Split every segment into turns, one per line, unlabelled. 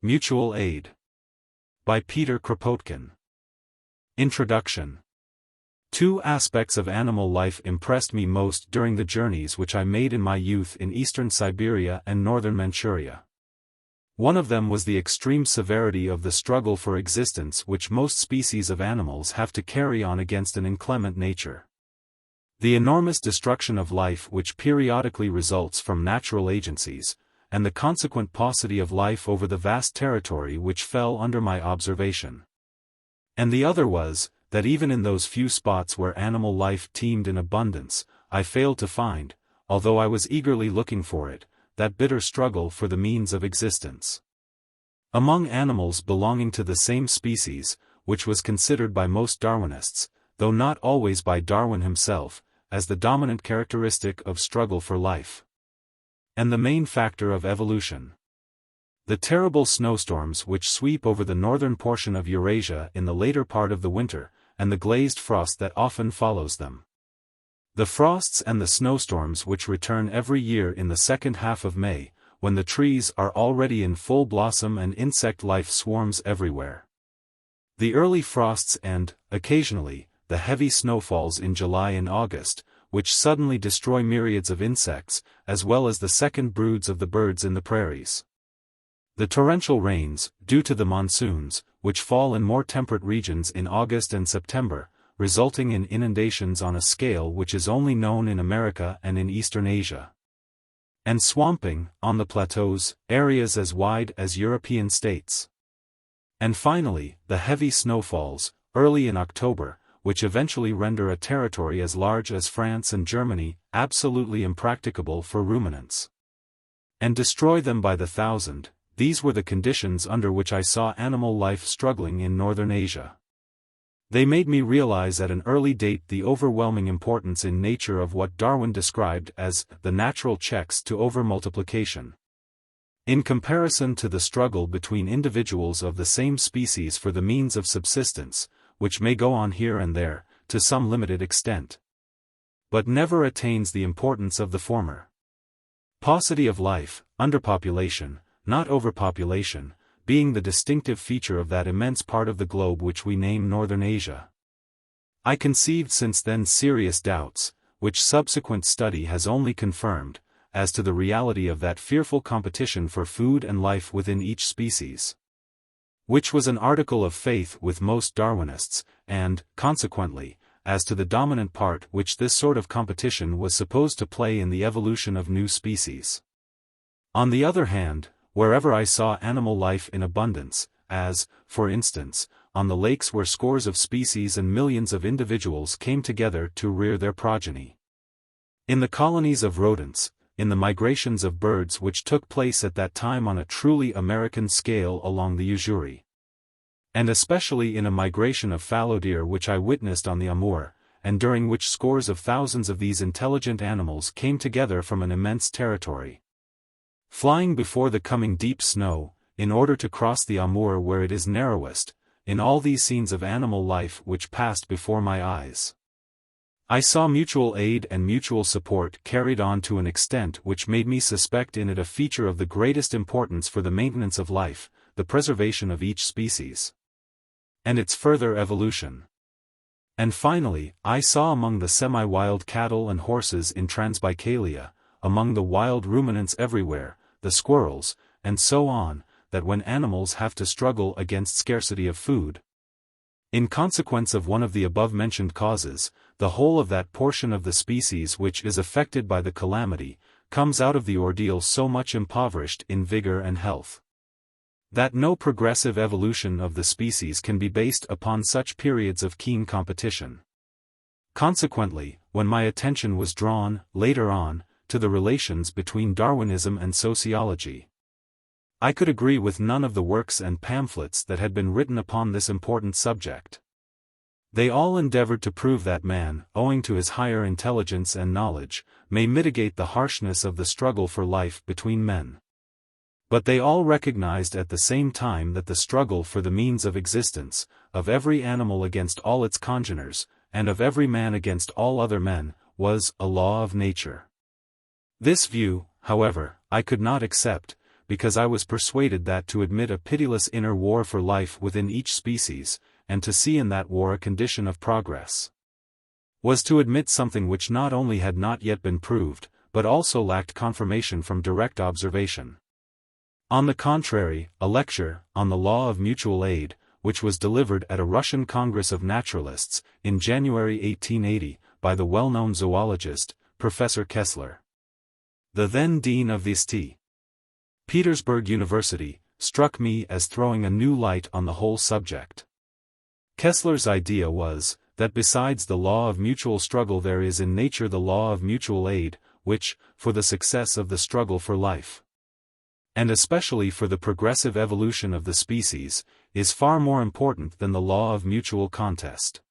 Mutual Aid. By Peter Kropotkin. Introduction. Two aspects of animal life impressed me most during the journeys which I made in my youth in eastern Siberia and northern Manchuria. One of them was the extreme severity of the struggle for existence which most species of animals have to carry on against an inclement nature. The enormous destruction of life which periodically results from natural agencies, and the consequent paucity of life over the vast territory which fell under my observation. And the other was, that even in those few spots where animal life teemed in abundance, I failed to find, although I was eagerly looking for it, that bitter struggle for the means of existence. Among animals belonging to the same species, which was considered by most Darwinists, though not always by Darwin himself, as the dominant characteristic of struggle for life, and the main factor of evolution. The terrible snowstorms which sweep over the northern portion of Eurasia in the later part of the winter, and the glazed frost that often follows them. The frosts and the snowstorms which return every year in the second half of May, when the trees are already in full blossom and insect life swarms everywhere. The early frosts and, occasionally, the heavy snowfalls in July and August, which suddenly destroy myriads of insects, as well as the second broods of the birds in the prairies. The torrential rains, due to the monsoons, which fall in more temperate regions in August and September, resulting in inundations on a scale which is only known in America and in Eastern Asia. And swamping, on the plateaus, areas as wide as European states. And finally, the heavy snowfalls, early in October, which eventually render a territory as large as France and Germany absolutely impracticable for ruminants. And destroy them by the thousand. These were the conditions under which I saw animal life struggling in northern Asia. They made me realize at an early date the overwhelming importance in nature of what Darwin described as the natural checks to overmultiplication. In comparison to the struggle between individuals of the same species for the means of subsistence, which may go on here and there, to some limited extent, but never attains the importance of the former. Paucity of life, underpopulation, not overpopulation, being the distinctive feature of that immense part of the globe which we name Northern Asia. I conceived since then serious doubts, which subsequent study has only confirmed, as to the reality of that fearful competition for food and life within each species, which was an article of faith with most Darwinists, and, consequently, as to the dominant part which this sort of competition was supposed to play in the evolution of new species. On the other hand, wherever I saw animal life in abundance, as, for instance, on the lakes where scores of species and millions of individuals came together to rear their progeny, in the colonies of rodents, in the migrations of birds which took place at that time on a truly American scale along the Ussuri, and especially in a migration of fallow deer which I witnessed on the Amur, and during which scores of thousands of these intelligent animals came together from an immense territory, flying before the coming deep snow, in order to cross the Amur where it is narrowest. In all these scenes of animal life which passed before my eyes, I saw mutual aid and mutual support carried on to an extent which made me suspect in it a feature of the greatest importance for the maintenance of life, the preservation of each species, and its further evolution. And finally, I saw among the semi-wild cattle and horses in Transbaikalia, among the wild ruminants everywhere, the squirrels, and so on, that when animals have to struggle against scarcity of food, in consequence of one of the above-mentioned causes, the whole of that portion of the species which is affected by the calamity, comes out of the ordeal so much impoverished in vigor and health, that no progressive evolution of the species can be based upon such periods of keen competition. Consequently, when my attention was drawn, later on, to the relations between Darwinism and sociology, I could agree with none of the works and pamphlets that had been written upon this important subject. They all endeavored to prove that man, owing to his higher intelligence and knowledge, may mitigate the harshness of the struggle for life between men. But they all recognized at the same time that the struggle for the means of existence, of every animal against all its congeners, and of every man against all other men, was a law of nature. This view, however, I could not accept, because I was persuaded that to admit a pitiless inner war for life within each species, and to see in that war a condition of progress, was to admit something which not only had not yet been proved, but also lacked confirmation from direct observation. On the contrary, a lecture, on the law of mutual aid, which was delivered at a Russian Congress of Naturalists, in January 1880, by the well-known zoologist, Professor Kessler, the then dean of the St. Petersburg University, struck me as throwing a new light on the whole subject. Kessler's idea was, that besides the law of mutual struggle there is in nature the law of mutual aid, which, for the success of the struggle for life, and especially for the progressive evolution of the species, is far more important than the law of mutual contest.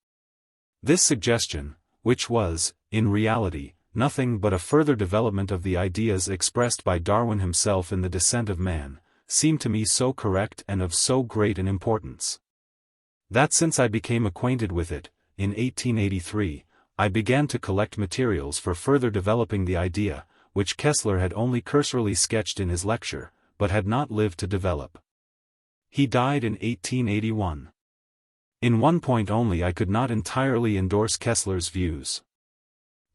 This suggestion, which was, in reality, nothing but a further development of the ideas expressed by Darwin himself in The Descent of Man, seemed to me so correct and of so great an importance, that since I became acquainted with it, in 1883, I began to collect materials for further developing the idea, which Kessler had only cursorily sketched in his lecture, but had not lived to develop. He died in 1881. In one point only I could not entirely endorse Kessler's views.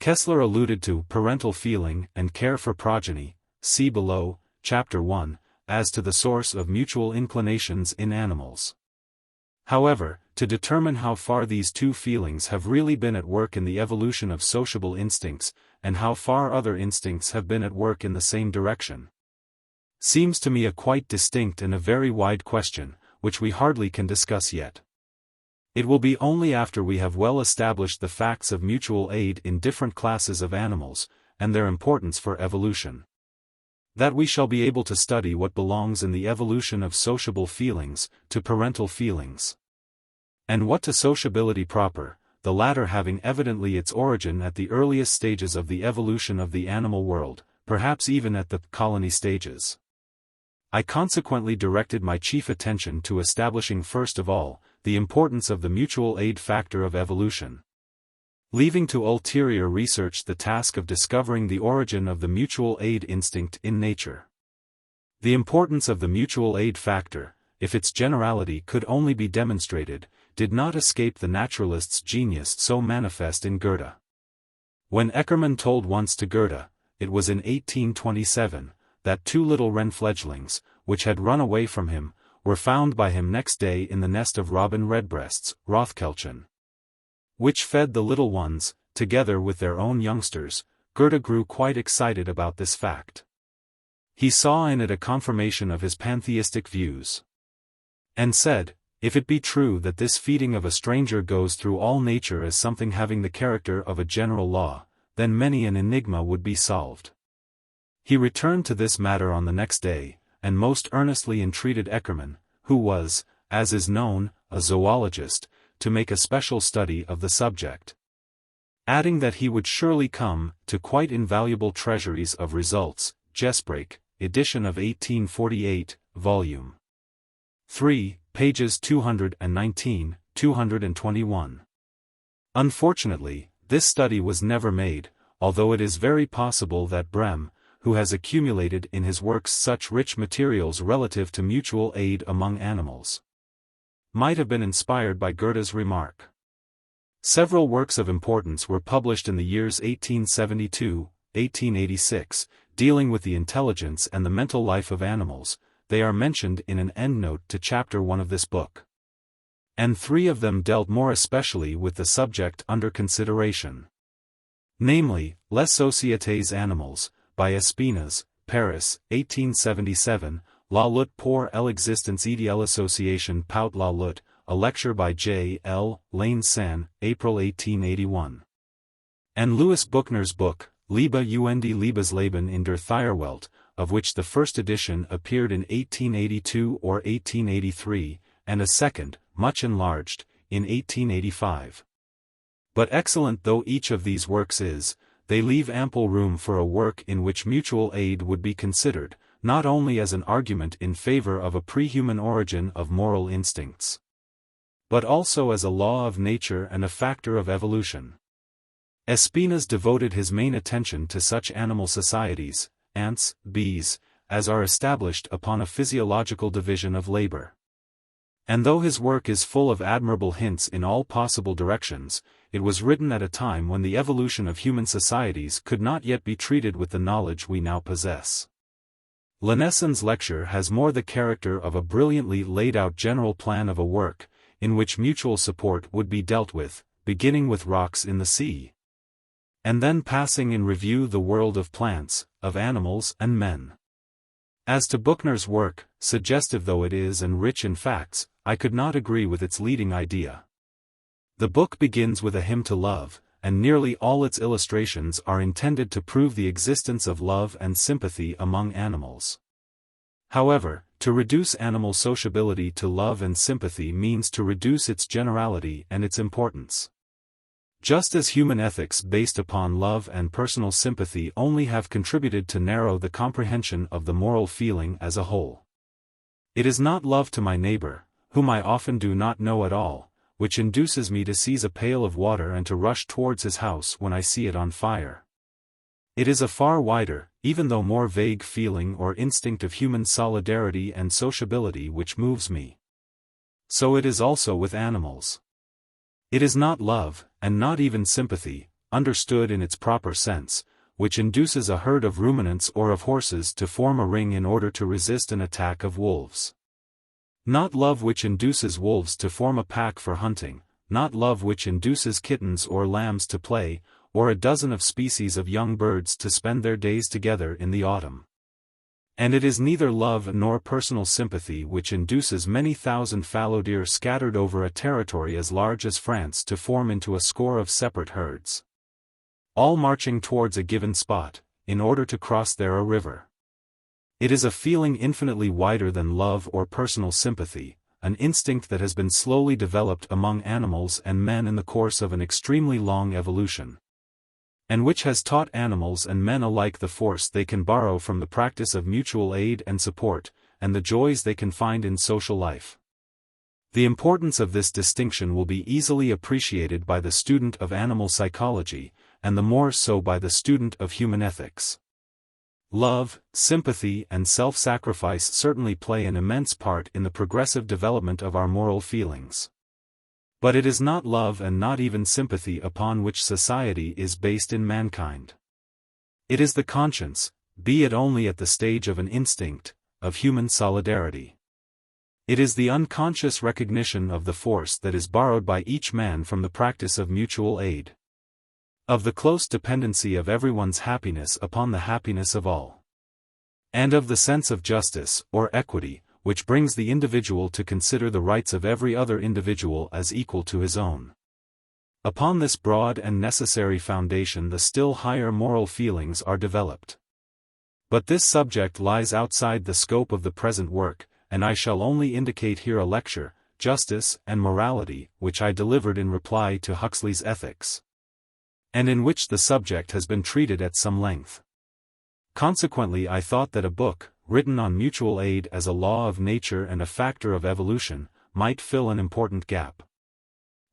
Kessler alluded to parental feeling and care for progeny, see below, Chapter 1, as to the source of mutual inclinations in animals. However, to determine how far these two feelings have really been at work in the evolution of sociable instincts, and how far other instincts have been at work in the same direction, seems to me a quite distinct and a very wide question, which we hardly can discuss yet. It will be only after we have well established the facts of mutual aid in different classes of animals, and their importance for evolution, that we shall be able to study what belongs in the evolution of sociable feelings, to parental feelings, and what to sociability proper, the latter having evidently its origin at the earliest stages of the evolution of the animal world, perhaps even at the colony stages. I consequently directed my chief attention to establishing first of all, the importance of the mutual aid factor of evolution, leaving to ulterior research the task of discovering the origin of the mutual aid instinct in nature. The importance of the mutual aid factor, if its generality could only be demonstrated, did not escape the naturalist's genius so manifest in Goethe. When Eckermann told once to Goethe, it was in 1827, that two little wren fledglings, which had run away from him, were found by him next day in the nest of robin redbreasts, Rothkelchen, which fed the little ones, together with their own youngsters, Goethe grew quite excited about this fact. He saw in it a confirmation of his pantheistic views, and said, if it be true that this feeding of a stranger goes through all nature as something having the character of a general law, then many an enigma would be solved. He returned to this matter on the next day, and most earnestly entreated Eckermann, who was, as is known, a zoologist, to make a special study of the subject, adding that he would surely come to quite invaluable treasuries of results. Jesbrake, edition of 1848, volume 3, pages 219, 221. Unfortunately, this study was never made, although it is very possible that Brehm, who has accumulated in his works such rich materials relative to mutual aid among animals, might have been inspired by Goethe's remark. Several works of importance were published in the years 1872, 1886, dealing with the intelligence and the mental life of animals. They are mentioned in an endnote to Chapter 1 of this book, and 3 of them dealt more especially with the subject under consideration, namely, Les Sociétés Animales, by Espinasse, Paris, 1877, La lutte pour l'existence idéale Association Paut la lutte, a lecture by J. L. Lane San, April 1881. And Louis Buchner's book, Liebe und Liebesleben in der Tierwelt, of which the first edition appeared in 1882 or 1883, and a second, much enlarged, in 1885. But excellent though each of these works is, they leave ample room for a work in which mutual aid would be considered, not only as an argument in favor of a prehuman origin of moral instincts, but also as a law of nature and a factor of evolution. Espinasse devoted his main attention to such animal societies, ants, bees, as are established upon a physiological division of labor. And though his work is full of admirable hints in all possible directions, it was written at a time when the evolution of human societies could not yet be treated with the knowledge we now possess. Linesson's lecture has more the character of a brilliantly laid-out general plan of a work, in which mutual support would be dealt with, beginning with rocks in the sea, and then passing in review the world of plants, of animals and men. As to Buchner's work, suggestive though it is and rich in facts, I could not agree with its leading idea. The book begins with a hymn to love, and nearly all its illustrations are intended to prove the existence of love and sympathy among animals. However, to reduce animal sociability to love and sympathy means to reduce its generality and its importance. Just as human ethics based upon love and personal sympathy only have contributed to narrow the comprehension of the moral feeling as a whole. It is not love to my neighbor, whom I often do not know at all, which induces me to seize a pail of water and to rush towards his house when I see it on fire. It is a far wider, even though more vague feeling or instinct of human solidarity and sociability which moves me. So it is also with animals. It is not love, and not even sympathy, understood in its proper sense, which induces a herd of ruminants or of horses to form a ring in order to resist an attack of wolves. Not love which induces wolves to form a pack for hunting, not love which induces kittens or lambs to play, or a dozen of species of young birds to spend their days together in the autumn. And it is neither love nor personal sympathy which induces many thousand fallow deer scattered over a territory as large as France to form into a score of separate herds, all marching towards a given spot, in order to cross there a river. It is a feeling infinitely wider than love or personal sympathy, an instinct that has been slowly developed among animals and men in the course of an extremely long evolution, and which has taught animals and men alike the force they can borrow from the practice of mutual aid and support, and the joys they can find in social life. The importance of this distinction will be easily appreciated by the student of animal psychology, and the more so by the student of human ethics. Love, sympathy and self-sacrifice certainly play an immense part in the progressive development of our moral feelings. But it is not love and not even sympathy upon which society is based in mankind. It is the conscience, be it only at the stage of an instinct, of human solidarity. It is the unconscious recognition of the force that is borrowed by each man from the practice of mutual aid, of the close dependency of everyone's happiness upon the happiness of all, and of the sense of justice, or equity, which brings the individual to consider the rights of every other individual as equal to his own. Upon this broad and necessary foundation the still higher moral feelings are developed. But this subject lies outside the scope of the present work, and I shall only indicate here a lecture, Justice and Morality, which I delivered in reply to Huxley's Ethics, and in which the subject has been treated at some length. Consequently I thought that a book, written on mutual aid as a law of nature and a factor of evolution, might fill an important gap.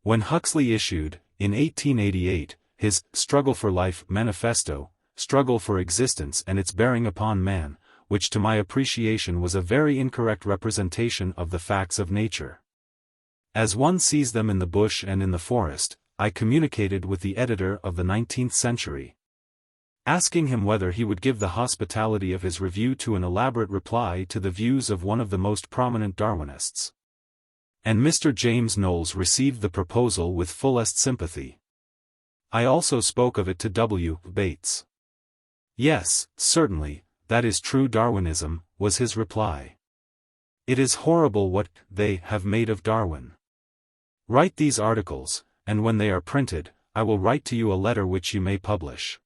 When Huxley issued, in 1888, his Struggle for Life manifesto, Struggle for Existence and Its Bearing Upon Man, which to my appreciation was a very incorrect representation of the facts of nature, as one sees them in the bush and in the forest, I communicated with the editor of the 19th Century, asking him whether he would give the hospitality of his review to an elaborate reply to the views of one of the most prominent Darwinists. And Mr. James Knowles received the proposal with fullest sympathy. I also spoke of it to W. Bates. Yes, certainly, that is true Darwinism, was his reply. It is horrible what they have made of Darwin. Write these articles, and when they are printed, I will write to you a letter which you may publish.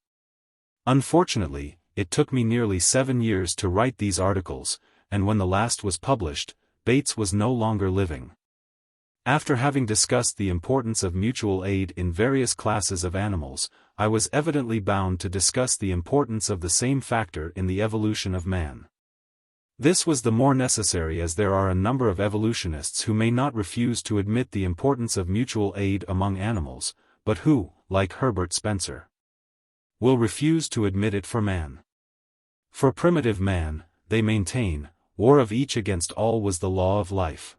Unfortunately, it took me nearly 7 years to write these articles, and when the last was published, Bates was no longer living. After having discussed the importance of mutual aid in various classes of animals, I was evidently bound to discuss the importance of the same factor in the evolution of man. This was the more necessary as there are a number of evolutionists who may not refuse to admit the importance of mutual aid among animals, but who, like Herbert Spencer, will refuse to admit it for man. For primitive man, they maintain, war of each against all was the law of life.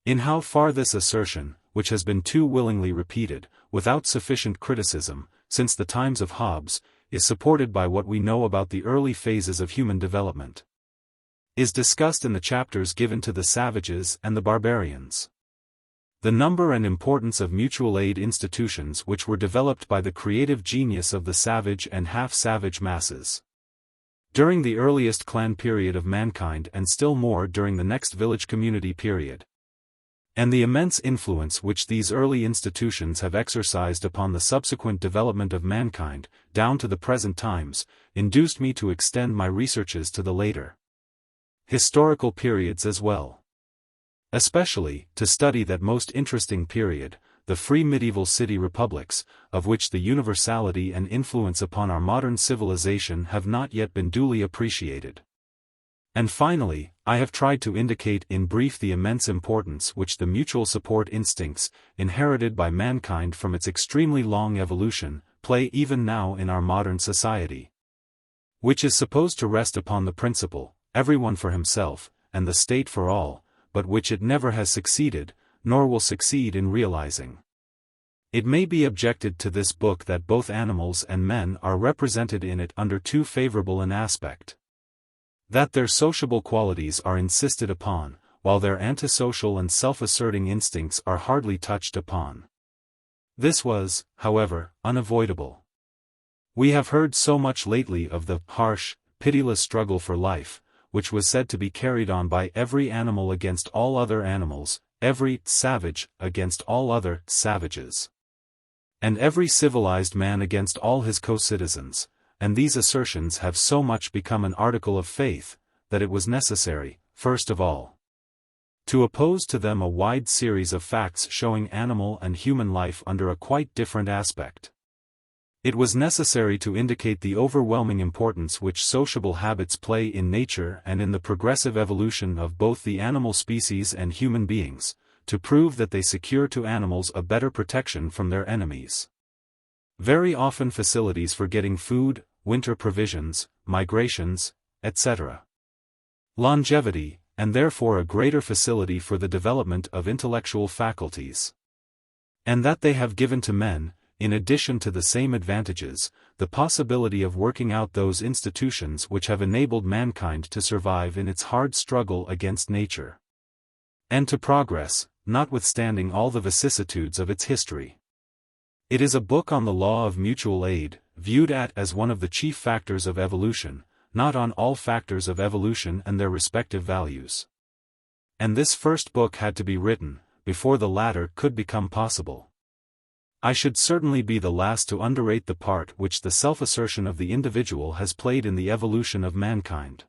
In how far this assertion, which has been too willingly repeated, without sufficient criticism, since the times of Hobbes, is supported by what we know about the early phases of human development, is discussed in the chapters given to the savages and the barbarians. The number and importance of mutual aid institutions which were developed by the creative genius of the savage and half-savage masses during the earliest clan period of mankind, and still more during the next village community period, and the immense influence which these early institutions have exercised upon the subsequent development of mankind, down to the present times, induced me to extend my researches to the later historical periods as well. Especially, to study that most interesting period, the free medieval city republics, of which the universality and influence upon our modern civilization have not yet been duly appreciated. And finally, I have tried to indicate in brief the immense importance which the mutual support instincts, inherited by mankind from its extremely long evolution, play even now in our modern society, which is supposed to rest upon the principle, everyone for himself, and the state for all, but which it never has succeeded, nor will succeed in realizing. It may be objected to this book that both animals and men are represented in it under too favorable an aspect, that their sociable qualities are insisted upon, while their antisocial and self-asserting instincts are hardly touched upon. This was, however, unavoidable. We have heard so much lately of the harsh, pitiless struggle for life, which was said to be carried on by every animal against all other animals, every savage against all other savages, and every civilized man against all his co-citizens, and these assertions have so much become an article of faith, that it was necessary, first of all, to oppose to them a wide series of facts showing animal and human life under a quite different aspect. It was necessary to indicate the overwhelming importance which sociable habits play in nature and in the progressive evolution of both the animal species and human beings, to prove that they secure to animals a better protection from their enemies. Very often facilities for getting food, winter provisions, migrations, etc. Longevity, and therefore a greater facility for the development of intellectual faculties. And that they have given to men, in addition to the same advantages, the possibility of working out those institutions which have enabled mankind to survive in its hard struggle against nature, and to progress, notwithstanding all the vicissitudes of its history. It is a book on the law of mutual aid, viewed as one of the chief factors of evolution, not on all factors of evolution and their respective values. And this first book had to be written, before the latter could become possible. I should certainly be the last to underrate the part which the self-assertion of the individual has played in the evolution of mankind.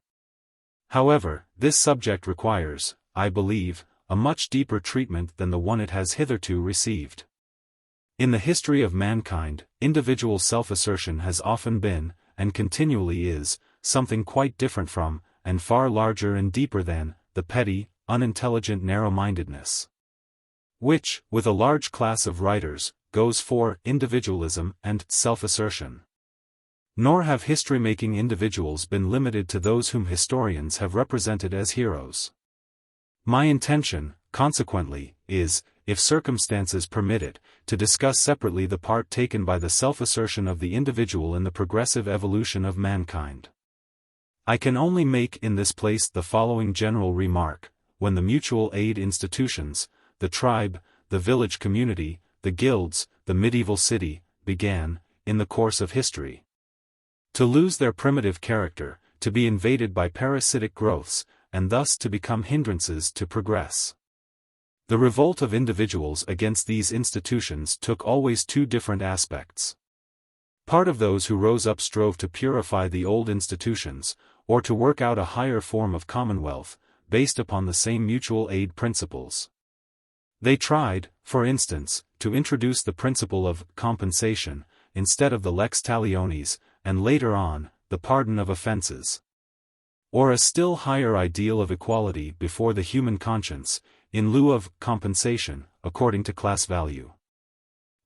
However, this subject requires, I believe, a much deeper treatment than the one it has hitherto received. In the history of mankind, individual self-assertion has often been, and continually is, something quite different from, and far larger and deeper than, the petty, unintelligent narrow-mindedness, which, with a large class of writers, goes for individualism and self-assertion. Nor have history-making individuals been limited to those whom historians have represented as heroes. My intention, consequently, is, if circumstances permit it, to discuss separately the part taken by the self-assertion of the individual in the progressive evolution of mankind. I can only make in this place the following general remark: when the mutual aid institutions, the tribe, the village community, the guilds, the medieval city, began, in the course of history, to lose their primitive character, to be invaded by parasitic growths, and thus to become hindrances to progress. The revolt of individuals against these institutions took always two different aspects. Part of those who rose up strove to purify the old institutions, or to work out a higher form of commonwealth, based upon the same mutual aid principles. They tried, for instance, to introduce the principle of compensation, instead of the lex talionis, and later on, the pardon of offenses. Or a still higher ideal of equality before the human conscience, in lieu of compensation, according to class value.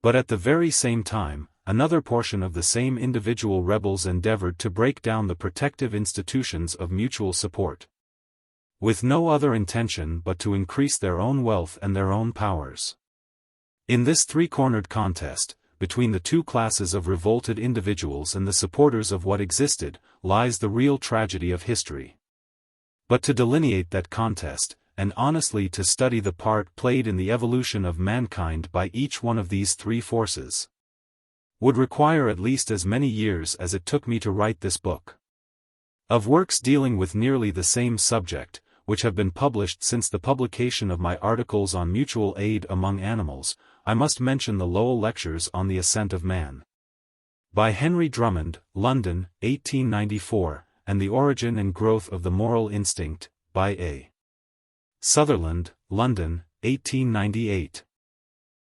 But at the very same time, another portion of the same individual rebels endeavored to break down the protective institutions of mutual support, with no other intention but to increase their own wealth and their own powers. In this three-cornered contest, between the two classes of revolted individuals and the supporters of what existed, lies the real tragedy of history. But to delineate that contest, and honestly to study the part played in the evolution of mankind by each one of these three forces, would require at least as many years as it took me to write this book. Of works dealing with nearly the same subject, which have been published since the publication of my articles on mutual aid among animals, I must mention the Lowell Lectures on the Ascent of Man, by Henry Drummond, London, 1894, and The Origin and Growth of the Moral Instinct, by A. Sutherland, London, 1898.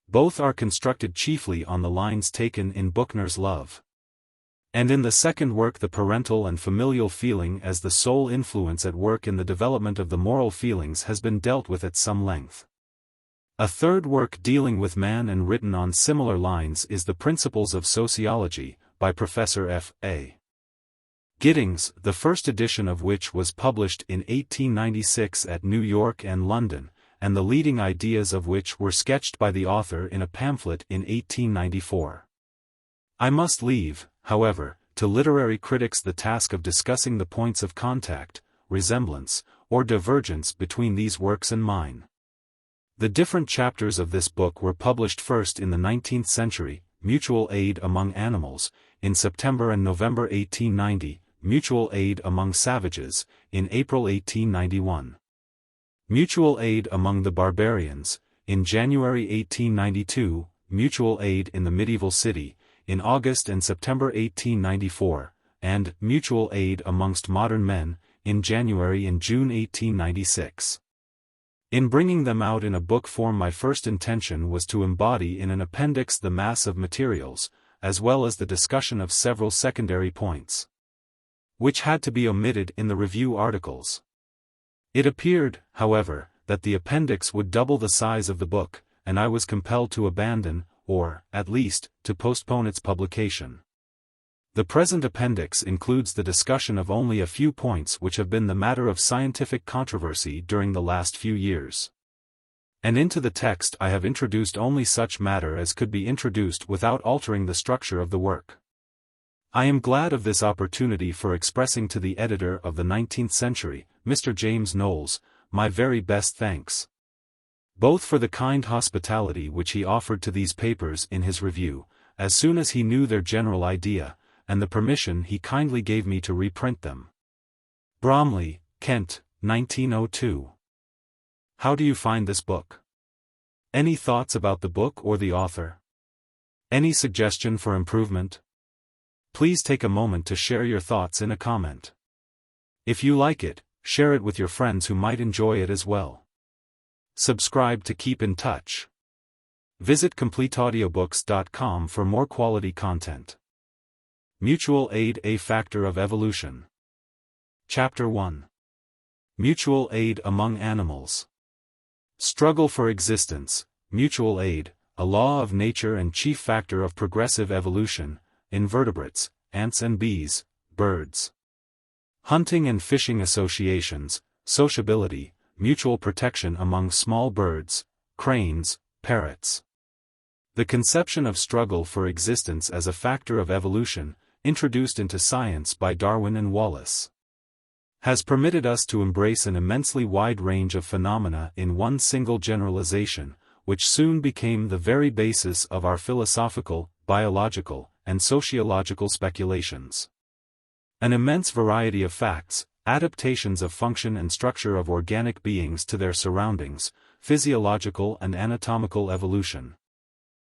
Both are constructed chiefly on the lines taken in Buchner's Love. And in the second work, the parental and familial feeling as the sole influence at work in the development of the moral feelings has been dealt with at some length. A third work dealing with man and written on similar lines is The Principles of Sociology, by Professor F. A. Giddings, the first edition of which was published in 1896 at New York and London, and the leading ideas of which were sketched by the author in a pamphlet in 1894. I must leave, however, to literary critics the task of discussing the points of contact, resemblance, or divergence between these works and mine. The different chapters of this book were published first in the 19th Century, Mutual Aid Among Animals, in September and November 1890, Mutual Aid Among Savages, in April 1891. Mutual Aid Among the Barbarians, in January 1892, Mutual Aid in the Medieval City, in August and September 1894, and Mutual Aid Amongst Modern Men, in January and June 1896. In bringing them out in a book form, my first intention was to embody in an appendix the mass of materials, as well as the discussion of several secondary points, which had to be omitted in the review articles. It appeared, however, that the appendix would double the size of the book, and I was compelled to abandon, or, at least, to postpone its publication. The present appendix includes the discussion of only a few points which have been the matter of scientific controversy during the last few years. And into the text I have introduced only such matter as could be introduced without altering the structure of the work. I am glad of this opportunity for expressing to the editor of the 19th Century, Mr. James Knowles, my very best thanks, both for the kind hospitality which he offered to these papers in his review, as soon as he knew their general idea, and the permission he kindly gave me to reprint them. Bromley, Kent, 1902. How do you find this book? Any thoughts about the book or the author? Any suggestion for improvement? Please take a moment to share your thoughts in a comment. If you like it, share it with your friends who might enjoy it as well. Subscribe to keep in touch. Visit CompleteAudiobooks.com for more quality content. Mutual Aid, a Factor of Evolution. Chapter 1. Mutual Aid Among Animals. Struggle for Existence, Mutual Aid, a Law of Nature and Chief Factor of Progressive Evolution, Invertebrates, Ants and Bees, Birds. Hunting and Fishing Associations, Sociability, Mutual Protection among Small Birds, Cranes, Parrots. The conception of struggle for existence as a factor of evolution, introduced into science by Darwin and Wallace, has permitted us to embrace an immensely wide range of phenomena in one single generalization, which soon became the very basis of our philosophical, biological, and sociological speculations. An immense variety of facts, adaptations of function and structure of organic beings to their surroundings, physiological and anatomical evolution,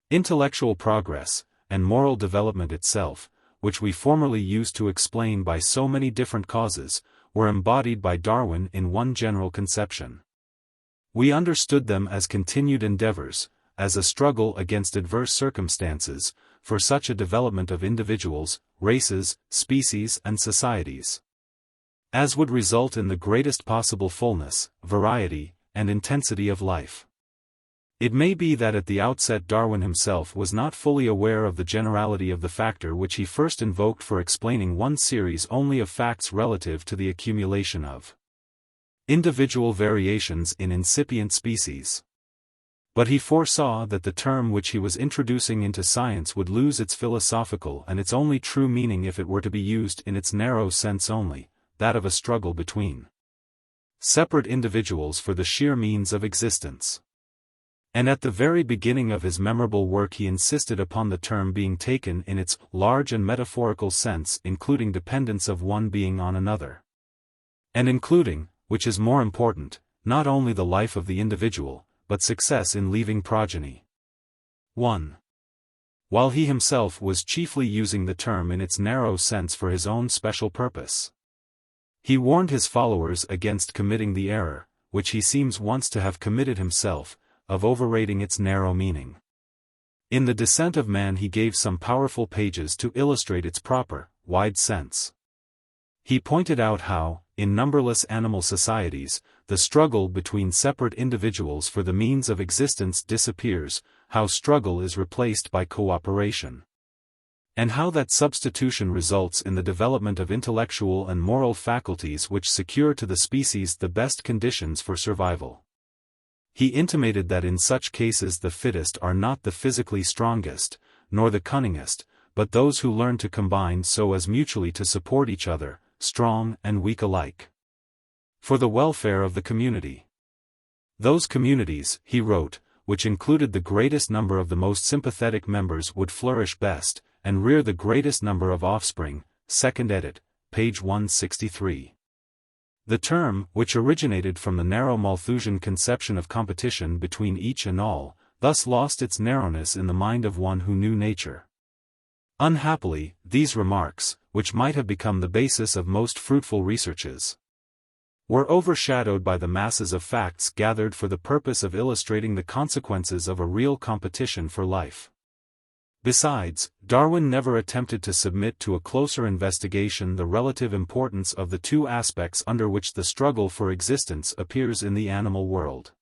intellectual progress, and moral development itself, which we formerly used to explain by so many different causes, were embodied by Darwin in one general conception. We understood them as continued endeavors, as a struggle against adverse circumstances, for such a development of individuals, races, species and societies, as would result in the greatest possible fullness, variety, and intensity of life. It may be that at the outset Darwin himself was not fully aware of the generality of the factor which he first invoked for explaining one series only of facts relative to the accumulation of individual variations in incipient species. But he foresaw that the term which he was introducing into science would lose its philosophical and its only true meaning if it were to be used in its narrow sense only, that of a struggle between separate individuals for the sheer means of existence. And at the very beginning of his memorable work he insisted upon the term being taken in its large and metaphorical sense, including dependence of one being on another. And including, which is more important, not only the life of the individual, but success in leaving progeny. 1. While he himself was chiefly using the term in its narrow sense for his own special purpose, he warned his followers against committing the error, which he seems once to have committed himself, of overrating its narrow meaning. In The Descent of Man he gave some powerful pages to illustrate its proper, wide sense. He pointed out how, in numberless animal societies, the struggle between separate individuals for the means of existence disappears, how struggle is replaced by cooperation, and how that substitution results in the development of intellectual and moral faculties which secure to the species the best conditions for survival. He intimated that in such cases the fittest are not the physically strongest, nor the cunningest, but those who learn to combine so as mutually to support each other, strong and weak alike, for the welfare of the community. Those communities, he wrote, which included the greatest number of the most sympathetic members would flourish best, and rear the greatest number of offspring. Second edit, page 163. The term, which originated from the narrow Malthusian conception of competition between each and all, thus lost its narrowness in the mind of one who knew nature. Unhappily, these remarks, which might have become the basis of most fruitful researches, were overshadowed by the masses of facts gathered for the purpose of illustrating the consequences of a real competition for life. Besides, Darwin never attempted to submit to a closer investigation the relative importance of the two aspects under which the struggle for existence appears in the animal world.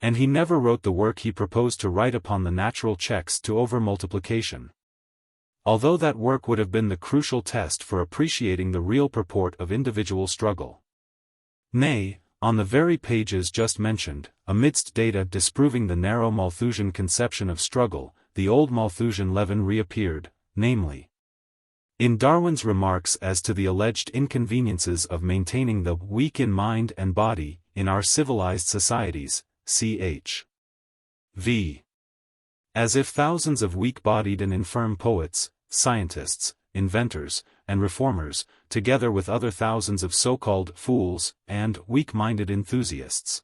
And he never wrote the work he proposed to write upon the natural checks to overmultiplication, although that work would have been the crucial test for appreciating the real purport of individual struggle. Nay, on the very pages just mentioned, amidst data disproving the narrow Malthusian conception of struggle, the old Malthusian leaven reappeared, namely, in Darwin's remarks as to the alleged inconveniences of maintaining the weak in mind and body in our civilized societies, ch. v. As if thousands of weak-bodied and infirm poets, scientists, inventors, and reformers, together with other thousands of so-called fools and weak-minded enthusiasts,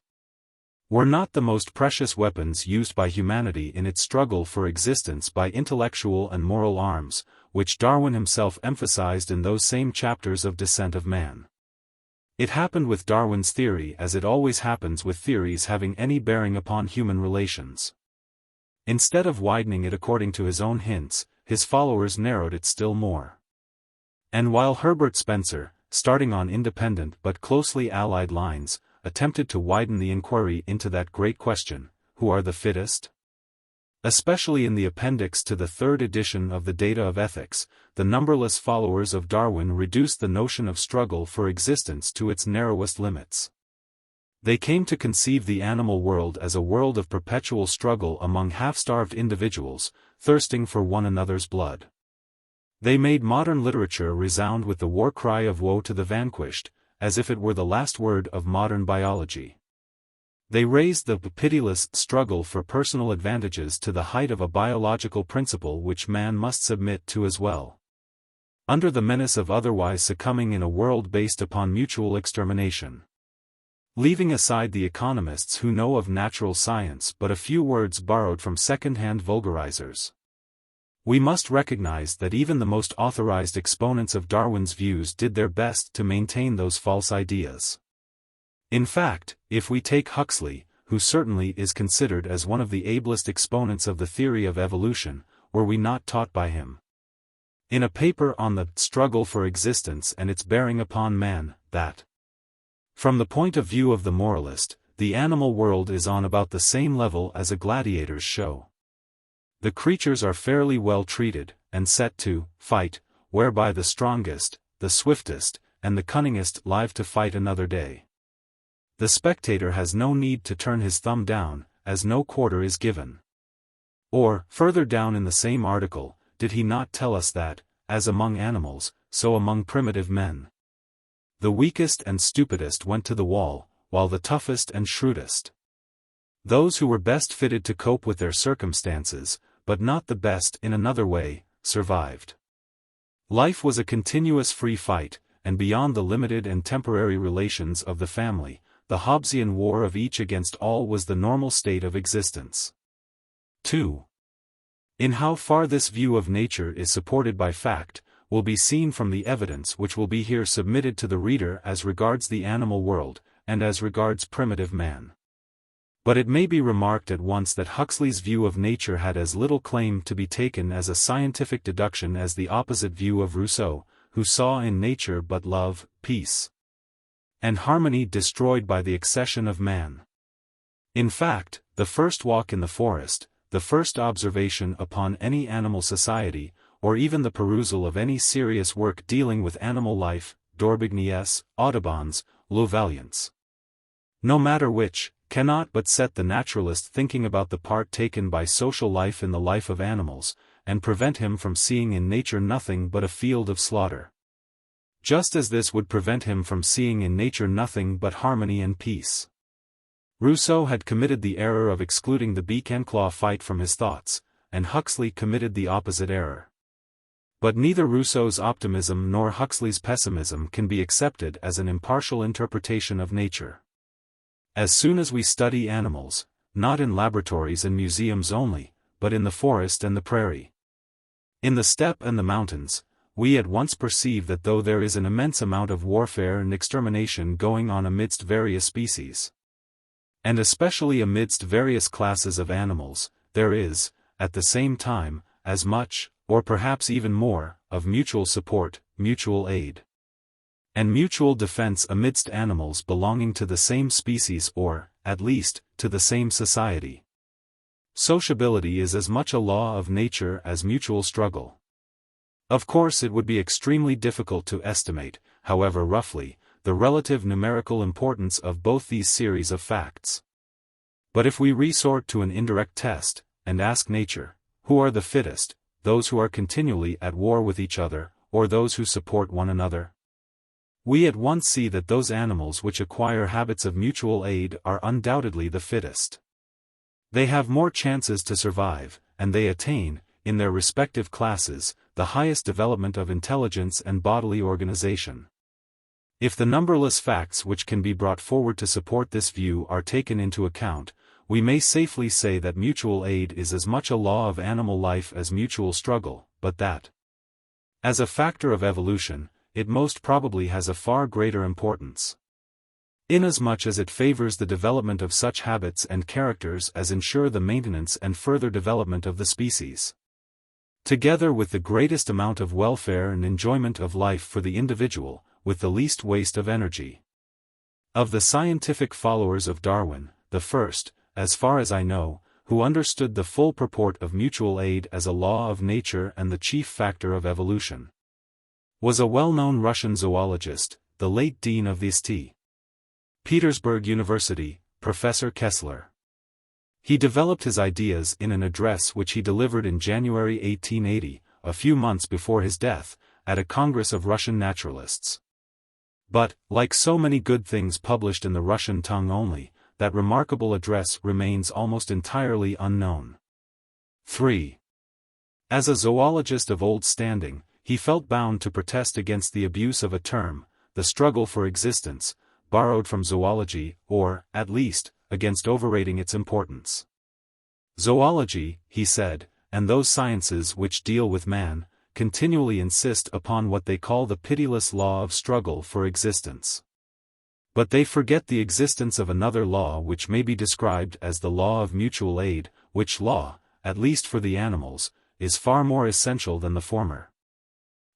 were not the most precious weapons used by humanity in its struggle for existence by intellectual and moral arms, which Darwin himself emphasized in those same chapters of Descent of Man. It happened with Darwin's theory as it always happens with theories having any bearing upon human relations. Instead of widening it according to his own hints, his followers narrowed it still more. And while Herbert Spencer, starting on independent but closely allied lines, attempted to widen the inquiry into that great question, who are the fittest? Especially in the appendix to the third edition of the Data of Ethics, the numberless followers of Darwin reduced the notion of struggle for existence to its narrowest limits. They came to conceive the animal world as a world of perpetual struggle among half-starved individuals, thirsting for one another's blood. They made modern literature resound with the war cry of woe to the vanquished, as if it were the last word of modern biology. They raised the pitiless struggle for personal advantages to the height of a biological principle which man must submit to as well, under the menace of otherwise succumbing in a world based upon mutual extermination. Leaving aside the economists who know of natural science but a few words borrowed from second-hand vulgarizers, we must recognize that even the most authorized exponents of Darwin's views did their best to maintain those false ideas. In fact, if we take Huxley, who certainly is considered as one of the ablest exponents of the theory of evolution, were we not taught by him, in a paper on the struggle for existence and its bearing upon man, that, from the point of view of the moralist, the animal world is on about the same level as a gladiator's show. The creatures are fairly well treated, and set to fight, whereby the strongest, the swiftest, and the cunningest live to fight another day. The spectator has no need to turn his thumb down, as no quarter is given. Or, further down in the same article, did he not tell us that, as among animals, so among primitive men, the weakest and stupidest went to the wall, while the toughest and shrewdest, those who were best fitted to cope with their circumstances, but not the best in another way, survived. Life was a continuous free fight, and beyond the limited and temporary relations of the family, the Hobbesian war of each against all was the normal state of existence. 2. In how far this view of nature is supported by fact, will be seen from the evidence which will be here submitted to the reader as regards the animal world, and as regards primitive man. But it may be remarked at once that Huxley's view of nature had as little claim to be taken as a scientific deduction as the opposite view of Rousseau, who saw in nature but love, peace, and harmony destroyed by the accession of man. In fact, the first walk in the forest, the first observation upon any animal society, or even the perusal of any serious work dealing with animal life, D'Orbigny's, Audubon's, Le Vaillant's, no matter which, cannot but set the naturalist thinking about the part taken by social life in the life of animals, and prevent him from seeing in nature nothing but a field of slaughter. Just as this would prevent him from seeing in nature nothing but harmony and peace. Rousseau had committed the error of excluding the beak-and-claw fight from his thoughts, and Huxley committed the opposite error. But neither Rousseau's optimism nor Huxley's pessimism can be accepted as an impartial interpretation of nature. As soon as we study animals, not in laboratories and museums only, but in the forest and the prairie, in the steppe and the mountains, we at once perceive that though there is an immense amount of warfare and extermination going on amidst various species, and especially amidst various classes of animals, there is, at the same time, as much, or perhaps even more, of mutual support, mutual aid, and mutual defense amidst animals belonging to the same species or, at least, to the same society. Sociability is as much a law of nature as mutual struggle. Of course it would be extremely difficult to estimate, however roughly, the relative numerical importance of both these series of facts. But if we resort to an indirect test, and ask nature, who are the fittest, those who are continually at war with each other, or those who support one another? We at once see that those animals which acquire habits of mutual aid are undoubtedly the fittest. They have more chances to survive, and they attain, in their respective classes, the highest development of intelligence and bodily organization. If the numberless facts which can be brought forward to support this view are taken into account, we may safely say that mutual aid is as much a law of animal life as mutual struggle, but that, as a factor of evolution, it most probably has a far greater importance, inasmuch as it favors the development of such habits and characters as ensure the maintenance and further development of the species, together with the greatest amount of welfare and enjoyment of life for the individual, with the least waste of energy. Of the scientific followers of Darwin, the first, as far as I know, who understood the full purport of mutual aid as a law of nature and the chief factor of evolution, was a well-known Russian zoologist, the late dean of the St. Petersburg University, Professor Kessler. He developed his ideas in an address which he delivered in January 1880, a few months before his death, at a Congress of Russian naturalists. But, like so many good things published in the Russian tongue only, that remarkable address remains almost entirely unknown. 3. As a zoologist of old standing, he felt bound to protest against the abuse of a term, the struggle for existence, borrowed from zoology, or, at least, against overrating its importance. Zoology, he said, and those sciences which deal with man, continually insist upon what they call the pitiless law of struggle for existence. But they forget the existence of another law which may be described as the law of mutual aid, which law, at least for the animals, is far more essential than the former.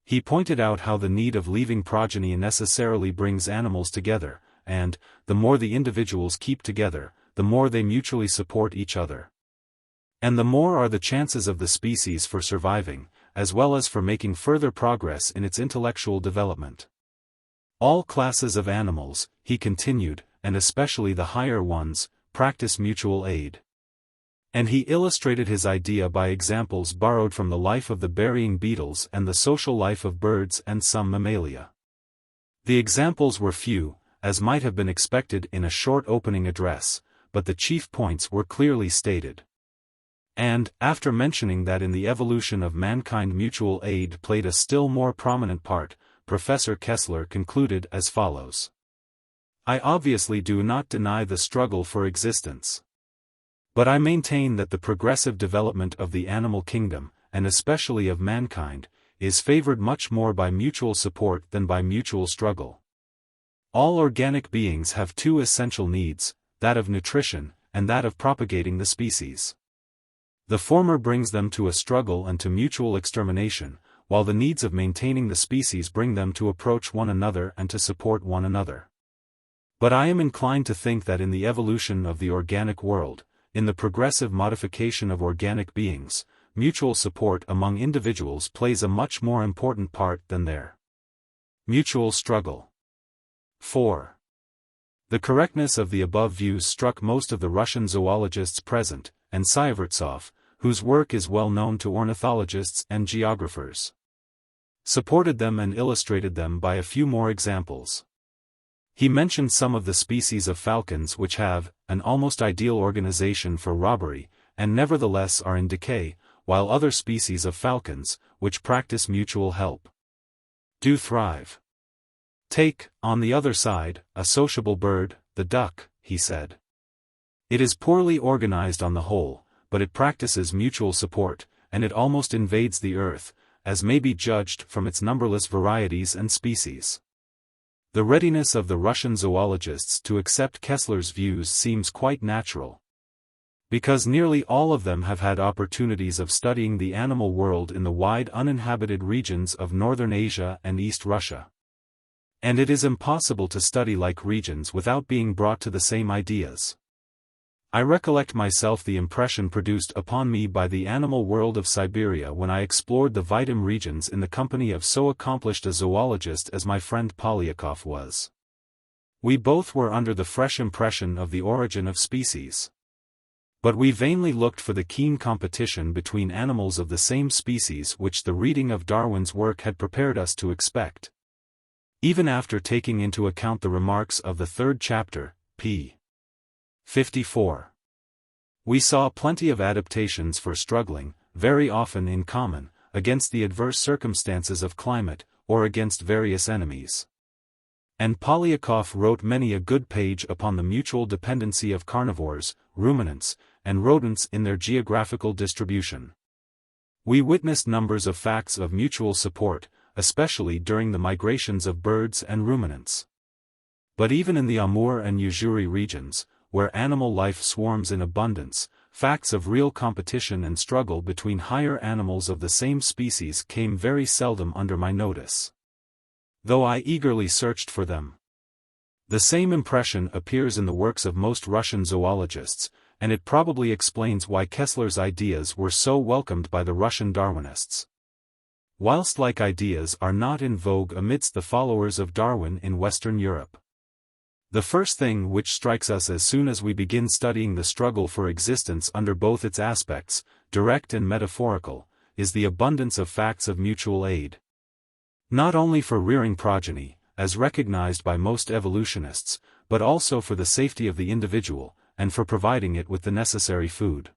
He pointed out how the need of leaving progeny necessarily brings animals together, and, the more the individuals keep together, the more they mutually support each other. And the more are the chances of the species for surviving, as well as for making further progress in its intellectual development. All classes of animals, he continued, and especially the higher ones, practice mutual aid. And he illustrated his idea by examples borrowed from the life of the burying beetles and the social life of birds and some mammalia. The examples were few, as might have been expected in a short opening address, but the chief points were clearly stated. And, after mentioning that in the evolution of mankind mutual aid played a still more prominent part, Professor Kessler concluded as follows. I obviously do not deny the struggle for existence. But I maintain that the progressive development of the animal kingdom, and especially of mankind, is favored much more by mutual support than by mutual struggle. All organic beings have two essential needs, that of nutrition, and that of propagating the species. The former brings them to a struggle and to mutual extermination, while the needs of maintaining the species bring them to approach one another and to support one another. But I am inclined to think that in the evolution of the organic world, in the progressive modification of organic beings, mutual support among individuals plays a much more important part than their mutual struggle. 4. The correctness of the above views struck most of the Russian zoologists present, and Syevertsev, whose work is well known to ornithologists and geographers, supported them and illustrated them by a few more examples. He mentioned some of the species of falcons which have an almost ideal organization for robbery, and nevertheless are in decay, while other species of falcons, which practice mutual help, do thrive. Take, on the other side, a sociable bird, the duck, he said. It is poorly organized on the whole, but it practices mutual support, and it almost invades the earth, as may be judged from its numberless varieties and species. The readiness of the Russian zoologists to accept Kessler's views seems quite natural, because nearly all of them have had opportunities of studying the animal world in the wide uninhabited regions of northern Asia and East Russia. And it is impossible to study like regions without being brought to the same ideas. I recollect myself the impression produced upon me by the animal world of Siberia when I explored the VIII regions in the company of so accomplished a zoologist as my friend Polyakov was. We both were under the fresh impression of the origin of species. But we vainly looked for the keen competition between animals of the same species which the reading of Darwin's work had prepared us to expect. Even after taking into account the remarks of the third chapter, p. 54. We saw plenty of adaptations for struggling, very often in common, against the adverse circumstances of climate, or against various enemies. And Polyakov wrote many a good page upon the mutual dependency of carnivores, ruminants, and rodents in their geographical distribution. We witnessed numbers of facts of mutual support, especially during the migrations of birds and ruminants. But even in the Amur and Yuzhuri regions, where animal life swarms in abundance, facts of real competition and struggle between higher animals of the same species came very seldom under my notice, though I eagerly searched for them. The same impression appears in the works of most Russian zoologists, and it probably explains why Kessler's ideas were so welcomed by the Russian Darwinists. Whilst like ideas are not in vogue amidst the followers of Darwin in Western Europe, the first thing which strikes us as soon as we begin studying the struggle for existence under both its aspects, direct and metaphorical, is the abundance of facts of mutual aid. Not only for rearing progeny, as recognized by most evolutionists, but also for the safety of the individual, and for providing it with the necessary food.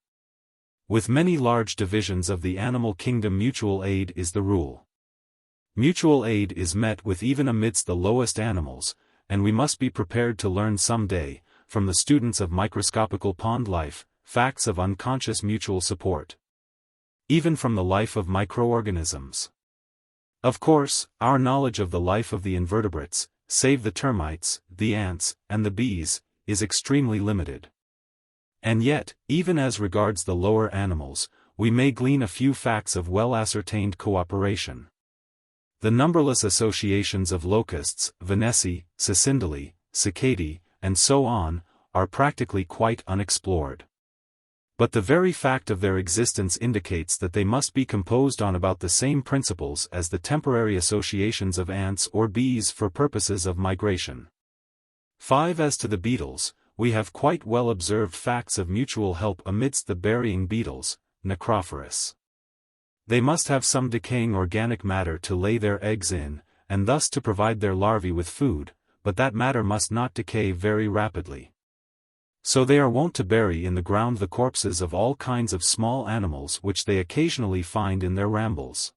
With many large divisions of the animal kingdom, mutual aid is the rule. Mutual aid is met with even amidst the lowest animals, and we must be prepared to learn some day, from the students of microscopical pond life, facts of unconscious mutual support. Even from the life of microorganisms. Of course, our knowledge of the life of the invertebrates, save the termites, the ants, and the bees, is extremely limited. And yet, even as regards the lower animals, we may glean a few facts of well-ascertained cooperation. The numberless associations of locusts, Vanessae, Cicindele, cicadae, and so on, are practically quite unexplored. But the very fact of their existence indicates that they must be composed on about the same principles as the temporary associations of ants or bees for purposes of migration. 5. As to the beetles, we have quite well observed facts of mutual help amidst the burying beetles, Necrophorus. They must have some decaying organic matter to lay their eggs in, and thus to provide their larvae with food, but that matter must not decay very rapidly. So they are wont to bury in the ground the corpses of all kinds of small animals which they occasionally find in their rambles.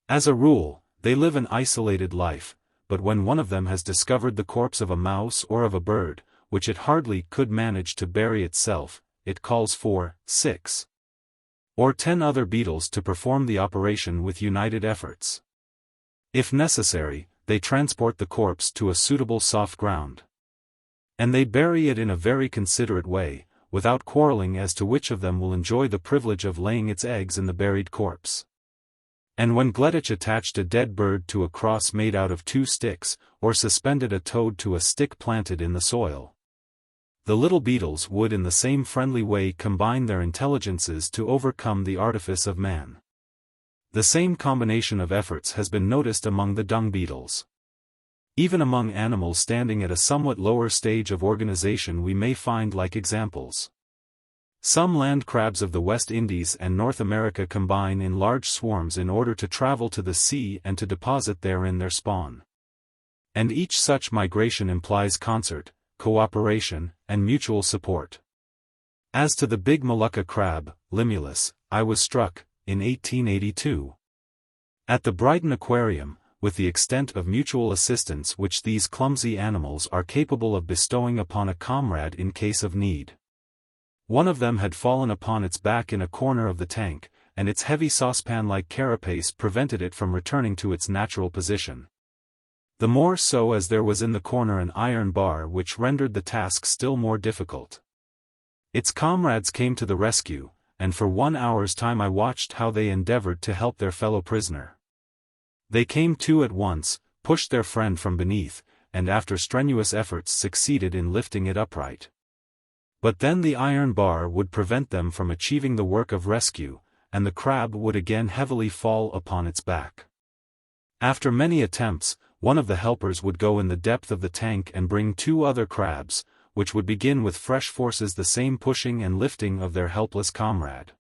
As a rule, they live an isolated life, but when one of them has discovered the corpse of a mouse or of a bird, which it hardly could manage to bury itself, it calls for 6 or 10 other beetles to perform the operation with united efforts. If necessary, they transport the corpse to a suitable soft ground. And they bury it in a very considerate way, without quarreling as to which of them will enjoy the privilege of laying its eggs in the buried corpse. And when Gleditch attached a dead bird to a cross made out of 2 sticks, or suspended a toad to a stick planted in the soil, the little beetles would in the same friendly way combine their intelligences to overcome the artifice of man. The same combination of efforts has been noticed among the dung beetles. Even among animals standing at a somewhat lower stage of organization we may find like examples. Some land crabs of the West Indies and North America combine in large swarms in order to travel to the sea and to deposit therein their spawn. And each such migration implies concert, cooperation, and mutual support. As to the big Molucca crab, Limulus, I was struck, in 1882, at the Brighton Aquarium, with the extent of mutual assistance which these clumsy animals are capable of bestowing upon a comrade in case of need. One of them had fallen upon its back in a corner of the tank, and its heavy saucepan-like carapace prevented it from returning to its natural position. The more so as there was in the corner an iron bar which rendered the task still more difficult. Its comrades came to the rescue, and for 1 hour's time I watched how they endeavored to help their fellow prisoner. They came to at once, pushed their friend from beneath, and after strenuous efforts succeeded in lifting it upright. But then the iron bar would prevent them from achieving the work of rescue, and the crab would again heavily fall upon its back. After many attempts, one of the helpers would go in the depth of the tank and bring 2 other crabs, which would begin with fresh forces the same pushing and lifting of their helpless comrade.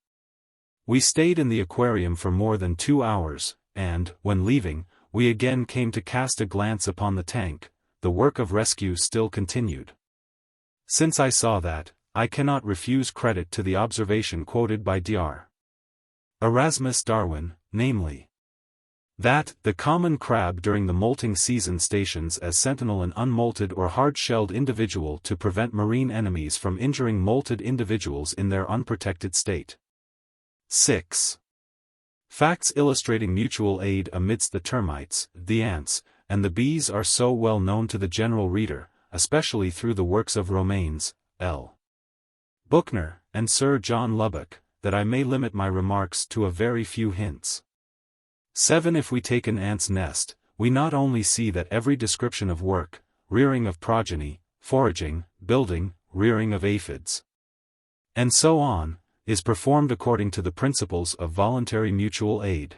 We stayed in the aquarium for more than 2 hours, and, when leaving, we again came to cast a glance upon the tank. The work of rescue still continued. Since I saw that, I cannot refuse credit to the observation quoted by Dr. Erasmus Darwin, namely, that the common crab during the molting season stations as sentinel an unmolted or hard-shelled individual to prevent marine enemies from injuring molted individuals in their unprotected state. 6. Facts illustrating mutual aid amidst the termites, the ants, and the bees are so well known to the general reader, especially through the works of Romanes, L. Buchner, and Sir John Lubbock, that I may limit my remarks to a very few hints. 7. If we take an ant's nest, we not only see that every description of work, rearing of progeny, foraging, building, rearing of aphids, and so on, is performed according to the principles of voluntary mutual aid.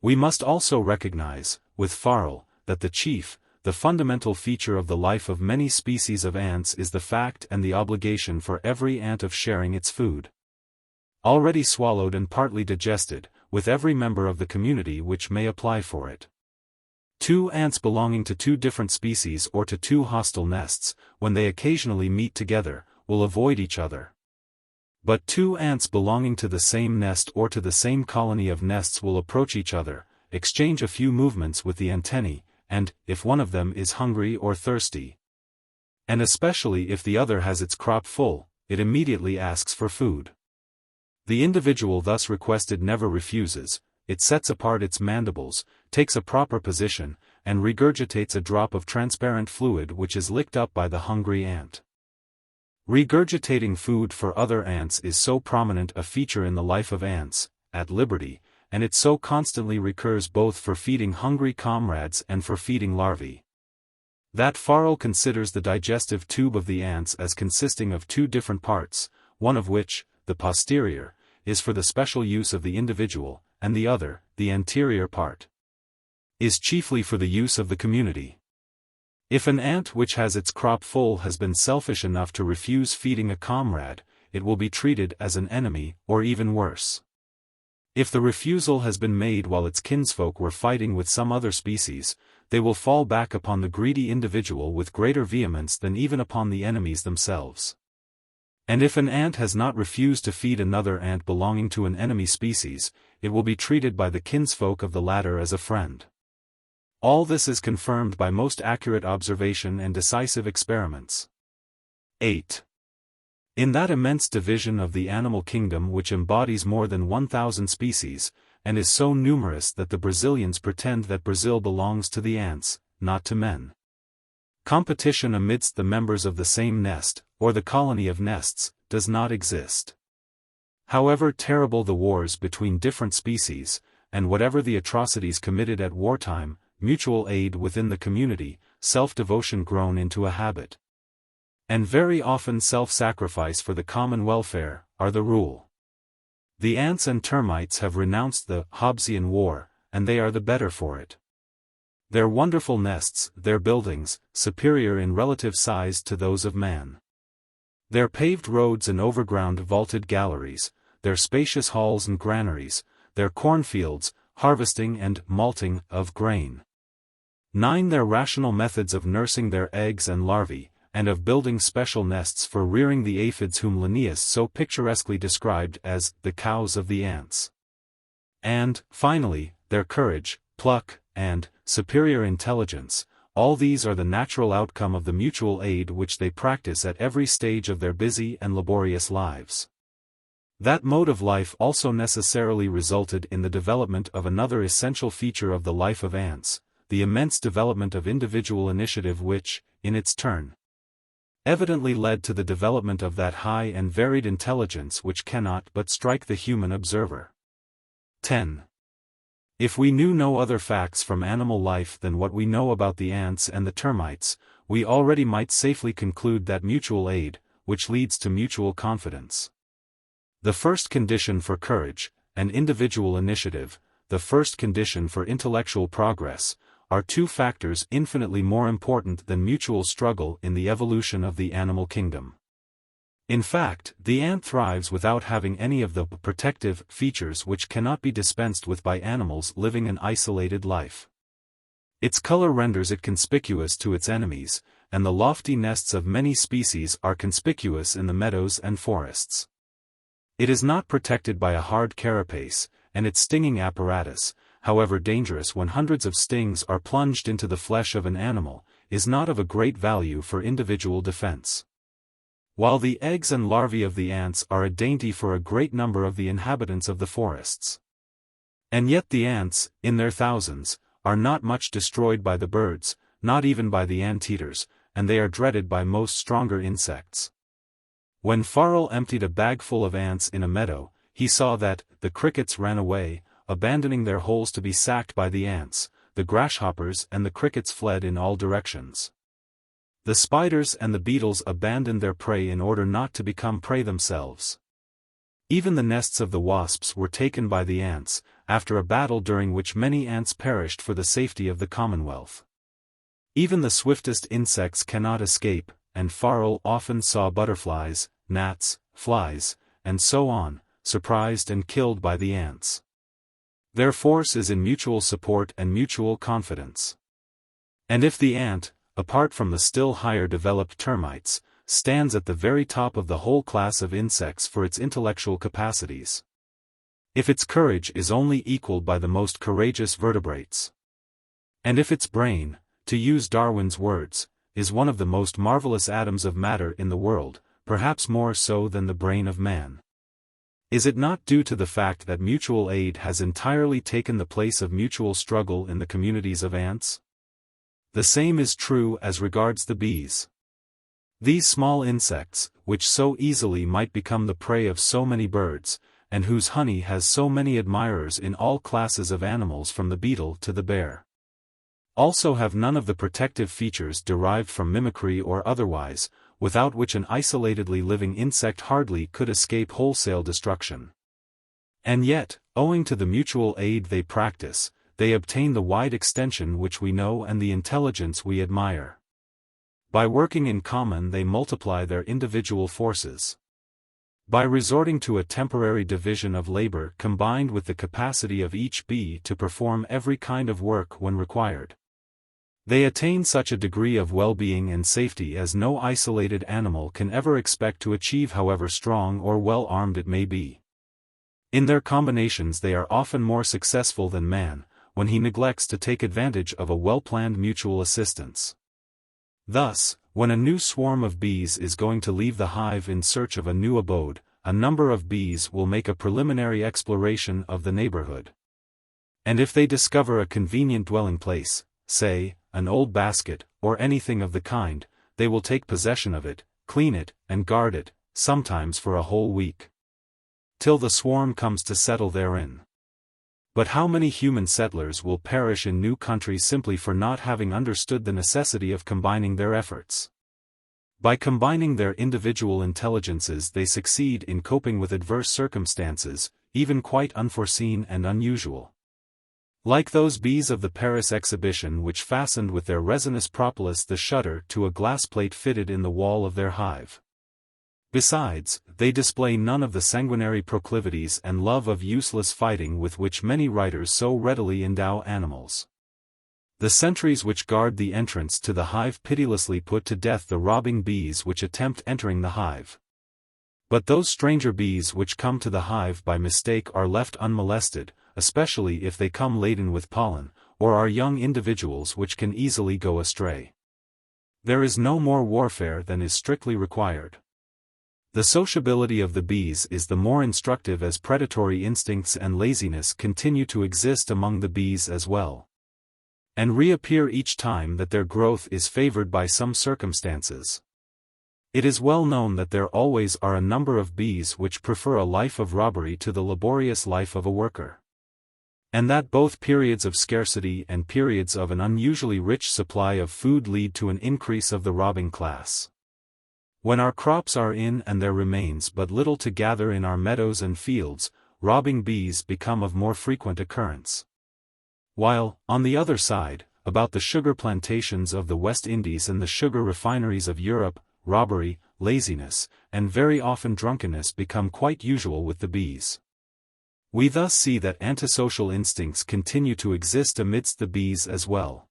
We must also recognize, with Farrell, that the fundamental feature of the life of many species of ants is the fact and the obligation for every ant of sharing its food, already swallowed and partly digested, with every member of the community which may apply for it. 2 ants belonging to 2 different species or to 2 hostile nests, when they occasionally meet together, will avoid each other. But 2 ants belonging to the same nest or to the same colony of nests will approach each other, exchange a few movements with the antennae, and, if one of them is hungry or thirsty, and especially if the other has its crop full, it immediately asks for food. The individual thus requested never refuses, it sets apart its mandibles, takes a proper position, and regurgitates a drop of transparent fluid which is licked up by the hungry ant. Regurgitating food for other ants is so prominent a feature in the life of ants, at liberty, and it so constantly recurs both for feeding hungry comrades and for feeding larvae, That Farrell considers the digestive tube of the ants as consisting of two different parts, one of which, the posterior, is for the special use of the individual, and the other, the anterior part, is chiefly for the use of the community. If an ant which has its crop full has been selfish enough to refuse feeding a comrade, it will be treated as an enemy, or even worse. If the refusal has been made while its kinsfolk were fighting with some other species, they will fall back upon the greedy individual with greater vehemence than even upon the enemies themselves. And if an ant has not refused to feed another ant belonging to an enemy species, it will be treated by the kinsfolk of the latter as a friend. All this is confirmed by most accurate observation and decisive experiments. 8. In that immense division of the animal kingdom which embodies more than 1,000 species, and is so numerous that the Brazilians pretend that Brazil belongs to the ants, not to men, competition amidst the members of the same nest, or the colony of nests, does not exist. However terrible the wars between different species, and whatever the atrocities committed at wartime, mutual aid within the community, self-devotion grown into a habit, and very often self-sacrifice for the common welfare, are the rule. The ants and termites have renounced the Hobbesian war, and they are the better for it. Their wonderful nests, their buildings, superior in relative size to those of man. Their paved roads and overground vaulted galleries, their spacious halls and granaries, their cornfields, harvesting and malting of grain. 9. Their rational methods of nursing their eggs and larvae, and of building special nests for rearing the aphids whom Linnaeus so picturesquely described as the cows of the ants. And, finally, their courage, pluck, and superior intelligence, all these are the natural outcome of the mutual aid which they practice at every stage of their busy and laborious lives. That mode of life also necessarily resulted in the development of another essential feature of the life of ants, the immense development of individual initiative which, in its turn, evidently led to the development of that high and varied intelligence which cannot but strike the human observer. 10. If we knew no other facts from animal life than what we know about the ants and the termites, we already might safely conclude that mutual aid, which leads to mutual confidence, the first condition for courage, and individual initiative, the first condition for intellectual progress, are two factors infinitely more important than mutual struggle in the evolution of the animal kingdom. In fact, the ant thrives without having any of the protective features which cannot be dispensed with by animals living an isolated life. Its color renders it conspicuous to its enemies, and the lofty nests of many species are conspicuous in the meadows and forests. It is not protected by a hard carapace, and its stinging apparatus, however dangerous when hundreds of stings are plunged into the flesh of an animal, is not of a great value for individual defense. While the eggs and larvae of the ants are a dainty for a great number of the inhabitants of the forests. And yet the ants, in their thousands, are not much destroyed by the birds, not even by the anteaters, and they are dreaded by most stronger insects. When Farrell emptied a bagful of ants in a meadow, he saw that the crickets ran away, abandoning their holes to be sacked by the ants, the grasshoppers and the crickets fled in all directions. The spiders and the beetles abandoned their prey in order not to become prey themselves. Even the nests of the wasps were taken by the ants, after a battle during which many ants perished for the safety of the commonwealth. Even the swiftest insects cannot escape, and Farrell often saw butterflies, gnats, flies, and so on, surprised and killed by the ants. Their force is in mutual support and mutual confidence. And if the ant, apart from the still higher developed termites, stands at the very top of the whole class of insects for its intellectual capacities, if its courage is only equaled by the most courageous vertebrates, and if its brain, to use Darwin's words, is one of the most marvelous atoms of matter in the world, perhaps more so than the brain of man, is it not due to the fact that mutual aid has entirely taken the place of mutual struggle in the communities of ants? The same is true as regards the bees. These small insects, which so easily might become the prey of so many birds, and whose honey has so many admirers in all classes of animals from the beetle to the bear, also have none of the protective features derived from mimicry or otherwise, without which an isolatedly living insect hardly could escape wholesale destruction. And yet, owing to the mutual aid they practice, they obtain the wide extension which we know and the intelligence we admire. By working in common they multiply their individual forces. By resorting to a temporary division of labor combined with the capacity of each bee to perform every kind of work when required, they attain such a degree of well-being and safety as no isolated animal can ever expect to achieve, however strong or well-armed it may be. In their combinations they are often more successful than man, when he neglects to take advantage of a well-planned mutual assistance. Thus, when a new swarm of bees is going to leave the hive in search of a new abode, a number of bees will make a preliminary exploration of the neighborhood. And if they discover a convenient dwelling place, say, an old basket, or anything of the kind, they will take possession of it, clean it, and guard it, sometimes for a whole week, till the swarm comes to settle therein. But how many human settlers will perish in new countries simply for not having understood the necessity of combining their efforts? By combining their individual intelligences they succeed in coping with adverse circumstances, even quite unforeseen and unusual. Like those bees of the Paris exhibition which fastened with their resinous propolis the shutter to a glass plate fitted in the wall of their hive. Besides, they display none of the sanguinary proclivities and love of useless fighting with which many writers so readily endow animals. The sentries which guard the entrance to the hive pitilessly put to death the robbing bees which attempt entering the hive. But those stranger bees which come to the hive by mistake are left unmolested, especially if they come laden with pollen, or are young individuals which can easily go astray. There is no more warfare than is strictly required. The sociability of the bees is the more instructive as predatory instincts and laziness continue to exist among the bees as well, and reappear each time that their growth is favored by some circumstances. It is well known that there always are a number of bees which prefer a life of robbery to the laborious life of a worker, and that both periods of scarcity and periods of an unusually rich supply of food lead to an increase of the robbing class. When our crops are in and there remains but little to gather in our meadows and fields, robbing bees become of more frequent occurrence. While, on the other side, about the sugar plantations of the West Indies and the sugar refineries of Europe, robbery, laziness, and very often drunkenness become quite usual with the bees. We thus see that antisocial instincts continue to exist amidst the bees as well.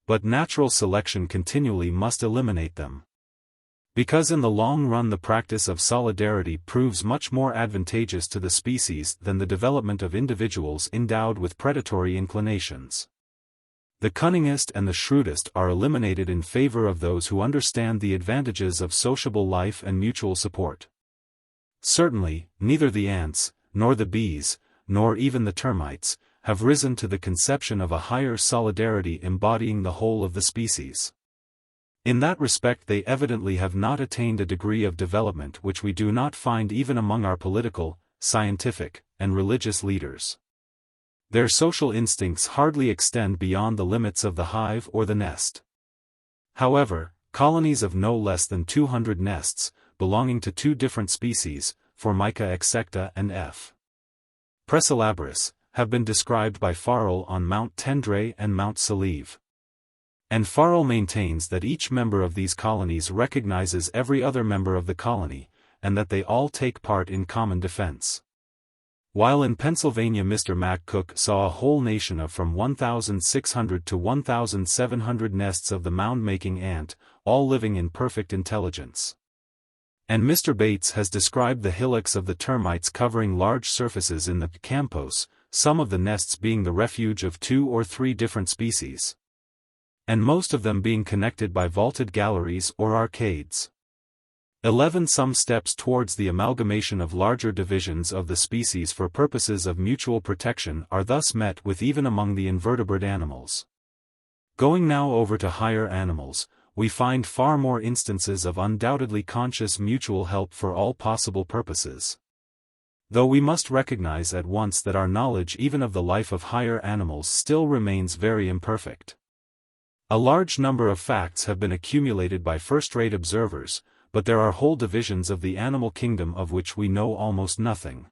But natural selection continually must eliminate them. Because in the long run the practice of solidarity proves much more advantageous to the species than the development of individuals endowed with predatory inclinations. The cunningest and the shrewdest are eliminated in favor of those who understand the advantages of sociable life and mutual support. Certainly, neither the ants, nor the bees, nor even the termites, have risen to the conception of a higher solidarity embodying the whole of the species. In that respect they evidently have not attained a degree of development which we do not find even among our political, scientific, and religious leaders. Their social instincts hardly extend beyond the limits of the hive or the nest. However, colonies of no less than 200 nests, belonging to two different species, Formica exsecta and F. presalabris, have been described by Farrell on Mount Tendre and Mount Salive. And Farrell maintains that each member of these colonies recognizes every other member of the colony, and that they all take part in common defense. While in Pennsylvania Mr. McCook saw a whole nation of from 1,600 to 1,700 nests of the mound-making ant, all living in perfect intelligence. And Mr. Bates has described the hillocks of the termites covering large surfaces in the campos, some of the nests being the refuge of 2 or 3 different species, and most of them being connected by vaulted galleries or arcades. 11 Some steps towards the amalgamation of larger divisions of the species for purposes of mutual protection are thus met with even among the invertebrate animals. Going now over to higher animals, we find far more instances of undoubtedly conscious mutual help for all possible purposes. Though we must recognize at once that our knowledge even of the life of higher animals still remains very imperfect. A large number of facts have been accumulated by first-rate observers, but there are whole divisions of the animal kingdom of which we know almost nothing.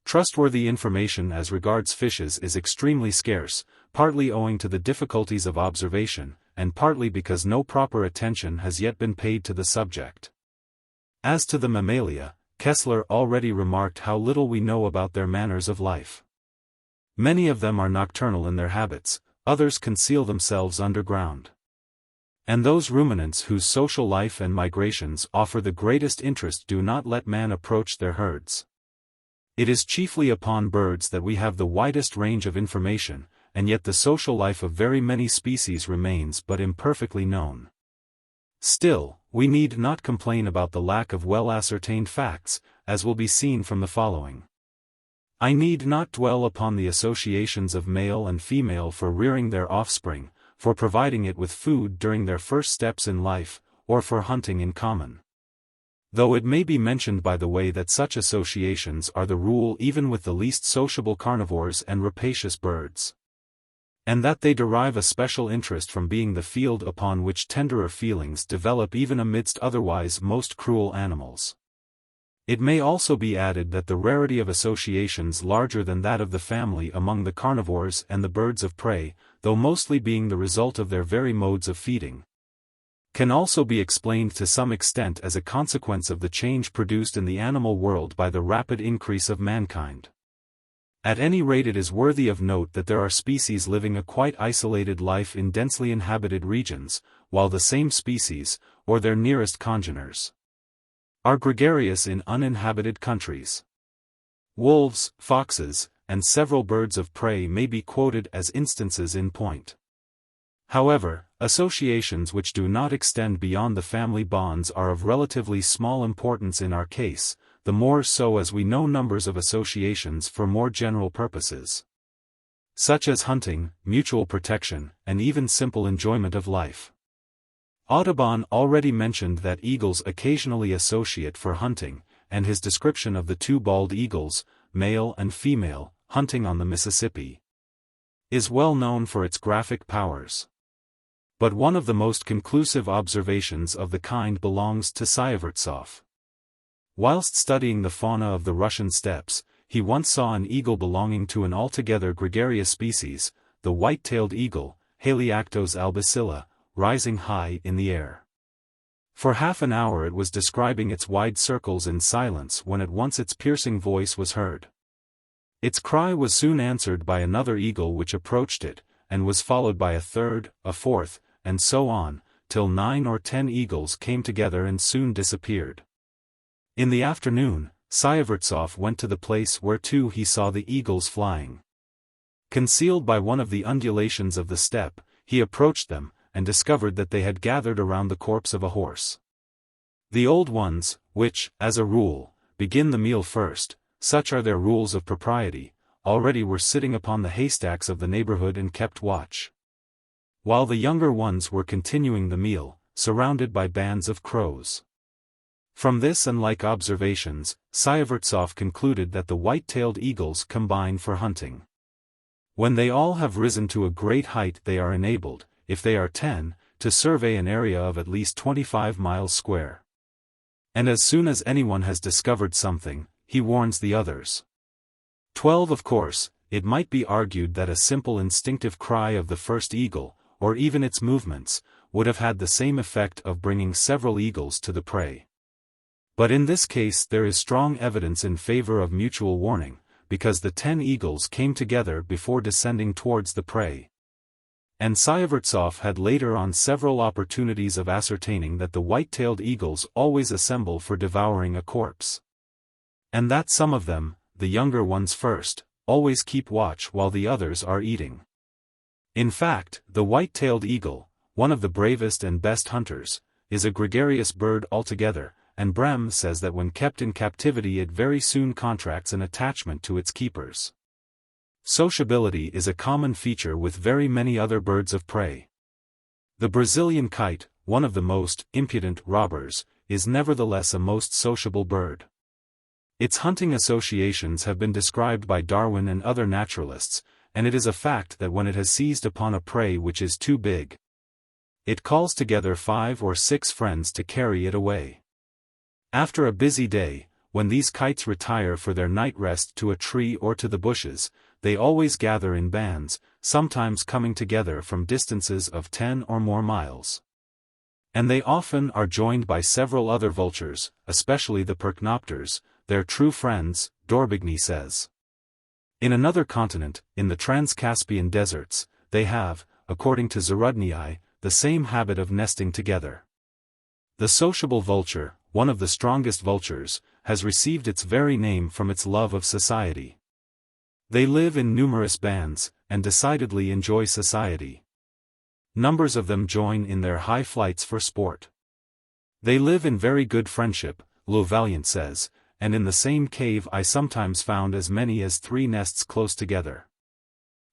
Trustworthy information as regards fishes is extremely scarce, partly owing to the difficulties of observation, and partly because no proper attention has yet been paid to the subject. As to the mammalia, Kessler already remarked how little we know about their manners of life. Many of them are nocturnal in their habits, others conceal themselves underground. And those ruminants whose social life and migrations offer the greatest interest do not let man approach their herds. It is chiefly upon birds that we have the widest range of information, and yet the social life of very many species remains but imperfectly known. Still, we need not complain about the lack of well-ascertained facts, as will be seen from the following. I need not dwell upon the associations of male and female for rearing their offspring, for providing it with food during their first steps in life, or for hunting in common. Though it may be mentioned by the way that such associations are the rule even with the least sociable carnivores and rapacious birds, and that they derive a special interest from being the field upon which tenderer feelings develop even amidst otherwise most cruel animals. It may also be added that the rarity of associations larger than that of the family among the carnivores and the birds of prey, though mostly being the result of their very modes of feeding, can also be explained to some extent as a consequence of the change produced in the animal world by the rapid increase of mankind. At any rate, it is worthy of note that there are species living a quite isolated life in densely inhabited regions, while the same species, or their nearest congeners, are gregarious in uninhabited countries. Wolves, foxes, and several birds of prey may be quoted as instances in point. However, associations which do not extend beyond the family bonds are of relatively small importance in our case, the more so as we know numbers of associations for more general purposes, such as hunting, mutual protection, and even simple enjoyment of life. Audubon already mentioned that eagles occasionally associate for hunting, and his description of the two bald eagles, male and female, hunting on the Mississippi, is well known for its graphic powers. But one of the most conclusive observations of the kind belongs to Syevertsoff. Whilst studying the fauna of the Russian steppes, he once saw an eagle belonging to an altogether gregarious species, the white-tailed eagle, Haliactos albicilla, rising high in the air. For half an hour it was describing its wide circles in silence when at once its piercing voice was heard. Its cry was soon answered by another eagle which approached it, and was followed by a third, a fourth, and so on, till 9 or 10 eagles came together and soon disappeared. In the afternoon, Syevertsoff went to the place where too he saw the eagles flying. Concealed by one of the undulations of the steppe, he approached them, and discovered that they had gathered around the corpse of a horse. The old ones, which, as a rule, begin the meal first, such are their rules of propriety, already were sitting upon the haystacks of the neighborhood and kept watch, while the younger ones were continuing the meal, surrounded by bands of crows. From this and like observations, Syevertsoff concluded that the white-tailed eagles combine for hunting. When they all have risen to a great height they are enabled, if they are 10, to survey an area of at least 25 miles square. And as soon as anyone has discovered something, he warns the others. 12. Of course, it might be argued that a simple instinctive cry of the first eagle, or even its movements, would have had the same effect of bringing several eagles to the prey. But in this case there is strong evidence in favor of mutual warning, because the 10 eagles came together before descending towards the prey. And Syevertsoff had later on several opportunities of ascertaining that the white-tailed eagles always assemble for devouring a corpse, and that some of them, the younger ones first, always keep watch while the others are eating. In fact, the white-tailed eagle, one of the bravest and best hunters, is a gregarious bird altogether, and Brehm says that when kept in captivity it very soon contracts an attachment to its keepers. Sociability is a common feature with very many other birds of prey. The Brazilian kite, one of the most impudent robbers, is nevertheless a most sociable bird. Its hunting associations have been described by Darwin and other naturalists, and it is a fact that when it has seized upon a prey which is too big, it calls together 5 or 6 friends to carry it away. After a busy day, when these kites retire for their night rest to a tree or to the bushes, they always gather in bands, sometimes coming together from distances of 10 or more miles. And they often are joined by several other vultures, especially the percnopters, their true friends, D'Orbigny says. In another continent, in the Trans-Caspian deserts, they have, according to Zarudnyi, the same habit of nesting together. The sociable vulture, one of the strongest vultures, has received its very name from its love of society. They live in numerous bands, and decidedly enjoy society. Numbers of them join in their high flights for sport. They live in very good friendship, Le Vaillant says, and in the same cave I sometimes found as many as 3 nests close together.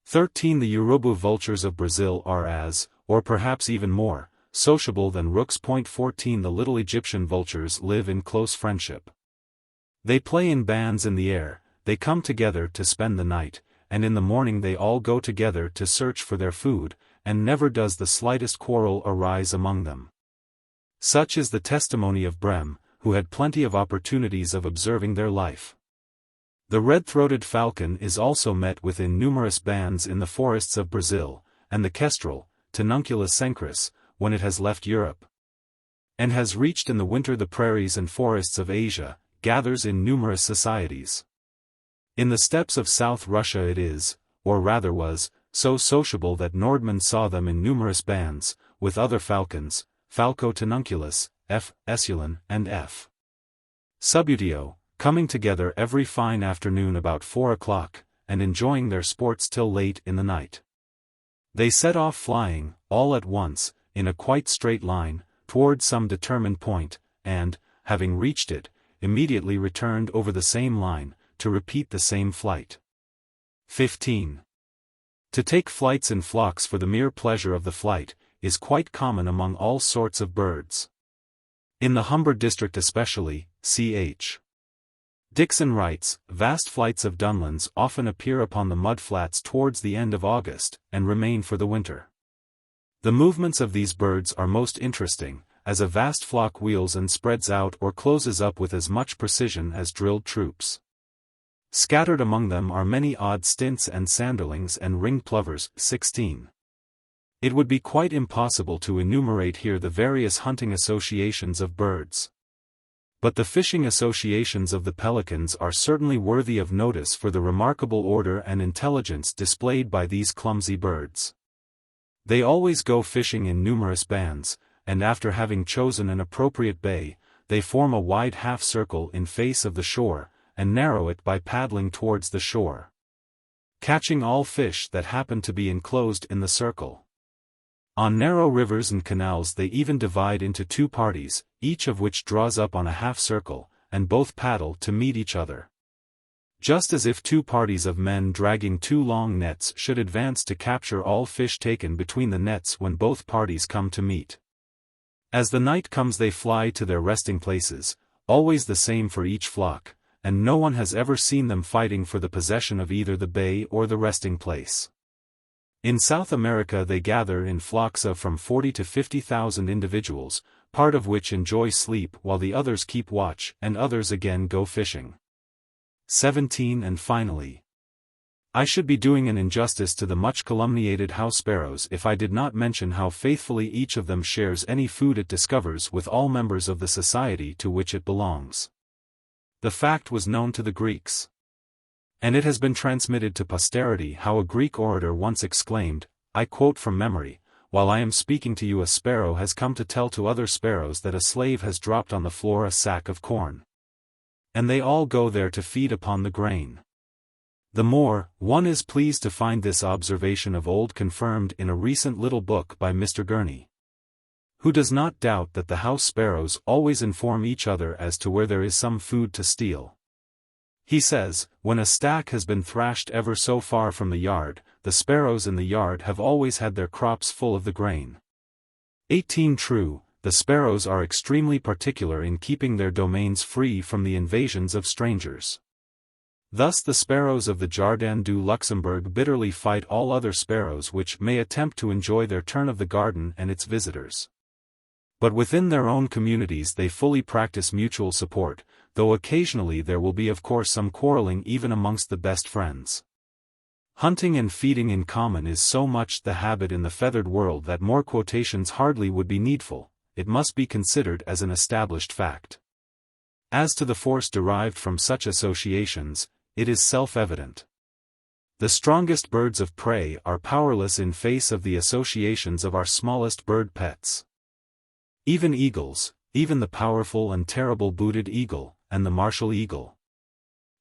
13 The Urubu vultures of Brazil are as, or perhaps even more, sociable than rooks. 14 The little Egyptian vultures live in close friendship. They play in bands in the air, they come together to spend the night, and in the morning they all go together to search for their food, and never does the slightest quarrel arise among them. Such is the testimony of Brem, who had plenty of opportunities of observing their life. The red-throated falcon is also met with in numerous bands in the forests of Brazil, and the kestrel, Tenunculus cenchrus, when it has left Europe, and has reached in the winter the prairies and forests of Asia, gathers in numerous societies. In the steppes of South Russia it is, or rather was, so sociable that Nordmann saw them in numerous bands, with other falcons, Falco tenunculus, F. esculin, and F. subutio, coming together every fine afternoon about 4 o'clock, and enjoying their sports till late in the night. They set off flying, all at once, in a quite straight line, toward some determined point, and, having reached it, immediately returned over the same line, to repeat the same flight. 15. To take flights in flocks for the mere pleasure of the flight, is quite common among all sorts of birds. In the Humber district especially, ch. Dixon writes, vast flights of dunlins often appear upon the mudflats towards the end of August, and remain for the winter. The movements of these birds are most interesting, as a vast flock wheels and spreads out or closes up with as much precision as drilled troops. Scattered among them are many odd stints and sanderlings and ringed plovers. 16. It would be quite impossible to enumerate here the various hunting associations of birds. But the fishing associations of the pelicans are certainly worthy of notice for the remarkable order and intelligence displayed by these clumsy birds. They always go fishing in numerous bands, and after having chosen an appropriate bay, they form a wide half-circle in face of the shore, and narrow it by paddling towards the shore, catching all fish that happen to be enclosed in the circle. On narrow rivers and canals they even divide into 2 parties, each of which draws up on a half-circle, and both paddle to meet each other. Just as if 2 parties of men dragging 2 long nets should advance to capture all fish taken between the nets when both parties come to meet. As the night comes they fly to their resting places, always the same for each flock, and no one has ever seen them fighting for the possession of either the bay or the resting place. In South America they gather in flocks of from 40 to 50,000 individuals, part of which enjoy sleep while the others keep watch and others again go fishing. 17 And finally, I should be doing an injustice to the much calumniated house sparrows if I did not mention how faithfully each of them shares any food it discovers with all members of the society to which it belongs. The fact was known to the Greeks, and it has been transmitted to posterity how a Greek orator once exclaimed, I quote from memory, while I am speaking to you a sparrow has come to tell to other sparrows that a slave has dropped on the floor a sack of corn. And they all go there to feed upon the grain. The more, one is pleased to find this observation of old confirmed in a recent little book by Mr. Gurney, who does not doubt that the house sparrows always inform each other as to where there is some food to steal. He says, when a stack has been thrashed ever so far from the yard, the sparrows in the yard have always had their crops full of the grain. 18 True, the sparrows are extremely particular in keeping their domains free from the invasions of strangers. Thus the sparrows of the Jardin du Luxembourg bitterly fight all other sparrows which may attempt to enjoy their turn of the garden and its visitors. But within their own communities they fully practice mutual support, though occasionally there will be of course some quarreling even amongst the best friends. Hunting and feeding in common is so much the habit in the feathered world that more quotations hardly would be needful. It must be considered as an established fact. As to the force derived from such associations, it is self-evident. The strongest birds of prey are powerless in face of the associations of our smallest bird pets. Even eagles, even the powerful and terrible booted eagle, and the martial eagle,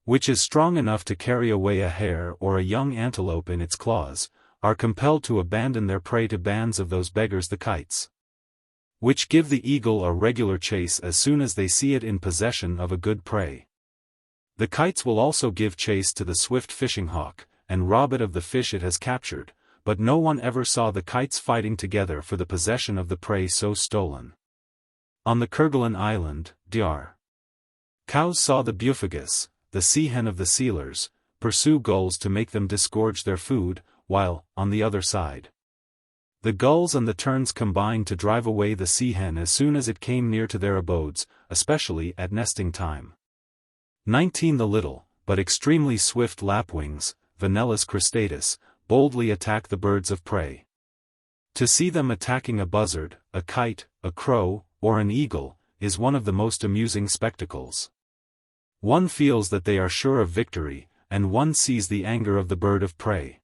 which is strong enough to carry away a hare or a young antelope in its claws, are compelled to abandon their prey to bands of those beggars the kites, which give the eagle a regular chase as soon as they see it in possession of a good prey. The kites will also give chase to the swift fishing hawk, and rob it of the fish it has captured, but no one ever saw the kites fighting together for the possession of the prey so stolen. On the Kerguelen island, Dr. Cows saw the buphagus, the sea-hen of the sealers, pursue gulls to make them disgorge their food, while, on the other side, the gulls and the terns combined to drive away the sea-hen as soon as it came near to their abodes, especially at nesting time. 19 The little, but extremely swift lapwings, Vanellus cristatus, boldly attack the birds of prey. To see them attacking a buzzard, a kite, a crow, or an eagle, is one of the most amusing spectacles. One feels that they are sure of victory, and one sees the anger of the bird of prey.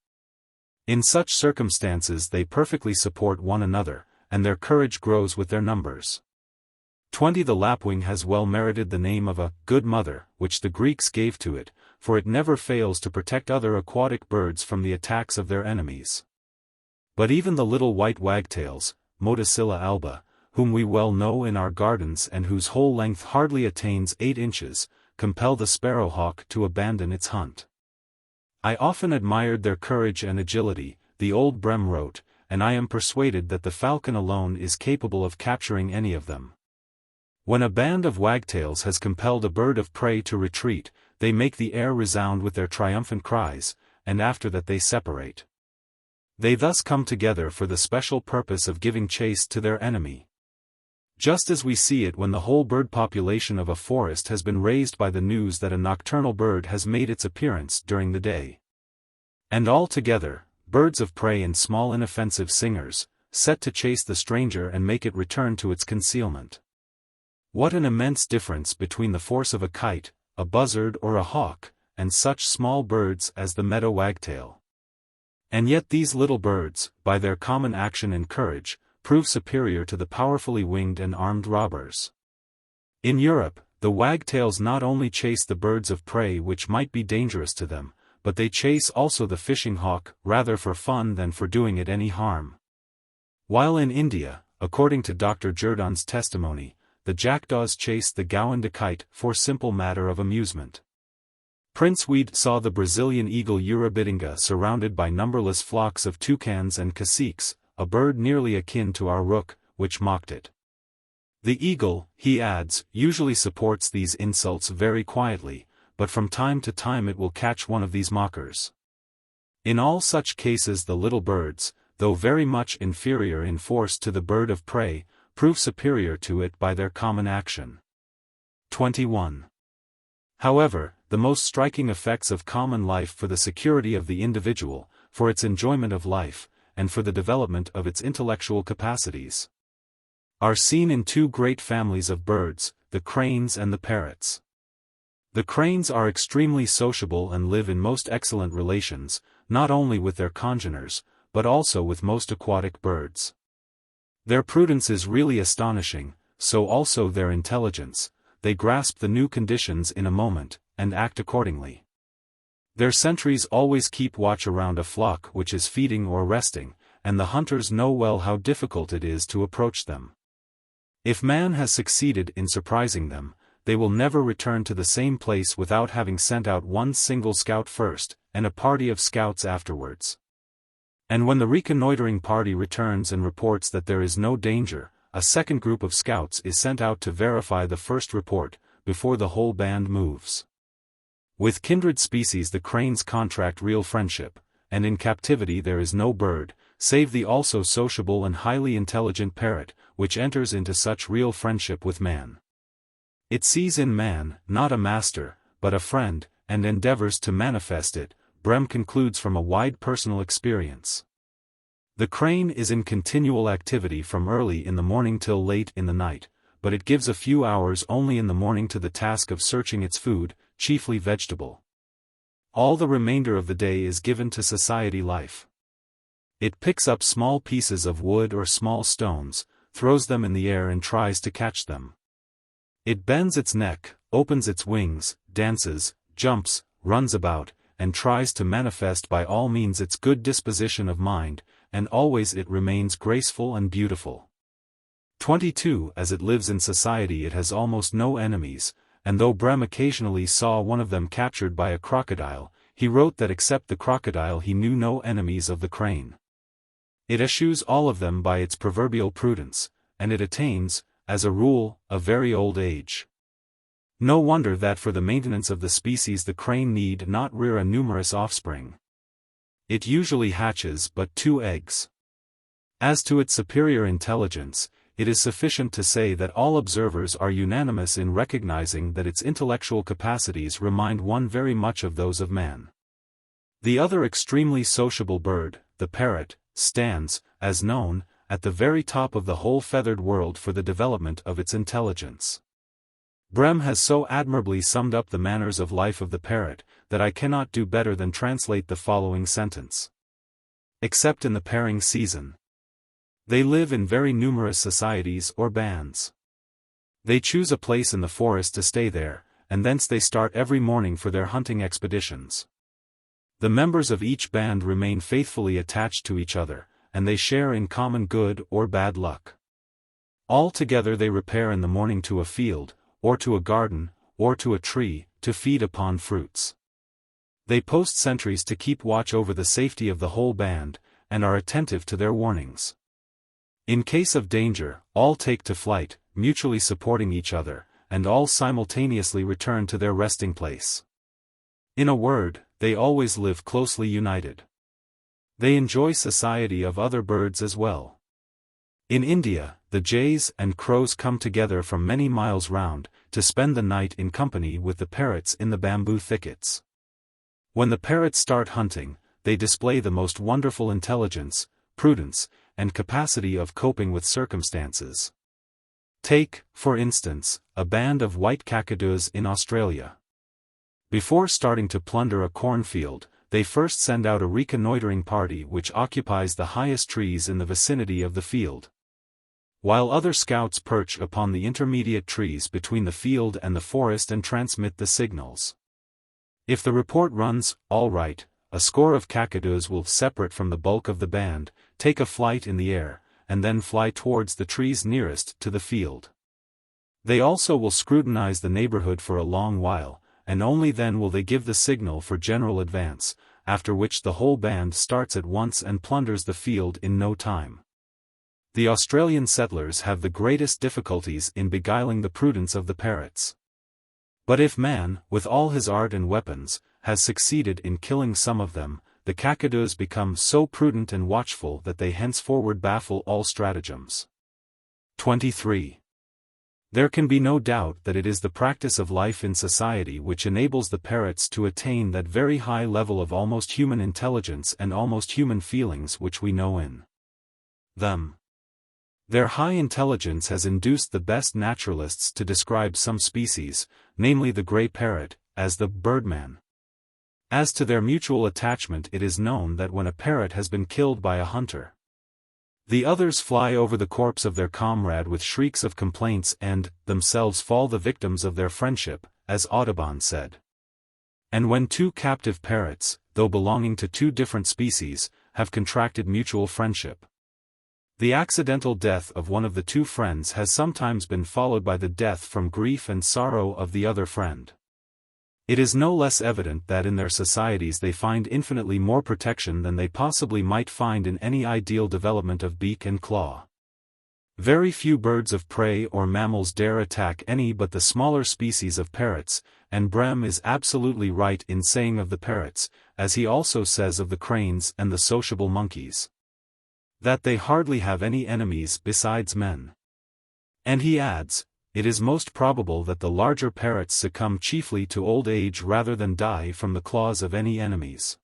In such circumstances they perfectly support one another, and their courage grows with their numbers. 20 The lapwing has well merited the name of a good mother, which the Greeks gave to it, for it never fails to protect other aquatic birds from the attacks of their enemies. But even the little white wagtails, Motacilla alba, whom we well know in our gardens and whose whole length hardly attains 8 inches, compel the sparrowhawk to abandon its hunt. I often admired their courage and agility, the old Brehm wrote, and I am persuaded that the falcon alone is capable of capturing any of them. When a band of wagtails has compelled a bird of prey to retreat, they make the air resound with their triumphant cries, and after that they separate. They thus come together for the special purpose of giving chase to their enemy. Just as we see it when the whole bird population of a forest has been raised by the news that a nocturnal bird has made its appearance during the day. And all together, birds of prey and small inoffensive singers, set to chase the stranger and make it return to its concealment. What an immense difference between the force of a kite, a buzzard or a hawk, and such small birds as the meadow wagtail. And yet these little birds, by their common action and courage, prove superior to the powerfully winged and armed robbers. In Europe, the wagtails not only chase the birds of prey which might be dangerous to them, but they chase also the fishing hawk, rather for fun than for doing it any harm. While in India, according to Dr. Jerdon's testimony, the jackdaws chase the gowanda kite for simple matter of amusement. Prince Weed saw the Brazilian eagle Urubidinga surrounded by numberless flocks of toucans and caciques, a bird nearly akin to our rook, which mocked it. The eagle, he adds, usually supports these insults very quietly, but from time to time it will catch one of these mockers. In all such cases the little birds, though very much inferior in force to the bird of prey, prove superior to it by their common action. 21. However, the most striking effects of common life for the security of the individual, for its enjoyment of life, and for the development of its intellectual capacities, are seen in two great families of birds, the cranes and the parrots. The cranes are extremely sociable and live in most excellent relations, not only with their congeners, but also with most aquatic birds. Their prudence is really astonishing, so also their intelligence. They grasp the new conditions in a moment, and act accordingly. Their sentries always keep watch around a flock which is feeding or resting, and the hunters know well how difficult it is to approach them. If man has succeeded in surprising them, they will never return to the same place without having sent out one single scout first, and a party of scouts afterwards. And when the reconnoitering party returns and reports that there is no danger, a second group of scouts is sent out to verify the first report, before the whole band moves. With kindred species the cranes contract real friendship, and in captivity there is no bird, save the also sociable and highly intelligent parrot, which enters into such real friendship with man. It sees in man, not a master, but a friend, and endeavors to manifest it, Brehm concludes from a wide personal experience. The crane is in continual activity from early in the morning till late in the night, but it gives a few hours only in the morning to the task of searching its food, chiefly vegetable. All the remainder of the day is given to society life. It picks up small pieces of wood or small stones, throws them in the air and tries to catch them. It bends its neck, opens its wings, dances, jumps, runs about, and tries to manifest by all means its good disposition of mind, and always it remains graceful and beautiful. 22. As it lives in society it has almost no enemies, and though Brehm occasionally saw one of them captured by a crocodile, he wrote that except the crocodile he knew no enemies of the crane. It eschews all of them by its proverbial prudence, and it attains, as a rule, a very old age. No wonder that for the maintenance of the species the crane need not rear a numerous offspring. It usually hatches but 2 eggs. As to its superior intelligence, it is sufficient to say that all observers are unanimous in recognizing that its intellectual capacities remind one very much of those of man. The other extremely sociable bird, the parrot, stands, as known, at the very top of the whole feathered world for the development of its intelligence. Brehm has so admirably summed up the manners of life of the parrot, that I cannot do better than translate the following sentence. Except in the pairing season, they live in very numerous societies or bands. They choose a place in the forest to stay there, and thence they start every morning for their hunting expeditions. The members of each band remain faithfully attached to each other, and they share in common good or bad luck. All together they repair in the morning to a field, or to a garden, or to a tree, to feed upon fruits. They post sentries to keep watch over the safety of the whole band, and are attentive to their warnings. In case of danger, all take to flight, mutually supporting each other, and all simultaneously return to their resting place. In a word, they always live closely united. They enjoy society of other birds as well. In India, the jays and crows come together from many miles round, to spend the night in company with the parrots in the bamboo thickets. When the parrots start hunting, they display the most wonderful intelligence, prudence, and capacity of coping with circumstances. Take, for instance, a band of white kakadus in Australia. Before starting to plunder a cornfield, they first send out a reconnoitering party which occupies the highest trees in the vicinity of the field, while other scouts perch upon the intermediate trees between the field and the forest and transmit the signals. If the report runs, all right, a score of kakadus will separate from the bulk of the band, take a flight in the air, and then fly towards the trees nearest to the field. They also will scrutinize the neighborhood for a long while, and only then will they give the signal for general advance, after which the whole band starts at once and plunders the field in no time. The Australian settlers have the greatest difficulties in beguiling the prudence of the parrots. But if man, with all his art and weapons, has succeeded in killing some of them, the kakadus become so prudent and watchful that they henceforward baffle all stratagems. 23. There can be no doubt that it is the practice of life in society which enables the parrots to attain that very high level of almost human intelligence and almost human feelings which we know in them. Their high intelligence has induced the best naturalists to describe some species, namely the grey parrot, as the birdman. As to their mutual attachment, it is known that when a parrot has been killed by a hunter, the others fly over the corpse of their comrade with shrieks of complaints and, themselves fall the victims of their friendship, as Audubon said. And when 2 captive parrots, though belonging to 2 different species, have contracted mutual friendship, the accidental death of one of the 2 friends has sometimes been followed by the death from grief and sorrow of the other friend. It is no less evident that in their societies they find infinitely more protection than they possibly might find in any ideal development of beak and claw. Very few birds of prey or mammals dare attack any but the smaller species of parrots, and Brehm is absolutely right in saying of the parrots, as he also says of the cranes and the sociable monkeys, that they hardly have any enemies besides men. And he adds, it is most probable that the larger parrots succumb chiefly to old age rather than die from the claws of any enemies.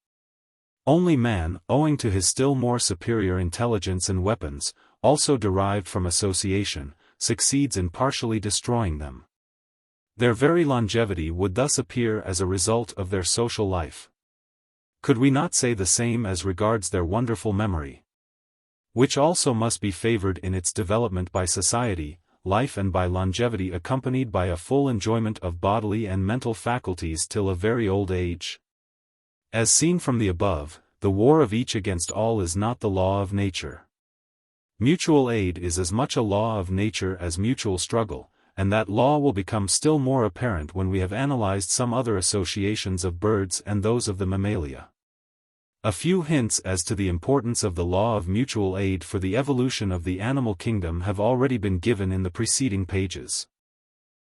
Only man, owing to his still more superior intelligence and weapons, also derived from association, succeeds in partially destroying them. Their very longevity would thus appear as a result of their social life. Could we not say the same as regards their wonderful memory, which also must be favored in its development by society, life, and by longevity accompanied by a full enjoyment of bodily and mental faculties till a very old age? As seen from the above, the war of each against all is not the law of nature. Mutual aid is as much a law of nature as mutual struggle, and that law will become still more apparent when we have analyzed some other associations of birds and those of the mammalia. A few hints as to the importance of the law of mutual aid for the evolution of the animal kingdom have already been given in the preceding pages.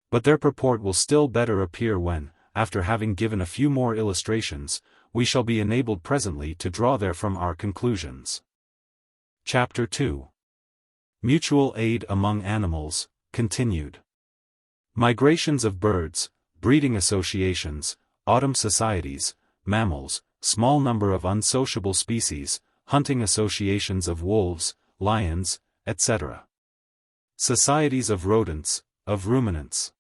But their purport will still better appear when, after having given a few more illustrations, we shall be enabled presently to draw therefrom our conclusions. Chapter 2. Mutual Aid Among Animals, continued. Migrations of birds, breeding associations, autumn societies, mammals, small number of unsociable species, hunting associations of wolves, lions, etc. Societies of rodents, of ruminants,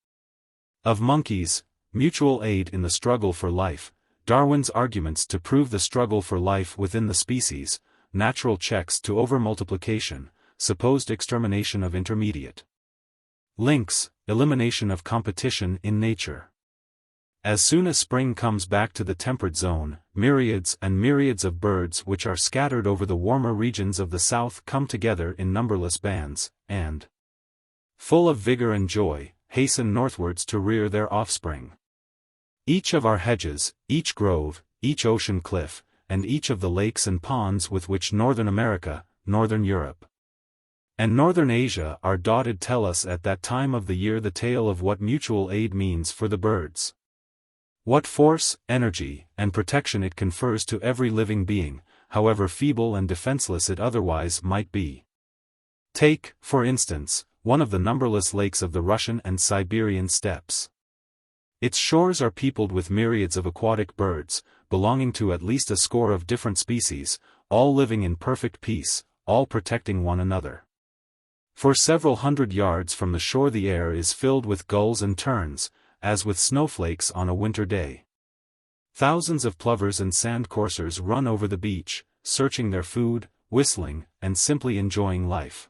of monkeys, mutual aid in the struggle for life, Darwin's arguments to prove the struggle for life within the species, natural checks to overmultiplication, supposed extermination of intermediate links, elimination of competition in nature. As soon as spring comes back to the temperate zone, myriads and myriads of birds which are scattered over the warmer regions of the south come together in numberless bands, and, full of vigor and joy, hasten northwards to rear their offspring. Each of our hedges, each grove, each ocean cliff, and each of the lakes and ponds with which Northern America, Northern Europe, and Northern Asia are dotted tell us at that time of the year the tale of what mutual aid means for the birds. What force, energy, and protection it confers to every living being, however feeble and defenseless it otherwise might be. Take, for instance, one of the numberless lakes of the Russian and Siberian steppes. Its shores are peopled with myriads of aquatic birds, belonging to at least a score of different species, all living in perfect peace, all protecting one another. For several hundred yards from the shore the air is filled with gulls and terns, as with snowflakes on a winter day. Thousands of plovers and sand coursers run over the beach, searching their food, whistling, and simply enjoying life.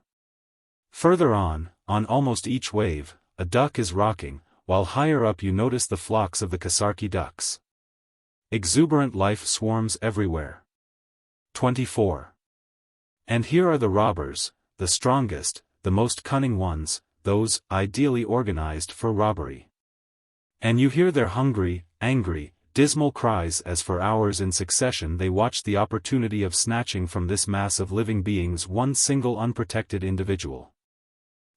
Further on almost each wave, a duck is rocking, while higher up you notice the flocks of the Kasarki ducks. Exuberant life swarms everywhere. 24. And here are the robbers, the strongest, the most cunning ones, those, ideally organized for robbery. And you hear their hungry, angry, dismal cries as for hours in succession they watch the opportunity of snatching from this mass of living beings one single unprotected individual.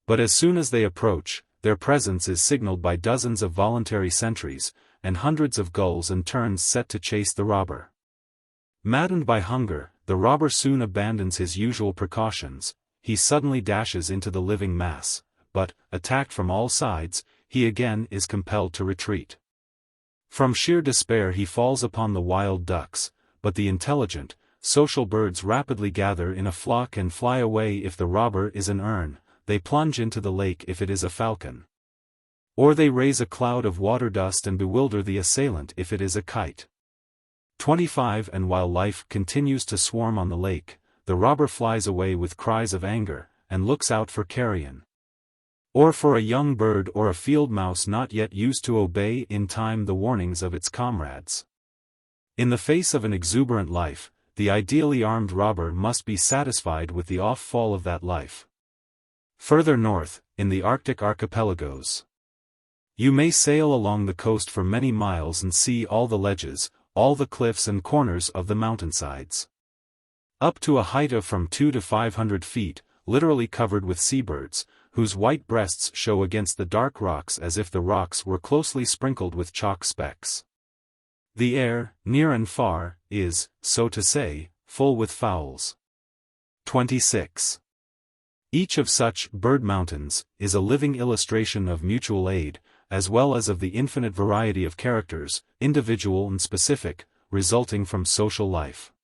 But as soon as they approach, their presence is signaled by dozens of voluntary sentries, and hundreds of gulls and terns set to chase the robber. Maddened by hunger, the robber soon abandons his usual precautions. He suddenly dashes into the living mass, but, attacked from all sides, he again is compelled to retreat. From sheer despair he falls upon the wild ducks, but the intelligent, social birds rapidly gather in a flock and fly away if the robber is an ern, they plunge into the lake if it is a falcon. Or they raise a cloud of water dust and bewilder the assailant if it is a kite. 25 And while life continues to swarm on the lake, the robber flies away with cries of anger, and looks out for carrion, or for a young bird or a field mouse not yet used to obey in time the warnings of its comrades. In the face of an exuberant life, the ideally armed robber must be satisfied with the off-fall of that life. Further north, in the Arctic archipelagos, you may sail along the coast for many miles and see all the ledges, all the cliffs and corners of the mountainsides. Up to a height of from 200 to 500 feet, literally covered with seabirds, whose white breasts show against the dark rocks as if the rocks were closely sprinkled with chalk specks. The air, near and far, is, so to say, full with fowls. 26. Each of such bird mountains is a living illustration of mutual aid, as well as of the infinite variety of characters, individual and specific, resulting from social life.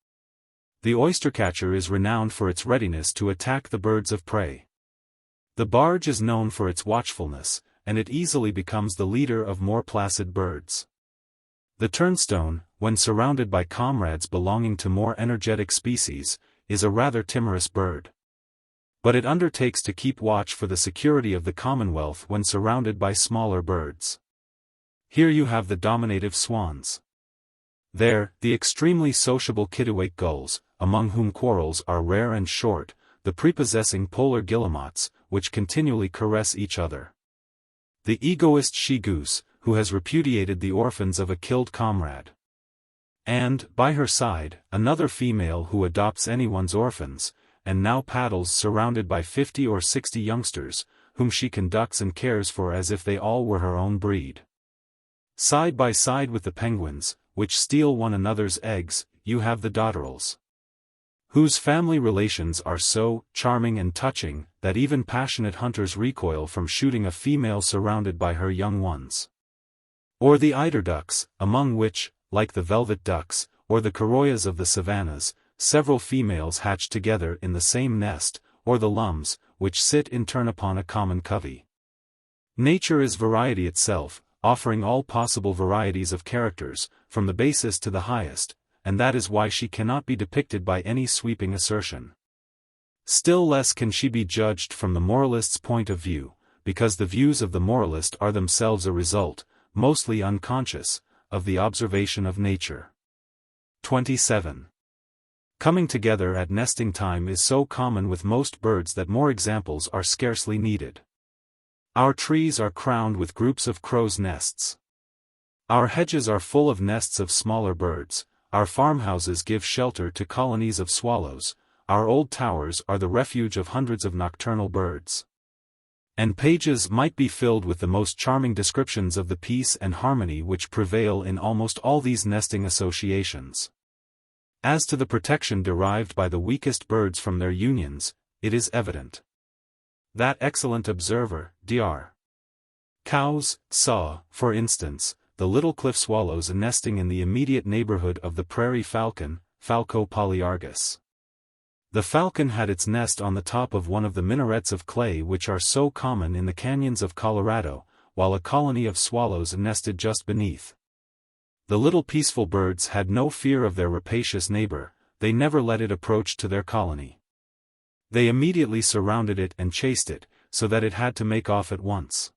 The oystercatcher is renowned for its readiness to attack the birds of prey. The barge is known for its watchfulness, and it easily becomes the leader of more placid birds. The turnstone, when surrounded by comrades belonging to more energetic species, is a rather timorous bird. But it undertakes to keep watch for the security of the commonwealth when surrounded by smaller birds. Here you have the dominative swans. There, the extremely sociable kittiwake gulls, among whom quarrels are rare and short, the prepossessing polar guillemots, which continually caress each other. The egoist she-goose, who has repudiated the orphans of a killed comrade. And, by her side, another female who adopts anyone's orphans, and now paddles surrounded by 50 or 60 youngsters, whom she conducts and cares for as if they all were her own breed. Side by side with the penguins, which steal one another's eggs, you have the dotterels, whose family relations are so charming and touching that even passionate hunters recoil from shooting a female surrounded by her young ones. Or the eiderducks, among which, like the velvet ducks, or the coroyas of the savannas, several females hatch together in the same nest, or the lums, which sit in turn upon a common covey. Nature is variety itself, offering all possible varieties of characters, from the basest to the highest, and that is why she cannot be depicted by any sweeping assertion. Still less can she be judged from the moralist's point of view, because the views of the moralist are themselves a result, mostly unconscious, of the observation of nature. 27. Coming together at nesting time is so common with most birds that more examples are scarcely needed. Our trees are crowned with groups of crows' nests. Our hedges are full of nests of smaller birds, our farmhouses give shelter to colonies of swallows, our old towers are the refuge of hundreds of nocturnal birds. And pages might be filled with the most charming descriptions of the peace and harmony which prevail in almost all these nesting associations. As to the protection derived by the weakest birds from their unions, it is evident. That excellent observer, Dr. Cowes, saw, for instance, the little cliff swallows nesting in the immediate neighborhood of the prairie falcon, Falco polyargus. The falcon had its nest on the top of one of the minarets of clay which are so common in the canyons of Colorado, while a colony of swallows nested just beneath. The little peaceful birds had no fear of their rapacious neighbor, they never let it approach to their colony. They immediately surrounded it and chased it, so that it had to make off at once.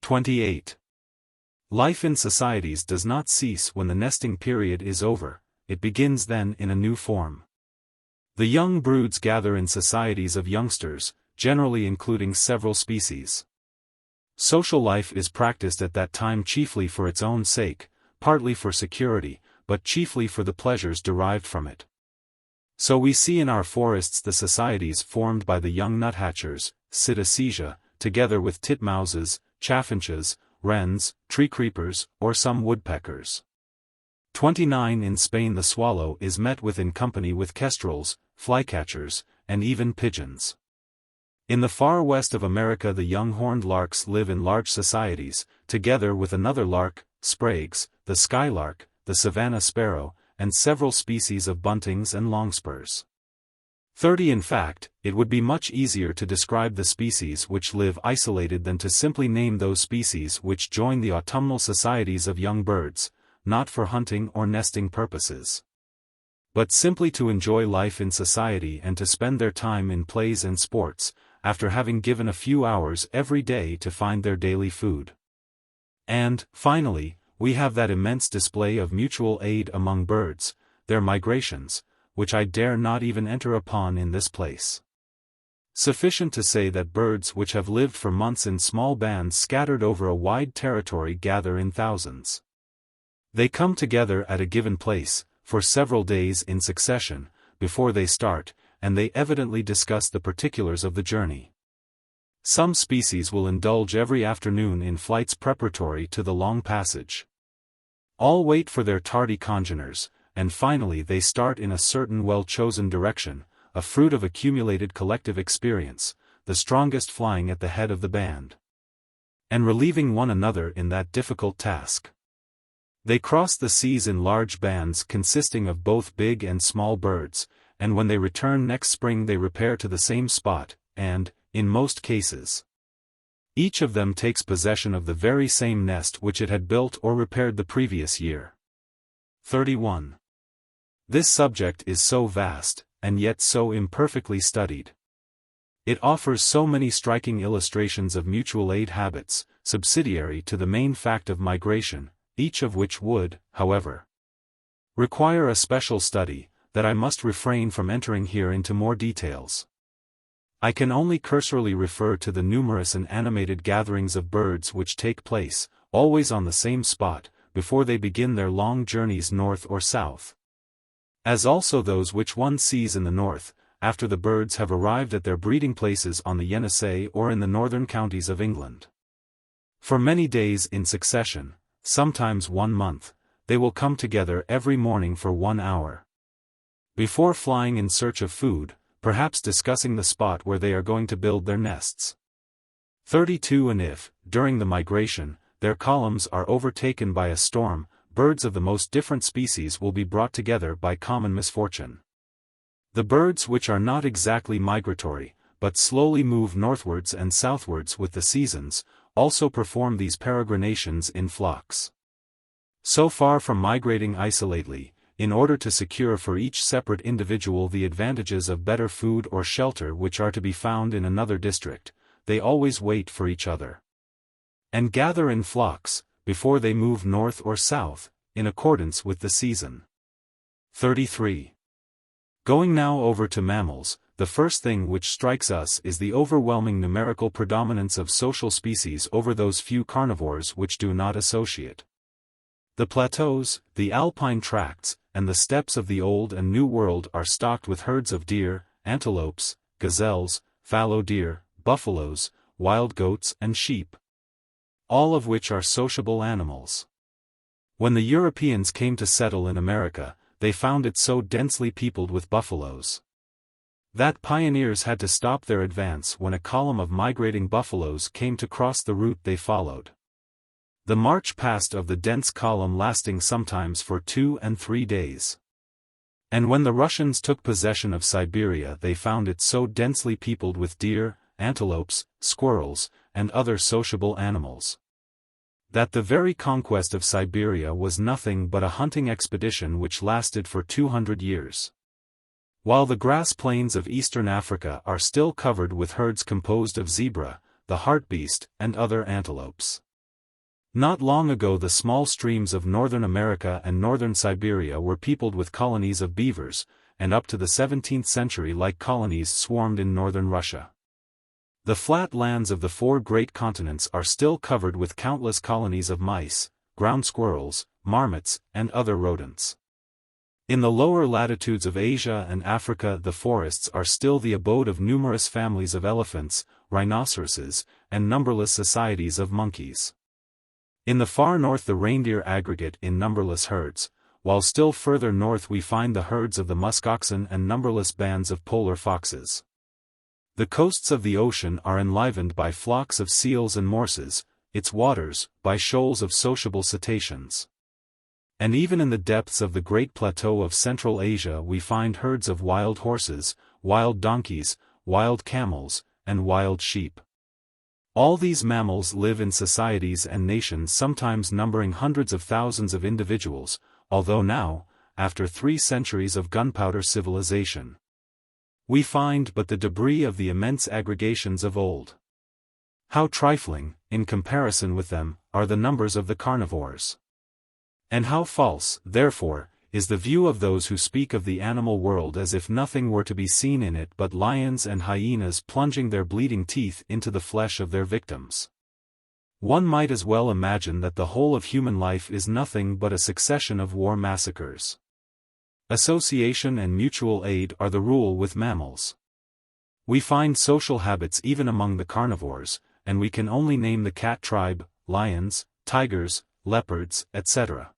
28. Life in societies does not cease when the nesting period is over, it begins then in a new form. The young broods gather in societies of youngsters, generally including several species. Social life is practiced at that time chiefly for its own sake, partly for security, but chiefly for the pleasures derived from it. So we see in our forests the societies formed by the young nuthatchers, Psittacesia, together with titmouses, chaffinches, wrens, tree creepers, or some woodpeckers. 29. In Spain the swallow is met with in company with kestrels, flycatchers, and even pigeons. In the far west of America the young horned larks live in large societies, together with another lark, spragues, the skylark, the savanna sparrow, and several species of buntings and longspurs. 30. In fact, it would be much easier to describe the species which live isolated than to simply name those species which join the autumnal societies of young birds, not for hunting or nesting purposes, but simply to enjoy life in society and to spend their time in plays and sports, after having given a few hours every day to find their daily food. And, finally, we have that immense display of mutual aid among birds, their migrations, which I dare not even enter upon in this place. Sufficient to say that birds which have lived for months in small bands scattered over a wide territory gather in thousands. They come together at a given place, for several days in succession, before they start, and they evidently discuss the particulars of the journey. Some species will indulge every afternoon in flights preparatory to the long passage. All wait for their tardy congeners, and finally they start in a certain well-chosen direction, a fruit of accumulated collective experience, the strongest flying at the head of the band, and relieving one another in that difficult task. They cross the seas in large bands consisting of both big and small birds, and when they return next spring they repair to the same spot, and, in most cases, each of them takes possession of the very same nest which it had built or repaired the previous year. 31. This subject is so vast, and yet so imperfectly studied. It offers so many striking illustrations of mutual aid habits, subsidiary to the main fact of migration, each of which would, however, require a special study, that I must refrain from entering here into more details. I can only cursorily refer to the numerous and animated gatherings of birds which take place, always on the same spot, before they begin their long journeys north or south. As also those which one sees in the north, after the birds have arrived at their breeding places on the Yenisei or in the northern counties of England. For many days in succession, sometimes 1 month, they will come together every morning for 1 hour. Before flying in search of food, perhaps discussing the spot where they are going to build their nests. 32. And if, during the migration, their columns are overtaken by a storm, birds of the most different species will be brought together by common misfortune. The birds which are not exactly migratory, but slowly move northwards and southwards with the seasons, also perform these peregrinations in flocks. So far from migrating isolately, in order to secure for each separate individual the advantages of better food or shelter which are to be found in another district, they always wait for each other, and gather in flocks, before they move north or south, in accordance with the season. 33. Going now over to mammals, the first thing which strikes us is the overwhelming numerical predominance of social species over those few carnivores which do not associate. The plateaus, the alpine tracts, and the steppes of the Old and New World are stocked with herds of deer, antelopes, gazelles, fallow deer, buffaloes, wild goats and sheep, all of which are sociable animals. When the Europeans came to settle in America, they found it so densely peopled with buffaloes that pioneers had to stop their advance when a column of migrating buffaloes came to cross the route they followed. The march passed of the dense column lasting sometimes for 2 and 3 days. And when the Russians took possession of Siberia they found it so densely peopled with deer, antelopes, squirrels, and other sociable animals, that the very conquest of Siberia was nothing but a hunting expedition which lasted for 200 years. While the grass plains of eastern Africa are still covered with herds composed of zebra, the hartebeest, and other antelopes. Not long ago the small streams of northern America and northern Siberia were peopled with colonies of beavers, and up to the 17th century like colonies swarmed in northern Russia. The flat lands of the 4 great continents are still covered with countless colonies of mice, ground squirrels, marmots, and other rodents. In the lower latitudes of Asia and Africa the forests are still the abode of numerous families of elephants, rhinoceroses, and numberless societies of monkeys. In the far north the reindeer aggregate in numberless herds, while still further north we find the herds of the muskoxen and numberless bands of polar foxes. The coasts of the ocean are enlivened by flocks of seals and morses, its waters, by shoals of sociable cetaceans. And even in the depths of the great plateau of Central Asia we find herds of wild horses, wild donkeys, wild camels, and wild sheep. All these mammals live in societies and nations sometimes numbering hundreds of thousands of individuals, although now, after 3 centuries of gunpowder civilization, we find but the debris of the immense aggregations of old. How trifling, in comparison with them, are the numbers of the carnivores. And how false, therefore, is the view of those who speak of the animal world as if nothing were to be seen in it but lions and hyenas plunging their bleeding teeth into the flesh of their victims. One might as well imagine that the whole of human life is nothing but a succession of war massacres. Association and mutual aid are the rule with mammals. We find social habits even among the carnivores, and we can only name the cat tribe, lions, tigers, leopards, etc.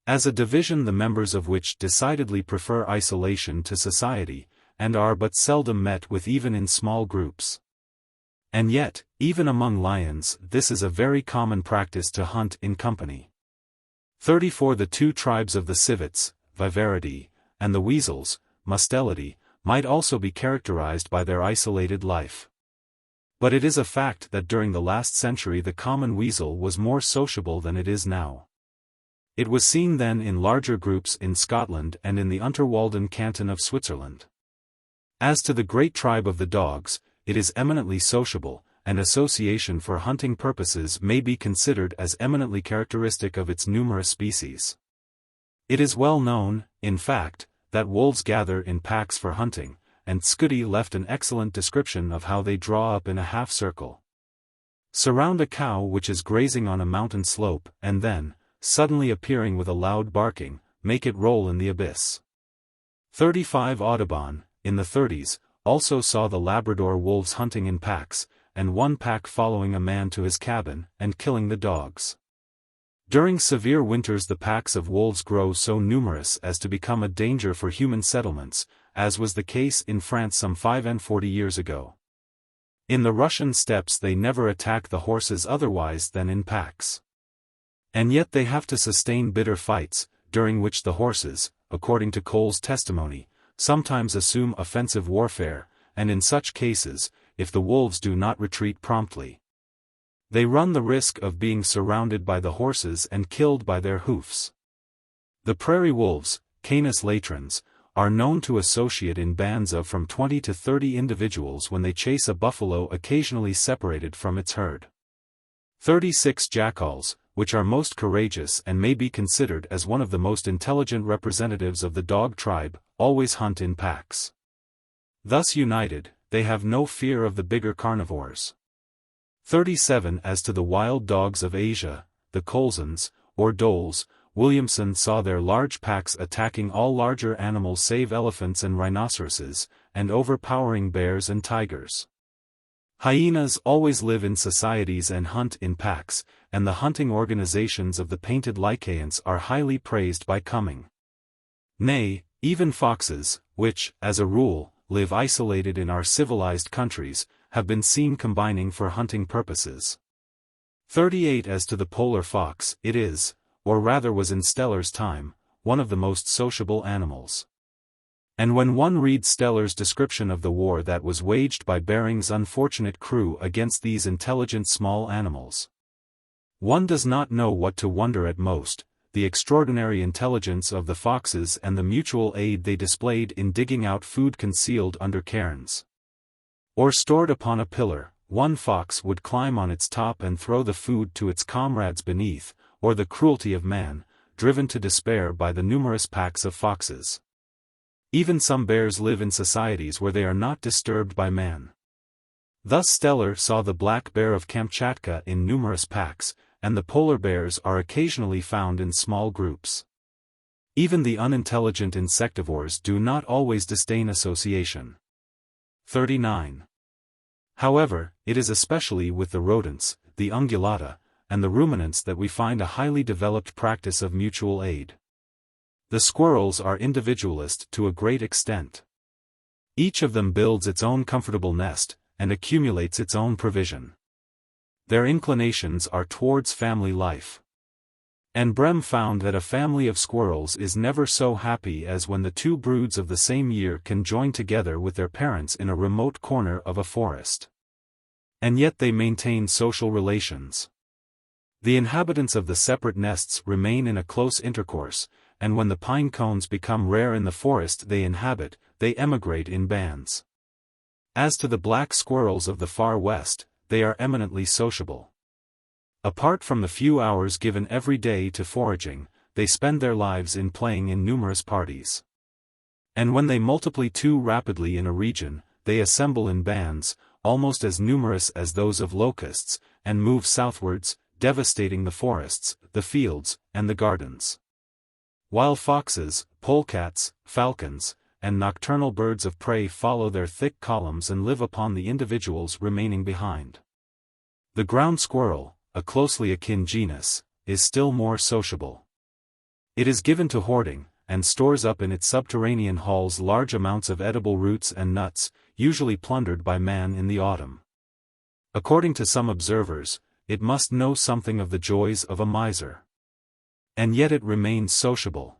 As a division the members of which decidedly prefer isolation to society, and are but seldom met with even in small groups. And yet, even among lions this is a very common practice to hunt in company. 34 The two tribes of the civets, viveridae, and the weasels, mustelidae, might also be characterized by their isolated life. But it is a fact that during the last century the common weasel was more sociable than it is now. It was seen then in larger groups in Scotland and in the Unterwalden canton of Switzerland. As to the great tribe of the dogs, it is eminently sociable, and association for hunting purposes may be considered as eminently characteristic of its numerous species. It is well known, in fact, that wolves gather in packs for hunting, and Scuddy left an excellent description of how they draw up in a half-circle. Surround a cow which is grazing on a mountain slope, and then, suddenly appearing with a loud barking, make it roll in the abyss. 35 Audubon, in the 30s, also saw the Labrador wolves hunting in packs, and one pack following a man to his cabin, and killing the dogs. During severe winters the packs of wolves grow so numerous as to become a danger for human settlements, as was the case in France some 45 years ago. In the Russian steppes they never attack the horses otherwise than in packs. And yet they have to sustain bitter fights, during which the horses, according to Cole's testimony, sometimes assume offensive warfare, and in such cases, if the wolves do not retreat promptly, they run the risk of being surrounded by the horses and killed by their hoofs. The prairie wolves, Canis latrans, are known to associate in bands of from 20 to 30 individuals when they chase a buffalo occasionally separated from its herd. 36 Jackals, which are most courageous and may be considered as one of the most intelligent representatives of the dog tribe, always hunt in packs. Thus united, they have no fear of the bigger carnivores. 37 As to the wild dogs of Asia, the Colzans, or dholes, Williamson saw their large packs attacking all larger animals save elephants and rhinoceroses, and overpowering bears and tigers. Hyenas always live in societies and hunt in packs, and the hunting organizations of the painted Lycaeans are highly praised by Cumming. Nay, even foxes, which, as a rule, live isolated in our civilized countries, have been seen combining for hunting purposes. 38 As to the polar fox, it is, or rather was in Steller's time, one of the most sociable animals. And when one reads Steller's description of the war that was waged by Bering's unfortunate crew against these intelligent small animals, one does not know what to wonder at most: the extraordinary intelligence of the foxes and the mutual aid they displayed in digging out food concealed under cairns, or stored upon a pillar. One fox would climb on its top and throw the food to its comrades beneath, or the cruelty of man, driven to despair by the numerous packs of foxes. Even some bears live in societies where they are not disturbed by man. Thus Steller saw the black bear of Kamchatka in numerous packs, and the polar bears are occasionally found in small groups. Even the unintelligent insectivores do not always disdain association. 39. However, it is especially with the rodents, the ungulata, and the ruminants that we find a highly developed practice of mutual aid. The squirrels are individualist to a great extent. Each of them builds its own comfortable nest, and accumulates its own provision. Their inclinations are towards family life. And Brehm found that a family of squirrels is never so happy as when the two broods of the same year can join together with their parents in a remote corner of a forest. And yet they maintain social relations. The inhabitants of the separate nests remain in a close intercourse, and when the pine cones become rare in the forest they inhabit, they emigrate in bands. As to the black squirrels of the far west, they are eminently sociable. Apart from the few hours given every day to foraging, they spend their lives in playing in numerous parties. And when they multiply too rapidly in a region, they assemble in bands, almost as numerous as those of locusts, and move southwards, devastating the forests, the fields, and the gardens. While foxes, polecats, falcons, and nocturnal birds of prey follow their thick columns and live upon the individuals remaining behind. The ground squirrel, a closely akin genus, is still more sociable. It is given to hoarding, and stores up in its subterranean halls large amounts of edible roots and nuts, usually plundered by man in the autumn. According to some observers, it must know something of the joys of a miser. And yet it remains sociable.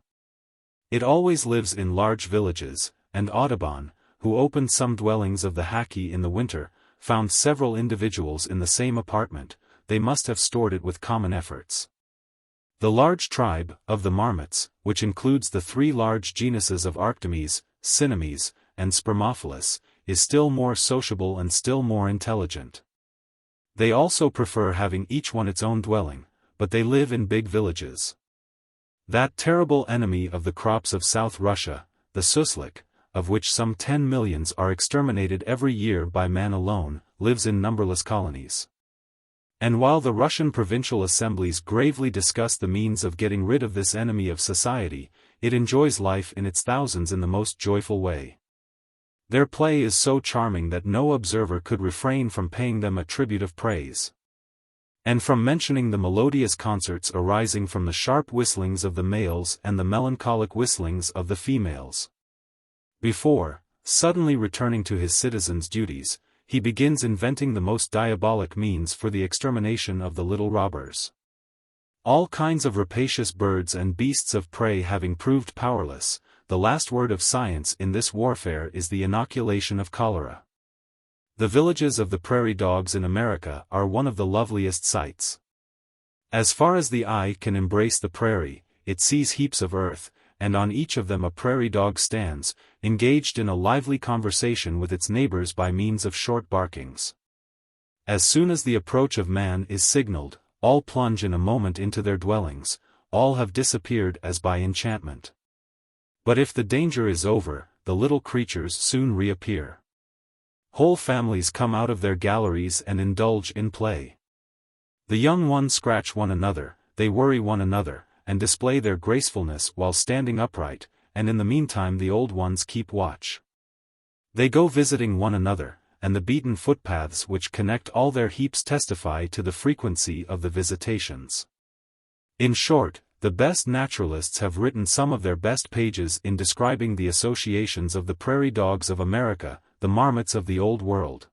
It always lives in large villages, and Audubon, who opened some dwellings of the Haki in the winter, found several individuals in the same apartment. They must have stored it with common efforts. The large tribe of the marmots, which includes the three large genuses of Arctomys, Cinemys, and Spermophilus, is still more sociable and still more intelligent. They also prefer having each one its own dwelling, but they live in big villages. That terrible enemy of the crops of South Russia, the suslik, of which some 10 millions are exterminated every year by man alone, lives in numberless colonies. And while the Russian provincial assemblies gravely discuss the means of getting rid of this enemy of society, it enjoys life in its thousands in the most joyful way. Their play is so charming that no observer could refrain from paying them a tribute of praise. And from mentioning the melodious concerts arising from the sharp whistlings of the males and the melancholic whistlings of the females. Before, suddenly returning to his citizen's duties, he begins inventing the most diabolic means for the extermination of the little robbers. All kinds of rapacious birds and beasts of prey having proved powerless, the last word of science in this warfare is the inoculation of cholera. The villages of the prairie dogs in America are one of the loveliest sights. As far as the eye can embrace the prairie, it sees heaps of earth, and on each of them a prairie dog stands, engaged in a lively conversation with its neighbors by means of short barkings. As soon as the approach of man is signaled, all plunge in a moment into their dwellings, all have disappeared as by enchantment. But if the danger is over, the little creatures soon reappear. Whole families come out of their galleries and indulge in play. The young ones scratch one another, they worry one another, and display their gracefulness while standing upright, and in the meantime the old ones keep watch. They go visiting one another, and the beaten footpaths which connect all their heaps testify to the frequency of the visitations. In short, the best naturalists have written some of their best pages in describing the associations of the prairie dogs of America, the marmots of the Old World,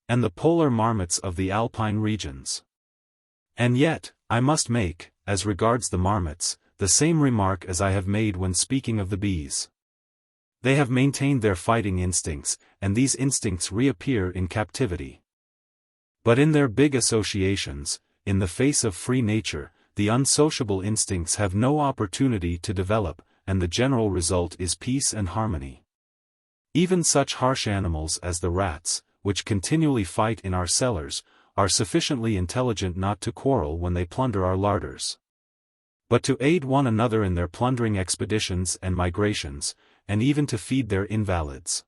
and the polar marmots of the alpine regions. And yet, I must make, as regards the marmots, the same remark as I have made when speaking of the bees. They have maintained their fighting instincts, and these instincts reappear in captivity. But in their big associations, in the face of free nature, the unsociable instincts have no opportunity to develop, and the general result is peace and harmony. Even such harsh animals as the rats, which continually fight in our cellars, are sufficiently intelligent not to quarrel when they plunder our larders, but to aid one another in their plundering expeditions and migrations, and even to feed their invalids.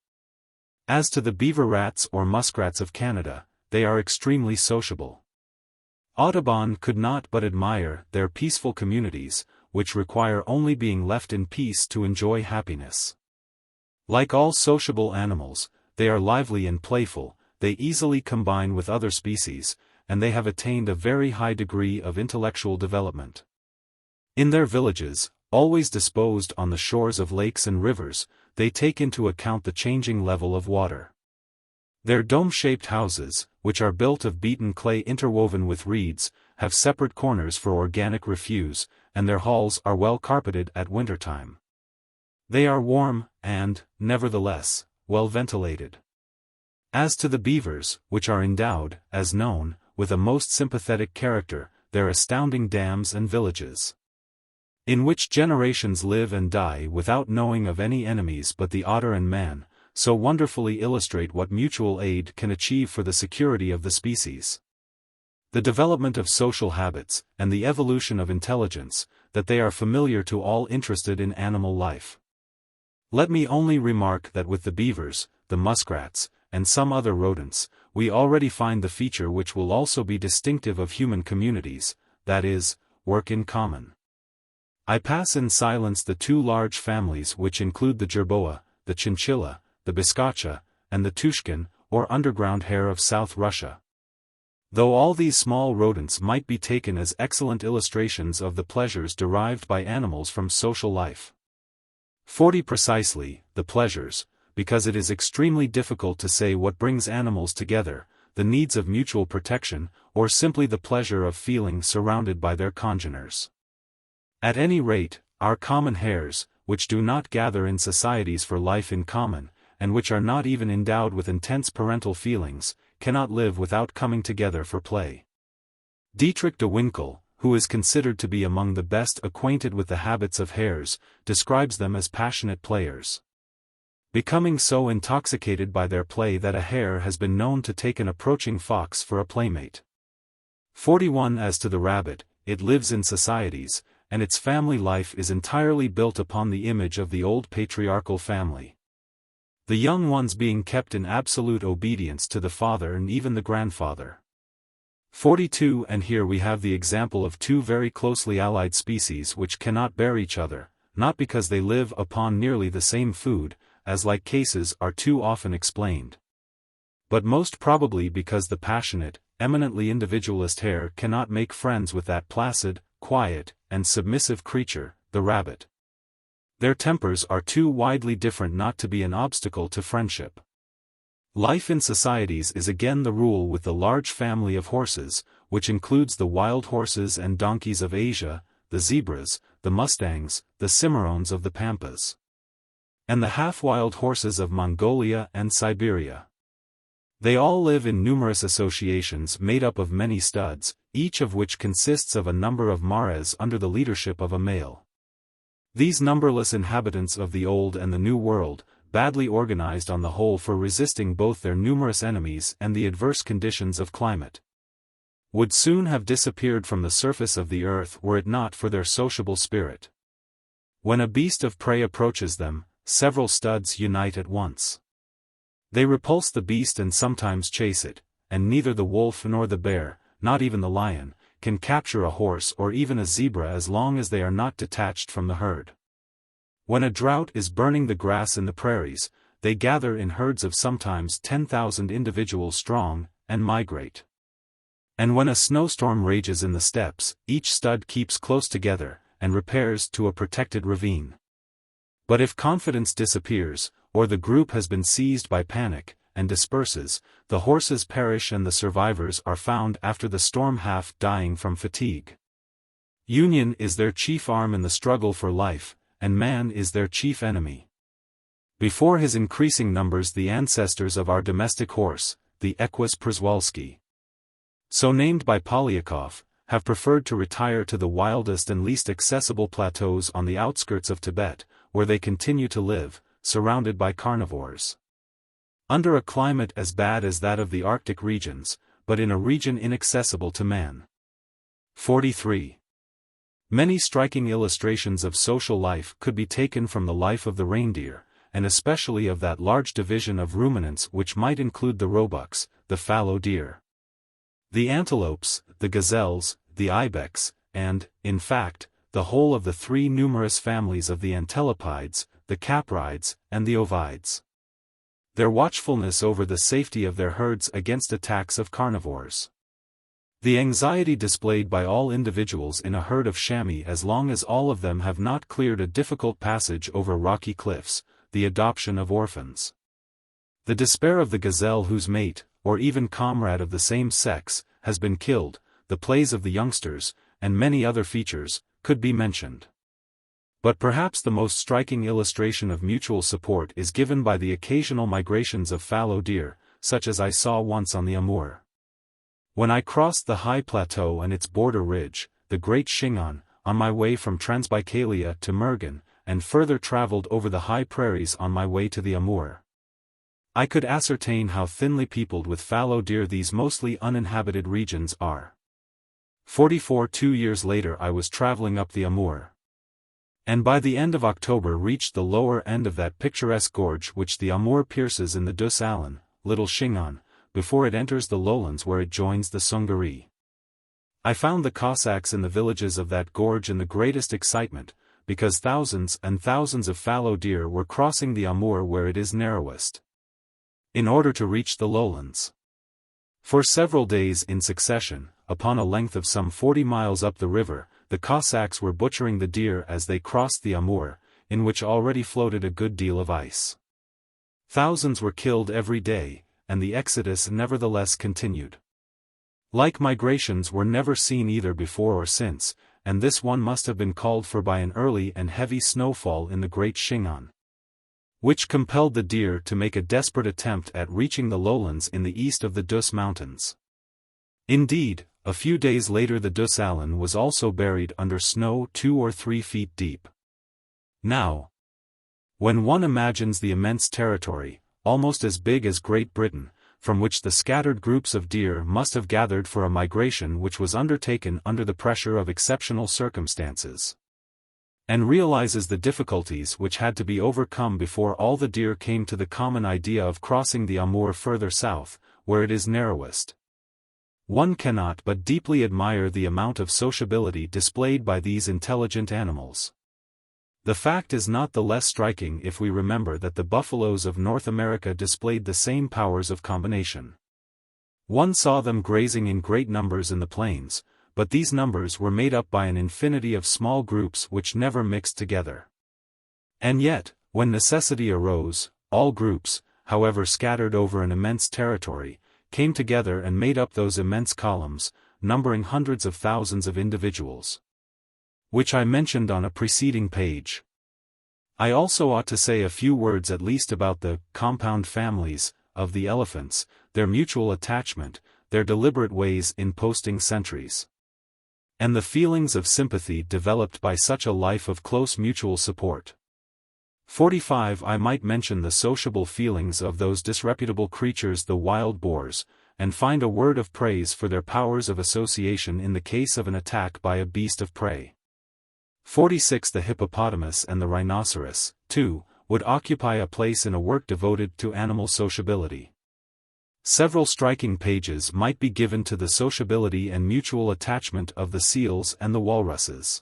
As to the beaver rats or muskrats of Canada, they are extremely sociable. Audubon could not but admire their peaceful communities, which require only being left in peace to enjoy happiness. Like all sociable animals, they are lively and playful, they easily combine with other species, and they have attained a very high degree of intellectual development. In their villages, always disposed on the shores of lakes and rivers, they take into account the changing level of water. Their dome-shaped houses, which are built of beaten clay interwoven with reeds, have separate corners for organic refuse, and their halls are well carpeted at wintertime. They are warm, and, nevertheless, well ventilated. As to the beavers, which are endowed, as known, with a most sympathetic character, their astounding dams and villages, in which generations live and die without knowing of any enemies but the otter and man, so wonderfully illustrate what mutual aid can achieve for the security of the species, the development of social habits, and the evolution of intelligence, that they are familiar to all interested in animal life. Let me only remark that with the beavers, the muskrats, and some other rodents, we already find the feature which will also be distinctive of human communities, that is, work in common. I pass in silence the two large families which include the jerboa, the chinchilla, the bizcacha, and the tushkin, or underground hare of South Russia. Though all these small rodents might be taken as excellent illustrations of the pleasures derived by animals from social life. 40 Precisely, the pleasures, because it is extremely difficult to say what brings animals together, the needs of mutual protection, or simply the pleasure of feeling surrounded by their congeners. At any rate, our common hares, which do not gather in societies for life in common, and which are not even endowed with intense parental feelings, cannot live without coming together for play. Dietrich de Winkel, who is considered to be among the best acquainted with the habits of hares, describes them as passionate players, becoming so intoxicated by their play that a hare has been known to take an approaching fox for a playmate. 41 As to the rabbit, it lives in societies, and its family life is entirely built upon the image of the old patriarchal family, the young ones being kept in absolute obedience to the father and even the grandfather. 42 And here we have the example of two very closely allied species which cannot bear each other, not because they live upon nearly the same food, as like cases are too often explained, but most probably because the passionate, eminently individualist hare cannot make friends with that placid, quiet, and submissive creature, the rabbit. Their tempers are too widely different not to be an obstacle to friendship. Life in societies is again the rule with the large family of horses, which includes the wild horses and donkeys of Asia, the zebras, the mustangs, the cimarrones of the pampas, and the half-wild horses of Mongolia and Siberia. They all live in numerous associations made up of many studs, each of which consists of a number of mares under the leadership of a male. These numberless inhabitants of the Old and the New World, badly organized on the whole for resisting both their numerous enemies and the adverse conditions of climate, would soon have disappeared from the surface of the earth were it not for their sociable spirit. When a beast of prey approaches them, several studs unite at once. They repulse the beast and sometimes chase it, and neither the wolf nor the bear, not even the lion, can capture a horse or even a zebra as long as they are not detached from the herd. When a drought is burning the grass in the prairies, they gather in herds of sometimes 10,000 individuals strong, and migrate. And when a snowstorm rages in the steppes, each stud keeps close together, and repairs to a protected ravine. But if confidence disappears, or the group has been seized by panic, and disperses, the horses perish and the survivors are found after the storm half dying from fatigue. Union is their chief arm in the struggle for life, and man is their chief enemy. Before his increasing numbers the ancestors of our domestic horse, the Equus przewalski, so named by Polyakov, have preferred to retire to the wildest and least accessible plateaus on the outskirts of Tibet, where they continue to live, surrounded by carnivores. Under a climate as bad as that of the Arctic regions, but in a region inaccessible to man. 43. Many striking illustrations of social life could be taken from the life of the reindeer, and especially of that large division of ruminants which might include the roebucks, the fallow deer, the antelopes, the gazelles, the ibex, and, in fact, the whole of the three numerous families of the antelopids, the caprides, and the ovides. Their watchfulness over the safety of their herds against attacks of carnivores. The anxiety displayed by all individuals in a herd of chamois as long as all of them have not cleared a difficult passage over rocky cliffs, the adoption of orphans. The despair of the gazelle whose mate, or even comrade of the same sex, has been killed, the plays of the youngsters, and many other features, could be mentioned. But perhaps the most striking illustration of mutual support is given by the occasional migrations of fallow deer, such as I saw once on the Amur. When I crossed the high plateau and its border ridge, the Great Shingon, on my way from Transbaikalia to Mergen, and further traveled over the high prairies on my way to the Amur, I could ascertain how thinly peopled with fallow deer these mostly uninhabited regions are. 44 2 years later I was traveling up the Amur, and by the end of October reached the lower end of that picturesque gorge which the Amur pierces in the Dus Alan, Little Shingon, before it enters the lowlands where it joins the Sungari. I found the Cossacks in the villages of that gorge in the greatest excitement, because thousands and thousands of fallow deer were crossing the Amur where it is narrowest, in order to reach the lowlands. For several days in succession, upon a length of some 40 miles up the river, the Cossacks were butchering the deer as they crossed the Amur, in which already floated a good deal of ice. Thousands were killed every day, and the exodus nevertheless continued. Like migrations were never seen either before or since, and this one must have been called for by an early and heavy snowfall in the Great Shingon, which compelled the deer to make a desperate attempt at reaching the lowlands in the east of the Dus Mountains. Indeed, a few days later the Dus Allen was also buried under snow 2 or 3 feet deep. Now, when one imagines the immense territory, almost as big as Great Britain, from which the scattered groups of deer must have gathered for a migration which was undertaken under the pressure of exceptional circumstances, and realizes the difficulties which had to be overcome before all the deer came to the common idea of crossing the Amur further south, where it is narrowest, one cannot but deeply admire the amount of sociability displayed by these intelligent animals. The fact is not the less striking if we remember that the buffaloes of North America displayed the same powers of combination. One saw them grazing in great numbers in the plains, but these numbers were made up by an infinity of small groups which never mixed together. And yet, when necessity arose, all groups, however scattered over an immense territory, came together and made up those immense columns, numbering hundreds of thousands of individuals, which I mentioned on a preceding page. I also ought to say a few words at least about the compound families of the elephants, their mutual attachment, their deliberate ways in posting sentries, and the feelings of sympathy developed by such a life of close mutual support. 45. I might mention the sociable feelings of those disreputable creatures the wild boars, and find a word of praise for their powers of association in the case of an attack by a beast of prey. 46. The hippopotamus and the rhinoceros, too, would occupy a place in a work devoted to animal sociability. Several striking pages might be given to the sociability and mutual attachment of the seals and the walruses.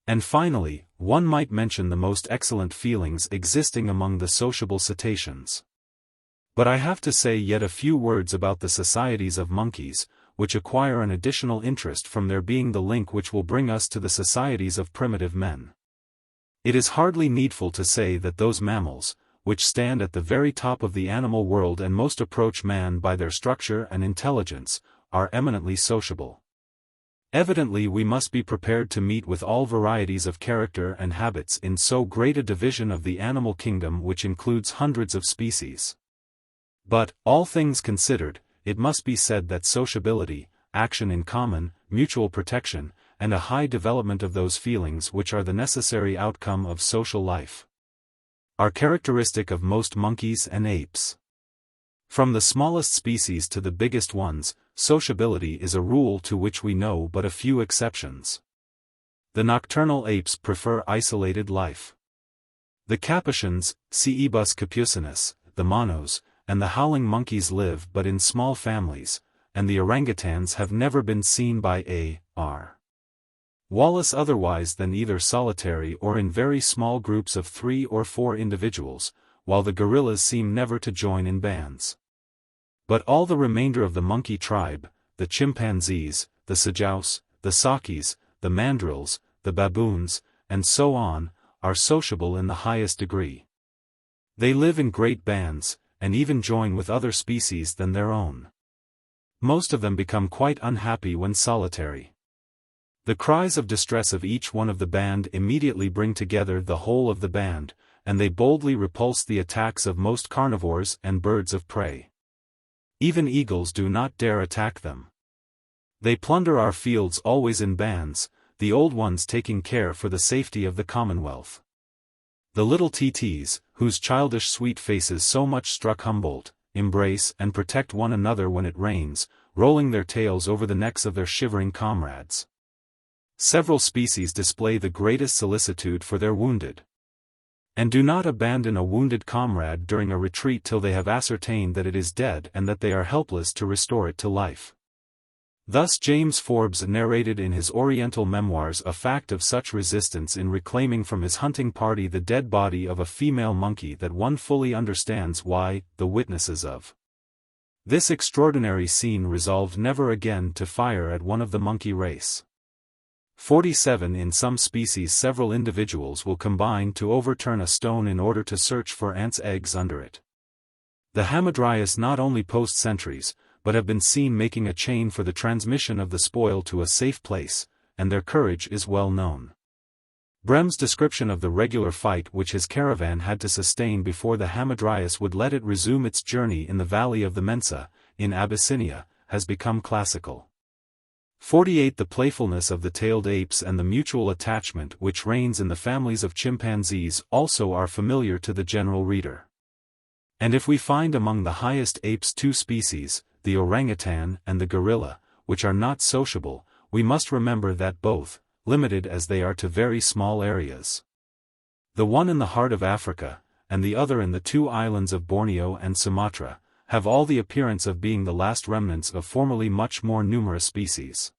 And finally, one might mention the most excellent feelings existing among the sociable cetaceans. But I have to say yet a few words about the societies of monkeys, which acquire an additional interest from their being the link which will bring us to the societies of primitive men. It is hardly needful to say that those mammals, which stand at the very top of the animal world and most approach man by their structure and intelligence, are eminently sociable. Evidently we must be prepared to meet with all varieties of character and habits in so great a division of the animal kingdom which includes hundreds of species. But, all things considered, it must be said that sociability, action in common, mutual protection, and a high development of those feelings which are the necessary outcome of social life, are characteristic of most monkeys and apes. From the smallest species to the biggest ones, sociability is a rule to which we know but a few exceptions. The nocturnal apes prefer isolated life. The capuchins, Cebus capucinus, the monos, and the howling monkeys live but in small families, and the orangutans have never been seen by A.R. Wallace otherwise than either solitary or in very small groups of 3 or 4 individuals, while the gorillas seem never to join in bands. But all the remainder of the monkey tribe, the chimpanzees, the sajaus, the sakis, the mandrills, the baboons, and so on, are sociable in the highest degree. They live in great bands, and even join with other species than their own. Most of them become quite unhappy when solitary. The cries of distress of each one of the band immediately bring together the whole of the band, and they boldly repulse the attacks of most carnivores and birds of prey. Even eagles do not dare attack them. They plunder our fields always in bands, the old ones taking care for the safety of the commonwealth. The little TTs, whose childish sweet faces so much struck Humboldt, embrace and protect one another when it rains, rolling their tails over the necks of their shivering comrades. Several species display the greatest solicitude for their wounded, and do not abandon a wounded comrade during a retreat till they have ascertained that it is dead and that they are helpless to restore it to life. Thus James Forbes narrated in his Oriental Memoirs a fact of such resistance in reclaiming from his hunting party the dead body of a female monkey that one fully understands why the witnesses of this extraordinary scene resolved never again to fire at one of the monkey race. 47 In some species several individuals will combine to overturn a stone in order to search for ants' eggs under it. The Hamadryas not only post sentries, but have been seen making a chain for the transmission of the spoil to a safe place, and their courage is well known. Brehm's description of the regular fight which his caravan had to sustain before the Hamadryas would let it resume its journey in the valley of the Mensa, in Abyssinia, has become classical. 48 The playfulness of the tailed apes and the mutual attachment which reigns in the families of chimpanzees also are familiar to the general reader. And if we find among the highest apes two species, the orangutan and the gorilla, which are not sociable, we must remember that both, limited as they are to very small areas, the one in the heart of Africa, and the other in the two islands of Borneo and Sumatra, have all the appearance of being the last remnants of formerly much more numerous species.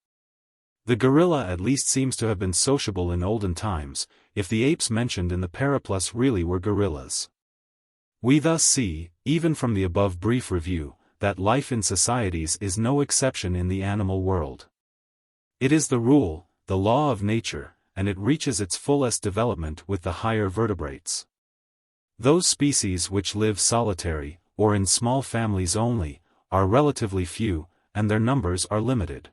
The gorilla at least seems to have been sociable in olden times, if the apes mentioned in the Periplus really were gorillas. We thus see, even from the above brief review, that life in societies is no exception in the animal world. It is the rule, the law of nature, and it reaches its fullest development with the higher vertebrates. Those species which live solitary, or in small families only, are relatively few, and their numbers are limited.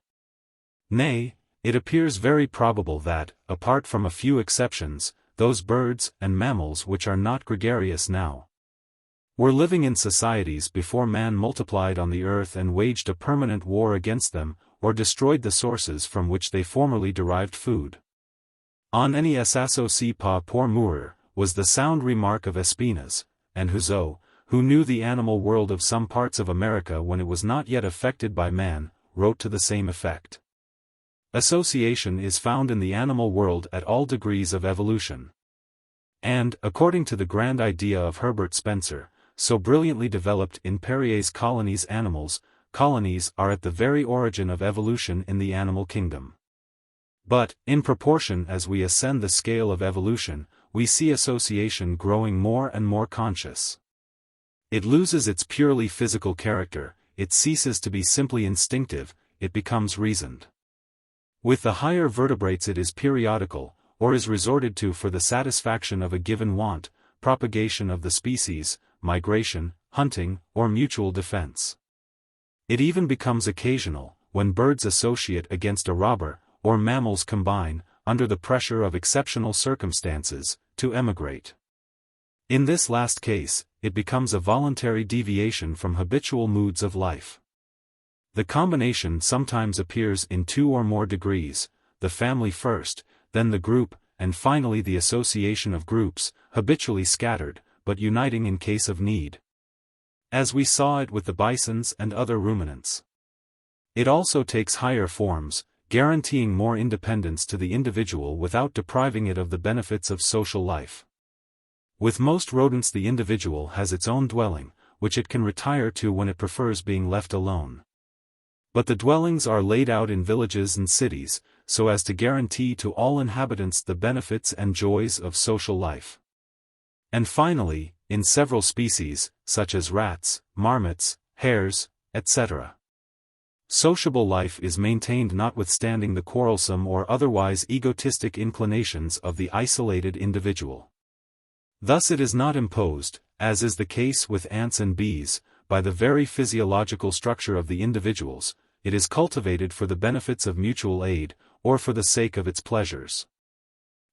Nay, it appears very probable that, apart from a few exceptions, those birds and mammals which are not gregarious now were living in societies before man multiplied on the earth and waged a permanent war against them, or destroyed the sources from which they formerly derived food. On any s'associe pas pour mourir, was the sound remark of Espina's, and Houzeau, who knew the animal world of some parts of America when it was not yet affected by man, wrote to the same effect. Association is found in the animal world at all degrees of evolution. And, according to the grand idea of Herbert Spencer, so brilliantly developed in Perrier's colonies are at the very origin of evolution in the animal kingdom. But, in proportion as we ascend the scale of evolution, we see association growing more and more conscious. It loses its purely physical character, it ceases to be simply instinctive, it becomes reasoned. With the higher vertebrates it is periodical, or is resorted to for the satisfaction of a given want, propagation of the species, migration, hunting, or mutual defense. It even becomes occasional, when birds associate against a robber, or mammals combine, under the pressure of exceptional circumstances, to emigrate. In this last case, it becomes a voluntary deviation from habitual moods of life. The combination sometimes appears in 2 or more degrees, the family first, then the group, and finally the association of groups, habitually scattered, but uniting in case of need. As we saw it with the bisons and other ruminants. It also takes higher forms, guaranteeing more independence to the individual without depriving it of the benefits of social life. With most rodents the individual has its own dwelling, which it can retire to when it prefers being left alone. But the dwellings are laid out in villages and cities, so as to guarantee to all inhabitants the benefits and joys of social life. And finally, in several species, such as rats, marmots, hares, etc., sociable life is maintained notwithstanding the quarrelsome or otherwise egotistic inclinations of the isolated individual. Thus it is not imposed, as is the case with ants and bees, by the very physiological structure of the individuals, it is cultivated for the benefits of mutual aid, or for the sake of its pleasures.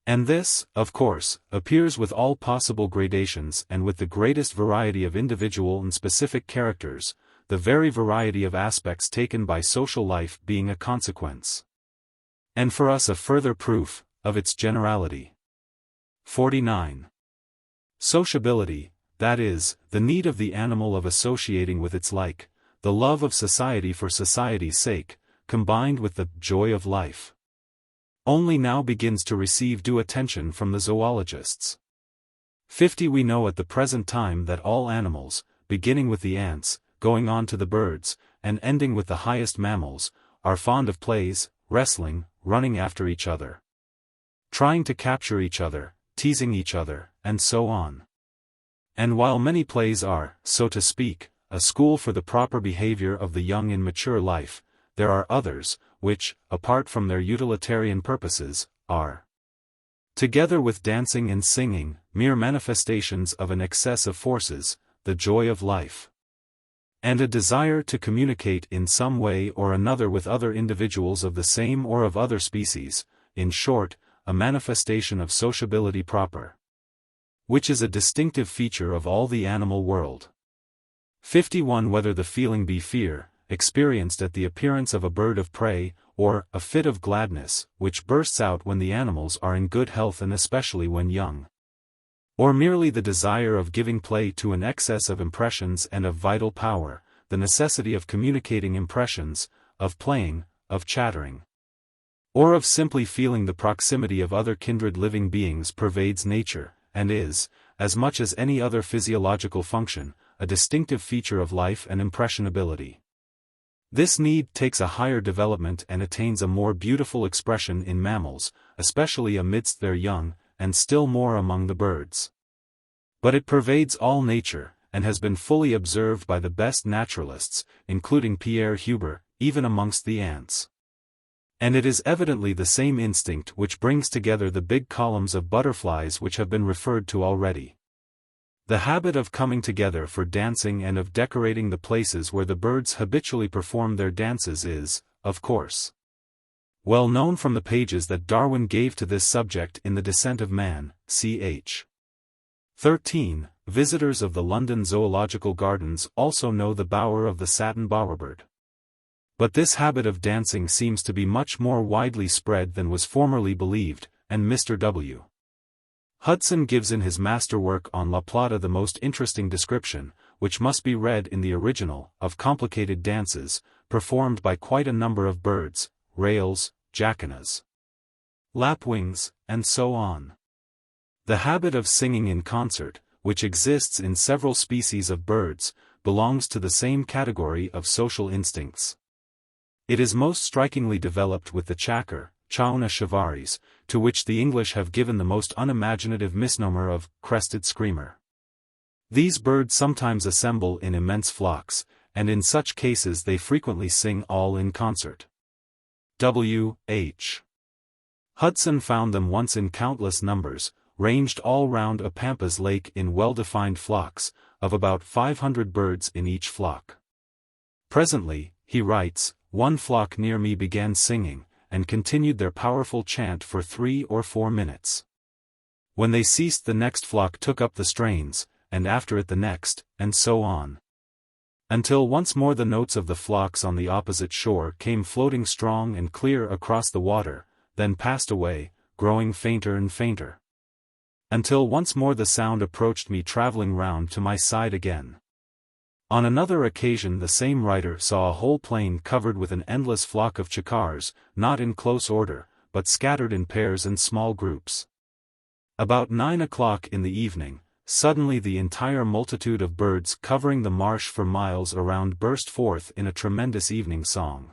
And this, of course, appears with all possible gradations and with the greatest variety of individual and specific characters, the very variety of aspects taken by social life being a consequence. And for us a further proof of its generality. 49. Sociability, that is, the need of the animal of associating with its like, the love of society for society's sake, combined with the joy of life, only now begins to receive due attention from the zoologists. 50 We know at the present time that all animals, beginning with the ants, going on to the birds, and ending with the highest mammals, are fond of plays, wrestling, running after each other, trying to capture each other, teasing each other, and so on. And while many plays are, so to speak, a school for the proper behavior of the young in mature life, there are others, which, apart from their utilitarian purposes, are, together with dancing and singing, mere manifestations of an excess of forces, the joy of life, and a desire to communicate in some way or another with other individuals of the same or of other species, in short, a manifestation of sociability proper, which is a distinctive feature of all the animal world. 51. Whether the feeling be fear, experienced at the appearance of a bird of prey, or a fit of gladness, which bursts out when the animals are in good health and especially when young, or merely the desire of giving play to an excess of impressions and of vital power, the necessity of communicating impressions, of playing, of chattering, or of simply feeling the proximity of other kindred living beings pervades nature, and is, as much as any other physiological function, a distinctive feature of life and impressionability. This need takes a higher development and attains a more beautiful expression in mammals, especially amidst their young, and still more among the birds. But it pervades all nature, and has been fully observed by the best naturalists, including Pierre Huber, even amongst the ants. And it is evidently the same instinct which brings together the big columns of butterflies which have been referred to already. The habit of coming together for dancing and of decorating the places where the birds habitually perform their dances is, of course, well known from the pages that Darwin gave to this subject in The Descent of Man, ch. 13. Visitors of the London Zoological Gardens also know the bower of the satin bowerbird. But this habit of dancing seems to be much more widely spread than was formerly believed, and Mr. W. Hudson gives in his masterwork on La Plata the most interesting description, which must be read in the original, of complicated dances, performed by quite a number of birds, rails, jacanas, lapwings, and so on. The habit of singing in concert, which exists in several species of birds, belongs to the same category of social instincts. It is most strikingly developed with the chaker, Chauna chivaris, to which the English have given the most unimaginative misnomer of crested screamer. These birds sometimes assemble in immense flocks, and in such cases they frequently sing all in concert. W. H. Hudson found them once in countless numbers, ranged all round a pampas lake in well-defined flocks, of about 500 birds in each flock. Presently, he writes, one flock near me began singing, and continued their powerful chant for 3 or 4 minutes. When they ceased, the next flock took up the strains, and after it the next, and so on, until once more the notes of the flocks on the opposite shore came floating strong and clear across the water, then passed away, growing fainter and fainter, until once more the sound approached me traveling round to my side again. On another occasion the same writer saw a whole plain covered with an endless flock of chakars, not in close order, but scattered in pairs and small groups. About 9 o'clock in the evening, suddenly the entire multitude of birds covering the marsh for miles around burst forth in a tremendous evening song.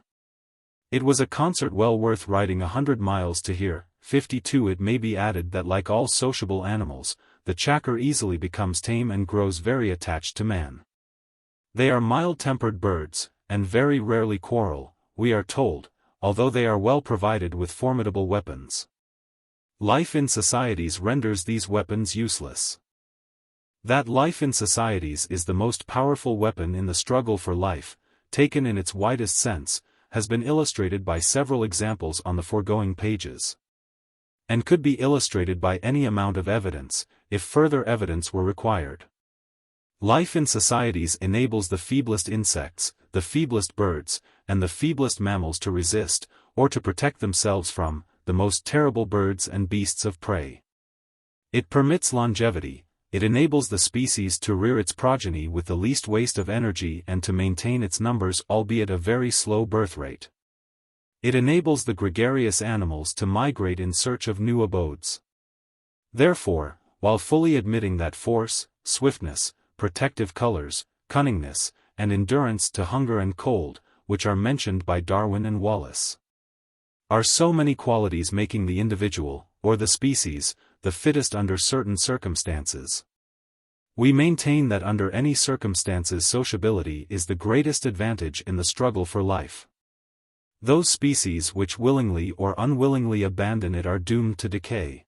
It was a concert well worth riding 100 miles to hear. 52. It may be added that like all sociable animals, the chaker easily becomes tame and grows very attached to man. They are mild-tempered birds, and very rarely quarrel, we are told, although they are well provided with formidable weapons. Life in societies renders these weapons useless. That life in societies is the most powerful weapon in the struggle for life, taken in its widest sense, has been illustrated by several examples on the foregoing pages, and could be illustrated by any amount of evidence, if further evidence were required. Life in societies enables the feeblest insects, the feeblest birds, and the feeblest mammals to resist, or to protect themselves from, the most terrible birds and beasts of prey. It permits longevity, it enables the species to rear its progeny with the least waste of energy and to maintain its numbers albeit a very slow birth rate. It enables the gregarious animals to migrate in search of new abodes. Therefore, while fully admitting that force, swiftness, protective colors, cunningness, and endurance to hunger and cold, which are mentioned by Darwin and Wallace. Are so many qualities making the individual, or the species, the fittest under certain circumstances? We maintain that under any circumstances sociability is the greatest advantage in the struggle for life. Those species which willingly or unwillingly abandon it are doomed to decay,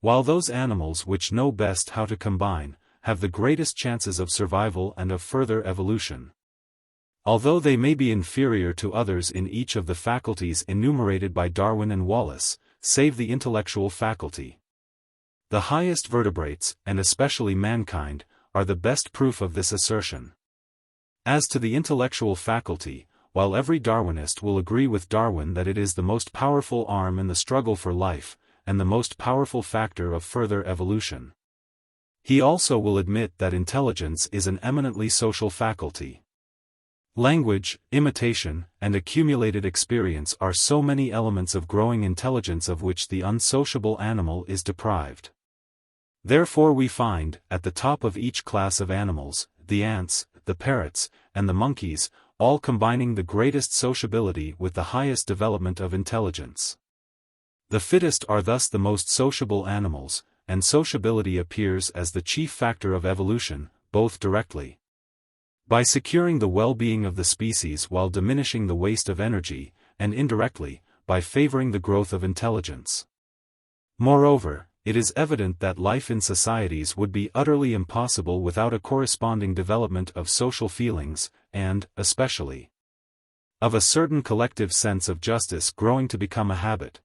while those animals which know best how to combine, have the greatest chances of survival and of further evolution. Although they may be inferior to others in each of the faculties enumerated by Darwin and Wallace, save the intellectual faculty. The highest vertebrates, and especially mankind, are the best proof of this assertion. As to the intellectual faculty, while every Darwinist will agree with Darwin that it is the most powerful arm in the struggle for life, and the most powerful factor of further evolution, he also will admit that intelligence is an eminently social faculty. Language, imitation, and accumulated experience are so many elements of growing intelligence of which the unsociable animal is deprived. Therefore we find, at the top of each class of animals, the ants, the parrots, and the monkeys, all combining the greatest sociability with the highest development of intelligence. The fittest are thus the most sociable animals, and sociability appears as the chief factor of evolution, both directly, by securing the well-being of the species while diminishing the waste of energy, and indirectly, by favoring the growth of intelligence. Moreover, it is evident that life in societies would be utterly impossible without a corresponding development of social feelings, and, especially, of a certain collective sense of justice growing to become a habit.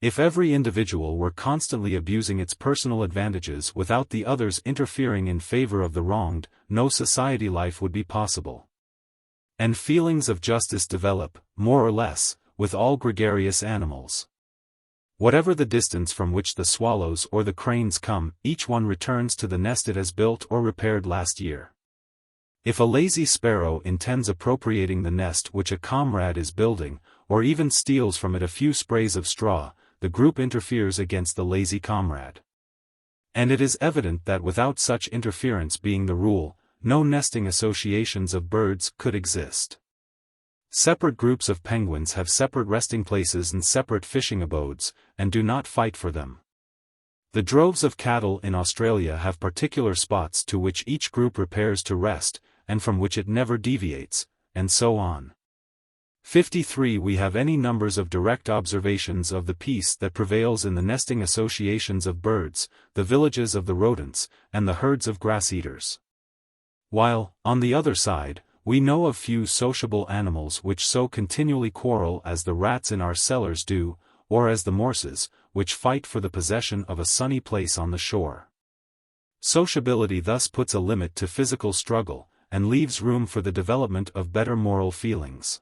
If every individual were constantly abusing its personal advantages without the others interfering in favor of the wronged, no society life would be possible. And feelings of justice develop, more or less, with all gregarious animals. Whatever the distance from which the swallows or the cranes come, each one returns to the nest it has built or repaired last year. If a lazy sparrow intends appropriating the nest which a comrade is building, or even steals from it a few sprays of straw, the group interferes against the lazy comrade. And it is evident that without such interference being the rule, no nesting associations of birds could exist. Separate groups of penguins have separate resting places and separate fishing abodes, and do not fight for them. The droves of cattle in Australia have particular spots to which each group repairs to rest, and from which it never deviates, and so on. 53. We have any numbers of direct observations of the peace that prevails in the nesting associations of birds, the villages of the rodents, and the herds of grass-eaters. While, on the other side, we know of few sociable animals which so continually quarrel as the rats in our cellars do, or as the morses, which fight for the possession of a sunny place on the shore. Sociability thus puts a limit to physical struggle, and leaves room for the development of better moral feelings.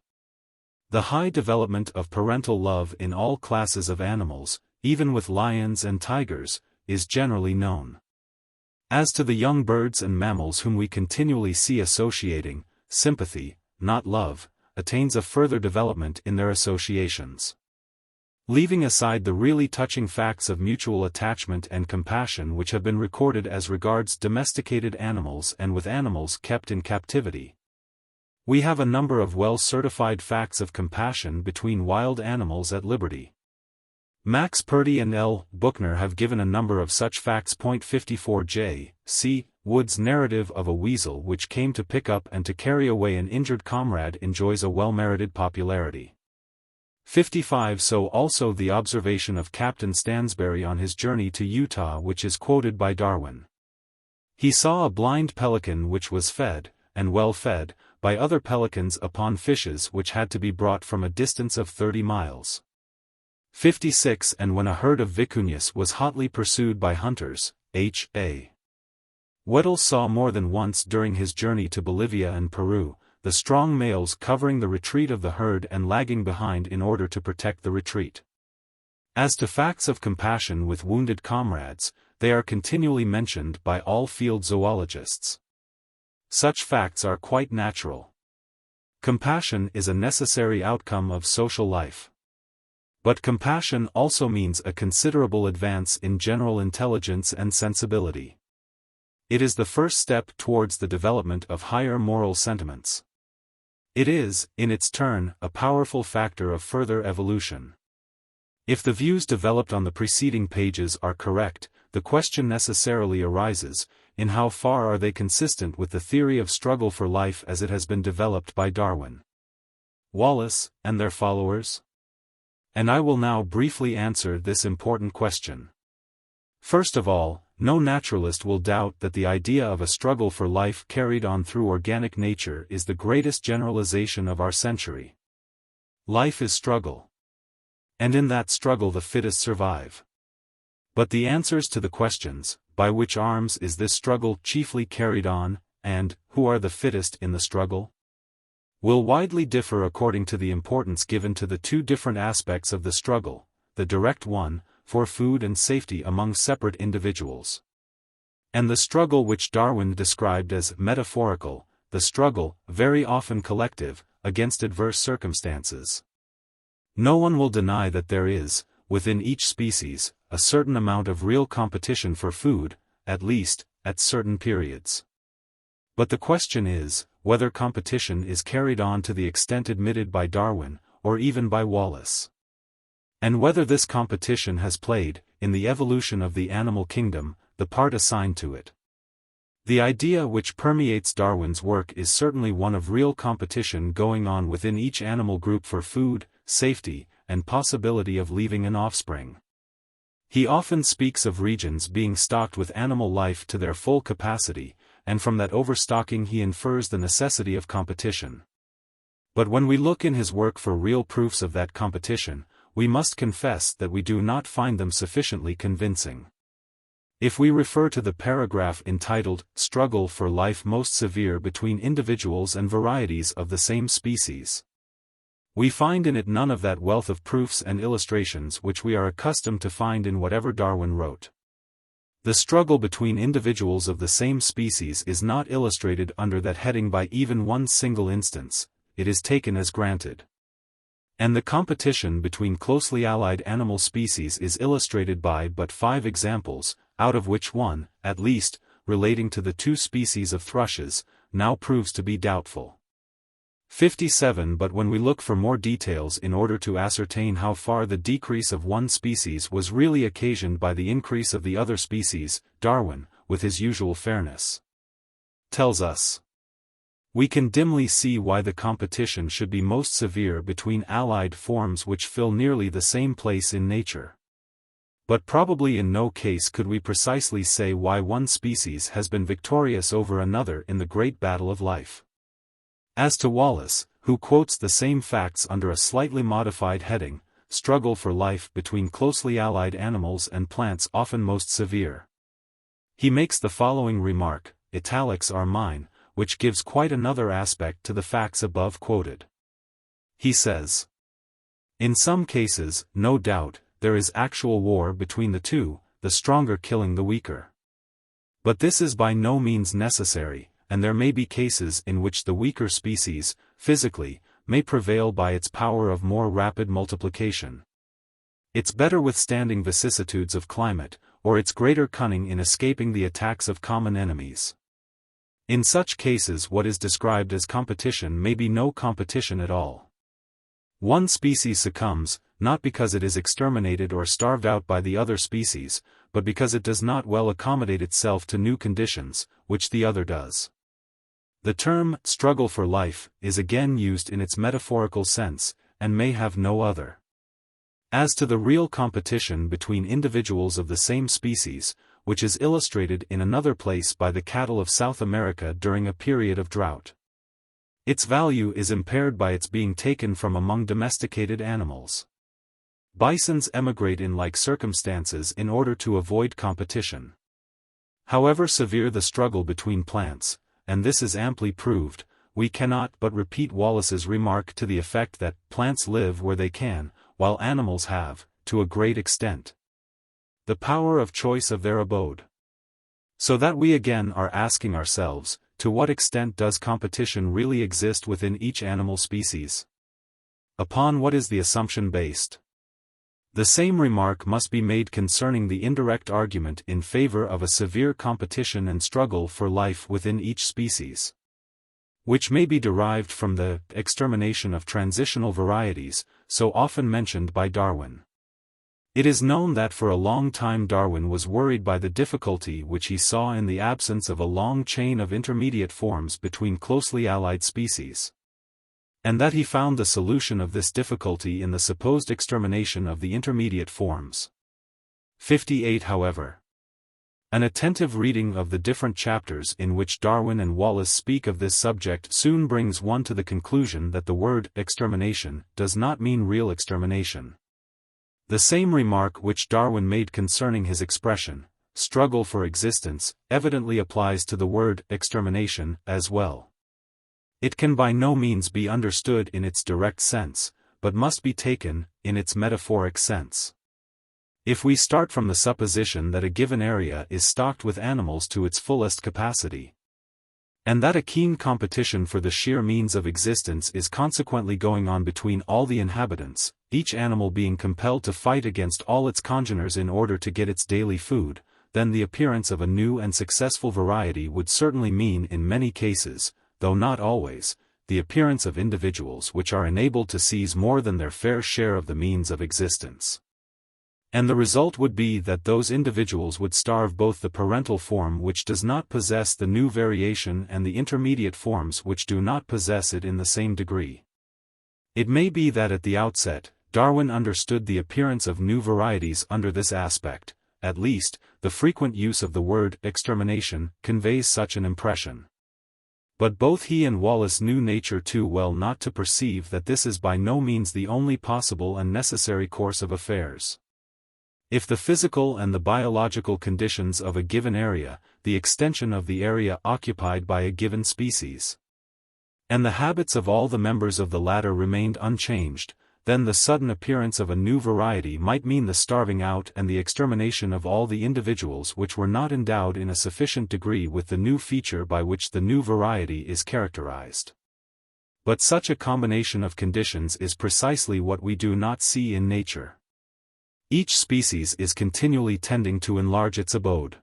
The high development of parental love in all classes of animals, even with lions and tigers, is generally known. As to the young birds and mammals whom we continually see associating, sympathy, not love, attains a further development in their associations. Leaving aside the really touching facts of mutual attachment and compassion which have been recorded as regards domesticated animals and with animals kept in captivity, we have a number of well-certified facts of compassion between wild animals at liberty. Max Purdy and L. Buchner have given a number of such facts. 54 J. C. Wood's narrative of a weasel which came to pick up and to carry away an injured comrade enjoys a well-merited popularity. 55 So also the observation of Captain Stansbury on his journey to Utah which is quoted by Darwin. He saw a blind pelican which was fed, and well fed, by other pelicans upon fishes which had to be brought from a distance of 30 miles. 56 And when a herd of vicuñas was hotly pursued by hunters, H.A. Weddell saw more than once during his journey to Bolivia and Peru, the strong males covering the retreat of the herd and lagging behind in order to protect the retreat. As to facts of compassion with wounded comrades, they are continually mentioned by all field zoologists. Such facts are quite natural. Compassion is a necessary outcome of social life. But compassion also means a considerable advance in general intelligence and sensibility. It is the first step towards the development of higher moral sentiments. It is, in its turn, a powerful factor of further evolution. If the views developed on the preceding pages are correct, the question necessarily arises, in how far are they consistent with the theory of struggle for life as it has been developed by Darwin, Wallace, and their followers? And I will now briefly answer this important question. First of all, no naturalist will doubt that the idea of a struggle for life carried on through organic nature is the greatest generalization of our century. Life is struggle. And in that struggle the fittest survive. But the answers to the questions, by which arms is this struggle chiefly carried on, and who are the fittest in the struggle, will widely differ according to the importance given to the two different aspects of the struggle, the direct one, for food and safety among separate individuals, and the struggle which Darwin described as metaphorical, the struggle, very often collective, against adverse circumstances. No one will deny that there is, within each species, a certain amount of real competition for food, at least, at certain periods. But the question is, whether competition is carried on to the extent admitted by Darwin, or even by Wallace. And whether this competition has played, in the evolution of the animal kingdom, the part assigned to it. The idea which permeates Darwin's work is certainly one of real competition going on within each animal group for food, safety, and possibility of leaving an offspring. He often speaks of regions being stocked with animal life to their full capacity, and from that overstocking he infers the necessity of competition. But when we look in his work for real proofs of that competition, we must confess that we do not find them sufficiently convincing. If we refer to the paragraph entitled, "Struggle for Life Most Severe Between Individuals and Varieties of the Same Species," we find in it none of that wealth of proofs and illustrations which we are accustomed to find in whatever Darwin wrote. The struggle between individuals of the same species is not illustrated under that heading by even one single instance, it is taken as granted. And the competition between closely allied animal species is illustrated by but 5 examples, out of which one, at least, relating to the 2 species of thrushes, now proves to be doubtful. 57 But when we look for more details in order to ascertain how far the decrease of one species was really occasioned by the increase of the other species, Darwin, with his usual fairness, tells us, we can dimly see why the competition should be most severe between allied forms which fill nearly the same place in nature. But probably in no case could we precisely say why one species has been victorious over another in the great battle of life. As to Wallace, who quotes the same facts under a slightly modified heading, struggle for life between closely allied animals and plants often most severe, he makes the following remark, italics are mine, which gives quite another aspect to the facts above quoted. He says, in some cases, no doubt, there is actual war between the two, the stronger killing the weaker. But this is by no means necessary, and there may be cases in which the weaker species, physically, may prevail by its power of more rapid multiplication, its better withstanding vicissitudes of climate, or its greater cunning in escaping the attacks of common enemies. In such cases what is described as competition may be no competition at all. One species succumbs, not because it is exterminated or starved out by the other species, but because it does not well accommodate itself to new conditions, which the other does. The term, struggle for life, is again used in its metaphorical sense, and may have no other. As to the real competition between individuals of the same species, which is illustrated in another place by the cattle of South America during a period of drought, its value is impaired by its being taken from among domesticated animals. Bisons emigrate in like circumstances in order to avoid competition. However severe the struggle between plants, and this is amply proved, we cannot but repeat Wallace's remark to the effect that plants live where they can, while animals have, to a great extent, the power of choice of their abode. So that we again are asking ourselves, to what extent does competition really exist within each animal species? Upon what is the assumption based? The same remark must be made concerning the indirect argument in favor of a severe competition and struggle for life within each species. which may be derived from the extermination of transitional varieties, so often mentioned by Darwin. It is known that for a long time Darwin was worried by the difficulty which he saw in the absence of a long chain of intermediate forms between closely allied species, and that he found the solution of this difficulty in the supposed extermination of the intermediate forms. 58. However, an attentive reading of the different chapters in which Darwin and Wallace speak of this subject soon brings one to the conclusion that the word extermination does not mean real extermination. The same remark which Darwin made concerning his expression, struggle for existence, evidently applies to the word extermination as well. It can by no means be understood in its direct sense, but must be taken in its metaphoric sense. If we start from the supposition that a given area is stocked with animals to its fullest capacity, and that a keen competition for the sheer means of existence is consequently going on between all the inhabitants, each animal being compelled to fight against all its congeners in order to get its daily food, then the appearance of a new and successful variety would certainly mean in many cases, though not always, the appearance of individuals which are enabled to seize more than their fair share of the means of existence. And the result would be that those individuals would starve both the parental form which does not possess the new variation and the intermediate forms which do not possess it in the same degree. It may be that at the outset, Darwin understood the appearance of new varieties under this aspect, at least, the frequent use of the word extermination conveys such an impression. But both he and Wallace knew nature too well not to perceive that this is by no means the only possible and necessary course of affairs. If the physical and the biological conditions of a given area, the extension of the area occupied by a given species, and the habits of all the members of the latter remained unchanged, then the sudden appearance of a new variety might mean the starving out and the extermination of all the individuals which were not endowed in a sufficient degree with the new feature by which the new variety is characterized. But such a combination of conditions is precisely what we do not see in nature. Each species is continually tending to enlarge its abode.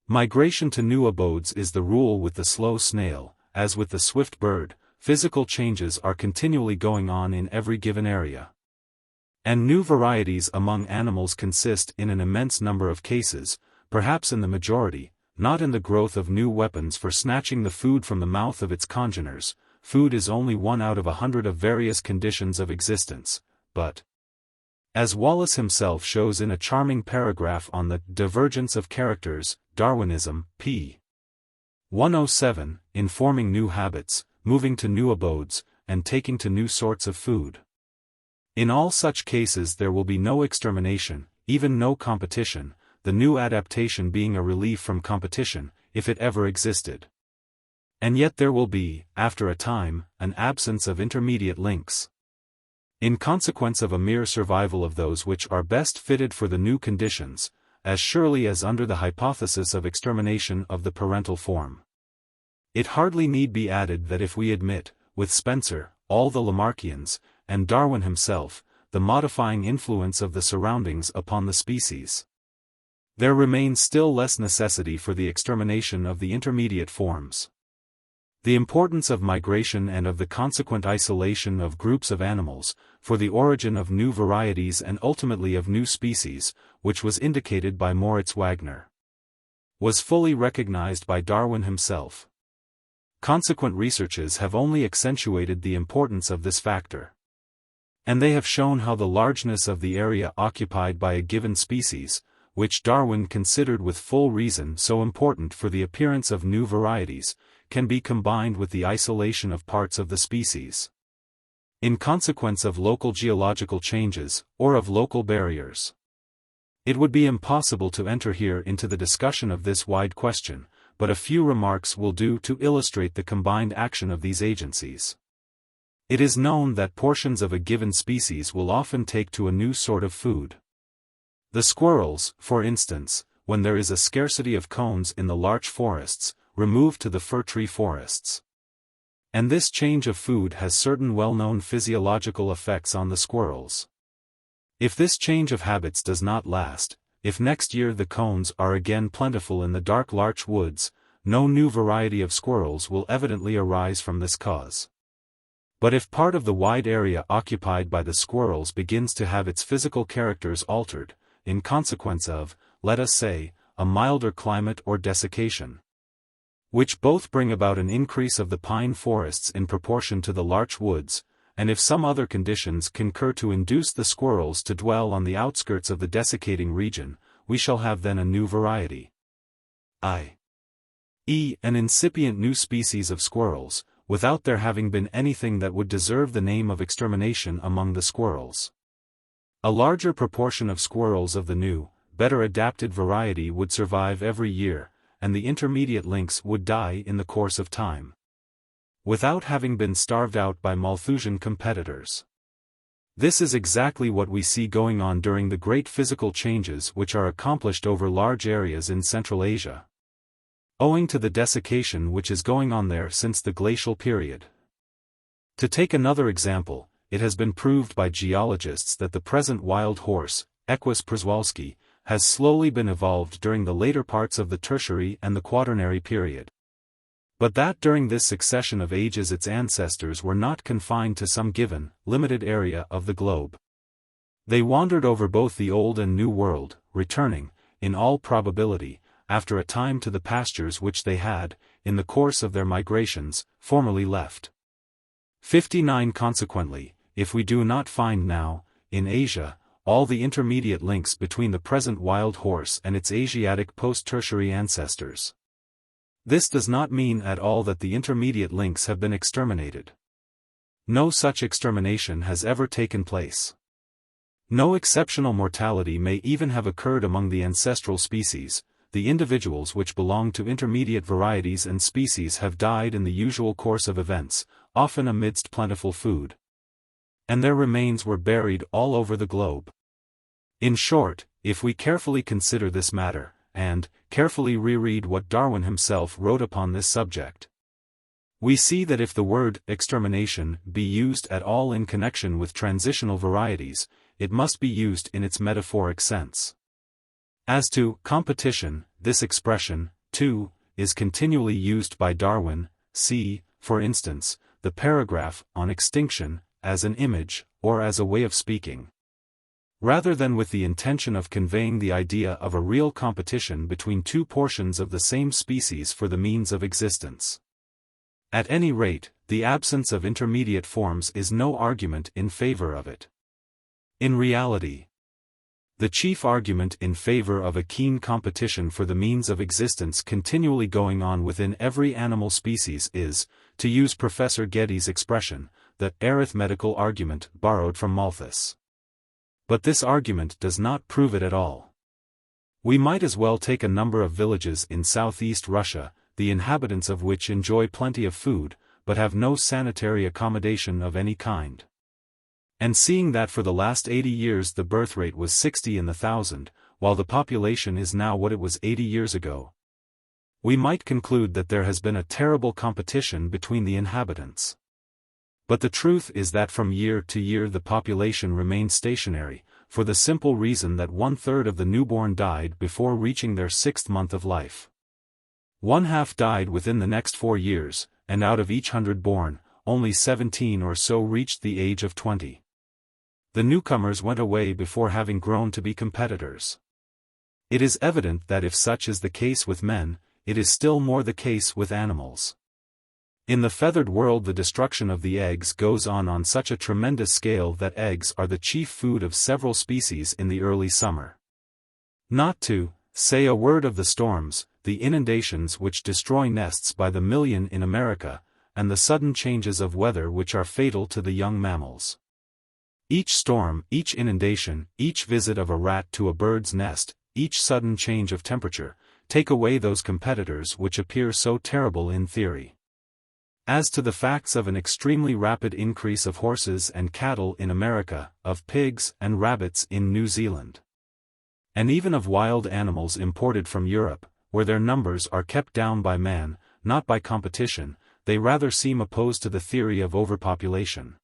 Migration to new abodes is the rule with the slow snail, as with the swift bird. Physical changes are continually going on in every given area. And new varieties among animals consist in an immense number of cases, perhaps in the majority, not in the growth of new weapons for snatching the food from the mouth of its congeners. Food is only one out of 100 of various conditions of existence, but, as Wallace himself shows in a charming paragraph on the divergence of characters, Darwinism, p. 107, in forming new habits, moving to new abodes, and taking to new sorts of food. In all such cases there will be no extermination, even no competition, the new adaptation being a relief from competition, if it ever existed. And yet there will be, after a time, an absence of intermediate links, in consequence of a mere survival of those which are best fitted for the new conditions, as surely as under the hypothesis of extermination of the parental form. It hardly need be added that if we admit, with Spencer, all the Lamarckians, and Darwin himself, the modifying influence of the surroundings upon the species, there remains still less necessity for the extermination of the intermediate forms. The importance of migration and of the consequent isolation of groups of animals, for the origin of new varieties and ultimately of new species, which was indicated by Moritz Wagner, was fully recognized by Darwin himself. Consequent researches have only accentuated the importance of this factor. And they have shown how the largeness of the area occupied by a given species, which Darwin considered with full reason so important for the appearance of new varieties, can be combined with the isolation of parts of the species, in consequence of local geological changes, or of local barriers. It would be impossible to enter here into the discussion of this wide question, but a few remarks will do to illustrate the combined action of these agencies. It is known that portions of a given species will often take to a new sort of food. The squirrels, for instance, when there is a scarcity of cones in the larch forests, remove to the fir tree forests. And this change of food has certain well-known physiological effects on the squirrels. If this change of habits does not last, if next year the cones are again plentiful in the dark larch woods, no new variety of squirrels will evidently arise from this cause. But if part of the wide area occupied by the squirrels begins to have its physical characters altered, in consequence of, let us say, a milder climate or desiccation, which both bring about an increase of the pine forests in proportion to the larch woods, and if some other conditions concur to induce the squirrels to dwell on the outskirts of the desiccating region, we shall have then a new variety, i.e., an incipient new species of squirrels, without there having been anything that would deserve the name of extermination among the squirrels. A larger proportion of squirrels of the new, better adapted variety would survive every year, and the intermediate lynx would die in the course of time, without having been starved out by Malthusian competitors. This is exactly what we see going on during the great physical changes which are accomplished over large areas in Central Asia, owing to the desiccation which is going on there since the glacial period. To take another example, it has been proved by geologists that the present wild horse, Equus przewalski, has slowly been evolved during the later parts of the Tertiary and the Quaternary period. But that during this succession of ages its ancestors were not confined to some given, limited area of the globe. They wandered over both the Old and New World, returning, in all probability, after a time to the pastures which they had, in the course of their migrations, formerly left. 59. Consequently, if we do not find now, in Asia, all the intermediate links between the present wild horse and its Asiatic post-tertiary ancestors, this does not mean at all that the intermediate links have been exterminated. No such extermination has ever taken place. No exceptional mortality may even have occurred among the ancestral species. The individuals which belong to intermediate varieties and species have died in the usual course of events, often amidst plentiful food, and their remains were buried all over the globe. In short, if we carefully consider this matter, and carefully reread what Darwin himself wrote upon this subject, we see that if the word extermination be used at all in connection with transitional varieties, it must be used in its metaphoric sense. As to competition, this expression, too, is continually used by Darwin. See, for instance, the paragraph on extinction, as an image, or as a way of speaking, rather than with the intention of conveying the idea of a real competition between two portions of the same species for the means of existence. At any rate, the absence of intermediate forms is no argument in favor of it. In reality, the chief argument in favor of a keen competition for the means of existence continually going on within every animal species is, to use Professor Getty's expression, the arithmetical argument borrowed from Malthus. But this argument does not prove it at all. We might as well take a number of villages in southeast Russia, the inhabitants of which enjoy plenty of food, but have no sanitary accommodation of any kind. And seeing that for the last 80 years the birth rate was 60 in the 1,000, while the population is now what it was 80 years ago, we might conclude that there has been a terrible competition between the inhabitants. But the truth is that from year to year the population remained stationary, for the simple reason that 1/3 of the newborn died before reaching their 6th month of life. 1/2 died within the next 4 years, and out of each 100 born, only 17 or so reached the age of 20. The newcomers went away before having grown to be competitors. It is evident that if such is the case with men, it is still more the case with animals. In the feathered world the destruction of the eggs goes on such a tremendous scale that eggs are the chief food of several species in the early summer. Not to say a word of the storms, the inundations which destroy nests by the million in America, and the sudden changes of weather which are fatal to the young mammals. Each storm, each inundation, each visit of a rat to a bird's nest, each sudden change of temperature, take away those competitors which appear so terrible in theory. As to the facts of an extremely rapid increase of horses and cattle in America, of pigs and rabbits in New Zealand, and even of wild animals imported from Europe, where their numbers are kept down by man, not by competition, they rather seem opposed to the theory of overpopulation.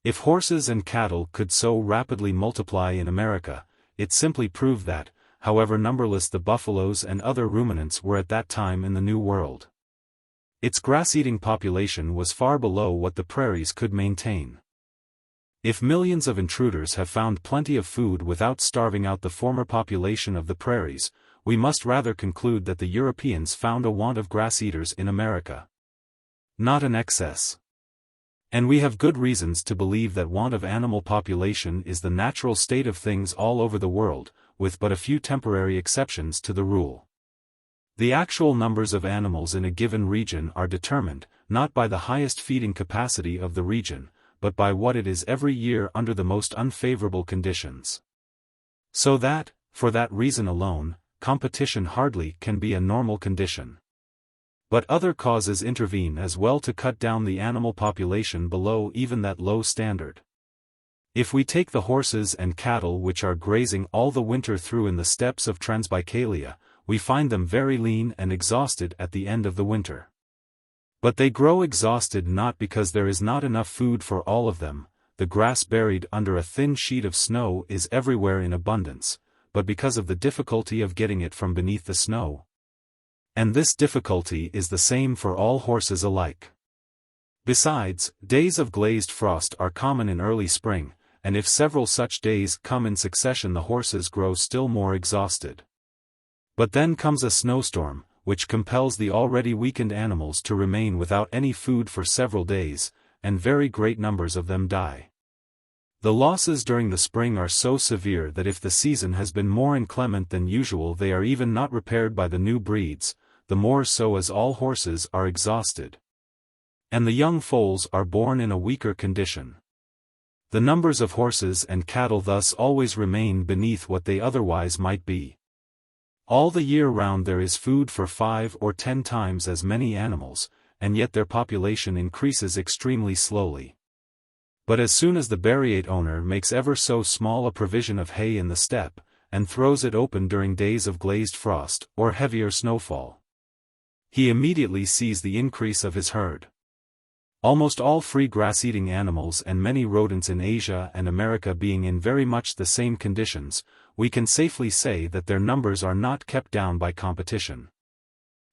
If horses and cattle could so rapidly multiply in America, it simply proved that, however numberless the buffaloes and other ruminants were at that time in the New World. Its grass-eating population was far below what the prairies could maintain. If millions of intruders have found plenty of food without starving out the former population of the prairies, we must rather conclude that the Europeans found a want of grass-eaters in America, not an excess. And we have good reasons to believe that want of animal population is the natural state of things all over the world, with but a few temporary exceptions to the rule. The actual numbers of animals in a given region are determined, not by the highest feeding capacity of the region, but by what it is every year under the most unfavorable conditions. So that, for that reason alone, competition hardly can be a normal condition. But other causes intervene as well to cut down the animal population below even that low standard. If we take the horses and cattle which are grazing all the winter through in the steppes of Transbaikalia, we find them very lean and exhausted at the end of the winter. But they grow exhausted not because there is not enough food for all of them, the grass buried under a thin sheet of snow is everywhere in abundance, but because of the difficulty of getting it from beneath the snow. And this difficulty is the same for all horses alike. Besides, days of glazed frost are common in early spring, and if several such days come in succession the horses grow still more exhausted. But then comes a snowstorm, which compels the already weakened animals to remain without any food for several days, and very great numbers of them die. The losses during the spring are so severe that if the season has been more inclement than usual they are even not repaired by the new breeds, the more so as all horses are exhausted. And the young foals are born in a weaker condition. The numbers of horses and cattle thus always remain beneath what they otherwise might be. All the year round there is food for 5 or 10 times as many animals, and yet their population increases extremely slowly. But as soon as the Bariate owner makes ever so small a provision of hay in the steppe, and throws it open during days of glazed frost, or heavier snowfall, he immediately sees the increase of his herd. Almost all free grass-eating animals and many rodents in Asia and America being in very much the same conditions, we can safely say that their numbers are not kept down by competition.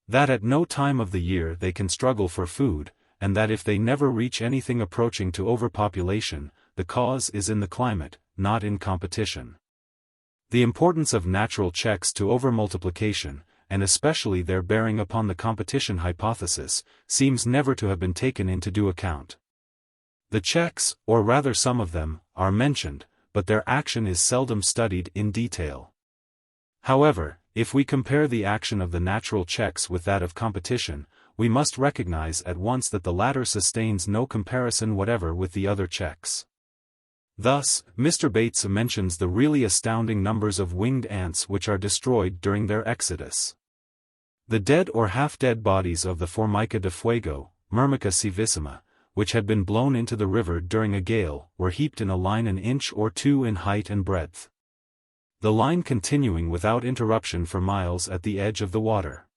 That at no time of the year they can struggle for food, and that if they never reach anything approaching to overpopulation, the cause is in the climate, not in competition. The importance of natural checks to overmultiplication, and especially their bearing upon the competition hypothesis, seems never to have been taken into due account. The checks, or rather some of them, are mentioned, but their action is seldom studied in detail. However, if we compare the action of the natural checks with that of competition, we must recognize at once that the latter sustains no comparison whatever with the other checks. Thus, Mr. Bates mentions the really astounding numbers of winged ants which are destroyed during their exodus. The dead or half-dead bodies of the Formica de Fuego, Myrmica civissima, which had been blown into the river during a gale, were heaped in a line an inch or two in height and breadth, the line continuing without interruption for miles at the edge of the water.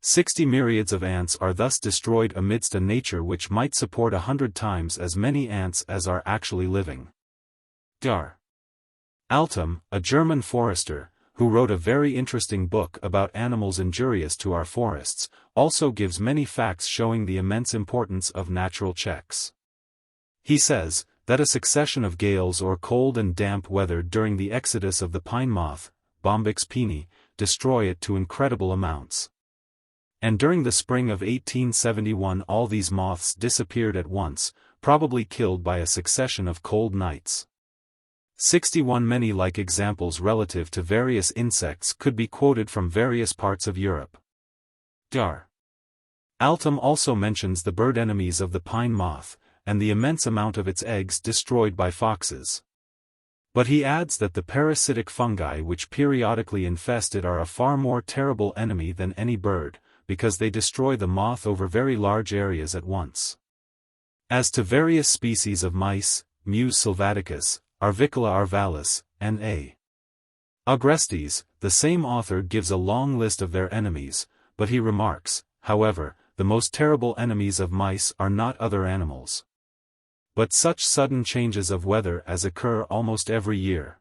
60 myriads of ants are thus destroyed amidst a nature which might support 100 times as many ants as are actually living. Dar. Altum, a German forester, who wrote a very interesting book about animals injurious to our forests, also gives many facts showing the immense importance of natural checks. He says that a succession of gales or cold and damp weather during the exodus of the pine moth, Bombyx pini, destroy it to incredible amounts. And during the spring of 1871 all these moths disappeared at once, probably killed by a succession of cold nights. 61 many like examples relative to various insects could be quoted from various parts of Europe. Dar. Altum also mentions the bird enemies of the pine moth, and the immense amount of its eggs destroyed by foxes. But he adds that the parasitic fungi which periodically infest it are a far more terrible enemy than any bird, because they destroy the moth over very large areas at once. As to various species of mice, Mus sylvaticus, Arvicola arvalis, and A. Agrestes, the same author gives a long list of their enemies, but he remarks, however, the most terrible enemies of mice are not other animals, but such sudden changes of weather as occur almost every year.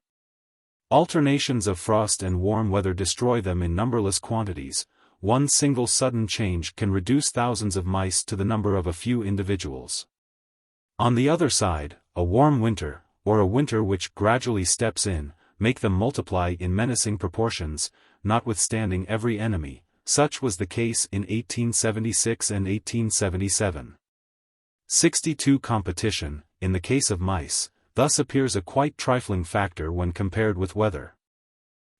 Alternations of frost and warm weather destroy them in numberless quantities. One single sudden change can reduce thousands of mice to the number of a few individuals. On the other side, a warm winter, or a winter which gradually steps in, make them multiply in menacing proportions, notwithstanding every enemy. Such was the case in 1876 and 1877. 62. Competition, in the case of mice, thus appears a quite trifling factor when compared with weather.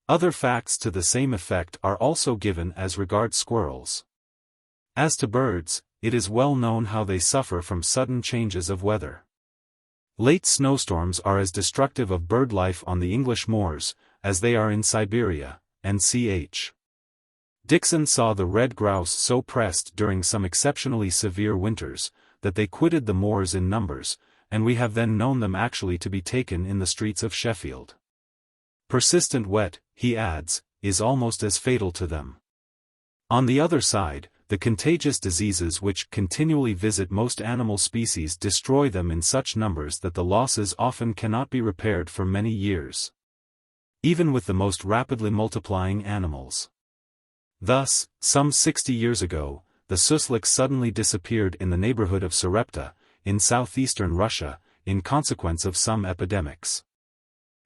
Other facts to the same effect are also given as regards squirrels. As to birds, it is well known how they suffer from sudden changes of weather. Late snowstorms are as destructive of bird life on the English moors, as they are in Siberia, and ch. Dixon saw the red grouse so pressed during some exceptionally severe winters, that they quitted the moors in numbers, and we have then known them actually to be taken in the streets of Sheffield. Persistent wet, he adds, is almost as fatal to them. On the other side, the contagious diseases which continually visit most animal species destroy them in such numbers that the losses often cannot be repaired for many years, even with the most rapidly multiplying animals. Thus, some 60 years ago, the sussex suddenly disappeared in the neighborhood of Sarepta, in southeastern Russia, in consequence of some epidemics.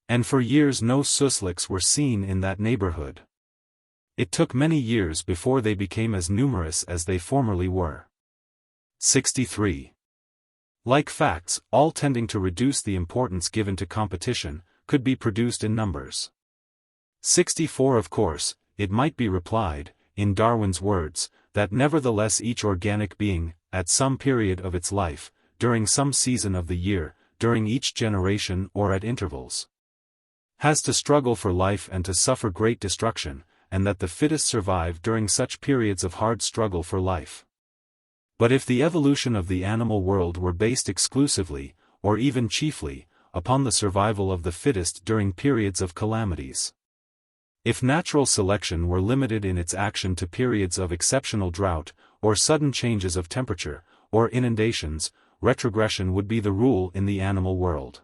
And for years no sussex were seen in that neighborhood. It took many years before they became as numerous as they formerly were. 63. Like facts, all tending to reduce the importance given to competition, could be produced in numbers. 64. Of course, it might be replied, in Darwin's words, that nevertheless each organic being, at some period of its life, during some season of the year, during each generation or at intervals, has to struggle for life and to suffer great destruction, and that the fittest survive during such periods of hard struggle for life. But if the evolution of the animal world were based exclusively, or even chiefly, upon the survival of the fittest during periods of calamities, if natural selection were limited in its action to periods of exceptional drought, or sudden changes of temperature, or inundations, retrogression would be the rule in the animal world.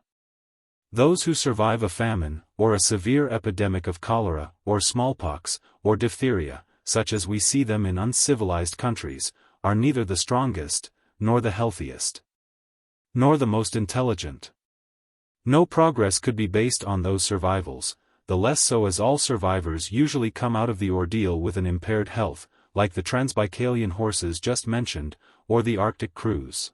Those who survive a famine, or a severe epidemic of cholera, or smallpox, or diphtheria, such as we see them in uncivilized countries, are neither the strongest, nor the healthiest, nor the most intelligent. No progress could be based on those survivals, the less so as all survivors usually come out of the ordeal with an impaired health, like the Transbaikalian horses just mentioned, or the Arctic crews,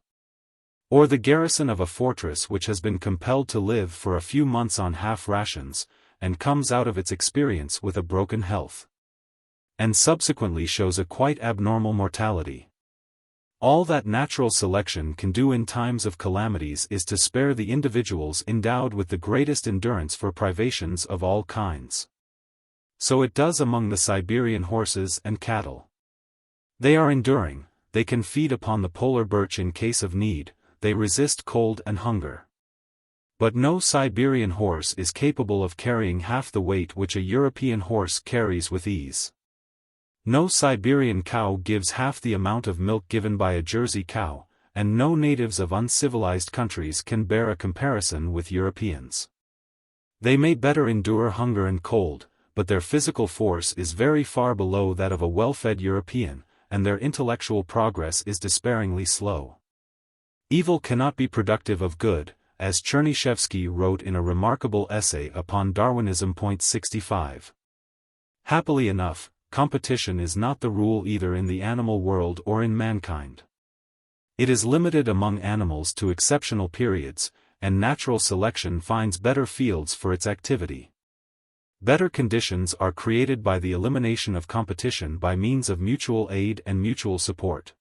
or the garrison of a fortress which has been compelled to live for a few months on half rations, and comes out of its experience with a broken health, and subsequently shows a quite abnormal mortality. All that natural selection can do in times of calamities is to spare the individuals endowed with the greatest endurance for privations of all kinds. So it does among the Siberian horses and cattle. They are enduring, they can feed upon the polar birch in case of need, they resist cold and hunger. But no Siberian horse is capable of carrying half the weight which a European horse carries with ease. No Siberian cow gives half the amount of milk given by a Jersey cow, and no natives of uncivilized countries can bear a comparison with Europeans. They may better endure hunger and cold, but their physical force is very far below that of a well-fed European, and their intellectual progress is despairingly slow. Evil cannot be productive of good, as Chernyshevsky wrote in a remarkable essay upon Darwinism. 65. Happily enough, competition is not the rule either in the animal world or in mankind. It is limited among animals to exceptional periods, and natural selection finds better fields for its activity. Better conditions are created by the elimination of competition by means of mutual aid and mutual support.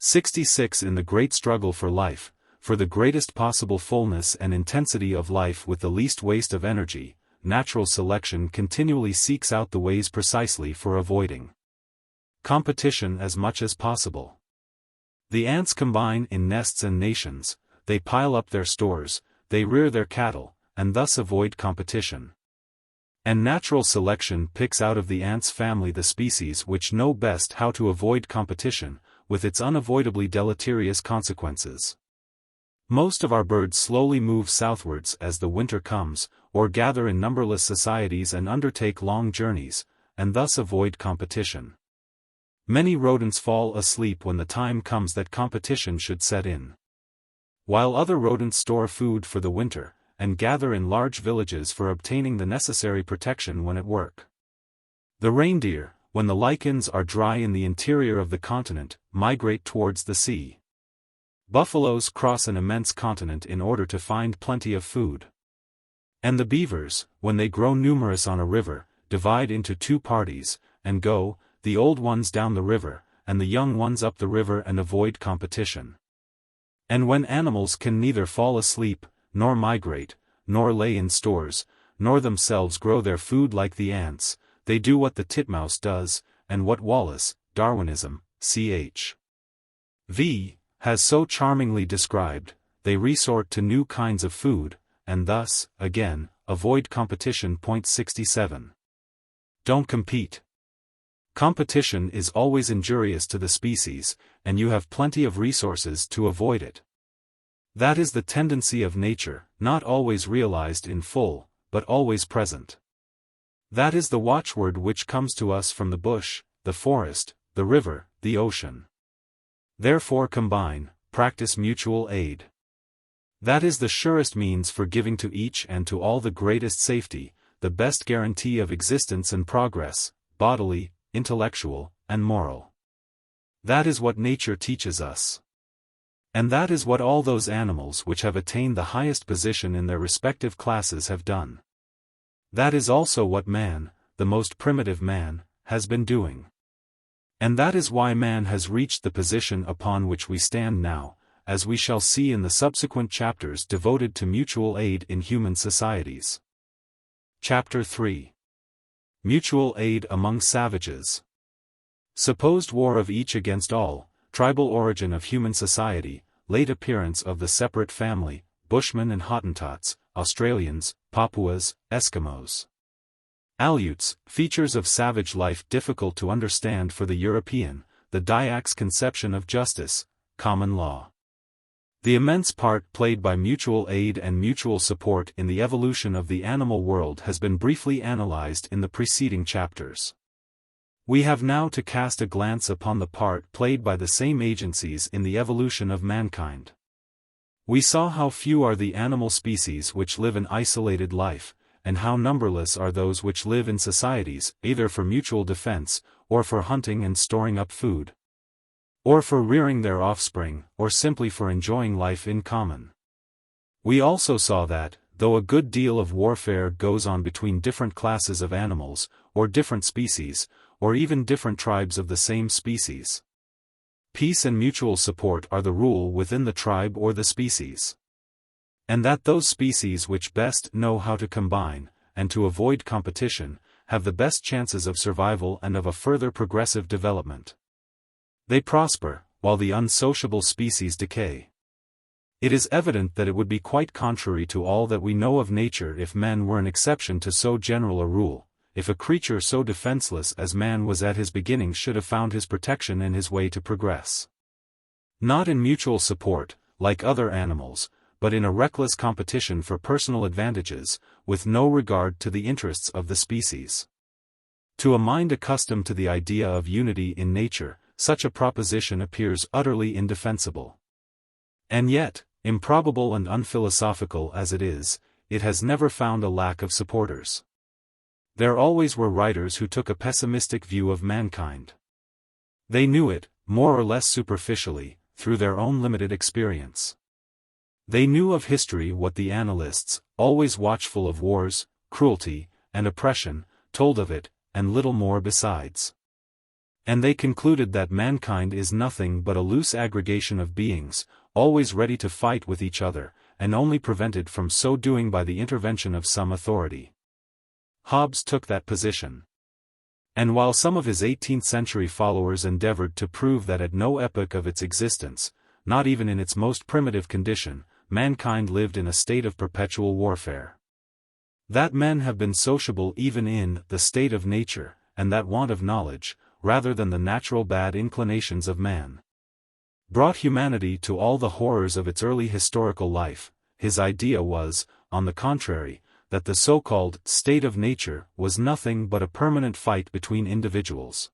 66. In the great struggle for life, for the greatest possible fullness and intensity of life with the least waste of energy, natural selection continually seeks out the ways precisely for avoiding competition as much as possible. The ants combine in nests and nations, they pile up their stores, they rear their cattle, and thus avoid competition. And natural selection picks out of the ants' family the species which know best how to avoid competition, with its unavoidably deleterious consequences. Most of our birds slowly move southwards as the winter comes, or gather in numberless societies and undertake long journeys, and thus avoid competition. Many rodents fall asleep when the time comes that competition should set in. While other rodents store food for the winter, and gather in large villages for obtaining the necessary protection when at work. The reindeer, when the lichens are dry in the interior of the continent, migrate towards the sea. Buffaloes cross an immense continent in order to find plenty of food. And the beavers, when they grow numerous on a river, divide into two parties, and go, the old ones down the river, and the young ones up the river, and avoid competition. And when animals can neither fall asleep, nor migrate, nor lay in stores, nor themselves grow their food like the ants, they do what the titmouse does, and what Wallace, Darwinism, ch. v. has so charmingly described, they resort to new kinds of food, and thus, again, avoid competition. Point 67. Don't compete. Competition is always injurious to the species, and you have plenty of resources to avoid it. That is the tendency of nature, not always realized in full, but always present. That is the watchword which comes to us from the bush, the forest, the river, the ocean. Therefore combine, practice mutual aid. That is the surest means for giving to each and to all the greatest safety, the best guarantee of existence and progress, bodily, intellectual, and moral. That is what nature teaches us. And that is what all those animals which have attained the highest position in their respective classes have done. That is also what man, the most primitive man, has been doing. And that is why man has reached the position upon which we stand now, as we shall see in the subsequent chapters devoted to mutual aid in human societies. Chapter 3. Mutual Aid Among Savages. Supposed war of each against all, tribal origin of human society, late appearance of the separate family, Bushmen and Hottentots, Australians, Papuas, Eskimos. Aleuts, features of savage life difficult to understand for the European, the Dyak's conception of justice, common law. The immense part played by mutual aid and mutual support in the evolution of the animal world has been briefly analyzed in the preceding chapters. We have now to cast a glance upon the part played by the same agencies in the evolution of mankind. We saw how few are the animal species which live an isolated life, and how numberless are those which live in societies, either for mutual defense, or for hunting and storing up food, or for rearing their offspring, or simply for enjoying life in common. We also saw that, though a good deal of warfare goes on between different classes of animals, or different species, or even different tribes of the same species, peace and mutual support are the rule within the tribe or the species. And that those species which best know how to combine, and to avoid competition, have the best chances of survival and of a further progressive development. They prosper, while the unsociable species decay. It is evident that it would be quite contrary to all that we know of nature if men were an exception to so general a rule, if a creature so defenseless as man was at his beginning should have found his protection and his way to progress. Not in mutual support, like other animals, but in a reckless competition for personal advantages, with no regard to the interests of the species. To a mind accustomed to the idea of unity in nature, such a proposition appears utterly indefensible. And yet, improbable and unphilosophical as it is, it has never found a lack of supporters. There always were writers who took a pessimistic view of mankind. They knew it, more or less superficially, through their own limited experience. They knew of history what the annalists, always watchful of wars, cruelty, and oppression, told of it, and little more besides. And they concluded that mankind is nothing but a loose aggregation of beings, always ready to fight with each other, and only prevented from so doing by the intervention of some authority. Hobbes took that position. And while some of his 18th century followers endeavored to prove that at no epoch of its existence, not even in its most primitive condition, mankind lived in a state of perpetual warfare. That men have been sociable even in the state of nature, and that want of knowledge, rather than the natural bad inclinations of man. brought humanity to all the horrors of its early historical life. His idea was, on the contrary, that the so-called state of nature was nothing but a permanent fight between individuals,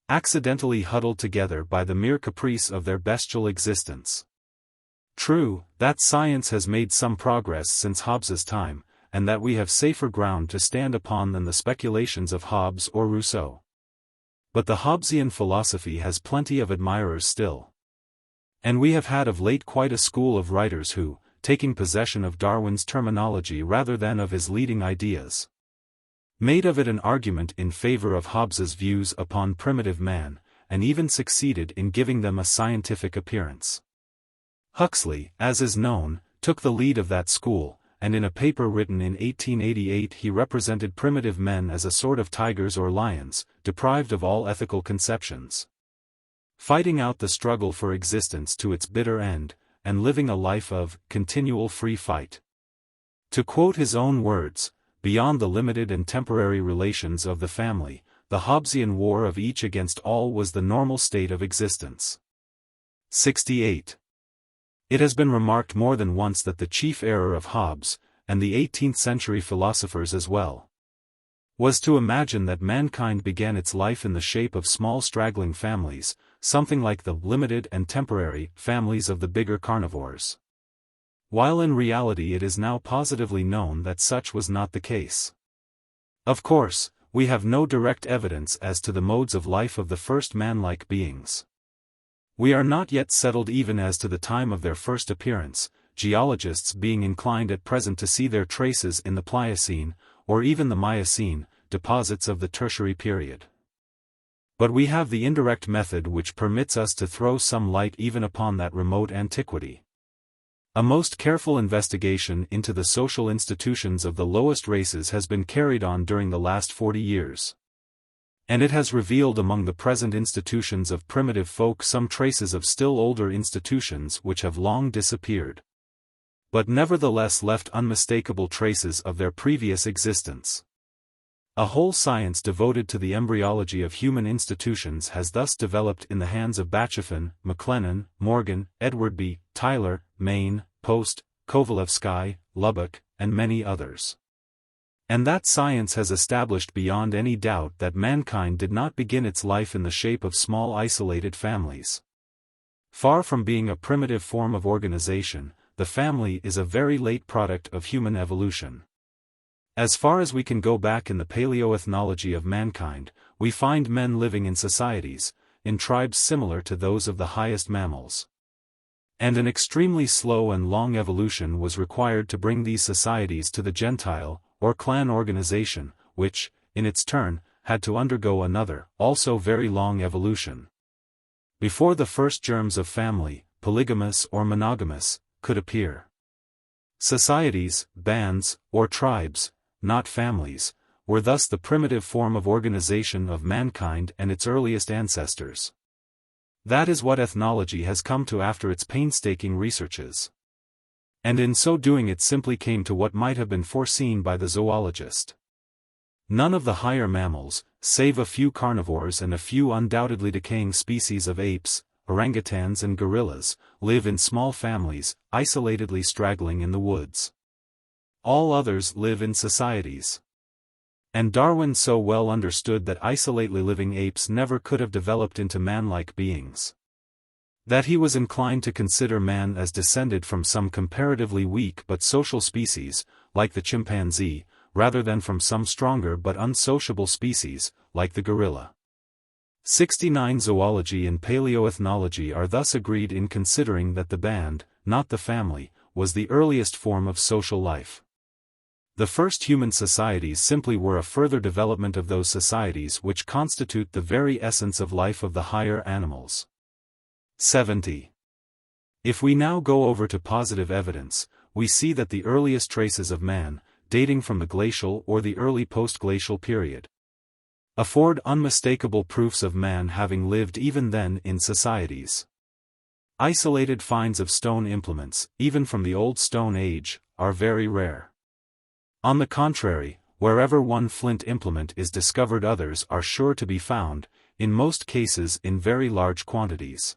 accidentally huddled together by the mere caprice of their bestial existence. True, that science has made some progress since Hobbes's time, and that we have safer ground to stand upon than the speculations of Hobbes or Rousseau. But the Hobbesian philosophy has plenty of admirers still. And we have had of late quite a school of writers who, taking possession of Darwin's terminology rather than of his leading ideas, made of it an argument in favor of Hobbes's views upon primitive man, and even succeeded in giving them a scientific appearance. Huxley, as is known, took the lead of that school, and in a paper written in 1888 he represented primitive men as a sort of tigers or lions, deprived of all ethical conceptions, fighting out the struggle for existence to its bitter end, and living a life of continual free fight. To quote his own words, beyond the limited and temporary relations of the family, the Hobbesian war of each against all was the normal state of existence. 68. It has been remarked more than once that the chief error of Hobbes, and the 18th century philosophers as well, was to imagine that mankind began its life in the shape of small straggling families, something like the limited and temporary families of the bigger carnivores. While in reality it is now positively known that such was not the case. Of course, we have no direct evidence as to the modes of life of the first man-like beings. We are not yet settled even as to the time of their first appearance, geologists being inclined at present to see their traces in the Pliocene, or even the Miocene, deposits of the Tertiary period. But we have the indirect method which permits us to throw some light even upon that remote antiquity. A most careful investigation into the social institutions of the lowest races has been carried on during the last 40 years. And it has revealed among the present institutions of primitive folk some traces of still older institutions which have long disappeared, but nevertheless left unmistakable traces of their previous existence. A whole science devoted to the embryology of human institutions has thus developed in the hands of Bachofen, McLennan, Morgan, Edwardby, Tyler, Maine, Post, Kovalevsky, Lubbock, and many others. And that science has established beyond any doubt that mankind did not begin its life in the shape of small isolated families. Far from being a primitive form of organization, the family is a very late product of human evolution. As far as we can go back in the paleoethnology of mankind, we find men living in societies, in tribes similar to those of the highest mammals. And an extremely slow and long evolution was required to bring these societies to the gentile, or clan organization, which, in its turn, had to undergo another, also very long evolution, before the first germs of family, polygamous or monogamous, could appear. Societies, bands, or tribes, not families, were thus the primitive form of organization of mankind and its earliest ancestors. That is what ethnology has come to after its painstaking researches. And in so doing it simply came to what might have been foreseen by the zoologist. None of the higher mammals, save a few carnivores and a few undoubtedly decaying species of apes, orangutans and gorillas, live in small families, isolatedly straggling in the woods. All others live in societies. And Darwin so well understood that isolatedly living apes never could have developed into man-like beings, that he was inclined to consider man as descended from some comparatively weak but social species, like the chimpanzee, rather than from some stronger but unsociable species, like the gorilla. 69 Zoology and paleoethnology are thus agreed in considering that the band, not the family, was the earliest form of social life. The first human societies simply were a further development of those societies which constitute the very essence of life of the higher animals. 70. If we now go over to positive evidence, we see that the earliest traces of man, dating from the glacial or the early post-glacial period, afford unmistakable proofs of man having lived even then in societies. Isolated finds of stone implements, even from the Old Stone Age, are very rare. On the contrary, wherever one flint implement is discovered others are sure to be found, in most cases in very large quantities.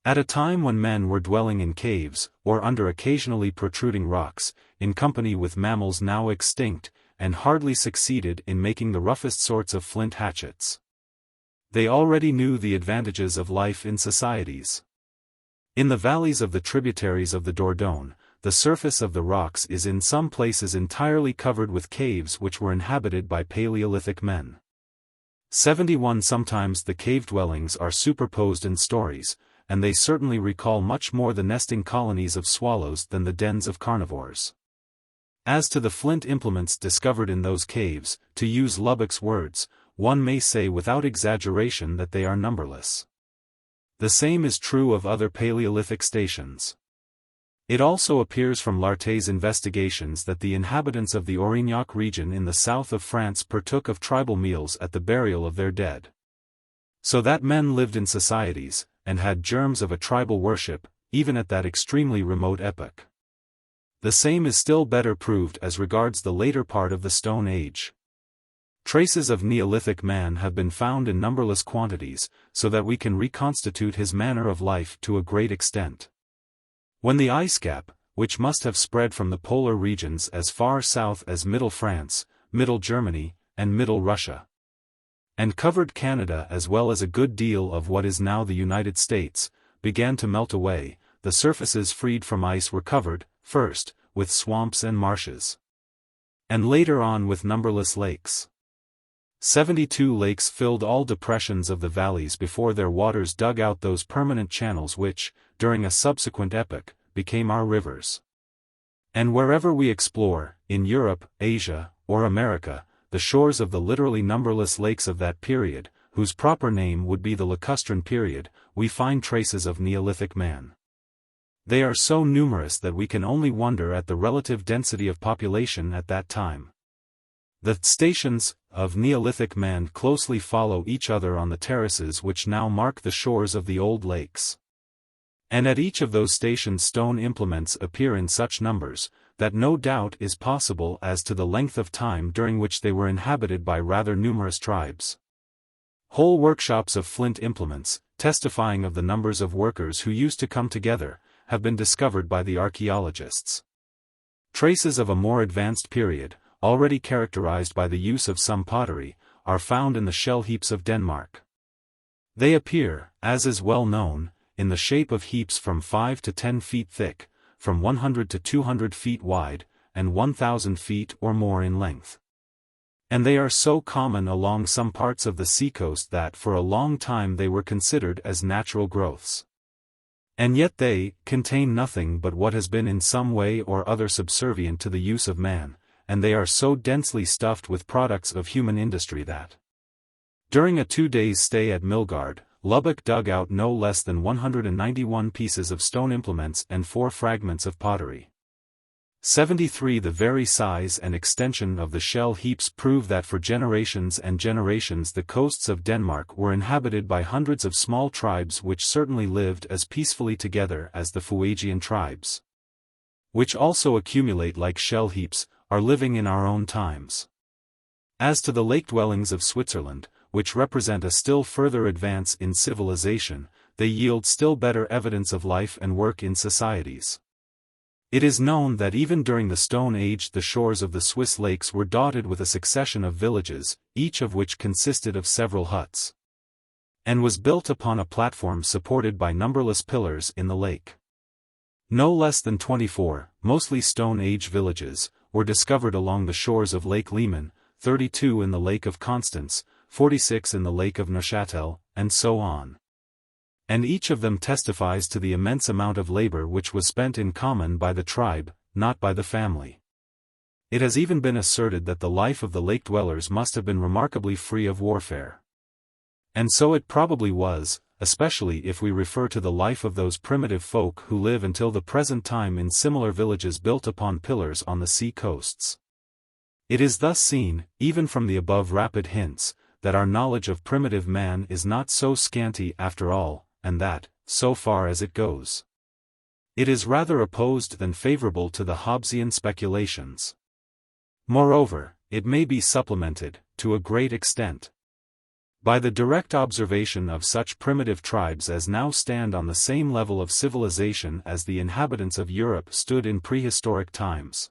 At a time when men were dwelling in caves, or under occasionally protruding rocks, in company with mammals now extinct, and hardly succeeded in making the roughest sorts of flint hatchets. They already knew the advantages of life in societies. In the valleys of the tributaries of the Dordogne, the surface of the rocks is in some places entirely covered with caves which were inhabited by Paleolithic men. 71 Sometimes the cave dwellings are superposed in stories, and they certainly recall much more the nesting colonies of swallows than the dens of carnivores. As to the flint implements discovered in those caves, to use Lubbock's words, one may say without exaggeration that they are numberless. The same is true of other Paleolithic stations. It also appears from Lartey's investigations that the inhabitants of the Aurignac region in the south of France partook of tribal meals at the burial of their dead. So that men lived in societies, and had germs of a tribal worship, even at that extremely remote epoch. The same is still better proved as regards the later part of the Stone Age. Traces of Neolithic man have been found in numberless quantities, so that we can reconstitute his manner of life to a great extent. When the ice cap, which must have spread from the polar regions as far south as Middle France, Middle Germany, and Middle Russia, and covered Canada as well as a good deal of what is now the United States, began to melt away, the surfaces freed from ice were covered, first, with swamps and marshes, and later on with numberless lakes. 72 lakes filled all depressions of the valleys before their waters dug out those permanent channels which, during a subsequent epoch, became our rivers. And wherever we explore, in Europe, Asia, or America, the shores of the literally numberless lakes of that period, whose proper name would be the Lacustrine period, we find traces of Neolithic man. They are so numerous that we can only wonder at the relative density of population at that time. The stations of Neolithic man closely follow each other on the terraces which now mark the shores of the old lakes. And at each of those stations stone implements appear in such numbers, that no doubt is possible as to the length of time during which they were inhabited by rather numerous tribes. Whole workshops of flint implements, testifying of the numbers of workers who used to come together, have been discovered by the archaeologists. Traces of a more advanced period, already characterized by the use of some pottery, are found in the shell heaps of Denmark. They appear, as is well known, in the shape of heaps from 5 to 10 feet thick, from 100 to 200 feet wide, and 1,000 feet or more in length. And they are so common along some parts of the seacoast that for a long time they were considered as natural growths. And yet they contain nothing but what has been in some way or other subservient to the use of man, and they are so densely stuffed with products of human industry that, during a 2 days' stay at Milgard, Lubbock dug out no less than 191 pieces of stone implements and 4 fragments of pottery. 73 The very size and extension of the shell heaps prove that for generations and generations the coasts of Denmark were inhabited by hundreds of small tribes which certainly lived as peacefully together as the Fuegian tribes, which also accumulate like shell heaps, are living in our own times. As to the lake dwellings of Switzerland, which represent a still further advance in civilization, they yield still better evidence of life and work in societies. It is known that even during the Stone Age the shores of the Swiss lakes were dotted with a succession of villages, each of which consisted of several huts, and was built upon a platform supported by numberless pillars in the lake. No less than 24, mostly Stone Age villages, were discovered along the shores of Lake Leman, 32 in the Lake of Constance, 46 in the Lake of Neuchâtel, and so on. And each of them testifies to the immense amount of labor which was spent in common by the tribe, not by the family. It has even been asserted that the life of the lake dwellers must have been remarkably free of warfare. And so it probably was, especially if we refer to the life of those primitive folk who live until the present time in similar villages built upon pillars on the sea coasts. It is thus seen, even from the above rapid hints, that our knowledge of primitive man is not so scanty after all, and that, so far as it goes, it is rather opposed than favorable to the Hobbesian speculations. Moreover, it may be supplemented, to a great extent, By the direct observation of such primitive tribes as now stand on the same level of civilization as the inhabitants of Europe stood in prehistoric times.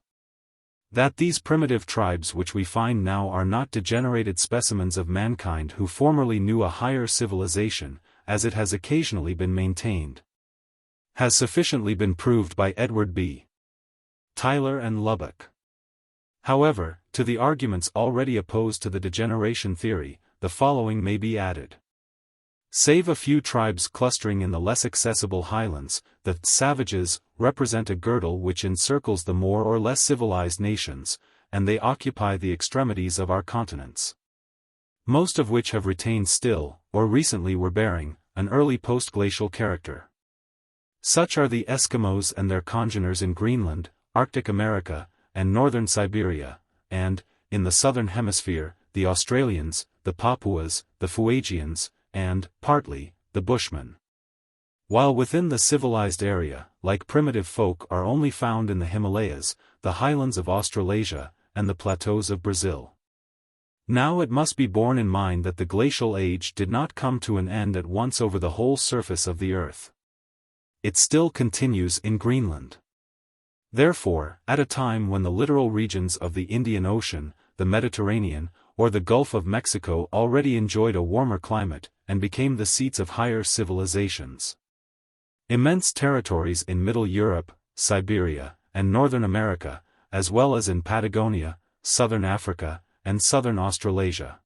That these primitive tribes which we find now are not degenerated specimens of mankind who formerly knew a higher civilization, as it has occasionally been maintained, has sufficiently been proved by Edward B. Tyler and Lubbock. However, to the arguments already opposed to the degeneration theory, the following may be added. Save a few tribes clustering in the less accessible highlands, the savages represent a girdle which encircles the more or less civilized nations, and they occupy the extremities of our continents, most of which have retained still, or recently were bearing, an early post-glacial character. Such are the Eskimos and their congeners in Greenland, Arctic America, and northern Siberia, and, in the southern hemisphere, the Australians, the Papuas, the Fuegians, and, partly, the Bushmen. While within the civilized area, like primitive folk are only found in the Himalayas, the highlands of Australasia, and the plateaus of Brazil. Now it must be borne in mind that the glacial age did not come to an end at once over the whole surface of the earth. It still continues in Greenland. Therefore, at a time when the littoral regions of the Indian Ocean, the Mediterranean, or the Gulf of Mexico already enjoyed a warmer climate, and became the seats of higher civilizations, immense territories in Middle Europe, Siberia, and Northern America, as well as in Patagonia, Southern Africa, and Southern Australasia,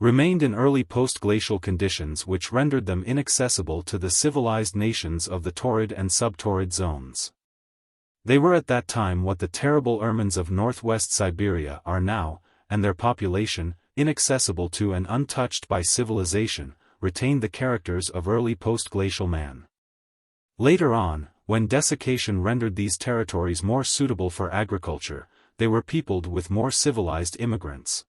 remained in early post-glacial conditions which rendered them inaccessible to the civilized nations of the torrid and subtorrid zones. They were at that time what the terrible ermines of northwest Siberia are now, and their population, inaccessible to and untouched by civilization, retained the characters of early post-glacial man. Later on, when desiccation rendered these territories more suitable for agriculture, they were peopled with more civilized immigrants.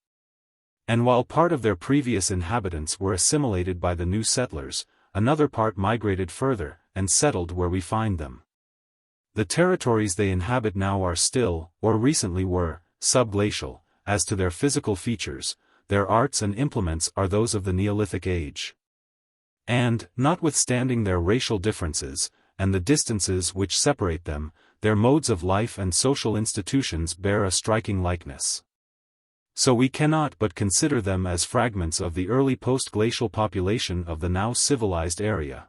And while part of their previous inhabitants were assimilated by the new settlers, another part migrated further, and settled where we find them. The territories they inhabit now are still, or recently were, subglacial. As to their physical features, their arts and implements are those of the Neolithic age. And, notwithstanding their racial differences, and the distances which separate them, their modes of life and social institutions bear a striking likeness. So we cannot but consider them as fragments of the early post-glacial population of the now civilized area.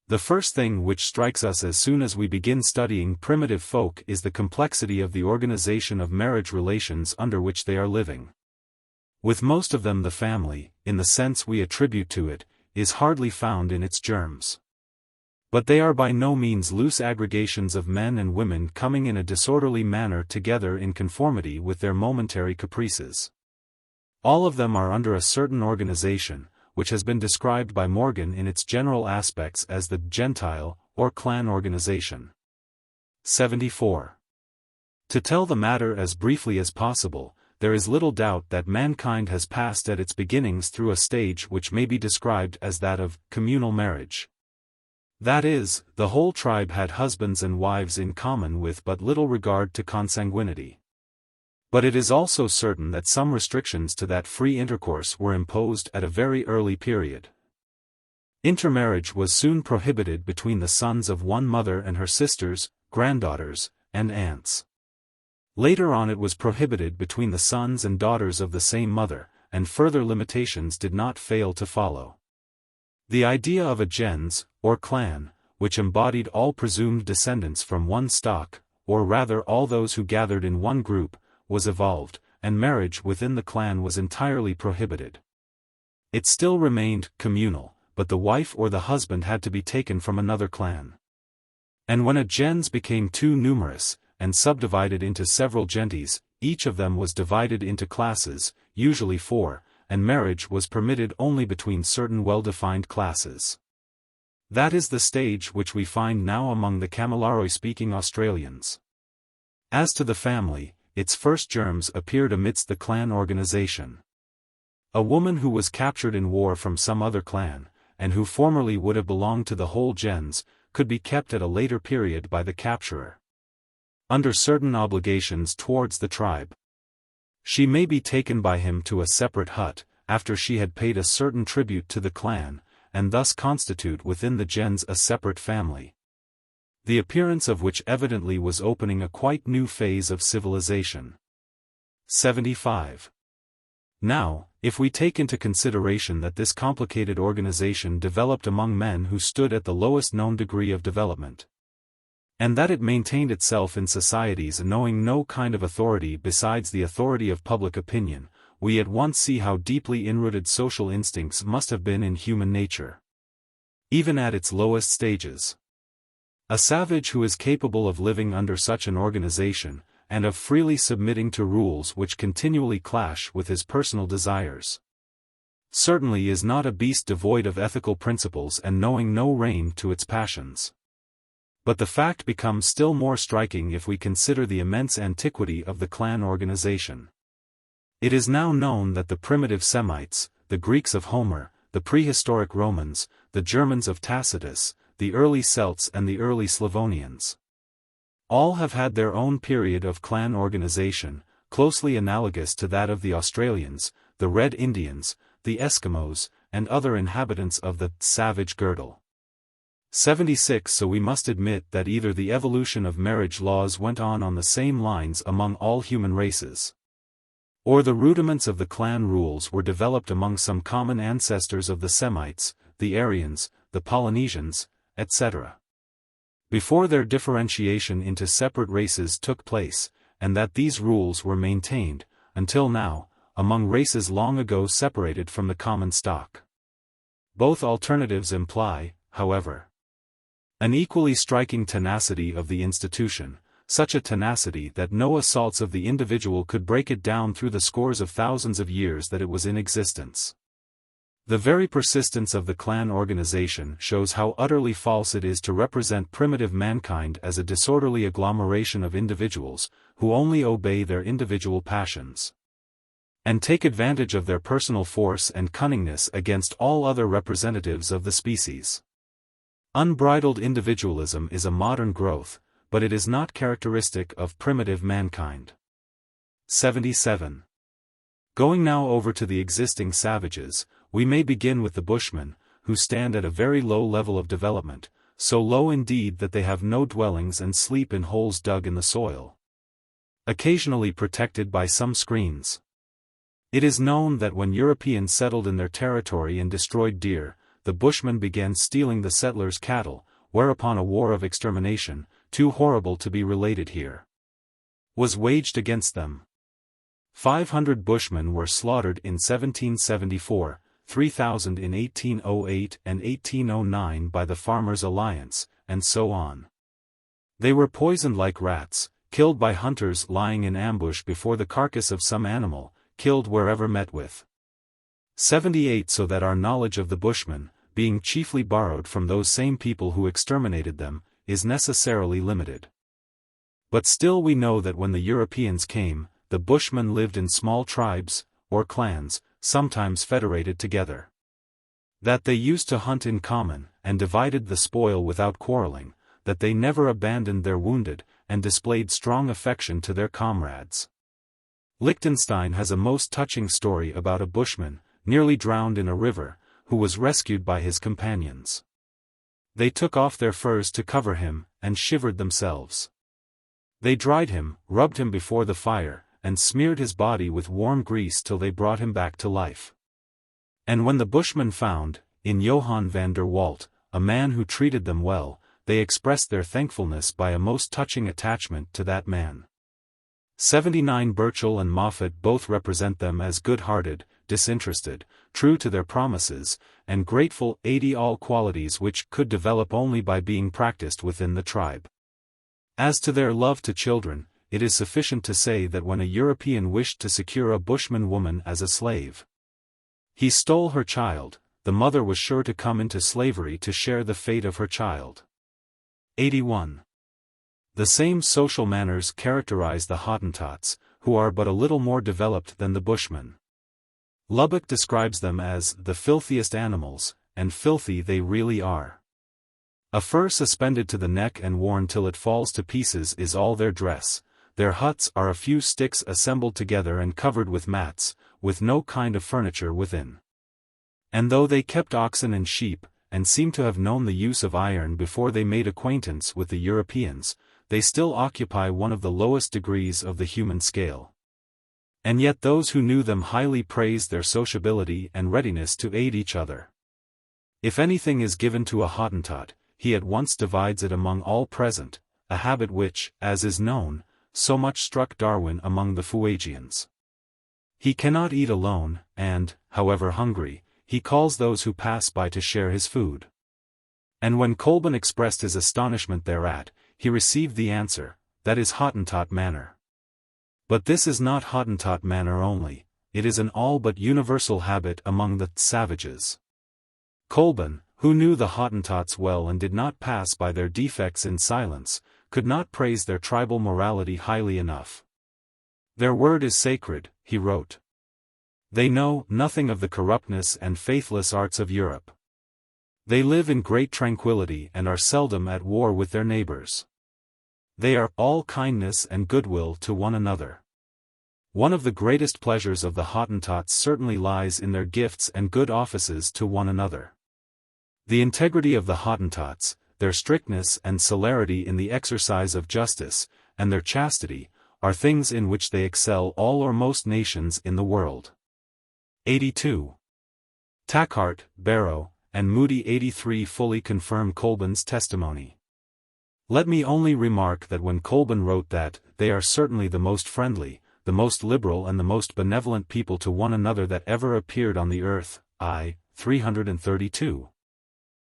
The first thing which strikes us as soon as we begin studying primitive folk is the complexity of the organization of marriage relations under which they are living. With most of them the family, in the sense we attribute to it, is hardly found in its germs. But they are by no means loose aggregations of men and women coming in a disorderly manner together in conformity with their momentary caprices. All of them are under a certain organization, which has been described by Morgan in its general aspects as the gentile, or clan organization. 74. To tell the matter as briefly as possible, there is little doubt that mankind has passed at its beginnings through a stage which may be described as that of communal marriage. That is, the whole tribe had husbands and wives in common with but little regard to consanguinity. But it is also certain that some restrictions to that free intercourse were imposed at a very early period. Intermarriage was soon prohibited between the sons of one mother and her sisters, granddaughters, and aunts. Later on it was prohibited between the sons and daughters of the same mother, and further limitations did not fail to follow. The idea of a gens, or clan, which embodied all presumed descendants from one stock, or rather all those who gathered in one group, was evolved, and marriage within the clan was entirely prohibited. It still remained communal, but the wife or the husband had to be taken from another clan. And when a gens became too numerous, and subdivided into several gentes, each of them was divided into classes, usually 4, and marriage was permitted only between certain well-defined classes. That is the stage which we find now among the Kamilaroi-speaking Australians. As to the family, its first germs appeared amidst the clan organization. A woman who was captured in war from some other clan, and who formerly would have belonged to the whole gens, could be kept at a later period by the capturer, under certain obligations towards the tribe. She may be taken by him to a separate hut, after she had paid a certain tribute to the clan, and thus constitute within the gens a separate family. The appearance of which evidently was opening a quite new phase of civilization. 75. Now, if we take into consideration that this complicated organization developed among men who stood at the lowest known degree of development, and that it maintained itself in societies knowing no kind of authority besides the authority of public opinion, we at once see how deeply inrooted social instincts must have been in human nature. Even at its lowest stages, a savage who is capable of living under such an organization, and of freely submitting to rules which continually clash with his personal desires, certainly is not a beast devoid of ethical principles and knowing no rein to its passions. But the fact becomes still more striking if we consider the immense antiquity of the clan organization. It is now known that the primitive Semites, the Greeks of Homer, the prehistoric Romans, the Germans of Tacitus, the early Celts and the early Slavonians, all have had their own period of clan organization, closely analogous to that of the Australians, the Red Indians, the Eskimos, and other inhabitants of the savage girdle. 76. So we must admit that either the evolution of marriage laws went on the same lines among all human races, or the rudiments of the clan rules were developed among some common ancestors of the Semites, the Aryans, the Polynesians, etc., before their differentiation into separate races took place, and that these rules were maintained, until now, among races long ago separated from the common stock. Both alternatives imply, however, an equally striking tenacity of the institution, such a tenacity that no assaults of the individual could break it down through the scores of thousands of years that it was in existence. The very persistence of the clan organization shows how utterly false it is to represent primitive mankind as a disorderly agglomeration of individuals, who only obey their individual passions, and take advantage of their personal force and cunningness against all other representatives of the species. Unbridled individualism is a modern growth, but it is not characteristic of primitive mankind. 77. Going now over to the existing savages, we may begin with the Bushmen, who stand at a very low level of development, so low indeed that they have no dwellings and sleep in holes dug in the soil, occasionally protected by some screens. It is known that when Europeans settled in their territory and destroyed deer, the Bushmen began stealing the settlers' cattle, whereupon a war of extermination, too horrible to be related here, was waged against them. 500 Bushmen were slaughtered in 1774, 3,000 in 1808 and 1809 by the Farmers' Alliance, and so on. They were poisoned like rats, killed by hunters lying in ambush before the carcass of some animal, killed wherever met with. 78. So that our knowledge of the Bushmen, being chiefly borrowed from those same people who exterminated them, is necessarily limited. But still we know that when the Europeans came, the Bushmen lived in small tribes, or clans, sometimes federated together. That they used to hunt in common, and divided the spoil without quarreling, that they never abandoned their wounded, and displayed strong affection to their comrades. Liechtenstein has a most touching story about a Bushman, nearly drowned in a river, who was rescued by his companions. They took off their furs to cover him, and shivered themselves. They dried him, rubbed him before the fire, and smeared his body with warm grease till they brought him back to life. And when the Bushmen found, in Johann van der Walt, a man who treated them well, they expressed their thankfulness by a most touching attachment to that man. 79. Burchell and Moffat both represent them as good-hearted, disinterested, true to their promises, and grateful, 80. All qualities which could develop only by being practiced within the tribe. As to their love to children, it is sufficient to say that when a European wished to secure a Bushman woman as a slave, he stole her child, the mother was sure to come into slavery to share the fate of her child. 81. The same social manners characterize the Hottentots, who are but a little more developed than the Bushmen. Lubbock describes them as the filthiest animals, and filthy they really are. A fur suspended to the neck and worn till it falls to pieces is all their dress. Their huts are a few sticks assembled together and covered with mats, with no kind of furniture within. And though they kept oxen and sheep, and seem to have known the use of iron before they made acquaintance with the Europeans, they still occupy one of the lowest degrees of the human scale. And yet those who knew them highly praised their sociability and readiness to aid each other. If anything is given to a Hottentot, he at once divides it among all present, a habit which, as is known, so much struck Darwin among the Fuegians. He cannot eat alone, and, however hungry, he calls those who pass by to share his food. And when Colburn expressed his astonishment thereat, he received the answer, "That is Hottentot manner." But this is not Hottentot manner only, it is an all but universal habit among the savages. Colburn, who knew the Hottentots well and did not pass by their defects in silence, could not praise their tribal morality highly enough. "Their word is sacred," he wrote. "They know nothing of the corruptness and faithless arts of Europe. They live in great tranquility and are seldom at war with their neighbors. They are all kindness and goodwill to one another. One of the greatest pleasures of the Hottentots certainly lies in their gifts and good offices to one another. The integrity of the Hottentots, their strictness and celerity in the exercise of justice, and their chastity, are things in which they excel all or most nations in the world." 82. Tackhart, Barrow, and Moody 83 fully confirm Colburn's testimony. Let me only remark that when Colburn wrote that, "they are certainly the most friendly, the most liberal and the most benevolent people to one another that ever appeared on the earth," I. 332.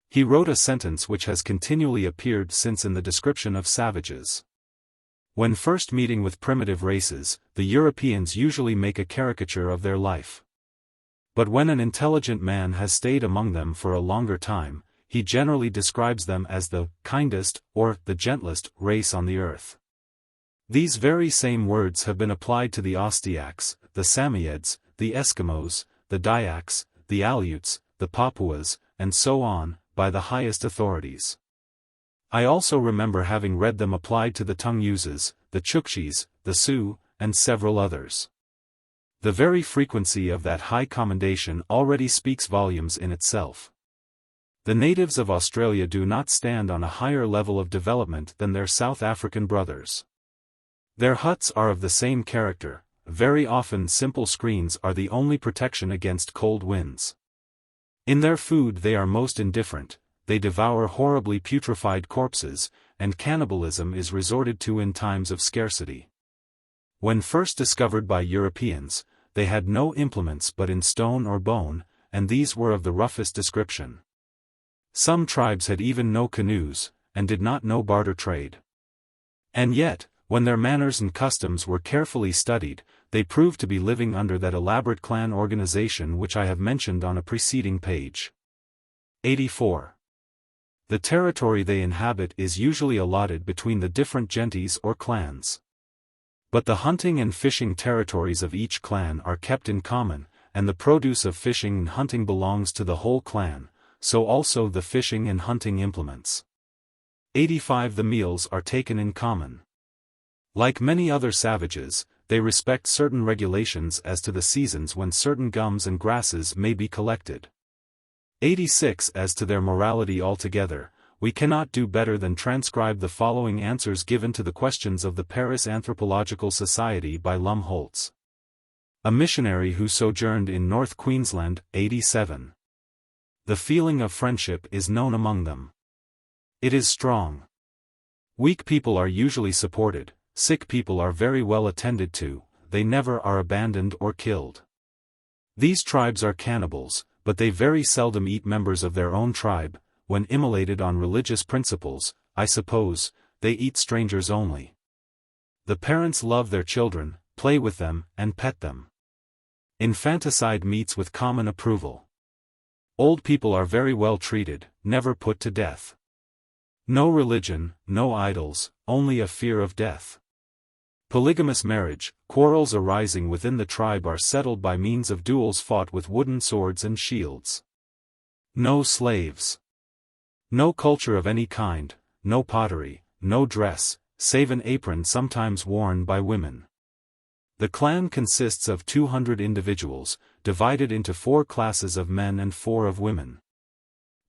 He wrote a sentence which has continually appeared since in the description of savages. When first meeting with primitive races, the Europeans usually make a caricature of their life. But when an intelligent man has stayed among them for a longer time, he generally describes them as the kindest, or the gentlest, race on the earth. These very same words have been applied to the Ostiaks, the Samoyeds, the Eskimos, the Dyaks, the Aleuts, the Papuas, and so on, by the highest authorities. I also remember having read them applied to the Tunguzes, the Chukchis, the Sioux, and several others. The very frequency of that high commendation already speaks volumes in itself. The natives of Australia do not stand on a higher level of development than their South African brothers. Their huts are of the same character, very often simple screens are the only protection against cold winds. In their food they are most indifferent, they devour horribly putrefied corpses, and cannibalism is resorted to in times of scarcity. When first discovered by Europeans, they had no implements but in stone or bone, and these were of the roughest description. Some tribes had even no canoes, and did not know barter trade. And yet, when their manners and customs were carefully studied, they proved to be living under that elaborate clan organization which I have mentioned on a preceding page. 84. The territory they inhabit is usually allotted between the different genties or clans. But the hunting and fishing territories of each clan are kept in common, and the produce of fishing and hunting belongs to the whole clan, so also the fishing and hunting implements. 85. The meals are taken in common. Like many other savages, they respect certain regulations as to the seasons when certain gums and grasses may be collected. 86. As to their morality altogether, we cannot do better than transcribe the following answers given to the questions of the Paris Anthropological Society by Lumholtz, a missionary who sojourned in North Queensland. 87. The feeling of friendship is known among them. It is strong. Weak people are usually supported, sick people are very well attended to, they never are abandoned or killed. These tribes are cannibals, but they very seldom eat members of their own tribe. When immolated on religious principles, I suppose, they eat strangers only. The parents love their children, play with them, and pet them. Infanticide meets with common approval. Old people are very well treated, never put to death. No religion, no idols, only a fear of death. Polygamous marriage, quarrels arising within the tribe are settled by means of duels fought with wooden swords and shields. No slaves. No culture of any kind, no pottery, no dress, save an apron sometimes worn by women. The clan consists of 200 individuals, divided into 4 classes of men and 4 of women.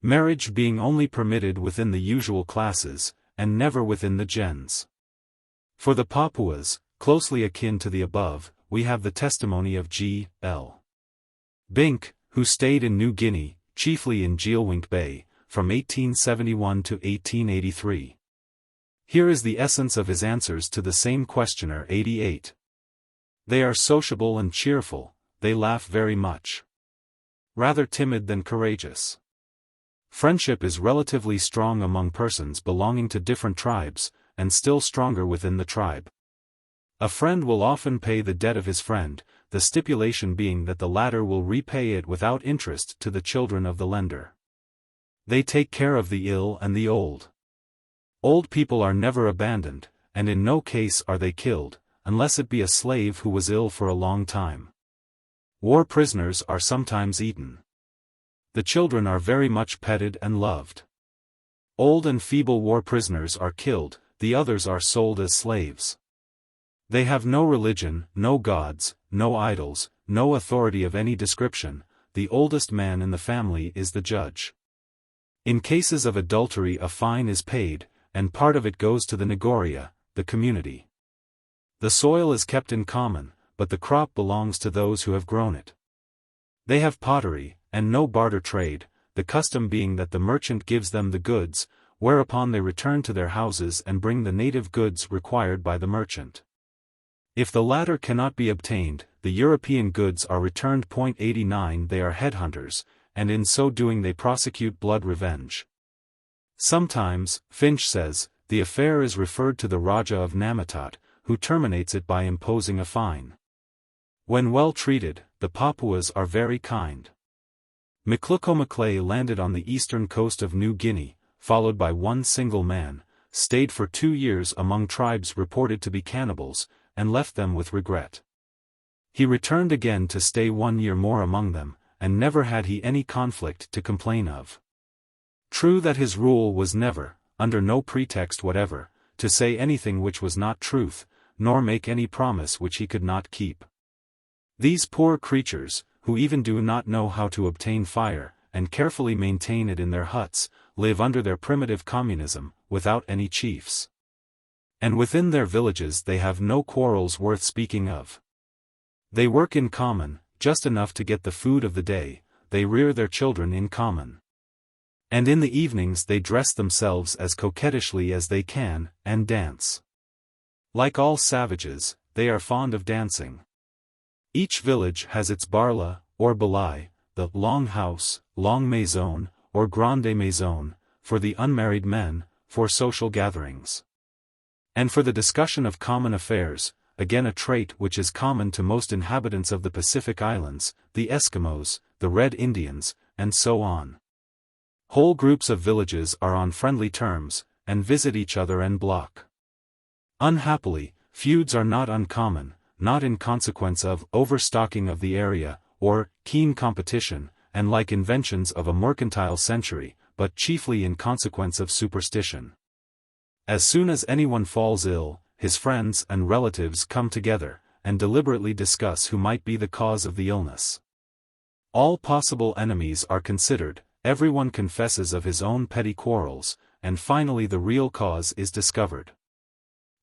Marriage being only permitted within the usual classes, and never within the gens. For the Papuas, closely akin to the above, we have the testimony of G.L. Bink, who stayed in New Guinea, chiefly in Geelwink Bay, from 1871 to 1883. Here is the essence of his answers to the same questioner 88. They are sociable and cheerful, they laugh very much. Rather timid than courageous. Friendship is relatively strong among persons belonging to different tribes, and still stronger within the tribe. A friend will often pay the debt of his friend, the stipulation being that the latter will repay it without interest to the children of the lender. They take care of the ill and the old. Old people are never abandoned, and in no case are they killed, unless it be a slave who was ill for a long time. War prisoners are sometimes eaten. The children are very much petted and loved. Old and feeble war prisoners are killed, the others are sold as slaves. They have no religion, no gods, no idols, no authority of any description, the oldest man in the family is the judge. In cases of adultery a fine is paid, and part of it goes to the Negoria, the community. The soil is kept in common, but the crop belongs to those who have grown it. They have pottery, and no barter trade, the custom being that the merchant gives them the goods, whereupon they return to their houses and bring the native goods required by the merchant. If the latter cannot be obtained, the European goods are returned. 89 They are headhunters, and in so doing they prosecute blood revenge. Sometimes, Finch says, the affair is referred to the Raja of Namatat, who terminates it by imposing a fine. When well treated, the Papuas are very kind. Maclay landed on the eastern coast of New Guinea, followed by one single man, stayed for 2 years among tribes reported to be cannibals, and left them with regret. He returned again to stay 1 year more among them, and never had he any conflict to complain of. True that his rule was never, under no pretext whatever, to say anything which was not truth, nor make any promise which he could not keep. These poor creatures, who even do not know how to obtain fire, and carefully maintain it in their huts, live under their primitive communism, without any chiefs. And within their villages they have no quarrels worth speaking of. They work in common, just enough to get the food of the day, they rear their children in common. And in the evenings they dress themselves as coquettishly as they can, and dance. Like all savages, they are fond of dancing. Each village has its barla, or balai, the long house, long maison, or grande maison, for the unmarried men, for social gatherings. And for the discussion of common affairs, again a trait which is common to most inhabitants of the Pacific Islands, the Eskimos, the Red Indians, and so on. Whole groups of villages are on friendly terms, and visit each other en bloc. Unhappily, feuds are not uncommon, not in consequence of overstocking of the area, or keen competition, and like inventions of a mercantile century, but chiefly in consequence of superstition. As soon as anyone falls ill, his friends and relatives come together, and deliberately discuss who might be the cause of the illness. All possible enemies are considered, everyone confesses of his own petty quarrels, and finally the real cause is discovered.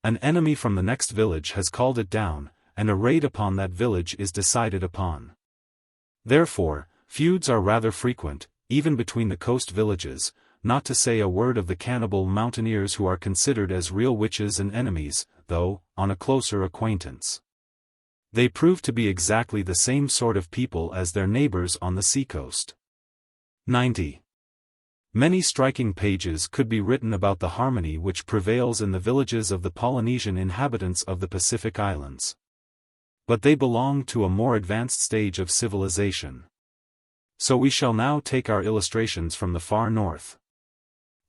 An enemy from the next village has called it down, and a raid upon that village is decided upon. Therefore, feuds are rather frequent, even between the coast villages, not to say a word of the cannibal mountaineers who are considered as real witches and enemies, though, on a closer acquaintance, they prove to be exactly the same sort of people as their neighbors on the seacoast. 90. Many striking pages could be written about the harmony which prevails in the villages of the Polynesian inhabitants of the Pacific Islands. But they belong to a more advanced stage of civilization. So we shall now take our illustrations from the far north.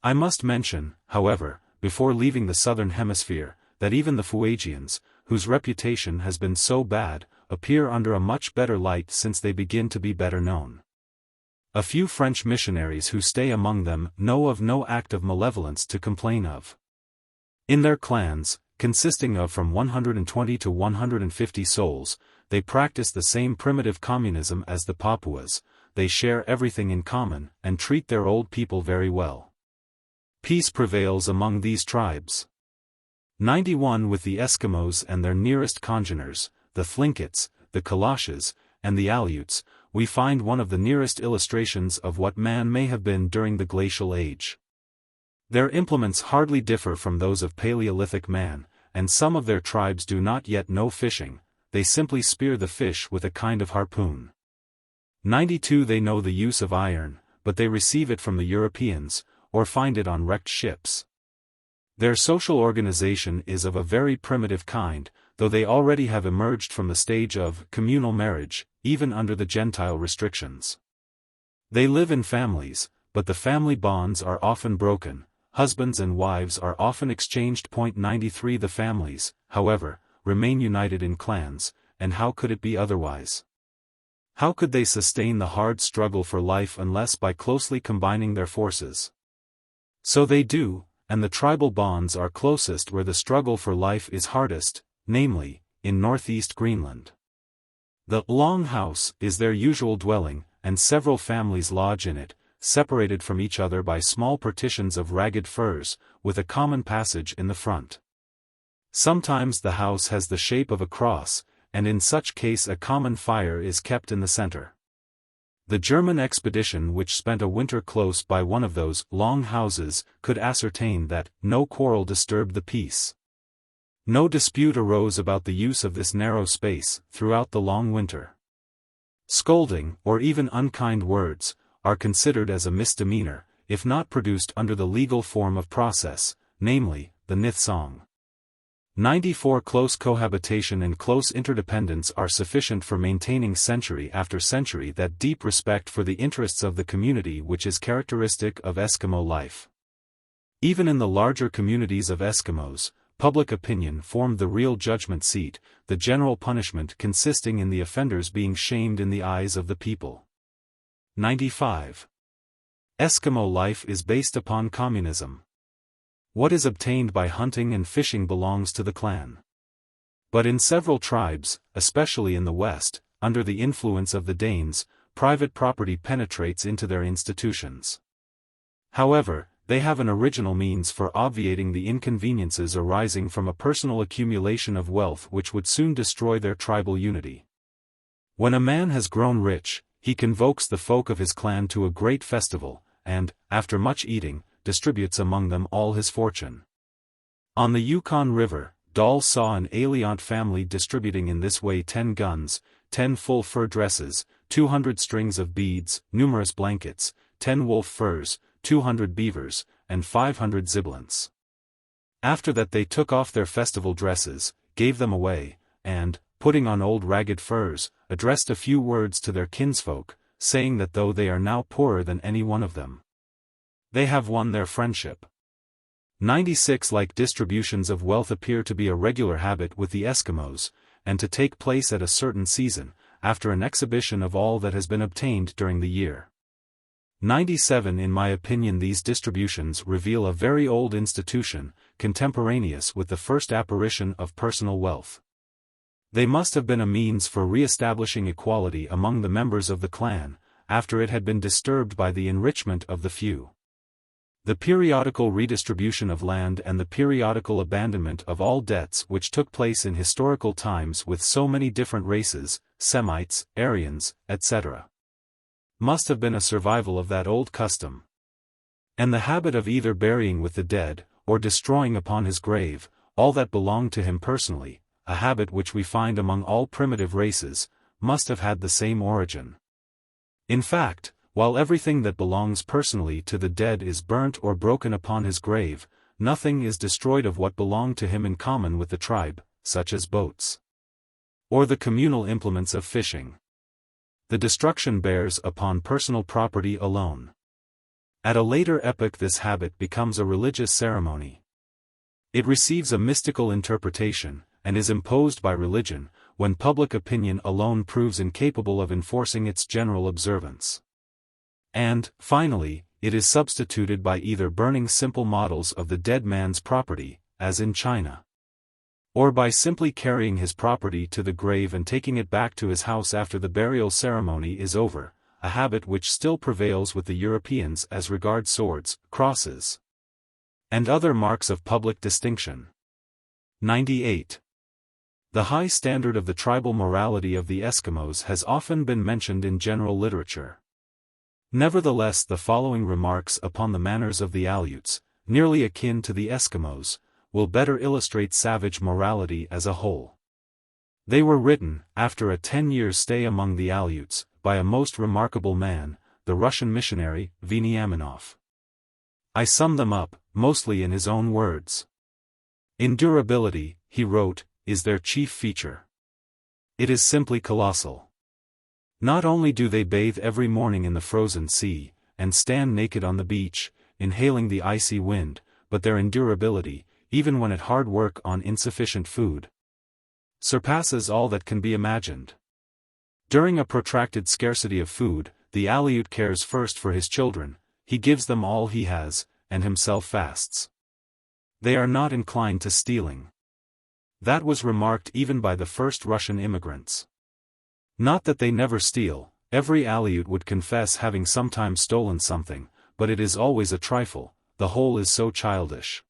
I must mention, however, before leaving the southern hemisphere, that even the Fuegians, whose reputation has been so bad, appear under a much better light since they begin to be better known. A few French missionaries who stay among them know of no act of malevolence to complain of. In their clans, consisting of from 120 to 150 souls. They practice the same primitive communism as the Papuas. They share everything in common, and treat their old people very well. Peace prevails among these tribes. 91 With the Eskimos and their nearest congeners, the Thlinkets, the Kalashas, and the Aleuts, we find one of the nearest illustrations of what man may have been during the glacial age. Their implements hardly differ from those of Paleolithic man, and some of their tribes do not yet know fishing. They simply spear the fish with a kind of harpoon. 92 They know the use of iron, but they receive it from the Europeans, or find it on wrecked ships. Their social organization is of a very primitive kind, though they already have emerged from the stage of communal marriage, even under the Gentile restrictions. They live in families, but the family bonds are often broken. Husbands and wives are often exchanged. 93 The families, however, remain united in clans, and how could it be otherwise? How could they sustain the hard struggle for life unless by closely combining their forces? So they do, and the tribal bonds are closest where the struggle for life is hardest, namely, in northeast Greenland. The long house is their usual dwelling, and several families lodge in it, separated from each other by small partitions of ragged firs, with a common passage in the front. Sometimes the house has the shape of a cross, and in such case a common fire is kept in the center. The German expedition which spent a winter close by one of those long houses could ascertain that no quarrel disturbed the peace. No dispute arose about the use of this narrow space throughout the long winter. Scolding, or even unkind words, are considered as a misdemeanor, if not produced under the legal form of process, namely, the Nith Song. 94 Close cohabitation and close interdependence are sufficient for maintaining century after century that deep respect for the interests of the community which is characteristic of Eskimo life. Even in the larger communities of Eskimos, public opinion formed the real judgment seat, the general punishment consisting in the offenders being shamed in the eyes of the people. 95. Eskimo life is based upon communism. What is obtained by hunting and fishing belongs to the clan. But in several tribes, especially in the West, under the influence of the Danes, private property penetrates into their institutions. However, they have an original means for obviating the inconveniences arising from a personal accumulation of wealth which would soon destroy their tribal unity. When a man has grown rich, he convokes the folk of his clan to a great festival, and, after much eating, distributes among them all his fortune. On the Yukon River, Dahl saw an Aleont family distributing in this way 10 guns, 10 full fur dresses, 200 strings of beads, numerous blankets, 10 wolf furs, 200 beavers, and 500 ziblants. After that they took off their festival dresses, gave them away, and, putting on old ragged furs, addressed a few words to their kinsfolk, saying that though they are now poorer than any one of them, they have won their friendship. 96 Like distributions of wealth appear to be a regular habit with the Eskimos, and to take place at a certain season, after an exhibition of all that has been obtained during the year. 97 In my opinion these distributions reveal a very old institution, contemporaneous with the first apparition of personal wealth. They must have been a means for re-establishing equality among the members of the clan, after it had been disturbed by the enrichment of the few. The periodical redistribution of land and the periodical abandonment of all debts which took place in historical times with so many different races, Semites, Aryans, etc., must have been a survival of that old custom. And the habit of either burying with the dead, or destroying upon his grave, all that belonged to him personally, a habit which we find among all primitive races, must have had the same origin. In fact, while everything that belongs personally to the dead is burnt or broken upon his grave, nothing is destroyed of what belonged to him in common with the tribe, such as boats, or the communal implements of fishing. The destruction bears upon personal property alone. At a later epoch this habit becomes a religious ceremony. It receives a mystical interpretation, and is imposed by religion, when public opinion alone proves incapable of enforcing its general observance. And, finally, it is substituted by either burning simple models of the dead man's property, as in China, or by simply carrying his property to the grave and taking it back to his house after the burial ceremony is over, a habit which still prevails with the Europeans as regards swords, crosses, and other marks of public distinction. 98. The high standard of the tribal morality of the Eskimos has often been mentioned in general literature. Nevertheless, the following remarks upon the manners of the Aleuts, nearly akin to the Eskimos, will better illustrate savage morality as a whole. They were written, after a 10-year stay among the Aleuts, by a most remarkable man, the Russian missionary, Veniaminov. I sum them up, mostly in his own words. Endurability, he wrote, is their chief feature. It is simply colossal. Not only do they bathe every morning in the frozen sea, and stand naked on the beach, inhaling the icy wind, but their endurability, even when at hard work on insufficient food, surpasses all that can be imagined. During a protracted scarcity of food, the Aleut cares first for his children, he gives them all he has, and himself fasts. They are not inclined to stealing. That was remarked even by the first Russian immigrants. Not that they never steal, every Aleut would confess having sometimes stolen something, but it is always a trifle, the whole is so childish.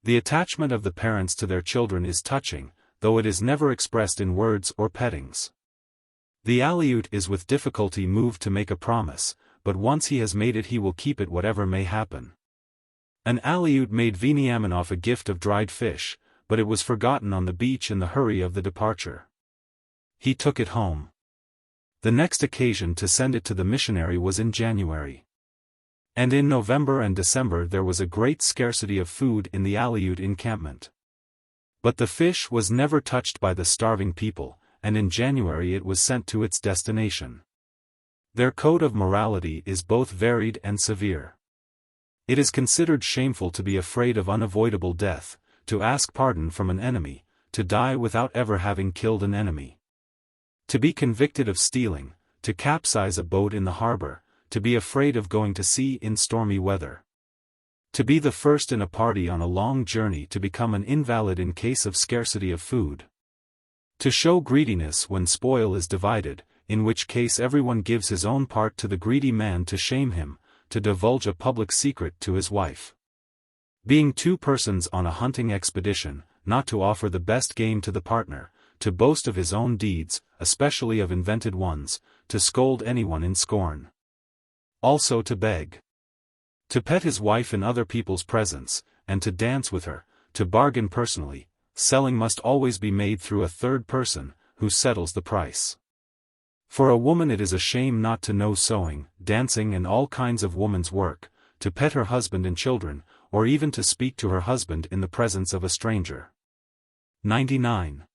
The attachment of the parents to their children is touching, though it is never expressed in words or pettings. The Aleut is with difficulty moved to make a promise, but once he has made it he will keep it whatever may happen. An Aleut made Veniaminov a gift of dried fish, but it was forgotten on the beach in the hurry of the departure. He took it home. The next occasion to send it to the missionary was in January. And in November and December there was a great scarcity of food in the Aleut encampment. But the fish was never touched by the starving people, and in January it was sent to its destination. Their code of morality is both varied and severe. It is considered shameful to be afraid of unavoidable death, to ask pardon from an enemy, to die without ever having killed an enemy, to be convicted of stealing, to capsize a boat in the harbor, to be afraid of going to sea in stormy weather, to be the first in a party on a long journey to become an invalid in case of scarcity of food, to show greediness when spoil is divided, in which case everyone gives his own part to the greedy man to shame him, to divulge a public secret to his wife. Being 2 persons on a hunting expedition, not to offer the best game to the partner, to boast of his own deeds, especially of invented ones, to scold anyone in scorn. Also to beg. To pet his wife in other people's presence, and to dance with her, to bargain personally, selling must always be made through a third person, who settles the price. For a woman it is a shame not to know sewing, dancing and all kinds of woman's work, to pet her husband and children, or even to speak to her husband in the presence of a stranger. 99.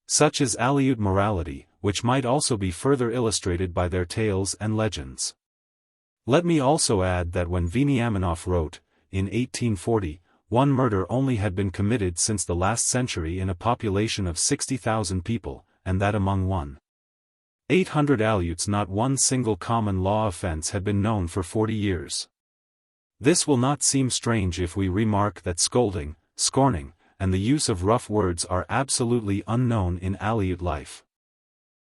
Such is Aleut morality, which might also be further illustrated by their tales and legends. Let me also add that when Veniaminov wrote, in 1840, one murder only had been committed since the last century in a population of 60,000 people, and that among 1,800 Aleuts not one single common law offense had been known for 40 years. This will not seem strange if we remark that scolding, scorning, and the use of rough words are absolutely unknown in Aleut life.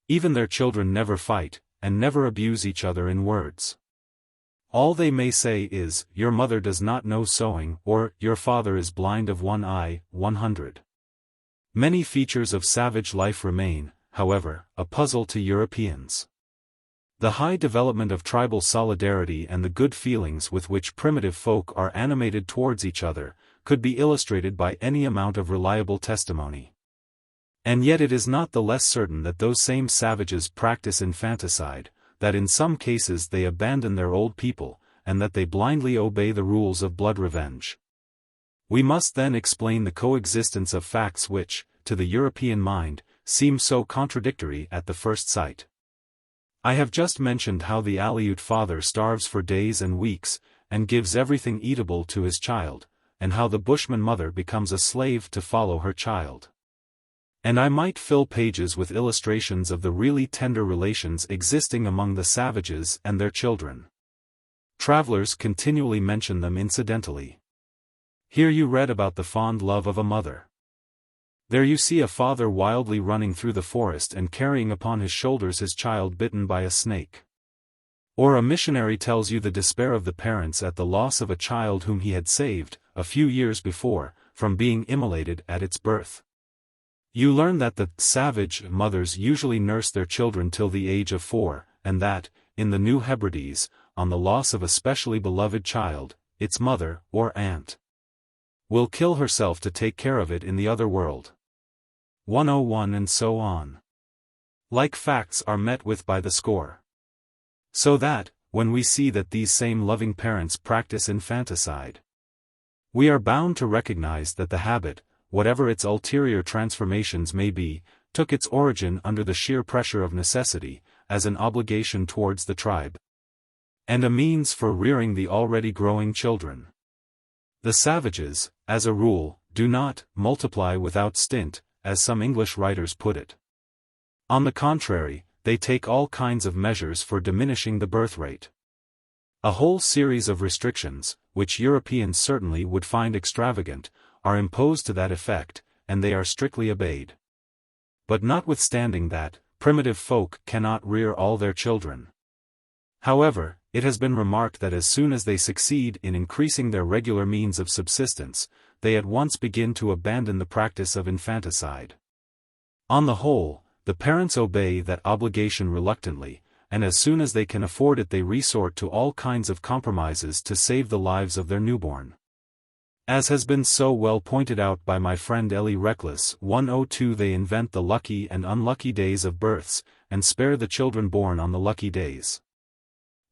Even their children never fight, and never abuse each other in words. All they may say is, "Your mother does not know sewing," or "Your father is blind of one eye." 100. Many features of savage life remain, however, a puzzle to Europeans. The high development of tribal solidarity and the good feelings with which primitive folk are animated towards each other, could be illustrated by any amount of reliable testimony. And yet it is not the less certain that those same savages practice infanticide, that in some cases they abandon their old people, and that they blindly obey the rules of blood revenge. We must then explain the coexistence of facts which, to the European mind, seem so contradictory at the first sight. I have just mentioned how the Aleut father starves for days and weeks, and gives everything eatable to his child, and how the Bushman mother becomes a slave to follow her child. And I might fill pages with illustrations of the really tender relations existing among the savages and their children. Travelers continually mention them incidentally. Here you read about the fond love of a mother. There you see a father wildly running through the forest and carrying upon his shoulders his child bitten by a snake. Or a missionary tells you the despair of the parents at the loss of a child whom he had saved, a few years before, from being immolated at its birth. You learn that the savage mothers usually nurse their children till the age of 4, and that, in the New Hebrides, on the loss of a specially beloved child, its mother, or aunt, will kill herself to take care of it in the other world. 101 and so on. Like facts are met with by the score. So that, when we see that these same loving parents practice infanticide, we are bound to recognize that the habit, whatever its ulterior transformations may be, took its origin under the sheer pressure of necessity, as an obligation towards the tribe, and a means for rearing the already growing children. The savages, as a rule, do not multiply without stint, as some English writers put it. On the contrary, they take all kinds of measures for diminishing the birth rate. A whole series of restrictions, which Europeans certainly would find extravagant, are imposed to that effect, and they are strictly obeyed. But notwithstanding that, primitive folk cannot rear all their children. However, it has been remarked that as soon as they succeed in increasing their regular means of subsistence, they at once begin to abandon the practice of infanticide. On the whole, the parents obey that obligation reluctantly, and as soon as they can afford it they resort to all kinds of compromises to save the lives of their newborn. As has been so well pointed out by my friend Elie Reckless, 102 they invent the lucky and unlucky days of births, and spare the children born on the lucky days.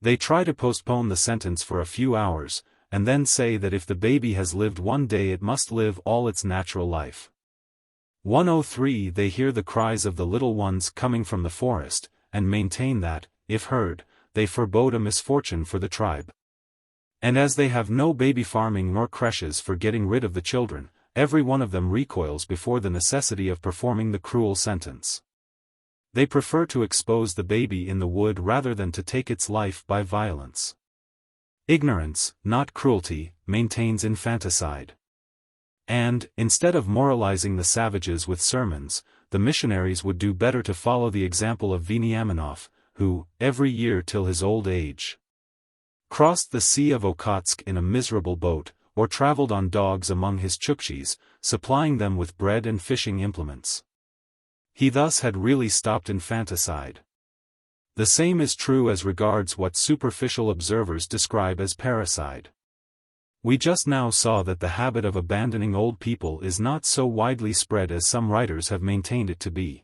They try to postpone the sentence for a few hours, and then say that if the baby has lived one day it must live all its natural life. 103 they hear the cries of the little ones coming from the forest, and maintain that, if heard, they forebode a misfortune for the tribe. And as they have no baby farming nor creches for getting rid of the children, every one of them recoils before the necessity of performing the cruel sentence. They prefer to expose the baby in the wood rather than to take its life by violence. Ignorance, not cruelty, maintains infanticide. And, instead of moralizing the savages with sermons, the missionaries would do better to follow the example of Veniaminoff, who, every year till his old age, crossed the Sea of Okhotsk in a miserable boat, or traveled on dogs among his Chukchis, supplying them with bread and fishing implements. He thus had really stopped infanticide. The same is true as regards what superficial observers describe as parricide. We just now saw that the habit of abandoning old people is not so widely spread as some writers have maintained it to be.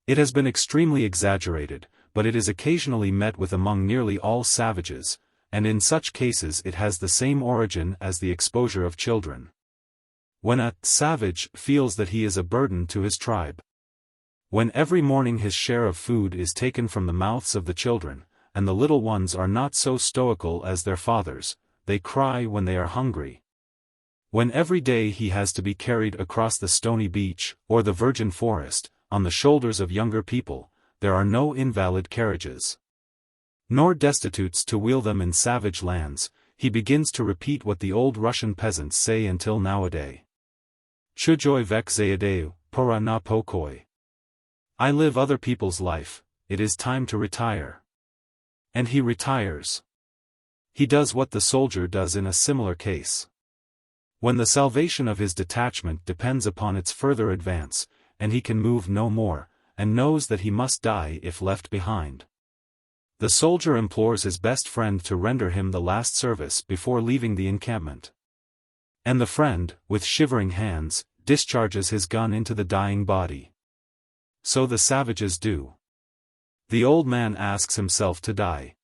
It has been extremely exaggerated, but it is occasionally met with among nearly all savages, and in such cases it has the same origin as the exposure of children. When a savage feels that he is a burden to his tribe, when every morning his share of food is taken from the mouths of the children, and the little ones are not so stoical as their fathers, they cry when they are hungry. When every day he has to be carried across the stony beach, or the virgin forest, on the shoulders of younger people, there are no invalid carriages, nor destitutes to wheel them in savage lands, he begins to repeat what the old Russian peasants say until nowadays. Chujoy vek zayadeu, pora na pokoi. I live other people's life, it is time to retire. And he retires. He does what the soldier does in a similar case. When the salvation of his detachment depends upon its further advance, and he can move no more, and knows that he must die if left behind, the soldier implores his best friend to render him the last service before leaving the encampment. And the friend, with shivering hands, discharges his gun into the dying body. So the savages do. The old man asks himself to die.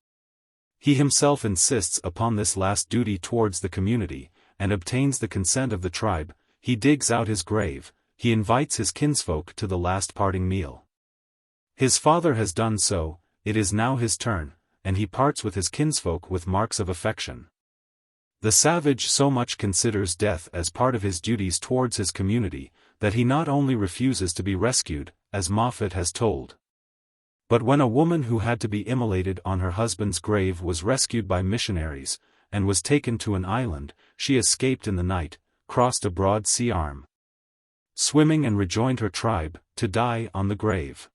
He himself insists upon this last duty towards the community, and obtains the consent of the tribe. He digs out his grave, he invites his kinsfolk to the last parting meal. His father has done so, it is now his turn, and he parts with his kinsfolk with marks of affection. The savage so much considers death as part of his duties towards his community, that he not only refuses to be rescued, as Moffat has told, but when a woman who had to be immolated on her husband's grave was rescued by missionaries, and was taken to an island, she escaped in the night, crossed a broad sea arm, swimming and rejoined her tribe, to die on the grave.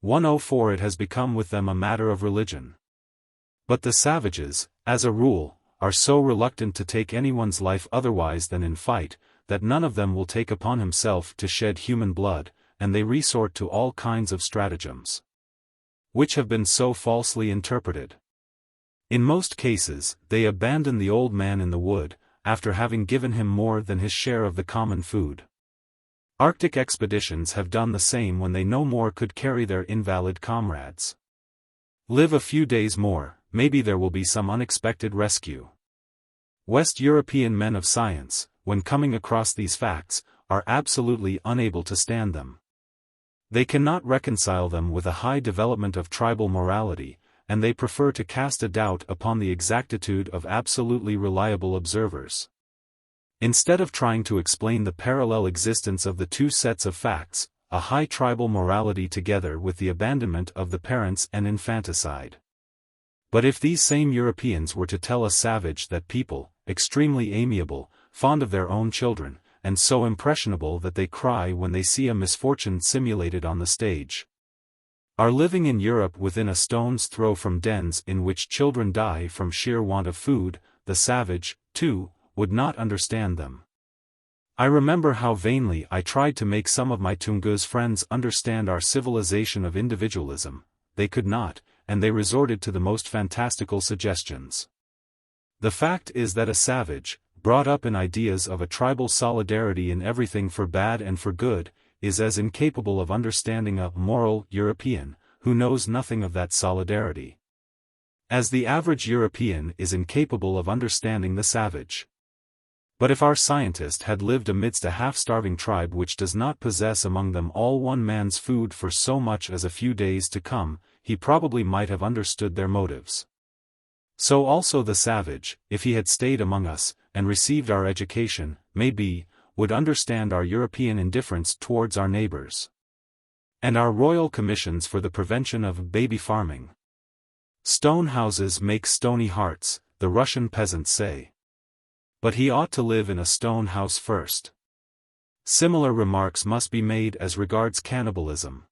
104 It has become with them a matter of religion. But the savages, as a rule, are so reluctant to take anyone's life otherwise than in fight, that none of them will take upon himself to shed human blood, and they resort to all kinds of stratagems, which have been so falsely interpreted. In most cases, they abandon the old man in the wood, after having given him more than his share of the common food. Arctic expeditions have done the same when they no more could carry their invalid comrades. Live a few days more, maybe there will be some unexpected rescue. West European men of science, when coming across these facts, are absolutely unable to stand them. They cannot reconcile them with a high development of tribal morality, and they prefer to cast a doubt upon the exactitude of absolutely reliable observers. Instead of trying to explain the parallel existence of the two sets of facts, a high tribal morality together with the abandonment of the parents and infanticide. But if these same Europeans were to tell a savage that people, extremely amiable, fond of their own children, and so impressionable that they cry when they see a misfortune simulated on the stage, are living in Europe within a stone's throw from dens in which children die from sheer want of food, the savage, too, would not understand them. I remember how vainly I tried to make some of my Tungus friends understand our civilization of individualism. They could not, and they resorted to the most fantastical suggestions. The fact is that a savage, brought up in ideas of a tribal solidarity in everything for bad and for good, is as incapable of understanding a moral European, who knows nothing of that solidarity, as the average European is incapable of understanding the savage. But if our scientist had lived amidst a half-starving tribe which does not possess among them all one man's food for so much as a few days to come, he probably might have understood their motives. So also the savage, if he had stayed among us, and received our education, maybe, would understand our European indifference towards our neighbors, and our royal commissions for the prevention of baby farming. Stone houses make stony hearts, the Russian peasants say. But he ought to live in a stone house first. Similar remarks must be made as regards cannibalism.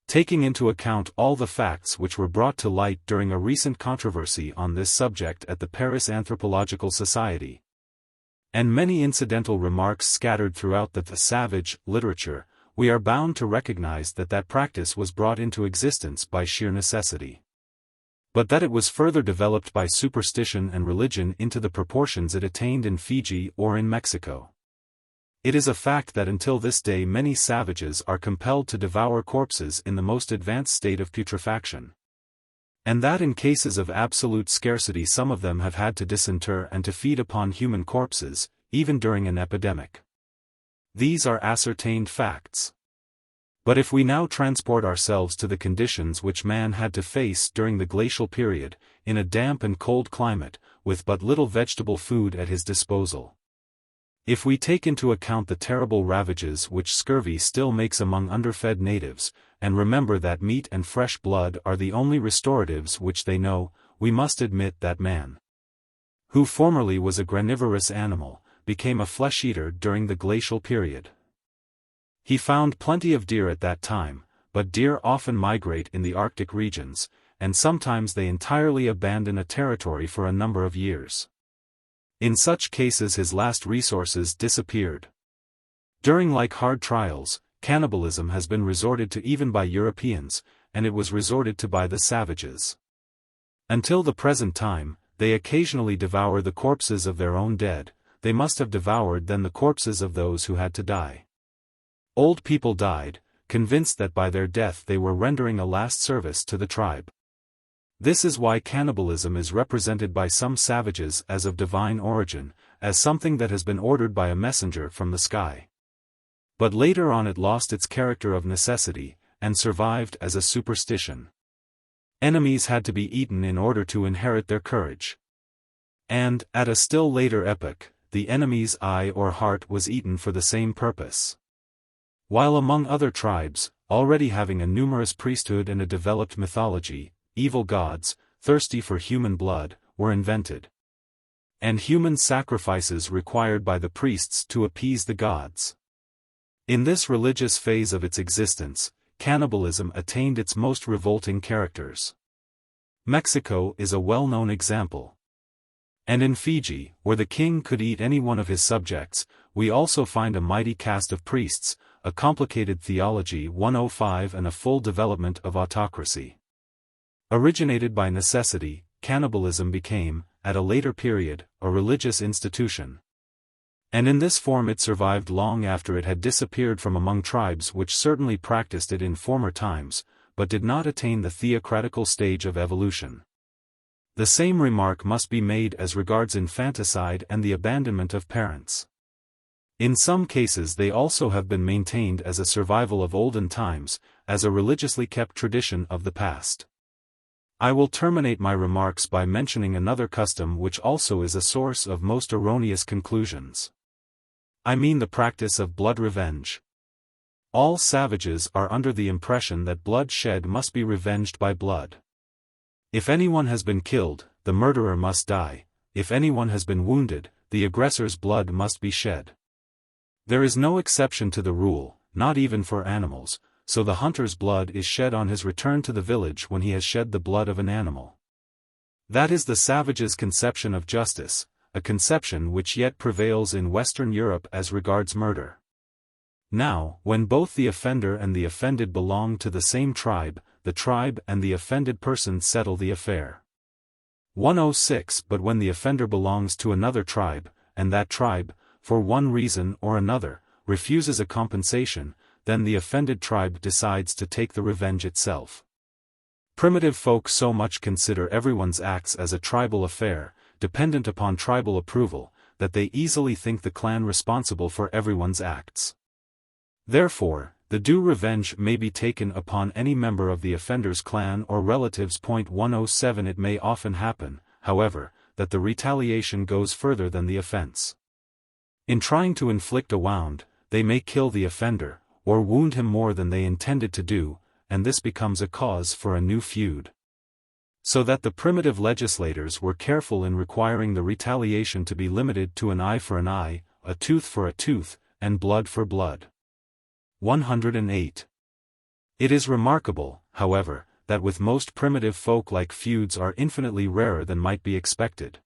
Taking into account all the facts which were brought to light during a recent controversy on this subject at the Paris Anthropological Society, and many incidental remarks scattered throughout the savage literature, we are bound to recognize that that practice was brought into existence by sheer necessity, but that it was further developed by superstition and religion into the proportions it attained in Fiji or in Mexico. It is a fact that until this day many savages are compelled to devour corpses in the most advanced state of putrefaction, and that in cases of absolute scarcity some of them have had to disinter and to feed upon human corpses, even during an epidemic. These are ascertained facts. But if we now transport ourselves to the conditions which man had to face during the glacial period, in a damp and cold climate, with but little vegetable food at his disposal. If we take into account the terrible ravages which scurvy still makes among underfed natives, and remember that meat and fresh blood are the only restoratives which they know, we must admit that man, who formerly was a granivorous animal, became a flesh-eater during the glacial period. He found plenty of deer at that time, but deer often migrate in the Arctic regions, and sometimes they entirely abandon a territory for a number of years. In such cases his last resources disappeared. During like hard trials, cannibalism has been resorted to even by Europeans, and it was resorted to by the savages. Until the present time, they occasionally devour the corpses of their own dead. They must have devoured then the corpses of those who had to die. Old people died, convinced that by their death they were rendering a last service to the tribe. This is why cannibalism is represented by some savages as of divine origin, as something that has been ordered by a messenger from the sky. But later on it lost its character of necessity, and survived as a superstition. Enemies had to be eaten in order to inherit their courage. And, at a still later epoch, the enemy's eye or heart was eaten for the same purpose. While among other tribes, already having a numerous priesthood and a developed mythology, evil gods, thirsty for human blood, were invented. And human sacrifices required by the priests to appease the gods. In this religious phase of its existence, cannibalism attained its most revolting characters. Mexico is a well-known example. And in Fiji, where the king could eat any one of his subjects, we also find a mighty caste of priests, a complicated theology 105 and a full development of autocracy. Originated by necessity, cannibalism became, at a later period, a religious institution. And in this form it survived long after it had disappeared from among tribes which certainly practiced it in former times, but did not attain the theocratical stage of evolution. The same remark must be made as regards infanticide and the abandonment of parents. In some cases they also have been maintained as a survival of olden times, as a religiously kept tradition of the past. I will terminate my remarks by mentioning another custom which also is a source of most erroneous conclusions. I mean the practice of blood revenge. All savages are under the impression that blood shed must be revenged by blood. If anyone has been killed, the murderer must die. If anyone has been wounded, the aggressor's blood must be shed. There is no exception to the rule, not even for animals, so the hunter's blood is shed on his return to the village when he has shed the blood of an animal. That is the savage's conception of justice, a conception which yet prevails in Western Europe as regards murder. Now, when both the offender and the offended belong to the same tribe, the tribe and the offended person settle the affair. 106 But when the offender belongs to another tribe, and that tribe, for one reason or another, refuses a compensation, then the offended tribe decides to take the revenge itself. Primitive folk so much consider everyone's acts as a tribal affair, dependent upon tribal approval, that they easily think the clan responsible for everyone's acts. Therefore, the due revenge may be taken upon any member of the offender's clan or relatives. 107 It may often happen, however, that the retaliation goes further than the offense. In trying to inflict a wound, they may kill the offender, or wound him more than they intended to do, and this becomes a cause for a new feud. So that the primitive legislators were careful in requiring the retaliation to be limited to an eye for an eye, a tooth for a tooth, and blood for blood. 108. It is remarkable, however, that with most primitive folk like feuds are infinitely rarer than might be expected.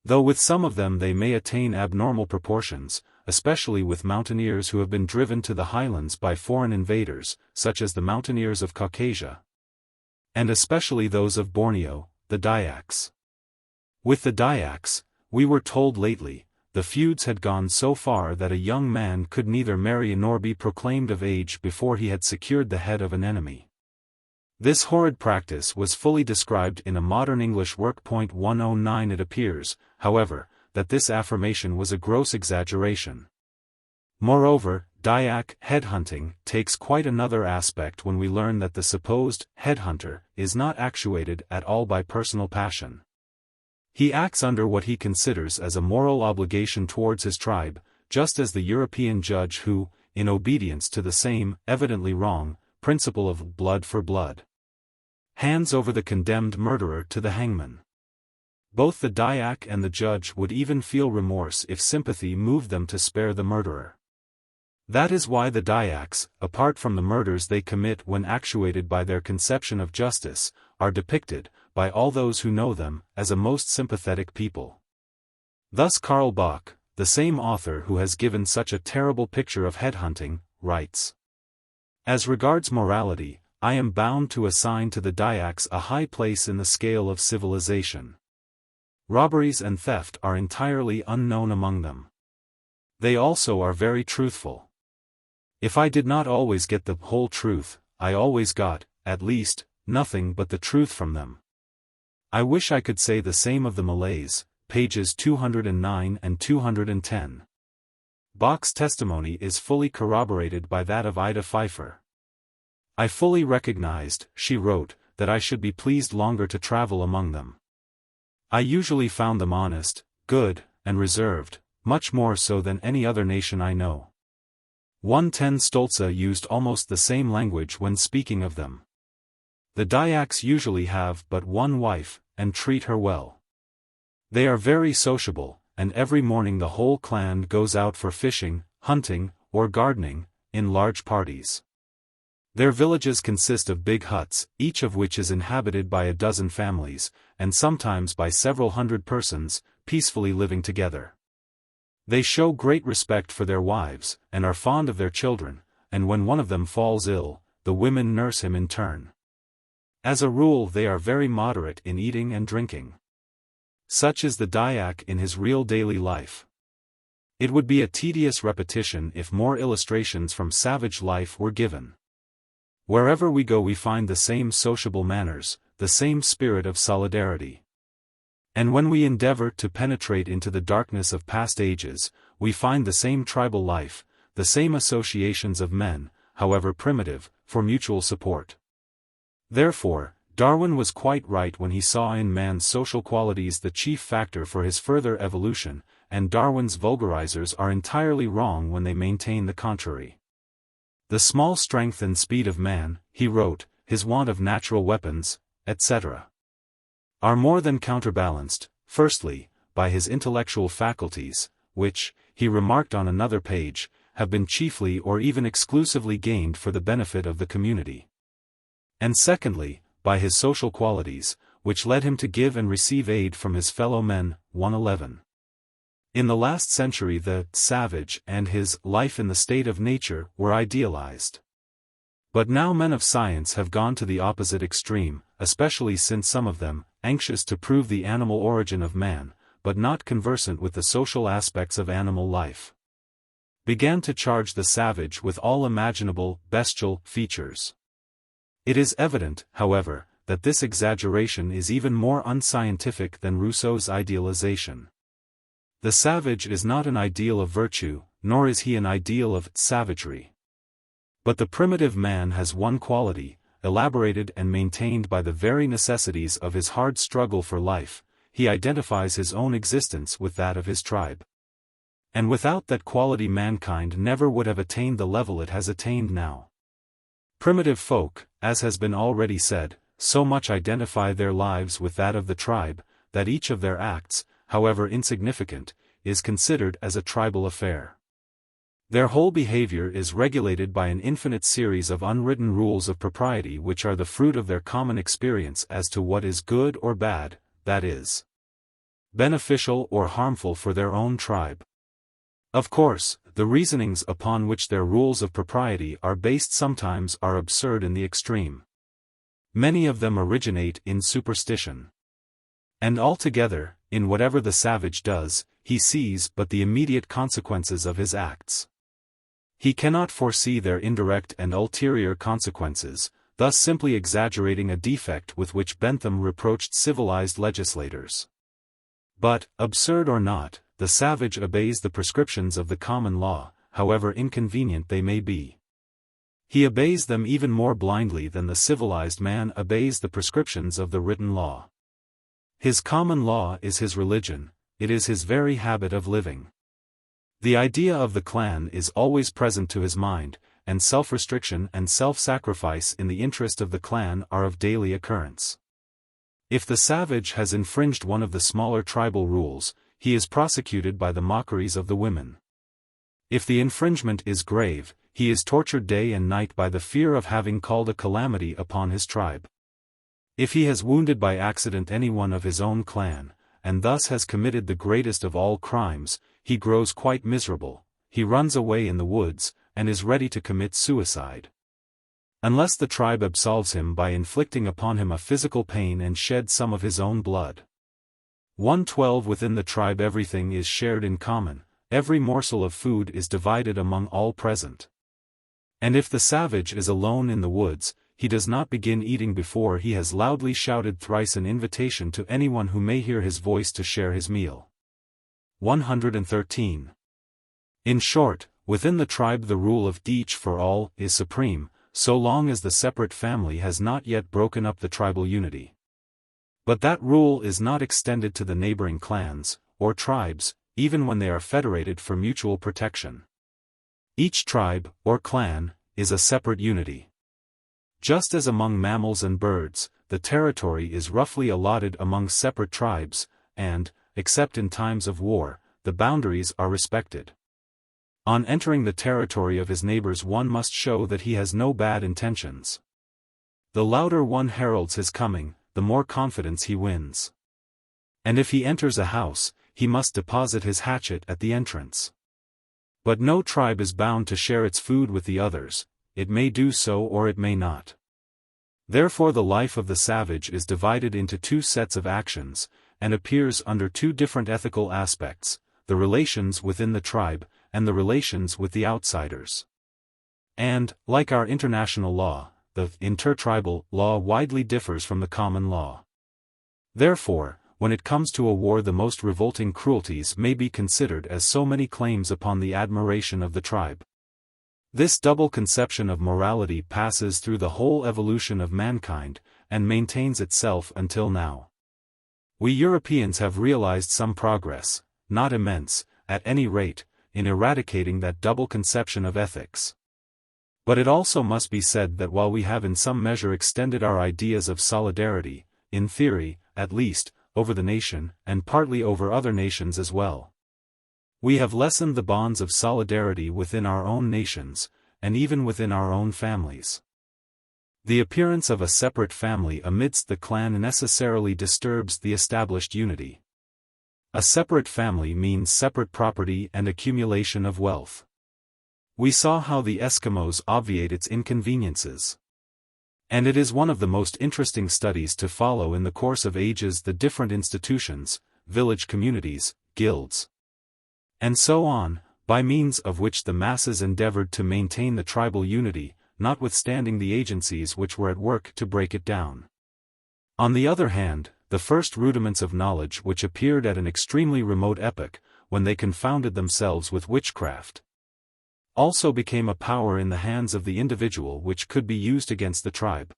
Though with some of them they may attain abnormal proportions, especially with mountaineers who have been driven to the highlands by foreign invaders, such as the mountaineers of Caucasia. And especially those of Borneo, the Dayaks. With the Dayaks, we were told lately, the feuds had gone so far that a young man could neither marry nor be proclaimed of age before he had secured the head of an enemy. This horrid practice was fully described in a modern English work. 109 It appears, however, that this affirmation was a gross exaggeration. Moreover, Dayak headhunting takes quite another aspect when we learn that the supposed headhunter is not actuated at all by personal passion. He acts under what he considers as a moral obligation towards his tribe, just as the European judge who, in obedience to the same, evidently wrong, principle of blood for blood, hands over the condemned murderer to the hangman. Both the Dayak and the judge would even feel remorse if sympathy moved them to spare the murderer. That is why the Dayaks, apart from the murders they commit when actuated by their conception of justice, are depicted, by all those who know them, as a most sympathetic people. Thus Karl Bach, the same author who has given such a terrible picture of headhunting, writes: As regards morality, I am bound to assign to the Dayaks a high place in the scale of civilization. Robberies and theft are entirely unknown among them. They also are very truthful. If I did not always get the whole truth, I always got, at least, nothing but the truth from them. I wish I could say the same of the Malays, pages 209 and 210. Bach's testimony is fully corroborated by that of Ida Pfeiffer. I fully recognized, she wrote, that I should be pleased longer to travel among them. I usually found them honest, good, and reserved, much more so than any other nation I know. 110 Stolze used almost the same language when speaking of them. The Dayaks usually have but one wife, and treat her well. They are very sociable, and every morning the whole clan goes out for fishing, hunting, or gardening, in large parties. Their villages consist of big huts, each of which is inhabited by a dozen families, and sometimes by several hundred persons, peacefully living together. They show great respect for their wives, and are fond of their children, and when one of them falls ill, the women nurse him in turn. As a rule, they are very moderate in eating and drinking. Such is the Dayak in his real daily life. It would be a tedious repetition if more illustrations from savage life were given. Wherever we go we find the same sociable manners, the same spirit of solidarity. And when we endeavor to penetrate into the darkness of past ages, we find the same tribal life, the same associations of men, however primitive, for mutual support. Therefore, Darwin was quite right when he saw in man's social qualities the chief factor for his further evolution, and Darwin's vulgarizers are entirely wrong when they maintain the contrary. The small strength and speed of man, he wrote, his want of natural weapons, etc., are more than counterbalanced, firstly, by his intellectual faculties, which, he remarked on another page, have been chiefly or even exclusively gained for the benefit of the community. And secondly, by his social qualities, which led him to give and receive aid from his fellow men. 111. In the last century the savage and his life in the state of nature were idealized. But now men of science have gone to the opposite extreme, especially since some of them, anxious to prove the animal origin of man, but not conversant with the social aspects of animal life, began to charge the savage with all imaginable, bestial, features. It is evident, however, that this exaggeration is even more unscientific than Rousseau's idealization. The savage is not an ideal of virtue, nor is he an ideal of savagery. But the primitive man has one quality, elaborated and maintained by the very necessities of his hard struggle for life: he identifies his own existence with that of his tribe. And without that quality mankind never would have attained the level it has attained now. Primitive folk, as has been already said, so much identify their lives with that of the tribe, that each of their acts, however insignificant, is considered as a tribal affair. Their whole behavior is regulated by an infinite series of unwritten rules of propriety which are the fruit of their common experience as to what is good or bad, that is, beneficial or harmful for their own tribe. Of course, the reasonings upon which their rules of propriety are based sometimes are absurd in the extreme. Many of them originate in superstition. And altogether, in whatever the savage does, he sees but the immediate consequences of his acts. He cannot foresee their indirect and ulterior consequences, thus simply exaggerating a defect with which Bentham reproached civilized legislators. But, absurd or not, the savage obeys the prescriptions of the common law, however inconvenient they may be. He obeys them even more blindly than the civilized man obeys the prescriptions of the written law. His common law is his religion, it is his very habit of living. The idea of the clan is always present to his mind, and self-restriction and self-sacrifice in the interest of the clan are of daily occurrence. If the savage has infringed one of the smaller tribal rules, he is prosecuted by the mockeries of the women. If the infringement is grave, he is tortured day and night by the fear of having called a calamity upon his tribe. If he has wounded by accident anyone of his own clan, and thus has committed the greatest of all crimes, he grows quite miserable, he runs away in the woods, and is ready to commit suicide. Unless the tribe absolves him by inflicting upon him a physical pain and shed some of his own blood. 112 Within the tribe everything is shared in common, every morsel of food is divided among all present. And if the savage is alone in the woods, he does not begin eating before he has loudly shouted thrice an invitation to anyone who may hear his voice to share his meal. 113. In short, within the tribe the rule of each for all is supreme, so long as the separate family has not yet broken up the tribal unity. But that rule is not extended to the neighboring clans, or tribes, even when they are federated for mutual protection. Each tribe, or clan, is a separate unity. Just as among mammals and birds, the territory is roughly allotted among separate tribes, and, except in times of war, the boundaries are respected. On entering the territory of his neighbors one must show that he has no bad intentions. The louder one heralds his coming, the more confidence he wins. And if he enters a house, he must deposit his hatchet at the entrance. But no tribe is bound to share its food with the others, it may do so or it may not. Therefore the life of the savage is divided into two sets of actions, and appears under two different ethical aspects, the relations within the tribe, and the relations with the outsiders. And, like our international law, the intertribal law widely differs from the common law. Therefore, when it comes to a war, the most revolting cruelties may be considered as so many claims upon the admiration of the tribe. This double conception of morality passes through the whole evolution of mankind, and maintains itself until now. We Europeans have realized some progress, not immense, at any rate, in eradicating that double conception of ethics. But it also must be said that while we have in some measure extended our ideas of solidarity, in theory, at least, over the nation, and partly over other nations as well, we have lessened the bonds of solidarity within our own nations, and even within our own families. The appearance of a separate family amidst the clan necessarily disturbs the established unity. A separate family means separate property and accumulation of wealth. We saw how the Eskimos obviate its inconveniences. And it is one of the most interesting studies to follow in the course of ages the different institutions, village communities, guilds, and so on, by means of which the masses endeavored to maintain the tribal unity, notwithstanding the agencies which were at work to break it down. On the other hand, the first rudiments of knowledge which appeared at an extremely remote epoch, when they confounded themselves with witchcraft, also became a power in the hands of the individual which could be used against the tribe.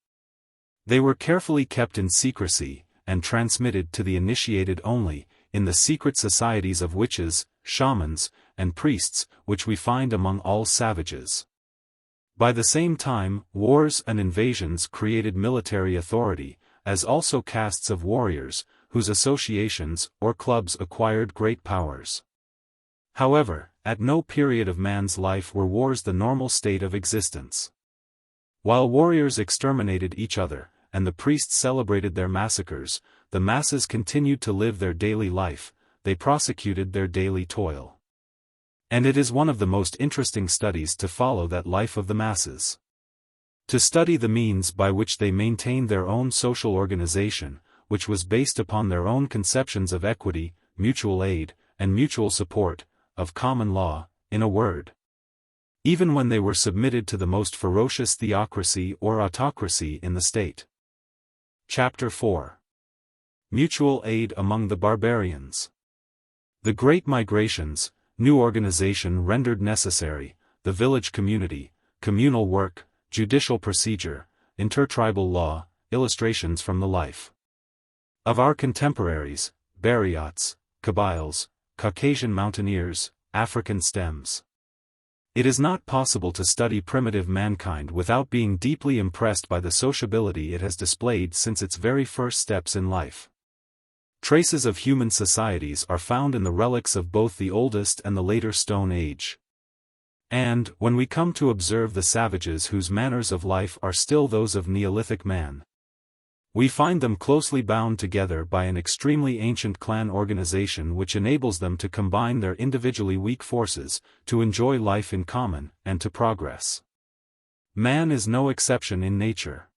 They were carefully kept in secrecy, and transmitted to the initiated only, in the secret societies of witches, shamans, and priests, which we find among all savages. By the same time, wars and invasions created military authority, as also castes of warriors, whose associations or clubs acquired great powers. However, at no period of man's life were wars the normal state of existence. While warriors exterminated each other, and the priests celebrated their massacres, the masses continued to live their daily life, they prosecuted their daily toil. And it is one of the most interesting studies to follow that life of the masses. To study the means by which they maintained their own social organization, which was based upon their own conceptions of equity, mutual aid, and mutual support, of common law, in a word. Even when they were submitted to the most ferocious theocracy or autocracy in the state. Chapter 4. Mutual Aid among the Barbarians. The Great Migrations, new organization rendered necessary, the village community, communal work, judicial procedure, intertribal law, illustrations from the life of our contemporaries, Bariots, Kabyles, Caucasian mountaineers, African stems. It is not possible to study primitive mankind without being deeply impressed by the sociability it has displayed since its very first steps in life. Traces of human societies are found in the relics of both the oldest and the later Stone Age. And, when we come to observe the savages whose manners of life are still those of Neolithic man, we find them closely bound together by an extremely ancient clan organization which enables them to combine their individually weak forces, to enjoy life in common, and to progress. Man is no exception in nature.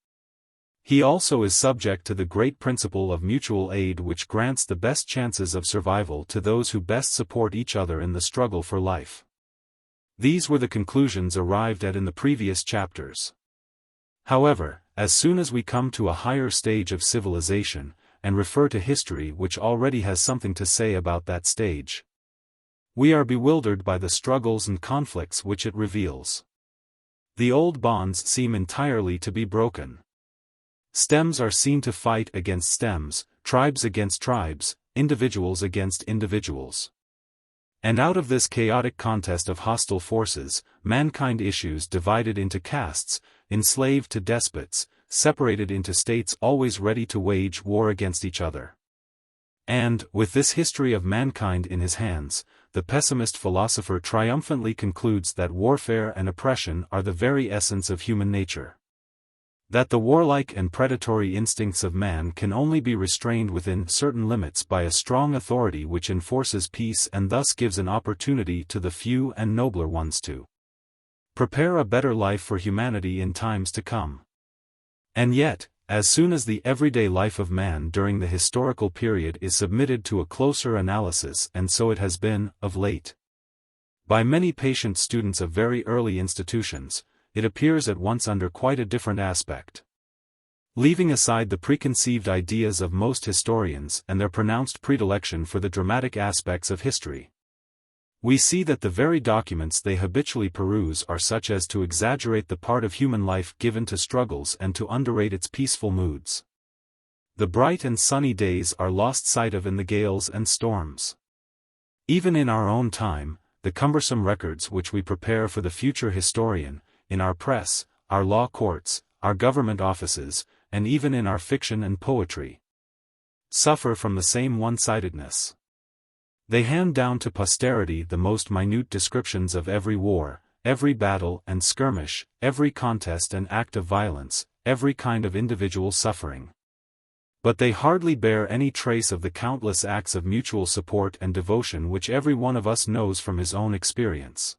He also is subject to the great principle of mutual aid which grants the best chances of survival to those who best support each other in the struggle for life. These were the conclusions arrived at in the previous chapters. However, as soon as we come to a higher stage of civilization, and refer to history which already has something to say about that stage, we are bewildered by the struggles and conflicts which it reveals. The old bonds seem entirely to be broken. Stems are seen to fight against stems, tribes against tribes, individuals against individuals. And out of this chaotic contest of hostile forces, mankind issues divided into castes, enslaved to despots, separated into states always ready to wage war against each other. And, with this history of mankind in his hands, the pessimist philosopher triumphantly concludes that warfare and oppression are the very essence of human nature. That the warlike and predatory instincts of man can only be restrained within certain limits by a strong authority which enforces peace and thus gives an opportunity to the few and nobler ones to prepare a better life for humanity in times to come. And yet, as soon as the everyday life of man during the historical period is submitted to a closer analysis, and so it has been, of late, by many patient students of very early institutions, it appears at once under quite a different aspect. Leaving aside the preconceived ideas of most historians and their pronounced predilection for the dramatic aspects of history, we see that the very documents they habitually peruse are such as to exaggerate the part of human life given to struggles and to underrate its peaceful moods. The bright and sunny days are lost sight of in the gales and storms. Even in our own time, the cumbersome records which we prepare for the future historian, in our press, our law courts, our government offices, and even in our fiction and poetry, suffer from the same one-sidedness. They hand down to posterity the most minute descriptions of every war, every battle and skirmish, every contest and act of violence, every kind of individual suffering. But they hardly bear any trace of the countless acts of mutual support and devotion which every one of us knows from his own experience.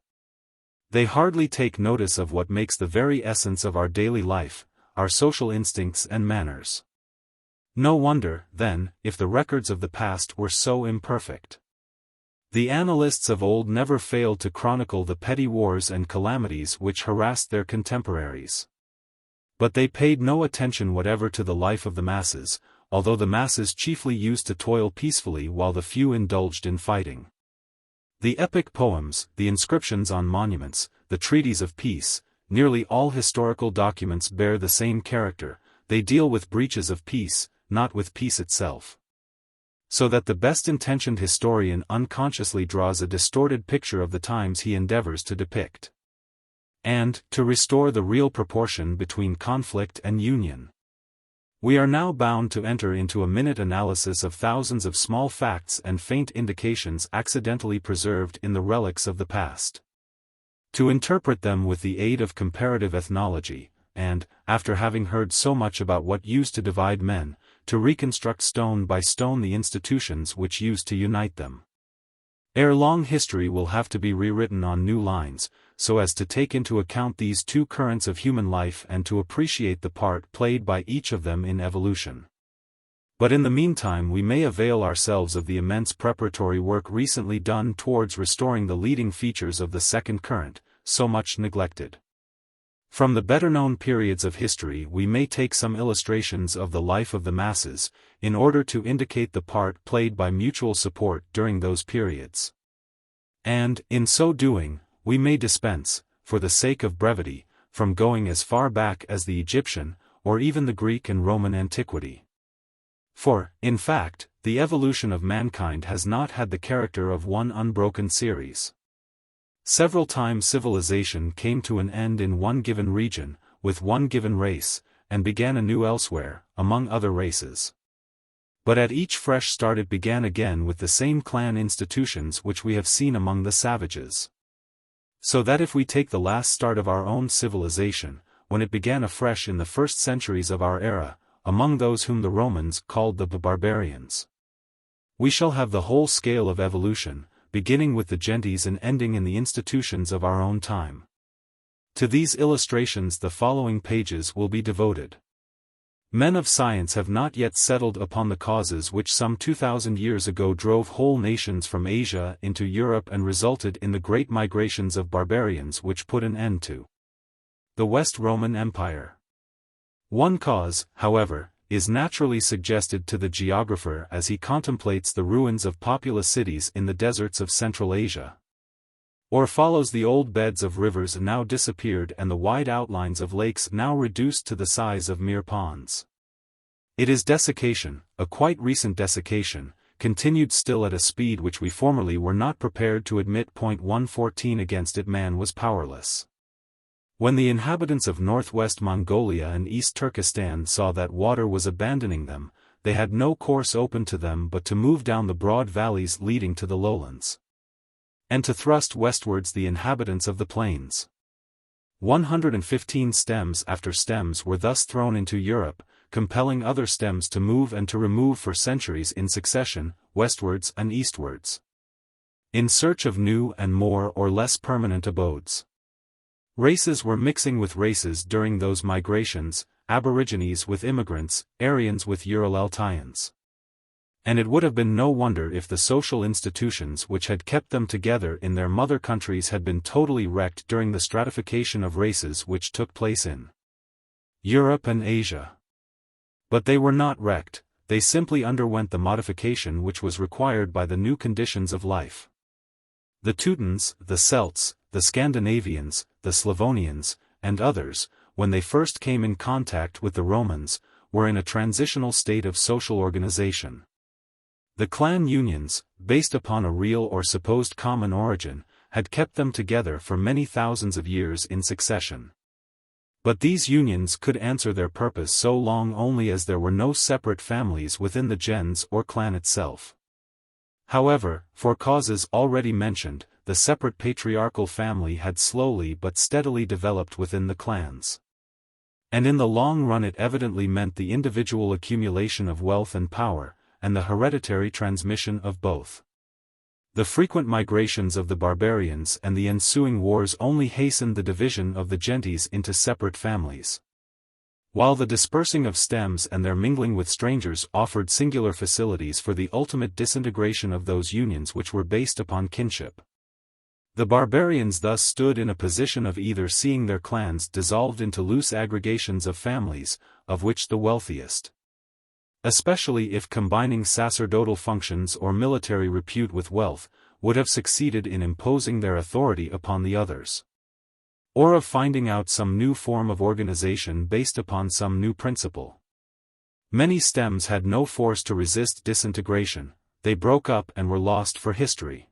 They hardly take notice of what makes the very essence of our daily life, our social instincts and manners. No wonder, then, if the records of the past were so imperfect. The annalists of old never failed to chronicle the petty wars and calamities which harassed their contemporaries. But they paid no attention whatever to the life of the masses, although the masses chiefly used to toil peacefully while the few indulged in fighting. The epic poems, the inscriptions on monuments, the treaties of peace, nearly all historical documents bear the same character. They deal with breaches of peace, not with peace itself. So that the best-intentioned historian unconsciously draws a distorted picture of the times he endeavors to depict. And, to restore the real proportion between conflict and union, we are now bound to enter into a minute analysis of thousands of small facts and faint indications accidentally preserved in the relics of the past. To interpret them with the aid of comparative ethnology, and, after having heard so much about what used to divide men, to reconstruct stone by stone the institutions which used to unite them. Ere long history will have to be rewritten on new lines, so as to take into account these two currents of human life and to appreciate the part played by each of them in evolution. But in the meantime we may avail ourselves of the immense preparatory work recently done towards restoring the leading features of the second current, so much neglected. From the better-known periods of history we may take some illustrations of the life of the masses, in order to indicate the part played by mutual support during those periods. And, in so doing, we may dispense, for the sake of brevity, from going as far back as the Egyptian, or even the Greek and Roman antiquity. For, in fact, the evolution of mankind has not had the character of one unbroken series. Several times civilization came to an end in one given region, with one given race, and began anew elsewhere, among other races. But at each fresh start it began again with the same clan institutions which we have seen among the savages. So that if we take the last start of our own civilization, when it began afresh in the first centuries of our era, among those whom the Romans called the Barbarians, we shall have the whole scale of evolution, beginning with the gentes and ending in the institutions of our own time. To these illustrations the following pages will be devoted. Men of science have not yet settled upon the causes which some 2,000 years ago drove whole nations from Asia into Europe and resulted in the great migrations of barbarians which put an end to the West Roman Empire. One cause, however, is naturally suggested to the geographer as he contemplates the ruins of populous cities in the deserts of Central Asia, or follows the old beds of rivers now disappeared and the wide outlines of lakes now reduced to the size of mere ponds. It is desiccation, a quite recent desiccation, continued still at a speed which we formerly were not prepared to admit. 114 Against it man was powerless. When the inhabitants of northwest Mongolia and East Turkestan saw that water was abandoning them, they had no course open to them but to move down the broad valleys leading to the lowlands, and to thrust westwards the inhabitants of the plains. 115 stems after stems were thus thrown into Europe, compelling other stems to move and to remove for centuries in succession, westwards and eastwards, in search of new and more or less permanent abodes. Races were mixing with races during those migrations, Aborigines with immigrants, Aryans with Ural-Altaians. And it would have been no wonder if the social institutions which had kept them together in their mother countries had been totally wrecked during the stratification of races which took place in Europe and Asia. But they were not wrecked, they simply underwent the modification which was required by the new conditions of life. The Teutons, the Celts, the Scandinavians, the Slavonians, and others, when they first came in contact with the Romans, were in a transitional state of social organization. The clan unions, based upon a real or supposed common origin, had kept them together for many thousands of years in succession. But these unions could answer their purpose so long only as there were no separate families within the gens or clan itself. However, for causes already mentioned, the separate patriarchal family had slowly but steadily developed within the clans. And in the long run it evidently meant the individual accumulation of wealth and power, and the hereditary transmission of both. The frequent migrations of the barbarians and the ensuing wars only hastened the division of the gentes into separate families, while the dispersing of stems and their mingling with strangers offered singular facilities for the ultimate disintegration of those unions which were based upon kinship. The barbarians thus stood in a position of either seeing their clans dissolved into loose aggregations of families, of which the wealthiest, especially if combining sacerdotal functions or military repute with wealth, would have succeeded in imposing their authority upon the others, or of finding out some new form of organization based upon some new principle. Many stems had no force to resist disintegration, they broke up and were lost for history.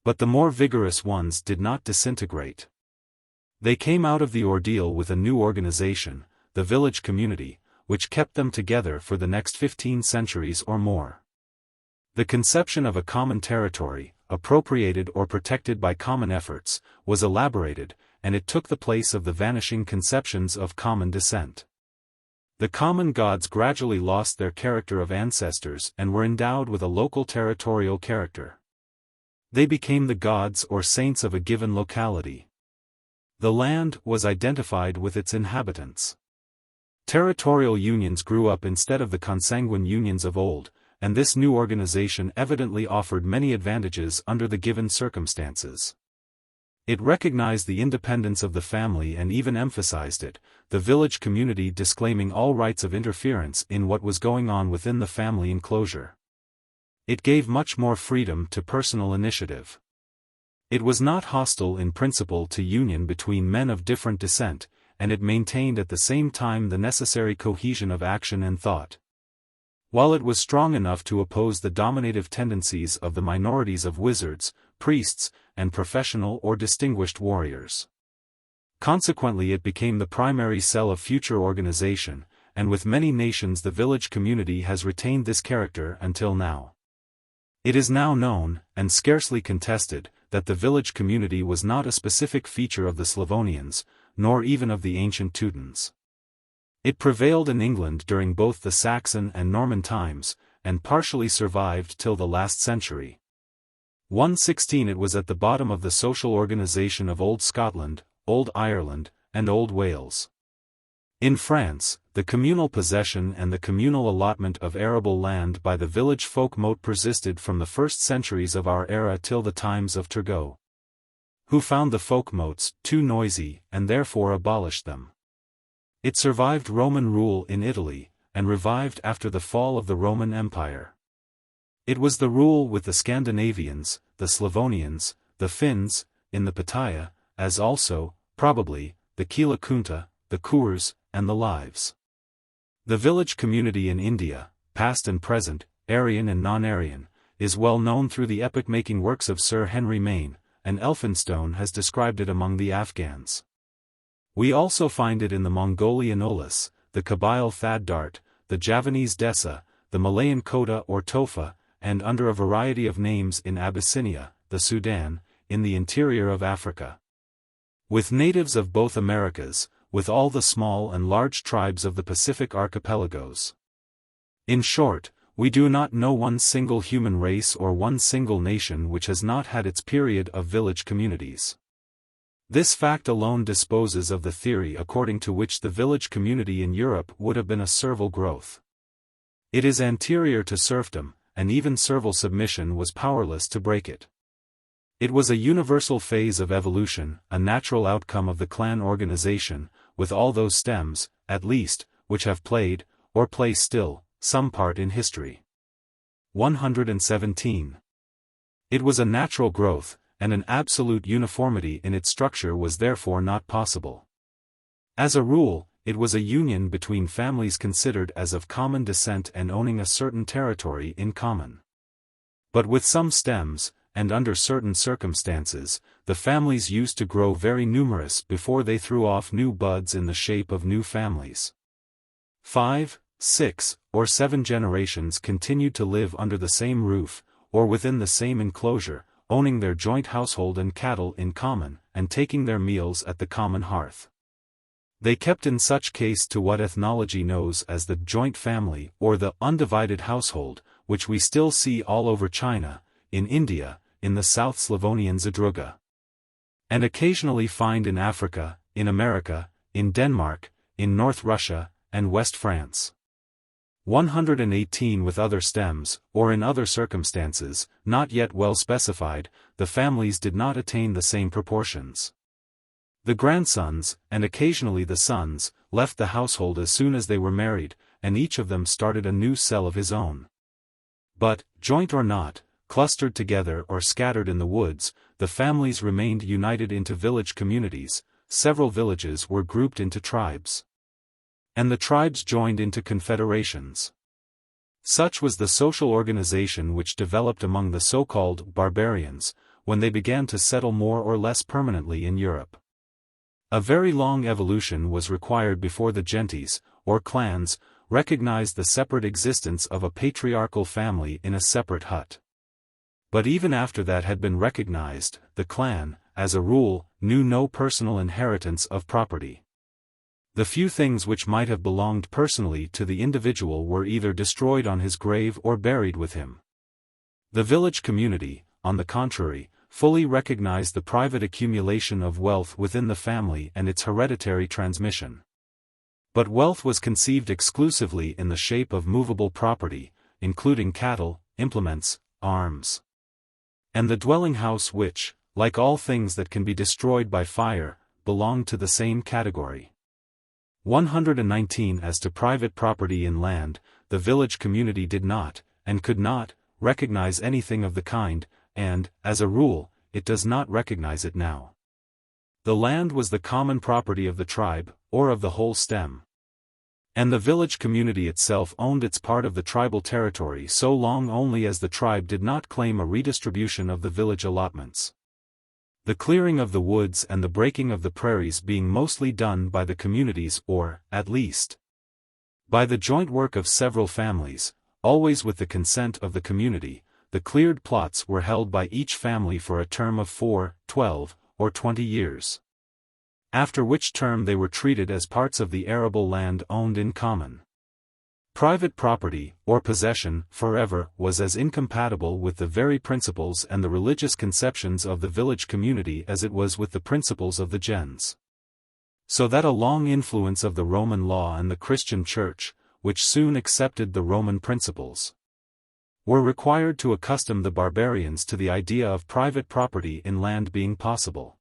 But the more vigorous ones did not disintegrate. They came out of the ordeal with a new organization, the village community, which kept them together for the next 15 centuries or more. The conception of a common territory, appropriated or protected by common efforts, was elaborated, and it took the place of the vanishing conceptions of common descent. The common gods gradually lost their character of ancestors and were endowed with a local territorial character. They became the gods or saints of a given locality. The land was identified with its inhabitants. Territorial unions grew up instead of the consanguine unions of old, and this new organization evidently offered many advantages under the given circumstances. It recognized the independence of the family and even emphasized it, the village community disclaiming all rights of interference in what was going on within the family enclosure. It gave much more freedom to personal initiative. It was not hostile in principle to union between men of different descent, and it maintained at the same time the necessary cohesion of action and thought. While it was strong enough to oppose the dominative tendencies of the minorities of wizards, priests, and professional or distinguished warriors. Consequently it became the primary cell of future organization, and with many nations the village community has retained this character until now. It is now known, and scarcely contested, that the village community was not a specific feature of the Slavonians, nor even of the ancient Teutons. It prevailed in England during both the Saxon and Norman times, and partially survived till the last century. 116 It was at the bottom of the social organization of Old Scotland, Old Ireland, and Old Wales. In France, the communal possession and the communal allotment of arable land by the village folk mote persisted from the first centuries of our era till the times of Turgot, who found the folk motes too noisy and therefore abolished them. It survived Roman rule in Italy, and revived after the fall of the Roman Empire. It was the rule with the Scandinavians, the Slavonians, the Finns, in the Pataya, as also, probably, the Kila Kunta, the Kurs, and the Lives. The village community in India, past and present, Aryan and non-Aryan, is well known through the epoch-making works of Sir Henry Maine, and Elphinstone has described it among the Afghans. We also find it in the Mongolian Olis, the Kabyle Thad Dart, the Javanese Desa, the Malayan Kota or Tofa, and under a variety of names in Abyssinia, the Sudan, in the interior of Africa. With natives of both Americas, with all the small and large tribes of the Pacific archipelagos. In short, we do not know one single human race or one single nation which has not had its period of village communities. This fact alone disposes of the theory according to which the village community in Europe would have been a servile growth. It is anterior to serfdom, and even servile submission was powerless to break it. It was a universal phase of evolution, a natural outcome of the clan organization, with all those stems, at least, which have played, or play still, some part in history. 117. It was a natural growth, and an absolute uniformity in its structure was therefore not possible. As a rule, it was a union between families considered as of common descent and owning a certain territory in common. But with some stems, and under certain circumstances, the families used to grow very numerous before they threw off new buds in the shape of new families. 5, 6, or 7 generations continued to live under the same roof, or within the same enclosure, owning their joint household and cattle in common, and taking their meals at the common hearth. They kept in such case to what ethnology knows as the joint family or the undivided household, which we still see all over China, in India, in the South Slavonian Zadruga, and occasionally find in Africa, in America, in Denmark, in North Russia, and West France. 118 With other stems, or in other circumstances, not yet well specified, the families did not attain the same proportions. The grandsons, and occasionally the sons, left the household as soon as they were married, and each of them started a new cell of his own. But, joint or not, clustered together or scattered in the woods, the families remained united into village communities, several villages were grouped into tribes. And the tribes joined into confederations. Such was the social organization which developed among the so-called barbarians, when they began to settle more or less permanently in Europe. A very long evolution was required before the gentes, or clans, recognized the separate existence of a patriarchal family in a separate hut. But even after that had been recognized, the clan, as a rule, knew no personal inheritance of property. The few things which might have belonged personally to the individual were either destroyed on his grave or buried with him. The village community, on the contrary, fully recognized the private accumulation of wealth within the family and its hereditary transmission. But wealth was conceived exclusively in the shape of movable property, including cattle, implements, arms, and the dwelling house which, like all things that can be destroyed by fire, belonged to the same category. 119 As to private property in land, the village community did not, and could not, recognize anything of the kind, and, as a rule, it does not recognize it now. The land was the common property of the tribe, or of the whole stem. And the village community itself owned its part of the tribal territory so long only as the tribe did not claim a redistribution of the village allotments. The clearing of the woods and the breaking of the prairies being mostly done by the communities or, at least, by the joint work of several families, always with the consent of the community, the cleared plots were held by each family for a term of 4, 12, or 20 years. After which term they were treated as parts of the arable land owned in common. Private property, or possession, forever, was as incompatible with the very principles and the religious conceptions of the village community as it was with the principles of the gens. So that a long influence of the Roman law and the Christian Church, which soon accepted the Roman principles, were required to accustom the barbarians to the idea of private property in land being possible.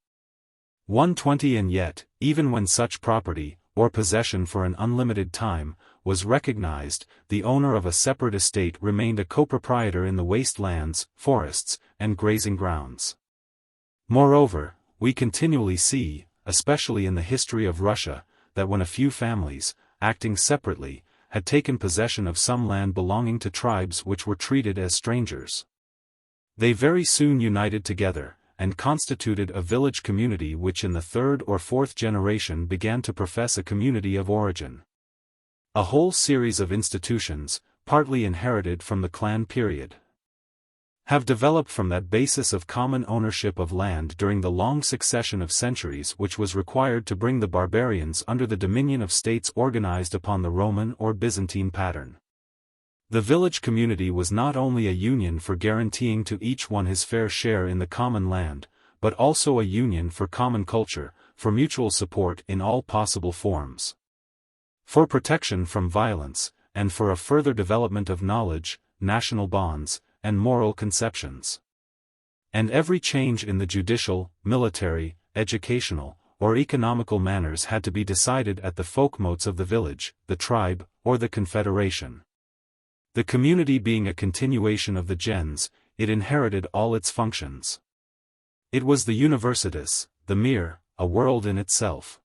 120 And yet, even when such property, or possession for an unlimited time, was recognized, the owner of a separate estate remained a co-proprietor in the waste lands, forests, and grazing grounds. Moreover, we continually see, especially in the history of Russia, that when a few families, acting separately, had taken possession of some land belonging to tribes which were treated as strangers, they very soon united together, and constituted a village community which in the third or fourth generation began to profess a community of origin. A whole series of institutions, partly inherited from the clan period, have developed from that basis of common ownership of land during the long succession of centuries which was required to bring the barbarians under the dominion of states organized upon the Roman or Byzantine pattern. The village community was not only a union for guaranteeing to each one his fair share in the common land, but also a union for common culture, for mutual support in all possible forms, for protection from violence, and for a further development of knowledge, national bonds, and moral conceptions. And every change in the judicial, military, educational, or economical manners had to be decided at the folkmotes of the village, the tribe, or the confederation. The community being a continuation of the gens, it inherited all its functions. It was the universitas, the mere, a world in itself.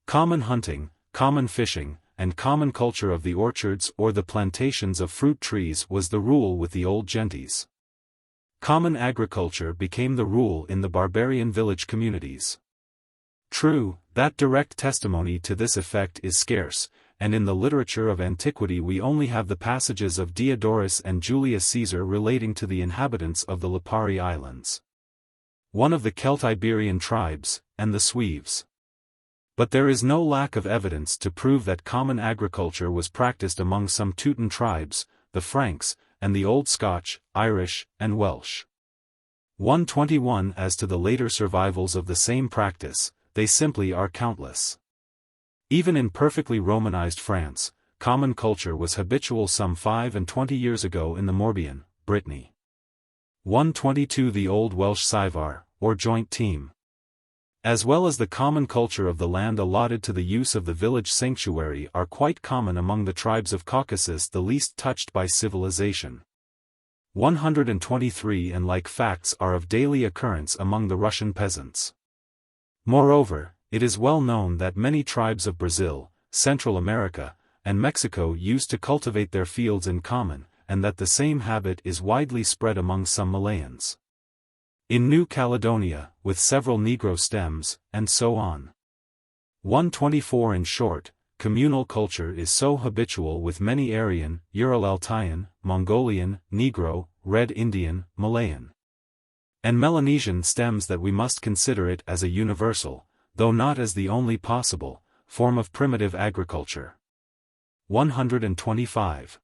Common hunting, common fishing, and common culture of the orchards or the plantations of fruit trees was the rule with the old gentes. Common agriculture became the rule in the barbarian village communities. True, that direct testimony to this effect is scarce, and in the literature of antiquity we only have the passages of Diodorus and Julius Caesar relating to the inhabitants of the Lipari Islands, one of the Celtiberian tribes, and the Sueves. But there is no lack of evidence to prove that common agriculture was practiced among some Teuton tribes, the Franks, and the Old Scotch, Irish, and Welsh. 121 As to the later survivals of the same practice, they simply are countless. Even in perfectly Romanized France, common culture was habitual some 25 years ago in the Morbihan, Brittany. 122 The Old Welsh Saivar, or joint team, as well as the common culture of the land allotted to the use of the village sanctuary are quite common among the tribes of Caucasus the least touched by civilization. 123 And like facts are of daily occurrence among the Russian peasants. Moreover, it is well known that many tribes of Brazil, Central America, and Mexico used to cultivate their fields in common, and that the same habit is widely spread among some Malayans in New Caledonia, with several Negro stems, and so on. 124 In short, communal culture is so habitual with many Aryan, Ural-Altayan, Mongolian, Negro, Red Indian, Malayan, and Melanesian stems that we must consider it as a universal, though not as the only possible, form of primitive agriculture. 125.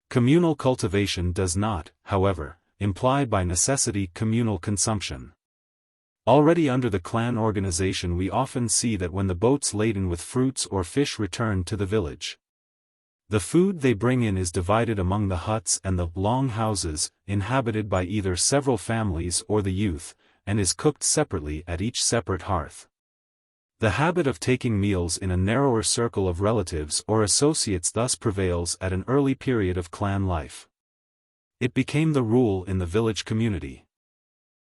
Communal cultivation does not, however, imply by necessity communal consumption. Already under the clan organization we often see that when the boats laden with fruits or fish return to the village, the food they bring in is divided among the huts and the long houses, inhabited by either several families or the youth, and is cooked separately at each separate hearth. The habit of taking meals in a narrower circle of relatives or associates thus prevails at an early period of clan life. It became the rule in the village community.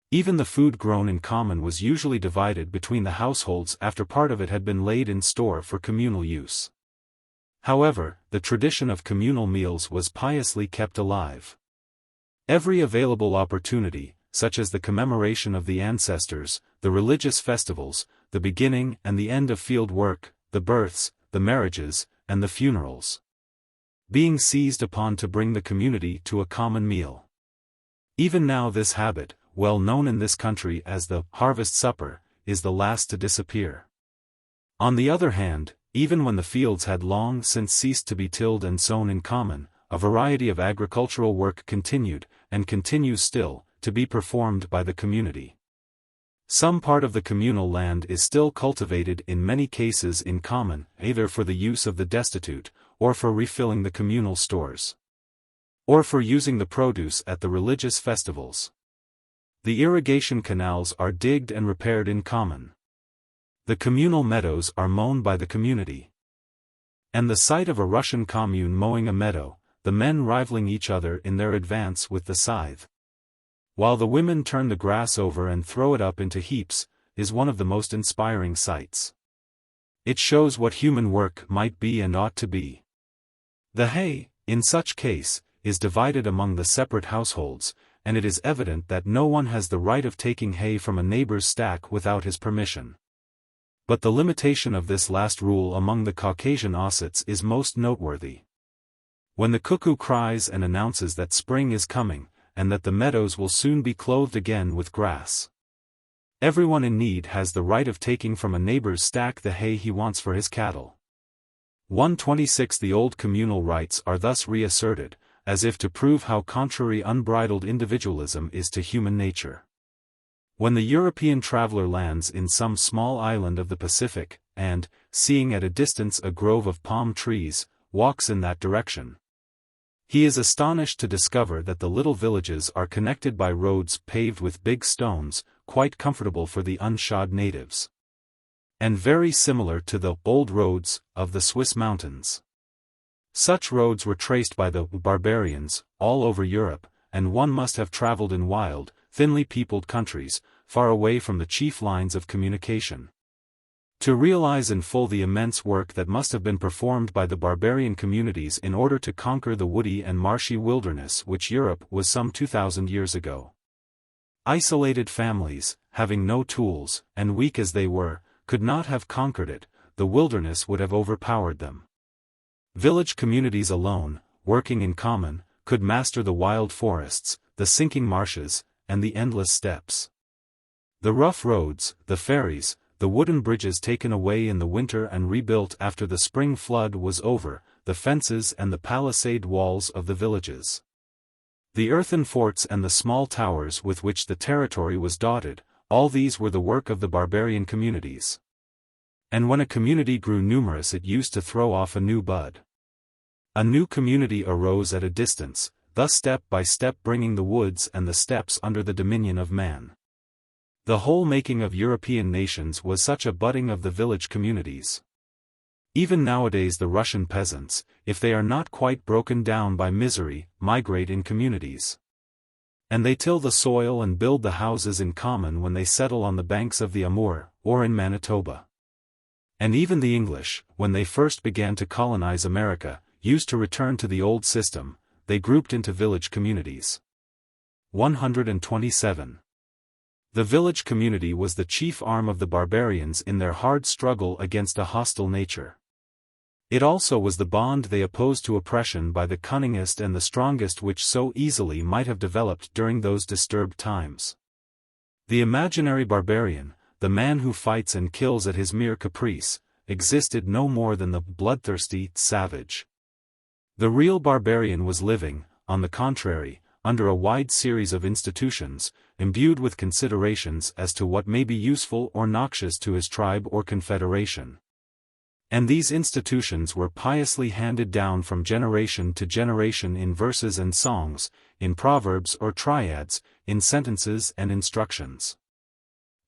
Even the food grown in common was usually divided between the households after part of it had been laid in store for communal use. However, the tradition of communal meals was piously kept alive. Every available opportunity, such as the commemoration of the ancestors, the religious festivals, the beginning and the end of field work, the births, the marriages, and the funerals, being seized upon to bring the community to a common meal. Even now this habit, well known in this country as the harvest supper, is the last to disappear. On the other hand, even when the fields had long since ceased to be tilled and sown in common, a variety of agricultural work continued, and continues still, to be performed by the community. Some part of the communal land is still cultivated in many cases in common, either for the use of the destitute, or for refilling the communal stores, or for using the produce at the religious festivals. The irrigation canals are digged and repaired in common. The communal meadows are mown by the community. And the sight of a Russian commune mowing a meadow, the men rivaling each other in their advance with the scythe, while the women turn the grass over and throw it up into heaps, is one of the most inspiring sights. It shows what human work might be and ought to be. The hay, in such case, is divided among the separate households, and it is evident that no one has the right of taking hay from a neighbor's stack without his permission. But the limitation of this last rule among the Caucasian Ossets is most noteworthy. When the cuckoo cries and announces that spring is coming, and that the meadows will soon be clothed again with grass. Everyone in need has the right of taking from a neighbor's stack the hay he wants for his cattle. 126 The old communal rights are thus reasserted, as if to prove how contrary unbridled individualism is to human nature. When the European traveler lands in some small island of the Pacific, and, seeing at a distance a grove of palm trees, walks in that direction, he is astonished to discover that the little villages are connected by roads paved with big stones, quite comfortable for the unshod natives, and very similar to the old roads of the Swiss mountains. Such roads were traced by the barbarians all over Europe, and one must have traveled in wild, thinly peopled countries, far away from the chief lines of communication, to realize in full the immense work that must have been performed by the barbarian communities in order to conquer the woody and marshy wilderness which Europe was some 2,000 years ago. Isolated families, having no tools, and weak as they were, could not have conquered it. The wilderness would have overpowered them. Village communities alone, working in common, could master the wild forests, the sinking marshes, and the endless steppes. The rough roads, the ferries, the wooden bridges taken away in the winter and rebuilt after the spring flood was over, the fences and the palisade walls of the villages, the earthen forts and the small towers with which the territory was dotted, all these were the work of the barbarian communities. And when a community grew numerous, it used to throw off a new bud. A new community arose at a distance, thus step by step bringing the woods and the steppes under the dominion of man. The whole making of European nations was such a budding of the village communities. Even nowadays the Russian peasants, if they are not quite broken down by misery, migrate in communities. And they till the soil and build the houses in common when they settle on the banks of the Amur, or in Manitoba. And even the English, when they first began to colonize America, used to return to the old system, they grouped into village communities. 127. The village community was the chief arm of the barbarians in their hard struggle against a hostile nature. It also was the bond they opposed to oppression by the cunningest and the strongest which so easily might have developed during those disturbed times. The imaginary barbarian, the man who fights and kills at his mere caprice, existed no more than the bloodthirsty savage. The real barbarian was living, on the contrary, under a wide series of institutions, imbued with considerations as to what may be useful or noxious to his tribe or confederation. And these institutions were piously handed down from generation to generation in verses and songs, in proverbs or triads, in sentences and instructions.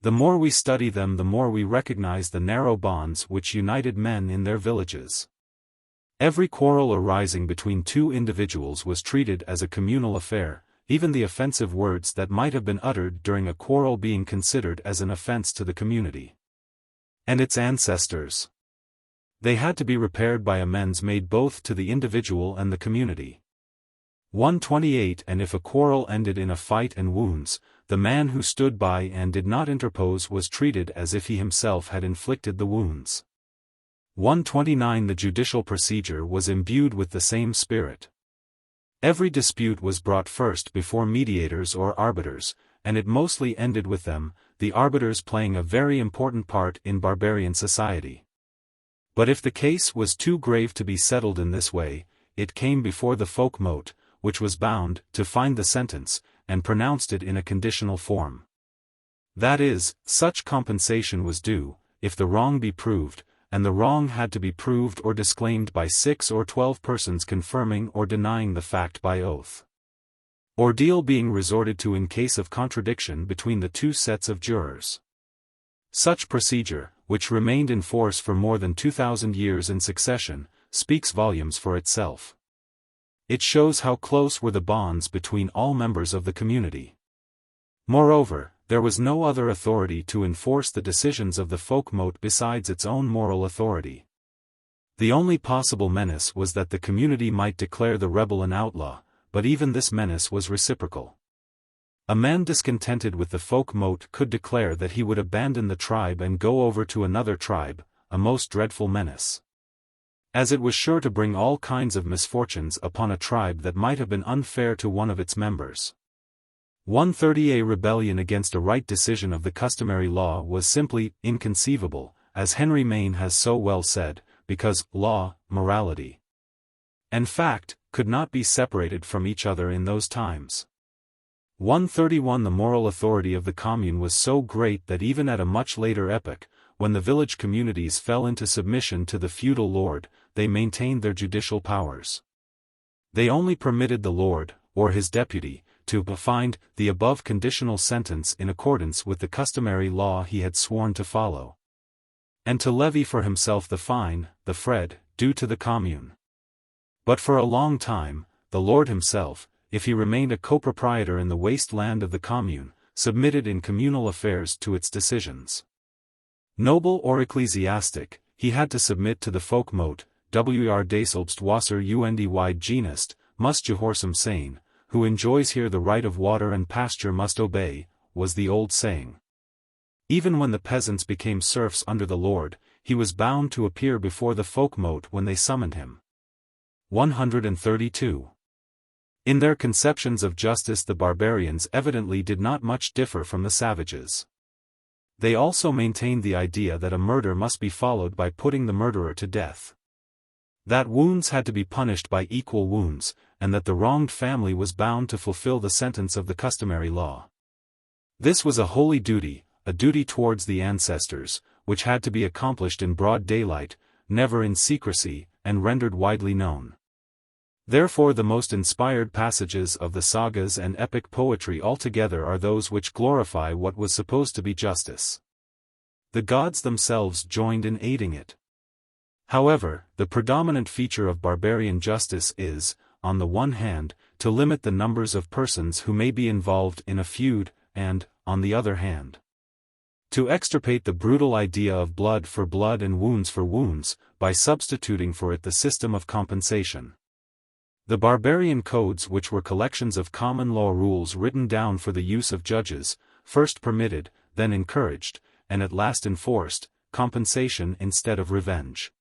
The more we study them, the more we recognize the narrow bonds which united men in their villages. Every quarrel arising between two individuals was treated as a communal affair, even the offensive words that might have been uttered during a quarrel being considered as an offense to the community and its ancestors. They had to be repaired by amends made both to the individual and the community. 128 And if a quarrel ended in a fight and wounds, the man who stood by and did not interpose was treated as if he himself had inflicted the wounds. 129 The judicial procedure was imbued with the same spirit. Every dispute was brought first before mediators or arbiters, and it mostly ended with them, the arbiters playing a very important part in barbarian society. But if the case was too grave to be settled in this way, it came before the folkmote, which was bound to find the sentence, and pronounced it in a conditional form. That is, such compensation was due, if the wrong be proved, and the wrong had to be proved or disclaimed by 6 or 12 persons confirming or denying the fact by oath. Ordeal being resorted to in case of contradiction between the two sets of jurors. Such procedure, which remained in force for more than 2,000 years in succession, speaks volumes for itself. It shows how close were the bonds between all members of the community. Moreover, there was no other authority to enforce the decisions of the folkmote besides its own moral authority. The only possible menace was that the community might declare the rebel an outlaw, but even this menace was reciprocal. A man discontented with the folkmote could declare that he would abandon the tribe and go over to another tribe, a most dreadful menace. as it was sure to bring all kinds of misfortunes upon a tribe that might have been unfair to one of its members. 130. A rebellion against a right decision of the customary law was simply inconceivable, as Henry Maine has so well said, because law, morality, and fact could not be separated from each other in those times. 131. The moral authority of the commune was so great that even at a much later epoch, when the village communities fell into submission to the feudal lord, they maintained their judicial powers. They only permitted the lord, or his deputy, to find the above conditional sentence in accordance with the customary law he had sworn to follow, and to levy for himself the fine, the fred, due to the commune. But for a long time, the lord himself, if he remained a co-proprietor in the waste land of the commune, submitted in communal affairs to its decisions. Noble or ecclesiastic, he had to submit to the folk mote, wr deselbst wasser undy genest, must gehorsam sein, who enjoys here the right of water and pasture must obey, was the old saying. Even when the peasants became serfs under the lord, he was bound to appear before the folk mote when they summoned him. 132. In their conceptions of justice the barbarians evidently did not much differ from the savages. They also maintained the idea that a murder must be followed by putting the murderer to death, that wounds had to be punished by equal wounds, and that the wronged family was bound to fulfill the sentence of the customary law. This was a holy duty, a duty towards the ancestors, which had to be accomplished in broad daylight, never in secrecy, and rendered widely known. Therefore the most inspired passages of the sagas and epic poetry altogether are those which glorify what was supposed to be justice. The gods themselves joined in aiding it. However, the predominant feature of barbarian justice is, on the one hand, to limit the numbers of persons who may be involved in a feud, and, on the other hand, to extirpate the brutal idea of blood for blood and wounds for wounds, by substituting for it the system of compensation. The barbarian codes, which were collections of common law rules written down for the use of judges, first permitted, then encouraged, and at last enforced, compensation instead of revenge.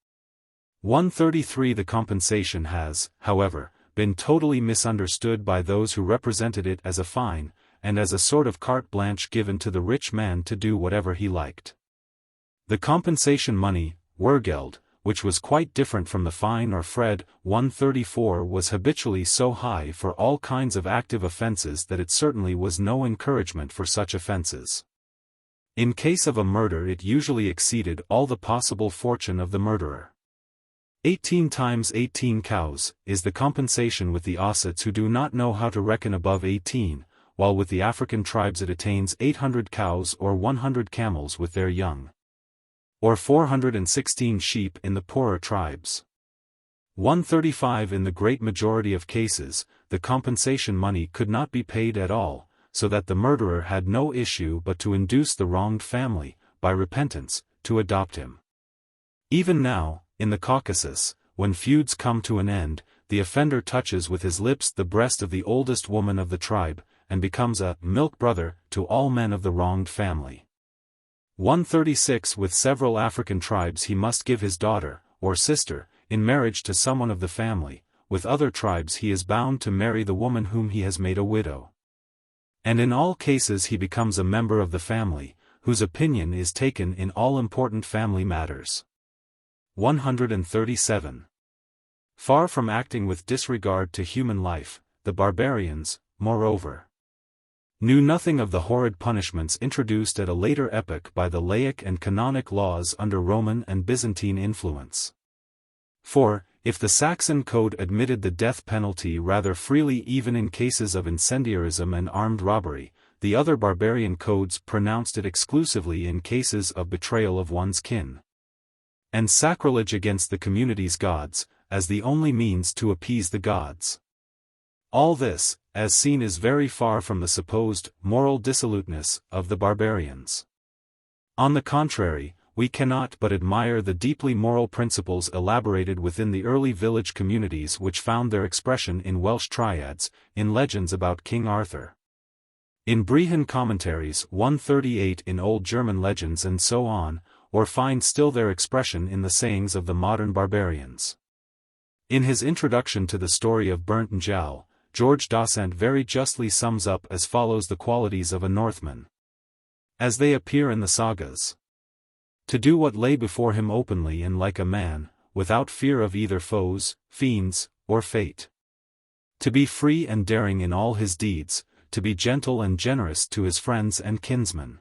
133. The compensation has, however, been totally misunderstood by those who represented it as a fine, and as a sort of carte blanche given to the rich man to do whatever he liked. The compensation money, wergeld, which was quite different from the fine or fred, 134, was habitually so high for all kinds of active offences that it certainly was no encouragement for such offences. In case of a murder it usually exceeded all the possible fortune of the murderer. 18 times 18 cows, is the compensation with the Ossets who do not know how to reckon above 18, while with the African tribes it attains 800 cows or 100 camels with their young, or 416 sheep in the poorer tribes. 135. In the great majority of cases, the compensation money could not be paid at all, so that the murderer had no issue but to induce the wronged family, by repentance, to adopt him. Even now, in the Caucasus, when feuds come to an end, the offender touches with his lips the breast of the oldest woman of the tribe, and becomes a milk brother to all men of the wronged family. 136. With several African tribes he must give his daughter, or sister, in marriage to someone of the family. With other tribes he is bound to marry the woman whom he has made a widow. And in all cases he becomes a member of the family, whose opinion is taken in all important family matters. 137. Far from acting with disregard to human life, the barbarians, moreover, knew nothing of the horrid punishments introduced at a later epoch by the laic and canonic laws under Roman and Byzantine influence. For, if the Saxon code admitted the death penalty rather freely even in cases of incendiarism and armed robbery, the other barbarian codes pronounced it exclusively in cases of betrayal of one's kin, and sacrilege against the community's gods, as the only means to appease the gods. All this, as seen, is very far from the supposed moral dissoluteness of the barbarians. On the contrary, we cannot but admire the deeply moral principles elaborated within the early village communities which found their expression in Welsh triads, in legends about King Arthur, in Brehon commentaries 138, in Old German legends, and so on, or find still their expression in the sayings of the modern barbarians. In his introduction to the story of Burnt Njal, George Dasent very justly sums up as follows the qualities of a Northman, as they appear in the sagas. To do what lay before him openly and like a man, without fear of either foes, fiends, or fate. To be free and daring in all his deeds, to be gentle and generous to his friends and kinsmen.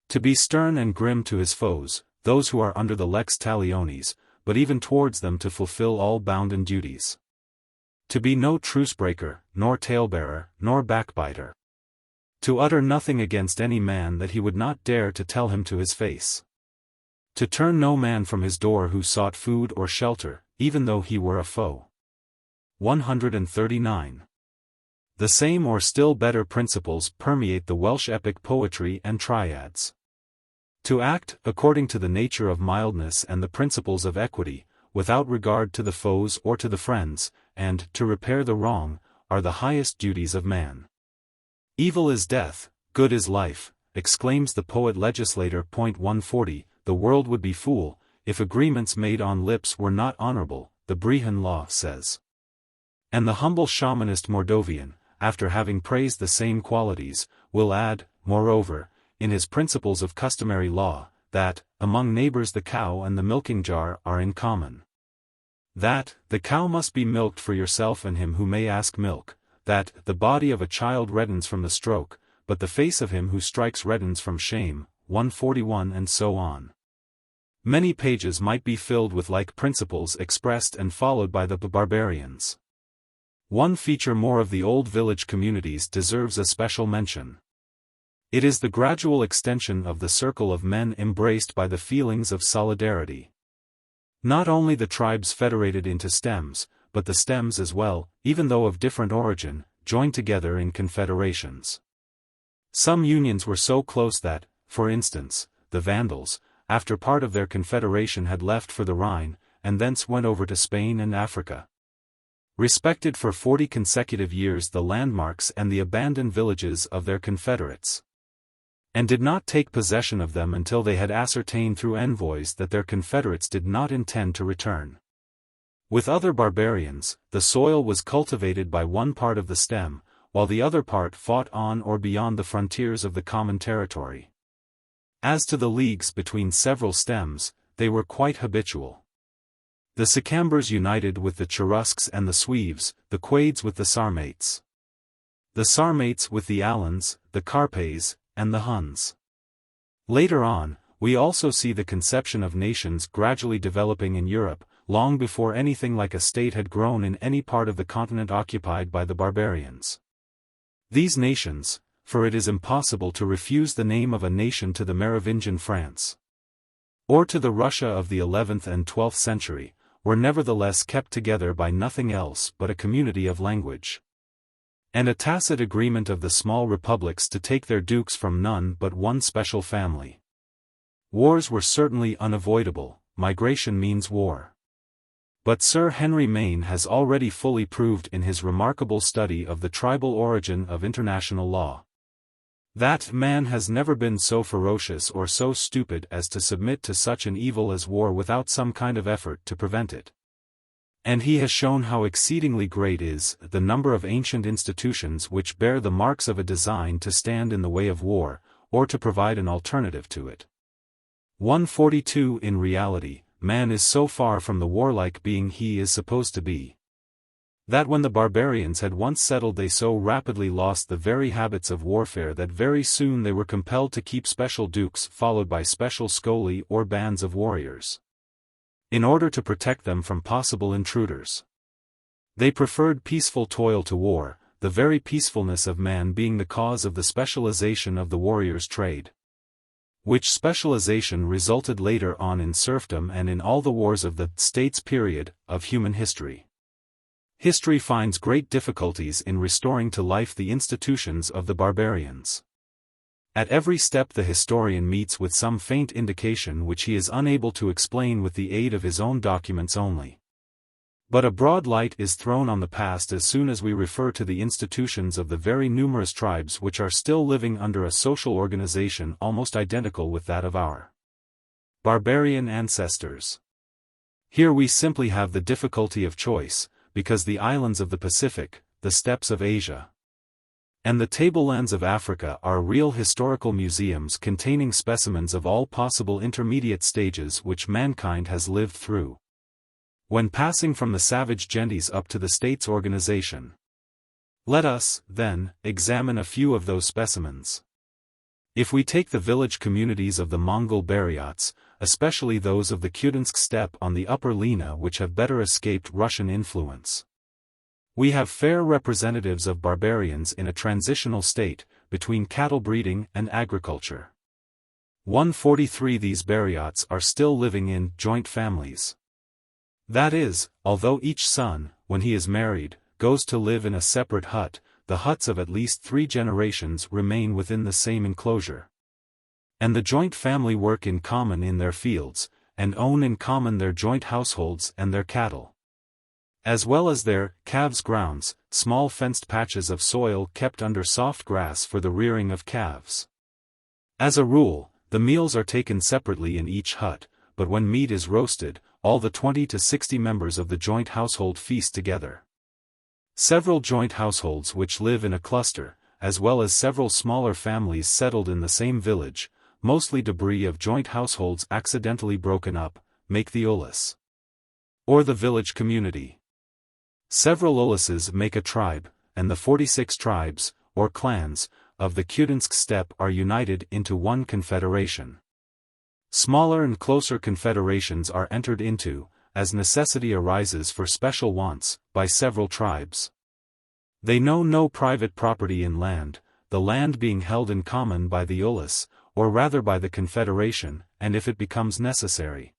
To be stern and grim to his foes, those who are under the lex talionis, but even towards them to fulfill all bounden duties. To be no truce-breaker, nor talebearer, nor backbiter. To utter nothing against any man that he would not dare to tell him to his face. To turn no man from his door who sought food or shelter, even though he were a foe. 139. The same or still better principles permeate the Welsh epic poetry and triads. To act, according to the nature of mildness and the principles of equity, without regard to the foes or to the friends, and to repair the wrong, are the highest duties of man. Evil is death, good is life, exclaims the poet-legislator. 140, the world would be fool, if agreements made on lips were not honorable, the Brehon law says. And the humble shamanist Mordovian, after having praised the same qualities, will add, moreover, in his principles of customary law, that, among neighbors the cow and the milking jar are in common. That, the cow must be milked for yourself and him who may ask milk, that, the body of a child reddens from the stroke, but the face of him who strikes reddens from shame, 141 and so on. Many pages might be filled with like principles expressed and followed by the barbarians. One feature more of the old village communities deserves a special mention. It is the gradual extension of the circle of men embraced by the feelings of solidarity. Not only the tribes federated into stems, but the stems as well, even though of different origin, joined together in confederations. Some unions were so close that, for instance, the Vandals, after part of their confederation had left for the Rhine, and thence went over to Spain and Africa, respected for 40 consecutive years the landmarks and the abandoned villages of their confederates, and did not take possession of them until they had ascertained through envoys that their confederates did not intend to return. With other barbarians, the soil was cultivated by one part of the stem, while the other part fought on or beyond the frontiers of the common territory. As to the leagues between several stems, they were quite habitual. The Sicambers united with the Cherusks and the Sueves, the Quades with the Sarmates, the Sarmates with the Alans, the Carpes, and the Huns. Later on, we also see the conception of nations gradually developing in Europe, long before anything like a state had grown in any part of the continent occupied by the barbarians. These nations, for it is impossible to refuse the name of a nation to the Merovingian France, or to the Russia of the 11th and 12th century, were nevertheless kept together by nothing else but a community of language, and a tacit agreement of the small republics to take their dukes from none but one special family. Wars were certainly unavoidable, migration means war. But Sir Henry Maine has already fully proved in his remarkable study of the tribal origin of international law, that man has never been so ferocious or so stupid as to submit to such an evil as war without some kind of effort to prevent it. And he has shown how exceedingly great is the number of ancient institutions which bear the marks of a design to stand in the way of war, or to provide an alternative to it. 142 In reality, man is so far from the warlike being he is supposed to be, that when the barbarians had once settled they so rapidly lost the very habits of warfare that very soon they were compelled to keep special dukes followed by special scoli or bands of warriors, in order to protect them from possible intruders. They preferred peaceful toil to war, the very peacefulness of man being the cause of the specialization of the warrior's trade, which specialization resulted later on in serfdom and in all the wars of the states period of human history. History finds great difficulties in restoring to life the institutions of the barbarians. At every step the historian meets with some faint indication which he is unable to explain with the aid of his own documents only. But a broad light is thrown on the past as soon as we refer to the institutions of the very numerous tribes which are still living under a social organization almost identical with that of our Barbarian ancestors. Here we simply have the difficulty of choice, because the islands of the Pacific, the steppes of Asia, and the tablelands of Africa are real historical museums containing specimens of all possible intermediate stages which mankind has lived through, when passing from the savage gentes up to the state's organization. Let us, then, examine a few of those specimens. If we take the village communities of the Mongol Buryats, especially those of the Kudensk steppe on the upper Lena which have better escaped Russian influence, we have fair representatives of barbarians in a transitional state, between cattle breeding and agriculture. 143 These Buryats are still living in joint families. That is, although each son, when he is married, goes to live in a separate hut, the huts of at least 3 generations remain within the same enclosure. And the joint family work in common in their fields, and own in common their joint households and their cattle, as well as their calves' grounds, small fenced patches of soil kept under soft grass for the rearing of calves. As a rule, the meals are taken separately in each hut, but when meat is roasted, all the 20 to 60 members of the joint household feast together. Several joint households which live in a cluster, as well as several smaller families settled in the same village, mostly debris of joint households accidentally broken up, make the ulis, or the village community. Several uluses make a tribe, and the 46 tribes, or clans, of the Kudensk steppe are united into one confederation. Smaller and closer confederations are entered into, as necessity arises for special wants, by several tribes. They know no private property in land, the land being held in common by the ulis, or rather by the confederation, and if it becomes necessary,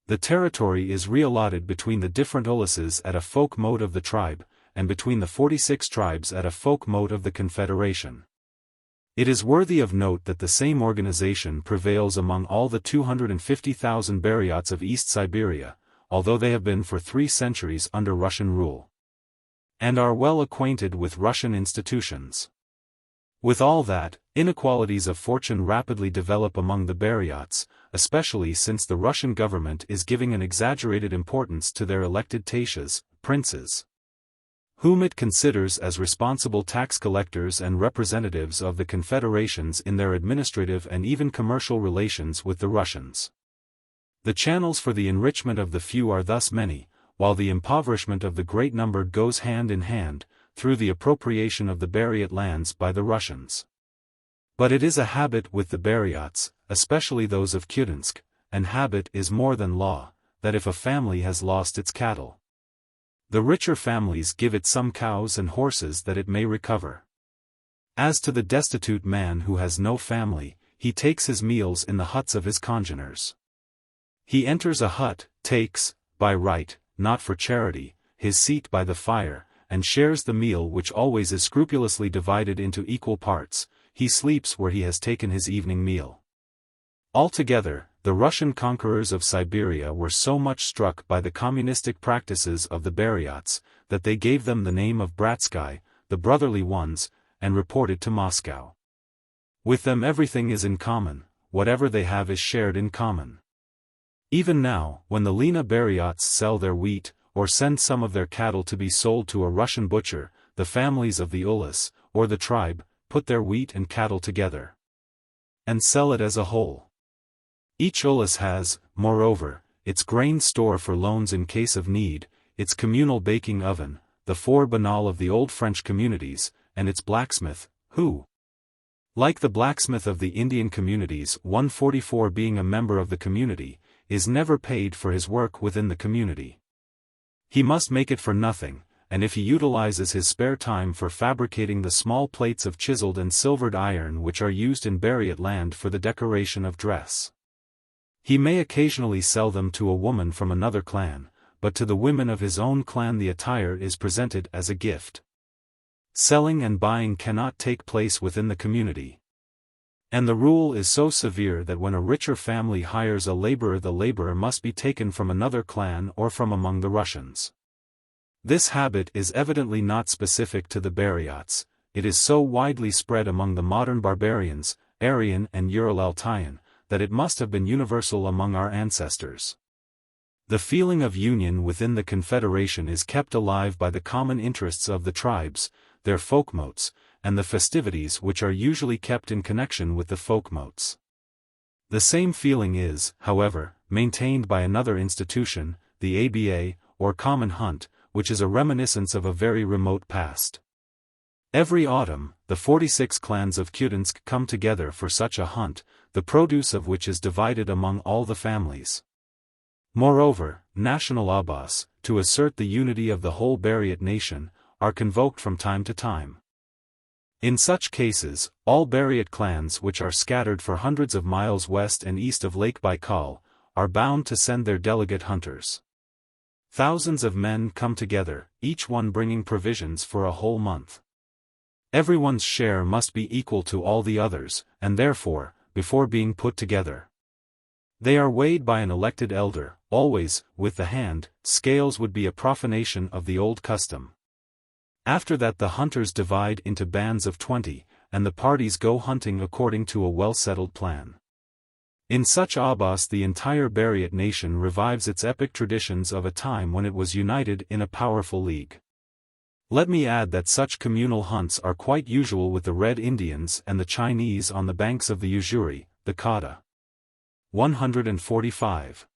the territory is reallotted between the different uluses at a folk mode of the tribe, and between the 46 tribes at a folk mode of the confederation. It is worthy of note that the same organization prevails among all the 250,000 Buryats of East Siberia, although they have been for 3 centuries under Russian rule, and are well acquainted with Russian institutions. With all that, inequalities of fortune rapidly develop among the Buryats, especially since the Russian government is giving an exaggerated importance to their elected tashas, princes, whom it considers as responsible tax collectors and representatives of the confederations in their administrative and even commercial relations with the Russians. The channels for the enrichment of the few are thus many, while the impoverishment of the great number goes hand in hand, through the appropriation of the Buryat lands by the Russians. But it is a habit with the Buryats, especially those of Kudensk, and habit is more than law, that if a family has lost its cattle, the richer families give it some cows and horses that it may recover. As to the destitute man who has no family, he takes his meals in the huts of his congeners. He enters a hut, takes, by right, not for charity, his seat by the fire, and shares the meal which always is scrupulously divided into equal parts. He sleeps where he has taken his evening meal. Altogether, the Russian conquerors of Siberia were so much struck by the communistic practices of the Buryats, that they gave them the name of Bratsky, the brotherly ones, and reported to Moscow. With them everything is in common, whatever they have is shared in common. Even now, when the Lena Buryats sell their wheat, or send some of their cattle to be sold to a Russian butcher, the families of the ulis, or the tribe, put their wheat and cattle together, and sell it as a whole. Each ulis has, moreover, its grain store for loans in case of need, its communal baking oven, the four banal of the old French communities, and its blacksmith, who, like the blacksmith of the Indian communities, 144 being a member of the community, is never paid for his work within the community. He must make it for nothing, and if he utilizes his spare time for fabricating the small plates of chiseled and silvered iron which are used in Buryat land for the decoration of dress, he may occasionally sell them to a woman from another clan, but to the women of his own clan the attire is presented as a gift. Selling and buying cannot take place within the community. And the rule is so severe that when a richer family hires a laborer, the laborer must be taken from another clan or from among the Russians. This habit is evidently not specific to the Buryats, it is so widely spread among the modern barbarians, Aryan and Ural-Altayan, that it must have been universal among our ancestors. The feeling of union within the confederation is kept alive by the common interests of the tribes, their folkmotes, and the festivities which are usually kept in connection with the folkmotes. The same feeling is, however, maintained by another institution, the ABA, or Common Hunt, which is a reminiscence of a very remote past. Every autumn, the 46 clans of Kudensk come together for such a hunt, the produce of which is divided among all the families. Moreover, national abbas, to assert the unity of the whole Bariot nation, are convoked from time to time. In such cases, all Bariot clans which are scattered for hundreds of miles west and east of Lake Baikal, are bound to send their delegate hunters. Thousands of men come together, each one bringing provisions for a whole month. Everyone's share must be equal to all the others, and therefore, before being put together, they are weighed by an elected elder. Always, with the hand, scales would be a profanation of the old custom. After that the hunters divide into bands of 20, and the parties go hunting according to a well-settled plan. In such abbas the entire Bariot nation revives its epic traditions of a time when it was united in a powerful league. Let me add that such communal hunts are quite usual with the Red Indians and the Chinese on the banks of the Ussuri, the Khada. 145.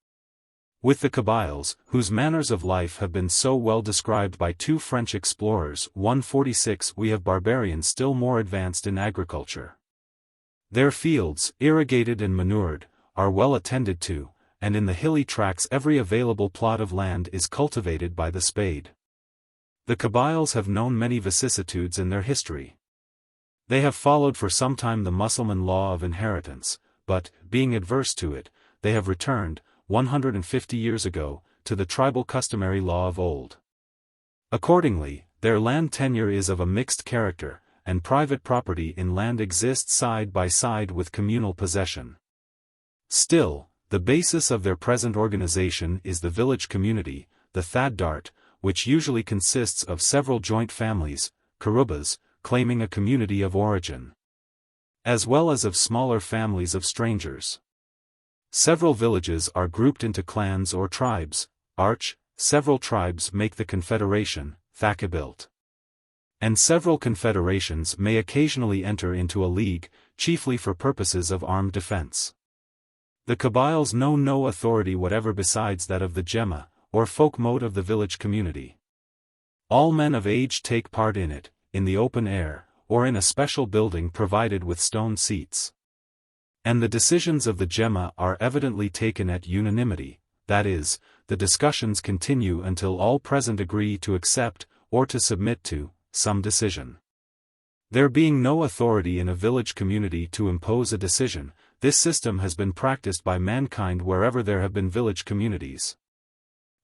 With the Kabyles, whose manners of life have been so well described by two French explorers. 146 We have barbarians still more advanced in agriculture. Their fields, irrigated and manured, are well attended to, and in the hilly tracts every available plot of land is cultivated by the spade. The Kabyles have known many vicissitudes in their history. They have followed for some time the Mussulman law of inheritance, but, being adverse to it, they have returned, 150 years ago, to the tribal customary law of old. Accordingly, their land tenure is of a mixed character, and private property in land exists side by side with communal possession. Still, the basis of their present organization is the village community, the Thad-Dart, which usually consists of several joint families, Karubas, claiming a community of origin, as well as of smaller families of strangers. Several villages are grouped into clans or tribes. Several tribes make the confederation, Thakabilt. And several confederations may occasionally enter into a league, chiefly for purposes of armed defense. The Kabyles know no authority whatever besides that of the Gemma, or folk mode of the village community. All men of age take part in it, in the open air, or in a special building provided with stone seats. And the decisions of the Gemma are evidently taken at unanimity, that is, the discussions continue until all present agree to accept, or to submit to, some decision. There being no authority in a village community to impose a decision, this system has been practiced by mankind wherever there have been village communities.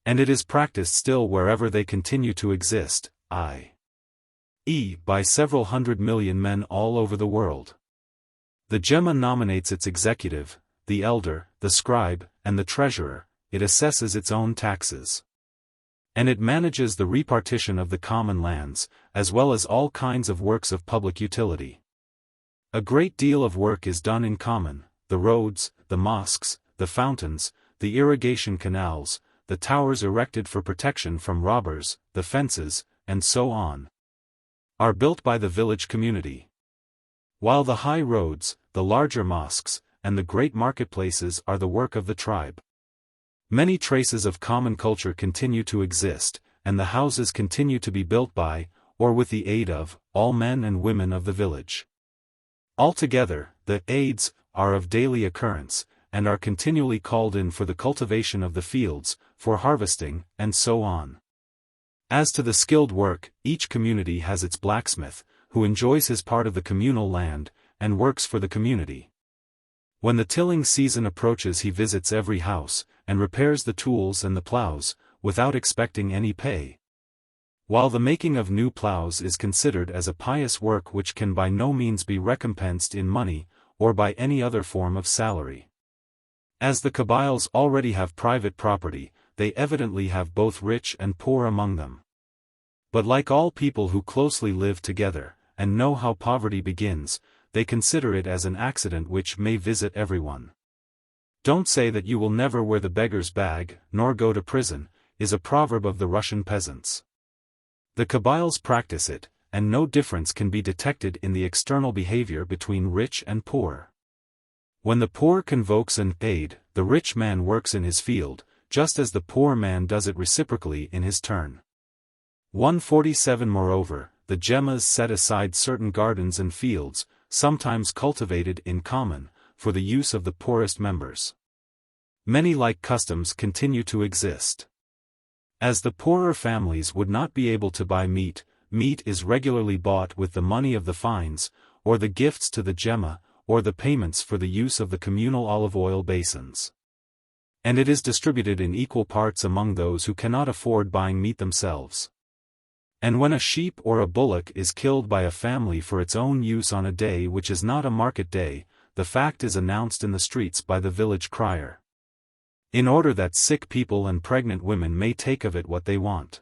And it is practiced still wherever they continue to exist, i.e., by several 100 million men all over the world. The Gemma nominates its executive, the elder, the scribe, and the treasurer. It assesses its own taxes. And it manages the repartition of the common lands, as well as all kinds of works of public utility. A great deal of work is done in common: the roads, the mosques, the fountains, the irrigation canals, the towers erected for protection from robbers, the fences, and so on, are built by the village community. While the high roads, the larger mosques, and the great marketplaces are the work of the tribe. Many traces of common culture continue to exist, and the houses continue to be built by, or with the aid of, all men and women of the village. Altogether, the aids are of daily occurrence, and are continually called in for the cultivation of the fields, for harvesting, and so on. As to the skilled work, each community has its blacksmith, who enjoys his part of the communal land, and works for the community. When the tilling season approaches he visits every house, and repairs the tools and the plows, without expecting any pay. While the making of new plows is considered as a pious work which can by no means be recompensed in money, or by any other form of salary. As the Kabyles already have private property, they evidently have both rich and poor among them. But like all people who closely live together, and know how poverty begins, they consider it as an accident which may visit everyone. "Don't say that you will never wear the beggar's bag, nor go to prison," is a proverb of the Russian peasants. The Kabyles practice it, and no difference can be detected in the external behavior between rich and poor. When the poor convokes an aid, the rich man works in his field, just as the poor man does it reciprocally in his turn. 147 Moreover, the Gemmas set aside certain gardens and fields, sometimes cultivated in common, for the use of the poorest members. Many like customs continue to exist. As the poorer families would not be able to buy meat, meat is regularly bought with the money of the fines, or the gifts to the Gemma, or the payments for the use of the communal olive oil basins. And it is distributed in equal parts among those who cannot afford buying meat themselves. And when a sheep or a bullock is killed by a family for its own use on a day which is not a market day, the fact is announced in the streets by the village crier, in order that sick people and pregnant women may take of it what they want.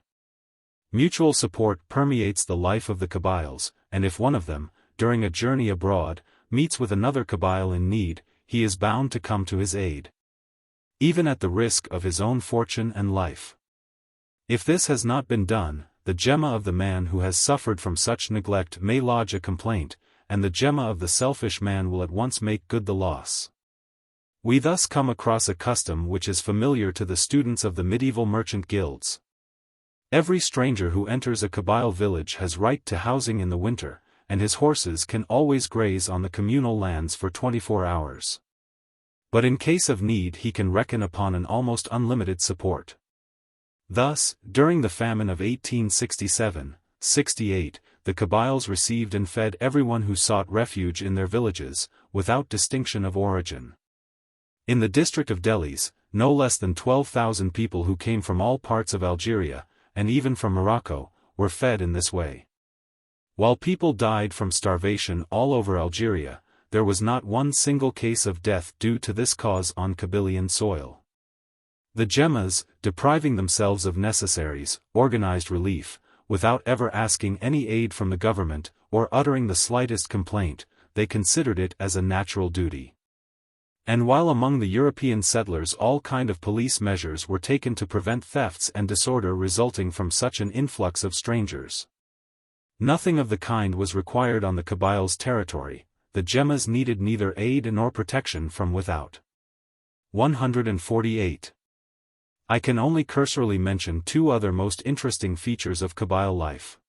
Mutual support permeates the life of the Kabyles, and if one of them, during a journey abroad, meets with another Kabyle in need, he is bound to come to his aid, even at the risk of his own fortune and life. If this has not been done, the Gemma of the man who has suffered from such neglect may lodge a complaint, and the Gemma of the selfish man will at once make good the loss. We thus come across a custom which is familiar to the students of the medieval merchant guilds. Every stranger who enters a Kabyle village has right to housing in the winter, and his horses can always graze on the communal lands for 24 hours. But in case of need he can reckon upon an almost unlimited support. Thus, during the famine of 1867-68, the Kabyles received and fed everyone who sought refuge in their villages, without distinction of origin. In the district of Delis, no less than 12,000 people who came from all parts of Algeria, and even from Morocco, were fed in this way. While people died from starvation all over Algeria, there was not one single case of death due to this cause on Kabylian soil. The Gemmas, depriving themselves of necessaries, organized relief, without ever asking any aid from the government, or uttering the slightest complaint. They considered it as a natural duty. And while among the European settlers all kind of police measures were taken to prevent thefts and disorder resulting from such an influx of strangers, nothing of the kind was required on the Kabyles' territory. The Gemmas needed neither aid nor protection from without. 148. I can only cursorily mention two other most interesting features of Kabyle life.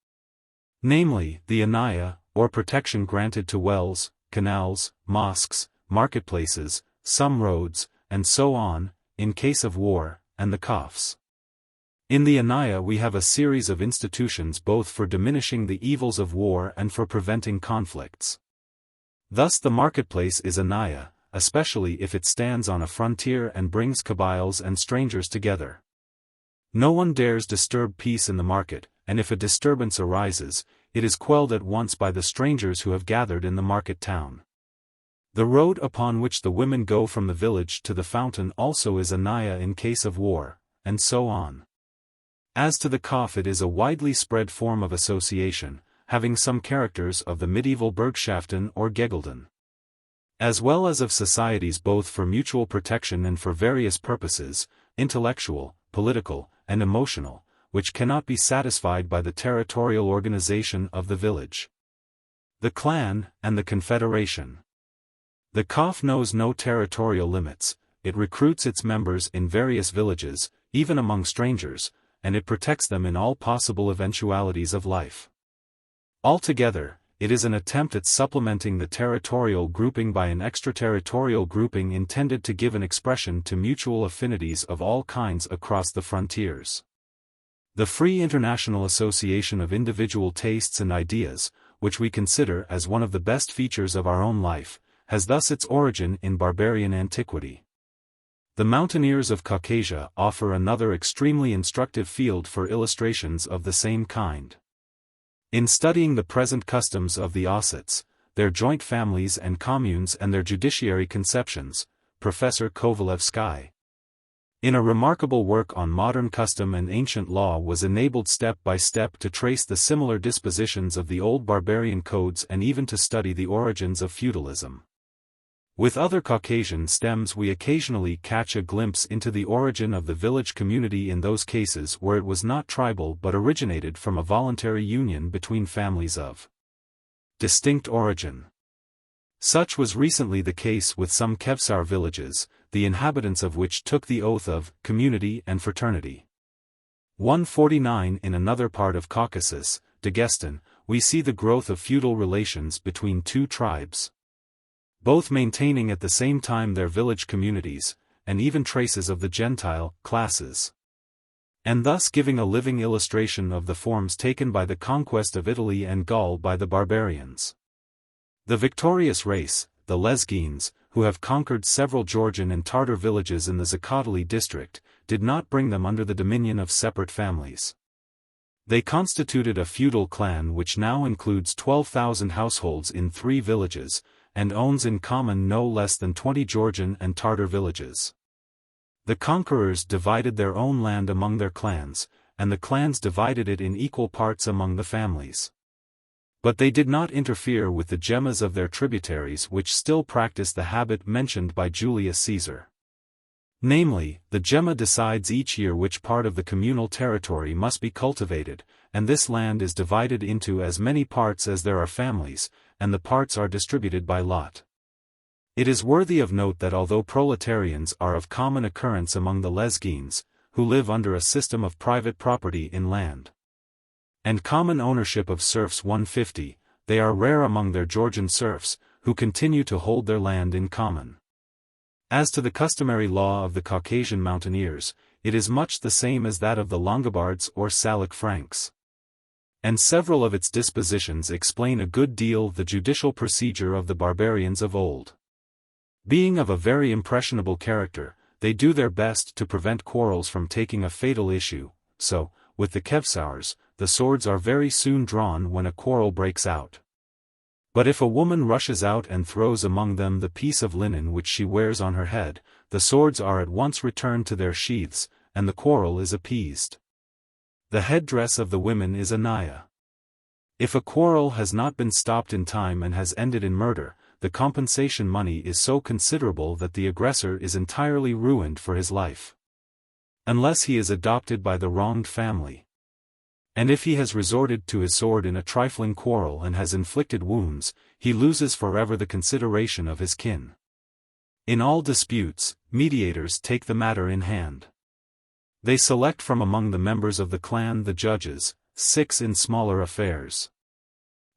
Namely, the anaya, or protection granted to wells, canals, mosques, marketplaces, some roads, and so on, in case of war, and the kafs. In the anaya we have a series of institutions both for diminishing the evils of war and for preventing conflicts. Thus the marketplace is anaya, especially if it stands on a frontier and brings Kabyles and strangers together. No one dares disturb peace in the market, and if a disturbance arises, it is quelled at once by the strangers who have gathered in the market town. The road upon which the women go from the village to the fountain also is anaya in case of war, and so on. As to the kaf, it is a widely spread form of association, having some characters of the medieval Burgschaften or Gegelden, as well as of societies both for mutual protection and for various purposes, intellectual, political, and emotional, which cannot be satisfied by the territorial organization of the village. The clan, and the confederation. The kaf knows no territorial limits, it recruits its members in various villages, even among strangers, and it protects them in all possible eventualities of life. Altogether, it is an attempt at supplementing the territorial grouping by an extraterritorial grouping intended to give an expression to mutual affinities of all kinds across the frontiers. The free international association of individual tastes and ideas, which we consider as one of the best features of our own life, has thus its origin in barbarian antiquity. The mountaineers of Caucasia offer another extremely instructive field for illustrations of the same kind. In studying the present customs of the Ossets, their joint families and communes and their judiciary conceptions, Professor Kovalevsky, in a remarkable work on modern custom and ancient law, was enabled step by step to trace the similar dispositions of the old barbarian codes and even to study the origins of feudalism. With other Caucasian stems we occasionally catch a glimpse into the origin of the village community in those cases where it was not tribal but originated from a voluntary union between families of distinct origin. Such was recently the case with some Kevsar villages, the inhabitants of which took the oath of community and fraternity. 149 In another part of Caucasus, Dagestan, we see the growth of feudal relations between two tribes, both maintaining at the same time their village communities, and even traces of the Gentile classes, and thus giving a living illustration of the forms taken by the conquest of Italy and Gaul by the barbarians. The victorious race, the Lezgins, who have conquered several Georgian and Tartar villages in the Zakatali district, did not bring them under the dominion of separate families. They constituted a feudal clan which now includes 12,000 households in 3 villages, and owns in common no less than 20 Georgian and Tartar villages. The conquerors divided their own land among their clans, and the clans divided it in equal parts among the families. But they did not interfere with the gemmas of their tributaries which still practiced the habit mentioned by Julius Caesar. Namely, the gemma decides each year which part of the communal territory must be cultivated, and this land is divided into as many parts as there are families, and the parts are distributed by lot. It is worthy of note that although proletarians are of common occurrence among the Lezgins, who live under a system of private property in land and common ownership of serfs 150, they are rare among their Georgian serfs, who continue to hold their land in common. As to the customary law of the Caucasian mountaineers, it is much the same as that of the Longobards or Salic Franks, and several of its dispositions explain a good deal the judicial procedure of the barbarians of old. Being of a very impressionable character, they do their best to prevent quarrels from taking a fatal issue, so, with the Kevsars, the swords are very soon drawn when a quarrel breaks out. But if a woman rushes out and throws among them the piece of linen which she wears on her head, the swords are at once returned to their sheaths, and the quarrel is appeased. The headdress of the women is a naya. If a quarrel has not been stopped in time and has ended in murder, the compensation money is so considerable that the aggressor is entirely ruined for his life, unless he is adopted by the wronged family. And if he has resorted to his sword in a trifling quarrel and has inflicted wounds, he loses forever the consideration of his kin. In all disputes, mediators take the matter in hand. They select from among the members of the clan the judges, 6 in smaller affairs,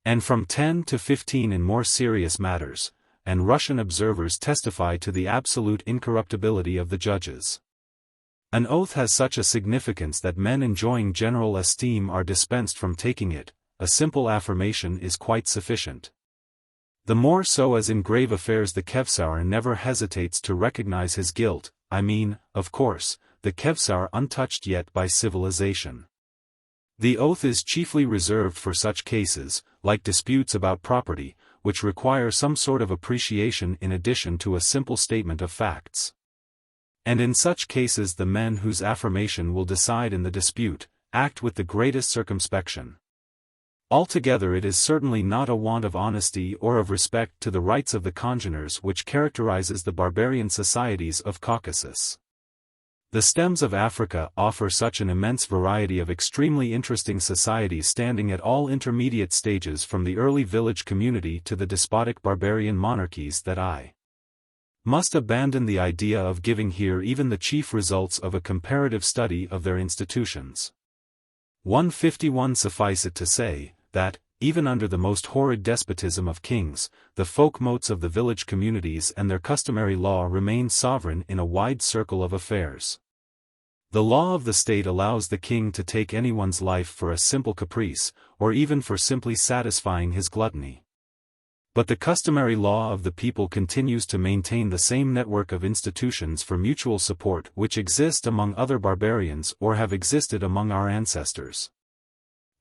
and from 10 to 15 in more serious matters, and Russian observers testify to the absolute incorruptibility of the judges. An oath has such a significance that men enjoying general esteem are dispensed from taking it. A simple affirmation is quite sufficient. The more so as in grave affairs the Kevsar never hesitates to recognize his guilt, I mean, of course, the Kevsar untouched yet by civilization. The oath is chiefly reserved for such cases, like disputes about property, which require some sort of appreciation in addition to a simple statement of facts. And in such cases the men whose affirmation will decide in the dispute, act with the greatest circumspection. Altogether it is certainly not a want of honesty or of respect to the rights of the congeners which characterizes the barbarian societies of Caucasus. The stems of Africa offer such an immense variety of extremely interesting societies standing at all intermediate stages from the early village community to the despotic barbarian monarchies that I must abandon the idea of giving here even the chief results of a comparative study of their institutions. 151 Suffice it to say, that, even under the most horrid despotism of kings, the folk motes of the village communities and their customary law remain sovereign in a wide circle of affairs. The law of the state allows the king to take anyone's life for a simple caprice, or even for simply satisfying his gluttony. But the customary law of the people continues to maintain the same network of institutions for mutual support which exist among other barbarians or have existed among our ancestors.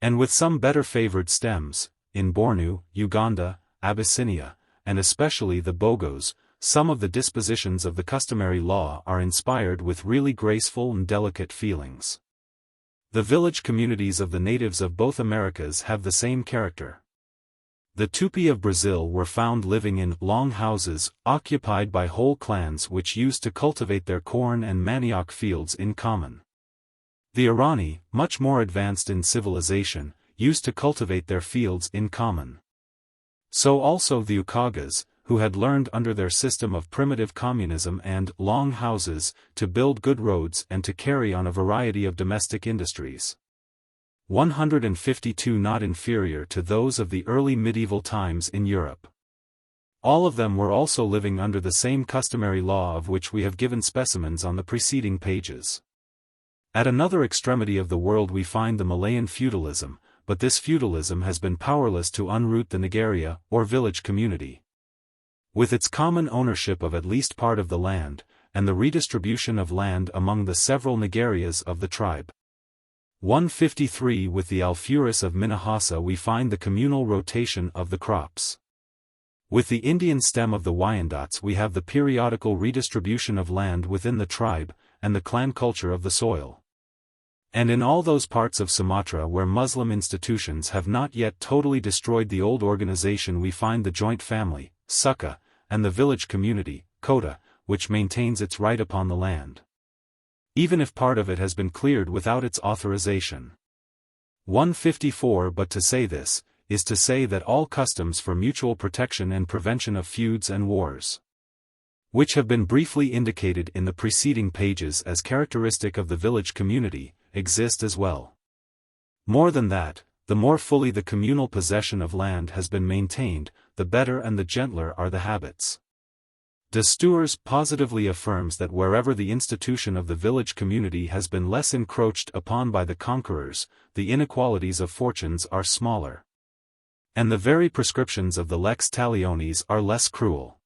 And with some better favored stems, in Bornu, Uganda, Abyssinia, and especially the Bogos, some of the dispositions of the customary law are inspired with really graceful and delicate feelings. The village communities of the natives of both Americas have the same character. The Tupi of Brazil were found living in long houses, occupied by whole clans which used to cultivate their corn and manioc fields in common. The Irani, much more advanced in civilization, used to cultivate their fields in common. So also the Ukagas, who had learned under their system of primitive communism and long houses, to build good roads and to carry on a variety of domestic industries. 152 not inferior to those of the early medieval times in Europe. All of them were also living under the same customary law of which we have given specimens on the preceding pages. At another extremity of the world we find the Malayan feudalism, but this feudalism has been powerless to unroot the Nagaria, or village community. With its common ownership of at least part of the land, and the redistribution of land among the several Nagarias of the tribe. 153 With the Alfuris of Minahasa we find the communal rotation of the crops. With the Indian stem of the Wyandots we have the periodical redistribution of land within the tribe, and the clan culture of the soil. And in all those parts of Sumatra where Muslim institutions have not yet totally destroyed the old organization we find the joint family, Suka, and the village community, Kota, which maintains its right upon the land, even if part of it has been cleared without its authorization. 154 But to say this, is to say that all customs for mutual protection and prevention of feuds and wars, which have been briefly indicated in the preceding pages as characteristic of the village community, exist as well. More than that, the more fully the communal possession of land has been maintained, the better and the gentler are the habits. De Stuers positively affirms that wherever the institution of the village community has been less encroached upon by the conquerors, the inequalities of fortunes are smaller. And the very prescriptions of the lex talionis are less cruel.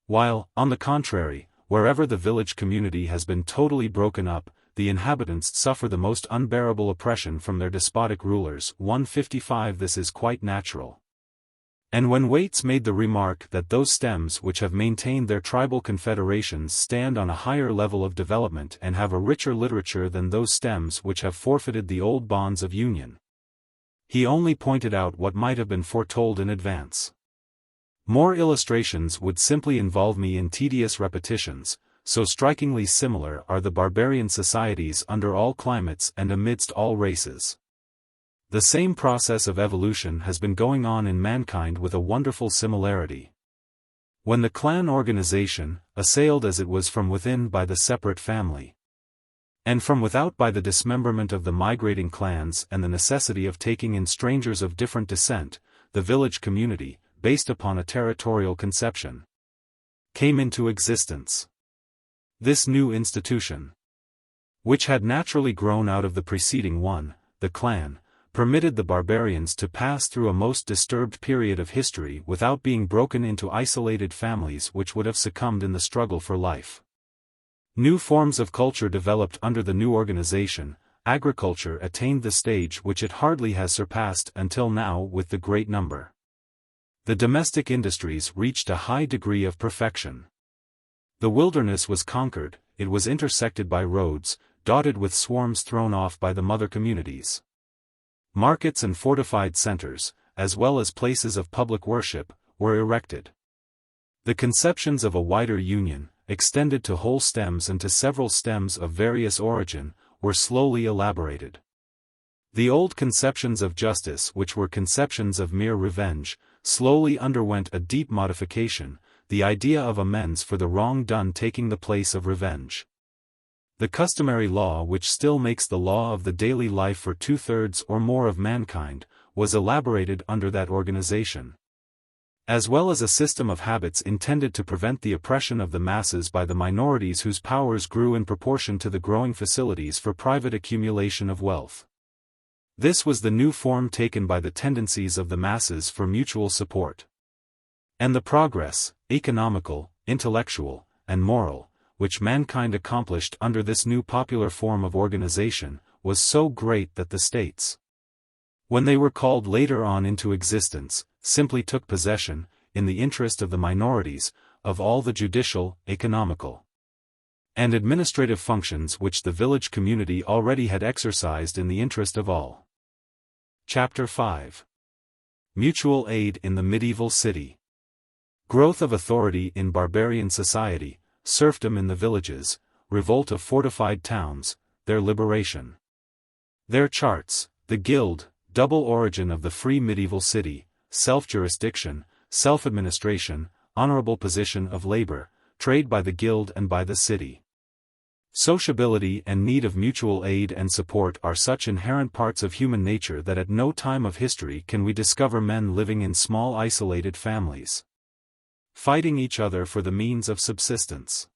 While, on the contrary, wherever the village community has been totally broken up, the inhabitants suffer the most unbearable oppression from their despotic rulers. 155 This is quite natural. And when Waits made the remark that those stems which have maintained their tribal confederations stand on a higher level of development and have a richer literature than those stems which have forfeited the old bonds of union, he only pointed out what might have been foretold in advance. More illustrations would simply involve me in tedious repetitions, so strikingly similar are the barbarian societies under all climates and amidst all races. The same process of evolution has been going on in mankind with a wonderful similarity. When the clan organization, assailed as it was from within by the separate family, and from without by the dismemberment of the migrating clans and the necessity of taking in strangers of different descent, the village community, based upon a territorial conception, came into existence. This new institution, which had naturally grown out of the preceding one, the clan, permitted the barbarians to pass through a most disturbed period of history without being broken into isolated families which would have succumbed in the struggle for life. New forms of culture developed under the new organization. Agriculture attained the stage which it hardly has surpassed until now with the great number. The domestic industries reached a high degree of perfection. The wilderness was conquered, it was intersected by roads, dotted with swarms thrown off by the mother communities. Markets and fortified centers, as well as places of public worship, were erected. The conceptions of a wider union, extended to whole stems and to several stems of various origin, were slowly elaborated. The old conceptions of justice, which were conceptions of mere revenge, slowly underwent a deep modification, the idea of amends for the wrong done taking the place of revenge. The customary law, which still makes the law of the daily life for 2/3 or more of mankind, was elaborated under that organization, as well as a system of habits intended to prevent the oppression of the masses by the minorities whose powers grew in proportion to the growing facilities for private accumulation of wealth. This was the new form taken by the tendencies of the masses for mutual support. And the progress, economical, intellectual, and moral, which mankind accomplished under this new popular form of organization, was so great that the states, when they were called later on into existence, simply took possession, in the interest of the minorities, of all the judicial, economical, and administrative functions which the village community already had exercised in the interest of all. Chapter 5 Mutual aid in the medieval city. Growth of authority in barbarian society, serfdom in the villages, revolt of fortified towns, their liberation. Their charts, the guild, double origin of the free medieval city, self-jurisdiction, self-administration, honorable position of labor, trade by the guild and by the city. Sociability and need of mutual aid and support are such inherent parts of human nature that at no time of history can we discover men living in small isolated families, fighting each other for the means of subsistence.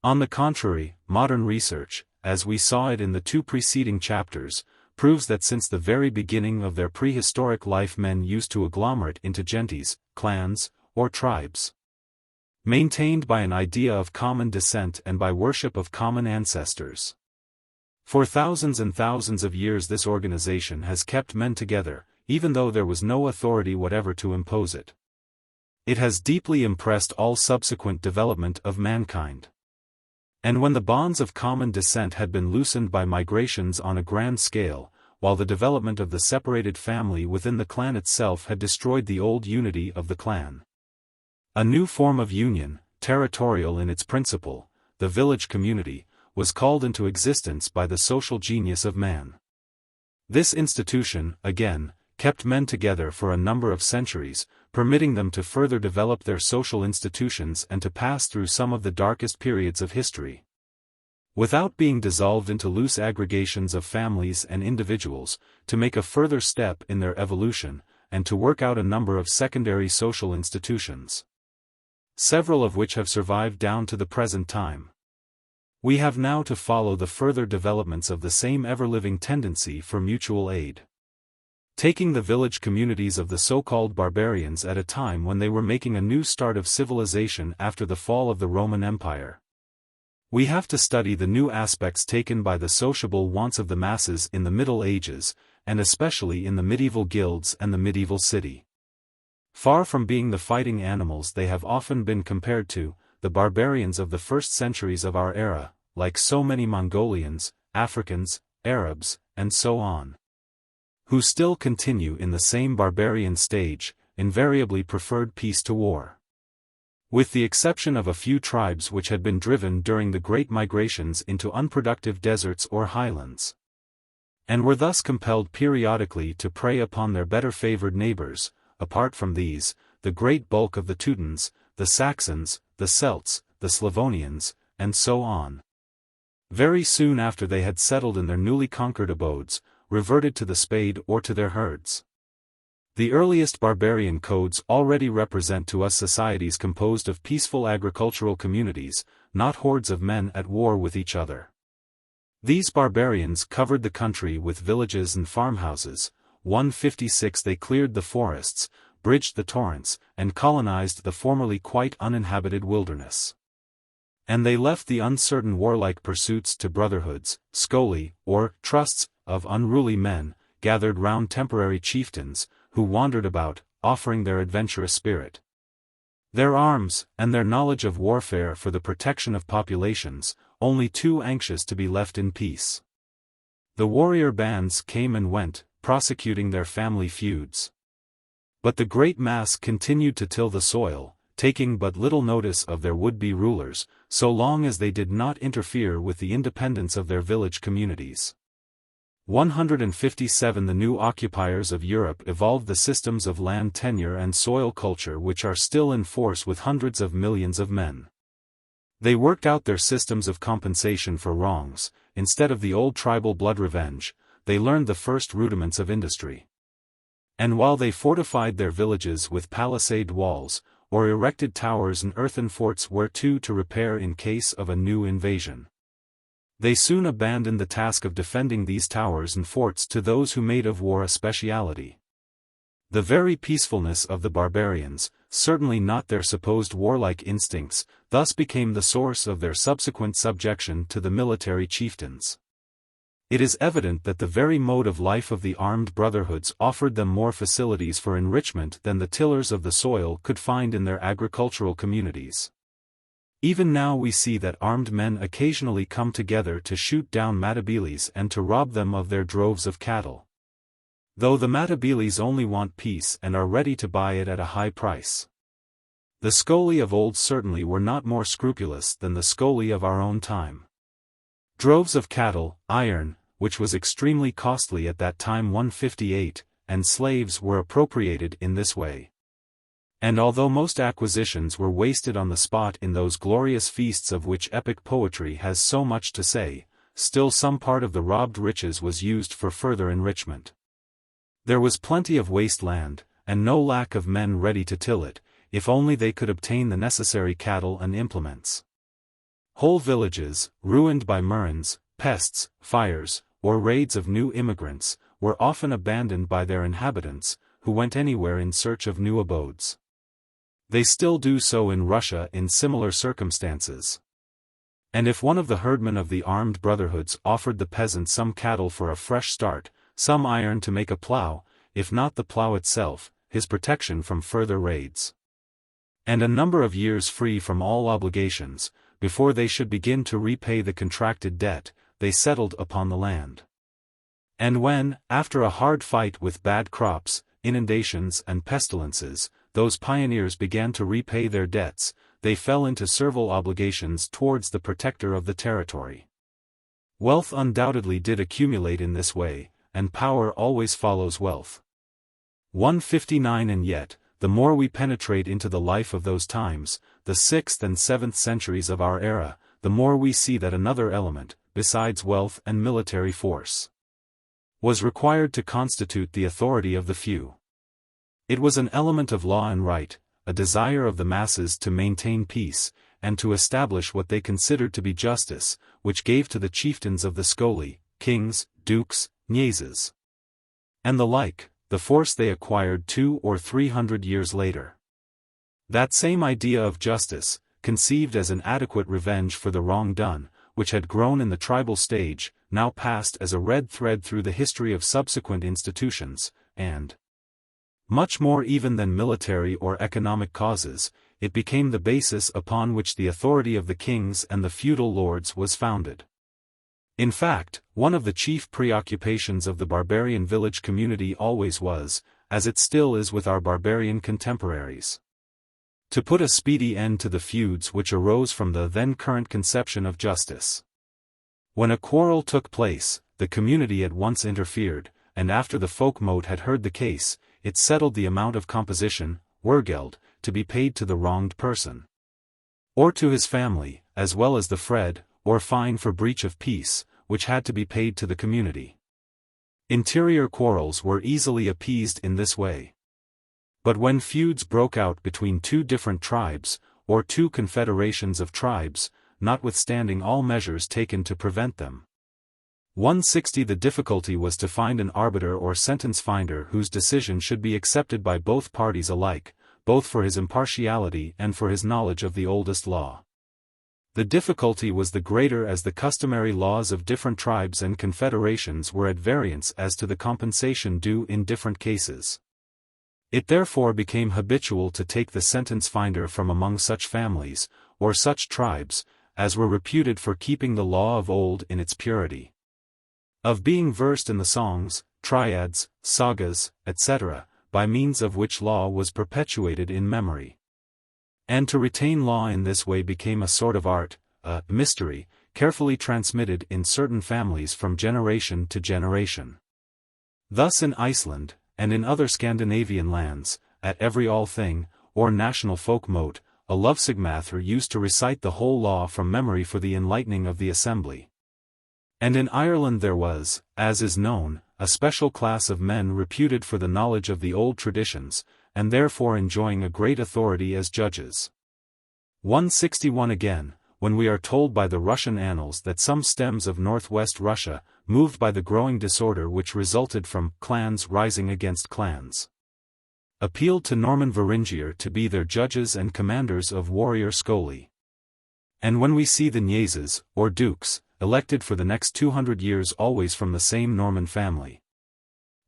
On the contrary, modern research, as we saw it in the two preceding chapters, proves that since the very beginning of their prehistoric life men used to agglomerate into gentes, clans, or tribes, maintained by an idea of common descent and by worship of common ancestors. For thousands and thousands of years this organization has kept men together, even though there was no authority whatever to impose it. It has deeply impressed all subsequent development of mankind. And when the bonds of common descent had been loosened by migrations on a grand scale, while the development of the separated family within the clan itself had destroyed the old unity of the clan, a new form of union, territorial in its principle, the village community, was called into existence by the social genius of man. This institution, again, kept men together for a number of centuries, permitting them to further develop their social institutions and to pass through some of the darkest periods of history, without being dissolved into loose aggregations of families and individuals, to make a further step in their evolution, and to work out a number of secondary social institutions, several of which have survived down to the present time. We have now to follow the further developments of the same ever-living tendency for mutual aid, taking the village communities of the so-called barbarians at a time when they were making a new start of civilization after the fall of the Roman Empire. We have to study the new aspects taken by the sociable wants of the masses in the Middle Ages, and especially in the medieval guilds and the medieval city. Far from being the fighting animals they have often been compared to, the barbarians of the first centuries of our era, like so many Mongolians, Africans, Arabs, and so on, who still continue in the same barbarian stage, invariably preferred peace to war. With the exception of a few tribes which had been driven during the great migrations into unproductive deserts or highlands, and were thus compelled periodically to prey upon their better favored neighbors. Apart from these, the great bulk of the Teutons, the Saxons, the Celts, the Slavonians, and so on, very soon after they had settled in their newly conquered abodes, reverted to the spade or to their herds. The earliest barbarian codes already represent to us societies composed of peaceful agricultural communities, not hordes of men at war with each other. These barbarians covered the country with villages and farmhouses. 156 They cleared the forests, bridged the torrents, and colonized the formerly quite uninhabited wilderness. And they left the uncertain warlike pursuits to brotherhoods, scoli, or trusts, of unruly men, gathered round temporary chieftains, who wandered about, offering their adventurous spirit, their arms, and their knowledge of warfare for the protection of populations, only too anxious to be left in peace. The warrior bands came and went, prosecuting their family feuds. But the great mass continued to till the soil, taking but little notice of their would-be rulers, so long as they did not interfere with the independence of their village communities. 157 The new occupiers of Europe evolved the systems of land tenure and soil culture which are still in force with hundreds of millions of men. They worked out their systems of compensation for wrongs. Instead of the old tribal blood revenge, they learned the first rudiments of industry. And while they fortified their villages with palisade walls, or erected towers and earthen forts whereto to repair in case of a new invasion, they soon abandoned the task of defending these towers and forts to those who made of war a speciality. The very peacefulness of the barbarians, certainly not their supposed warlike instincts, thus became the source of their subsequent subjection to the military chieftains. It is evident that the very mode of life of the armed brotherhoods offered them more facilities for enrichment than the tillers of the soil could find in their agricultural communities. Even now we see that armed men occasionally come together to shoot down Matabeles and to rob them of their droves of cattle. though the Matabeles only want peace and are ready to buy it at a high price. The Scoli of old certainly were not more scrupulous than the Scoli of our own time. Droves of cattle, iron, which was extremely costly at that time 158, and slaves were appropriated in this way. And although most acquisitions were wasted on the spot in those glorious feasts of which epic poetry has so much to say, still some part of the robbed riches was used for further enrichment. There was plenty of waste land, and no lack of men ready to till it, if only they could obtain the necessary cattle and implements. Whole villages, ruined by murrains, pests, fires, or raids of new immigrants, were often abandoned by their inhabitants, who went anywhere in search of new abodes. They still do so in Russia in similar circumstances. And if one of the herdmen of the armed brotherhoods offered the peasant some cattle for a fresh start, some iron to make a plough, if not the plough itself, his protection from further raids, and a number of years free from all obligations, before they should begin to repay the contracted debt, they settled upon the land. And when, after a hard fight with bad crops, inundations and pestilences, those pioneers began to repay their debts, they fell into servile obligations towards the protector of the territory. Wealth undoubtedly did accumulate in this way, and power always follows wealth. 159. And yet, the more we penetrate into the life of those times, the 6th and 7th centuries of our era, the more we see that another element, besides wealth and military force, was required to constitute the authority of the few. It was an element of law and right, a desire of the masses to maintain peace, and to establish what they considered to be justice, which gave to the chieftains of the Scoli, kings, dukes, knases, and the like, the force they acquired 200 or 300 years later. That same idea of justice, conceived as an adequate revenge for the wrong done, which had grown in the tribal stage, now passed as a red thread through the history of subsequent institutions, and, much more even than military or economic causes, it became the basis upon which the authority of the kings and the feudal lords was founded. In fact, one of the chief preoccupations of the barbarian village community always was, as it still is with our barbarian contemporaries, to put a speedy end to the feuds which arose from the then current conception of justice. When a quarrel took place, the community at once interfered, and after the folkmote had heard the case, it settled the amount of composition, wergeld, to be paid to the wronged person, or to his family, as well as the fred, or fine for breach of peace, which had to be paid to the community. Interior quarrels were easily appeased in this way. But when feuds broke out between two different tribes, or two confederations of tribes, notwithstanding all measures taken to prevent them, 160 the difficulty was to find an arbiter or sentence finder whose decision should be accepted by both parties alike, both for his impartiality and for his knowledge of the oldest law. The difficulty was the greater as the customary laws of different tribes and confederations were at variance as to the compensation due in different cases. It therefore became habitual to take the sentence finder from among such families, or such tribes, as were reputed for keeping the law of old in its purity, of being versed in the songs, triads, sagas, etc., by means of which law was perpetuated in memory. And to retain law in this way became a sort of art, a mystery, carefully transmitted in certain families from generation to generation. Thus in Iceland, and in other Scandinavian lands, at every all-thing, or national folk-mote, a lovsigmathur used to recite the whole law from memory for the enlightening of the assembly. And in Ireland there was, as is known, a special class of men reputed for the knowledge of the old traditions, and therefore enjoying a great authority as judges. 161 again, when we are told by the Russian annals that some stems of northwest Russia, moved by the growing disorder which resulted from clans rising against clans, appealed to Norman Varingier to be their judges and commanders of warrior Scoli. And when we see the knases, or dukes, elected for the next 200 years always from the same Norman family,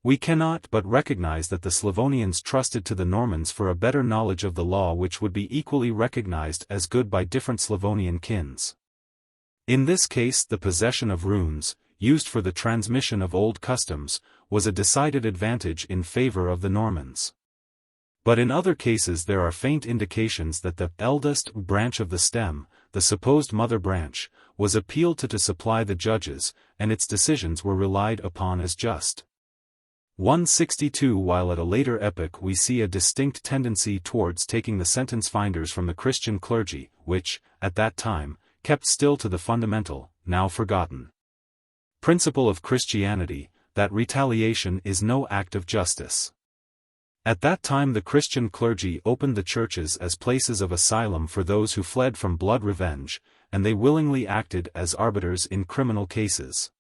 we cannot but recognize that the Slavonians trusted to the Normans for a better knowledge of the law which would be equally recognized as good by different Slavonian kins. In this case the possession of runes, used for the transmission of old customs, was a decided advantage in favor of the Normans. But in other cases there are faint indications that the eldest branch of the stem, the supposed mother branch, was appealed to supply the judges, and its decisions were relied upon as just. 162 While at a later epoch we see a distinct tendency towards taking the sentence finders from the Christian clergy, which, at that time, kept still to the fundamental, now forgotten principle of Christianity, that retaliation is no act of justice. At that time the Christian clergy opened the churches as places of asylum for those who fled from blood revenge, and they willingly acted as arbiters in criminal cases,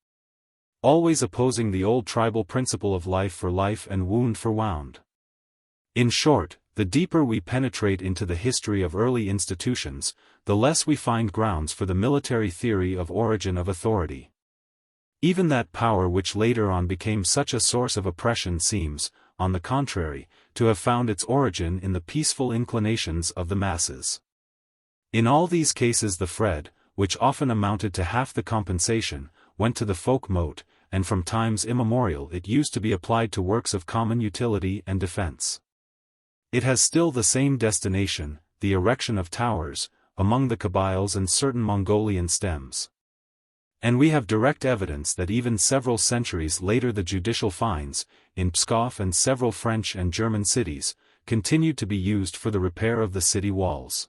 always opposing the old tribal principle of life for life and wound for wound. In short, the deeper we penetrate into the history of early institutions, the less we find grounds for the military theory of origin of authority. Even that power which later on became such a source of oppression seems, on the contrary, to have found its origin in the peaceful inclinations of the masses. In all these cases the Fred, which often amounted to half the compensation, went to the folk mote, and from times immemorial it used to be applied to works of common utility and defense. It has still the same destination, the erection of towers, among the Kabyles and certain Mongolian stems. And we have direct evidence that even several centuries later the judicial fines, in Pskov and several French and German cities, continued to be used for the repair of the city walls.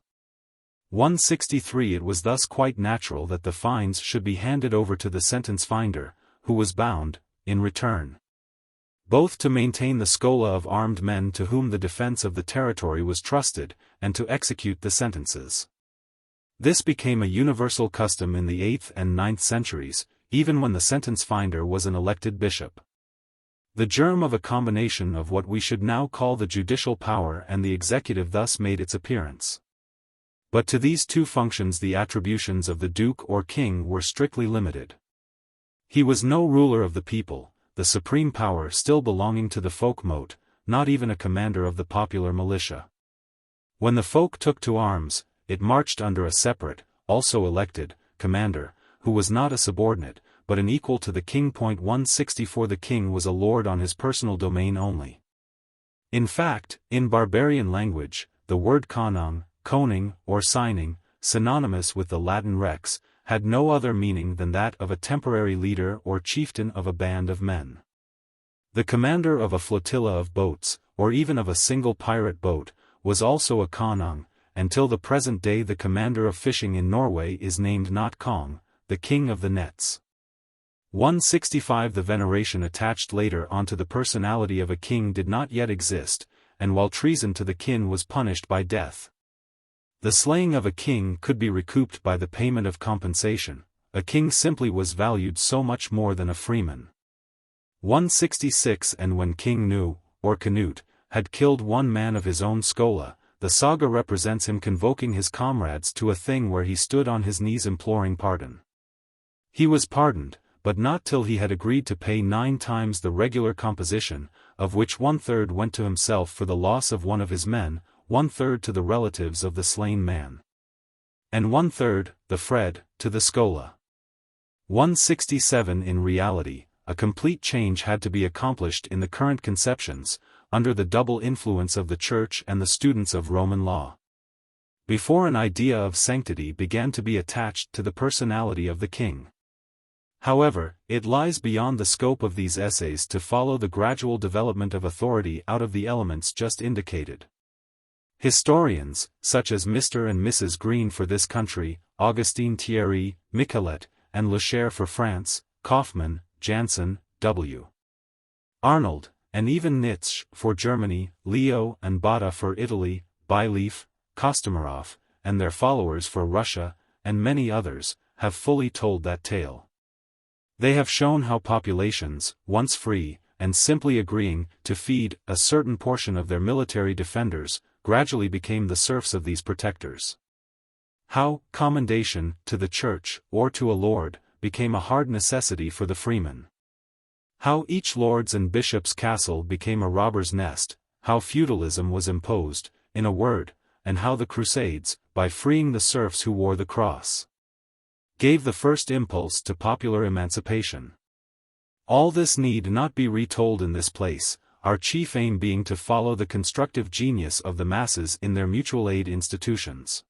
163 It was thus quite natural that the fines should be handed over to the sentence finder, who was bound, in return, both to maintain the schola of armed men to whom the defense of the territory was trusted, and to execute the sentences. This became a universal custom in the 8th and 9th centuries, even when the sentence finder was an elected bishop. The germ of a combination of what we should now call the judicial power and the executive thus made its appearance. But to these two functions the attributions of the duke or king were strictly limited. He was no ruler of the people, the supreme power still belonging to the folk mote, not even a commander of the popular militia. When the folk took to arms, it marched under a separate, also elected, commander, who was not a subordinate, but an equal to the king. 164 The king was a lord on his personal domain only. In fact, in barbarian language, the word konung, koning, or signing, synonymous with the Latin rex, had no other meaning than that of a temporary leader or chieftain of a band of men. The commander of a flotilla of boats, or even of a single pirate boat, was also a konung. Until the present day the commander of fishing in Norway is named not Kong, the king of the nets. 165 The veneration attached later onto the personality of a king did not yet exist, and while treason to the kin was punished by death, the slaying of a king could be recouped by the payment of compensation. A king simply was valued so much more than a freeman. 166 And when King Nu, or Canute, had killed one man of his own schola, the saga represents him convoking his comrades to a thing where he stood on his knees imploring pardon. He was pardoned, but not till he had agreed to pay 9 times the regular composition, of which 1/3 went to himself for the loss of one of his men, 1/3 to the relatives of the slain man, and 1/3, the Fred, to the schola. 167 In reality, a complete change had to be accomplished in the current conceptions, under the double influence of the Church and the students of Roman law. Before an idea of sanctity began to be attached to the personality of the king. However, it lies beyond the scope of these essays to follow the gradual development of authority out of the elements just indicated. Historians, such as Mr. and Mrs. Green for this country, Augustin Thierry, Michelet, and Lecher for France, Kaufmann, Janssen, W. Arnold, and even Nietzsche for Germany, Leo and Botta for Italy, Byleaf, Kostomarov, and their followers for Russia, and many others, have fully told that tale. They have shown how populations, once free, and simply agreeing to feed a certain portion of their military defenders, gradually became the serfs of these protectors. How commendation to the church, or to a lord, became a hard necessity for the freeman. How each lord's and bishop's castle became a robber's nest, how feudalism was imposed, in a word, and how the Crusades, by freeing the serfs who wore the cross, gave the first impulse to popular emancipation. All this need not be retold in this place, our chief aim being to follow the constructive genius of the masses in their mutual aid institutions.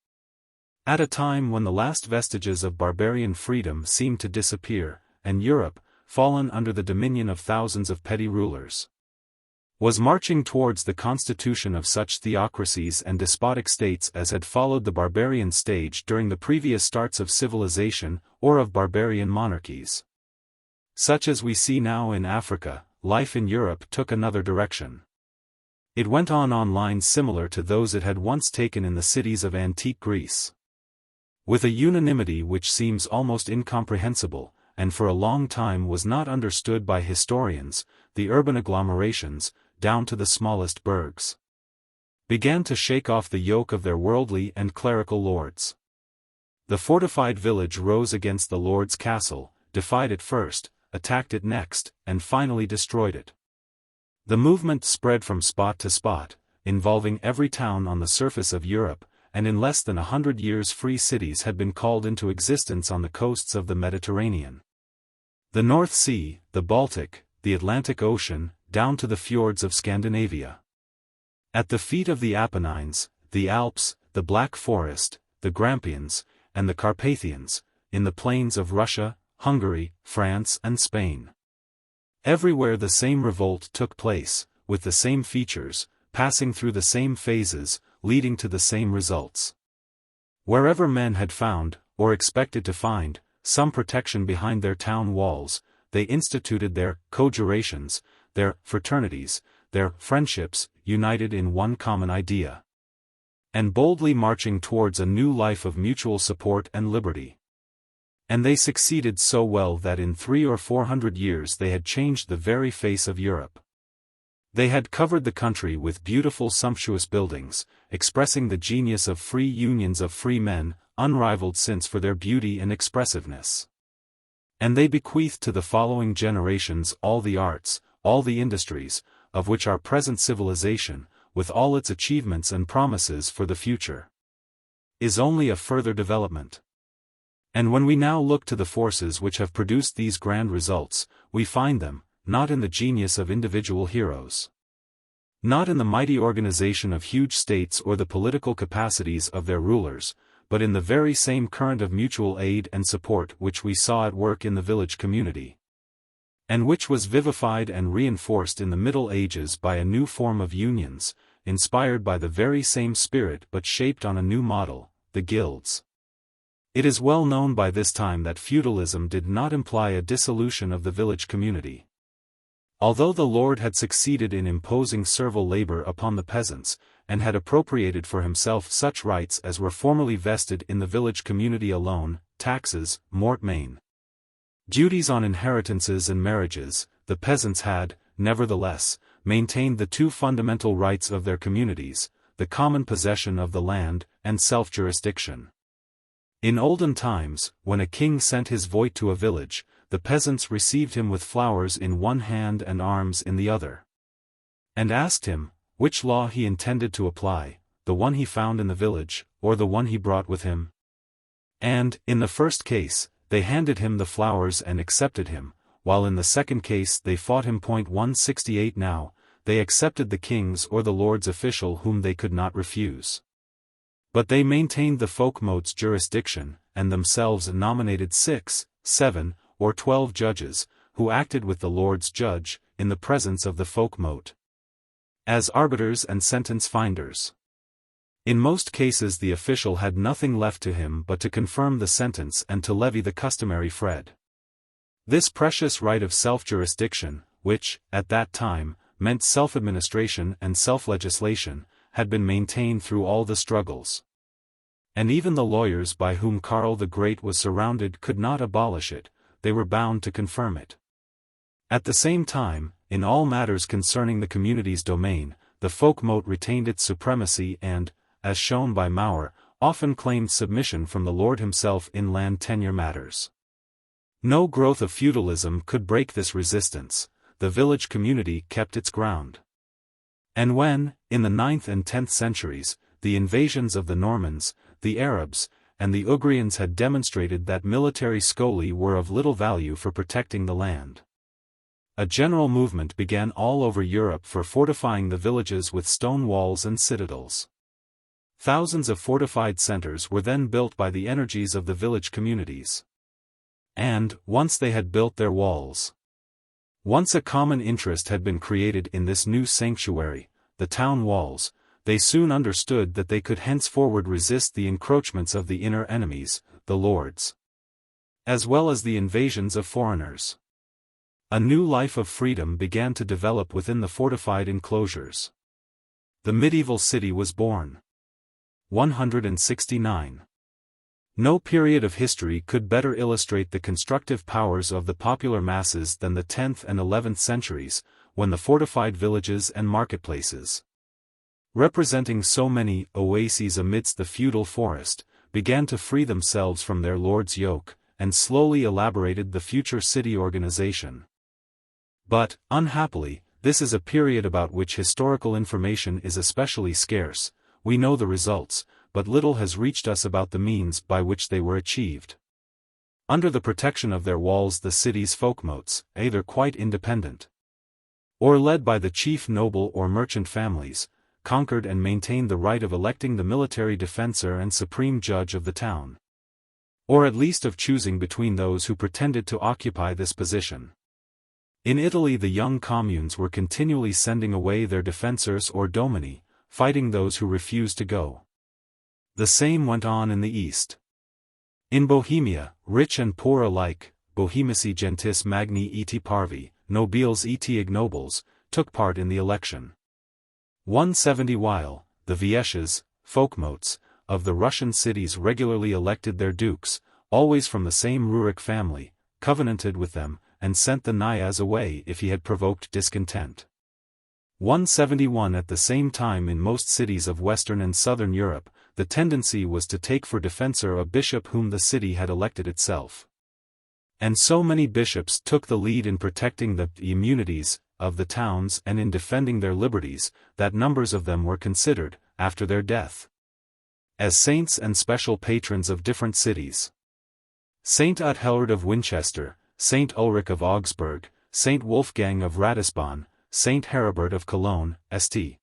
At a time when the last vestiges of barbarian freedom seemed to disappear, and Europe, fallen under the dominion of thousands of petty rulers, was marching towards the constitution of such theocracies and despotic states as had followed the barbarian stage during the previous starts of civilization or of barbarian monarchies. Such as we see now in Africa, life in Europe took another direction. It went on lines similar to those it had once taken in the cities of antique Greece. With a unanimity which seems almost incomprehensible, and for a long time was not understood by historians, the urban agglomerations, down to the smallest burghs, began to shake off the yoke of their worldly and clerical lords. The fortified village rose against the lord's castle, defied it first, attacked it next, and finally destroyed it. The movement spread from spot to spot, involving every town on the surface of Europe, and in less than 100 years free cities had been called into existence on the coasts of the Mediterranean, the North Sea, the Baltic, the Atlantic Ocean, down to the fjords of Scandinavia. At the feet of the Apennines, the Alps, the Black Forest, the Grampians, and the Carpathians, in the plains of Russia, Hungary, France and Spain. Everywhere the same revolt took place, with the same features, passing through the same phases, leading to the same results. Wherever men had found, or expected to find, some protection behind their town walls, they instituted their cojurations, their fraternities, their friendships, united in one common idea, and boldly marching towards a new life of mutual support and liberty. And they succeeded so well that in 300 or 400 years they had changed the very face of Europe. They had covered the country with beautiful sumptuous buildings, expressing the genius of free unions of free men, unrivaled since for their beauty and expressiveness. And they bequeathed to the following generations all the arts, all the industries, of which our present civilization, with all its achievements and promises for the future, is only a further development. And when we now look to the forces which have produced these grand results, we find them, not in the genius of individual heroes, not in the mighty organization of huge states or the political capacities of their rulers, but in the very same current of mutual aid and support which we saw at work in the village community, and which was vivified and reinforced in the Middle Ages by a new form of unions, inspired by the very same spirit but shaped on a new model, the guilds. It is well known by this time that feudalism did not imply a dissolution of the village community. Although the lord had succeeded in imposing servile labor upon the peasants, and had appropriated for himself such rights as were formerly vested in the village community alone, taxes, mortmain, duties on inheritances and marriages, the peasants had, nevertheless, maintained the two fundamental rights of their communities, the common possession of the land, and self-jurisdiction. In olden times, when a king sent his voit to a village, the peasants received him with flowers in one hand and arms in the other, and asked him, which law he intended to apply, the one he found in the village, or the one he brought with him. And, in the first case, they handed him the flowers and accepted him, while in the second case they fought him. 168 Now, they accepted the king's or the lord's official whom they could not refuse. But they maintained the folkmote's jurisdiction, and themselves nominated 6, 7, or 12 judges, who acted with the lord's judge, in the presence of the folkmote, as arbiters and sentence-finders. In most cases the official had nothing left to him but to confirm the sentence and to levy the customary fred. This precious right of self-jurisdiction, which, at that time, meant self-administration and self-legislation, had been maintained through all the struggles. And even the lawyers by whom Karl the Great was surrounded could not abolish it, they were bound to confirm it. At the same time, in all matters concerning the community's domain, the folkmote retained its supremacy and, as shown by Maurer, often claimed submission from the lord himself in land tenure matters. No growth of feudalism could break this resistance, the village community kept its ground. And when, in the 9th and 10th centuries, the invasions of the Normans, the Arabs, and the Ugrians had demonstrated that military scoli were of little value for protecting the land. A general movement began all over Europe for fortifying the villages with stone walls and citadels. Thousands of fortified centers were then built by the energies of the village communities. And, once they had built their walls, once a common interest had been created in this new sanctuary, the town walls, they soon understood that they could henceforward resist the encroachments of the inner enemies, the lords, as well as the invasions of foreigners. A new life of freedom began to develop within the fortified enclosures. The medieval city was born. 169. No period of history could better illustrate the constructive powers of the popular masses than the 10th and 11th centuries, when the fortified villages and marketplaces, representing so many oases amidst the feudal forest, began to free themselves from their lord's yoke, and slowly elaborated the future city organization. But, unhappily, this is a period about which historical information is especially scarce. We know the results, but little has reached us about the means by which they were achieved. Under the protection of their walls, the city's folkmotes, either quite independent, or led by the chief noble or merchant families, conquered and maintained the right of electing the military defensor and supreme judge of the town, or at least of choosing between those who pretended to occupy this position. In Italy, the young communes were continually sending away their defensors or domini, fighting those who refused to go. The same went on in the East. In Bohemia, rich and poor alike, Bohemici gentis magni et parvi, nobiles et ignobles, took part in the election. 170. While the Viesches, folkmotes, of the Russian cities regularly elected their dukes, always from the same Rurik family, covenanted with them, and sent the Nyas away if he had provoked discontent. 171. At the same time, in most cities of Western and Southern Europe, the tendency was to take for defensor a bishop whom the city had elected itself. And so many bishops took the lead in protecting the immunities of the towns and in defending their liberties, that numbers of them were considered, after their death, as saints and special patrons of different cities. Saint Adhelard of Winchester, Saint Ulrich of Augsburg, Saint Wolfgang of Ratisbon, Saint Heribert of Cologne, St.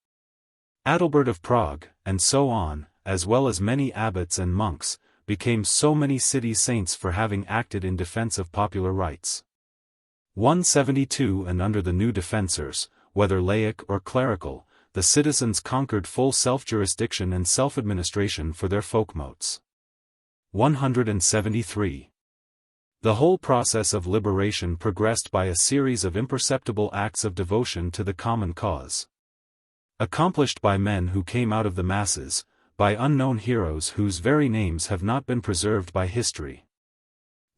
Adalbert of Prague, and so on, as well as many abbots and monks, became so many city saints for having acted in defense of popular rights. 172. And under the new defensors, whether laic or clerical, the citizens conquered full self-jurisdiction and self-administration for their folkmotes. 173. The whole process of liberation progressed by a series of imperceptible acts of devotion to the common cause, accomplished by men who came out of the masses, by unknown heroes whose very names have not been preserved by history.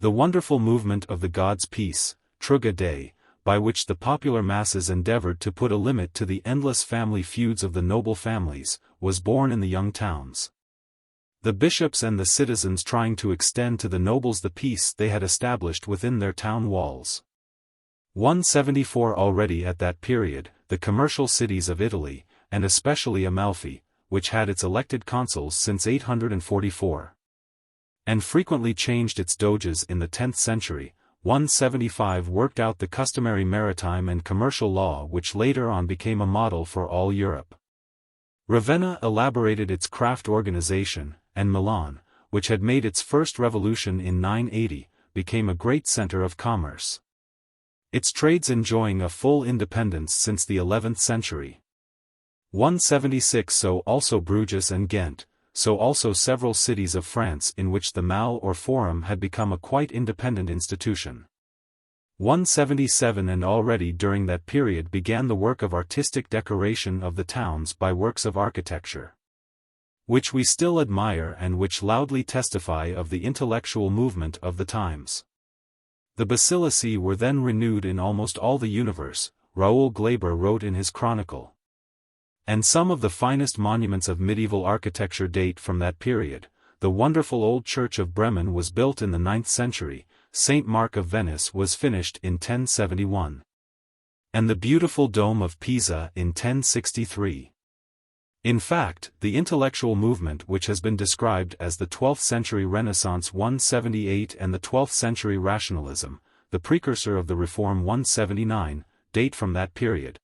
The wonderful movement of the God's peace, Truga Dei, by which the popular masses endeavored to put a limit to the endless family feuds of the noble families, was born in the young towns. The bishops and the citizens trying to extend to the nobles the peace they had established within their town walls. 174. Already at that period, the commercial cities of Italy, and especially Amalfi, which had its elected consuls since 844, and frequently changed its doges in the 10th century, 175, worked out the customary maritime and commercial law which later on became a model for all Europe. Ravenna elaborated its craft organization, and Milan, which had made its first revolution in 980, became a great center of commerce, its trades enjoying a full independence since the 11th century. 176. So also Bruges and Ghent, so also several cities of France in which the Mall or Forum had become a quite independent institution. 177. And already during that period began the work of artistic decoration of the towns by works of architecture, which we still admire and which loudly testify of the intellectual movement of the times. The basilici were then renewed in almost all the universe, Raoul Glaber wrote in his chronicle. And some of the finest monuments of medieval architecture date from that period. The wonderful old church of Bremen was built in the 9th century, St. Mark of Venice was finished in 1071. And the beautiful dome of Pisa in 1063. In fact, the intellectual movement which has been described as the 12th century Renaissance 178 and the 12th century rationalism, the precursor of the Reform 179, date from that period,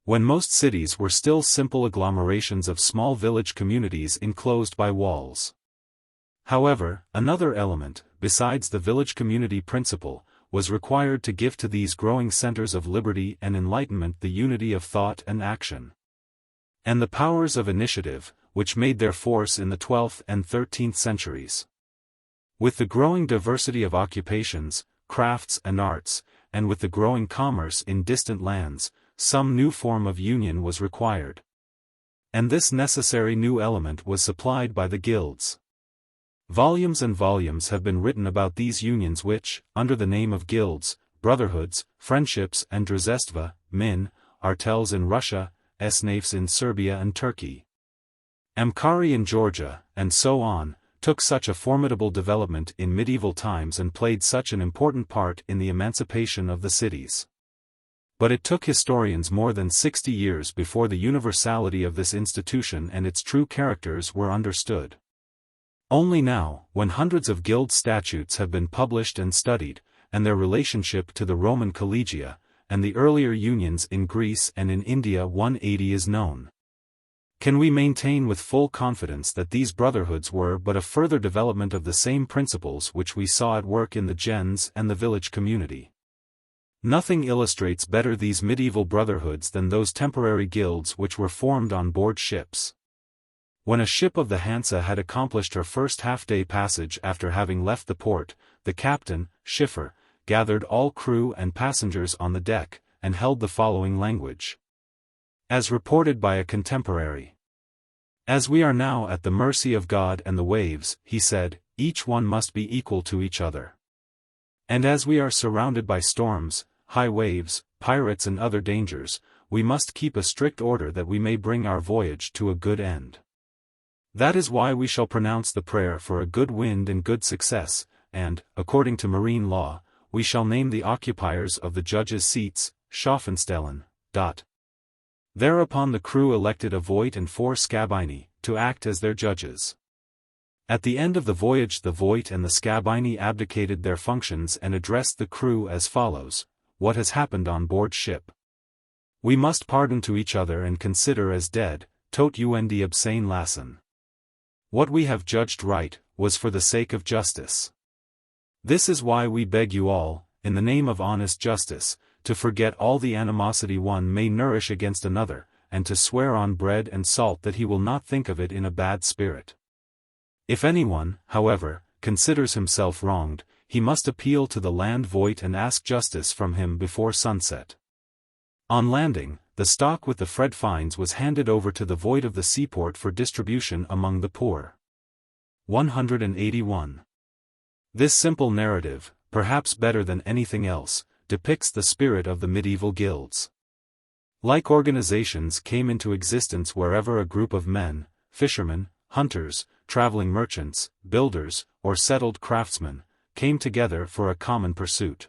when most cities were still simple agglomerations of small village communities enclosed by walls. However, another element, besides the village community principle, was required to give to these growing centers of liberty and enlightenment the unity of thought and action, and the powers of initiative, which made their force in the 12th and 13th centuries. With the growing diversity of occupations, crafts and arts, and with the growing commerce in distant lands, some new form of union was required. And this necessary new element was supplied by the guilds. Volumes and volumes have been written about these unions which, under the name of guilds, brotherhoods, friendships and druzestva, artels in Russia, esnafs in Serbia and Turkey, amkari in Georgia, and so on, took such a formidable development in medieval times and played such an important part in the emancipation of the cities. But it took historians more than 60 years before the universality of this institution and its true characters were understood. Only now, when hundreds of guild statutes have been published and studied, and their relationship to the Roman collegia, and the earlier unions in Greece and in India 180 is known, can we maintain with full confidence that these brotherhoods were but a further development of the same principles which we saw at work in the gens and the village community. Nothing illustrates better these medieval brotherhoods than those temporary guilds which were formed on board ships. When a ship of the Hansa had accomplished her first half-day passage after having left the port, the captain, schiffer, gathered all crew and passengers on the deck, and held the following language. As reported by a contemporary. As we are now at the mercy of God and the waves, he said, each one must be equal to each other. And as we are surrounded by storms, high waves, pirates and other dangers, we must keep a strict order that we may bring our voyage to a good end. That is why we shall pronounce the prayer for a good wind and good success, and, according to marine law, we shall name the occupiers of the judges' seats, Schaffenstellen. Thereupon the crew elected a Voigt and 4 Scabini, to act as their judges. At the end of the voyage the Voigt and the Scabini abdicated their functions and addressed the crew as follows: What has happened on board ship? We must pardon to each other and consider as dead, tot und absane lassen. What we have judged right, was for the sake of justice. This is why we beg you all, in the name of honest justice, to forget all the animosity one may nourish against another, and to swear on bread and salt that he will not think of it in a bad spirit. If anyone, however, considers himself wronged, he must appeal to the land Voigt and ask justice from him before sunset. On landing, the stock with the Fred fines was handed over to the Voigt of the seaport for distribution among the poor. 181. This simple narrative, perhaps better than anything else, depicts the spirit of the medieval guilds. Like organizations came into existence wherever a group of men, fishermen, hunters, traveling merchants, builders, or settled craftsmen, came together for a common pursuit.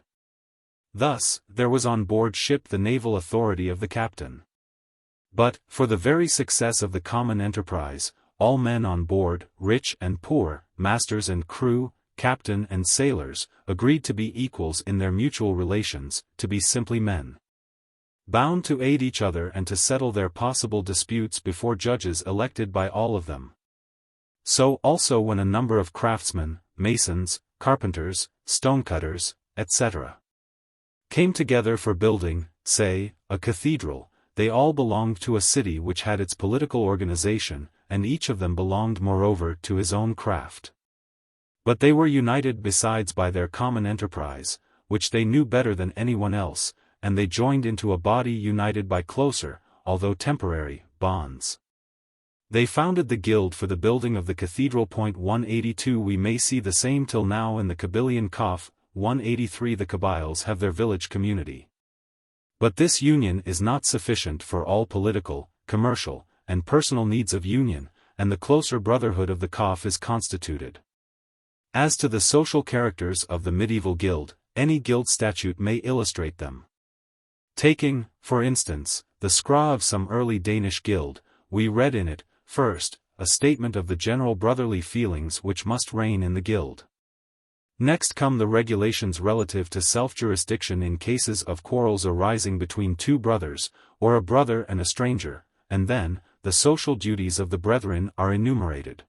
Thus, there was on board ship the naval authority of the captain. But, for the very success of the common enterprise, all men on board, rich and poor, masters and crew, captain and sailors, agreed to be equals in their mutual relations, to be simply men, bound to aid each other and to settle their possible disputes before judges elected by all of them. So also when a number of craftsmen, masons, carpenters, stonecutters, etc., came together for building, say, a cathedral, they all belonged to a city which had its political organization, and each of them belonged moreover to his own craft. But they were united besides by their common enterprise, which they knew better than anyone else, and they joined into a body united by closer, although temporary, bonds. They founded the guild for the building of the cathedral. 182 We may see the same till now in the Kabylian Kopf. 183 The Kabyles have their village community. But this union is not sufficient for all political, commercial, and personal needs of union, and the closer brotherhood of the Kopf is constituted. As to the social characters of the medieval guild, any guild statute may illustrate them. Taking, for instance, the scraw of some early Danish guild, we read in it, first, a statement of the general brotherly feelings which must reign in the guild. Next come the regulations relative to self-jurisdiction in cases of quarrels arising between two brothers, or a brother and a stranger, and then, the social duties of the brethren are enumerated.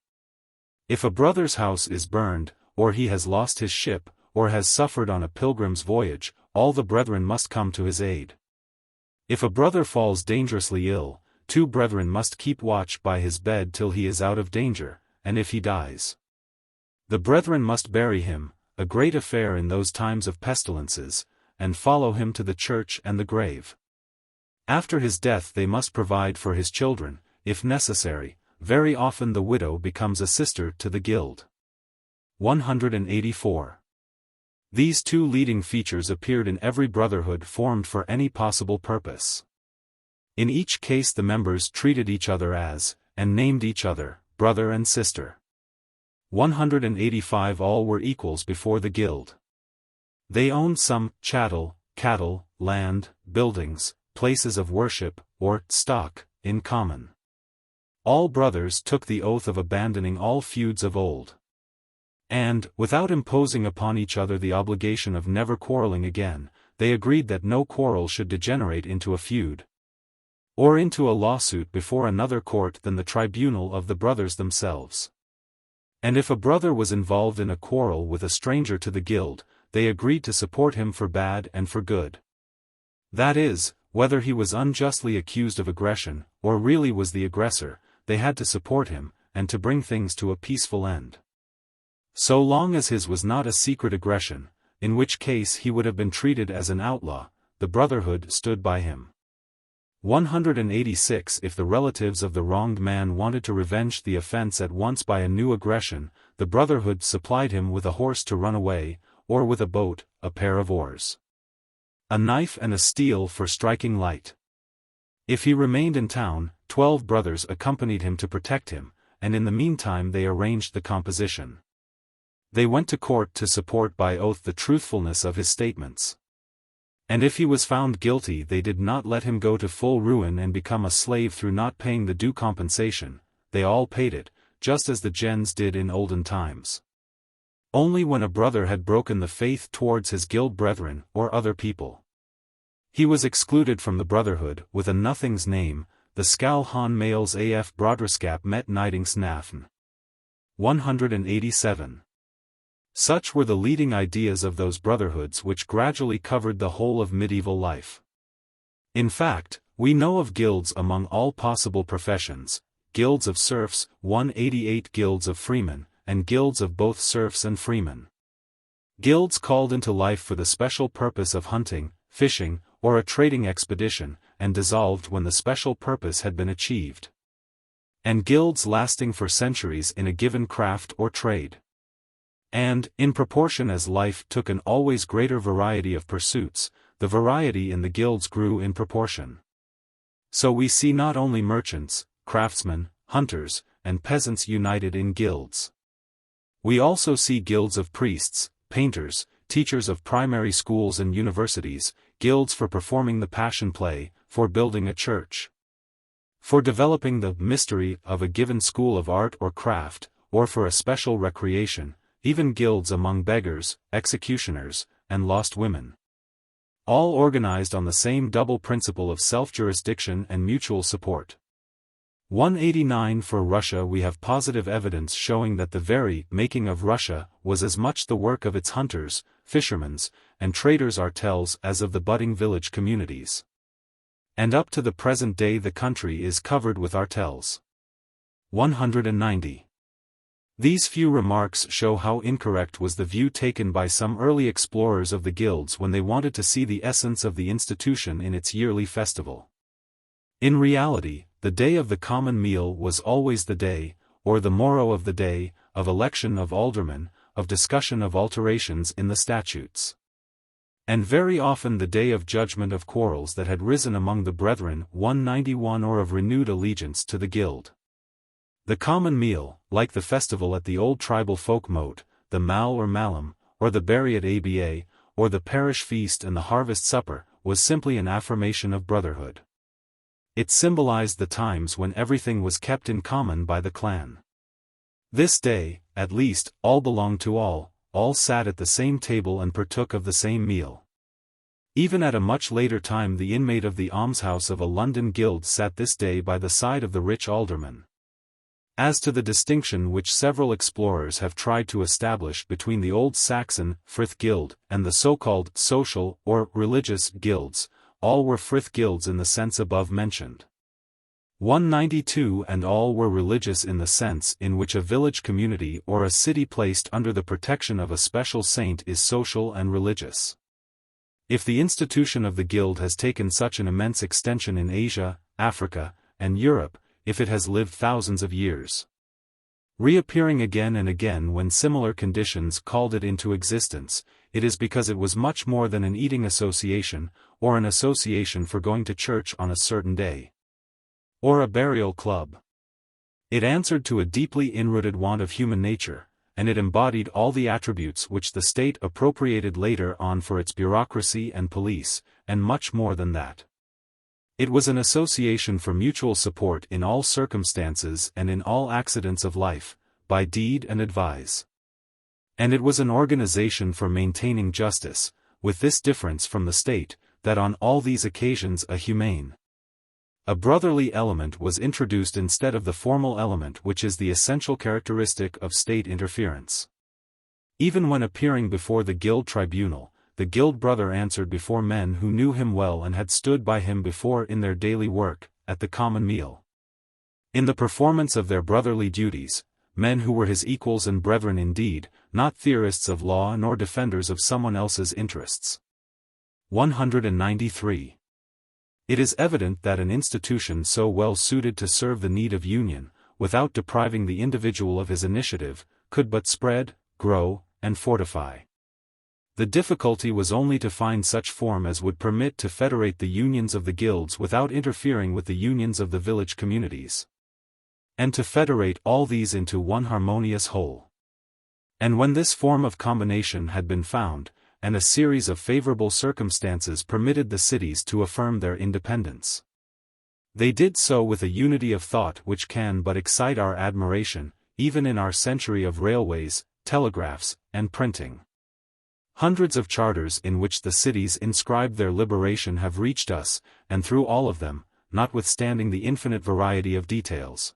If a brother's house is burned, or he has lost his ship, or has suffered on a pilgrim's voyage, all the brethren must come to his aid. If a brother falls dangerously ill, 2 brethren must keep watch by his bed till he is out of danger, and if he dies, the brethren must bury him, a great affair in those times of pestilences, and follow him to the church and the grave. After his death they must provide for his children, if necessary. Very often the widow becomes a sister to the guild. 184. These 2 leading features appeared in every brotherhood formed for any possible purpose. In each case the members treated each other as, and named each other, brother and sister. 185 All were equals before the guild. They owned some chattel, cattle, land, buildings, places of worship, or stock, in common. All brothers took the oath of abandoning all feuds of old. And, without imposing upon each other the obligation of never quarreling again, they agreed that no quarrel should degenerate into a feud, or into a lawsuit before another court than the tribunal of the brothers themselves. And if a brother was involved in a quarrel with a stranger to the guild, they agreed to support him for bad and for good. That is, whether he was unjustly accused of aggression, or really was the aggressor, they had to support him, and to bring things to a peaceful end. So long as his was not a secret aggression, in which case he would have been treated as an outlaw, the brotherhood stood by him. 186 If the relatives of the wronged man wanted to revenge the offense at once by a new aggression, the brotherhood supplied him with a horse to run away, or with a boat, a pair of oars, a knife and a steel for striking light. If he remained in town, 12 brothers accompanied him to protect him, and in the meantime they arranged the composition. They went to court to support by oath the truthfulness of his statements. And if he was found guilty they did not let him go to full ruin and become a slave through not paying the due compensation, they all paid it, just as the gens did in olden times. Only when a brother had broken the faith towards his guild brethren or other people, he was excluded from the brotherhood. With a nothing's name, the skal han males af broderskap met nitingsnafen. 187. Such were the leading ideas of those brotherhoods which gradually covered the whole of medieval life. In fact, we know of guilds among all possible professions, guilds of serfs, 188 guilds of freemen, and guilds of both serfs and freemen. Guilds called into life for the special purpose of hunting, fishing, or a trading expedition, and dissolved when the special purpose had been achieved. And guilds lasting for centuries in a given craft or trade. And, in proportion as life took an always greater variety of pursuits, the variety in the guilds grew in proportion. So we see not only merchants, craftsmen, hunters, and peasants united in guilds. We also see guilds of priests, painters, teachers of primary schools and universities, guilds for performing the passion play, for building a church, for developing the mystery of a given school of art or craft, or for a special recreation, even guilds among beggars, executioners, and lost women. All organized on the same double principle of self-jurisdiction and mutual support. 189 For Russia we have positive evidence showing that the very making of Russia was as much the work of its hunters, fishermen, and traders artels as of the budding village communities. And up to the present day the country is covered with artels. 190. These few remarks show how incorrect was the view taken by some early explorers of the guilds when they wanted to see the essence of the institution in its yearly festival. In reality, the day of the common meal was always the day, or the morrow of the day, of election of aldermen, of discussion of alterations in the statutes. And very often the day of judgment of quarrels that had risen among the brethren. 191 Or of renewed allegiance to the guild. The common meal, like the festival at the old tribal folk mote, the mal or malum, or the berry at Aba, or the parish feast and the harvest supper, was simply an affirmation of brotherhood. It symbolized the times when everything was kept in common by the clan. This day, at least, all belonged to all sat at the same table and partook of the same meal. Even at a much later time the inmate of the almshouse of a London guild sat this day by the side of the rich alderman. As to the distinction which several explorers have tried to establish between the old Saxon Frith Guild and the so-called social or religious guilds, all were Frith guilds in the sense above mentioned. 192 and all were religious in the sense in which a village community or a city placed under the protection of a special saint is social and religious. If the institution of the guild has taken such an immense extension in Asia, Africa, and Europe, if it has lived thousands of years, reappearing again and again when similar conditions called it into existence, it is because it was much more than an eating association, or an association for going to church on a certain day, or a burial club. It answered to a deeply inrooted want of human nature, and it embodied all the attributes which the state appropriated later on for its bureaucracy and police, and much more than that. It was an association for mutual support in all circumstances and in all accidents of life, by deed and advice. And it was an organization for maintaining justice, with this difference from the state, that on all these occasions a brotherly element was introduced instead of the formal element which is the essential characteristic of state interference. Even when appearing before the guild tribunal, the guild brother answered before men who knew him well and had stood by him before in their daily work, at the common meal. In the performance of their brotherly duties, men who were his equals and brethren indeed, not theorists of law nor defenders of someone else's interests. 193. It is evident that an institution so well suited to serve the need of union, without depriving the individual of his initiative, could but spread, grow, and fortify. The difficulty was only to find such form as would permit to federate the unions of the guilds without interfering with the unions of the village communities, and to federate all these into one harmonious whole. And when this form of combination had been found, and a series of favorable circumstances permitted the cities to affirm their independence, they did so with a unity of thought which can but excite our admiration, even in our century of railways, telegraphs, and printing. Hundreds of charters in which the cities inscribed their liberation have reached us, and through all of them, notwithstanding the infinite variety of details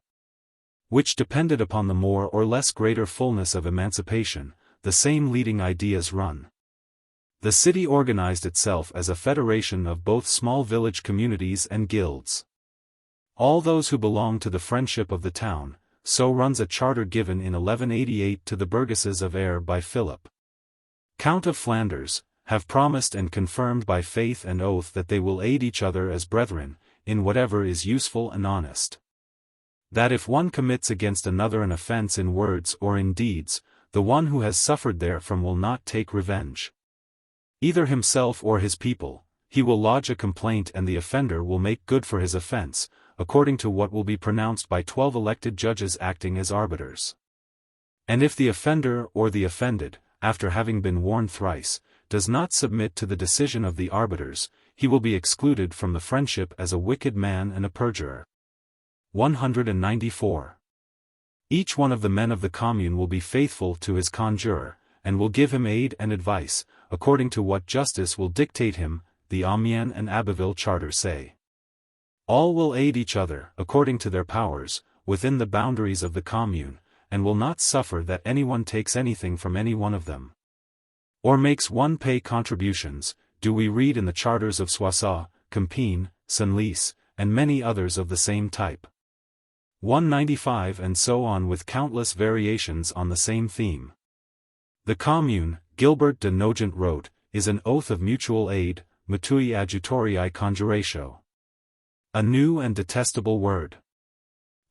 which depended upon the more or less greater fullness of emancipation, the same leading ideas run. The city organized itself as a federation of both small village communities and guilds. All those who belong to the friendship of the town, so runs a charter given in 1188 to the burgesses of Ayr by Philip, Count of Flanders, have promised and confirmed by faith and oath that they will aid each other as brethren, in whatever is useful and honest. That if one commits against another an offense in words or in deeds, the one who has suffered therefrom will not take revenge, either himself or his people, he will lodge a complaint and the offender will make good for his offense, according to what will be pronounced by 12 elected judges acting as arbiters. And if the offender or the offended, after having been warned thrice, does not submit to the decision of the arbiters, he will be excluded from the friendship as a wicked man and a perjurer. 194. Each one of the men of the commune will be faithful to his conjurer, and will give him aid and advice, according to what justice will dictate him, the Amiens and Abbeville charters say. All will aid each other, according to their powers, within the boundaries of the commune, and will not suffer that anyone takes anything from any one of them, or makes one pay contributions, do we read in the charters of Soissons, Compiègne, Senlis, and many others of the same type. 195 and so on with countless variations on the same theme. The commune, Gilbert de Nogent wrote, is an oath of mutual aid, mutui adjutorii conjuratio. A new and detestable word.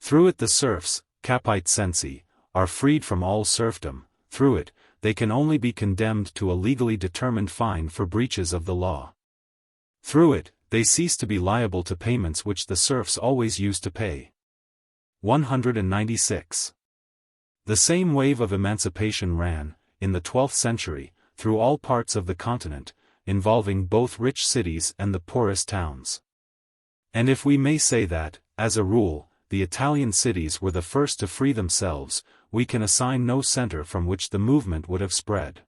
Through it the serfs, capite sensi, are freed from all serfdom, through it, they can only be condemned to a legally determined fine for breaches of the law. Through it, they cease to be liable to payments which the serfs always used to pay. 196. The same wave of emancipation ran, in the 12th century, through all parts of the continent, involving both rich cities and the poorest towns. And if we may say that, as a rule, the Italian cities were the first to free themselves, we can assign no center from which the movement would have spread.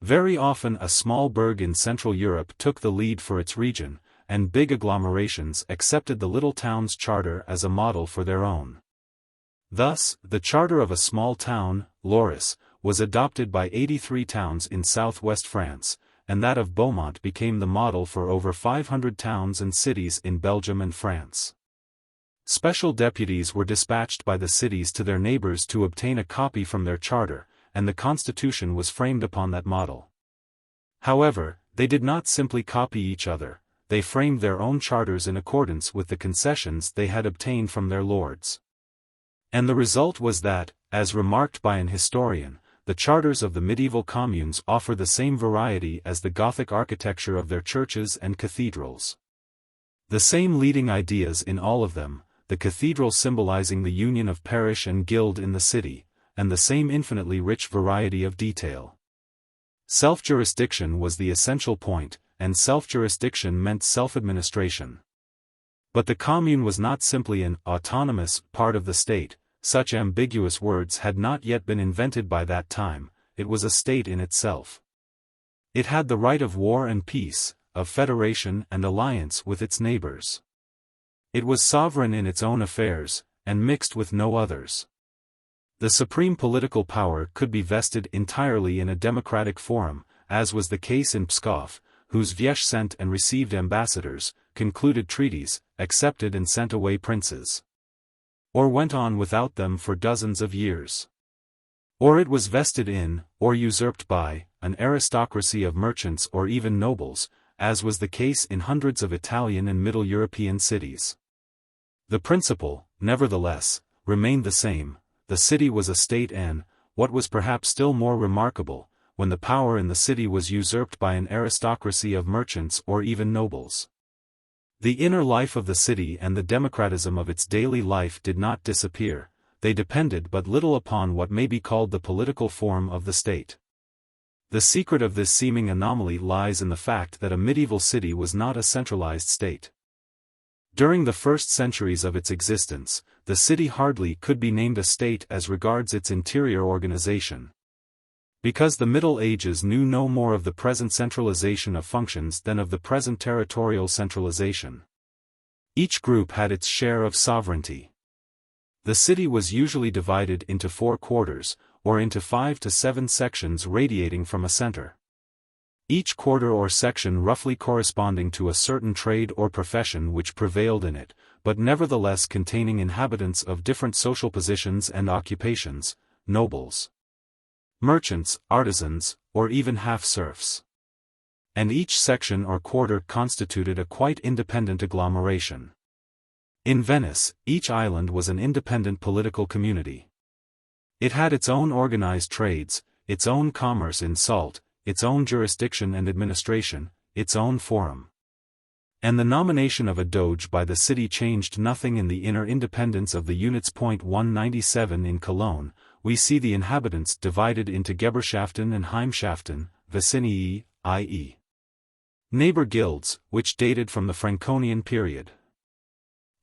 Very often a small burg in Central Europe took the lead for its region, and big agglomerations accepted the little town's charter as a model for their own. Thus, the charter of a small town, Loris, was adopted by 83 towns in southwest France, and that of Beaumont became the model for over 500 towns and cities in Belgium and France. Special deputies were dispatched by the cities to their neighbors to obtain a copy from their charter, and the constitution was framed upon that model. However, they did not simply copy each other, they framed their own charters in accordance with the concessions they had obtained from their lords. And the result was that, as remarked by an historian, the charters of the medieval communes offer the same variety as the Gothic architecture of their churches and cathedrals. The same leading ideas in all of them, the cathedral symbolizing the union of parish and guild in the city, and the same infinitely rich variety of detail. Self-jurisdiction was the essential point, and self-jurisdiction meant self-administration. But the commune was not simply an autonomous part of the state. Such ambiguous words had not yet been invented by that time, it was a state in itself. It had the right of war and peace, of federation and alliance with its neighbors. It was sovereign in its own affairs, and mixed with no others. The supreme political power could be vested entirely in a democratic forum, as was the case in Pskov, whose Viesh sent and received ambassadors, concluded treaties, accepted and sent away princes, or went on without them for dozens of years. Or it was vested in, or usurped by, an aristocracy of merchants or even nobles, as was the case in hundreds of Italian and Middle European cities. The principle, nevertheless, remained the same. The city was a state and, what was perhaps still more remarkable, when the power in the city was usurped by an aristocracy of merchants or even nobles. The inner life of the city and the democratism of its daily life did not disappear, they depended but little upon what may be called the political form of the state. The secret of this seeming anomaly lies in the fact that a medieval city was not a centralized state. During the first centuries of its existence, the city hardly could be named a state as regards its interior organization. Because the Middle Ages knew no more of the present centralization of functions than of the present territorial centralization. Each group had its share of sovereignty. The city was usually divided into 4 quarters, or into 5 to 7 sections radiating from a center. Each quarter or section roughly corresponding to a certain trade or profession which prevailed in it, but nevertheless containing inhabitants of different social positions and occupations, nobles, merchants, artisans, or even half-serfs. And each section or quarter constituted a quite independent agglomeration. In Venice, each island was an independent political community. It had its own organized trades, its own commerce in salt, its own jurisdiction and administration, its own forum. And the nomination of a doge by the city changed nothing in the inner independence of the units. 197 In Cologne, we see the inhabitants divided into Geberschaften and Heimschaften, Vicinii, i.e. neighbor guilds, which dated from the Franconian period.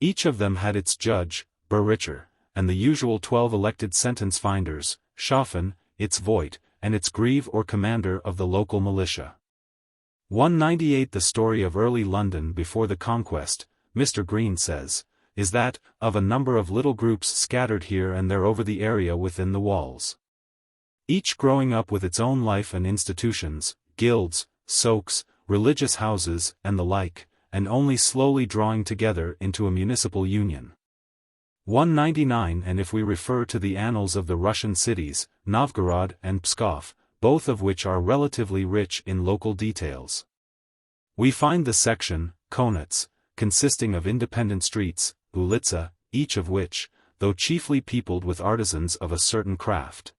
Each of them had its judge, Berichter, and the usual 12 elected sentence-finders, Schaffen, its Voigt, and its grieve or commander of the local militia. 198 The story of early London before the conquest, Mr. Green says, is that, of a number of little groups scattered here and there over the area within the walls. Each growing up with its own life and institutions, guilds, soaks, religious houses, and the like, and only slowly drawing together into a municipal union. 199 And if we refer to the annals of the Russian cities, Novgorod and Pskov, both of which are relatively rich in local details, we find the section, Konets, consisting of independent streets, Ulitsa, each of which, though chiefly peopled with artisans of a certain craft,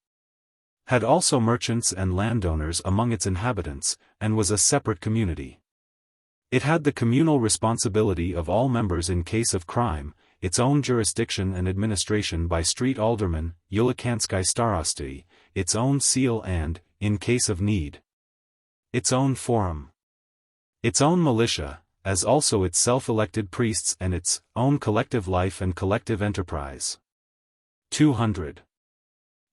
had also merchants and landowners among its inhabitants, and was a separate community. It had the communal responsibility of all members in case of crime, its own jurisdiction and administration by street aldermen, Ulicansky starosty, its own seal and, in case of need, its own forum, its own militia, as also its self-elected priests and its own collective life and collective enterprise. 200.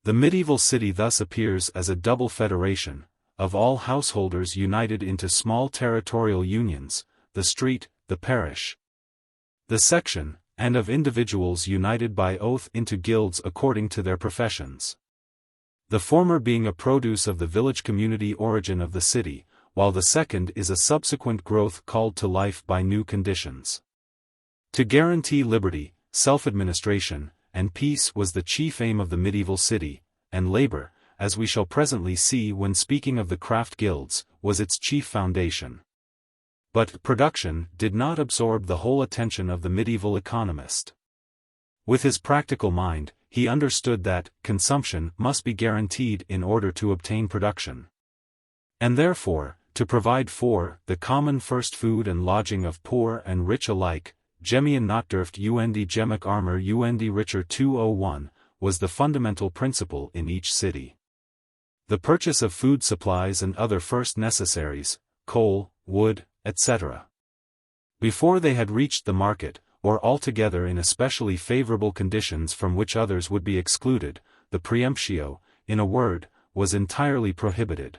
The medieval city thus appears as a double federation, of all householders united into small territorial unions, the street, the parish, the section, and of individuals united by oath into guilds according to their professions. The former being a produce of the village community origin of the city, while the second is a subsequent growth called to life by new conditions. To guarantee liberty, self-administration, and peace was the chief aim of the medieval city, and labor, as we shall presently see when speaking of the craft guilds, was its chief foundation. But production did not absorb the whole attention of the medieval economist. With his practical mind, he understood that consumption must be guaranteed in order to obtain production. And therefore, to provide for the common first food and lodging of poor and rich alike, Gemian Notdurft und Gemach Armor und Richer 201, was the fundamental principle in each city. The purchase of food supplies and other first necessaries, coal, wood, etc. before they had reached the market, or altogether in especially favorable conditions from which others would be excluded, the preemptio, in a word, was entirely prohibited.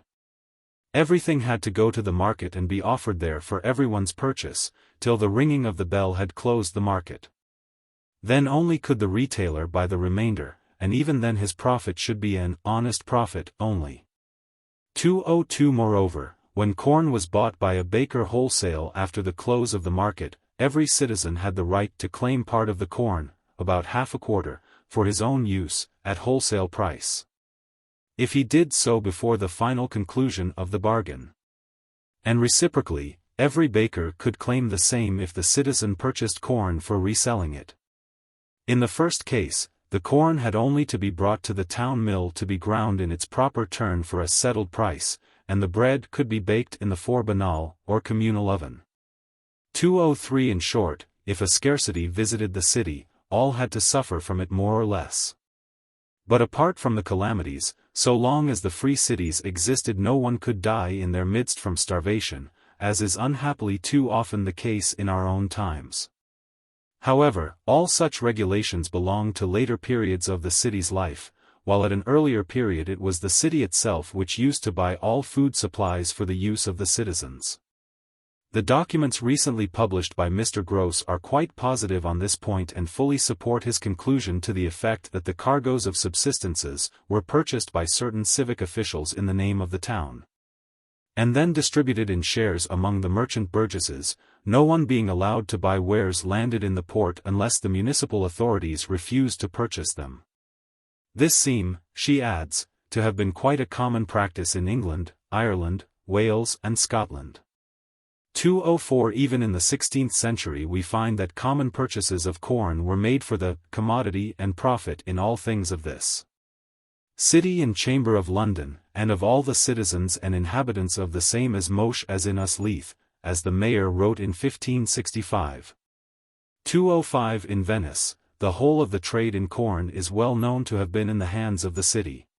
Everything had to go to the market and be offered there for everyone's purchase, till the ringing of the bell had closed the market. Then only could the retailer buy the remainder, and even then his profit should be an honest profit only. 202 Moreover, when corn was bought by a baker wholesale after the close of the market, every citizen had the right to claim part of the corn, about half a quarter, for his own use, at wholesale price, if he did so before the final conclusion of the bargain. And reciprocally, every baker could claim the same if the citizen purchased corn for reselling it. In the first case, the corn had only to be brought to the town mill to be ground in its proper turn for a settled price, and the bread could be baked in the four banal, or communal oven. 203 In short, if a scarcity visited the city, all had to suffer from it more or less. But apart from the calamities, so long as the free cities existed no one could die in their midst from starvation, as is unhappily too often the case in our own times. However, all such regulations belong to later periods of the city's life, while at an earlier period it was the city itself which used to buy all food supplies for the use of the citizens. The documents recently published by Mr. Gross are quite positive on this point and fully support his conclusion to the effect that the cargoes of subsistences were purchased by certain civic officials in the name of the town, and then distributed in shares among the merchant burgesses, no one being allowed to buy wares landed in the port unless the municipal authorities refused to purchase them. This seems, she adds, to have been quite a common practice in England, Ireland, Wales and Scotland. 204 Even in the 16th century we find that common purchases of corn were made for the commodity and profit in all things of this city and chamber of London, and of all the citizens and inhabitants of the same as mosh as in us Leith, as the mayor wrote in 1565. 205 In Venice, the whole of the trade in corn is well known to have been in the hands of the city.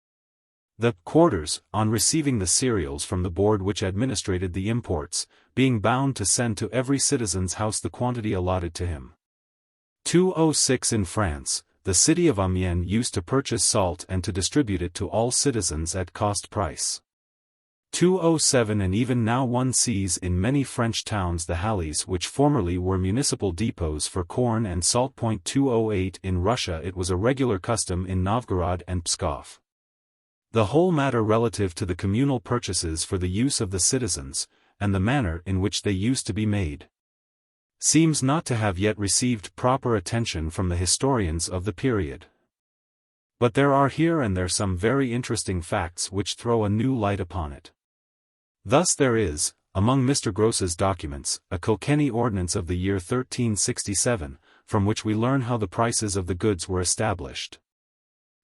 The quarters, on receiving the cereals from the board which administrated the imports, being bound to send to every citizen's house the quantity allotted to him. 206 In France, the city of Amiens used to purchase salt and to distribute it to all citizens at cost price. 207 And even now one sees in many French towns the halles which formerly were municipal depots for corn and salt. 208 In Russia it was a regular custom in Novgorod and Pskov. The whole matter relative to the communal purchases for the use of the citizens, and the manner in which they used to be made, seems not to have yet received proper attention from the historians of the period. But there are here and there some very interesting facts which throw a new light upon it. Thus there is, among Mr. Gross's documents, a Kilkenny ordinance of the year 1367, from which we learn how the prices of the goods were established.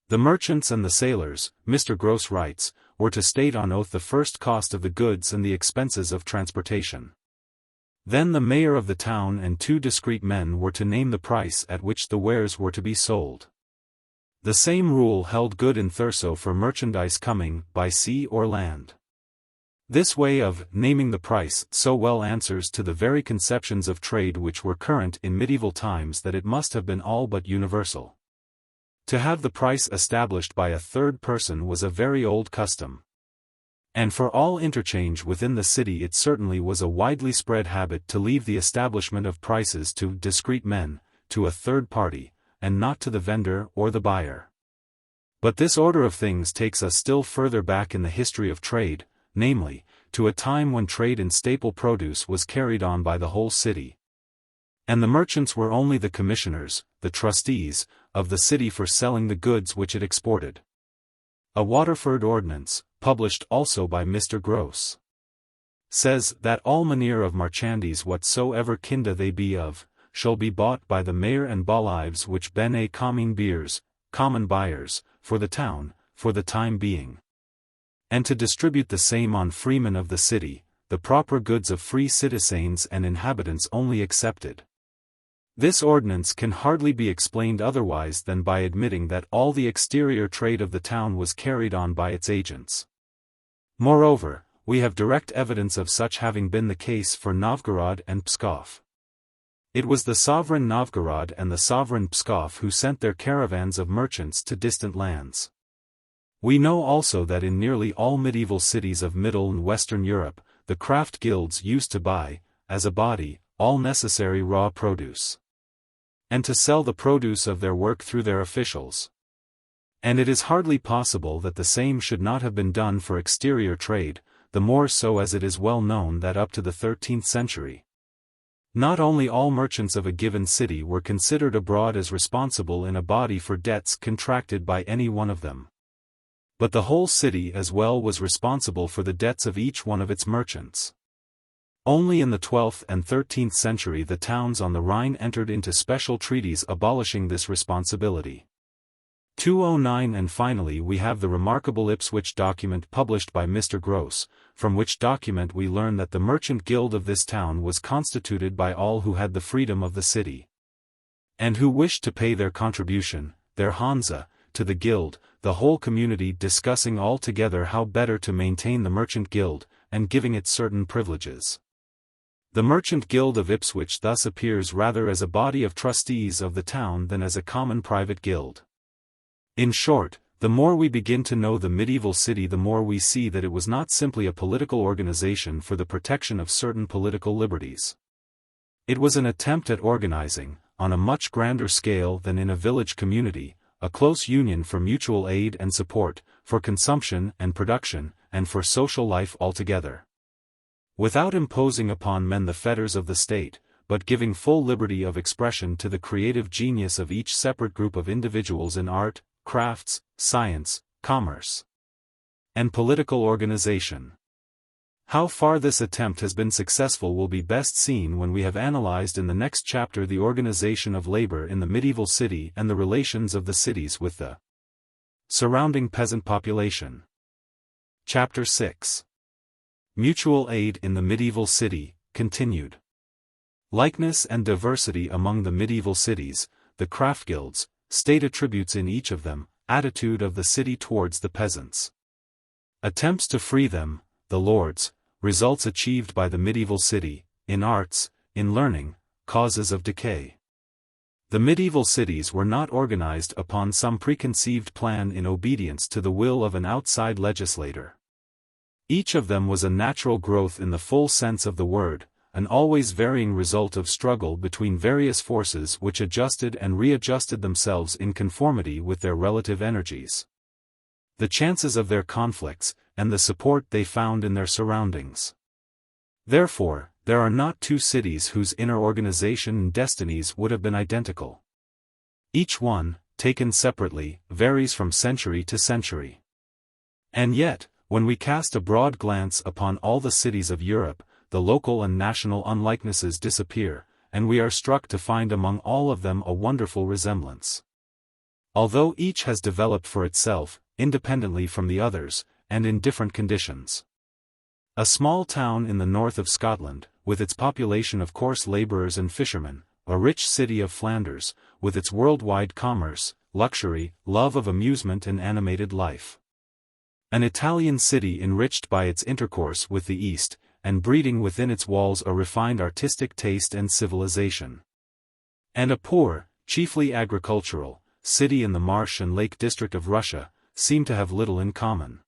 The merchants and the sailors, Mr. Gross writes, were to state on oath the first cost of the goods and the expenses of transportation. Then the mayor of the town and two discreet men were to name the price at which the wares were to be sold. The same rule held good in Thurso for merchandise coming by sea or land. This way of naming the price so well answers to the very conceptions of trade which were current in medieval times that it must have been all but universal. To have the price established by a third person was a very old custom. And for all interchange within the city it certainly was a widely spread habit to leave the establishment of prices to discreet men, to a third party, and not to the vendor or the buyer. But this order of things takes us still further back in the history of trade, namely, to a time when trade in staple produce was carried on by the whole city. And the merchants were only the commissioners, the trustees, of the city for selling the goods which it exported. A Waterford ordinance, published also by Mr. Gross, says that all manner of marchandise whatsoever kinda they be of, shall be bought by the mayor and ballives which ben a common beers, common buyers, for the town, for the time being. And to distribute the same on freemen of the city, the proper goods of free citizens and inhabitants only excepted. This ordinance can hardly be explained otherwise than by admitting that all the exterior trade of the town was carried on by its agents. Moreover, we have direct evidence of such having been the case for Novgorod and Pskov. It was the sovereign Novgorod and the sovereign Pskov who sent their caravans of merchants to distant lands. We know also that in nearly all medieval cities of Middle and Western Europe, the craft guilds used to buy, as a body, all necessary raw produce, and to sell the produce of their work through their officials. And it is hardly possible that the same should not have been done for exterior trade, the more so as it is well known that up to the 13th century, not only all merchants of a given city were considered abroad as responsible in a body for debts contracted by any one of them, but the whole city as well was responsible for the debts of each one of its merchants. Only in the 12th and 13th century the towns on the Rhine entered into special treaties abolishing this responsibility. 209. And finally we have the remarkable Ipswich document published by Mr. Gross, from which document we learn that the merchant guild of this town was constituted by all who had the freedom of the city, and who wished to pay their contribution, their Hansa, to the guild, the whole community discussing all together how better to maintain the merchant guild, and giving it certain privileges. The merchant guild of Ipswich thus appears rather as a body of trustees of the town than as a common private guild. In short, the more we begin to know the medieval city the more we see that it was not simply a political organization for the protection of certain political liberties. It was an attempt at organizing, on a much grander scale than in a village community, a close union for mutual aid and support, for consumption and production, and for social life altogether. Without imposing upon men the fetters of the state, but giving full liberty of expression to the creative genius of each separate group of individuals in art, crafts, science, commerce, and political organization. How far this attempt has been successful will be best seen when we have analyzed in the next chapter the organization of labor in the medieval city and the relations of the cities with the surrounding peasant population. Chapter 6. Mutual Aid in the Medieval City, continued. Likeness and diversity among the medieval cities, the craft guilds, state attributes in each of them, attitude of the city towards the peasants. Attempts to free them, the lords, results achieved by the medieval city, in arts, in learning, causes of decay. The medieval cities were not organized upon some preconceived plan in obedience to the will of an outside legislator. Each of them was a natural growth in the full sense of the word, an always varying result of struggle between various forces which adjusted and readjusted themselves in conformity with their relative energies, the chances of their conflicts, and the support they found in their surroundings. Therefore, there are not two cities whose inner organization and destinies would have been identical. Each one, taken separately, varies from century to century. And yet, when we cast a broad glance upon all the cities of Europe, the local and national unlikenesses disappear, and we are struck to find among all of them a wonderful resemblance. Although each has developed for itself, independently from the others, and in different conditions. A small town in the north of Scotland, with its population of coarse labourers and fishermen, a rich city of Flanders, with its worldwide commerce, luxury, love of amusement and animated life. An Italian city enriched by its intercourse with the East, and breeding within its walls a refined artistic taste and civilization. And a poor, chiefly agricultural, city in the marsh and lake district of Russia, seem to have little in common.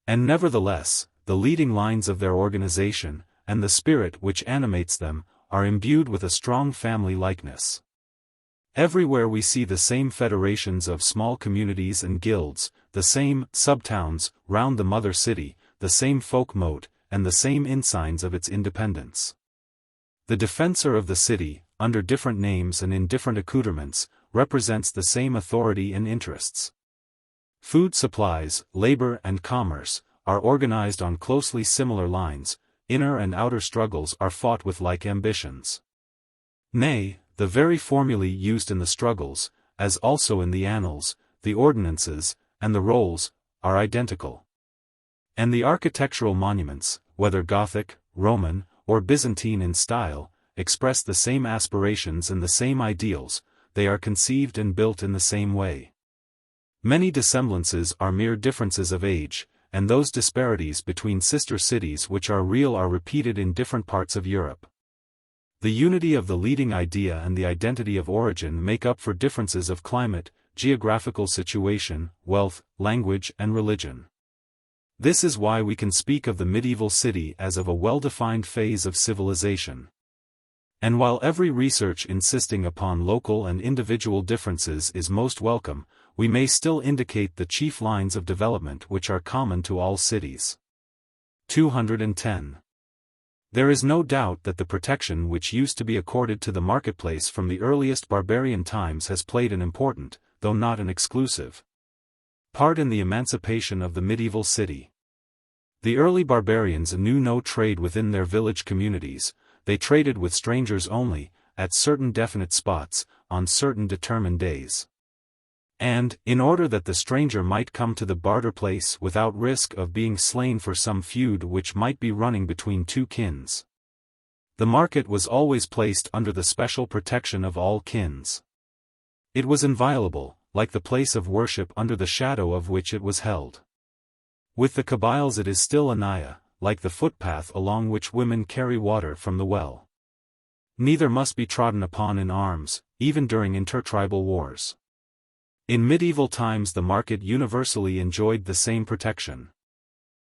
And nevertheless, the leading lines of their organization, and the spirit which animates them, are imbued with a strong family likeness. Everywhere we see the same federations of small communities and guilds, the same sub-towns round the mother city, the same folk mote, and the same ensigns of its independence. The defensor of the city, under different names and in different accoutrements, represents the same authority and interests. Food supplies, labor and commerce, are organized on closely similar lines, inner and outer struggles are fought with like ambitions. Nay, the very formulae used in the struggles, as also in the annals, the ordinances, and the rolls, are identical. And the architectural monuments, whether Gothic, Roman, or Byzantine in style, express the same aspirations and the same ideals, they are conceived and built in the same way. Many dissemblances are mere differences of age, and those disparities between sister cities which are real are repeated in different parts of Europe. The unity of the leading idea and the identity of origin make up for differences of climate, geographical situation, wealth, language and religion. This is why we can speak of the medieval city as of a well-defined phase of civilization. And while every research insisting upon local and individual differences is most welcome, we may still indicate the chief lines of development which are common to all cities. 210. There is no doubt that the protection which used to be accorded to the marketplace from the earliest barbarian times has played an important, though not an exclusive, part in the emancipation of the medieval city. The early barbarians knew no trade within their village communities, they traded with strangers only, at certain definite spots, on certain determined days. And, in order that the stranger might come to the barter place without risk of being slain for some feud which might be running between two kins, the market was always placed under the special protection of all kins. It was inviolable, like the place of worship under the shadow of which it was held. With the Kabyles it is still anaya, like the footpath along which women carry water from the well. Neither must be trodden upon in arms, even during intertribal wars. In medieval times the market universally enjoyed the same protection.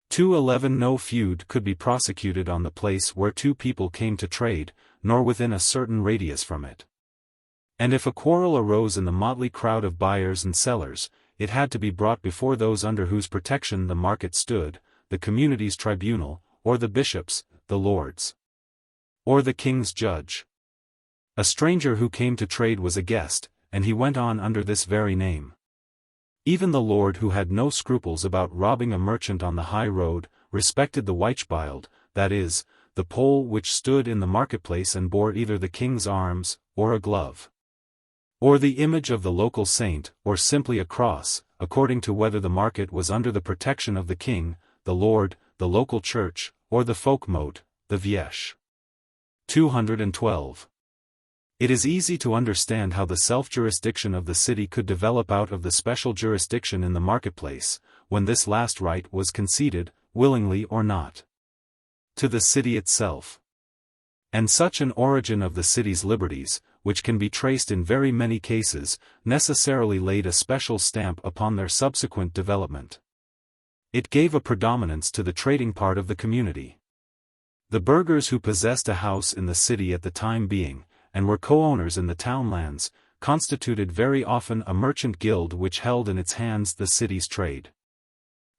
211 No feud could be prosecuted on the place where two people came to trade, nor within a certain radius from it. And if a quarrel arose in the motley crowd of buyers and sellers, it had to be brought before those under whose protection the market stood, the community's tribunal, or the bishops, the lords, or the king's judge. A stranger who came to trade was a guest, and he went on under this very name. Even the lord who had no scruples about robbing a merchant on the high road, respected the Weichbild, that is, the pole which stood in the marketplace and bore either the king's arms, or a glove, or the image of the local saint, or simply a cross, according to whether the market was under the protection of the king, the lord, the local church, or the folk mote, the viesh. 212. It is easy to understand how the self-jurisdiction of the city could develop out of the special jurisdiction in the marketplace, when this last right was conceded, willingly or not, to the city itself. And such an origin of the city's liberties, which can be traced in very many cases, necessarily laid a special stamp upon their subsequent development. It gave a predominance to the trading part of the community. The burghers who possessed a house in the city at the time being, and were co-owners in the townlands, constituted very often a merchant guild which held in its hands the city's trade.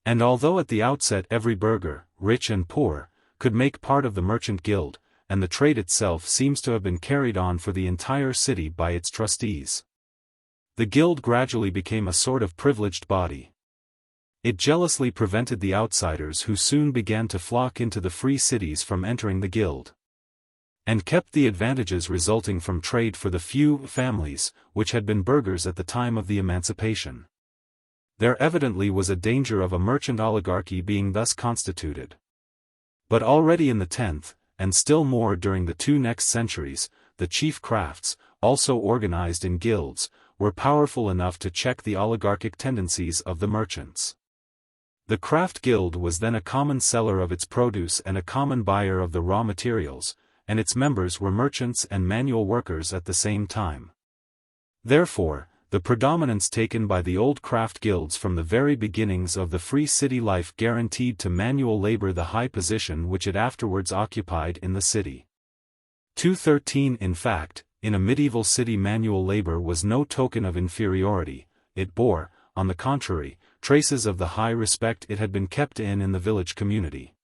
And although at the outset every burgher, rich and poor, could make part of the merchant guild, and the trade itself seems to have been carried on for the entire city by its trustees, the guild gradually became a sort of privileged body. It jealously prevented the outsiders who soon began to flock into the free cities from entering the guild, and kept the advantages resulting from trade for the few families which had been burghers at the time of the emancipation. There evidently was a danger of a merchant oligarchy being thus constituted. But already in the 10th, and still more during the two next centuries, the chief crafts, also organized in guilds, were powerful enough to check the oligarchic tendencies of the merchants. The craft guild was then a common seller of its produce and a common buyer of the raw materials, and its members were merchants and manual workers at the same time. Therefore, the predominance taken by the old craft guilds from the very beginnings of the free city life guaranteed to manual labor the high position which it afterwards occupied in the city. 213 In fact, in a medieval city manual labor was no token of inferiority, it bore, on the contrary, traces of the high respect it had been kept in the village community.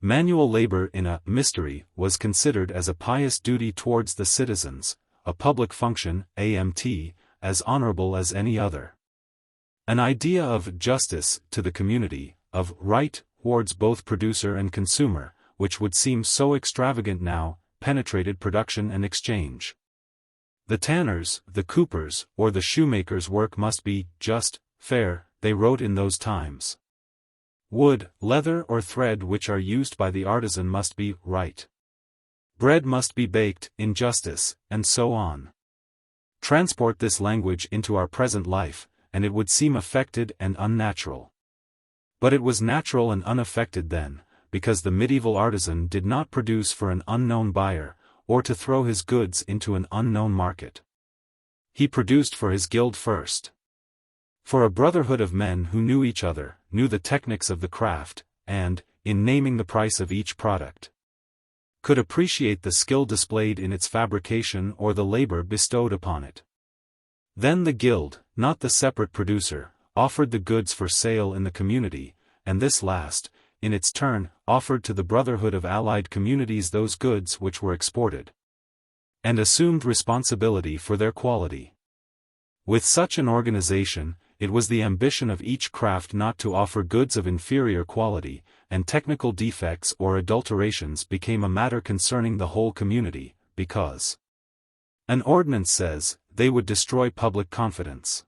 Manual labor in a mystery was considered as a pious duty towards the citizens, a public function, AMT, as honorable as any other. An idea of justice to the community, of right towards both producer and consumer, which would seem so extravagant now, penetrated production and exchange. The tanner's, the cooper's, or the shoemaker's work must be just, fair, they wrote in those times. Wood, leather or thread which are used by the artisan must be right. Bread must be baked in justice, and so on. Transport this language into our present life, and it would seem affected and unnatural. But it was natural and unaffected then, because the medieval artisan did not produce for an unknown buyer, or to throw his goods into an unknown market. He produced for his guild first. For a brotherhood of men who knew each other, knew the techniques of the craft, and, in naming the price of each product, could appreciate the skill displayed in its fabrication or the labor bestowed upon it. Then the guild, not the separate producer, offered the goods for sale in the community, and this last, in its turn, offered to the brotherhood of allied communities those goods which were exported, and assumed responsibility for their quality. With such an organization, it was the ambition of each craft not to offer goods of inferior quality, and technical defects or adulterations became a matter concerning the whole community, because an ordinance says, they would destroy public confidence.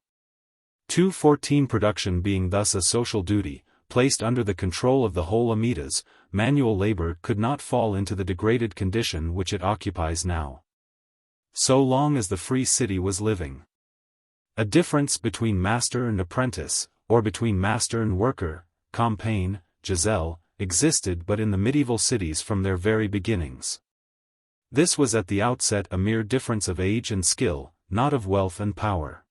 214 Production being thus a social duty, placed under the control of the whole Amidas, manual labor could not fall into the degraded condition which it occupies now. So long as the free city was living. A difference between master and apprentice, or between master and worker, compagne, Giselle, existed but in the medieval cities from their very beginnings. This was at the outset a mere difference of age and skill, not of wealth and power.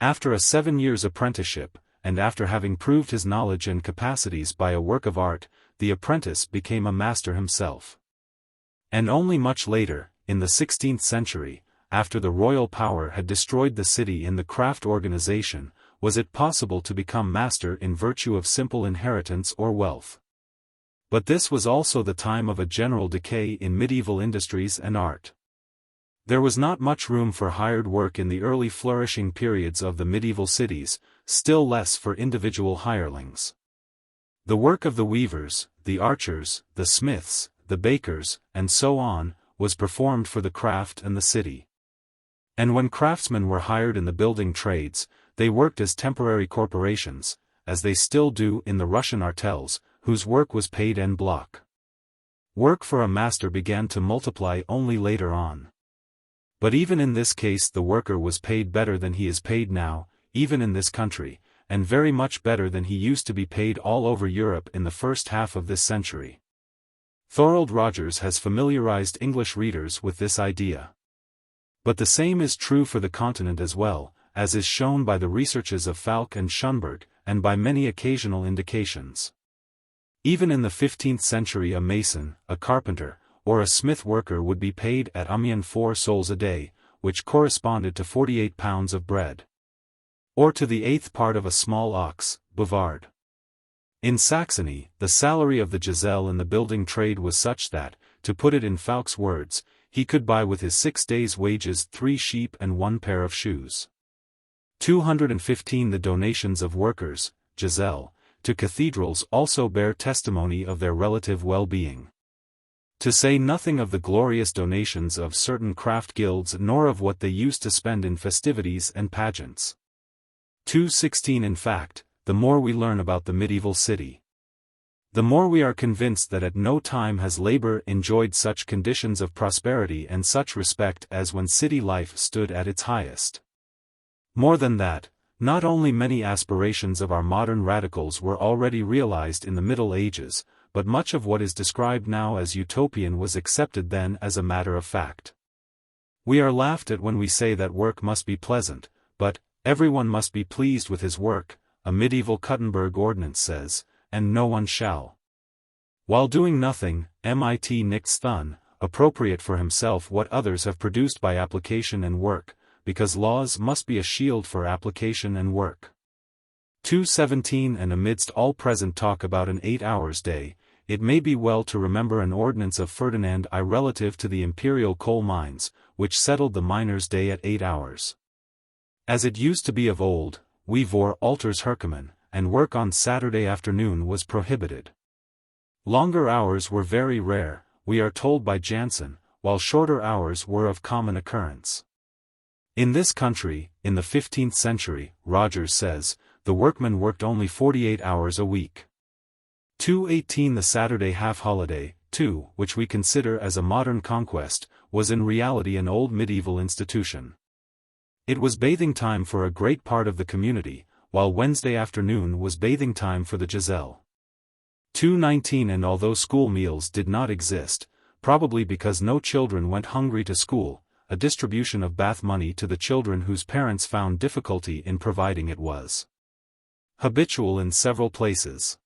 After a 7 years' apprenticeship, and after having proved his knowledge and capacities by a work of art, the apprentice became a master himself. And only much later, in the 16th century, after the royal power had destroyed the city in the craft organization, was it possible to become master in virtue of simple inheritance or wealth. But this was also the time of a general decay in medieval industries and art. There was not much room for hired work in the early flourishing periods of the medieval cities, still less for individual hirelings. The work of the weavers, the archers, the smiths, the bakers, and so on, was performed for the craft and the city. And when craftsmen were hired in the building trades, they worked as temporary corporations, as they still do in the Russian artels, whose work was paid en bloc. Work for a master began to multiply only later on. But even in this case the worker was paid better than he is paid now, even in this country, and very much better than he used to be paid all over Europe in the first half of this century. Thorold Rogers has familiarized English readers with this idea. But the same is true for the continent as well, as is shown by the researches of Falk and Schunberg, and by many occasional indications. Even in the 15th century a mason, a carpenter, or a smith worker would be paid at Amiens 4 sols a day, which corresponded to 48 pounds of bread. Or to the eighth part of a small ox, bouvard. In Saxony, the salary of the Giselle in the building trade was such that, to put it in Falk's words, he could buy with his 6 days' wages 3 sheep and 1 pair of shoes. 215 The donations of workers, Giselle, to cathedrals also bear testimony of their relative well-being. To say nothing of the glorious donations of certain craft guilds nor of what they used to spend in festivities and pageants. 216 In fact, the more we learn about the medieval city, the more we are convinced that at no time has labor enjoyed such conditions of prosperity and such respect as when city life stood at its highest. More than that, Not only many aspirations of our modern radicals were already realized in the Middle Ages, but much of what is described now as utopian was accepted then as a matter of fact. We are laughed at when we say that work must be pleasant, but everyone must be pleased with his work, a medieval Kuttenberg ordinance says, and no one shall. While doing nothing, mit nichts tun, appropriate for himself what others have produced by application and work, because laws must be a shield for application and work. 217 And amidst all present talk about an 8-hours day, it may be well to remember an ordinance of Ferdinand I relative to the imperial coal mines, which settled the miner's day at 8 hours. As it used to be of old, we wore alters Herkimen, and work on Saturday afternoon was prohibited. Longer hours were very rare, we are told by Jansen, while shorter hours were of common occurrence. In this country, in the 15th century, Rogers says, the workman worked only 48 hours a week. 218 The Saturday half-holiday, too, which we consider as a modern conquest, was in reality an old medieval institution. It was bathing time for a great part of the community, while Wednesday afternoon was bathing time for the Giselle. 219 And although school meals did not exist, probably because no children went hungry to school, a distribution of bath money to the children whose parents found difficulty in providing it was habitual in several places.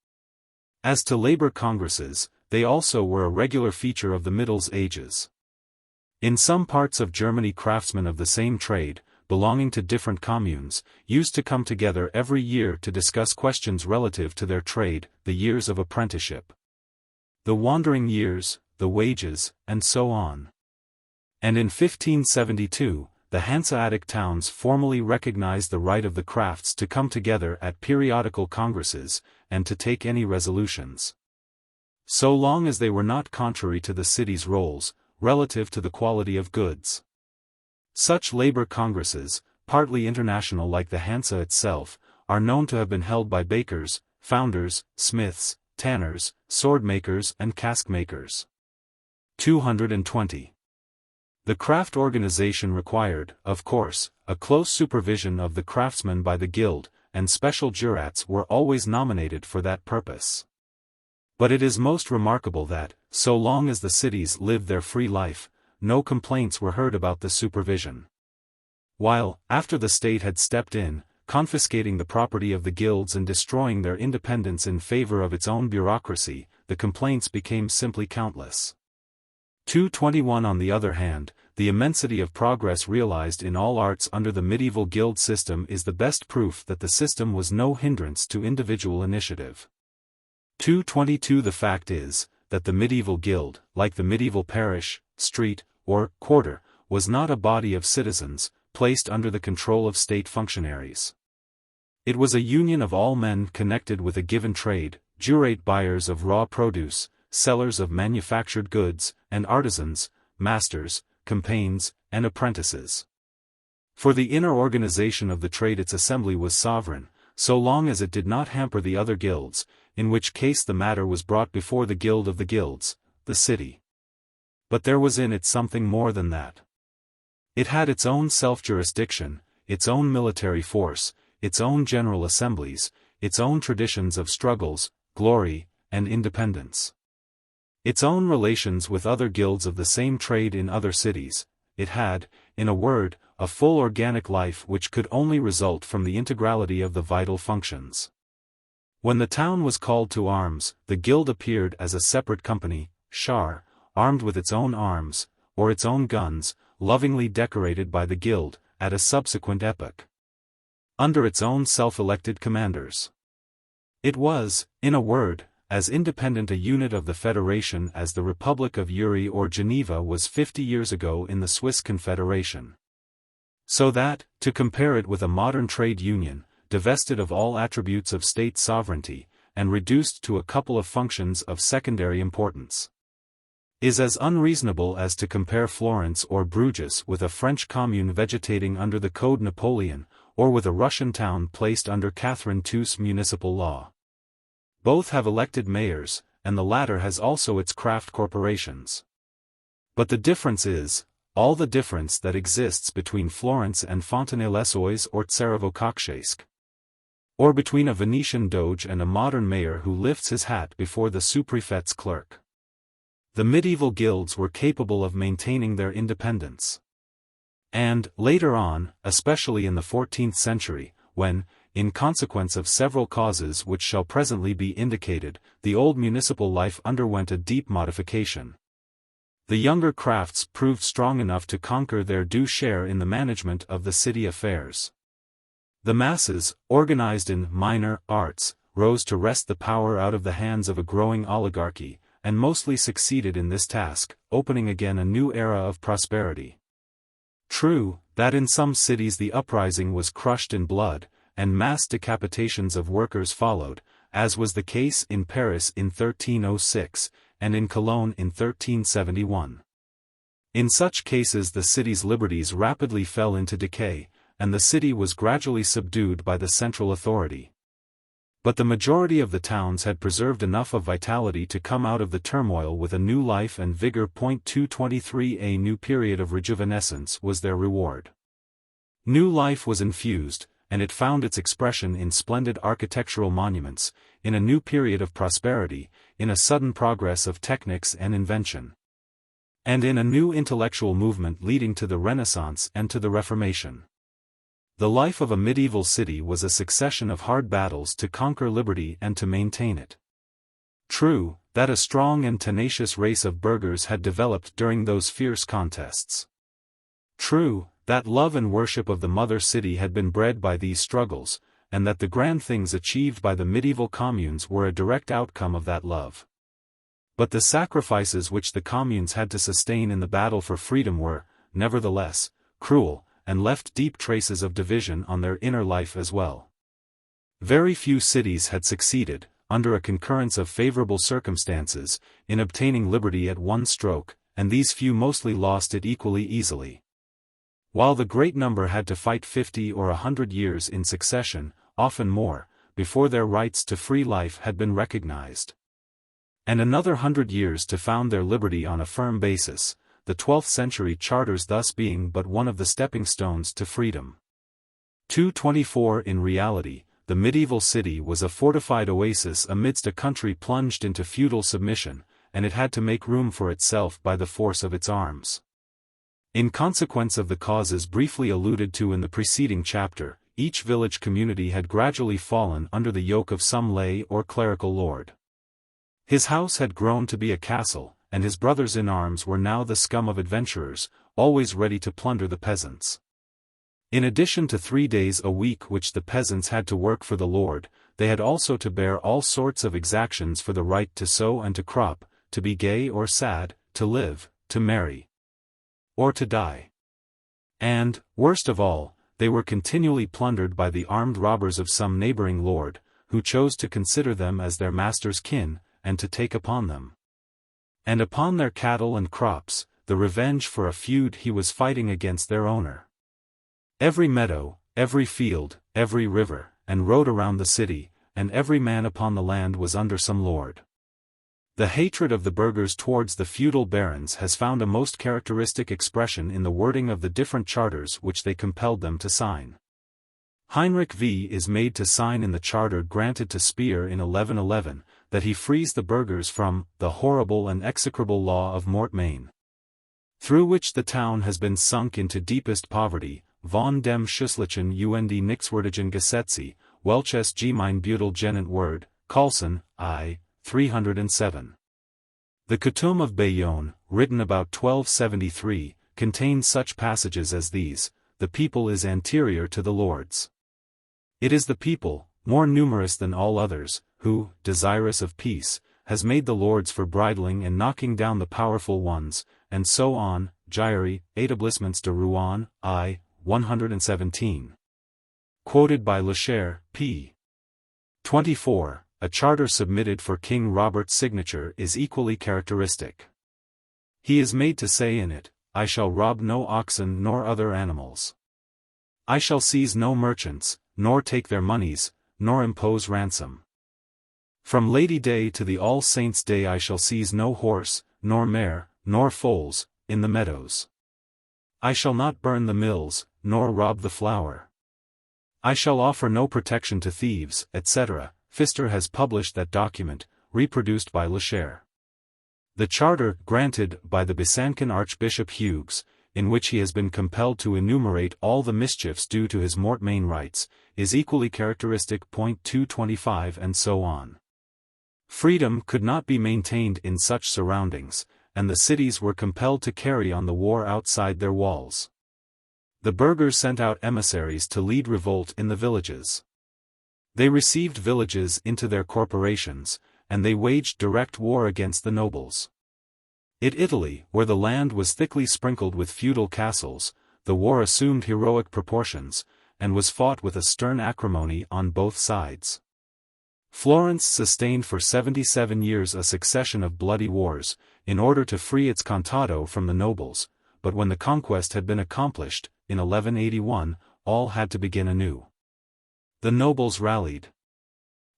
As to labor congresses, they also were a regular feature of the Middle Ages. In some parts of Germany craftsmen of the same trade, belonging to different communes, used to come together every year to discuss questions relative to their trade, the years of apprenticeship, the wandering years, the wages, and so on. And in 1572, the Hanseatic towns formally recognized the right of the crafts to come together at periodical congresses, and to take any resolutions, so long as they were not contrary to the city's roles, relative to the quality of goods. Such labor congresses, partly international like the Hansa itself, are known to have been held by bakers, founders, smiths, tanners, sword-makers and cask-makers. 220. The craft organization required, of course, a close supervision of the craftsmen by the guild, and special jurats were always nominated for that purpose. But it is most remarkable that, so long as the cities lived their free life, no complaints were heard about the supervision. While, after the state had stepped in, confiscating the property of the guilds and destroying their independence in favor of its own bureaucracy, the complaints became simply countless. 221 On the other hand, the immensity of progress realized in all arts under the medieval guild system is the best proof that the system was no hindrance to individual initiative. 222 The fact is, that the medieval guild, like the medieval parish, street, or quarter, was not a body of citizens, placed under the control of state functionaries. It was a union of all men connected with a given trade, jurate buyers of raw produce, sellers of manufactured goods, and artisans, masters, compagnes, and apprentices. For the inner organization of the trade its assembly was sovereign, so long as it did not hamper the other guilds, in which case the matter was brought before the guild of the guilds, the city. But there was in it something more than that. It had its own self-jurisdiction, its own military force, its own general assemblies, its own traditions of struggles, glory, and independence. Its own relations with other guilds of the same trade in other cities. It had, in a word, a full organic life which could only result from the integrality of the vital functions. When the town was called to arms, the guild appeared as a separate company, Schar, armed with its own arms, or its own guns, lovingly decorated by the guild, at a subsequent epoch, under its own self-elected commanders. It was, in a word, as independent a unit of the Federation as the Republic of Uri or Geneva was 50 years ago in the Swiss Confederation. So that, to compare it with a modern trade union, divested of all attributes of state sovereignty, and reduced to a couple of functions of secondary importance, is as unreasonable as to compare Florence or Bruges with a French commune vegetating under the Code Napoleon, or with a Russian town placed under Catherine II's municipal law. Both have elected mayors, and the latter has also its craft corporations. But the difference is, all the difference that exists between Florence and Fontenay-les-Oise or Tsarevo-Kokshaisk. Or between a Venetian doge and a modern mayor who lifts his hat before the sous-prefect's clerk. The medieval guilds were capable of maintaining their independence. And, later on, especially in the 14th century, when, in consequence of several causes which shall presently be indicated, the old municipal life underwent a deep modification, the younger crafts proved strong enough to conquer their due share in the management of the city affairs. The masses, organized in minor arts, rose to wrest the power out of the hands of a growing oligarchy, and mostly succeeded in this task, opening again a new era of prosperity. True, that in some cities the uprising was crushed in blood, and mass decapitations of workers followed, as was the case in Paris in 1306, and in Cologne in 1371. In such cases the city's liberties rapidly fell into decay, and the city was gradually subdued by the central authority. But the majority of the towns had preserved enough of vitality to come out of the turmoil with a new life and vigor. 223 A new period of rejuvenescence was their reward. New life was infused, and it found its expression in splendid architectural monuments, in a new period of prosperity, in a sudden progress of technics and invention, and in a new intellectual movement leading to the Renaissance and to the Reformation. The life of a medieval city was a succession of hard battles to conquer liberty and to maintain it. True, that a strong and tenacious race of burghers had developed during those fierce contests. True, that love and worship of the mother city had been bred by these struggles, and that the grand things achieved by the medieval communes were a direct outcome of that love. But the sacrifices which the communes had to sustain in the battle for freedom were, nevertheless, cruel, and left deep traces of division on their inner life as well. Very few cities had succeeded, under a concurrence of favorable circumstances, in obtaining liberty at one stroke, and these few mostly lost it equally easily. While the great number had to fight 50 or 100 years in succession, often more, before their rights to free life had been recognized. And another 100 years to found their liberty on a firm basis, the 12th century charters thus being but one of the stepping stones to freedom. 224 In reality, the medieval city was a fortified oasis amidst a country plunged into feudal submission, and it had to make room for itself by the force of its arms. In consequence of the causes briefly alluded to in the preceding chapter, each village community had gradually fallen under the yoke of some lay or clerical lord. His house had grown to be a castle, and his brothers in arms were now the scum of adventurers, always ready to plunder the peasants. In addition to 3 days a week which the peasants had to work for the lord, they had also to bear all sorts of exactions for the right to sow and to crop, to be gay or sad, to live, to marry, or to die. And, worst of all, they were continually plundered by the armed robbers of some neighboring lord, who chose to consider them as their master's kin, and to take upon them, and upon their cattle and crops, the revenge for a feud he was fighting against their owner. Every meadow, every field, every river, and road around the city, and every man upon the land was under some lord. The hatred of the burghers towards the feudal barons has found a most characteristic expression in the wording of the different charters which they compelled them to sign. Heinrich V is made to sign in the charter granted to Speer in 1111, that he frees the burghers from the horrible and execrable law of Mortmain, through which the town has been sunk into deepest poverty, von dem Schüsslichen und Nixwürdigen Gesetze, welches Gemein Butel genannt Word, Carlson, I. 307. The Coutume of Bayonne, written about 1273, contains such passages as these: the people is anterior to the lords. It is the people, more numerous than all others, who, desirous of peace, has made the lords for bridling and knocking down the powerful ones, and so on. Gyeri, Établissements de Rouen, I. 117. Quoted by Lecher, p. 24, a charter submitted for King Robert's signature is equally characteristic. He is made to say in it, I shall rob no oxen nor other animals. I shall seize no merchants, nor take their monies, nor impose ransom. From Lady Day to the All Saints' Day I shall seize no horse, nor mare, nor foals, in the meadows. I shall not burn the mills, nor rob the flour. I shall offer no protection to thieves, etc. Pfister has published that document, reproduced by Lecher. The charter, granted by the Byzantine Archbishop Hugues, in which he has been compelled to enumerate all the mischiefs due to his mortmain rights, is equally characteristic. 225 and so on. Freedom could not be maintained in such surroundings, and the cities were compelled to carry on the war outside their walls. The burghers sent out emissaries to lead revolt in the villages. They received villages into their corporations, and they waged direct war against the nobles. In Italy, where the land was thickly sprinkled with feudal castles, the war assumed heroic proportions, and was fought with a stern acrimony on both sides. Florence sustained for 77 years a succession of bloody wars, in order to free its contado from the nobles, but when the conquest had been accomplished, in 1181, all had to begin anew. The nobles rallied.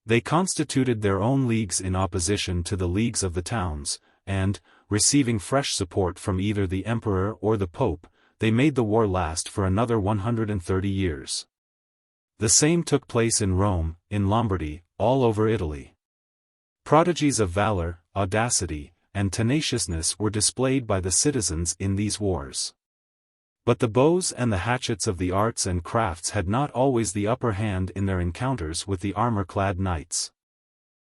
They constituted their own leagues in opposition to the leagues of the towns, and, receiving fresh support from either the emperor or the pope, they made the war last for another 130 years. The same took place in Rome, in Lombardy, all over Italy. Prodigies of valor, audacity, and tenaciousness were displayed by the citizens in these wars. But the bows and the hatchets of the arts and crafts had not always the upper hand in their encounters with the armor-clad knights.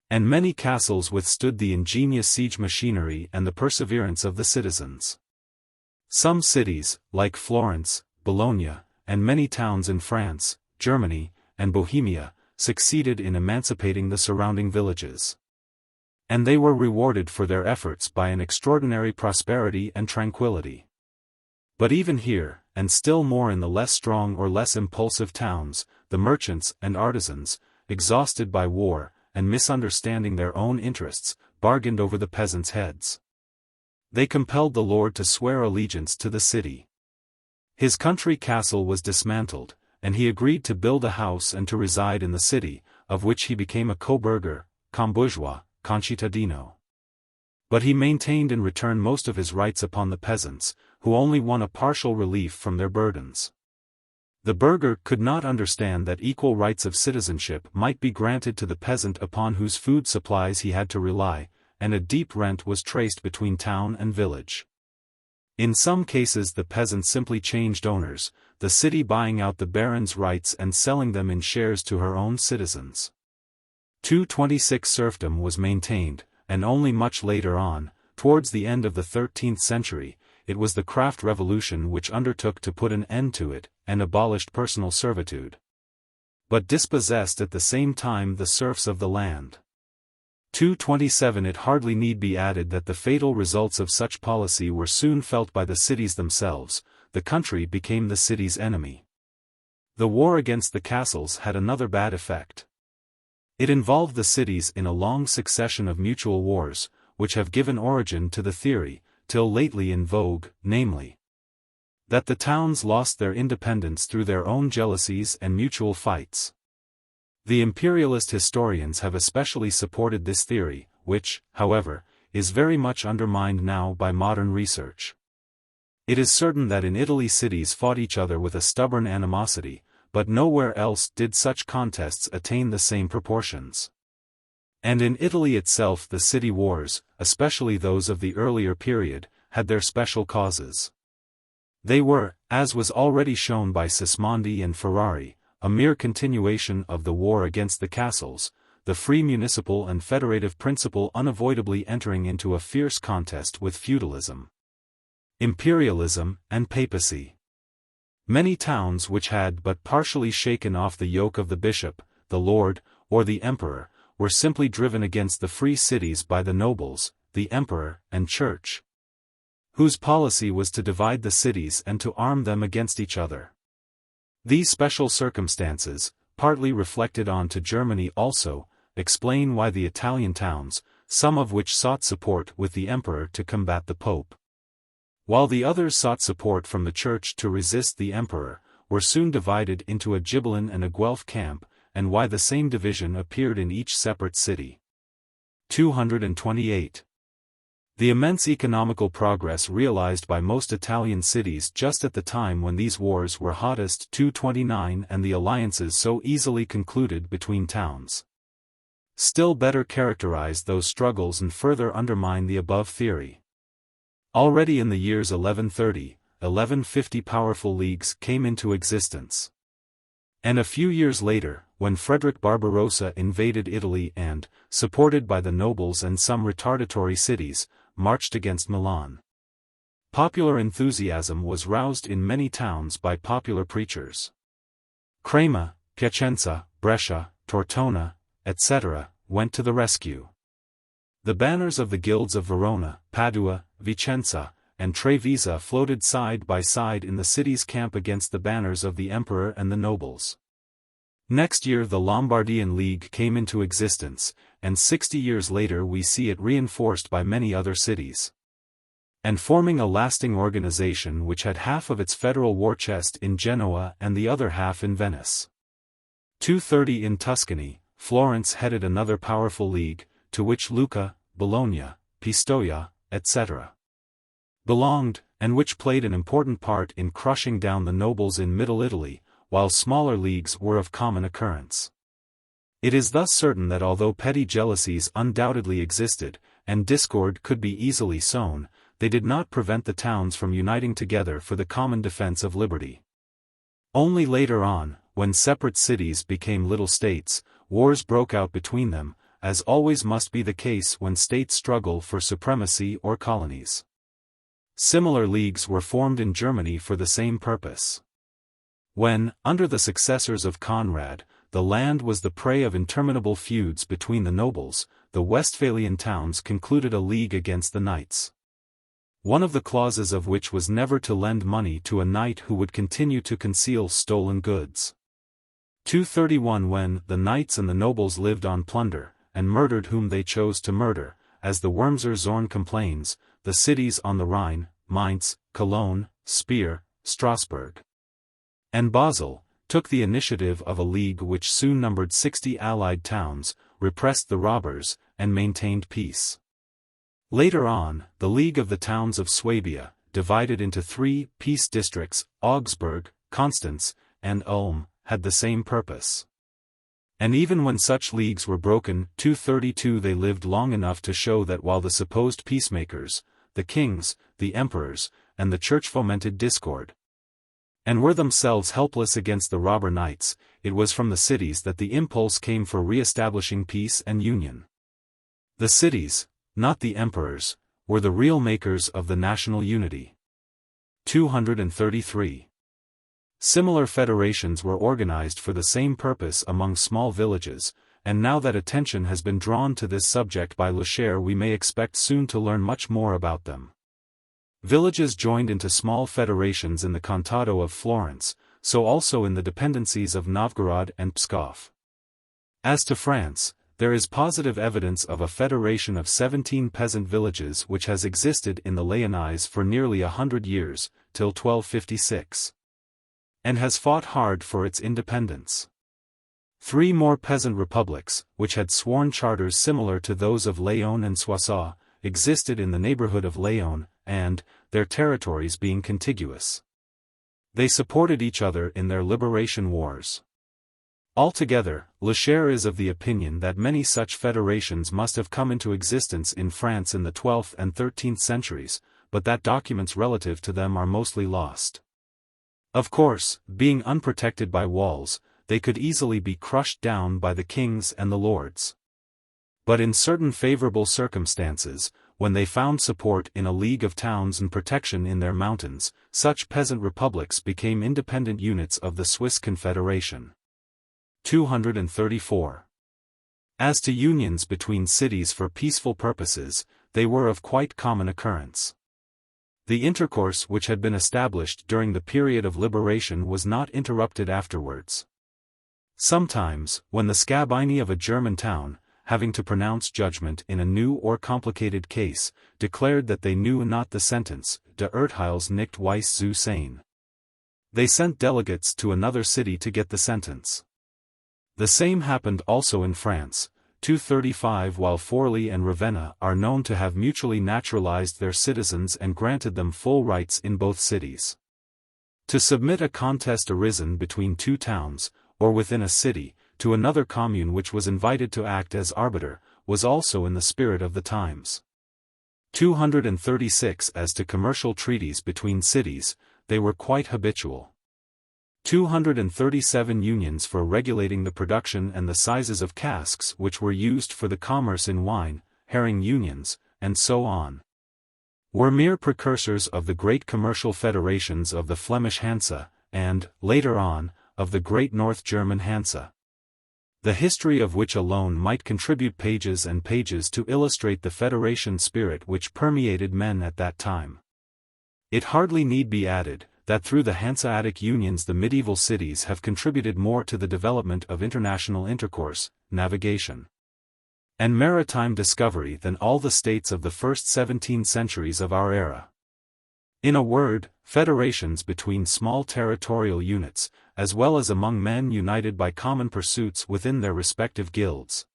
And many castles withstood the ingenious siege machinery and the perseverance of the citizens. Some cities, like Florence, Bologna, and many towns in France, Germany, and Bohemia, succeeded in emancipating the surrounding villages. And they were rewarded for their efforts by an extraordinary prosperity and tranquility. But even here, and still more in the less strong or less impulsive towns, the merchants and artisans, exhausted by war, and misunderstanding their own interests, bargained over the peasants' heads. They compelled the lord to swear allegiance to the city. His country castle was dismantled, and he agreed to build a house and to reside in the city, of which he became a co-burgher, combourgeois, concittadino. But he maintained in return most of his rights upon the peasants, who only won a partial relief from their burdens. The burgher could not understand that equal rights of citizenship might be granted to the peasant upon whose food supplies he had to rely, and a deep rent was traced between town and village. In some cases the peasant simply changed owners, the city buying out the baron's rights and selling them in shares to her own citizens. 226 serfdom was maintained, and only much later on, towards the end of the 13th century, it was the craft revolution which undertook to put an end to it, and abolished personal servitude. But dispossessed at the same time the serfs of the land. 227 It hardly need be added that the fatal results of such policy were soon felt by the cities themselves. The country became the city's enemy. The war against the castles had another bad effect. It involved the cities in a long succession of mutual wars, which have given origin to the theory, till lately in vogue, namely, that the towns lost their independence through their own jealousies and mutual fights. The imperialist historians have especially supported this theory, which, however, is very much undermined now by modern research. It is certain that in Italy cities fought each other with a stubborn animosity, but nowhere else did such contests attain the same proportions. And in Italy itself the city wars, especially those of the earlier period, had their special causes. They were, as was already shown by Sismondi and Ferrari, a mere continuation of the war against the castles, the free municipal and federative principle unavoidably entering into a fierce contest with feudalism, imperialism, and papacy. Many towns which had but partially shaken off the yoke of the bishop, the lord, or the emperor, were simply driven against the free cities by the nobles, the emperor, and church, whose policy was to divide the cities and to arm them against each other. These special circumstances, partly reflected on to Germany also, explain why the Italian towns, some of which sought support with the emperor to combat the pope, while the others sought support from the church to resist the emperor, were soon divided into a Ghibelline and a Guelph camp, and why the same division appeared in each separate city. 228. The immense economical progress realized by most Italian cities just at the time when these wars were hottest 229 and the alliances so easily concluded between towns still better characterize those struggles and further undermine the above theory. Already in the years 1130, 1150 powerful leagues came into existence. And a few years later, when Frederick Barbarossa invaded Italy and, supported by the nobles and some retardatory cities, marched against Milan. Popular enthusiasm was roused in many towns by popular preachers. Crema, Piacenza, Brescia, Tortona, etc., went to the rescue. The banners of the guilds of Verona, Padua, Vicenza, and Treviso floated side by side in the city's camp against the banners of the emperor and the nobles. Next year the Lombardian League came into existence, and 60 years later we see it reinforced by many other cities, and forming a lasting organization which had half of its federal war chest in Genoa and the other half in Venice. 230 in Tuscany, Florence headed another powerful league, to which Lucca, Bologna, Pistoia, etc. belonged, and which played an important part in crushing down the nobles in Middle Italy, while smaller leagues were of common occurrence. It is thus certain that although petty jealousies undoubtedly existed, and discord could be easily sown, they did not prevent the towns from uniting together for the common defense of liberty. Only later on, when separate cities became little states, wars broke out between them, as always must be the case when states struggle for supremacy or colonies. Similar leagues were formed in Germany for the same purpose. When, under the successors of Conrad, the land was the prey of interminable feuds between the nobles, the Westphalian towns concluded a league against the knights, one of the clauses of which was never to lend money to a knight who would continue to conceal stolen goods. 231 When the knights and the nobles lived on plunder, and murdered whom they chose to murder, as the Wormser Zorn complains, the cities on the Rhine, Mainz, Cologne, Speyer, Strasbourg, and Basel, took the initiative of a league which soon numbered 60 allied towns, repressed the robbers, and maintained peace. Later on, the League of the Towns of Swabia, divided into 3 peace districts, Augsburg, Constance, and Ulm, had the same purpose. And even when such leagues were broken, 232 they lived long enough to show that while the supposed peacemakers, the kings, the emperors, and the church fomented discord, and were themselves helpless against the robber knights, it was from the cities that the impulse came for re-establishing peace and union. The cities, not the emperors, were the real makers of the national unity. 233. Similar federations were organized for the same purpose among small villages, and now that attention has been drawn to this subject by Lascherre we may expect soon to learn much more about them. Villages joined into small federations in the Contado of Florence, so also in the dependencies of Novgorod and Pskov. As to France, there is positive evidence of a federation of 17 peasant villages which has existed in the Lyonnais for nearly 100 years, till 1256. And has fought hard for its independence. 3 more peasant republics, which had sworn charters similar to those of Laon and Soissons, existed in the neighborhood of Laon, and, their territories being contiguous, they supported each other in their liberation wars. Altogether, Lascherre is of the opinion that many such federations must have come into existence in France in the 12th and 13th centuries, but that documents relative to them are mostly lost. Of course, being unprotected by walls, they could easily be crushed down by the kings and the lords. But in certain favorable circumstances, when they found support in a league of towns and protection in their mountains, such peasant republics became independent units of the Swiss Confederation. 234. As to unions between cities for peaceful purposes, they were of quite common occurrence. The intercourse which had been established during the period of liberation was not interrupted afterwards. Sometimes, when the scabini of a German town, having to pronounce judgment in a new or complicated case, declared that they knew not the sentence, de Urteils nicht weiss zu sein, they sent delegates to another city to get the sentence. The same happened also in France, 235, while Forli and Ravenna are known to have mutually naturalized their citizens and granted them full rights in both cities. To submit a contest arisen between two towns, or within a city, to another commune which was invited to act as arbiter, was also in the spirit of the times. 236. As to commercial treaties between cities, they were quite habitual. 237. Unions for regulating the production and the sizes of casks which were used for the commerce in wine, herring unions, and so on, were mere precursors of the great commercial federations of the Flemish Hansa, and, later on, of the great North German Hansa, the history of which alone might contribute pages and pages to illustrate the federation spirit which permeated men at that time. It hardly need be added, that through the Hanseatic unions the medieval cities have contributed more to the development of international intercourse, navigation, and maritime discovery than all the states of the first 17 centuries of our era. In a word, federations between small territorial units, as well as among men united by common pursuits within their respective guilds,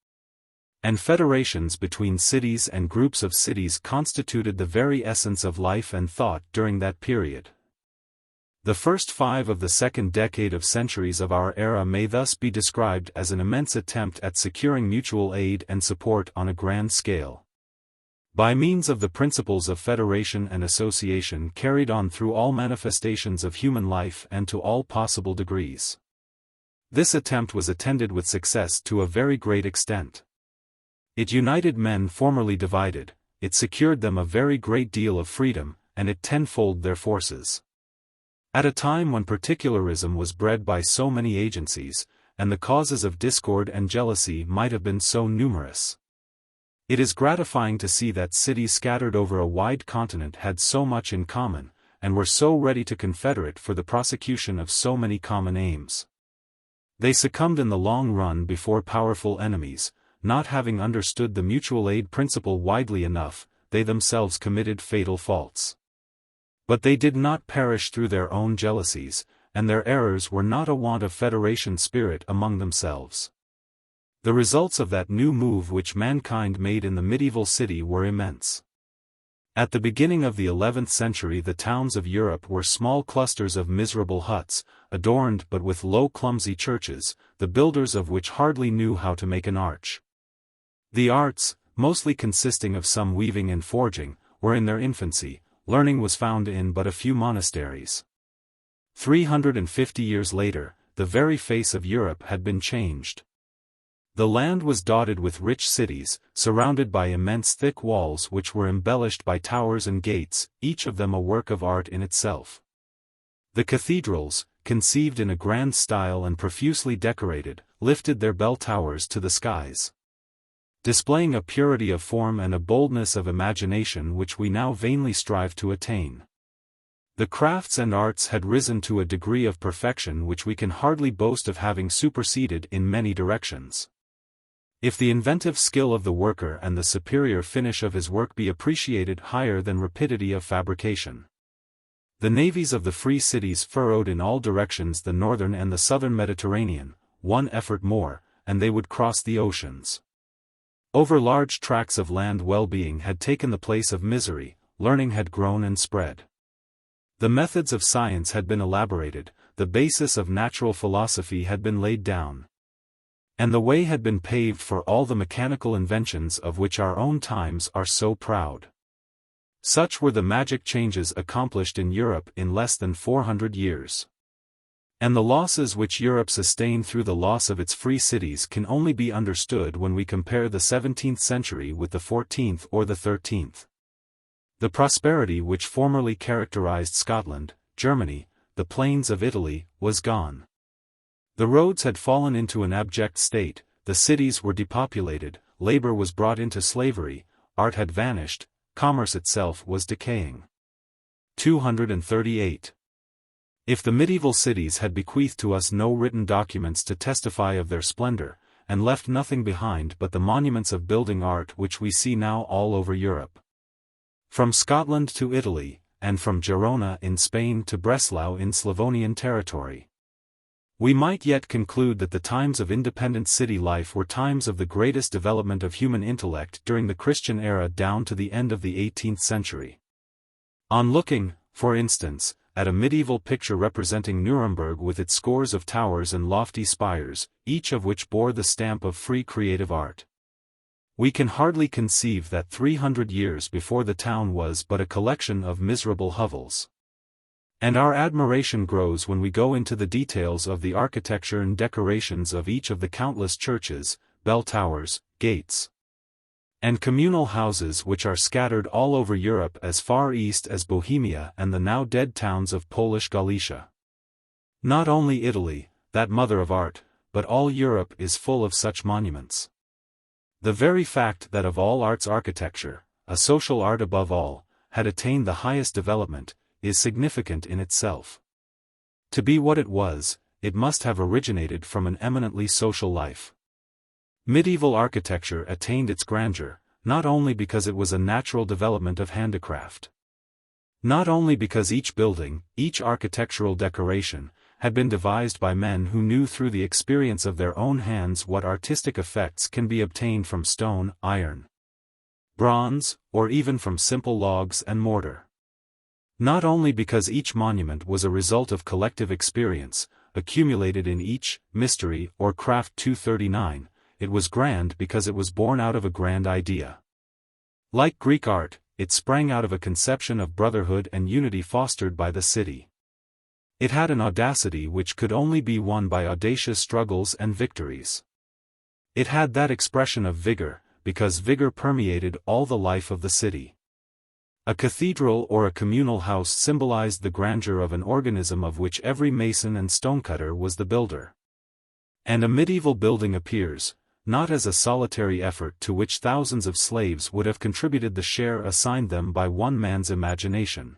and federations between cities and groups of cities constituted the very essence of life and thought during that period. The first 5 of the second decade of centuries of our era may thus be described as an immense attempt at securing mutual aid and support on a grand scale, by means of the principles of federation and association carried on through all manifestations of human life and to all possible degrees. This attempt was attended with success to a very great extent. It united men formerly divided, it secured them a very great deal of freedom, and it tenfold their forces. At a time when particularism was bred by so many agencies, and the causes of discord and jealousy might have been so numerous, it is gratifying to see that cities scattered over a wide continent had so much in common, and were so ready to confederate for the prosecution of so many common aims. They succumbed in the long run before powerful enemies, not having understood the mutual aid principle widely enough. They themselves committed fatal faults. But they did not perish through their own jealousies, and their errors were not a want of federation spirit among themselves. The results of that new move which mankind made in the medieval city were immense. At the beginning of the 11th century the towns of Europe were small clusters of miserable huts, adorned but with low clumsy churches, the builders of which hardly knew how to make an arch. The arts, mostly consisting of some weaving and forging, were in their infancy. Learning was found in but a few monasteries. 350 years later, the very face of Europe had been changed. The land was dotted with rich cities, surrounded by immense thick walls which were embellished by towers and gates, each of them a work of art in itself. The cathedrals, conceived in a grand style and profusely decorated, lifted their bell towers to the skies, displaying a purity of form and a boldness of imagination which we now vainly strive to attain. The crafts and arts had risen to a degree of perfection which we can hardly boast of having superseded in many directions. If the inventive skill of the worker and the superior finish of his work be appreciated higher than rapidity of fabrication, the navies of the free cities furrowed in all directions the northern and the southern Mediterranean. One effort more, and they would cross the oceans. Over large tracts of land well-being had taken the place of misery, learning had grown and spread. The methods of science had been elaborated, the basis of natural philosophy had been laid down, and the way had been paved for all the mechanical inventions of which our own times are so proud. Such were the magic changes accomplished in Europe in less than 400 years. And the losses which Europe sustained through the loss of its free cities can only be understood when we compare the 17th century with the 14th or the 13th. The prosperity which formerly characterized Scotland, Germany, the plains of Italy, was gone. The roads had fallen into an abject state, the cities were depopulated, labor was brought into slavery, art had vanished, commerce itself was decaying. 238. If the medieval cities had bequeathed to us no written documents to testify of their splendor, and left nothing behind but the monuments of building art which we see now all over Europe, from Scotland to Italy, and from Girona in Spain to Breslau in Slavonian territory, We might yet conclude that the times of independent city life were times of the greatest development of human intellect during the Christian era down to the end of the 18th century. On looking, for instance, at a medieval picture representing Nuremberg with its scores of towers and lofty spires, each of which bore the stamp of free creative art, we can hardly conceive that 300 years before the town was but a collection of miserable hovels. And our admiration grows when we go into the details of the architecture and decorations of each of the countless churches, bell towers, gates, and communal houses which are scattered all over Europe as far east as Bohemia and the now dead towns of Polish Galicia. Not only Italy, that mother of art, but all Europe is full of such monuments. The very fact that of all arts architecture, a social art above all, had attained the highest development, is significant in itself. To be what it was, it must have originated from an eminently social life. Medieval architecture attained its grandeur, not only because it was a natural development of handicraft. Not only because each building, each architectural decoration, had been devised by men who knew through the experience of their own hands what artistic effects can be obtained from stone, iron, bronze, or even from simple logs and mortar. Not only because each monument was a result of collective experience, accumulated in each mystery or craft 239, it was grand because it was born out of a grand idea. Like Greek art, it sprang out of a conception of brotherhood and unity fostered by the city. It had an audacity which could only be won by audacious struggles and victories. It had that expression of vigor, because vigor permeated all the life of the city. A cathedral or a communal house symbolized the grandeur of an organism of which every mason and stonecutter was the builder. And a medieval building appears, not as a solitary effort to which thousands of slaves would have contributed the share assigned them by one man's imagination.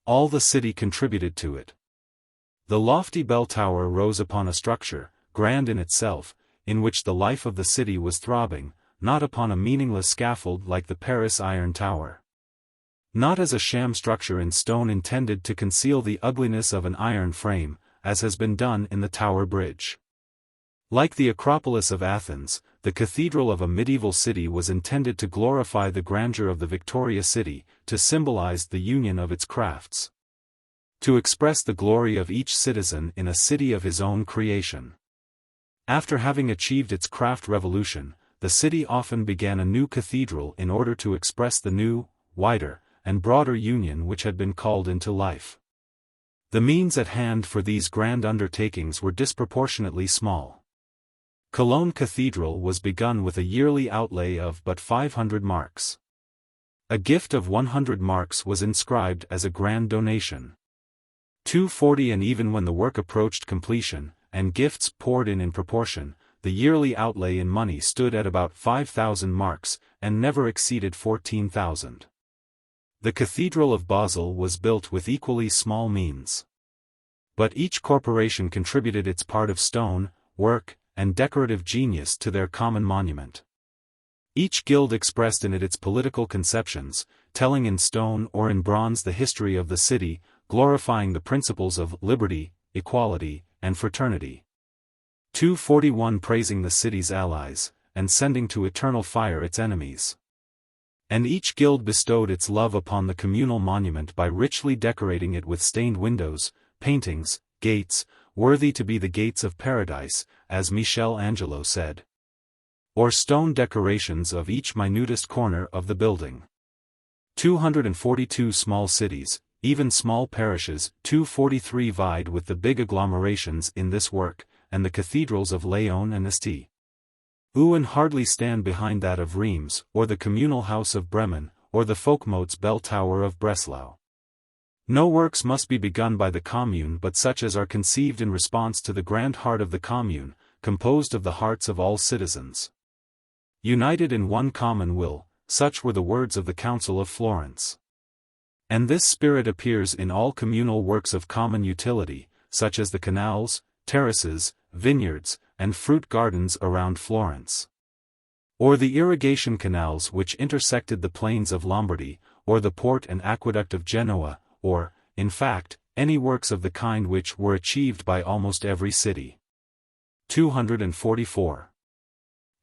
All the city contributed to it. The lofty bell tower rose upon a structure, grand in itself, in which the life of the city was throbbing, not upon a meaningless scaffold like the Paris Iron Tower. Not as a sham structure in stone intended to conceal the ugliness of an iron frame, as has been done in the Tower Bridge. Like the Acropolis of Athens, the cathedral of a medieval city was intended to glorify the grandeur of the victorious city, to symbolize the union of its crafts, to express the glory of each citizen in a city of his own creation. After having achieved its craft revolution, the city often began a new cathedral in order to express the new, wider, and broader union which had been called into life. The means at hand for these grand undertakings were disproportionately small. Cologne Cathedral was begun with a yearly outlay of but 500 marks. A gift of 100 marks was inscribed as a grand donation. 240, and even when the work approached completion, and gifts poured in proportion, the yearly outlay in money stood at about 5,000 marks, and never exceeded 14,000. The Cathedral of Basel was built with equally small means. But each corporation contributed its part of stone, work, and decorative genius to their common monument. Each guild expressed in it its political conceptions, telling in stone or in bronze the history of the city, glorifying the principles of liberty, equality, and fraternity. 241 praising the city's allies, and sending to eternal fire its enemies. And each guild bestowed its love upon the communal monument by richly decorating it with stained windows, paintings, gates, worthy to be the gates of paradise, as Michelangelo said, or stone decorations of each minutest corner of the building. 242 small cities, even small parishes, 243 vied with the big agglomerations in this work, and the cathedrals of Laon and Asti, Euen hardly stand behind that of Reims, or the communal house of Bremen, or the Folkmote's bell tower of Breslau. No works must be begun by the commune but such as are conceived in response to the grand heart of the commune, composed of the hearts of all citizens, united in one common will. Such were the words of the Council of Florence. And this spirit appears in all communal works of common utility, such as the canals, terraces, vineyards, and fruit gardens around Florence, or the irrigation canals which intersected the plains of Lombardy, or the port and aqueduct of Genoa, or, in fact, any works of the kind which were achieved by almost every city. 244.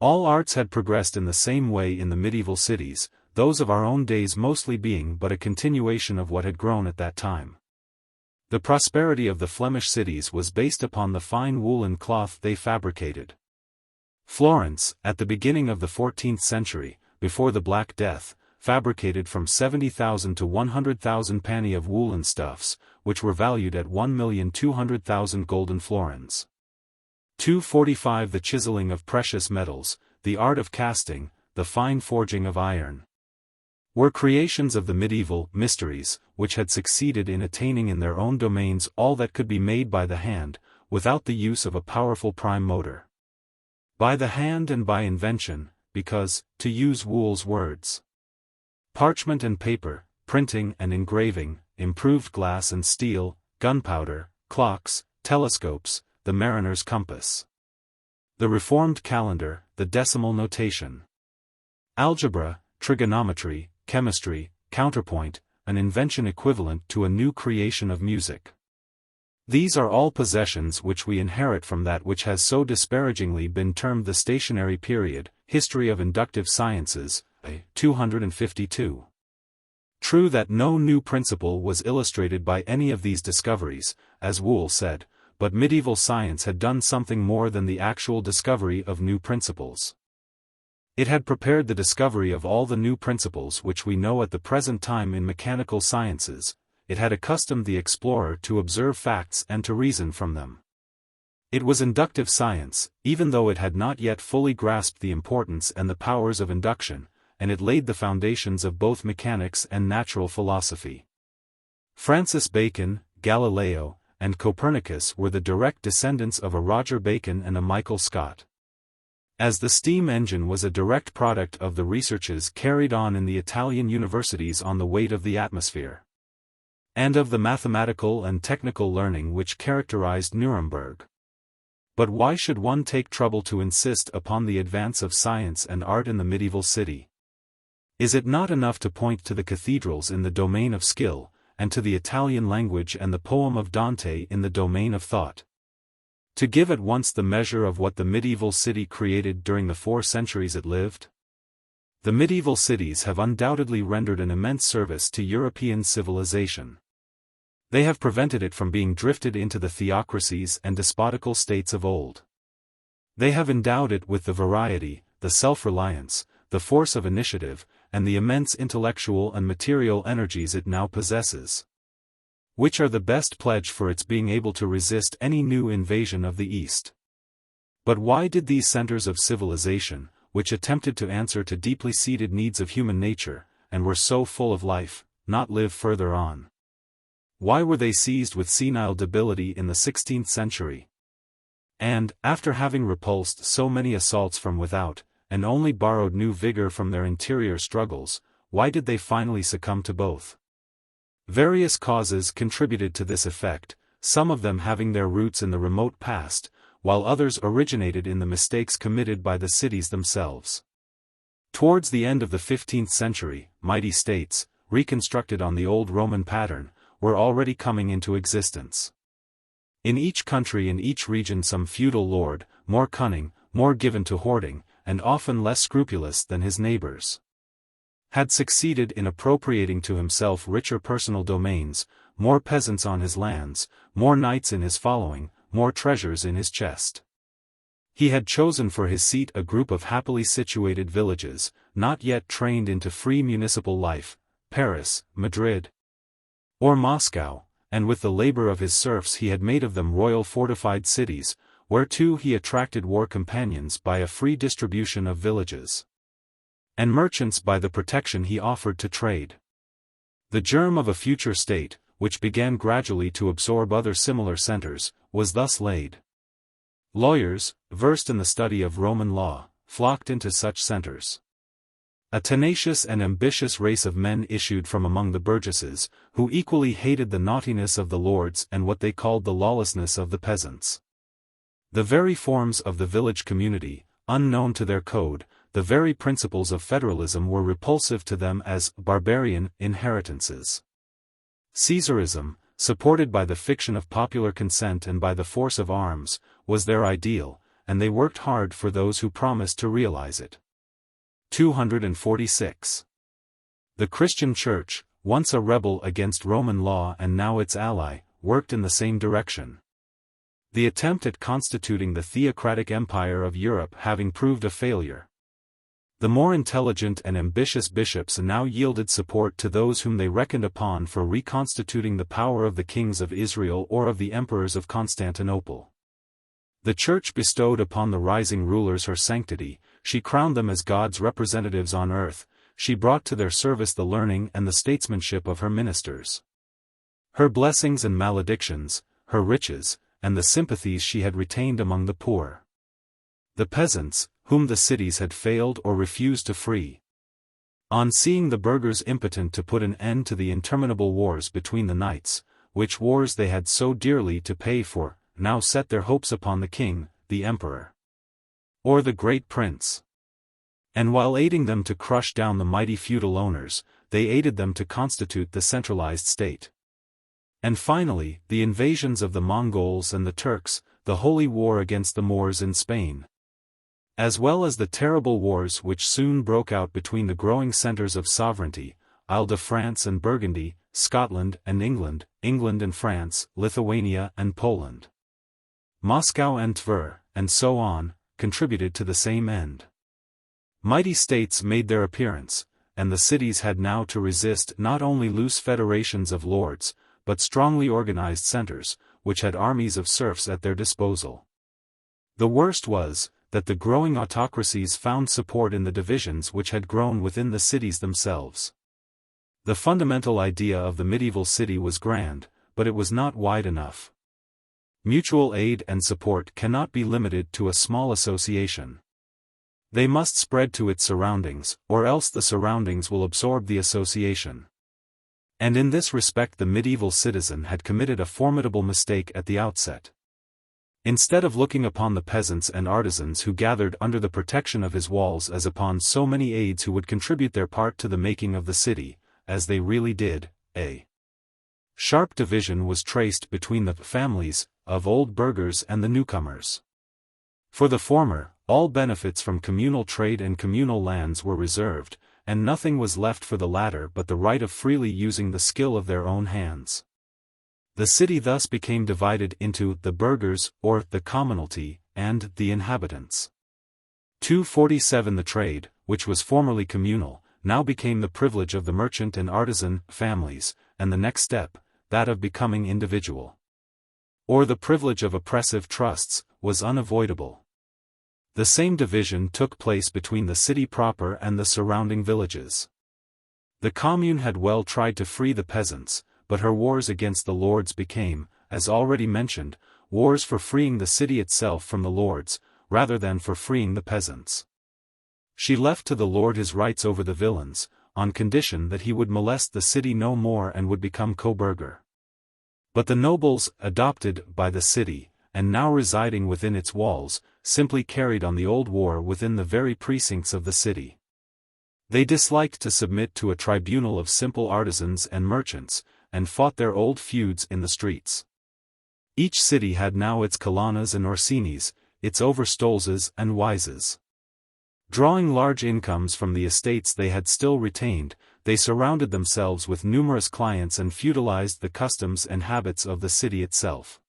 All arts had progressed in the same way in the medieval cities, those of our own days mostly being but a continuation of what had grown at that time. The prosperity of the Flemish cities was based upon the fine wool and cloth they fabricated. Florence, at the beginning of the 14th century, before the Black Death, fabricated from 70,000 to 100,000 panni of woolen stuffs, which were valued at 1,200,000 golden florins. 245. The chiseling of precious metals, the art of casting, the fine forging of iron, were creations of the medieval mysteries, which had succeeded in attaining in their own domains all that could be made by the hand, without the use of a powerful prime motor. By the hand and by invention, because, to use Wool's words, parchment and paper, printing and engraving, improved glass and steel, gunpowder, clocks, telescopes, the mariner's compass, the reformed calendar, the decimal notation, algebra, trigonometry, chemistry, counterpoint, an invention equivalent to a new creation of music. These are all possessions which we inherit from that which has so disparagingly been termed the stationary period, history of inductive sciences, 252. True that no new principle was illustrated by any of these discoveries, as Wool said, but medieval science had done something more than the actual discovery of new principles. It had prepared the discovery of all the new principles which we know at the present time in mechanical sciences. It had accustomed the explorer to observe facts and to reason from them. It was inductive science, even though it had not yet fully grasped the importance and the powers of induction, and it laid the foundations of both mechanics and natural philosophy. Francis Bacon, Galileo, and Copernicus were the direct descendants of a Roger Bacon and a Michael Scott. As the steam engine was a direct product of the researches carried on in the Italian universities on the weight of the atmosphere, and of the mathematical and technical learning which characterized Nuremberg. But why should one take trouble to insist upon the advance of science and art in the medieval city? Is it not enough to point to the cathedrals in the domain of skill, and to the Italian language and the poem of Dante in the domain of thought? To give at once the measure of what the medieval city created during the 4 centuries it lived? The medieval cities have undoubtedly rendered an immense service to European civilization. They have prevented it from being drifted into the theocracies and despotical states of old. They have endowed it with the variety, the self-reliance, the force of initiative, and the immense intellectual and material energies it now possesses, which are the best pledge for its being able to resist any new invasion of the East. But why did these centers of civilization, which attempted to answer to deeply seated needs of human nature, and were so full of life, not live further on? Why were they seized with senile debility in the 16th century? And, after having repulsed so many assaults from without, and only borrowed new vigor from their interior struggles, why did they finally succumb to both? Various causes contributed to this effect, some of them having their roots in the remote past, while others originated in the mistakes committed by the cities themselves. Towards the end of the 15th century, mighty states, reconstructed on the old Roman pattern, were already coming into existence. In each country and each region some feudal lord, more cunning, more given to hoarding, and often less scrupulous than his neighbors, had succeeded in appropriating to himself richer personal domains, more peasants on his lands, more knights in his following, more treasures in his chest. He had chosen for his seat a group of happily situated villages, not yet trained into free municipal life, Paris, Madrid, or Moscow, and with the labor of his serfs he had made of them royal fortified cities, whereto he attracted war companions by a free distribution of villages, and merchants by the protection he offered to trade. The germ of a future state, which began gradually to absorb other similar centers, was thus laid. Lawyers, versed in the study of Roman law, flocked into such centers. A tenacious and ambitious race of men issued from among the burgesses, who equally hated the naughtiness of the lords and what they called the lawlessness of the peasants. The very forms of the village community, unknown to their code, the very principles of federalism were repulsive to them as barbarian inheritances. Caesarism, supported by the fiction of popular consent and by the force of arms, was their ideal, and they worked hard for those who promised to realize it. 246. The Christian Church, once a rebel against Roman law and now its ally, worked in the same direction. The attempt at constituting the theocratic empire of Europe having proved a failure. The more intelligent and ambitious bishops now yielded support to those whom they reckoned upon for reconstituting the power of the kings of Israel or of the emperors of Constantinople. The Church bestowed upon the rising rulers her sanctity, she crowned them as God's representatives on earth, she brought to their service the learning and the statesmanship of her ministers. Her blessings and maledictions, her riches, and the sympathies she had retained among the poor. The peasants, whom the cities had failed or refused to free. On seeing the burghers impotent to put an end to the interminable wars between the knights, which wars they had so dearly to pay for, now set their hopes upon the king, the emperor, or the great prince. And while aiding them to crush down the mighty feudal owners, they aided them to constitute the centralized state. And finally, the invasions of the Mongols and the Turks, the holy war against the Moors in Spain, as well as the terrible wars which soon broke out between the growing centers of sovereignty, Isle de France and Burgundy, Scotland and England, England and France, Lithuania and Poland, Moscow and Tver, and so on, contributed to the same end. Mighty states made their appearance, and the cities had now to resist not only loose federations of lords, but strongly organized centers, which had armies of serfs at their disposal. The worst was, that the growing autocracies found support in the divisions which had grown within the cities themselves. The fundamental idea of the medieval city was grand, but it was not wide enough. Mutual aid and support cannot be limited to a small association. They must spread to its surroundings, or else the surroundings will absorb the association. And in this respect the medieval citizen had committed a formidable mistake at the outset. Instead of looking upon the peasants and artisans who gathered under the protection of his walls as upon so many aids who would contribute their part to the making of the city, as they really did, a sharp division was traced between the families of old burghers and the newcomers. For the former, all benefits from communal trade and communal lands were reserved, and nothing was left for the latter but the right of freely using the skill of their own hands. The city thus became divided into the burghers, or the commonalty, and the inhabitants. 247 The trade, which was formerly communal, now became the privilege of the merchant and artisan families, and the next step, that of becoming individual, or the privilege of oppressive trusts, was unavoidable. The same division took place between the city proper and the surrounding villages. The commune had well tried to free the peasants, but her wars against the lords became, as already mentioned, wars for freeing the city itself from the lords, rather than for freeing the peasants. She left to the lord his rights over the villeins, on condition that he would molest the city no more and would become co-burgher. But the nobles, adopted by the city, and now residing within its walls, simply carried on the old war within the very precincts of the city. They disliked to submit to a tribunal of simple artisans and merchants, and fought their old feuds in the streets. Each city had now its Colonnas and Orsinis, its Overstolzes and Wises. Drawing large incomes from the estates they had still retained, they surrounded themselves with numerous clients and feudalized the customs and habits of the city itself.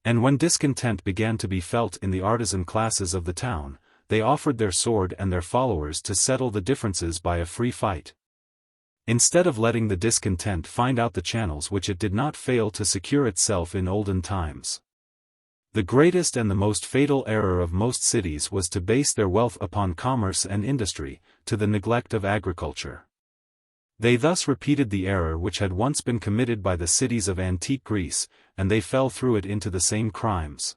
And when discontent began to be felt in the artisan classes of the town, they offered their sword and their followers to settle the differences by a free fight. Instead of letting the discontent find out the channels which it did not fail to secure itself in olden times. The greatest and the most fatal error of most cities was to base their wealth upon commerce and industry, to the neglect of agriculture. They thus repeated the error which had once been committed by the cities of antique Greece, and they fell through it into the same crimes.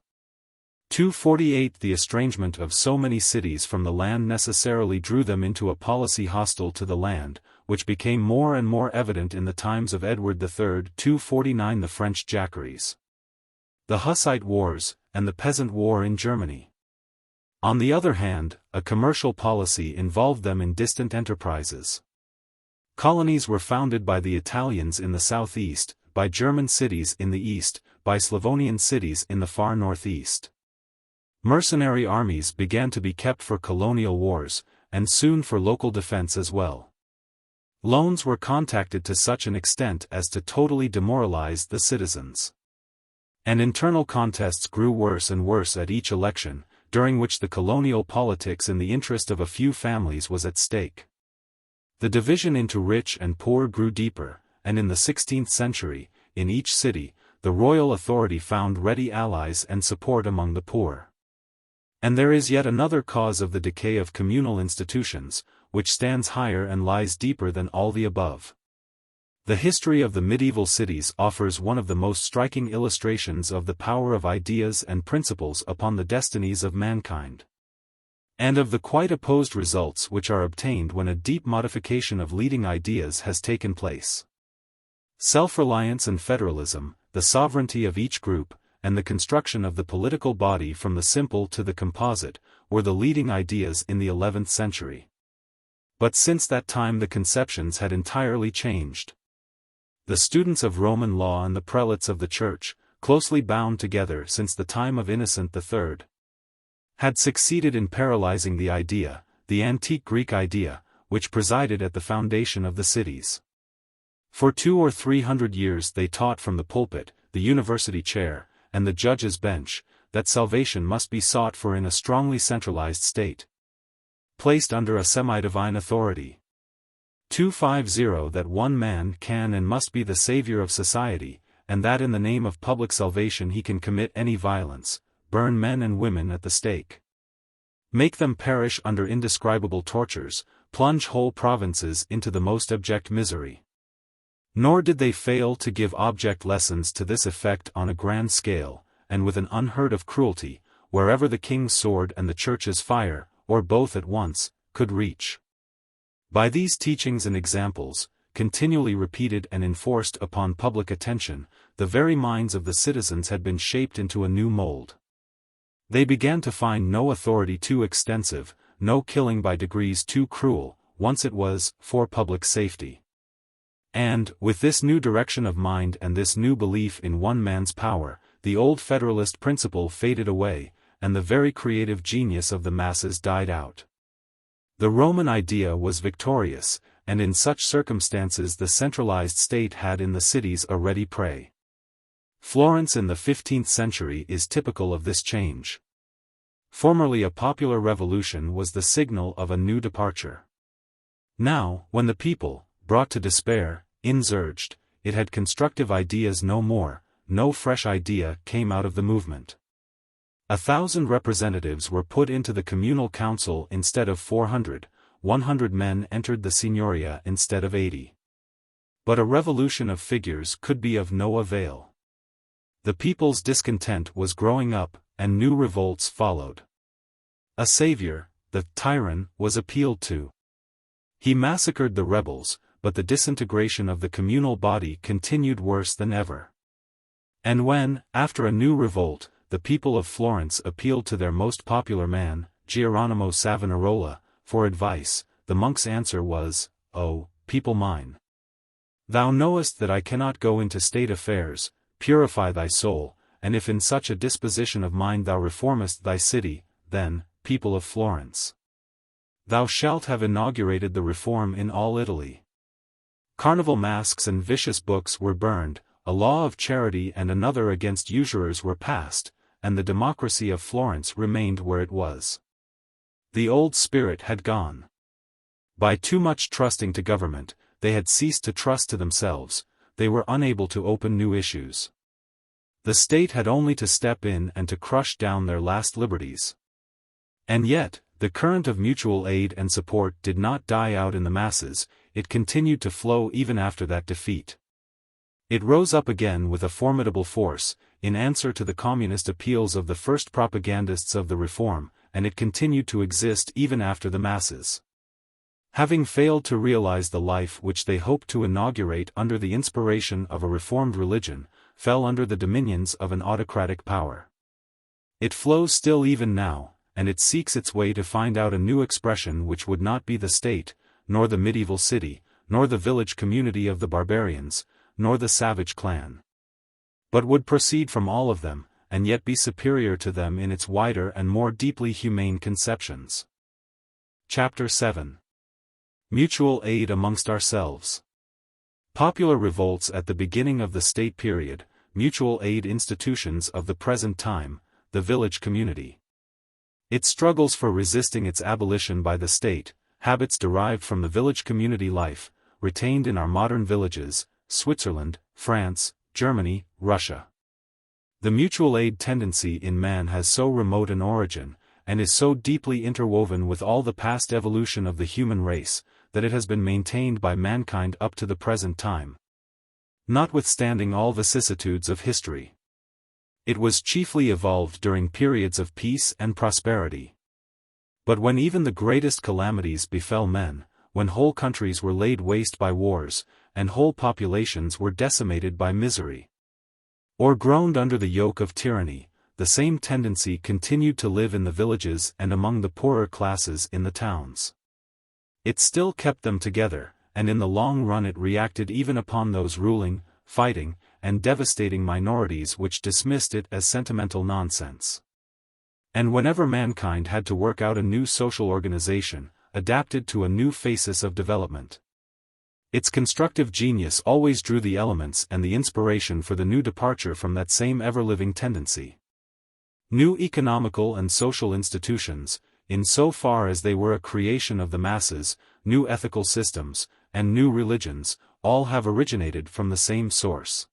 248 The estrangement of so many cities from the land necessarily drew them into a policy hostile to the land, which became more and more evident in the times of Edward III. 249 The French Jacqueries, the Hussite Wars, and the Peasant War in Germany. On the other hand, a commercial policy involved them in distant enterprises. Colonies were founded by the Italians in the southeast, by German cities in the east, by Slavonian cities in the far northeast. Mercenary armies began to be kept for colonial wars, and soon for local defense as well. Loans were contracted to such an extent as to totally demoralize the citizens. And internal contests grew worse and worse at each election, during which the colonial politics in the interest of a few families was at stake. The division into rich and poor grew deeper, and in the 16th century, in each city, the royal authority found ready allies and support among the poor. And there is yet another cause of the decay of communal institutions, which stands higher and lies deeper than all the above. The history of the medieval cities offers one of the most striking illustrations of the power of ideas and principles upon the destinies of mankind, and of the quite opposed results which are obtained when a deep modification of leading ideas has taken place. Self-reliance and federalism, the sovereignty of each group, and the construction of the political body from the simple to the composite, were the leading ideas in the 11th century. But since that time the conceptions had entirely changed. The students of Roman law and the prelates of the Church, closely bound together since the time of Innocent III, had succeeded in paralyzing the idea, the antique Greek idea, which presided at the foundation of the cities. For 200 or 300 years they taught from the pulpit, the university chair, and the judge's bench, that salvation must be sought for in a strongly centralized state, placed under a semi-divine authority. 250 that one man can and must be the savior of society, and that in the name of public salvation he can commit any violence, burn men and women at the stake, make them perish under indescribable tortures, plunge whole provinces into the most abject misery. Nor did they fail to give object lessons to this effect on a grand scale, and with an unheard-of cruelty, wherever the king's sword and the church's fire, or both at once, could reach. By these teachings and examples, continually repeated and enforced upon public attention, the very minds of the citizens had been shaped into a new mold. They began to find no authority too extensive, no killing by degrees too cruel, once it was, for public safety. And, with this new direction of mind and this new belief in one man's power, the old federalist principle faded away, and the very creative genius of the masses died out. The Roman idea was victorious, and in such circumstances the centralized state had in the cities a ready prey. Florence in the 15th century is typical of this change. Formerly a popular revolution was the signal of a new departure. Now, when the people, brought to despair, insurged, it had constructive ideas no more, no fresh idea came out of the movement. 1,000 representatives were put into the communal council instead of 400, 100 men entered the signoria instead of 80. But a revolution of figures could be of no avail. The people's discontent was growing up, and new revolts followed. A savior, the tyrant, was appealed to. He massacred the rebels, but the disintegration of the communal body continued worse than ever. And when, after a new revolt, the people of Florence appealed to their most popular man, Geronimo Savonarola, for advice, the monk's answer was, "O, people mine! Thou knowest that I cannot go into state affairs, purify thy soul, and if in such a disposition of mind thou reformest thy city, then, people of Florence, thou shalt have inaugurated the reform in all Italy." Carnival masks and vicious books were burned, a law of charity and another against usurers were passed, and the democracy of Florence remained where it was. The old spirit had gone. By too much trusting to government, they had ceased to trust to themselves, they were unable to open new issues. The state had only to step in and to crush down their last liberties. And yet, the current of mutual aid and support did not die out in the masses, it continued to flow even after that defeat. It rose up again with a formidable force, in answer to the communist appeals of the first propagandists of the reform, and it continued to exist even after the masses, having failed to realize the life which they hoped to inaugurate under the inspiration of a reformed religion, fell under the dominions of an autocratic power. It flows still even now, and it seeks its way to find out a new expression which would not be the state, nor the medieval city, nor the village community of the barbarians, nor the savage clan. But would proceed from all of them, and yet be superior to them in its wider and more deeply humane conceptions. Chapter 7. Mutual Aid Amongst Ourselves. Popular revolts at the beginning of the state period, mutual aid institutions of the present time, the village community. Its struggles for resisting its abolition by the state, habits derived from the village community life, retained in our modern villages, Switzerland, France, Germany, Russia. The mutual aid tendency in man has so remote an origin, and is so deeply interwoven with all the past evolution of the human race, that it has been maintained by mankind up to the present time. Notwithstanding all vicissitudes of history, it was chiefly evolved during periods of peace and prosperity. But when even the greatest calamities befell men, when whole countries were laid waste by wars, and whole populations were decimated by misery, or groaned under the yoke of tyranny, the same tendency continued to live in the villages and among the poorer classes in the towns. It still kept them together, and in the long run it reacted even upon those ruling, fighting, and devastating minorities which dismissed it as sentimental nonsense. And whenever mankind had to work out a new social organization, adapted to a new phasis of development, its constructive genius always drew the elements and the inspiration for the new departure from that same ever-living tendency. New economical and social institutions, in so far as they were a creation of the masses, new ethical systems, and new religions, all have originated from the same source.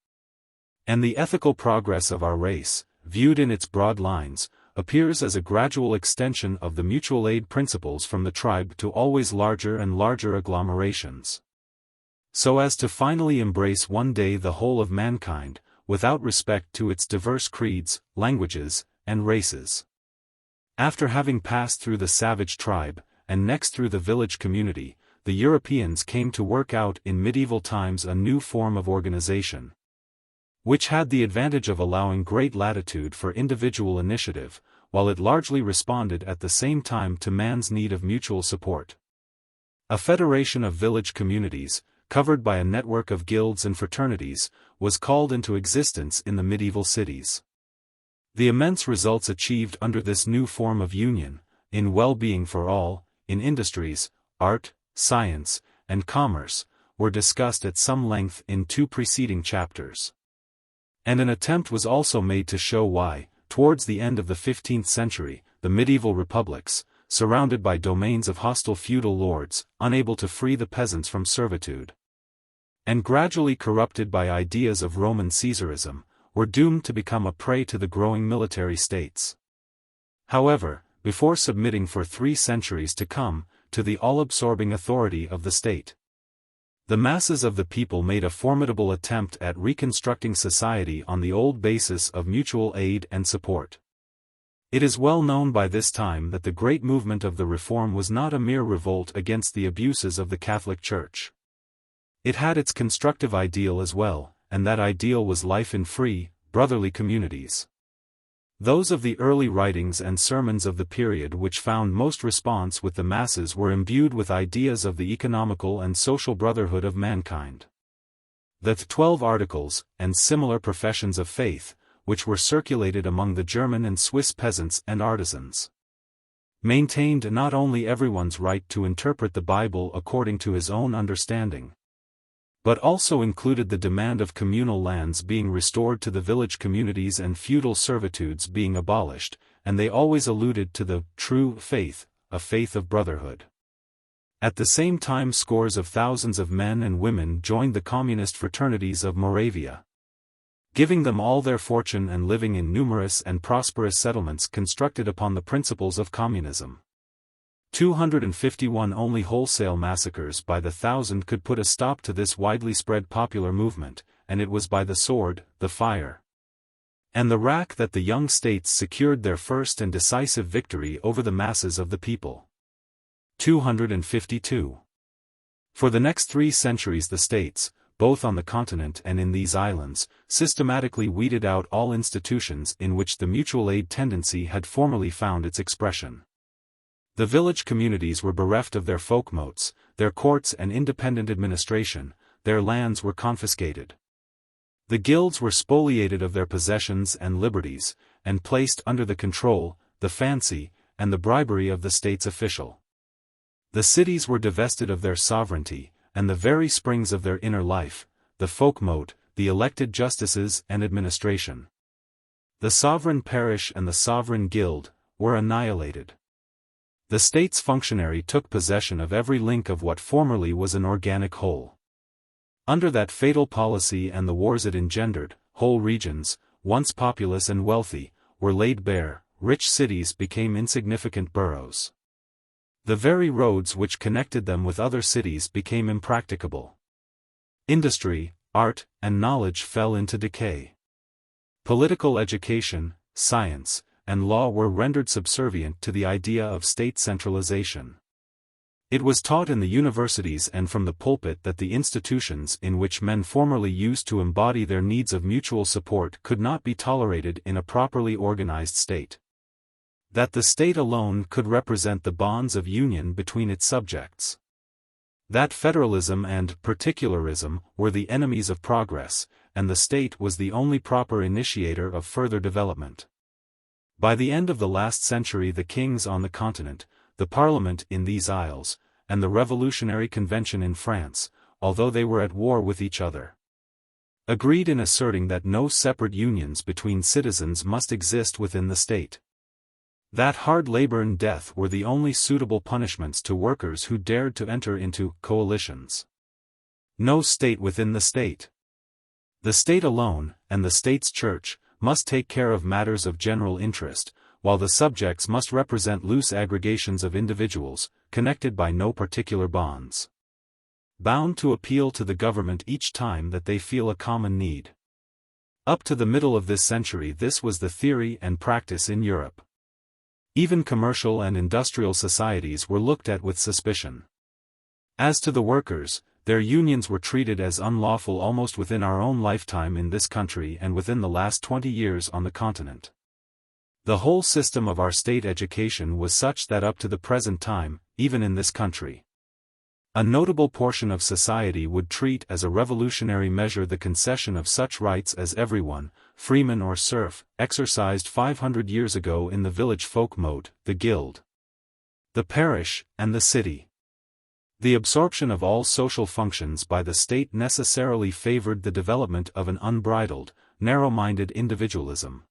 And the ethical progress of our race, viewed in its broad lines, appears as a gradual extension of the mutual aid principles from the tribe to always larger and larger agglomerations, so as to finally embrace one day the whole of mankind, without respect to its diverse creeds, languages, and races. After having passed through the savage tribe, and next through the village community, the Europeans came to work out in medieval times a new form of organization, which had the advantage of allowing great latitude for individual initiative, while it largely responded at the same time to man's need of mutual support. A federation of village communities, covered by a network of guilds and fraternities, was called into existence in the medieval cities. The immense results achieved under this new form of union, in well-being for all, in industries, art, science, and commerce, were discussed at some length in 2 preceding chapters. And an attempt was also made to show why, towards the end of the 15th century, the medieval republics, surrounded by domains of hostile feudal lords, unable to free the peasants from servitude, and gradually corrupted by ideas of Roman Caesarism, were doomed to become a prey to the growing military states. However, before submitting for 3 centuries to come, to the all-absorbing authority of the state, the masses of the people made a formidable attempt at reconstructing society on the old basis of mutual aid and support. It is well known by this time that the great movement of the Reform was not a mere revolt against the abuses of the Catholic Church. It had its constructive ideal as well, and that ideal was life in free, brotherly communities. Those of the early writings and sermons of the period which found most response with the masses were imbued with ideas of the economical and social brotherhood of mankind. The 12 Articles, and similar professions of faith, which were circulated among the German and Swiss peasants and artisans, maintained not only everyone's right to interpret the Bible according to his own understanding, but also included the demand of communal lands being restored to the village communities and feudal servitudes being abolished, and they always alluded to the true faith, a faith of brotherhood. At the same time, scores of thousands of men and women joined the communist fraternities of Moravia, giving them all their fortune and living in numerous and prosperous settlements constructed upon the principles of communism. 251 only wholesale massacres by the thousand could put a stop to this widely spread popular movement, and it was by the sword, the fire, and the rack that the young states secured their first and decisive victory over the masses of the people. 252. For the next 3 centuries the states, both on the continent and in these islands, systematically weeded out all institutions in which the mutual aid tendency had formerly found its expression. The village communities were bereft of their folkmotes, their courts and independent administration, their lands were confiscated, The guilds were spoliated of their possessions and liberties, and placed under the control, the fancy, and the bribery of the state's official. The cities were divested of their sovereignty, and the very springs of their inner life, the folkmote, the elected justices and administration. The sovereign parish and the sovereign guild were annihilated. The state's functionary took possession of every link of what formerly was an organic whole. Under that fatal policy and the wars it engendered, whole regions, once populous and wealthy, were laid bare, rich cities became insignificant boroughs. The very roads which connected them with other cities became impracticable. Industry, art, and knowledge fell into decay. Political education, science, and law were rendered subservient to the idea of state centralization. It was taught in the universities and from the pulpit that the institutions in which men formerly used to embody their needs of mutual support could not be tolerated in a properly organized state. That the state alone could represent the bonds of union between its subjects. That federalism and particularism were the enemies of progress, and the state was the only proper initiator of further development. By the end of the last century, the kings on the continent, the Parliament in these isles, and the Revolutionary Convention in France, although they were at war with each other, agreed in asserting that no separate unions between citizens must exist within the state. That hard labor and death were the only suitable punishments to workers who dared to enter into coalitions. No state within the state. The state alone, and the state's church, must take care of matters of general interest, while the subjects must represent loose aggregations of individuals, connected by no particular bonds. Bound to appeal to the government each time that they feel a common need. Up to the middle of this century this was the theory and practice in Europe. Even commercial and industrial societies were looked at with suspicion. As to the workers, their unions were treated as unlawful almost within our own lifetime in this country and within the last 20 years on the continent. The whole system of our state education was such that up to the present time, even in this country, a notable portion of society would treat as a revolutionary measure the concession of such rights as everyone, freeman or serf, exercised 500 years ago in the village folkmote, the guild, the parish, and the city. The absorption of all social functions by the state necessarily favored the development of an unbridled, narrow-minded individualism.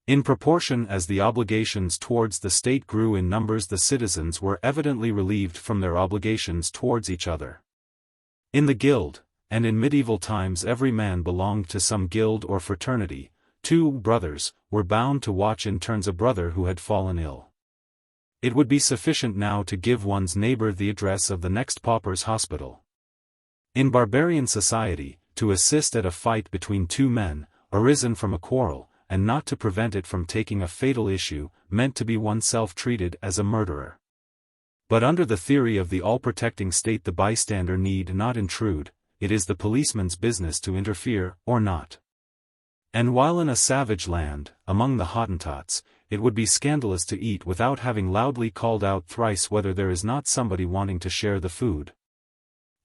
In proportion as the obligations towards the state grew in numbers, the citizens were evidently relieved from their obligations towards each other. In the guild, and in medieval times every man belonged to some guild or fraternity. Two brothers were bound to watch in turns a brother who had fallen ill. It would be sufficient now to give one's neighbor the address of the next pauper's hospital. In barbarian society, to assist at a fight between two men, arisen from a quarrel, and not to prevent it from taking a fatal issue, meant to be oneself treated as a murderer. But under the theory of the all-protecting state the bystander need not intrude, it is the policeman's business to interfere, or not. And while in a savage land, among the Hottentots, it would be scandalous to eat without having loudly called out thrice whether there is not somebody wanting to share the food.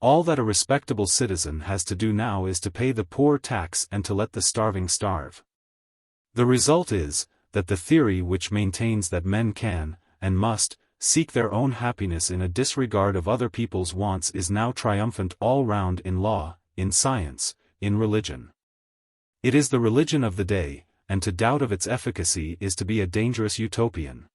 All that a respectable citizen has to do now is to pay the poor tax and to let the starving starve. The result is, that the theory which maintains that men can, and must, seek their own happiness in a disregard of other people's wants is now triumphant all round in law, in science, in religion. It is the religion of the day, and to doubt of its efficacy is to be a dangerous utopian.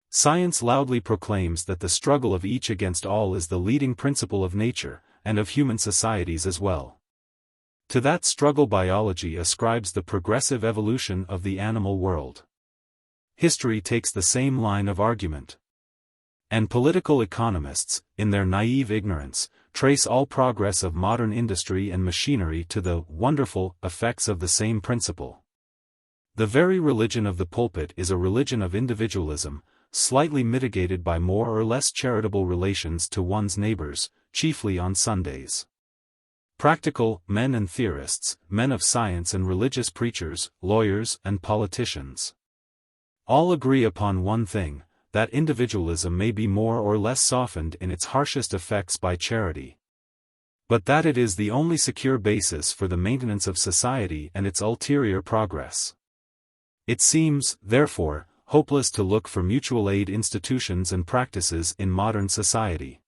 Science loudly proclaims that the struggle of each against all is the leading principle of nature, and of human societies as well. To that struggle biology ascribes the progressive evolution of the animal world. History takes the same line of argument. And political economists, in their naive ignorance, trace all progress of modern industry and machinery to the wonderful effects of the same principle. The very religion of the pulpit is a religion of individualism, slightly mitigated by more or less charitable relations to one's neighbors, chiefly on Sundays. Practical men and theorists, men of science and religious preachers, lawyers and politicians, all agree upon one thing, that individualism may be more or less softened in its harshest effects by charity. but that it is the only secure basis for the maintenance of society and its ulterior progress. It seems, therefore, hopeless to look for mutual aid institutions and practices in modern society.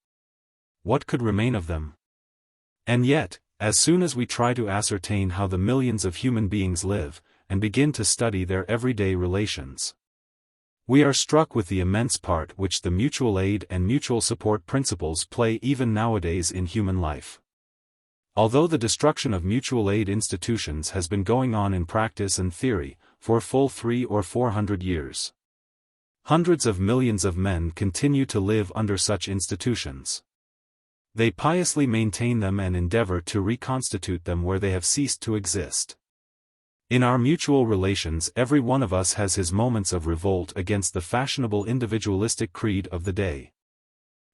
What could remain of them? And yet, as soon as we try to ascertain how the millions of human beings live, and begin to study their everyday relations, we are struck with the immense part which the mutual aid and mutual support principles play even nowadays in human life. Although the destruction of mutual aid institutions has been going on in practice and theory for full 300 or 400 years, hundreds of millions of men continue to live under such institutions. They piously maintain them and endeavor to reconstitute them where they have ceased to exist. In our mutual relations, every one of us has his moments of revolt against the fashionable individualistic creed of the day.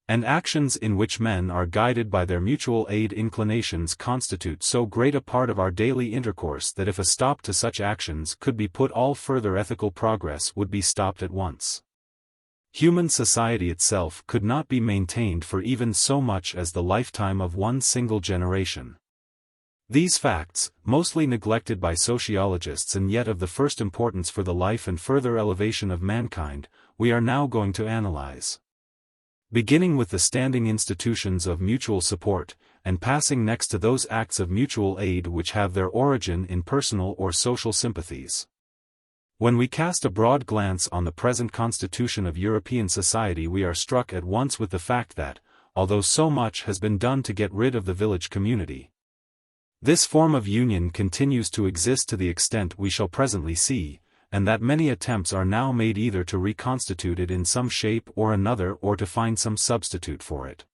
And actions in which men are guided by their mutual aid inclinations constitute so great a part of our daily intercourse that if a stop to such actions could be put, all further ethical progress would be stopped at once. Human society itself could not be maintained for even so much as the lifetime of one single generation. These facts, mostly neglected by sociologists and yet of the first importance for the life and further elevation of mankind, we are now going to analyze. Beginning with the standing institutions of mutual support, and passing next to those acts of mutual aid which have their origin in personal or social sympathies. When we cast a broad glance on the present constitution of European society, we are struck at once with the fact that, although so much has been done to get rid of the village community, this form of union continues to exist to the extent we shall presently see, and that many attempts are now made either to reconstitute it in some shape or another or to find some substitute for it.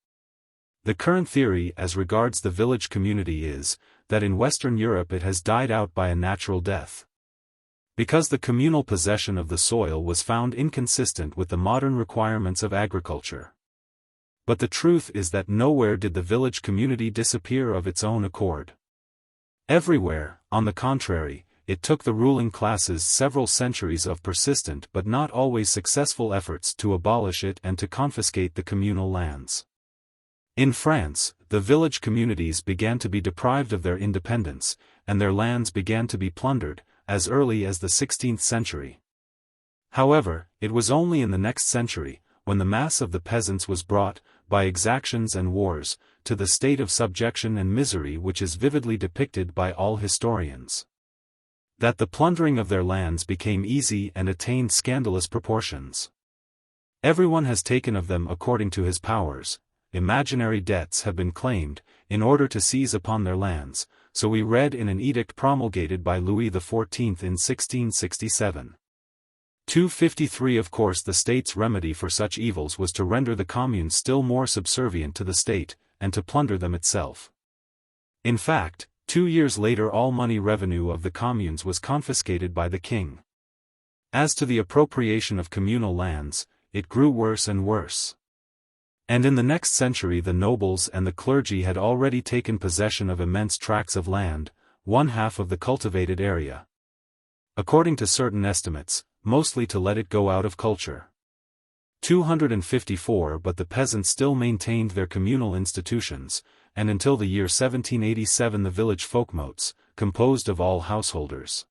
The current theory as regards the village community is, that in Western Europe it has died out by a natural death, because the communal possession of the soil was found inconsistent with the modern requirements of agriculture. But the truth is that nowhere did the village community disappear of its own accord. Everywhere, on the contrary, it took the ruling classes several centuries of persistent but not always successful efforts to abolish it and to confiscate the communal lands. In France, the village communities began to be deprived of their independence, and their lands began to be plundered, as early as the 16th century. However, it was only in the next century, when the mass of the peasants was brought, by exactions and wars, to the state of subjection and misery which is vividly depicted by all historians, that the plundering of their lands became easy and attained scandalous proportions. Everyone has taken of them according to his powers, imaginary debts have been claimed, in order to seize upon their lands, so we read in an edict promulgated by Louis XIV in 1667. 253. Of course, the state's remedy for such evils was to render the communes still more subservient to the state, and to plunder them itself. In fact, 2 years later all money revenue of the communes was confiscated by the king. As to the appropriation of communal lands, it grew worse and worse. And in the next century the nobles and the clergy had already taken possession of immense tracts of land, 1/2 of the cultivated area. According to certain estimates, mostly to let it go out of culture. 254. But the peasants still maintained their communal institutions, and until the year 1787 the village folkmotes, composed of all householders,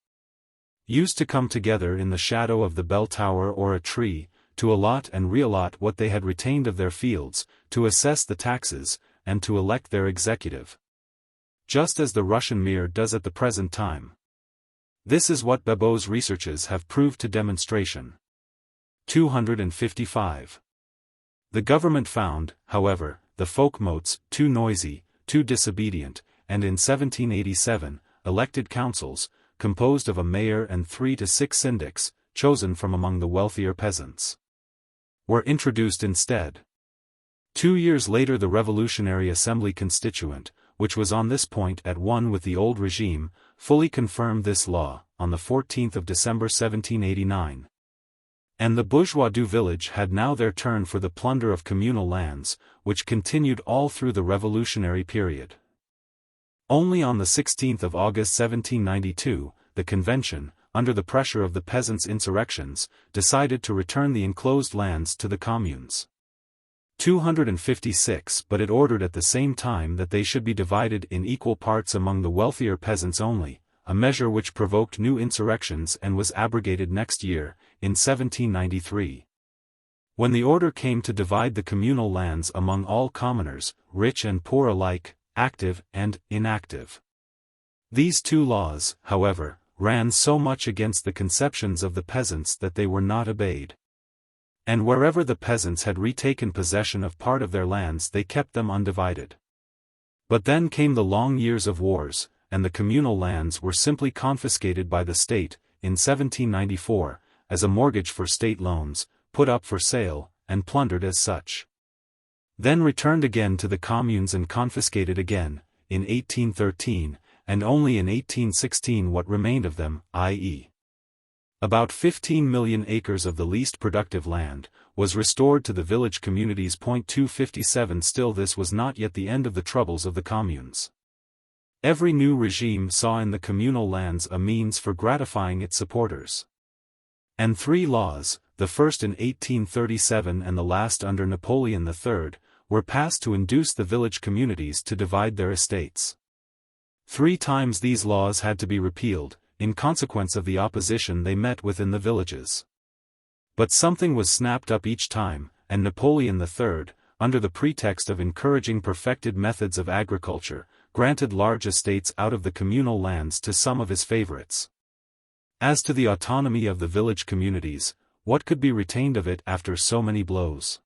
used to come together in the shadow of the bell tower or a tree, to allot and reallot what they had retained of their fields, to assess the taxes, and to elect their executive. Just as the Russian Mir does at the present time. This is what Babot's researches have proved to demonstration. 255. The government found, however, the folkmotes too noisy, too disobedient, and in 1787, elected councils, composed of a mayor and 3 to 6 syndics, chosen from among the wealthier peasants, were introduced instead. 2 years later the Revolutionary Assembly Constituent, which was on this point at one with the old regime, fully confirmed this law, on the 14th of December 1789. And the bourgeois du village had now their turn for the plunder of communal lands, which continued all through the revolutionary period. Only on the 16th of August 1792, the Convention, under the pressure of the peasants' insurrections, decided to return the enclosed lands to the communes. 256, but it ordered at the same time that they should be divided in equal parts among the wealthier peasants only, a measure which provoked new insurrections and was abrogated next year, in 1793. When the order came to divide the communal lands among all commoners, rich and poor alike, active and inactive. These two laws, however, ran so much against the conceptions of the peasants that they were not obeyed. And wherever the peasants had retaken possession of part of their lands they kept them undivided. But then came the long years of wars, and the communal lands were simply confiscated by the state, in 1794, as a mortgage for state loans, put up for sale, and plundered as such. Then returned again to the communes and confiscated again, in 1813, and only in 1816 what remained of them, i.e. about 15 million acres of the least productive land, was restored to the village communities. 257 Still, this was not yet the end of the troubles of the communes. Every new regime saw in the communal lands a means for gratifying its supporters. And three laws, the first in 1837 and the last under Napoleon III, were passed to induce the village communities to divide their estates. 3 times these laws had to be repealed, in consequence of the opposition they met with in the villages. But something was snapped up each time, and Napoleon III, under the pretext of encouraging perfected methods of agriculture, granted large estates out of the communal lands to some of his favorites. As to the autonomy of the village communities, what could be retained of it after so many blows?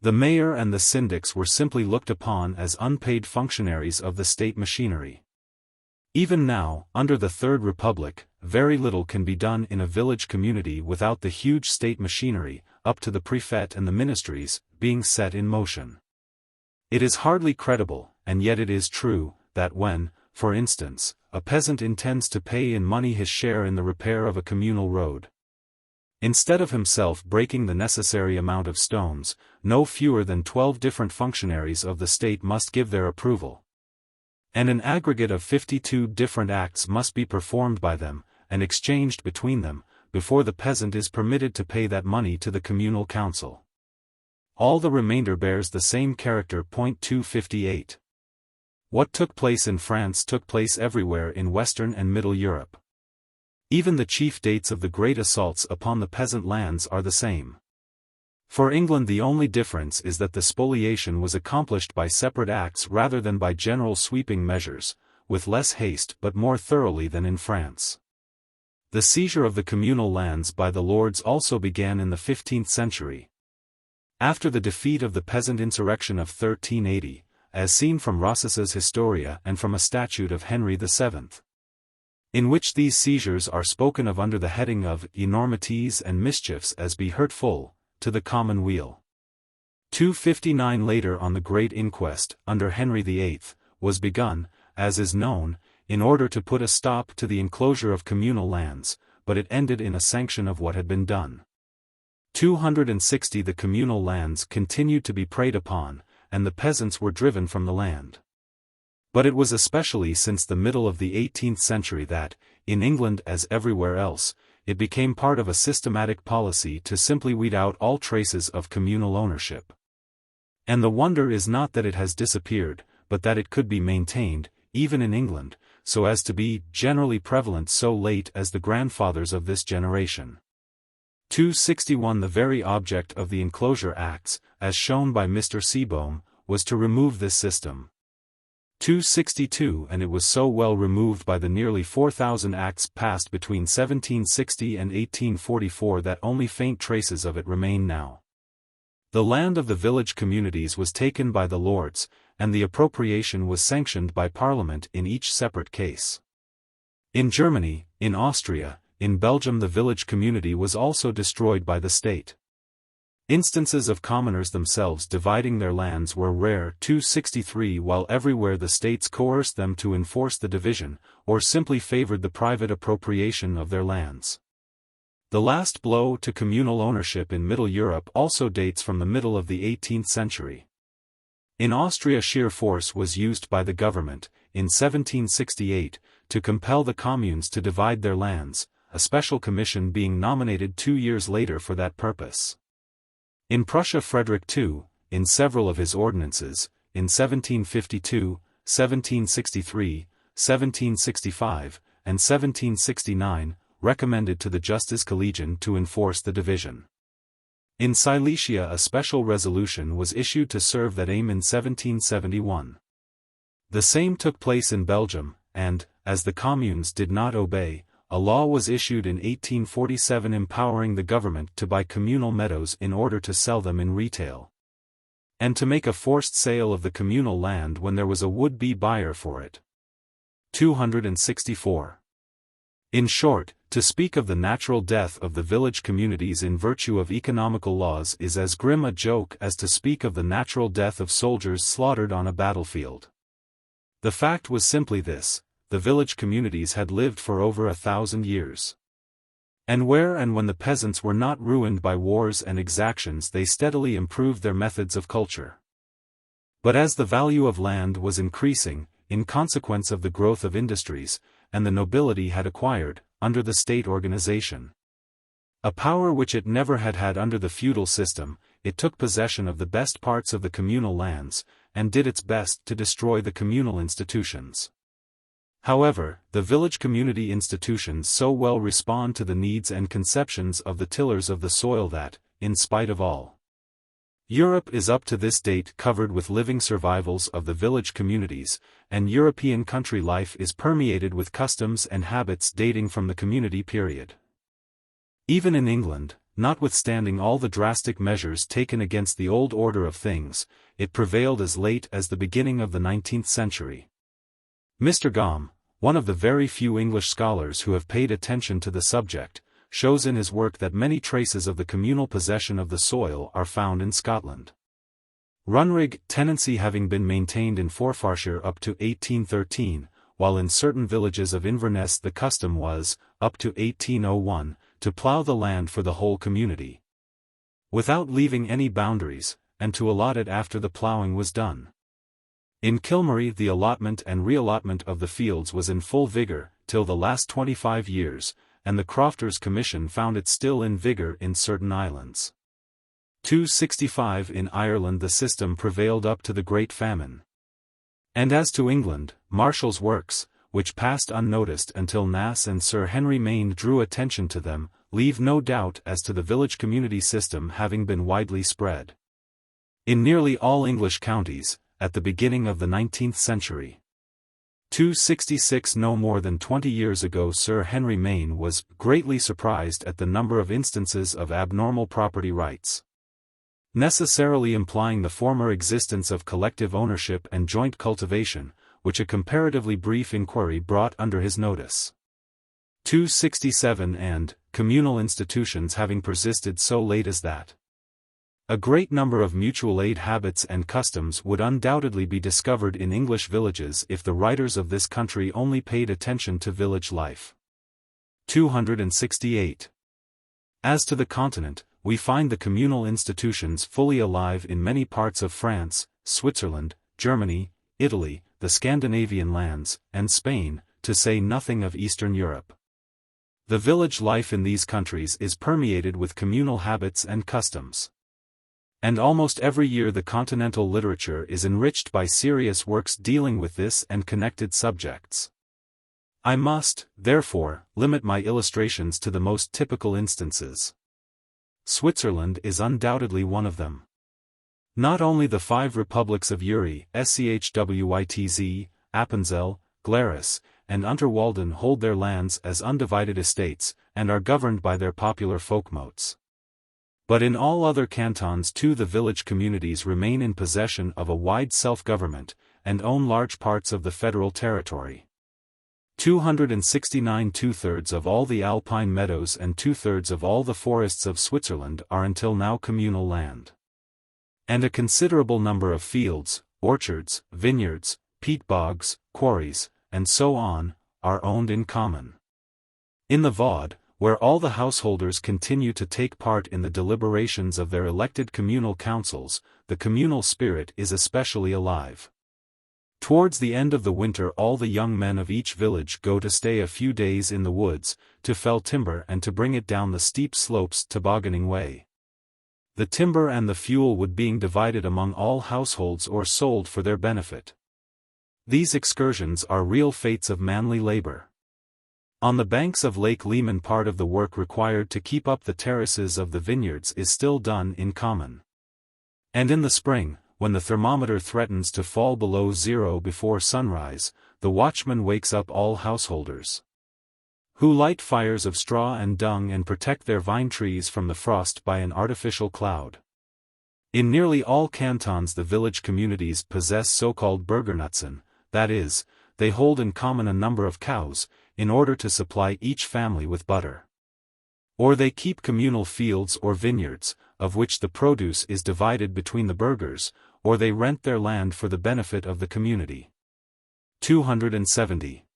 The mayor and the syndics were simply looked upon as unpaid functionaries of the state machinery. Even now, under the Third Republic, very little can be done in a village community without the huge state machinery, up to the prefect and the ministries, being set in motion. It is hardly credible, and yet it is true, that when, for instance, a peasant intends to pay in money his share in the repair of a communal road, instead of himself breaking the necessary amount of stones, no fewer than 12 different functionaries of the state must give their approval. And an aggregate of 52 different acts must be performed by them, and exchanged between them, before the peasant is permitted to pay that money to the communal council. All the remainder bears the same character. 258. What took place in France took place everywhere in Western and Middle Europe. Even the chief dates of the great assaults upon the peasant lands are the same. For England the only difference is that the spoliation was accomplished by separate acts rather than by general sweeping measures, with less haste but more thoroughly than in France. The seizure of the communal lands by the lords also began in the 15th century. After the defeat of the peasant insurrection of 1380, as seen from Ross's Historia and from a statute of Henry VII, in which these seizures are spoken of under the heading of enormities and mischiefs as be hurtful to the common weal. 259 Later on the Great Inquest, under Henry VIII, was begun, as is known, in order to put a stop to the enclosure of communal lands, but it ended in a sanction of what had been done. 260 The communal lands continued to be preyed upon, and the peasants were driven from the land. But it was especially since the middle of the 18th century that, in England as everywhere else, it became part of a systematic policy to simply weed out all traces of communal ownership. And the wonder is not that it has disappeared, but that it could be maintained, even in England, so as to be generally prevalent so late as the grandfathers of this generation. 261 The very object of the Enclosure Acts, as shown by Mr. Seebohm, was to remove this system. 262 And it was so well removed by the nearly 4,000 acts passed between 1760 and 1844 that only faint traces of it remain now. The land of the village communities was taken by the lords, and the appropriation was sanctioned by Parliament in each separate case. In Germany, in Austria, in Belgium the village community was also destroyed by the state. Instances of commoners themselves dividing their lands were rare. 263 While everywhere the states coerced them to enforce the division, or simply favored the private appropriation of their lands. The last blow to communal ownership in Middle Europe also dates from the middle of the 18th century. In Austria sheer force was used by the government, in 1768, to compel the communes to divide their lands, a special commission being nominated 2 years later for that purpose. In Prussia Frederick II, in several of his ordinances, in 1752, 1763, 1765, and 1769, recommended to the Justes Collegian to enforce the division. In Silesia a special resolution was issued to serve that aim in 1771. The same took place in Belgium, and, as the communes did not obey, a law was issued in 1847 empowering the government to buy communal meadows in order to sell them in retail, and to make a forced sale of the communal land when there was a would-be buyer for it. 264. In short, to speak of the natural death of the village communities in virtue of economical laws is as grim a joke as to speak of the natural death of soldiers slaughtered on a battlefield. The fact was simply this: the village communities had lived for over 1,000 years. And where and when the peasants were not ruined by wars and exactions, they steadily improved their methods of culture. But as the value of land was increasing, in consequence of the growth of industries, and the nobility had acquired, under the state organization, a power which it never had had under the feudal system, it took possession of the best parts of the communal lands, and did its best to destroy the communal institutions. However, the village community institutions so well respond to the needs and conceptions of the tillers of the soil that, in spite of all, Europe is up to this date covered with living survivals of the village communities, and European country life is permeated with customs and habits dating from the community period. Even in England, notwithstanding all the drastic measures taken against the old order of things, it prevailed as late as the beginning of the 19th century. Mr. Gaume, one of the very few English scholars who have paid attention to the subject, shows in his work that many traces of the communal possession of the soil are found in Scotland. Runrig tenancy having been maintained in Forfarshire up to 1813, while in certain villages of Inverness the custom was, up to 1801, to plough the land for the whole community, without leaving any boundaries, and to allot it after the ploughing was done. In Kilmary the allotment and reallotment of the fields was in full vigour, till the last 25 years, and the Crofters' Commission found it still in vigour in certain islands. 265 In Ireland the system prevailed up to the Great Famine. And as to England, Marshall's works, which passed unnoticed until Nass and Sir Henry Maine drew attention to them, leave no doubt as to the village community system having been widely spread in nearly all English counties, at the beginning of the 19th century. 266 No more than 20 years ago Sir Henry Maine was greatly surprised at the number of instances of abnormal property rights, necessarily implying the former existence of collective ownership and joint cultivation, which a comparatively brief inquiry brought under his notice. 267 And, communal institutions having persisted so late as that, a great number of mutual aid habits and customs would undoubtedly be discovered in English villages if the writers of this country only paid attention to village life. 268. As to the continent, we find the communal institutions fully alive in many parts of France, Switzerland, Germany, Italy, the Scandinavian lands, and Spain, to say nothing of Eastern Europe. The village life in these countries is permeated with communal habits and customs. And almost every year the continental literature is enriched by serious works dealing with this and connected subjects. I must, therefore, limit my illustrations to the most typical instances. Switzerland is undoubtedly one of them. Not only the 5 republics of Uri, Schwytz, Appenzell, Glarus, and Unterwalden hold their lands as undivided estates, and are governed by their popular folkmotes. But in all other cantons too the village communities remain in possession of a wide self-government, and own large parts of the federal territory. 269 2/3 of all the alpine meadows and 2/3 of all the forests of Switzerland are until now communal land. And a considerable number of fields, orchards, vineyards, peat bogs, quarries, and so on, are owned in common. In the Vaud, where all the householders continue to take part in the deliberations of their elected communal councils, the communal spirit is especially alive. Towards the end of the winter all the young men of each village go to stay a few days in the woods, to fell timber and to bring it down the steep slopes tobogganing way. the timber and the fuel would being divided among all households or sold for their benefit. These excursions are real fates of manly labor. On the banks of Lake Leman part of the work required to keep up the terraces of the vineyards is still done in common. And in the spring, when the thermometer threatens to fall below zero before sunrise, the watchman wakes up all householders, who light fires of straw and dung and protect their vine trees from the frost by an artificial cloud. In nearly all cantons the village communities possess so-called Bürgernutzen, that is, they hold in common a number of cows, in order to supply each family with butter. Or they keep communal fields or vineyards, of which the produce is divided between the burghers, or they rent their land for the benefit of the community. 270.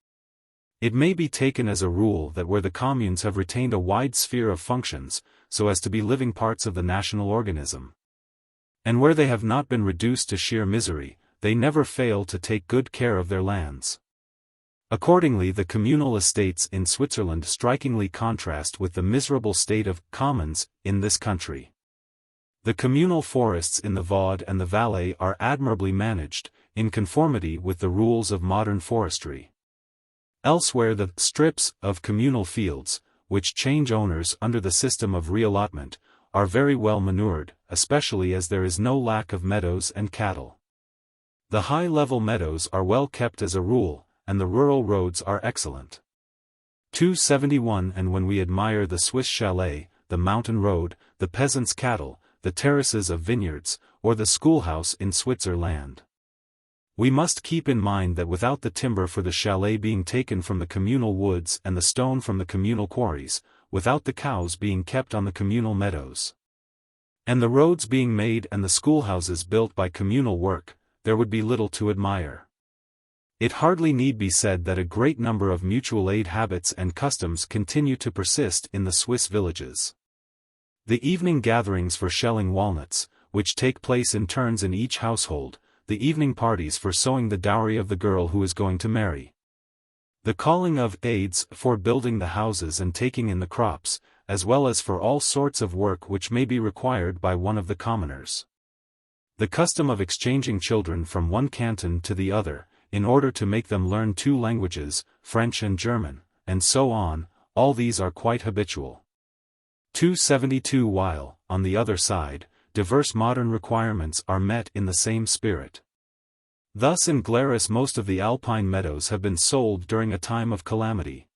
It may be taken as a rule that where the communes have retained a wide sphere of functions, so as to be living parts of the national organism, and where they have not been reduced to sheer misery, they never fail to take good care of their lands. Accordingly, the communal estates in Switzerland strikingly contrast with the miserable state of commons in this country. The communal forests in the Vaud and the Valais are admirably managed, in conformity with the rules of modern forestry. Elsewhere the strips of communal fields, which change owners under the system of reallotment, are very well manured, especially as there is no lack of meadows and cattle. The high-level meadows are well kept as a rule, and the rural roads are excellent. 271. And when we admire the Swiss chalet, the mountain road, the peasants' cattle, the terraces of vineyards, or the schoolhouse in Switzerland, we must keep in mind that without the timber for the chalet being taken from the communal woods and the stone from the communal quarries, without the cows being kept on the communal meadows, and the roads being made and the schoolhouses built by communal work, there would be little to admire. It hardly need be said that a great number of mutual aid habits and customs continue to persist in the Swiss villages. The evening gatherings for shelling walnuts, which take place in turns in each household, the evening parties for sowing the dowry of the girl who is going to marry, the calling of aids for building the houses and taking in the crops, as well as for all sorts of work which may be required by one of the commoners. The custom of exchanging children from one canton to the other, in order to make them learn two languages, French and German, and so on, all these are quite habitual. 272. While, on the other side, diverse modern requirements are met in the same spirit. Thus in Glarus most of the alpine meadows have been sold during a time of calamity.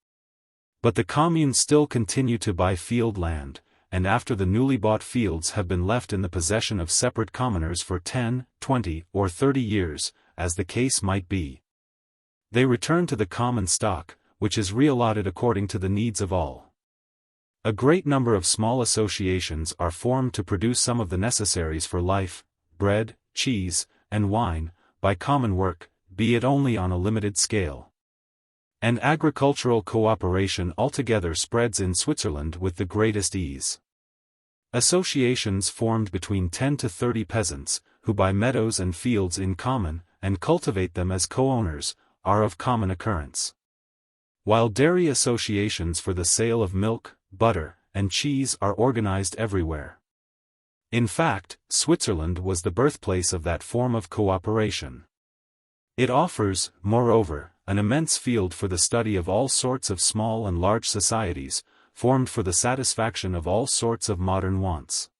But the communes still continue to buy field land, and after the newly bought fields have been left in the possession of separate commoners for 10, 20, or 30 years, as the case might be, they return to the common stock, which is reallotted according to the needs of all. A great number of small associations are formed to produce some of the necessaries for life, bread, cheese, and wine, by common work, be it only on a limited scale. And agricultural cooperation altogether spreads in Switzerland with the greatest ease. Associations formed between 10 to 30 peasants, who buy meadows and fields in common, and cultivate them as co-owners, are of common occurrence. While dairy associations for the sale of milk, butter, and cheese are organized everywhere. In fact, Switzerland was the birthplace of that form of cooperation. It offers, moreover, an immense field for the study of all sorts of small and large societies, formed for the satisfaction of all sorts of modern wants.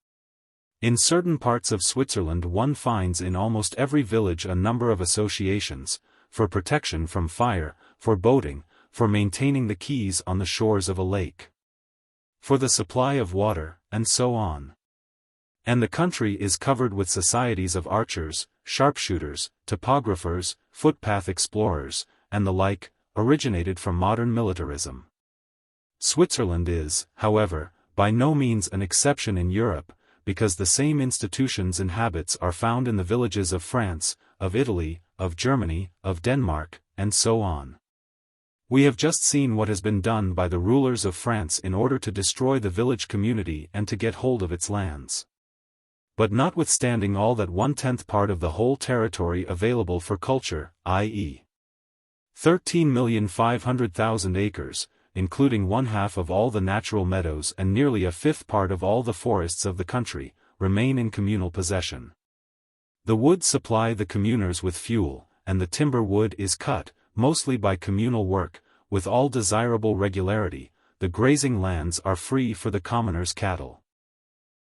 In certain parts of Switzerland one finds in almost every village a number of associations, for protection from fire, for boating, for maintaining the quays on the shores of a lake, for the supply of water, and so on. And the country is covered with societies of archers, sharpshooters, topographers, footpath explorers, and the like, originated from modern militarism. Switzerland is, however, by no means an exception in Europe, because the same institutions and habits are found in the villages of France, of Italy, of Germany, of Denmark, and so on. We have just seen what has been done by the rulers of France in order to destroy the village community and to get hold of its lands. But notwithstanding all that 1/10 part of the whole territory available for culture, i.e. 13,500,000 acres, including 1/2 of all the natural meadows and nearly 1/5 part of all the forests of the country, remain in communal possession. The woods supply the communers with fuel, and the timber wood is cut, mostly by communal work, with all desirable regularity. The grazing lands are free for the commoners' cattle.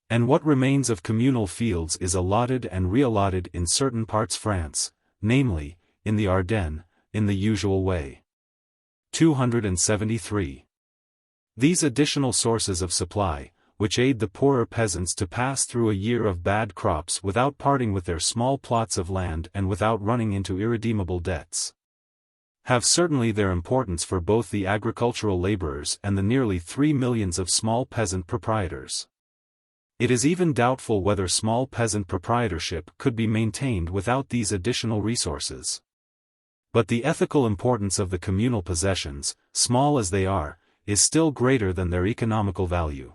And what remains of communal fields is allotted and reallotted in certain parts France, namely, in the Ardennes, in the usual way. 273. These additional sources of supply, which aid the poorer peasants to pass through a year of bad crops without parting with their small plots of land and without running into irredeemable debts, have certainly their importance for both the agricultural laborers and the nearly 3 millions of small peasant proprietors. It is even doubtful whether small peasant proprietorship could be maintained without these additional resources. But the ethical importance of the communal possessions, small as they are, is still greater than their economical value.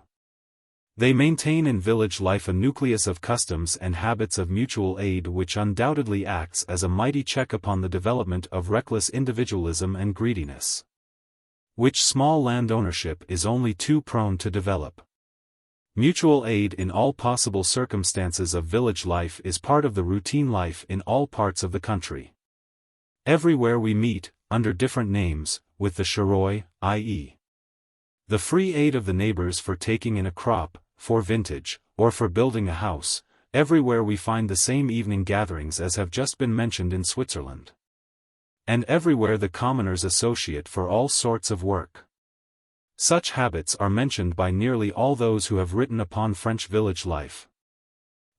They maintain in village life a nucleus of customs and habits of mutual aid which undoubtedly acts as a mighty check upon the development of reckless individualism and greediness, which small land ownership is only too prone to develop. Mutual aid in all possible circumstances of village life is part of the routine life in all parts of the country. Everywhere we meet, under different names, with the charroi, i.e., the free aid of the neighbors for taking in a crop, for vintage, or for building a house. Everywhere we find the same evening gatherings as have just been mentioned in Switzerland. And everywhere the commoners associate for all sorts of work. Such habits are mentioned by nearly all those who have written upon French village life.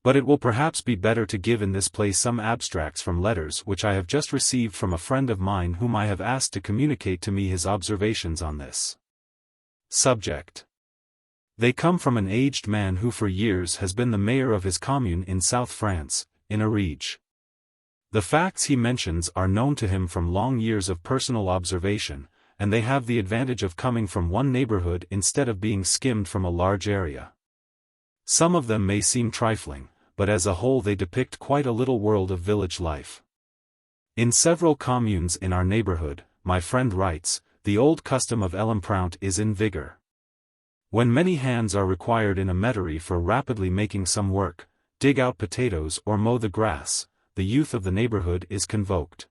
But it will perhaps be better to give in this place some abstracts from letters which I have just received from a friend of mine whom I have asked to communicate to me his observations on this subject. They come from an aged man who for years has been the mayor of his commune in South France, in Ariège. The facts he mentions are known to him from long years of personal observation, and they have the advantage of coming from one neighborhood instead of being skimmed from a large area. Some of them may seem trifling, but as a whole they depict quite a little world of village life. In several communes in our neighborhood, my friend writes, the old custom of l'empreinte is in vigor. When many hands are required in a metairie for rapidly making some work, dig out potatoes or mow the grass, the youth of the neighborhood is convoked.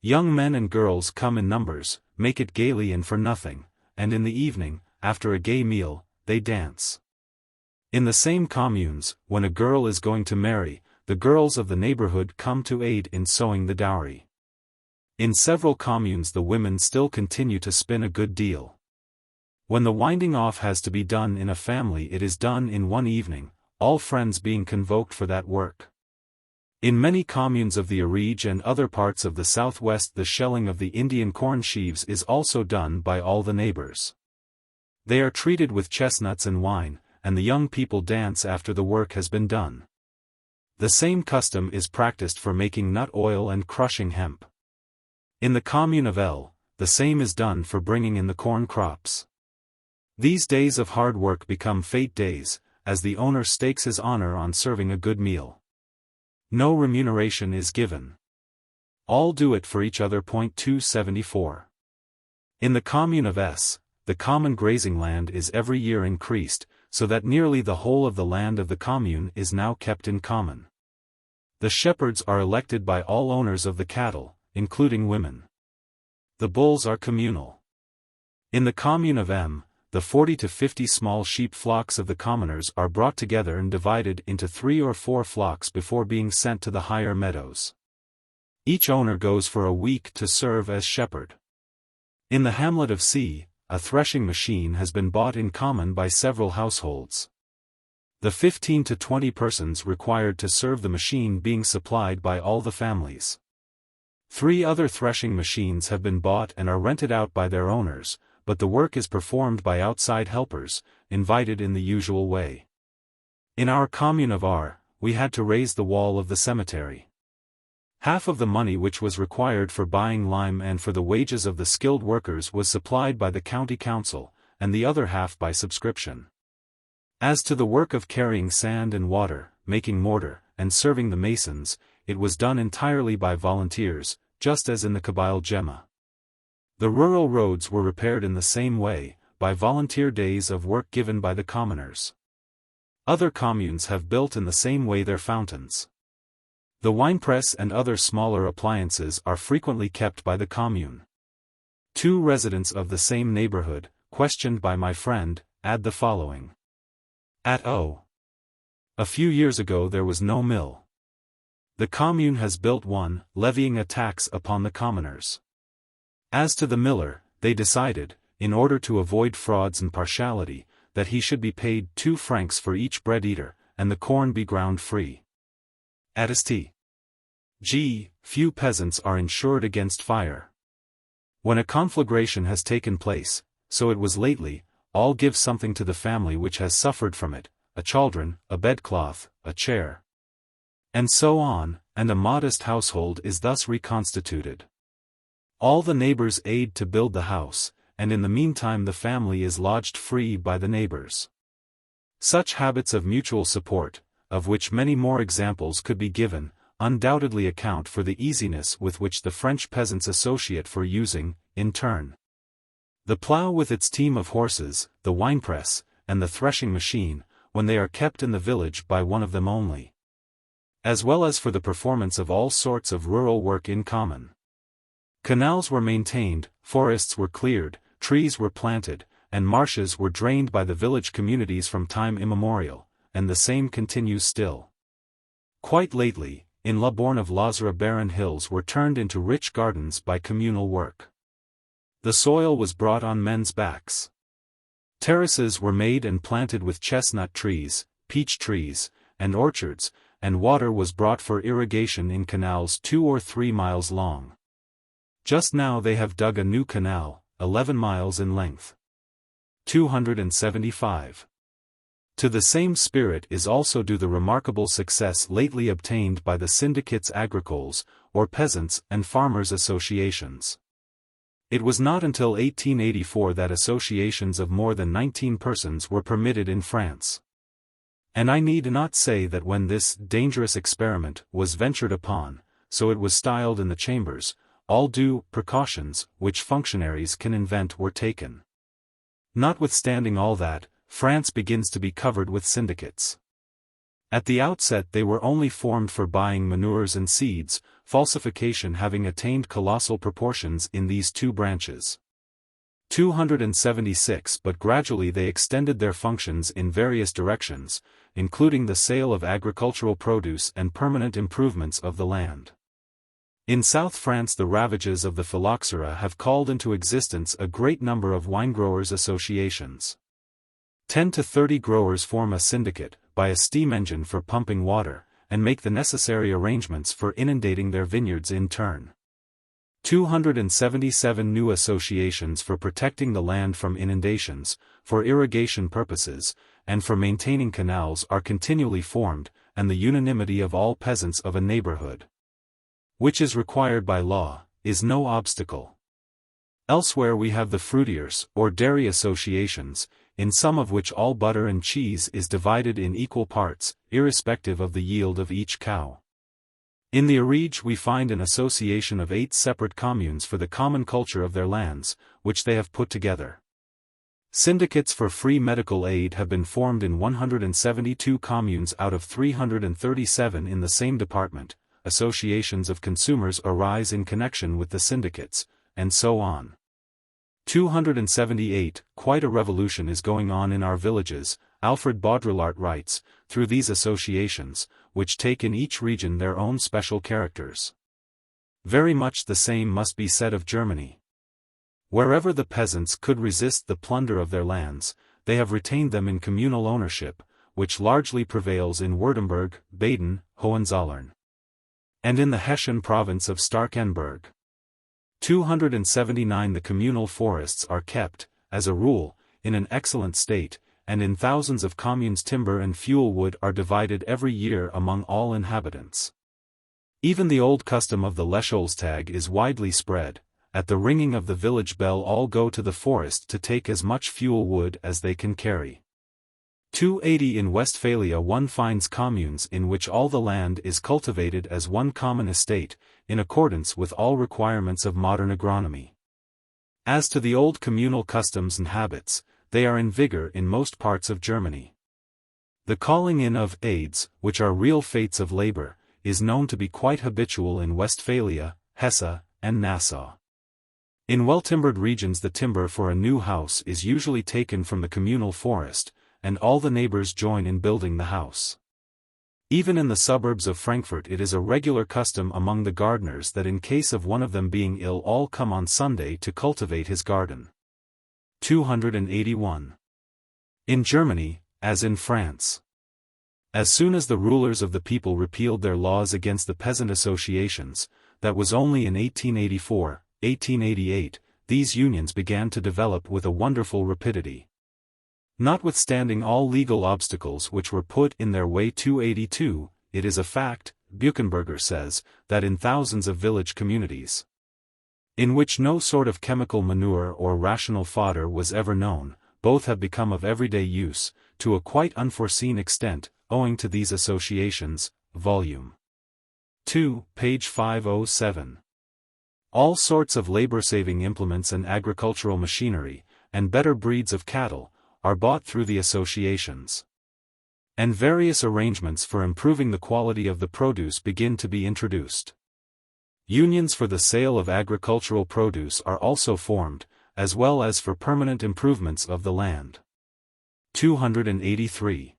Young men and girls come in numbers, make it gaily and for nothing, and in the evening, after a gay meal, they dance. In the same communes, when a girl is going to marry, the girls of the neighborhood come to aid in sowing the dowry. In several communes the women still continue to spin a good deal. When the winding off has to be done in a family it is done in one evening, all friends being convoked for that work. In many communes of the Ariège and other parts of the southwest the shelling of the Indian corn sheaves is also done by all the neighbors. They are treated with chestnuts and wine, and the young people dance after the work has been done. The same custom is practiced for making nut oil and crushing hemp. In the commune of L, the same is done for bringing in the corn crops. These days of hard work become fete days, as the owner stakes his honor on serving a good meal. No remuneration is given. All do it for each other. 274. In the commune of S, the common grazing land is every year increased, so that nearly the whole of the land of the commune is now kept in common. The shepherds are elected by all owners of the cattle, including women. The bulls are communal. In the commune of M, the 40 to 50 small sheep flocks of the commoners are brought together and divided into 3 or 4 flocks before being sent to the higher meadows. Each owner goes for a week to serve as shepherd. In the hamlet of C, a threshing machine has been bought in common by several households. The 15 to 20 persons required to serve the machine being supplied by all the families. 3 other threshing machines have been bought and are rented out by their owners, but the work is performed by outside helpers, invited in the usual way. In our commune of R, we had to raise the wall of the cemetery. Half of the money which was required for buying lime and for the wages of the skilled workers was supplied by the county council, and the other half by subscription. As to the work of carrying sand and water, making mortar, and serving the masons, it was done entirely by volunteers, just as in the Kabyle Gemma. The rural roads were repaired in the same way, by volunteer days of work given by the commoners. Other communes have built in the same way their fountains. The winepress and other smaller appliances are frequently kept by the commune. Two residents of the same neighborhood, questioned by my friend, add the following. At O. A few years ago there was no mill. The commune has built one, levying a tax upon the commoners. As to the miller, they decided, in order to avoid frauds and partiality, that he should be paid 2 francs for each bread-eater, and the corn be ground free. At St. G. Few peasants are insured against fire. When a conflagration has taken place, so it was lately, all give something to the family which has suffered from it, a chaldron, a bedcloth, a chair. And so on, and a modest household is thus reconstituted. All the neighbors aid to build the house, and in the meantime the family is lodged free by the neighbors. Such habits of mutual support, of which many more examples could be given, undoubtedly account for the easiness with which the French peasants associate for using, in turn, the plough with its team of horses, the winepress, and the threshing machine, when they are kept in the village by one of them only, as well as for the performance of all sorts of rural work in common. Canals were maintained, forests were cleared, trees were planted, and marshes were drained by the village communities from time immemorial, and the same continues still. Quite lately, in La Borne of Lozera barren hills were turned into rich gardens by communal work. The soil was brought on men's backs. Terraces were made and planted with chestnut trees, peach trees, and orchards, and water was brought for irrigation in canals 2 or 3 miles long. Just now they have dug a new canal, 11 miles in length. 275. To the same spirit is also due the remarkable success lately obtained by the syndicates agricoles, or peasants' and farmers' associations. It was not until 1884 that associations of more than 19 persons were permitted in France. And I need not say that when this dangerous experiment was ventured upon, so it was styled in the chambers, all due precautions which functionaries can invent were taken. Notwithstanding all that, France begins to be covered with syndicates. At the outset they were only formed for buying manures and seeds, falsification having attained colossal proportions in these two branches. 276 But gradually they extended their functions in various directions, including the sale of agricultural produce and permanent improvements of the land. In South France the ravages of the phylloxera have called into existence a great number of winegrowers' associations. 10 to 30 growers form a syndicate, buy a steam engine for pumping water, and make the necessary arrangements for inundating their vineyards in turn. 277 new associations for protecting the land from inundations, for irrigation purposes, and for maintaining canals are continually formed, and the unanimity of all peasants of a neighborhood, which is required by law, is no obstacle. Elsewhere we have the fruitiers, or dairy associations, in some of which all butter and cheese is divided in equal parts, irrespective of the yield of each cow. In the Ariege we find an association of 8 separate communes for the common culture of their lands, which they have put together. Syndicates for free medical aid have been formed in 172 communes out of 337 in the same department, associations of consumers arise in connection with the syndicates, and so on. 278 Quite a revolution is going on in our villages, Alfred Baudrillart writes, through these associations, which take in each region their own special characters. Very much the same must be said of Germany. Wherever the peasants could resist the plunder of their lands, they have retained them in communal ownership, which largely prevails in Württemberg, Baden, Hohenzollern, and in the Hessian province of Starkenburg. 279 The communal forests are kept, as a rule, in an excellent state, and in thousands of communes timber and fuel wood are divided every year among all inhabitants. Even the old custom of the Lecholstag is widely spread. At the ringing of the village bell all go to the forest to take as much fuel wood as they can carry. 280 In Westphalia one finds communes in which all the land is cultivated as one common estate, in accordance with all requirements of modern agronomy. As to the old communal customs and habits, they are in vigor in most parts of Germany. The calling in of aids, which are real fates of labor, is known to be quite habitual in Westphalia, Hesse, and Nassau. In well-timbered regions the timber for a new house is usually taken from the communal forest, and all the neighbors join in building the house. Even in the suburbs of Frankfurt it is a regular custom among the gardeners that in case of one of them being ill all come on Sunday to cultivate his garden. 281. In Germany, as in France. As soon as the rulers of the people repealed their laws against the peasant associations, that was only in 1884, 1888, these unions began to develop with a wonderful rapidity. Notwithstanding all legal obstacles which were put in their way. 282, it is a fact, Buchenberger says, that in thousands of village communities, in which no sort of chemical manure or rational fodder was ever known, both have become of everyday use, to a quite unforeseen extent, owing to these associations. Volume 2, page 507. All sorts of labor-saving implements and agricultural machinery, and better breeds of cattle, are bought through the associations. And various arrangements for improving the quality of the produce begin to be introduced. Unions for the sale of agricultural produce are also formed, as well as for permanent improvements of the land. 283.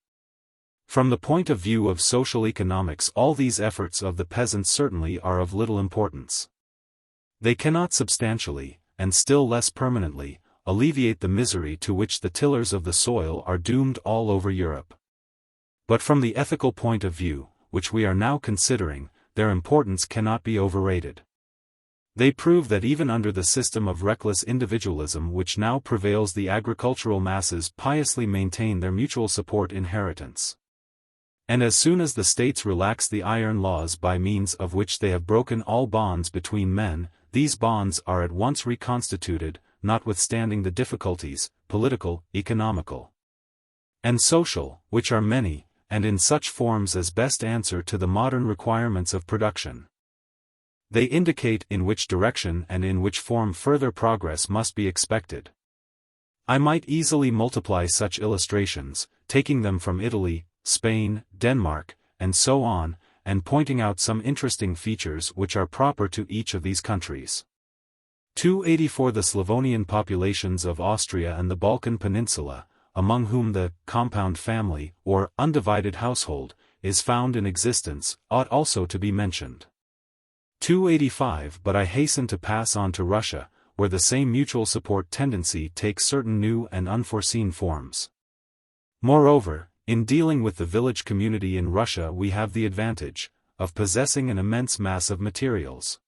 From the point of view of social economics, all these efforts of the peasants certainly are of little importance. They cannot substantially, and still less permanently, alleviate the misery to which the tillers of the soil are doomed all over Europe. But from the ethical point of view, which we are now considering, their importance cannot be overrated. They prove that even under the system of reckless individualism which now prevails, the agricultural masses piously maintain their mutual support inheritance. And as soon as the states relax the iron laws by means of which they have broken all bonds between men, these bonds are at once reconstituted, notwithstanding the difficulties, political, economical, and social, which are many, and in such forms as best answer to the modern requirements of production. They indicate in which direction and in which form further progress must be expected. I might easily multiply such illustrations, taking them from Italy, Spain, Denmark, and so on, and pointing out some interesting features which are proper to each of these countries. 284. The Slavonian populations of Austria and the Balkan Peninsula, among whom the compound family, or undivided household, is found in existence, ought also to be mentioned. 285. But I hasten to pass on to Russia, where the same mutual support tendency takes certain new and unforeseen forms. Moreover, in dealing with the village community in Russia we have the advantage of possessing an immense mass of materials,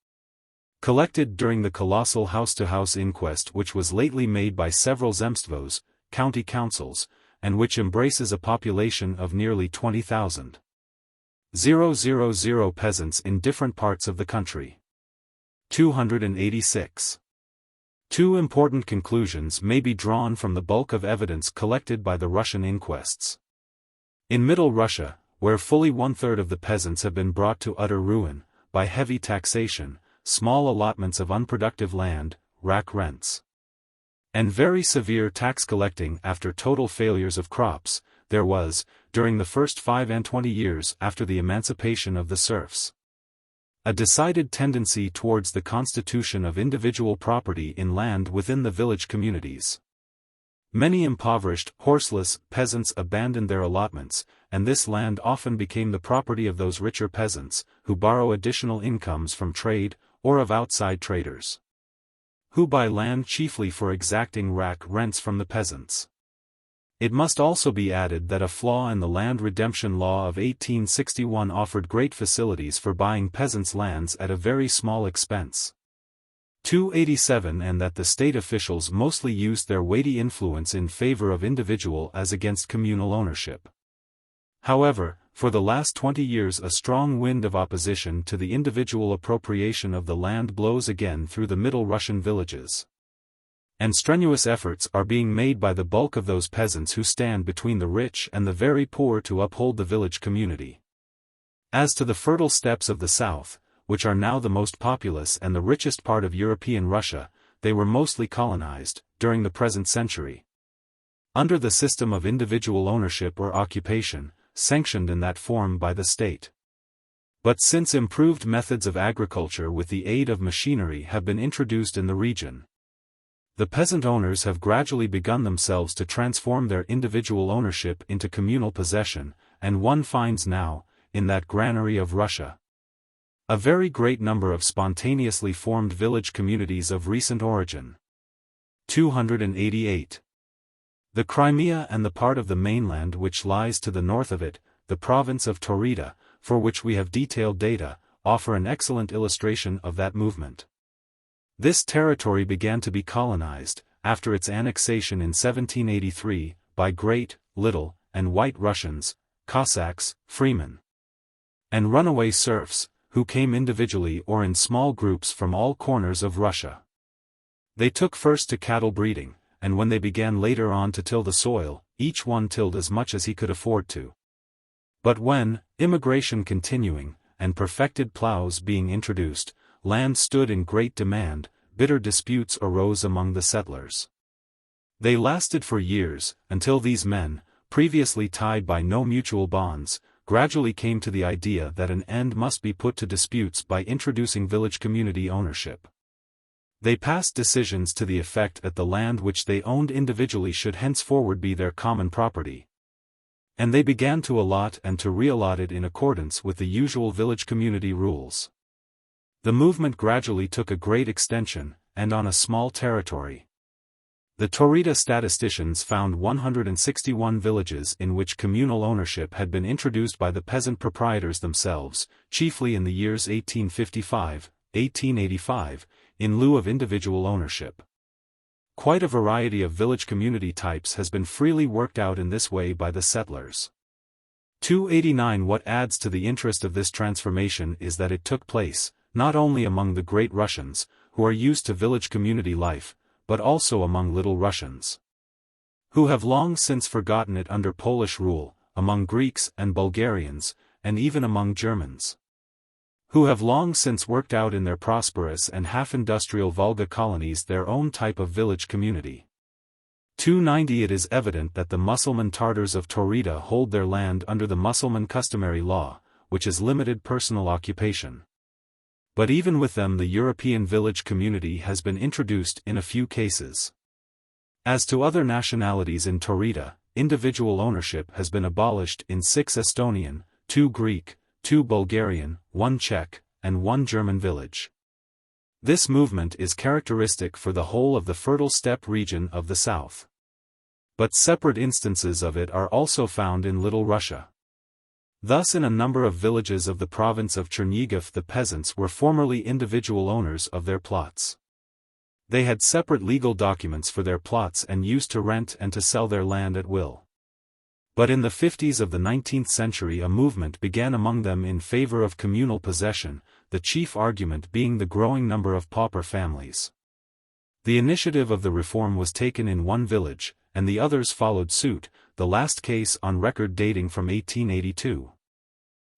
collected during the colossal house-to-house inquest which was lately made by several zemstvos, county councils, and which embraces a population of nearly 20,000. 000 peasants in different parts of the country. 286. Two important conclusions may be drawn from the bulk of evidence collected by the Russian inquests. In Middle Russia, where fully one-third of the peasants have been brought to utter ruin, by heavy taxation, small allotments of unproductive land, rack rents, and very severe tax collecting after total failures of crops, there was, during the first 25 years after the emancipation of the serfs, a decided tendency towards the constitution of individual property in land within the village communities. Many impoverished, horseless peasants abandoned their allotments, and this land often became the property of those richer peasants, who borrow additional incomes from trade, or of outside traders, who buy land chiefly for exacting rack rents from the peasants. It must also be added that a flaw in the land redemption law of 1861 offered great facilities for buying peasants' lands at a very small expense. 287. And that the state officials mostly used their weighty influence in favor of individual as against communal ownership. However, for the last 20 years a strong wind of opposition to the individual appropriation of the land blows again through the Middle Russian villages, and strenuous efforts are being made by the bulk of those peasants who stand between the rich and the very poor to uphold the village community. As to the fertile steppes of the south, which are now the most populous and the richest part of European Russia, they were mostly colonized, during the present century, under the system of individual ownership or occupation, sanctioned in that form by the state. But since improved methods of agriculture with the aid of machinery have been introduced in the region, the peasant owners have gradually begun themselves to transform their individual ownership into communal possession, and one finds now, in that granary of Russia, a very great number of spontaneously formed village communities of recent origin. 288. The Crimea and the part of the mainland which lies to the north of it, the province of Taurida, for which we have detailed data, offer an excellent illustration of that movement. This territory began to be colonized, after its annexation in 1783, by Great, Little, and White Russians, Cossacks, freemen, and runaway serfs, who came individually or in small groups from all corners of Russia. They took first to cattle breeding, and when they began later on to till the soil, each one tilled as much as he could afford to. But when, immigration continuing, and perfected plows being introduced, land stood in great demand, bitter disputes arose among the settlers. They lasted for years, until these men, previously tied by no mutual bonds, gradually came to the idea that an end must be put to disputes by introducing village community ownership. They passed decisions to the effect that the land which they owned individually should henceforward be their common property. And they began to allot and to reallot it in accordance with the usual village community rules. The movement gradually took a great extension, and on a small territory. The Taurida statisticians found 161 villages in which communal ownership had been introduced by the peasant proprietors themselves, chiefly in the years 1855, 1885, in lieu of individual ownership. Quite a variety of village community types has been freely worked out in this way by the settlers. 289. What adds to the interest of this transformation is that it took place, not only among the Great Russians, who are used to village community life, but also among Little Russians, who have long since forgotten it under Polish rule, among Greeks and Bulgarians, and even among Germans, who have long since worked out in their prosperous and half-industrial Volga colonies their own type of village community. 290. It is evident that the Mussulman Tartars of Taurida hold their land under the Mussulman customary law, which is limited personal occupation. But even with them the European village community has been introduced in a few cases. As to other nationalities in Taurida, individual ownership has been abolished in 6 Estonian, 2 Greek, 2 Bulgarian, 1 Czech, and 1 German village. This movement is characteristic for the whole of the fertile steppe region of the south. But separate instances of it are also found in Little Russia. Thus in a number of villages of the province of Chernigov the peasants were formerly individual owners of their plots. They had separate legal documents for their plots and used to rent and to sell their land at will. But in the 50s of the 19th century a movement began among them in favor of communal possession, the chief argument being the growing number of pauper families. The initiative of the reform was taken in one village, and the others followed suit, the last case on record dating from 1882.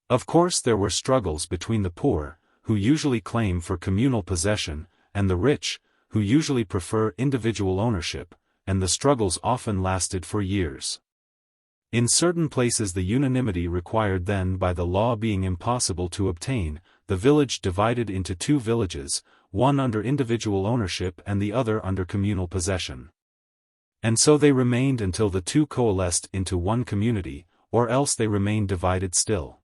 Of course there were struggles between the poor, who usually claim for communal possession, and the rich, who usually prefer individual ownership, and the struggles often lasted for years. In certain places the unanimity required then by the law being impossible to obtain, the village divided into 2 villages, one under individual ownership and the other under communal possession. And so they remained until the 2 coalesced into one community, or else they remained divided still.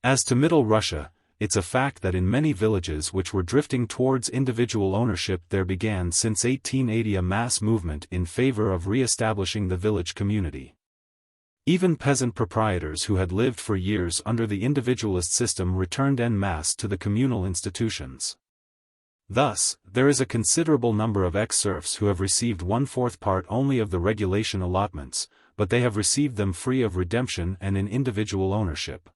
As to Middle Russia, it's a fact that in many villages which were drifting towards individual ownership there began since 1880 a mass movement in favor of re-establishing the village community. Even peasant proprietors who had lived for years under the individualist system returned en masse to the communal institutions. Thus, there is a considerable number of ex-serfs who have received 1/4 part only of the regulation allotments, but they have received them free of redemption and in individual ownership.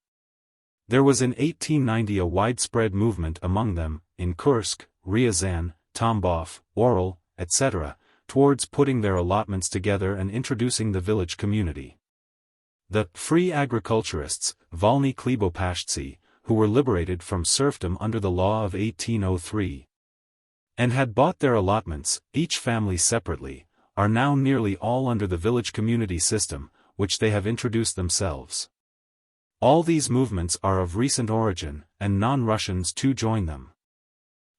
There was in 1890 a widespread movement among them, in Kursk, Ryazan, Tambov, Orel, etc., towards putting their allotments together and introducing the village community. The free agriculturists, Volny Klebopashtsy, who were liberated from serfdom under the law of 1803, and had bought their allotments, each family separately, are now nearly all under the village community system, which they have introduced themselves. All these movements are of recent origin, and non-Russians too join them.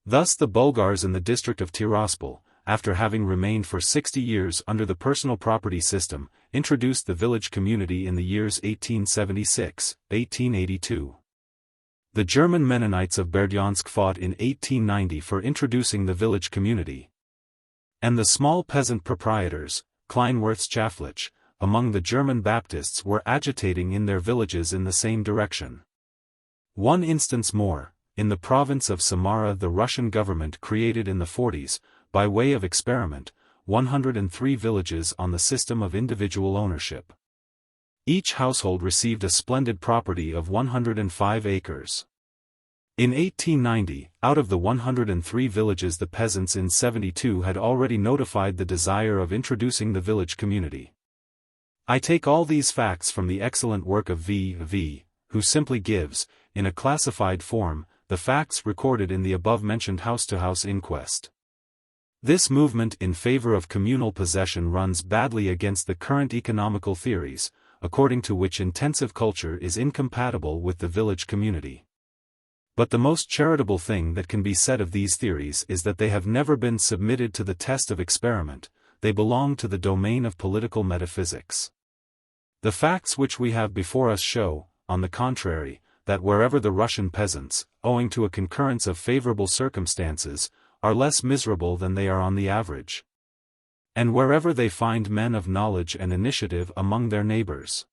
Thus the Bulgars in the district of Tiraspol, after having remained for 60 years under the personal property system, introduced the village community in the years 1876, 1882. The German Mennonites of Berdyansk fought in 1890 for introducing the village community. And the small peasant proprietors, Kleinwirtschaftlich, among the German Baptists were agitating in their villages in the same direction. One instance more, in the province of Samara the Russian government created in the 40s, by way of experiment, 103 villages on the system of individual ownership. Each household received a splendid property of 105 acres. In 1890, out of the 103 villages the peasants in 72 had already notified the desire of introducing the village community. I take all these facts from the excellent work of V.V., who simply gives, in a classified form, the facts recorded in the above-mentioned house-to-house inquest. This movement in favor of communal possession runs badly against the current economical theories, according to which intensive culture is incompatible with the village community. But the most charitable thing that can be said of these theories is that they have never been submitted to the test of experiment, they belong to the domain of political metaphysics. The facts which we have before us show, on the contrary, that wherever the Russian peasants, owing to a concurrence of favorable circumstances, are less miserable than they are on the average. And wherever they find men of knowledge and initiative among their neighbors,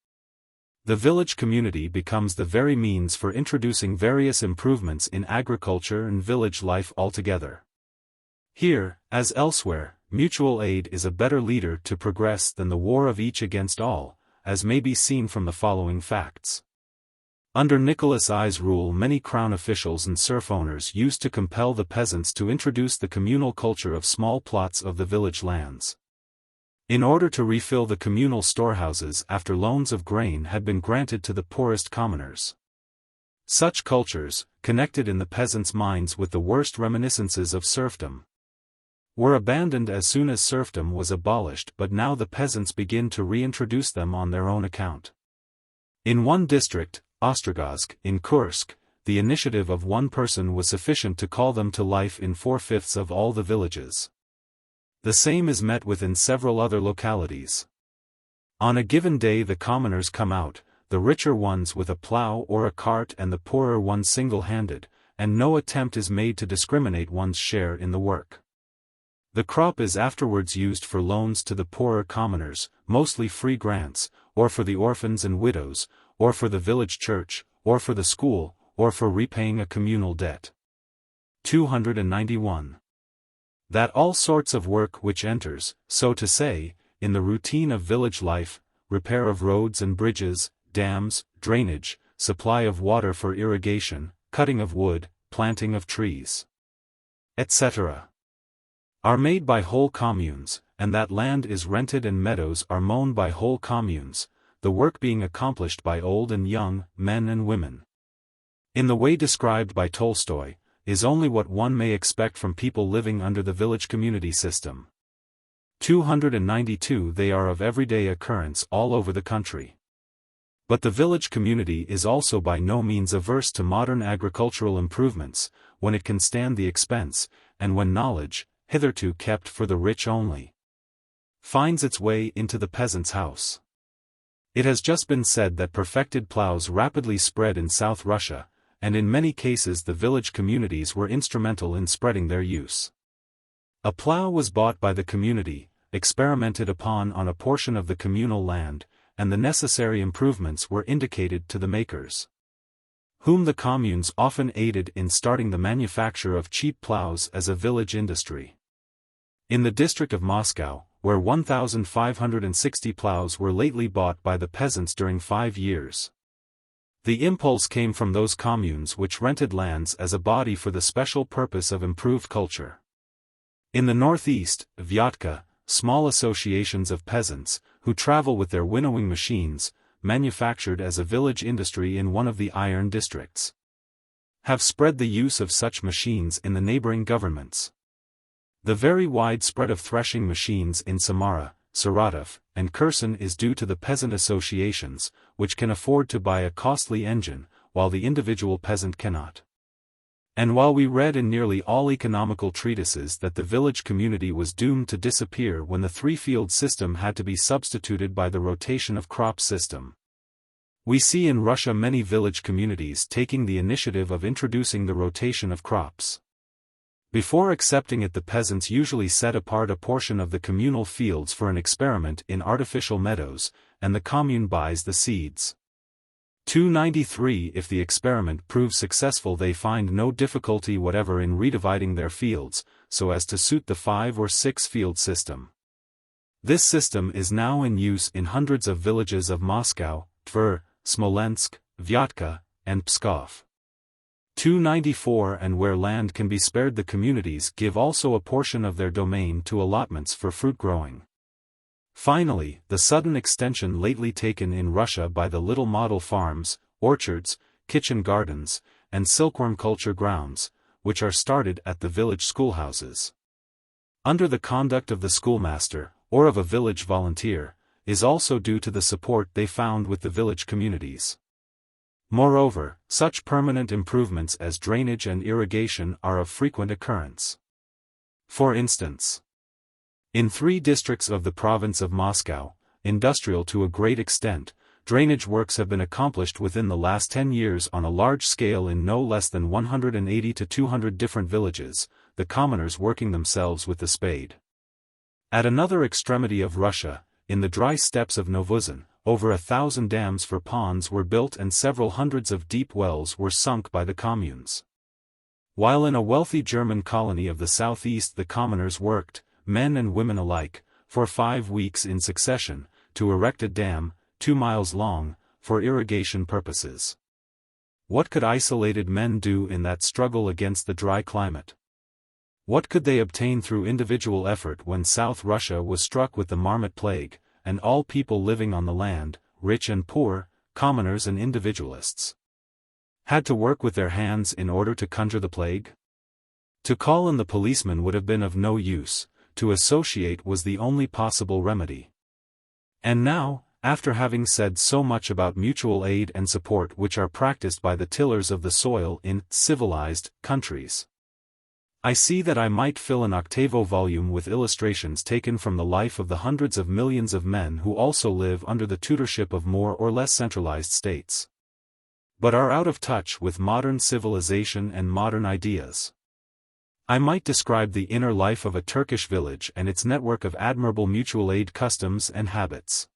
the village community becomes the very means for introducing various improvements in agriculture and village life altogether. Here, as elsewhere, mutual aid is a better leader to progress than the war of each against all, as may be seen from the following facts. Under Nicholas I's rule many crown officials and serf owners used to compel the peasants to introduce the communal culture of small plots of the village lands. In order to refill the communal storehouses after loans of grain had been granted to the poorest commoners. Such cultures, connected in the peasants' minds with the worst reminiscences of serfdom, were abandoned as soon as serfdom was abolished, but now the peasants begin to reintroduce them on their own account. In one district, Ostrogozhsk, in Kursk, the initiative of one person was sufficient to call them to life in 4/5 of all the villages. The same is met with in several other localities. On a given day the commoners come out, the richer ones with a plough or a cart and the poorer ones single-handed, and no attempt is made to discriminate one's share in the work. The crop is afterwards used for loans to the poorer commoners, mostly free grants, or for the orphans and widows, or for the village church, or for the school, or for repaying a communal debt. 291. That all sorts of work which enters, so to say, in the routine of village life, repair of roads and bridges, dams, drainage, supply of water for irrigation, cutting of wood, planting of trees, etc., are made by whole communes, and that land is rented and meadows are mown by whole communes, the work being accomplished by old and young, men and women, in the way described by Tolstoy, is only what one may expect from people living under the village community system. 292. They are of everyday occurrence all over the country. But the village community is also by no means averse to modern agricultural improvements, when it can stand the expense, and when knowledge, hitherto kept for the rich only, finds its way into the peasant's house. It has just been said that perfected ploughs rapidly spread in South Russia, and in many cases the village communities were instrumental in spreading their use. A plough was bought by the community, experimented upon on a portion of the communal land, and the necessary improvements were indicated to the makers, whom the communes often aided in starting the manufacture of cheap ploughs as a village industry. In the district of Moscow, where 1,560 ploughs were lately bought by the peasants during 5 years. The impulse came from those communes which rented lands as a body for the special purpose of improved culture. In the northeast, Vyatka, small associations of peasants, who travel with their winnowing machines, manufactured as a village industry in one of the iron districts, have spread the use of such machines in the neighboring governments. The very wide spread of threshing machines in Samara, Saratov, and Kherson is due to the peasant associations, which can afford to buy a costly engine, while the individual peasant cannot. And while we read in nearly all economical treatises that the village community was doomed to disappear when the three-field system had to be substituted by the rotation of crop system, we see in Russia many village communities taking the initiative of introducing the rotation of crops. Before accepting it, the peasants usually set apart a portion of the communal fields for an experiment in artificial meadows, and the commune buys the seeds. 293 If the experiment proves successful, they find no difficulty whatever in redividing their fields, so as to suit the 5 or 6 field system. This system is now in use in hundreds of villages of Moscow, Tver, Smolensk, Vyatka, and Pskov. 294 And where land can be spared, the communities give also a portion of their domain to allotments for fruit growing. Finally, the sudden extension lately taken in Russia by the little model farms, orchards, kitchen gardens, and silkworm culture grounds, which are started at the village schoolhouses, under the conduct of the schoolmaster, or of a village volunteer, is also due to the support they found with the village communities. Moreover, such permanent improvements as drainage and irrigation are of frequent occurrence. For instance, in 3 districts of the province of Moscow, industrial to a great extent, drainage works have been accomplished within the last 10 years on a large scale in no less than 180 to 200 different villages, the commoners working themselves with the spade. At another extremity of Russia, in the dry steppes of Novuzin, over 1,000 dams for ponds were built and several hundreds of deep wells were sunk by the communes. While in a wealthy German colony of the southeast the commoners worked, men and women alike, for 5 weeks in succession, to erect a dam, 2 miles long, for irrigation purposes. What could isolated men do in that struggle against the dry climate? What could they obtain through individual effort when South Russia was struck with the marmot plague, and all people living on the land, rich and poor, commoners and individualists, had to work with their hands in order to conjure the plague? To call in the policeman would have been of no use, to associate was the only possible remedy. And now, after having said so much about mutual aid and support which are practiced by the tillers of the soil in civilized countries, I see that I might fill an octavo volume with illustrations taken from the life of the hundreds of millions of men who also live under the tutorship of more or less centralized states, but are out of touch with modern civilization and modern ideas. I might describe the inner life of a Turkish village and its network of admirable mutual aid customs and habits.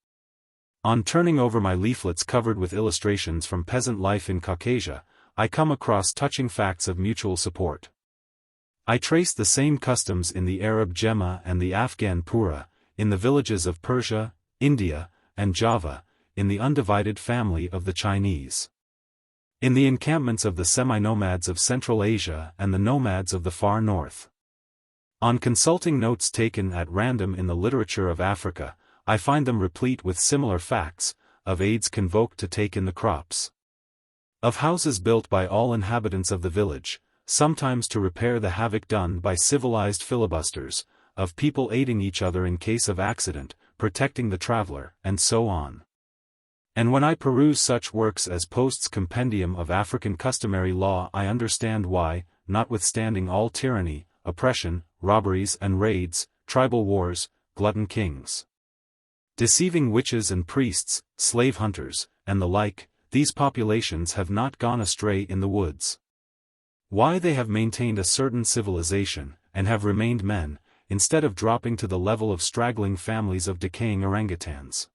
On turning over my leaflets covered with illustrations from peasant life in Caucasia, I come across touching facts of mutual support. I trace the same customs in the Arab Gemma and the Afghan Pura, in the villages of Persia, India, and Java, in the undivided family of the Chinese, in the encampments of the semi-nomads of Central Asia and the nomads of the far north. On consulting notes taken at random in the literature of Africa, I find them replete with similar facts, of aids convoked to take in the crops, of houses built by all inhabitants of the village, sometimes to repair the havoc done by civilized filibusters, of people aiding each other in case of accident, protecting the traveler, and so on. And when I peruse such works as Post's Compendium of African Customary Law, I understand why, notwithstanding all tyranny, oppression, robberies and raids, tribal wars, glutton kings, deceiving witches and priests, slave hunters, and the like, these populations have not gone astray in the woods. Why they have maintained a certain civilization, and have remained men, instead of dropping to the level of straggling families of decaying orangutans.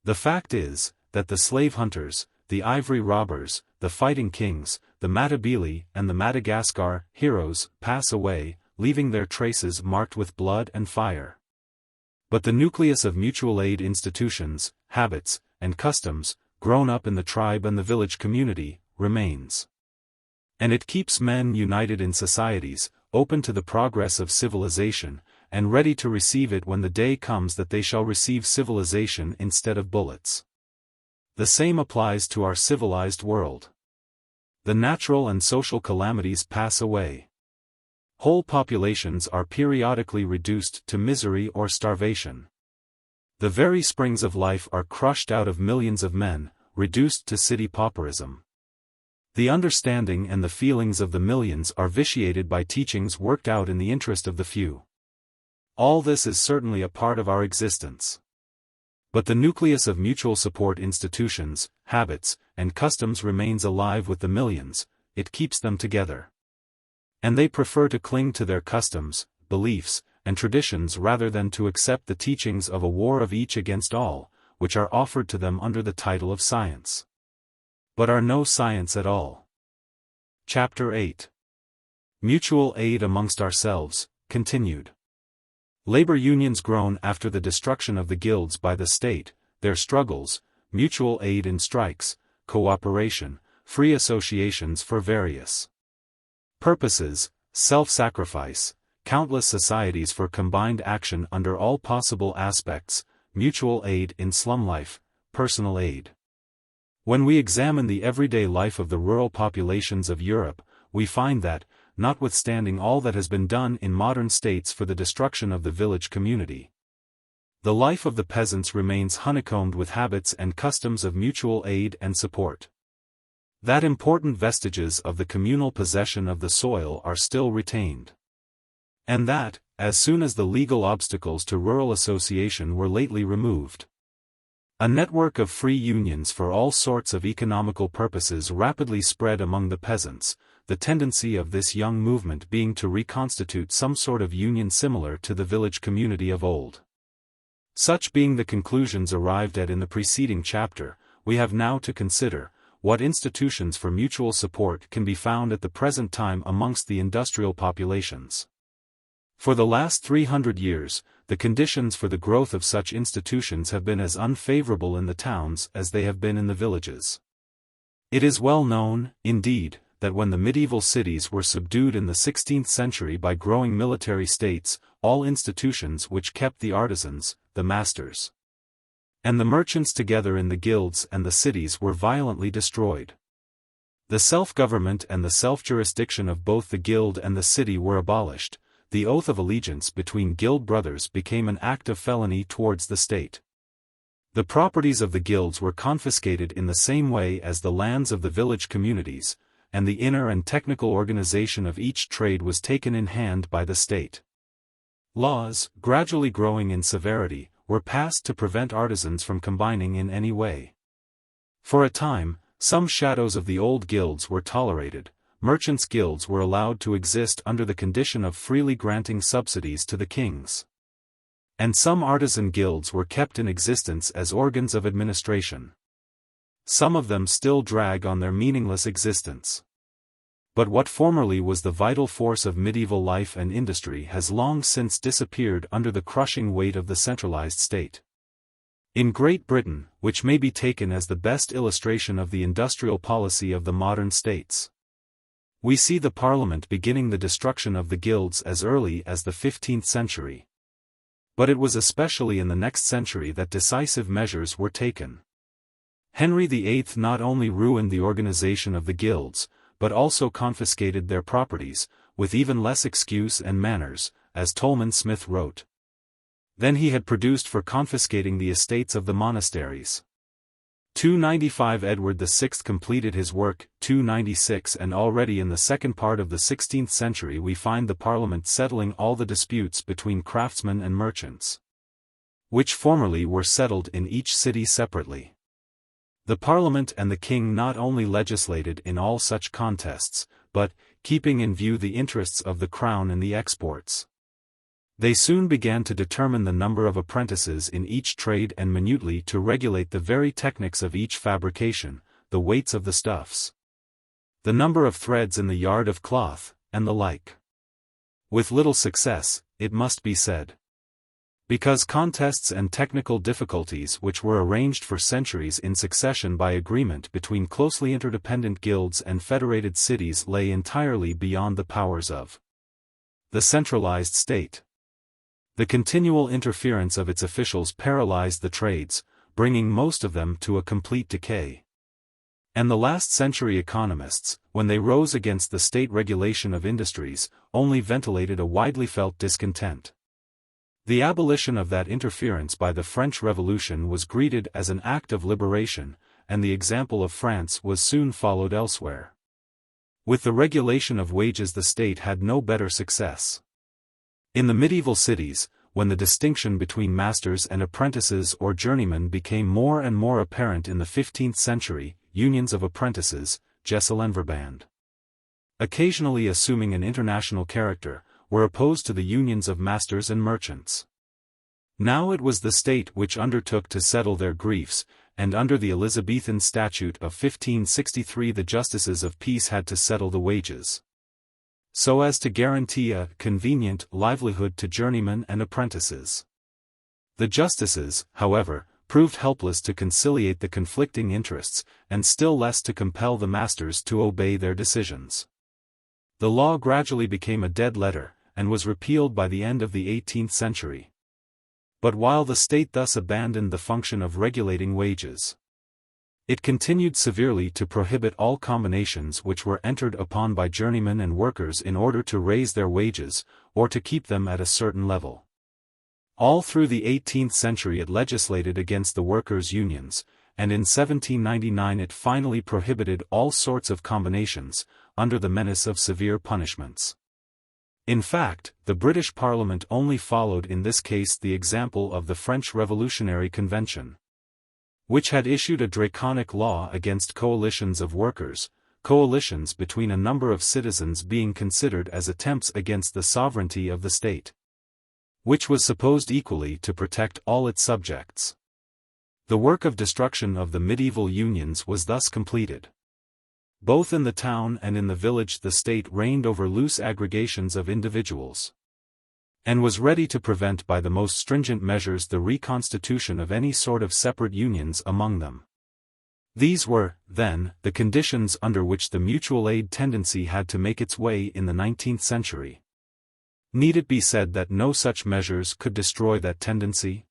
The fact is, that the slave hunters, the ivory robbers, the fighting kings, the Matabele and the Madagascar heroes pass away, leaving their traces marked with blood and fire. But the nucleus of mutual aid institutions, habits, and customs, grown up in the tribe and the village community, remains. And it keeps men united in societies, open to the progress of civilization, and ready to receive it when the day comes that they shall receive civilization instead of bullets. The same applies to our civilized world. The natural and social calamities pass away. whole populations are periodically reduced to misery or starvation. The very springs of life are crushed out of millions of men, reduced to city pauperism. The understanding and the feelings of the millions are vitiated by teachings worked out in the interest of the few. All this is certainly a part of our existence. But the nucleus of mutual support institutions, habits, and customs remains alive with the millions. It keeps them together. And they prefer to cling to their customs, beliefs, and traditions rather than to accept the teachings of a war of each against all, which are offered to them under the title of science, but are no science at all. Chapter 8. Mutual Aid Amongst Ourselves, continued. Labor unions grown after the destruction of the guilds by the state, their struggles, mutual aid in strikes, cooperation, free associations for various purposes, self-sacrifice, countless societies for combined action under all possible aspects, mutual aid in slum life, personal aid. When we examine the everyday life of the rural populations of Europe, we find that, notwithstanding all that has been done in modern states for the destruction of the village community, the life of the peasants remains honeycombed with habits and customs of mutual aid and support. That important vestiges of the communal possession of the soil are still retained. And that, as soon as the legal obstacles to rural association were lately removed, a network of free unions for all sorts of economical purposes rapidly spread among the peasants, the tendency of this young movement being to reconstitute some sort of union similar to the village community of old. Such being the conclusions arrived at in the preceding chapter, we have now to consider what institutions for mutual support can be found at the present time amongst the industrial populations. For the last 300 years, the conditions for the growth of such institutions have been as unfavorable in the towns as they have been in the villages. It is well known, indeed, that when the medieval cities were subdued in the 16th century by growing military states, all institutions which kept the artisans, the masters, and the merchants together in the guilds and the cities were violently destroyed. The self-government and the self-jurisdiction of both the guild and the city were abolished. The oath of allegiance between guild brothers became an act of felony towards the state. The properties of the guilds were confiscated in the same way as the lands of the village communities, and the inner and technical organization of each trade was taken in hand by the state. Laws, gradually growing in severity, were passed to prevent artisans from combining in any way. For a time, some shadows of the old guilds were tolerated. Merchants' guilds were allowed to exist under the condition of freely granting subsidies to the kings. And some artisan guilds were kept in existence as organs of administration. Some of them still drag on their meaningless existence. But what formerly was the vital force of medieval life and industry has long since disappeared under the crushing weight of the centralized state. In Great Britain, which may be taken as the best illustration of the industrial policy of the modern states, we see the Parliament beginning the destruction of the guilds as early as the 15th century. But it was especially in the next century that decisive measures were taken. Henry VIII not only ruined the organization of the guilds, but also confiscated their properties, with even less excuse and manners, as Tolman Smith wrote, than he had produced for confiscating the estates of the monasteries. 295 Edward VI completed his work, 296 and already in the second part of the 16th century we find the Parliament settling all the disputes between craftsmen and merchants, which formerly were settled in each city separately. The Parliament and the King not only legislated in all such contests, but, keeping in view the interests of the Crown in the exports, they soon began to determine the number of apprentices in each trade and minutely to regulate the very techniques of each fabrication, the weights of the stuffs, the number of threads in the yard of cloth, and the like. With little success, it must be said. Because contests and technical difficulties which were arranged for centuries in succession by agreement between closely interdependent guilds and federated cities lay entirely beyond the powers of the centralized state. The continual interference of its officials paralyzed the trades, bringing most of them to a complete decay. And the last-century economists, when they rose against the state regulation of industries, only ventilated a widely felt discontent. The abolition of that interference by the French Revolution was greeted as an act of liberation, and the example of France was soon followed elsewhere. With the regulation of wages the state had no better success. In the medieval cities, when the distinction between masters and apprentices or journeymen became more and more apparent in the 15th century, unions of apprentices, Gesellsverband, occasionally assuming an international character, were opposed to the unions of masters and merchants. Now it was the state which undertook to settle their griefs, and under the Elizabethan statute of 1563 the justices of peace had to settle the wages, so as to guarantee a convenient livelihood to journeymen and apprentices. The justices, however, proved helpless to conciliate the conflicting interests, and still less to compel the masters to obey their decisions. The law gradually became a dead letter, and was repealed by the end of the 18th century. But while the state thus abandoned the function of regulating wages, it continued severely to prohibit all combinations which were entered upon by journeymen and workers in order to raise their wages, or to keep them at a certain level. All through the 18th century it legislated against the workers' unions, and in 1799 it finally prohibited all sorts of combinations, under the menace of severe punishments. In fact, the British Parliament only followed in this case the example of the French Revolutionary Convention, which had issued a draconic law against coalitions of workers, coalitions between a number of citizens being considered as attempts against the sovereignty of the state, which was supposed equally to protect all its subjects. The work of destruction of the medieval unions was thus completed. Both in the town and in the village the state reigned over loose aggregations of individuals, and was ready to prevent by the most stringent measures the reconstitution of any sort of separate unions among them. These were, then, the conditions under which the mutual aid tendency had to make its way in the 19th century. Need it be said that no such measures could destroy that tendency?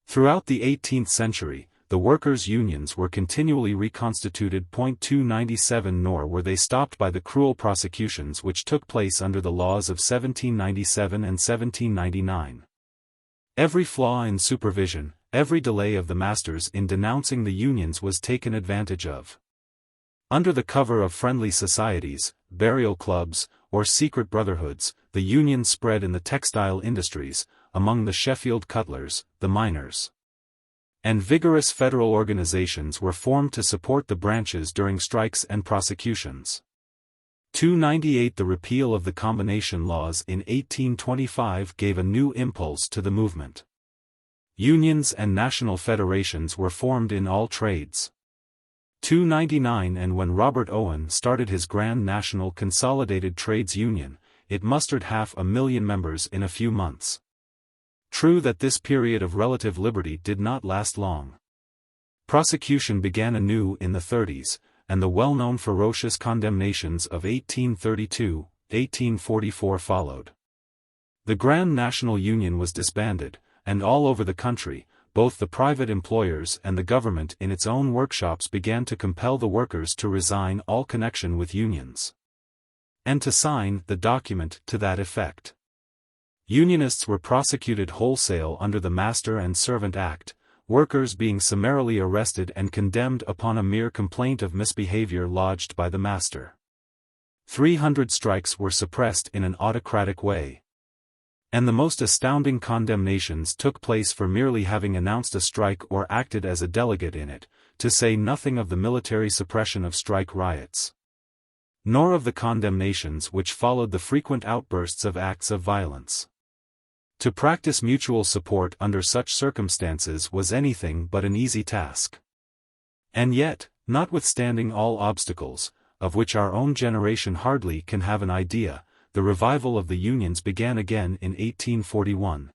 Throughout the 18th century, the workers' unions were continually reconstituted. 297 Nor were they stopped by the cruel prosecutions which took place under the laws of 1797 and 1799. Every flaw in supervision, every delay of the masters in denouncing the unions was taken advantage of. Under the cover of friendly societies, burial clubs, or secret brotherhoods, the unions spread in the textile industries, among the Sheffield cutlers, the miners. And vigorous federal organizations were formed to support the branches during strikes and prosecutions. 298 The repeal of the combination laws in 1825 gave a new impulse to the movement. Unions and national federations were formed in all trades. 299 And when Robert Owen started his Grand National Consolidated Trades Union, it mustered 500,000 members in a few months. True that this period of relative liberty did not last long. Prosecution began anew in the 30s, and the well-known ferocious condemnations of 1832, 1844 followed. The Grand National Union was disbanded, and all over the country, both the private employers and the government in its own workshops began to compel the workers to resign all connection with unions, and to sign the document to that effect. Unionists were prosecuted wholesale under the Master and Servant Act, workers being summarily arrested and condemned upon a mere complaint of misbehavior lodged by the master. 300 strikes were suppressed in an autocratic way. And the most astounding condemnations took place for merely having announced a strike or acted as a delegate in it, to say nothing of the military suppression of strike riots, nor of the condemnations which followed the frequent outbursts of acts of violence. To practice mutual support under such circumstances was anything but an easy task. And yet, notwithstanding all obstacles, of which our own generation hardly can have an idea, the revival of the unions began again in 1841.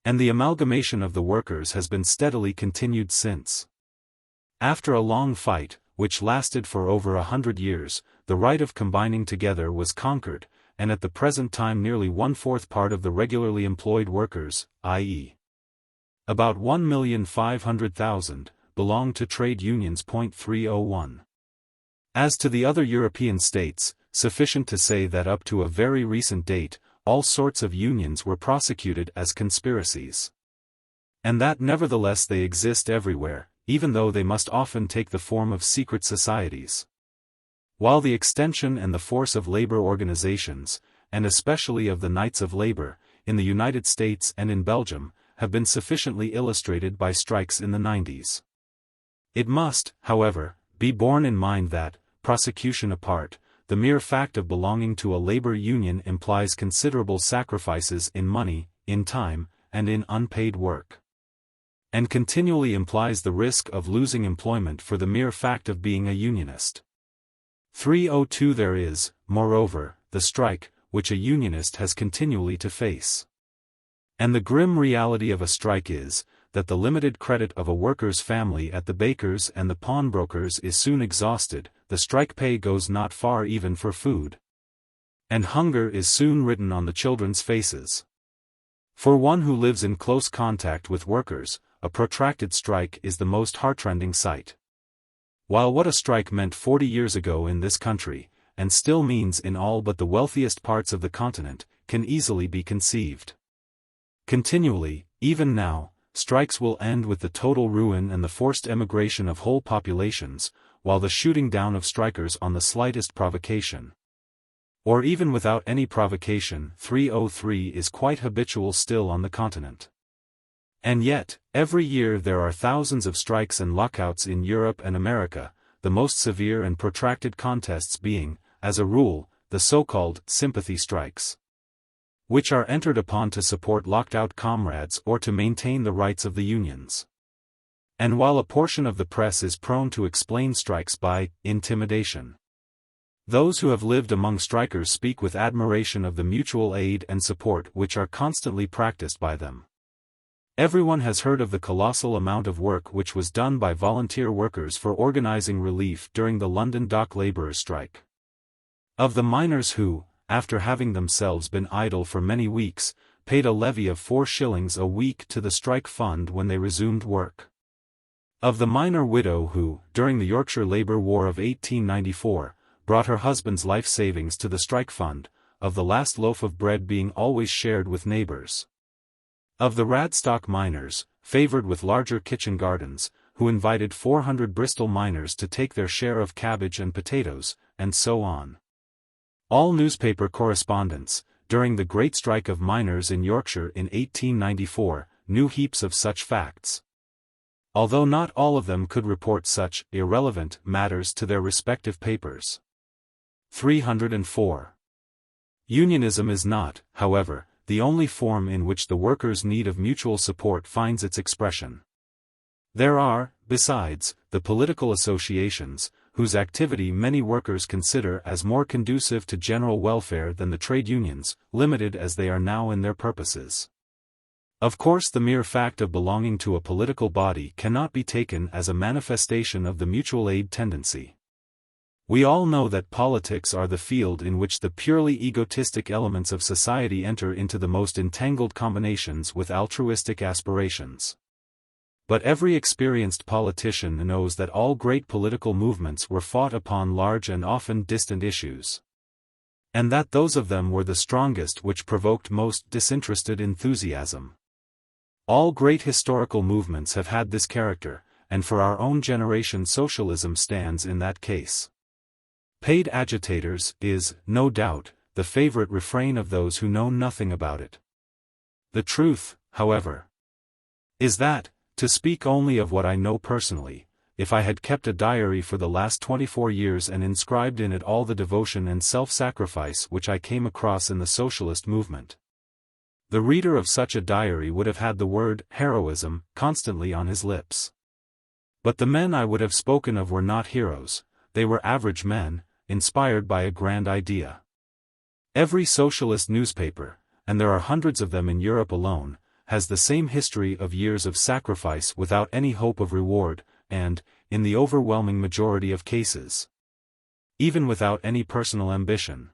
And the amalgamation of the workers has been steadily continued since. After a long fight, which lasted for over 100 years, the right of combining together was conquered, and at the present time nearly 1/4 part of the regularly employed workers, i.e., about 1,500,000, belong to trade unions. 301. As to the other European states, sufficient to say that up to a very recent date, all sorts of unions were prosecuted as conspiracies. And that nevertheless they exist everywhere, even though they must often take the form of secret societies. While the extension and the force of labor organizations, and especially of the Knights of Labor, in the United States and in Belgium, have been sufficiently illustrated by strikes in the 90s. It must, however, be borne in mind that, prosecution apart, the mere fact of belonging to a labor union implies considerable sacrifices in money, in time, and in unpaid work. And continually implies the risk of losing employment for the mere fact of being a unionist. 302. There is, moreover, the strike, which a unionist has continually to face. And the grim reality of a strike is, that the limited credit of a worker's family at the baker's and the pawnbroker's is soon exhausted, the strike pay goes not far even for food. And hunger is soon written on the children's faces. For one who lives in close contact with workers, a protracted strike is the most heartrending sight. While what a strike meant 40 years ago in this country, and still means in all but the wealthiest parts of the continent, can easily be conceived. Continually, even now, strikes will end with the total ruin and the forced emigration of whole populations, while the shooting down of strikers on the slightest provocation, or even without any provocation, 303, is quite habitual still on the continent. And yet, every year there are thousands of strikes and lockouts in Europe and America, the most severe and protracted contests being, as a rule, the so-called sympathy strikes, which are entered upon to support locked-out comrades or to maintain the rights of the unions. And while a portion of the press is prone to explain strikes by intimidation, those who have lived among strikers speak with admiration of the mutual aid and support which are constantly practiced by them. Everyone has heard of the colossal amount of work which was done by volunteer workers for organizing relief during the London dock laborers' strike. Of the miners who, after having themselves been idle for many weeks, paid a levy of 4 shillings a week to the strike fund when they resumed work. Of the miner widow who, during the Yorkshire Labour War of 1894, brought her husband's life savings to the strike fund, of the last loaf of bread being always shared with neighbours. Of the Radstock miners, favoured with larger kitchen gardens, who invited 400 Bristol miners to take their share of cabbage and potatoes, and so on. All newspaper correspondents, during the great strike of miners in Yorkshire in 1894, knew heaps of such facts, although not all of them could report such irrelevant matters to their respective papers. 304. Unionism is not, however, the only form in which the workers' need of mutual support finds its expression. There are, besides, the political associations, whose activity many workers consider as more conducive to general welfare than the trade unions, limited as they are now in their purposes. Of course, the mere fact of belonging to a political body cannot be taken as a manifestation of the mutual aid tendency. We all know that politics are the field in which the purely egotistic elements of society enter into the most entangled combinations with altruistic aspirations. But every experienced politician knows that all great political movements were fought upon large and often distant issues, and that those of them were the strongest which provoked most disinterested enthusiasm. All great historical movements have had this character, and for our own generation socialism stands in that case. Paid agitators is, no doubt, the favorite refrain of those who know nothing about it. The truth, however, is that, to speak only of what I know personally, if I had kept a diary for the last 24 years and inscribed in it all the devotion and self-sacrifice which I came across in the socialist movement, the reader of such a diary would have had the word heroism constantly on his lips. But the men I would have spoken of were not heroes, they were average men, inspired by a grand idea. Every socialist newspaper, and there are hundreds of them in Europe alone, has the same history of years of sacrifice without any hope of reward, and, in the overwhelming majority of cases, even without any personal ambition.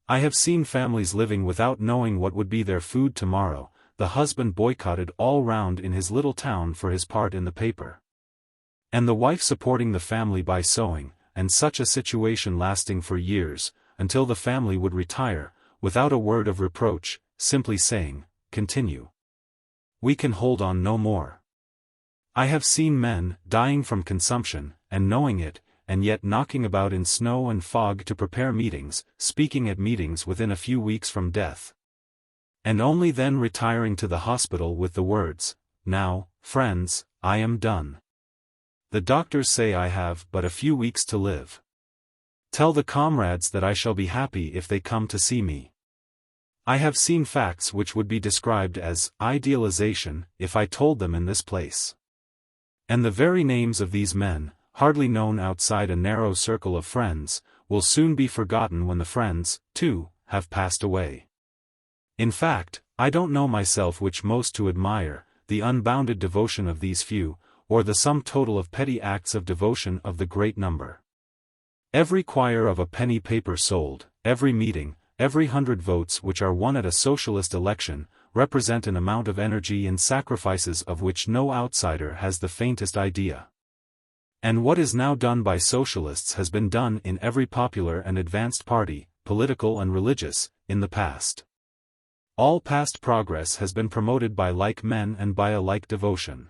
I have seen families living without knowing what would be their food tomorrow, the husband boycotted all round in his little town for his part in the paper. and the wife supporting the family by sewing, and such a situation lasting for years, until the family would retire, without a word of reproach, simply saying, "Continue. We can hold on no more." I have seen men dying from consumption, and knowing it, and yet knocking about in snow and fog to prepare meetings, speaking at meetings within a few weeks from death, and only then retiring to the hospital with the words, "Now, friends, I am done. The doctors say I have but a few weeks to live. Tell the comrades that I shall be happy if they come to see me." I have seen facts which would be described as idealization if I told them in this place. And the very names of these men, hardly known outside a narrow circle of friends, will soon be forgotten when the friends, too, have passed away. In fact, I don't know myself which most to admire, the unbounded devotion of these few, or the sum total of petty acts of devotion of the great number. Every quire of a penny paper sold, every meeting, every 100 votes which are won at a socialist election, represent an amount of energy and sacrifices of which no outsider has the faintest idea. And what is now done by socialists has been done in every popular and advanced party, political and religious, in the past. All past progress has been promoted by like men and by a like devotion.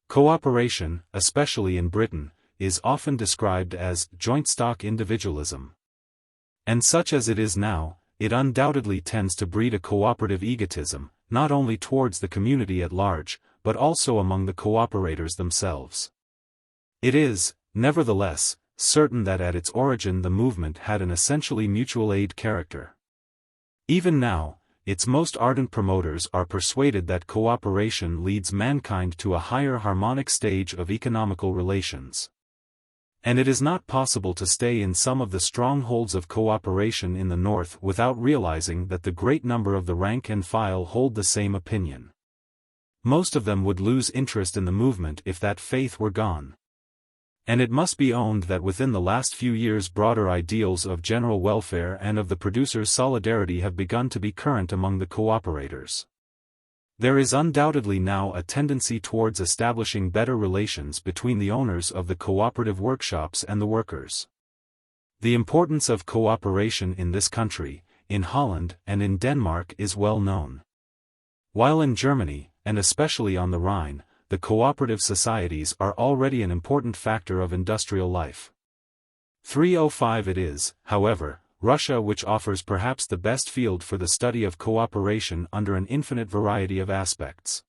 Cooperation, especially in Britain, is often described as joint stock individualism. And such as it is now, it undoubtedly tends to breed a cooperative egotism, not only towards the community at large, but also among the cooperators themselves. It is, nevertheless, certain that at its origin the movement had an essentially mutual aid character. Even now, its most ardent promoters are persuaded that cooperation leads mankind to a higher harmonic stage of economical relations. And it is not possible to stay in some of the strongholds of cooperation in the North without realizing that the great number of the rank and file hold the same opinion. Most of them would lose interest in the movement if that faith were gone. And it must be owned that within the last few years broader ideals of general welfare and of the producers' solidarity have begun to be current among the cooperators. There is undoubtedly now a tendency towards establishing better relations between the owners of the cooperative workshops and the workers. The importance of cooperation in this country, in Holland and in Denmark is well known. While in Germany, and especially on the Rhine, the cooperative societies are already an important factor of industrial life. 305 It is, however, Russia which offers perhaps the best field for the study of cooperation under an infinite variety of aspects.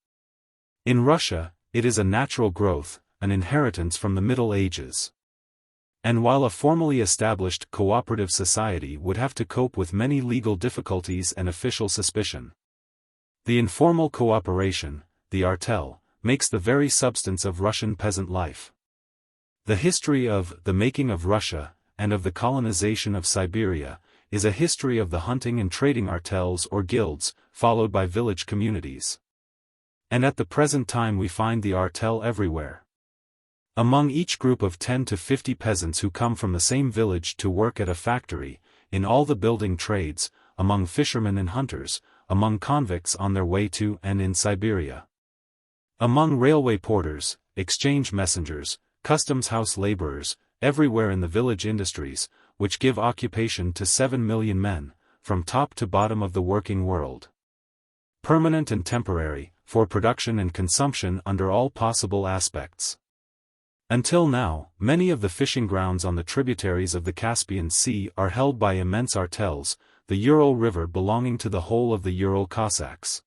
In Russia, it is a natural growth, an inheritance from the Middle Ages. And while a formally established cooperative society would have to cope with many legal difficulties and official suspicion, the informal cooperation, the artel, makes the very substance of Russian peasant life. The history of the making of Russia, and of the colonization of Siberia, is a history of the hunting and trading artels or guilds, followed by village communities. And at the present time we find the artel everywhere. Among each group of 10 to 50 peasants who come from the same village to work at a factory, in all the building trades, among fishermen and hunters, among convicts on their way to and in Siberia, among railway porters, exchange messengers, customs house laborers, everywhere in the village industries, which give occupation to 7 million men, from top to bottom of the working world. Permanent and temporary, for production and consumption under all possible aspects. Until now, many of the fishing grounds on the tributaries of the Caspian Sea are held by immense artels, the Ural River belonging to the whole of the Ural Cossacks,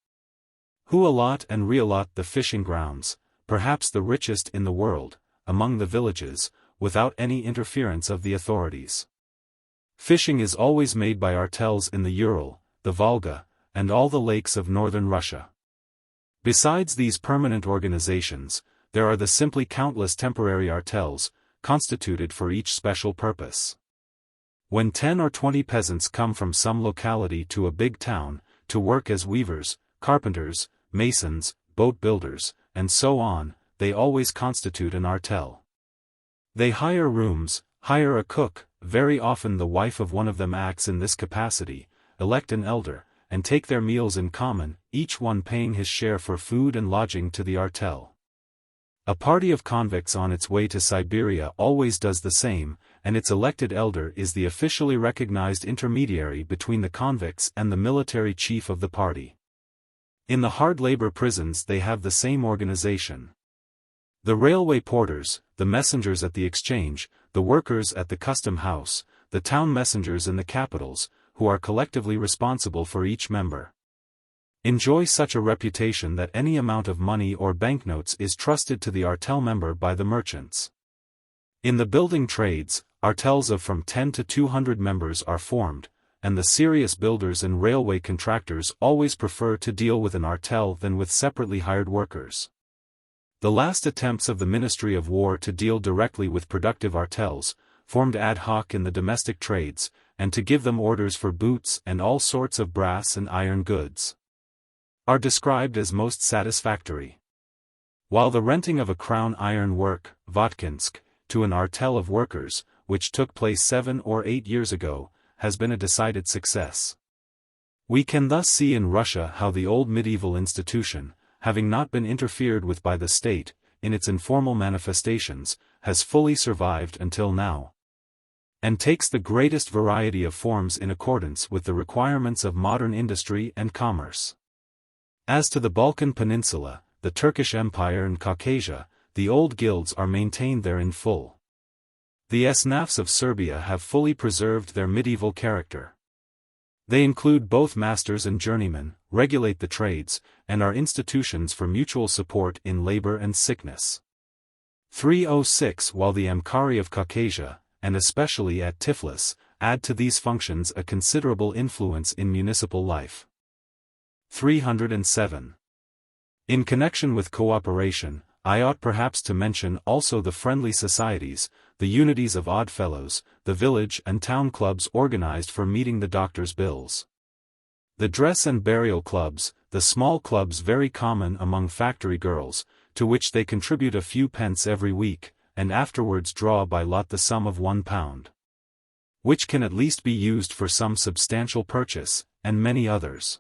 who allot and reallot the fishing grounds, perhaps the richest in the world, among the villages, without any interference of the authorities. Fishing is always made by artels in the Ural, the Volga, and all the lakes of northern Russia. Besides these permanent organizations, there are the simply countless temporary artels, constituted for each special purpose. When 10 or 20 peasants come from some locality to a big town, to work as weavers, carpenters, masons, boat builders, and so on, they always constitute an artel. They hire rooms, hire a cook, very often the wife of one of them acts in this capacity, elect an elder, and take their meals in common, each one paying his share for food and lodging to the artel. A party of convicts on its way to Siberia always does the same, and its elected elder is the officially recognized intermediary between the convicts and the military chief of the party. In the hard labor prisons they have the same organization. The railway porters, the messengers at the exchange, the workers at the custom house, the town messengers in the capitals, who are collectively responsible for each member, enjoy such a reputation that any amount of money or banknotes is trusted to the artel member by the merchants. In the building trades, artels of from 10 to 200 members are formed, and the serious builders and railway contractors always prefer to deal with an artel than with separately hired workers. The last attempts of the Ministry of War to deal directly with productive artels, formed ad hoc in the domestic trades, and to give them orders for boots and all sorts of brass and iron goods, are described as most satisfactory. While the renting of a crown iron work, Votkinsk, to an artel of workers, which took place 7 or 8 years ago, has been a decided success. We can thus see in Russia how the old medieval institution, having not been interfered with by the state, in its informal manifestations, has fully survived until now, and takes the greatest variety of forms in accordance with the requirements of modern industry and commerce. As to the Balkan Peninsula, the Turkish Empire and Caucasia, the old guilds are maintained there in full. The esnafs of Serbia have fully preserved their medieval character. They include both masters and journeymen, regulate the trades, and are institutions for mutual support in labor and sickness. 306 While the Amkari of Caucasia, and especially at Tiflis, add to these functions a considerable influence in municipal life. 307. In connection with cooperation, I ought perhaps to mention also the friendly societies, the unities of oddfellows, the village and town clubs organized for meeting the doctor's bills. The dress and burial clubs, the small clubs very common among factory girls, to which they contribute a few pence every week, and afterwards draw by lot the sum of £1, which can at least be used for some substantial purchase, and many others.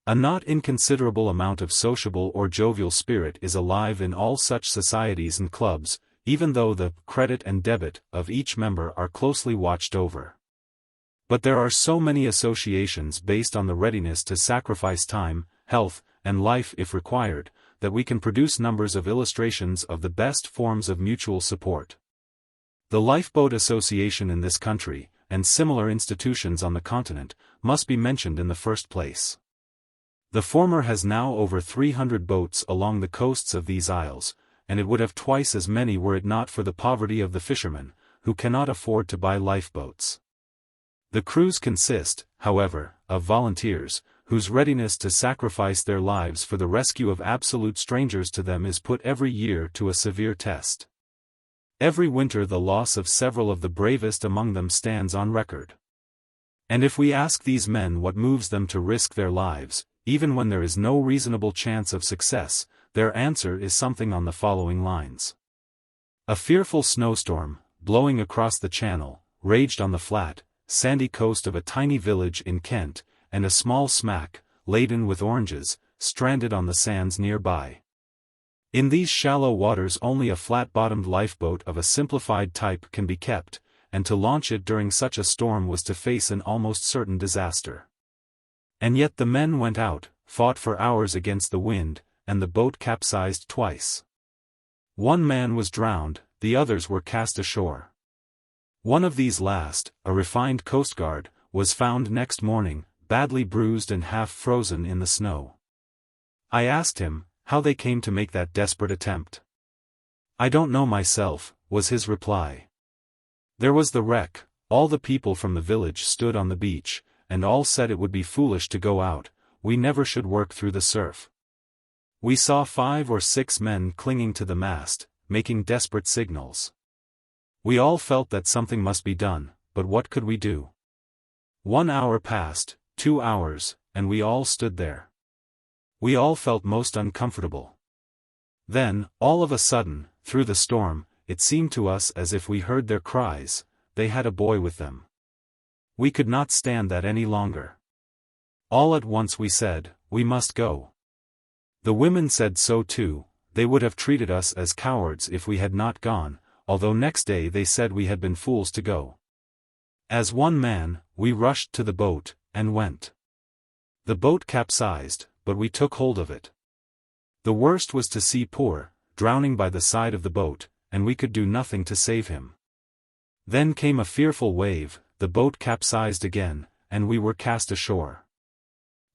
A not inconsiderable amount of sociable or jovial spirit is alive in all such societies and clubs, even though the credit and debit of each member are closely watched over. But there are so many associations based on the readiness to sacrifice time, health, and life if required, that we can produce numbers of illustrations of the best forms of mutual support. The Lifeboat Association in this country, and similar institutions on the continent, must be mentioned in the first place. The former has now over 300 boats along the coasts of these isles, and it would have twice as many were it not for the poverty of the fishermen, who cannot afford to buy lifeboats. The crews consist, however, of volunteers, whose readiness to sacrifice their lives for the rescue of absolute strangers to them is put every year to a severe test. Every winter the loss of several of the bravest among them stands on record. And if we ask these men what moves them to risk their lives, even when there is no reasonable chance of success, their answer is something on the following lines. A fearful snowstorm, blowing across the channel, raged on the flat, sandy coast of a tiny village in Kent, and a small smack, laden with oranges, stranded on the sands nearby. In these shallow waters only a flat-bottomed lifeboat of a simplified type can be kept, and to launch it during such a storm was to face an almost certain disaster. And yet the men went out, fought for hours against the wind, and the boat capsized twice. One man was drowned, the others were cast ashore. One of these last, a refined coastguard, was found next morning, badly bruised and half frozen in the snow. I asked him how they came to make that desperate attempt. "I don't know myself," was his reply. There was the wreck, all the people from the village stood on the beach, and all said it would be foolish to go out, we never should work through the surf. We saw 5 or 6 men clinging to the mast, making desperate signals. We all felt that something must be done, but what could we do? 1 hour passed, 2 hours, and we all stood there. We all felt most uncomfortable. Then, all of a sudden, through the storm, it seemed to us as if we heard their cries. They had a boy with them. We could not stand that any longer. All at once we said, "We must go." The women said so too, they would have treated us as cowards if we had not gone, although next day they said we had been fools to go. As one man, we rushed to the boat, and went. The boat capsized, but we took hold of it. The worst was to see poor, drowning by the side of the boat, and we could do nothing to save him. Then came a fearful wave, the boat capsized again, and we were cast ashore.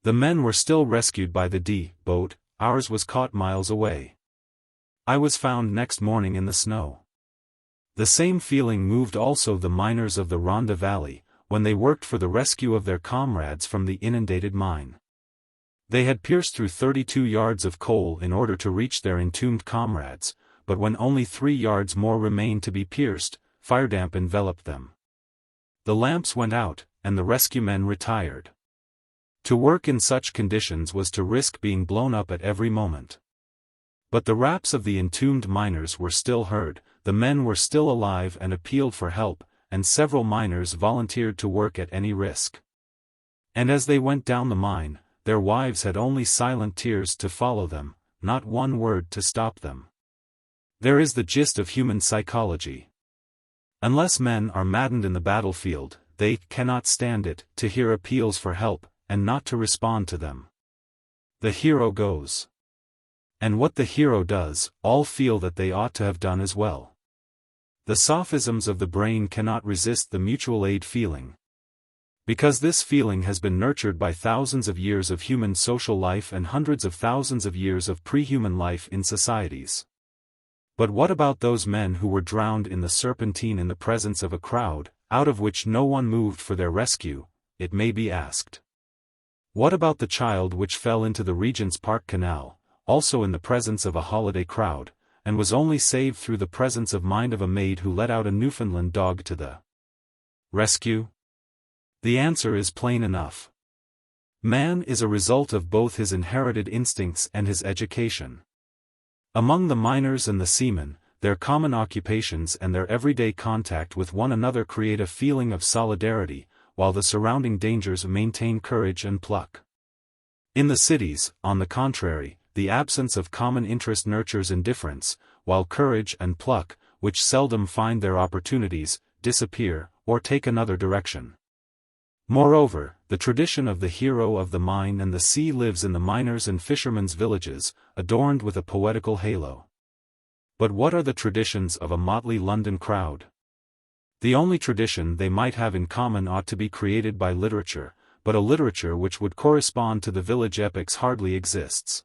The men were still rescued by the boat, ours was caught miles away. I was found next morning in the snow. The same feeling moved also the miners of the Rhondda Valley, when they worked for the rescue of their comrades from the inundated mine. They had pierced through 32 yards of coal in order to reach their entombed comrades, but when only 3 yards more remained to be pierced, firedamp enveloped them. The lamps went out, and the rescue men retired. To work in such conditions was to risk being blown up at every moment. But the raps of the entombed miners were still heard, the men were still alive and appealed for help, and several miners volunteered to work at any risk. And as they went down the mine, their wives had only silent tears to follow them, not one word to stop them. There is the gist of human psychology. Unless men are maddened in the battlefield, they cannot stand it, to hear appeals for help, and not to respond to them. The hero goes. And what the hero does, all feel that they ought to have done as well. The sophisms of the brain cannot resist the mutual aid feeling. Because this feeling has been nurtured by thousands of years of human social life and hundreds of thousands of years of pre-human life in societies. But what about those men who were drowned in the Serpentine in the presence of a crowd, out of which no one moved for their rescue, it may be asked? What about the child which fell into the Regent's Park Canal, also in the presence of a holiday crowd, and was only saved through the presence of mind of a maid who let out a Newfoundland dog to the rescue? The answer is plain enough. Man is a result of both his inherited instincts and his education. Among the miners and the seamen, their common occupations and their everyday contact with one another create a feeling of solidarity, while the surrounding dangers maintain courage and pluck. In the cities, on the contrary, the absence of common interest nurtures indifference, while courage and pluck, which seldom find their opportunities, disappear, or take another direction. Moreover, the tradition of the hero of the mine and the sea lives in the miners' and fishermen's villages, adorned with a poetical halo. But what are the traditions of a motley London crowd? The only tradition they might have in common ought to be created by literature, but a literature which would correspond to the village epics hardly exists.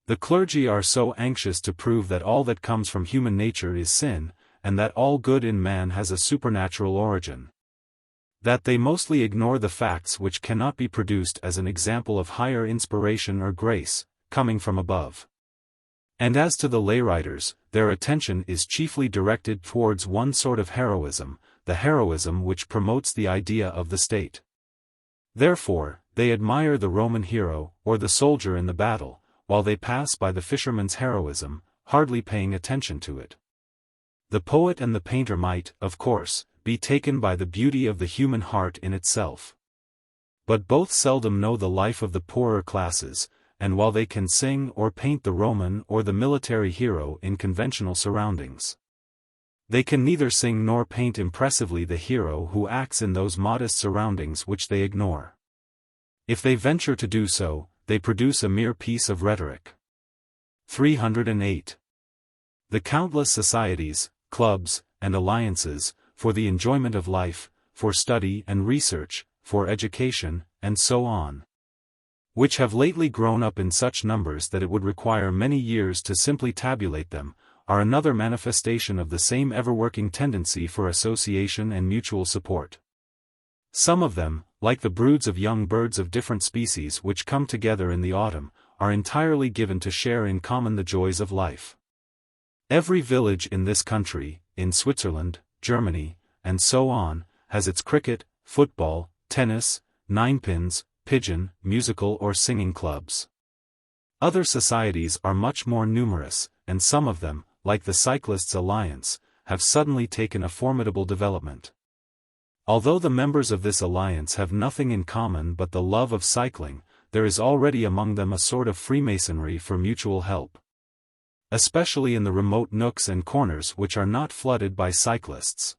The clergy are so anxious to prove that all that comes from human nature is sin, and that all good in man has a supernatural origin, that they mostly ignore the facts which cannot be produced as an example of higher inspiration or grace, coming from above. And as to the lay writers, their attention is chiefly directed towards one sort of heroism, the heroism which promotes the idea of the state. Therefore, they admire the Roman hero, or the soldier in the battle, while they pass by the fisherman's heroism, hardly paying attention to it. The poet and the painter might, of course, be taken by the beauty of the human heart in itself. But both seldom know the life of the poorer classes, and while they can sing or paint the Roman or the military hero in conventional surroundings, they can neither sing nor paint impressively the hero who acts in those modest surroundings which they ignore. If they venture to do so, they produce a mere piece of rhetoric. 308. The countless societies, clubs, and alliances, for the enjoyment of life, for study and research, for education, and so on, which have lately grown up in such numbers that it would require many years to simply tabulate them, are another manifestation of the same ever-working tendency for association and mutual support. Some of them, like the broods of young birds of different species which come together in the autumn, are entirely given to share in common the joys of life. Every village in this country, in Switzerland, Germany, and so on, has its cricket, football, tennis, ninepins, pigeon, musical or singing clubs. Other societies are much more numerous, and some of them, like the Cyclists' Alliance, have suddenly taken a formidable development. Although the members of this alliance have nothing in common but the love of cycling, there is already among them a sort of freemasonry for mutual help. especially in the remote nooks and corners which are not flooded by cyclists.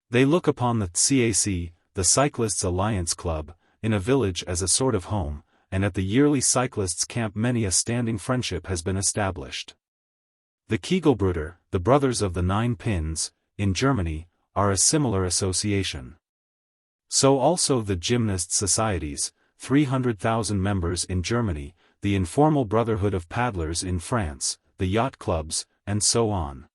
They look upon the CAC, the Cyclists' Alliance Club, in a village as a sort of home, and at the yearly cyclists' camp many a standing friendship has been established. The Kegelbrüder, the Brothers of the Nine Pins, in Germany, are a similar association. So also the gymnast societies, 300,000 members in Germany, the informal brotherhood of paddlers in France, the yacht clubs, and so on.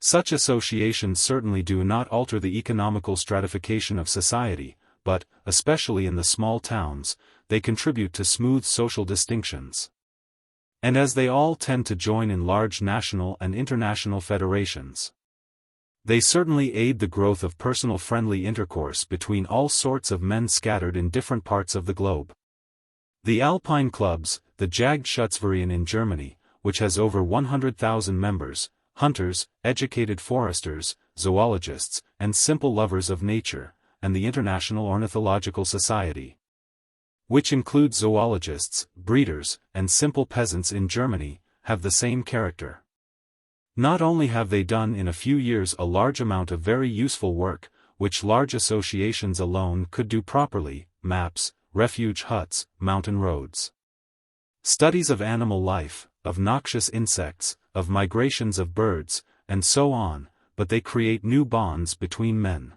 Such associations certainly do not alter the economical stratification of society, but, especially in the small towns, they contribute to smooth social distinctions. And as they all tend to join in large national and international federations, they certainly aid the growth of personal friendly intercourse between all sorts of men scattered in different parts of the globe. The Alpine clubs, the Jagdschutzverein in Germany, which has over 100,000 members, hunters, educated foresters, zoologists, and simple lovers of nature, and the International Ornithological Society, which includes zoologists, breeders, and simple peasants in Germany, have the same character. Not only have they done in a few years a large amount of very useful work, which large associations alone could do properly, maps, refuge huts, mountain roads, studies of animal life, of noxious insects, of migrations of birds, and so on, but they create new bonds between men.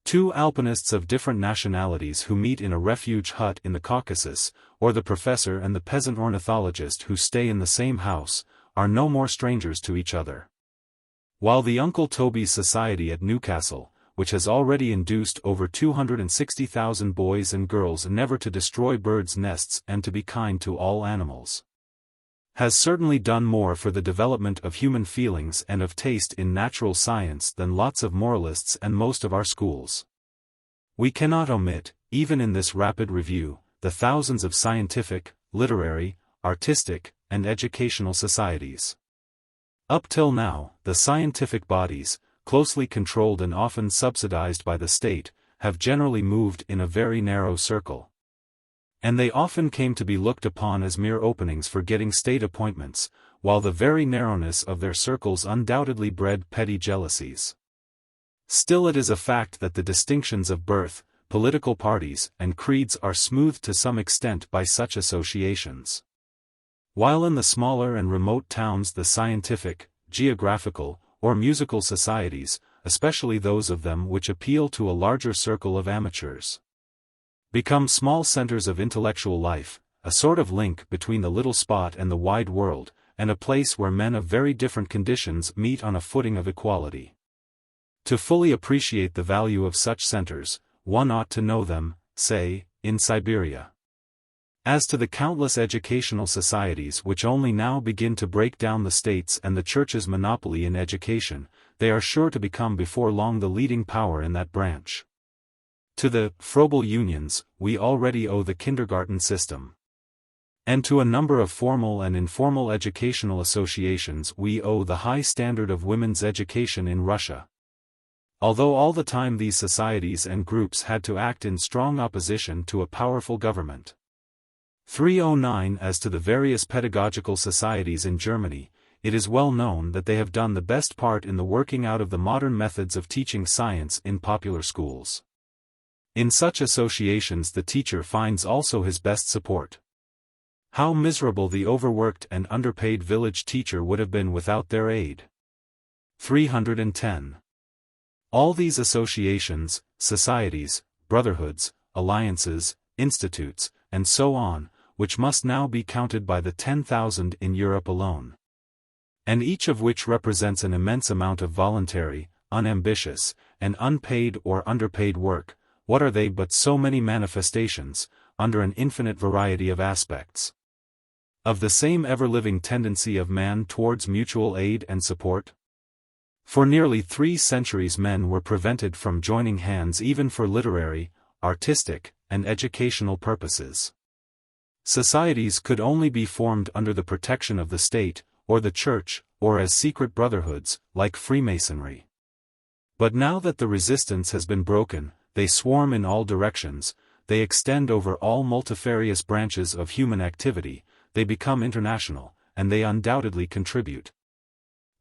Two alpinists of different nationalities who meet in a refuge hut in the Caucasus, or the professor and the peasant ornithologist who stay in the same house, are no more strangers to each other. While the Uncle Toby's Society at Newcastle, which has already induced over 260,000 boys and girls never to destroy birds' nests and to be kind to all animals, has certainly done more for the development of human feelings and of taste in natural science than lots of moralists and most of our schools. We cannot omit, even in this rapid review, the thousands of scientific, literary, artistic, and educational societies. Up till now, the scientific bodies, closely controlled and often subsidized by the state, have generally moved in a very narrow circle. And they often came to be looked upon as mere openings for getting state appointments, while the very narrowness of their circles undoubtedly bred petty jealousies. Still it is a fact that the distinctions of birth, political parties, and creeds are smoothed to some extent by such associations. While in the smaller and remote towns the scientific, geographical, or musical societies, especially those of them which appeal to a larger circle of amateurs, become small centers of intellectual life, a sort of link between the little spot and the wide world, and a place where men of very different conditions meet on a footing of equality. To fully appreciate the value of such centers, one ought to know them, say, in Siberia. As to the countless educational societies which only now begin to break down the state's and the church's monopoly in education, they are sure to become before long the leading power in that branch. To the Froebel unions, we already owe the kindergarten system. And to a number of formal and informal educational associations we owe the high standard of women's education in Russia. Although all the time these societies and groups had to act in strong opposition to a powerful government. 309 As to the various pedagogical societies in Germany, it is well known that they have done the best part in the working out of the modern methods of teaching science in popular schools. In such associations the teacher finds also his best support. How miserable the overworked and underpaid village teacher would have been without their aid. 310. All these associations, societies, brotherhoods, alliances, institutes, and so on, which must now be counted by the 10,000 in Europe alone, and each of which represents an immense amount of voluntary, unambitious, and unpaid or underpaid work, what are they but so many manifestations, under an infinite variety of aspects, of the same ever-living tendency of man towards mutual aid and support? For nearly 3 centuries men were prevented from joining hands even for literary, artistic, and educational purposes. Societies could only be formed under the protection of the state, or the church, or as secret brotherhoods, like Freemasonry. But now that the resistance has been broken, they swarm in all directions, they extend over all multifarious branches of human activity, they become international, and they undoubtedly contribute,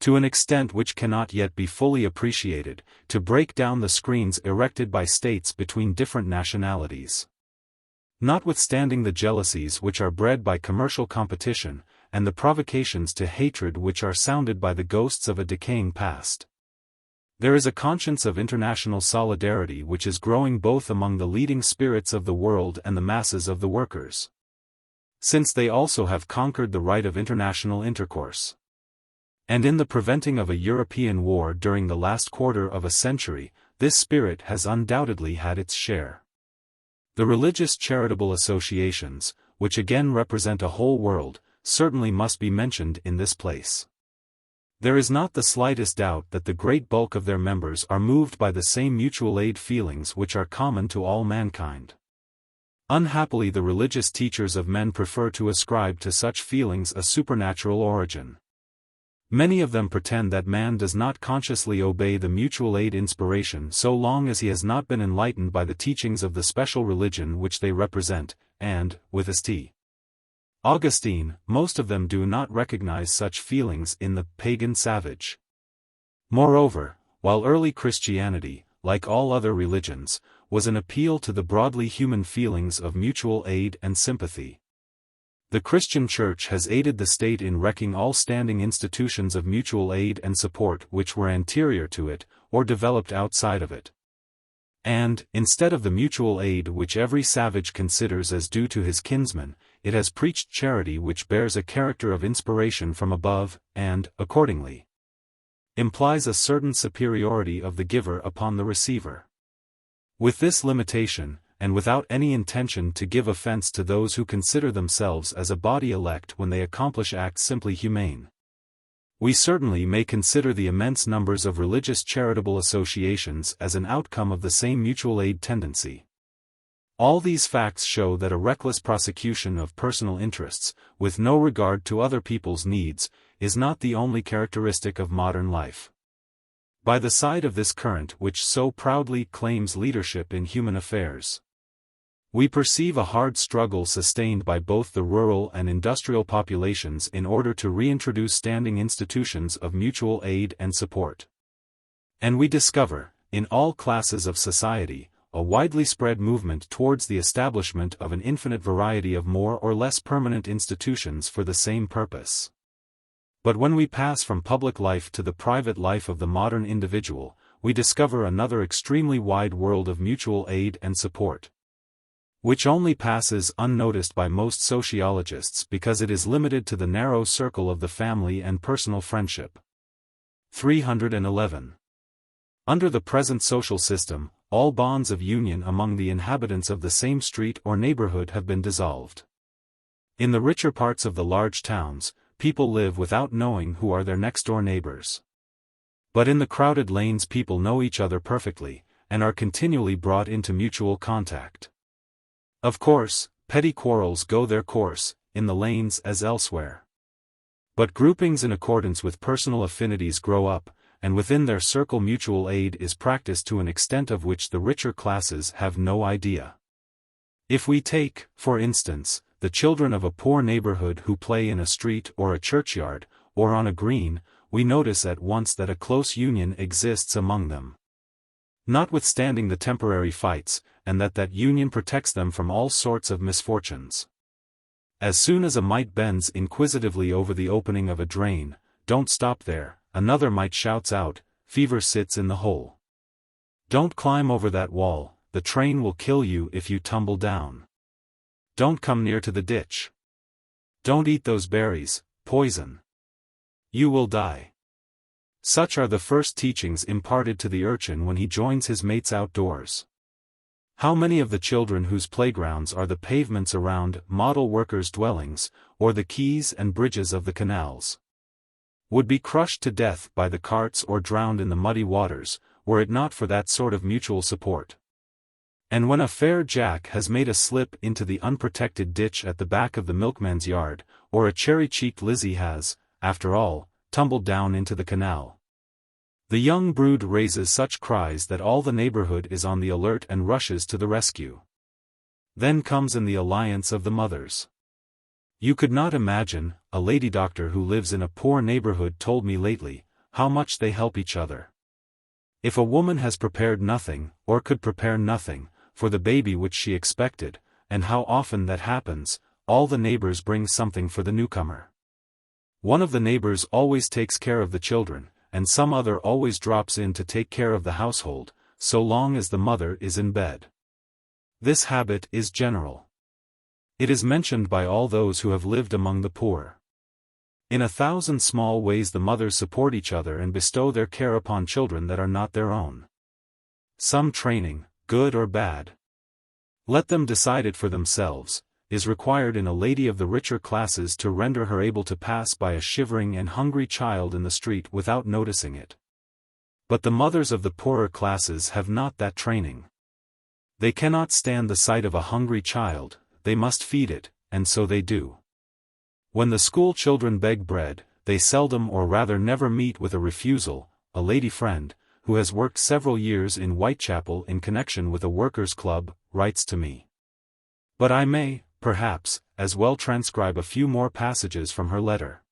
to an extent which cannot yet be fully appreciated, to break down the screens erected by states between different nationalities. Notwithstanding the jealousies which are bred by commercial competition, and the provocations to hatred which are sounded by the ghosts of a decaying past, there is a conscience of international solidarity which is growing both among the leading spirits of the world and the masses of the workers, since they also have conquered the right of international intercourse. And in the preventing of a European war during the last quarter of a century, this spirit has undoubtedly had its share. The religious charitable associations, which again represent a whole world, certainly must be mentioned in this place. There is not the slightest doubt that the great bulk of their members are moved by the same mutual aid feelings which are common to all mankind. Unhappily, the religious teachers of men prefer to ascribe to such feelings a supernatural origin. Many of them pretend that man does not consciously obey the mutual aid inspiration so long as he has not been enlightened by the teachings of the special religion which they represent, and, with St. Augustine, most of them do not recognize such feelings in the pagan savage. Moreover, while early Christianity, like all other religions, was an appeal to the broadly human feelings of mutual aid and sympathy, the Christian Church has aided the state in wrecking all standing institutions of mutual aid and support which were anterior to it, or developed outside of it. And, instead of the mutual aid which every savage considers as due to his kinsman, it has preached charity which bears a character of inspiration from above, and, accordingly, implies a certain superiority of the giver upon the receiver. With this limitation, and without any intention to give offense to those who consider themselves as a body elect when they accomplish acts simply humane, we certainly may consider the immense numbers of religious charitable associations as an outcome of the same mutual aid tendency. All these facts show that a reckless prosecution of personal interests, with no regard to other people's needs, is not the only characteristic of modern life. By the side of this current which so proudly claims leadership in human affairs, we perceive a hard struggle sustained by both the rural and industrial populations in order to reintroduce standing institutions of mutual aid and support. And we discover, in all classes of society, a widely spread movement towards the establishment of an infinite variety of more or less permanent institutions for the same purpose. But when we pass from public life to the private life of the modern individual, we discover another extremely wide world of mutual aid and support, which only passes unnoticed by most sociologists because it is limited to the narrow circle of the family and personal friendship. 311. Under the present social system, all bonds of union among the inhabitants of the same street or neighborhood have been dissolved. In the richer parts of the large towns, people live without knowing who are their next-door neighbors. But in the crowded lanes people know each other perfectly, and are continually brought into mutual contact. Of course, petty quarrels go their course, in the lanes as elsewhere. But groupings in accordance with personal affinities grow up, and within their circle mutual aid is practiced to an extent of which the richer classes have no idea. If we take, for instance, the children of a poor neighborhood who play in a street or a churchyard, or on a green, we notice at once that a close union exists among them, notwithstanding the temporary fights, and that union protects them from all sorts of misfortunes. As soon as a mite bends inquisitively over the opening of a drain, "Don't stop there," another mite shouts out, "Fever sits in the hole. Don't climb over that wall, the train will kill you if you tumble down. Don't come near to the ditch. Don't eat those berries, poison. You will die." Such are the first teachings imparted to the urchin when he joins his mates outdoors. How many of the children whose playgrounds are the pavements around model workers' dwellings, or the quays and bridges of the canals, would be crushed to death by the carts or drowned in the muddy waters, were it not for that sort of mutual support. And when a fair jack has made a slip into the unprotected ditch at the back of the milkman's yard, or a cherry-cheeked Lizzie has, after all, tumbled down into the canal, the young brood raises such cries that all the neighborhood is on the alert and rushes to the rescue. Then comes in the alliance of the mothers. You could not imagine, a lady doctor who lives in a poor neighborhood told me lately, how much they help each other. If a woman has prepared nothing, or could prepare nothing, for the baby which she expected, and how often that happens, all the neighbors bring something for the newcomer. One of the neighbors always takes care of the children, and some other always drops in to take care of the household, so long as the mother is in bed. This habit is general. It is mentioned by all those who have lived among the poor. In 1,000 small ways the mothers support each other and bestow their care upon children that are not their own. Some training, good or bad, let them decide it for themselves, is required in a lady of the richer classes to render her able to pass by a shivering and hungry child in the street without noticing it. But the mothers of the poorer classes have not that training. They cannot stand the sight of a hungry child, they must feed it, and so they do. When the school children beg bread, they seldom or rather never meet with a refusal. A lady friend, who has worked several years in Whitechapel in connection with a workers' club, writes to me. But I may, perhaps, as well transcribe a few more passages from her letter.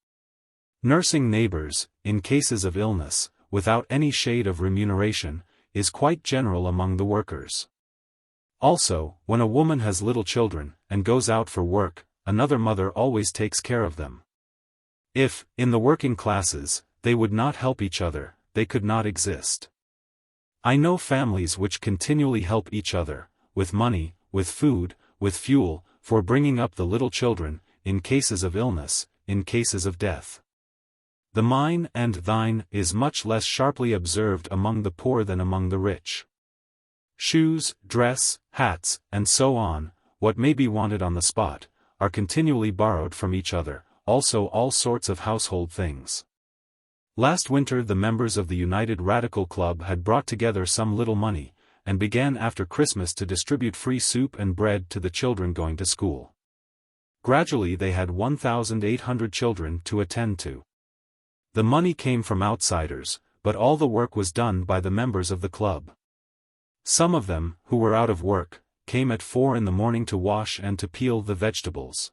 Nursing neighbors, in cases of illness, without any shade of remuneration, is quite general among the workers. Also, when a woman has little children, and goes out for work, another mother always takes care of them. If, in the working classes, they would not help each other, they could not exist. I know families which continually help each other, with money, with food, with fuel, for bringing up the little children, in cases of illness, in cases of death. The mine and thine is much less sharply observed among the poor than among the rich. Shoes, dress, hats, and so on, what may be wanted on the spot, are continually borrowed from each other, also all sorts of household things. Last winter the members of the United Radical Club had brought together some little money, and began after Christmas to distribute free soup and bread to the children going to school. Gradually they had 1,800 children to attend to. The money came from outsiders, but all the work was done by the members of the club. Some of them, who were out of work, came at 4 in the morning to wash and to peel the vegetables.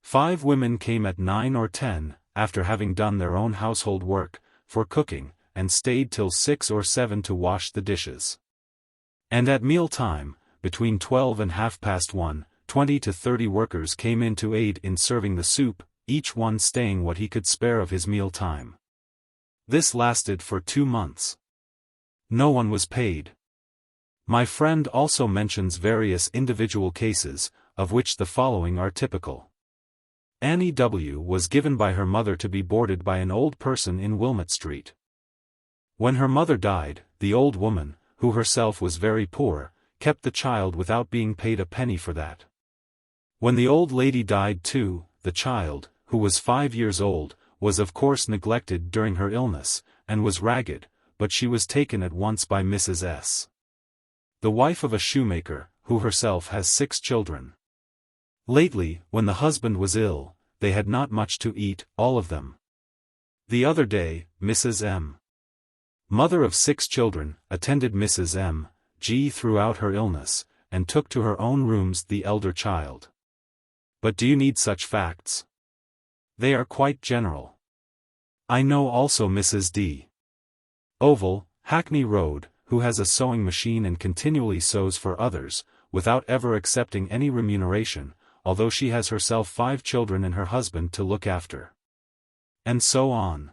5 women came at 9 or 10, after having done their own household work, for cooking, and stayed till 6 or 7 to wash the dishes. And at meal time, between 12 and 1:30, 20 to 30 workers came in to aid in serving the soup, each one staying what he could spare of his meal time. This lasted for 2 months. No one was paid. My friend also mentions various individual cases, of which the following are typical. Annie W. was given by her mother to be boarded by an old person in Wilmot Street. When her mother died, the old woman, who herself was very poor, kept the child without being paid a penny for that. When the old lady died too, the child, who was 5 years old, was of course neglected during her illness, and was ragged, but she was taken at once by Mrs. S., the wife of a shoemaker, who herself has 6 children. Lately, when the husband was ill, they had not much to eat, all of them. The other day, Mrs. M., mother of 6 children, attended Mrs. M. G. throughout her illness, and took to her own rooms the elder child. But do you need such facts? They are quite general. I know also Mrs. D. Oval, Hackney Road, who has a sewing machine and continually sews for others, without ever accepting any remuneration, although she has herself 5 children and her husband to look after. And so on.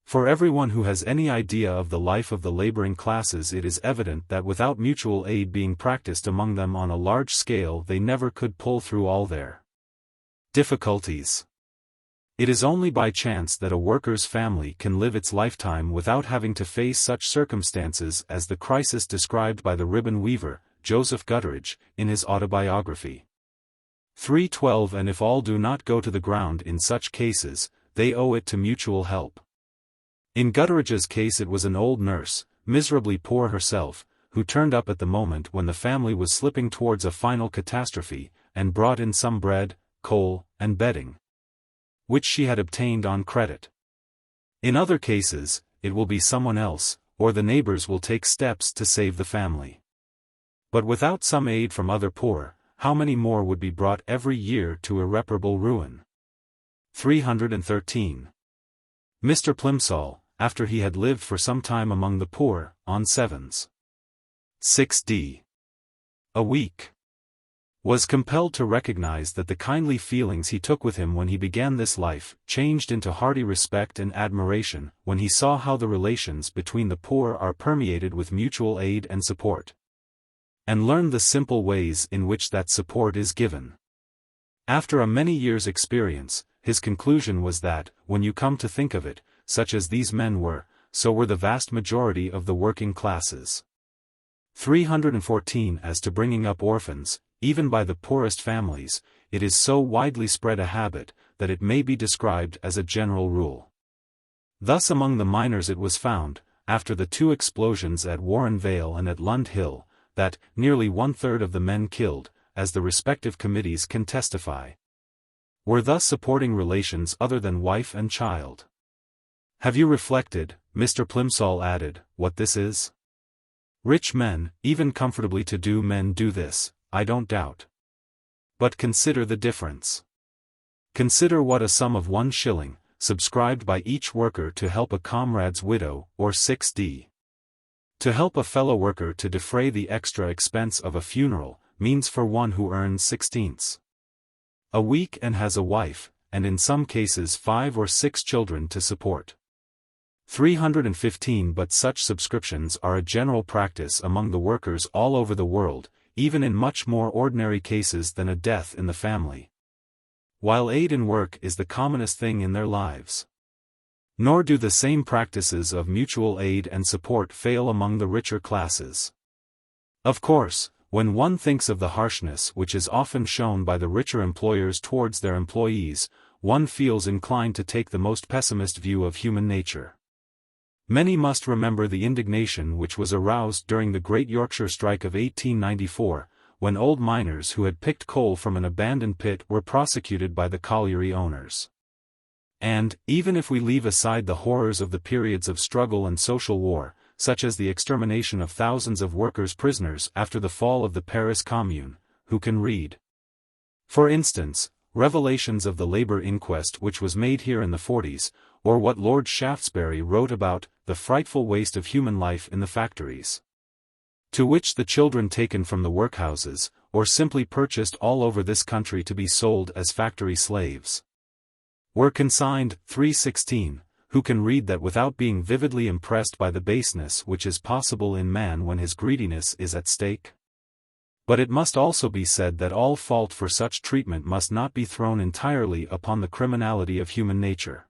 For everyone who has any idea of the life of the laboring classes, it is evident that without mutual aid being practiced among them on a large scale they never could pull through all their difficulties. It is only by chance that a worker's family can live its lifetime without having to face such circumstances as the crisis described by the ribbon weaver, Joseph Gutteridge, in his autobiography. 3:12 And if all do not go to the ground in such cases, they owe it to mutual help. In Gutteridge's case it was an old nurse, miserably poor herself, who turned up at the moment when the family was slipping towards a final catastrophe, and brought in some bread, coal, and bedding, which she had obtained on credit. In other cases, it will be someone else, or the neighbors will take steps to save the family. But without some aid from other poor, how many more would be brought every year to irreparable ruin? 313. Mr. Plimsoll, after he had lived for some time among the poor, on 7s. 6d. a week, was compelled to recognize that the kindly feelings he took with him when he began this life changed into hearty respect and admiration when he saw how the relations between the poor are permeated with mutual aid and support, and learned the simple ways in which that support is given. After a many years' experience, his conclusion was that, when you come to think of it, such as these men were, so were the vast majority of the working classes. 314. As to bringing up orphans, even by the poorest families, it is so widely spread a habit, that it may be described as a general rule. Thus among the miners it was found, after the 2 explosions at Warren Vale and at Lund Hill, that nearly 1/3 of the men killed, as the respective committees can testify, were thus supporting relations other than wife and child. Have you reflected, Mr. Plimsoll added, what this is? Rich men, even comfortably to-do men do this, I don't doubt. But consider the difference. Consider what a sum of 1 shilling, subscribed by each worker to help a comrade's widow, or 6d. To help a fellow worker to defray the extra expense of a funeral, means for one who earns 16s. a week and has a wife, and in some cases 5 or 6 children to support. 315. But such subscriptions are a general practice among the workers all over the world, even in much more ordinary cases than a death in the family, while aid in work is the commonest thing in their lives. Nor do the same practices of mutual aid and support fail among the richer classes. Of course, when one thinks of the harshness which is often shown by the richer employers towards their employees, one feels inclined to take the most pessimist view of human nature. Many must remember the indignation which was aroused during the Great Yorkshire Strike of 1894, when old miners who had picked coal from an abandoned pit were prosecuted by the colliery owners. And, even if we leave aside the horrors of the periods of struggle and social war, such as the extermination of thousands of workers prisoners after the fall of the Paris Commune, who can read, for instance, revelations of the labour inquest which was made here in the 40s, or what Lord Shaftesbury wrote about the frightful waste of human life in the factories, to which the children taken from the workhouses, or simply purchased all over this country to be sold as factory slaves, were consigned. 316. Who can read that without being vividly impressed by the baseness which is possible in man when his greediness is at stake? But it must also be said that all fault for such treatment must not be thrown entirely upon the criminality of human nature.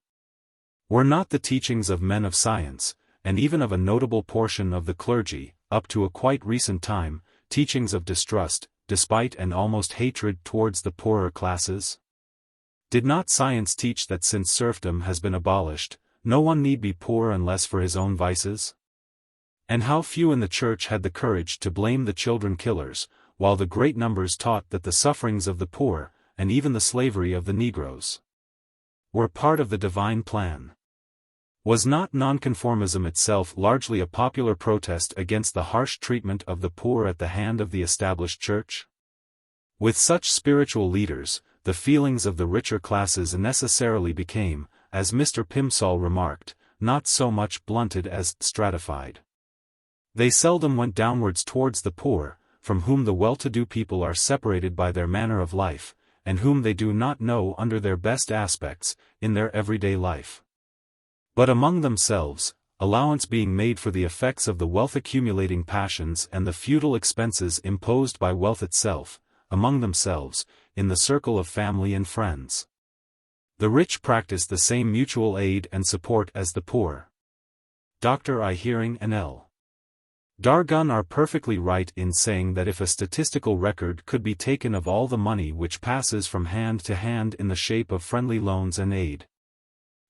Were not the teachings of men of science, and even of a notable portion of the clergy, up to a quite recent time, teachings of distrust, despite and almost hatred towards the poorer classes? Did not science teach that since serfdom has been abolished, no one need be poor unless for his own vices? And how few in the church had the courage to blame the children killers, while the great numbers taught that the sufferings of the poor, and even the slavery of the Negroes, were part of the divine plan? Was not nonconformism itself largely a popular protest against the harsh treatment of the poor at the hand of the established church? With such spiritual leaders, the feelings of the richer classes necessarily became, as Mr. Plimsoll remarked, not so much blunted as stratified. They seldom went downwards towards the poor, from whom the well-to-do people are separated by their manner of life, and whom they do not know under their best aspects, in their everyday life. But among themselves, allowance being made for the effects of the wealth-accumulating passions and the futile expenses imposed by wealth itself, among themselves, in the circle of family and friends, the rich practice the same mutual aid and support as the poor. Dr. I. Hearing and L. Dargun are perfectly right in saying that if a statistical record could be taken of all the money which passes from hand to hand in the shape of friendly loans and aid,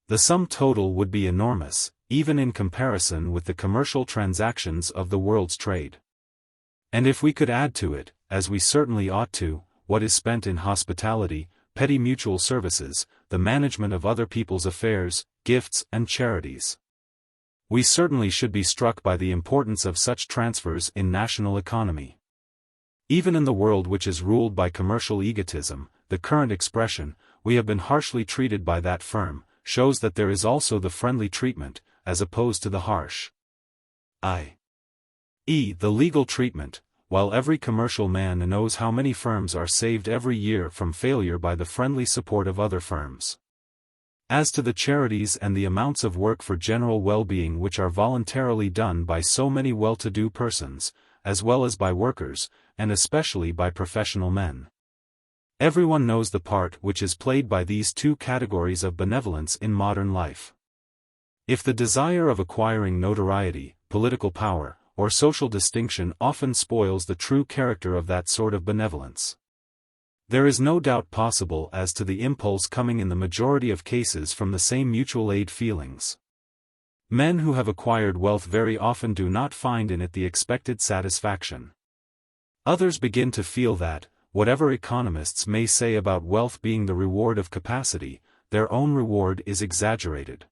the sum total would be enormous, even in comparison with the commercial transactions of the world's trade. And if we could add to it, as we certainly ought to, what is spent in hospitality, petty mutual services, the management of other people's affairs, gifts and charities, we certainly should be struck by the importance of such transfers in national economy. Even in the world which is ruled by commercial egotism, the current expression, "we have been harshly treated by that firm," shows that there is also the friendly treatment, as opposed to the harsh, i.e., the legal treatment, while every commercial man knows how many firms are saved every year from failure by the friendly support of other firms. As to the charities and the amounts of work for general well-being which are voluntarily done by so many well-to-do persons, as well as by workers, and especially by professional men, everyone knows the part which is played by these two categories of benevolence in modern life. If the desire of acquiring notoriety, political power, or social distinction often spoils the true character of that sort of benevolence, there is no doubt possible as to the impulse coming in the majority of cases from the same mutual aid feelings. Men who have acquired wealth very often do not find in it the expected satisfaction. Others begin to feel that, whatever economists may say about wealth being the reward of capacity, their own reward is exaggerated.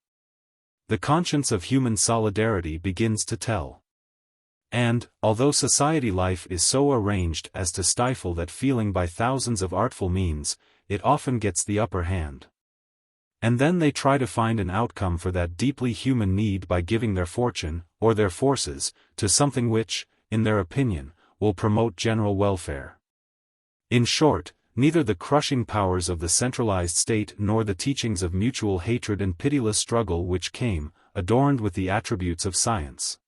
The conscience of human solidarity begins to tell. And, although society life is so arranged as to stifle that feeling by thousands of artful means, it often gets the upper hand. And then they try to find an outcome for that deeply human need by giving their fortune, or their forces, to something which, in their opinion, will promote general welfare. In short, neither the crushing powers of the centralized state nor the teachings of mutual hatred and pitiless struggle which came, adorned with the attributes of science,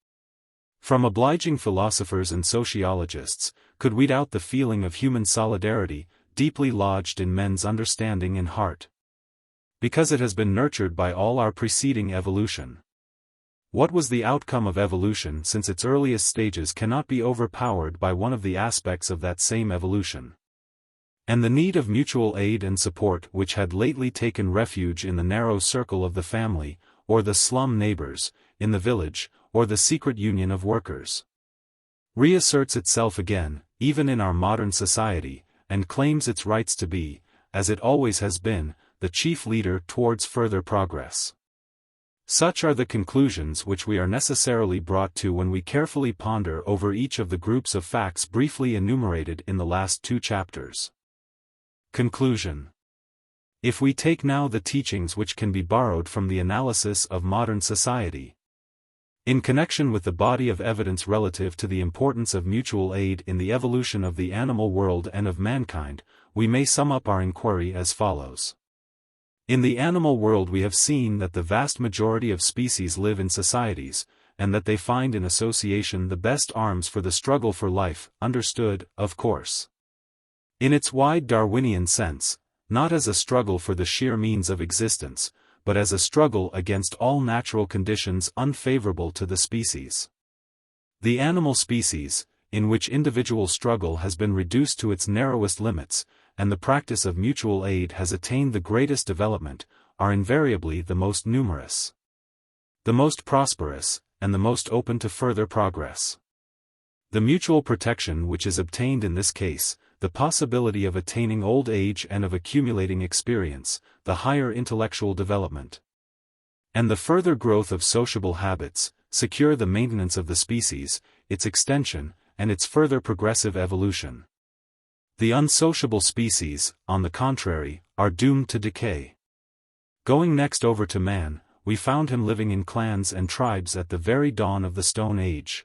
from obliging philosophers and sociologists, could weed out the feeling of human solidarity, deeply lodged in men's understanding and heart, because it has been nurtured by all our preceding evolution. What was the outcome of evolution since its earliest stages cannot be overpowered by one of the aspects of that same evolution? And the need of mutual aid and support which had lately taken refuge in the narrow circle of the family, or the slum neighbors, in the village, or the secret union of workers, reasserts itself again, even in our modern society, and claims its rights to be, as it always has been, the chief leader towards further progress. Such are the conclusions which we are necessarily brought to when we carefully ponder over each of the groups of facts briefly enumerated in the last two chapters. Conclusion. If we take now the teachings which can be borrowed from the analysis of modern society, in connection with the body of evidence relative to the importance of mutual aid in the evolution of the animal world and of mankind, we may sum up our inquiry as follows. In the animal world we have seen that the vast majority of species live in societies, and that they find in association the best arms for the struggle for life, understood, of course, in its wide Darwinian sense, not as a struggle for the sheer means of existence, but as a struggle against all natural conditions unfavorable to the species. The animal species, in which individual struggle has been reduced to its narrowest limits, and the practice of mutual aid has attained the greatest development, are invariably the most numerous, the most prosperous, and the most open to further progress. The mutual protection which is obtained in this case, the possibility of attaining old age and of accumulating experience, the higher intellectual development, and the further growth of sociable habits, secure the maintenance of the species, its extension, and its further progressive evolution. The unsociable species, on the contrary, are doomed to decay. Going next over to man, we found him living in clans and tribes at the very dawn of the Stone Age.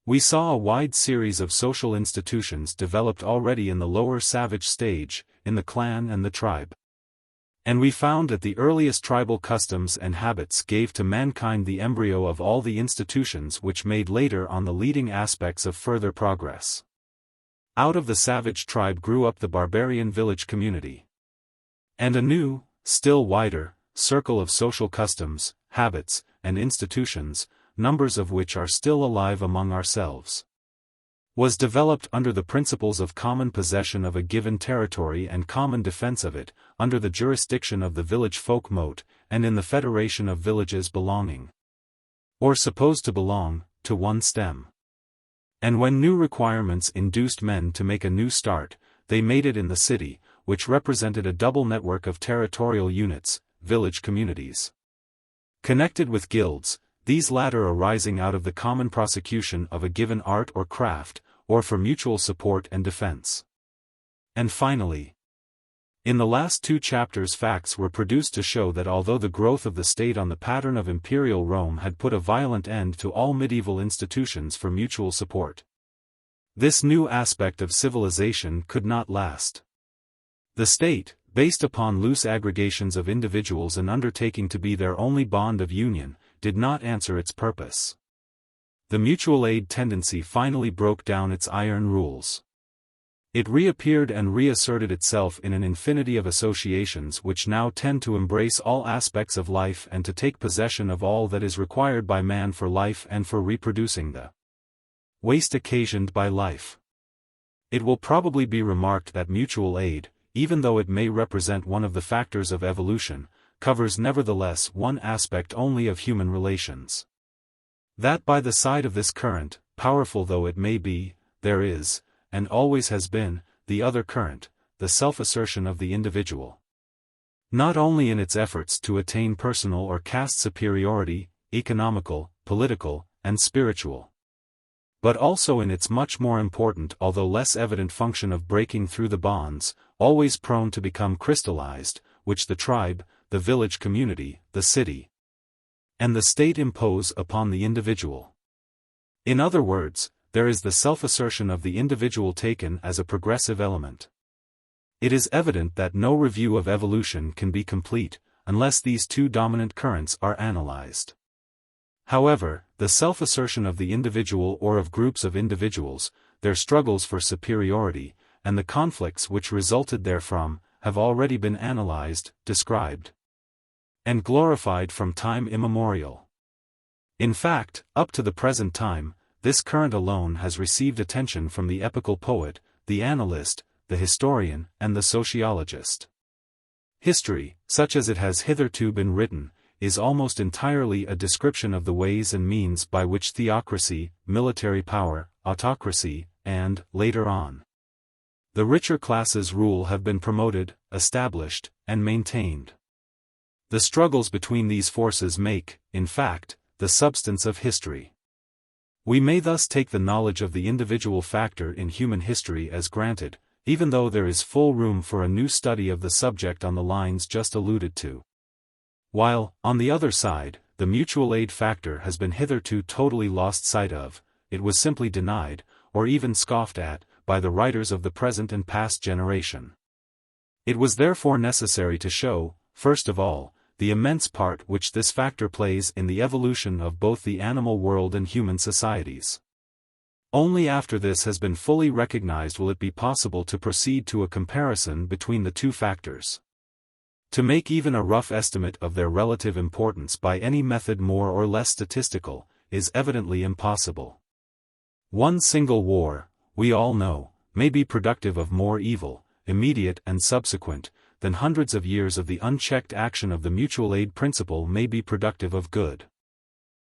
We saw a wide series of social institutions developed already in the lower savage stage, in the clan and the tribe. And we found that the earliest tribal customs and habits gave to mankind the embryo of all the institutions which made later on the leading aspects of further progress. Out of the savage tribe grew up the barbarian village community. And a new, still wider, circle of social customs, habits, and institutions, numbers of which are still alive among ourselves, was developed under the principles of common possession of a given territory and common defense of it, under the jurisdiction of the village folk mote, and in the federation of villages belonging, or supposed to belong, to one stem. And when new requirements induced men to make a new start, they made it in the city, which represented a double network of territorial units, village communities, connected with guilds, these latter arising out of the common prosecution of a given art or craft, or for mutual support and defense. And finally, in the last two chapters, facts were produced to show that although the growth of the state on the pattern of imperial Rome had put a violent end to all medieval institutions for mutual support, this new aspect of civilization could not last. The state, based upon loose aggregations of individuals and undertaking to be their only bond of union, did not answer its purpose. The mutual aid tendency finally broke down its iron rules. It reappeared and reasserted itself in an infinity of associations which now tend to embrace all aspects of life and to take possession of all that is required by man for life and for reproducing the waste occasioned by life. It will probably be remarked that mutual aid, even though it may represent one of the factors of evolution, covers nevertheless one aspect only of human relations. That by the side of this current, powerful though it may be, there is, and always has been, the other current, the self-assertion of the individual. Not only in its efforts to attain personal or caste superiority, economical, political, and spiritual, but also in its much more important although less evident function of breaking through the bonds, always prone to become crystallized, which the tribe, the village community, the city, and the state impose upon the individual. In other words, there is the self-assertion of the individual taken as a progressive element. It is evident that no review of evolution can be complete, unless these two dominant currents are analyzed. However, the self-assertion of the individual or of groups of individuals, their struggles for superiority, and the conflicts which resulted therefrom, have already been analyzed, described, and glorified from time immemorial. In fact, up to the present time, this current alone has received attention from the epical poet, the analyst, the historian, and the sociologist. History, such as it has hitherto been written, is almost entirely a description of the ways and means by which theocracy, military power, autocracy, and, later on, the richer classes' rule have been promoted, established, and maintained. The struggles between these forces make, in fact, the substance of history. We may thus take the knowledge of the individual factor in human history as granted, even though there is full room for a new study of the subject on the lines just alluded to. While, on the other side, the mutual aid factor has been hitherto totally lost sight of, it was simply denied, or even scoffed at, by the writers of the present and past generation. It was therefore necessary to show, first of all, the immense part which this factor plays in the evolution of both the animal world and human societies. Only after this has been fully recognized will it be possible to proceed to a comparison between the two factors. To make even a rough estimate of their relative importance by any method more or less statistical, is evidently impossible. One single war, we all know, may be productive of more evil, immediate and subsequent, than hundreds of years of the unchecked action of the mutual aid principle may be productive of good.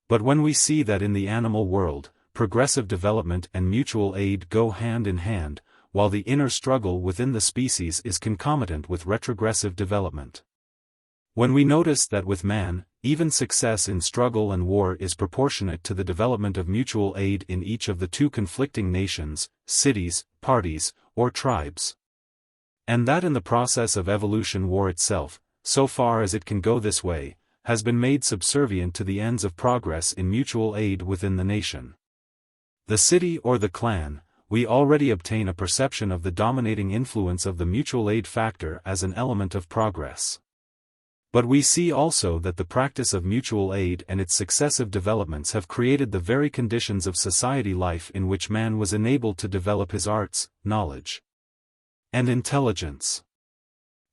But when we see that in the animal world, progressive development and mutual aid go hand in hand, while the inner struggle within the species is concomitant with retrogressive development. When we notice that with man, even success in struggle and war is proportionate to the development of mutual aid in each of the two conflicting nations, cities, parties, or tribes, and that in the process of evolution war itself, so far as it can go this way, has been made subservient to the ends of progress in mutual aid within the nation, the city or the clan, we already obtain a perception of the dominating influence of the mutual aid factor as an element of progress. But we see also that the practice of mutual aid and its successive developments have created the very conditions of society life in which man was enabled to develop his arts, knowledge, and intelligence.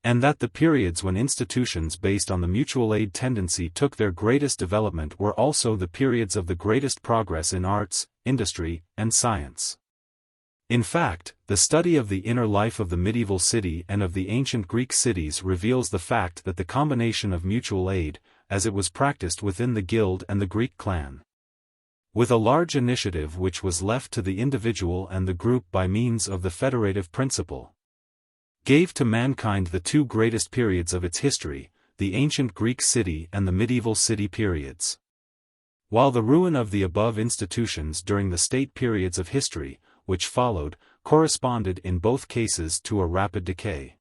And that the periods when institutions based on the mutual aid tendency took their greatest development were also the periods of the greatest progress in arts, industry, and science. In fact, the study of the inner life of the medieval city and of the ancient Greek cities reveals the fact that the combination of mutual aid, as it was practiced within the guild and the Greek clan, with a large initiative which was left to the individual and the group by means of the federative principle, gave to mankind the two greatest periods of its history, the ancient Greek city and the medieval city periods. While the ruin of the above institutions during the state periods of history, which followed, corresponded in both cases to a rapid decay.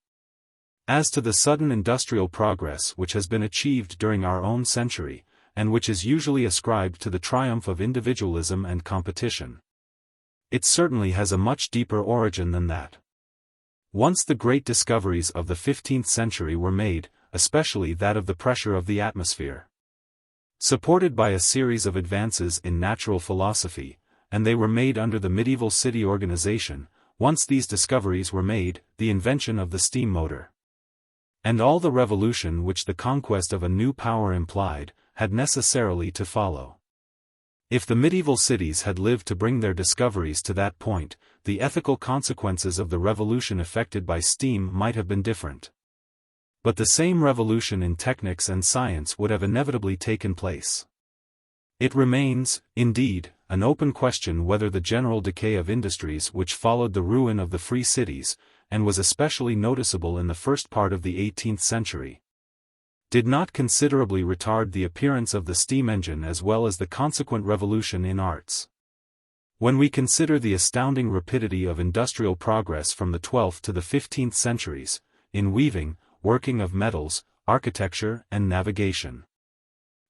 As to the sudden industrial progress which has been achieved during our own century, and which is usually ascribed to the triumph of individualism and competition, it certainly has a much deeper origin than that. Once the great discoveries of the 15th century were made, especially that of the pressure of the atmosphere. Supported by a series of advances in natural philosophy, and they were made under the medieval city organization, once these discoveries were made, the invention of the steam motor, and all the revolution which the conquest of a new power implied, had necessarily to follow. If the medieval cities had lived to bring their discoveries to that point, the ethical consequences of the revolution effected by steam might have been different. But the same revolution in technics and science would have inevitably taken place. It remains, indeed, an open question whether the general decay of industries which followed the ruin of the free cities, and was especially noticeable in the first part of the 18th century, did not considerably retard the appearance of the steam engine as well as the consequent revolution in arts. When we consider the astounding rapidity of industrial progress from the 12th to the 15th centuries, in weaving, working of metals, architecture, and navigation,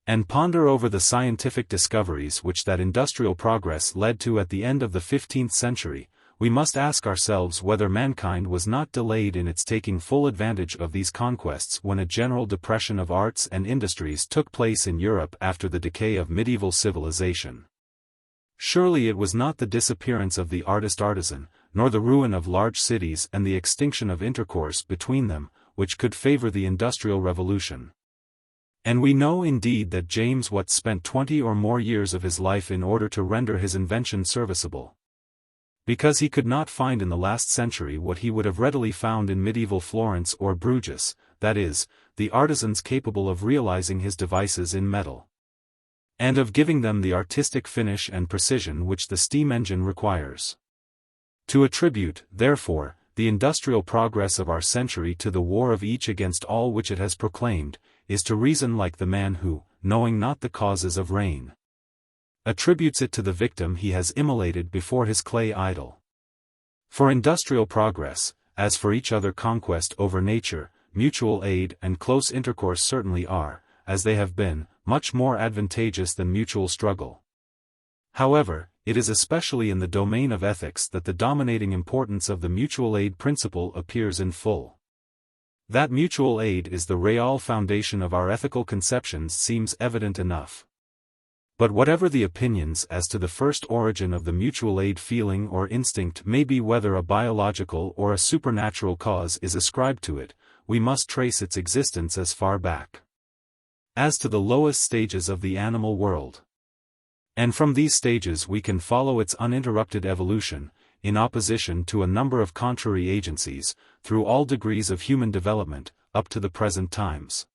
and ponder over the scientific discoveries which that industrial progress led to at the end of the 15th century, we must ask ourselves whether mankind was not delayed in its taking full advantage of these conquests when a general depression of arts and industries took place in Europe after the decay of medieval civilization. Surely it was not the disappearance of the artist-artisan, nor the ruin of large cities and the extinction of intercourse between them, which could favor the Industrial Revolution. And we know indeed that James Watt spent 20 or more years of his life in order to render his invention serviceable, because he could not find in the last century what he would have readily found in medieval Florence or Bruges, that is, the artisans capable of realizing his devices in metal, and of giving them the artistic finish and precision which the steam engine requires. To attribute, therefore, the industrial progress of our century to the war of each against all which it has proclaimed, is to reason like the man who, knowing not the causes of rain, attributes it to the victim he has immolated before his clay idol. For industrial progress, as for each other conquest over nature, mutual aid and close intercourse certainly are, as they have been, much more advantageous than mutual struggle. However, it is especially in the domain of ethics that the dominating importance of the mutual aid principle appears in full. That mutual aid is the real foundation of our ethical conceptions seems evident enough. But whatever the opinions as to the first origin of the mutual aid feeling or instinct may be, whether a biological or a supernatural cause is ascribed to it, we must trace its existence as far back as to the lowest stages of the animal world. And from these stages we can follow its uninterrupted evolution, in opposition to a number of contrary agencies, through all degrees of human development, up to the present times.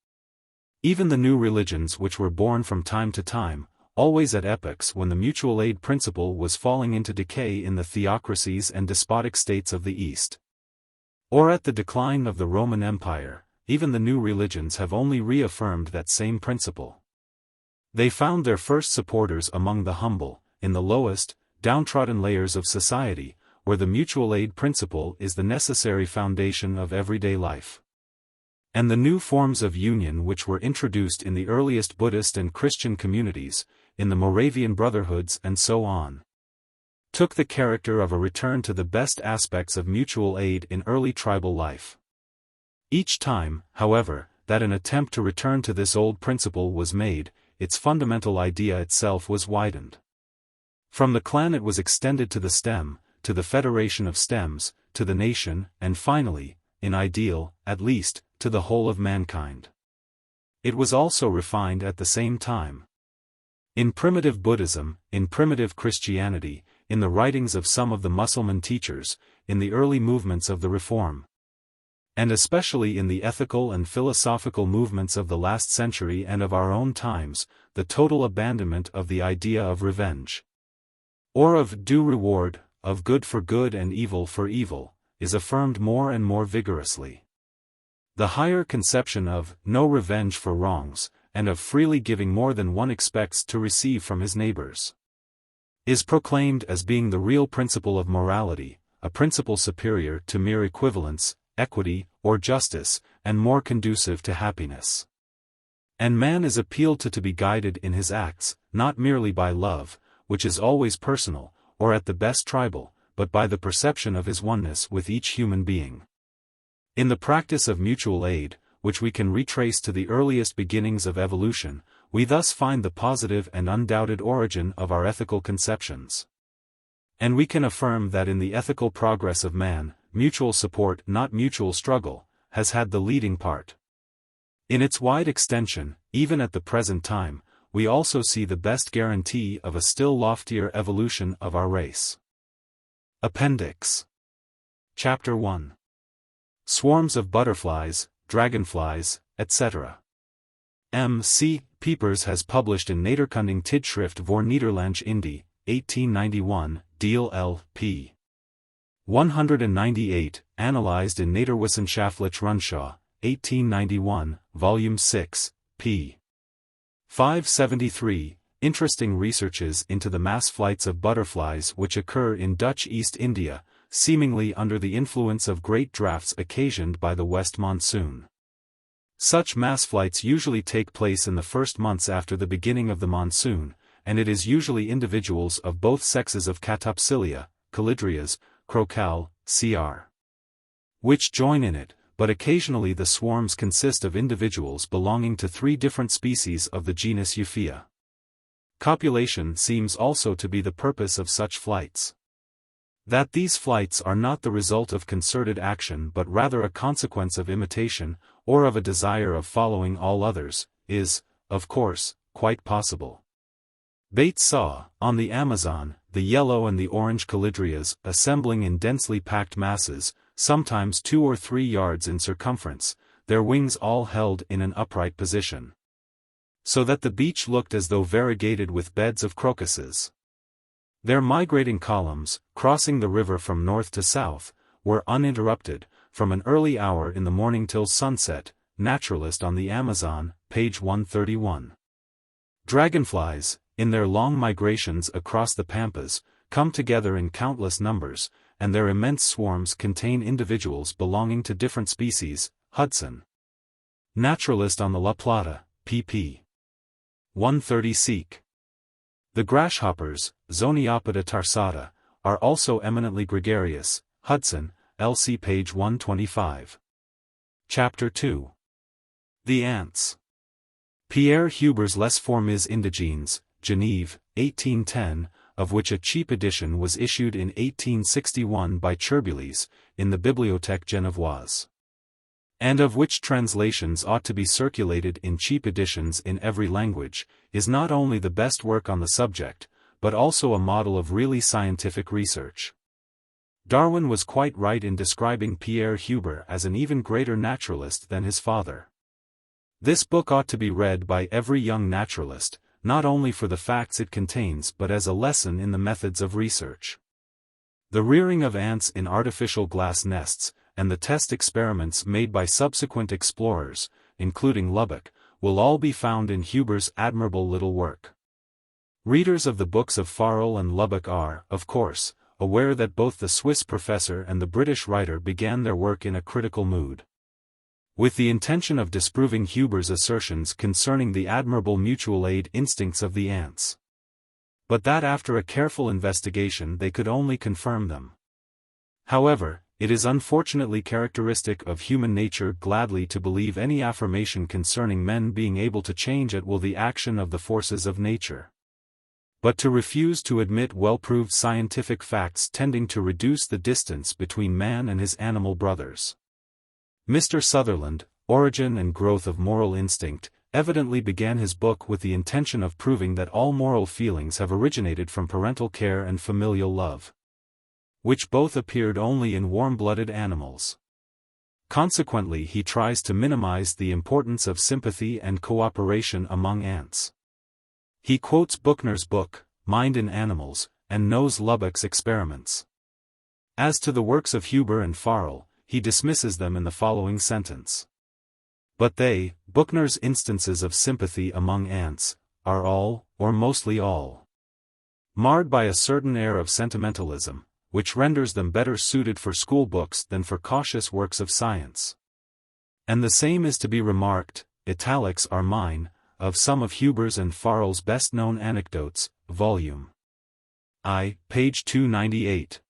Even the new religions which were born from time to time, always at epochs when the mutual aid principle was falling into decay in the theocracies and despotic states of the East, or at the decline of the Roman Empire, even the new religions have only reaffirmed that same principle. They found their first supporters among the humble, in the lowest, downtrodden layers of society, where the mutual aid principle is the necessary foundation of everyday life. And the new forms of union which were introduced in the earliest Buddhist and Christian communities, in the Moravian brotherhoods and so on, took the character of a return to the best aspects of mutual aid in early tribal life. Each time, however, that an attempt to return to this old principle was made, its fundamental idea itself was widened. From the clan it was extended to the stem, to the federation of stems, to the nation, and finally, in ideal, at least, to the whole of mankind. It was also refined at the same time. In primitive Buddhism, in primitive Christianity, in the writings of some of the Mussulman teachers, in the early movements of the Reform, and especially in the ethical and philosophical movements of the last century and of our own times, the total abandonment of the idea of revenge, or of due reward, of good for good and evil for evil, is affirmed more and more vigorously. The higher conception of no revenge for wrongs, and of freely giving more than one expects to receive from his neighbors, is proclaimed as being the real principle of morality, a principle superior to mere equivalence, equity, or justice, and more conducive to happiness. And man is appealed to be guided in his acts, not merely by love, which is always personal, or at the best tribal, but by the perception of his oneness with each human being. In the practice of mutual aid, which we can retrace to the earliest beginnings of evolution, we thus find the positive and undoubted origin of our ethical conceptions. And we can affirm that in the ethical progress of man, mutual support, not mutual struggle, has had the leading part. In its wide extension, even at the present time, we also see the best guarantee of a still loftier evolution of our race. Appendix. Chapter 1. Swarms of butterflies, dragonflies, etc. M.C. Pepys has published in Natuurkundig Tijdschrift voor Nederlandse Indie, 1891, deel L.P. 198, analyzed in Natuurwissenschaftliche Rundschau, 1891, Volume 6, p. 573, interesting researches into the mass flights of butterflies which occur in Dutch East India, seemingly under the influence of great drafts occasioned by the west monsoon. Such mass flights usually take place in the first months after the beginning of the monsoon, and it is usually individuals of both sexes of Catopsilia, Calidrias, Crocal, cr. which join in it, but occasionally the swarms consist of individuals belonging to 3 different species of the genus Euphia. Copulation seems also to be the purpose of such flights. That these flights are not the result of concerted action but rather a consequence of imitation, or of a desire of following all others, is, of course, quite possible. Bates saw, on the Amazon, the yellow and the orange calidrias assembling in densely packed masses, sometimes 2 or 3 yards in circumference, their wings all held in an upright position. So that the beach looked as though variegated with beds of crocuses. Their migrating columns, crossing the river from north to south, were uninterrupted, from an early hour in the morning till sunset. Naturalist on the Amazon, page 131. Dragonflies, in their long migrations across the pampas, come together in countless numbers, and their immense swarms contain individuals belonging to different species. Hudson. Naturalist on the La Plata, pp. 130 seq. The grasshoppers, Zoniopida tarsata, are also eminently gregarious. Hudson, LC page 125. Chapter 2. The Ants. Pierre Huber's Les Formes Indigènes, Genève, 1810, of which a cheap edition was issued in 1861 by Cherbuliez, in the Bibliothèque Genevoise. And of which translations ought to be circulated in cheap editions in every language, is not only the best work on the subject, but also a model of really scientific research. Darwin was quite right in describing Pierre Huber as an even greater naturalist than his father. This book ought to be read by every young naturalist, not only for the facts it contains but as a lesson in the methods of research. The rearing of ants in artificial glass nests, and the test experiments made by subsequent explorers, including Lubbock, will all be found in Huber's admirable little work. Readers of the books of Farrell and Lubbock are, of course, aware that both the Swiss professor and the British writer began their work in a critical mood, with the intention of disproving Huber's assertions concerning the admirable mutual aid instincts of the ants. But that after a careful investigation they could only confirm them. However, it is unfortunately characteristic of human nature gladly to believe any affirmation concerning men being able to change at will the action of the forces of nature, but to refuse to admit well-proved scientific facts tending to reduce the distance between man and his animal brothers. Mr. Sutherland, Origin and Growth of Moral Instinct, evidently began his book with the intention of proving that all moral feelings have originated from parental care and familial love, which both appeared only in warm-blooded animals. Consequently, he tries to minimize the importance of sympathy and cooperation among ants. He quotes Buchner's book, Mind in Animals, and knows Lubbock's experiments. As to the works of Huber and Farrell, he dismisses them in the following sentence. But they, Buchner's instances of sympathy among ants, are all, or mostly all, marred by a certain air of sentimentalism, which renders them better suited for school books than for cautious works of science. And the same is to be remarked, italics are mine, of some of Huber's and Farrell's best-known anecdotes, Volume I, page 298.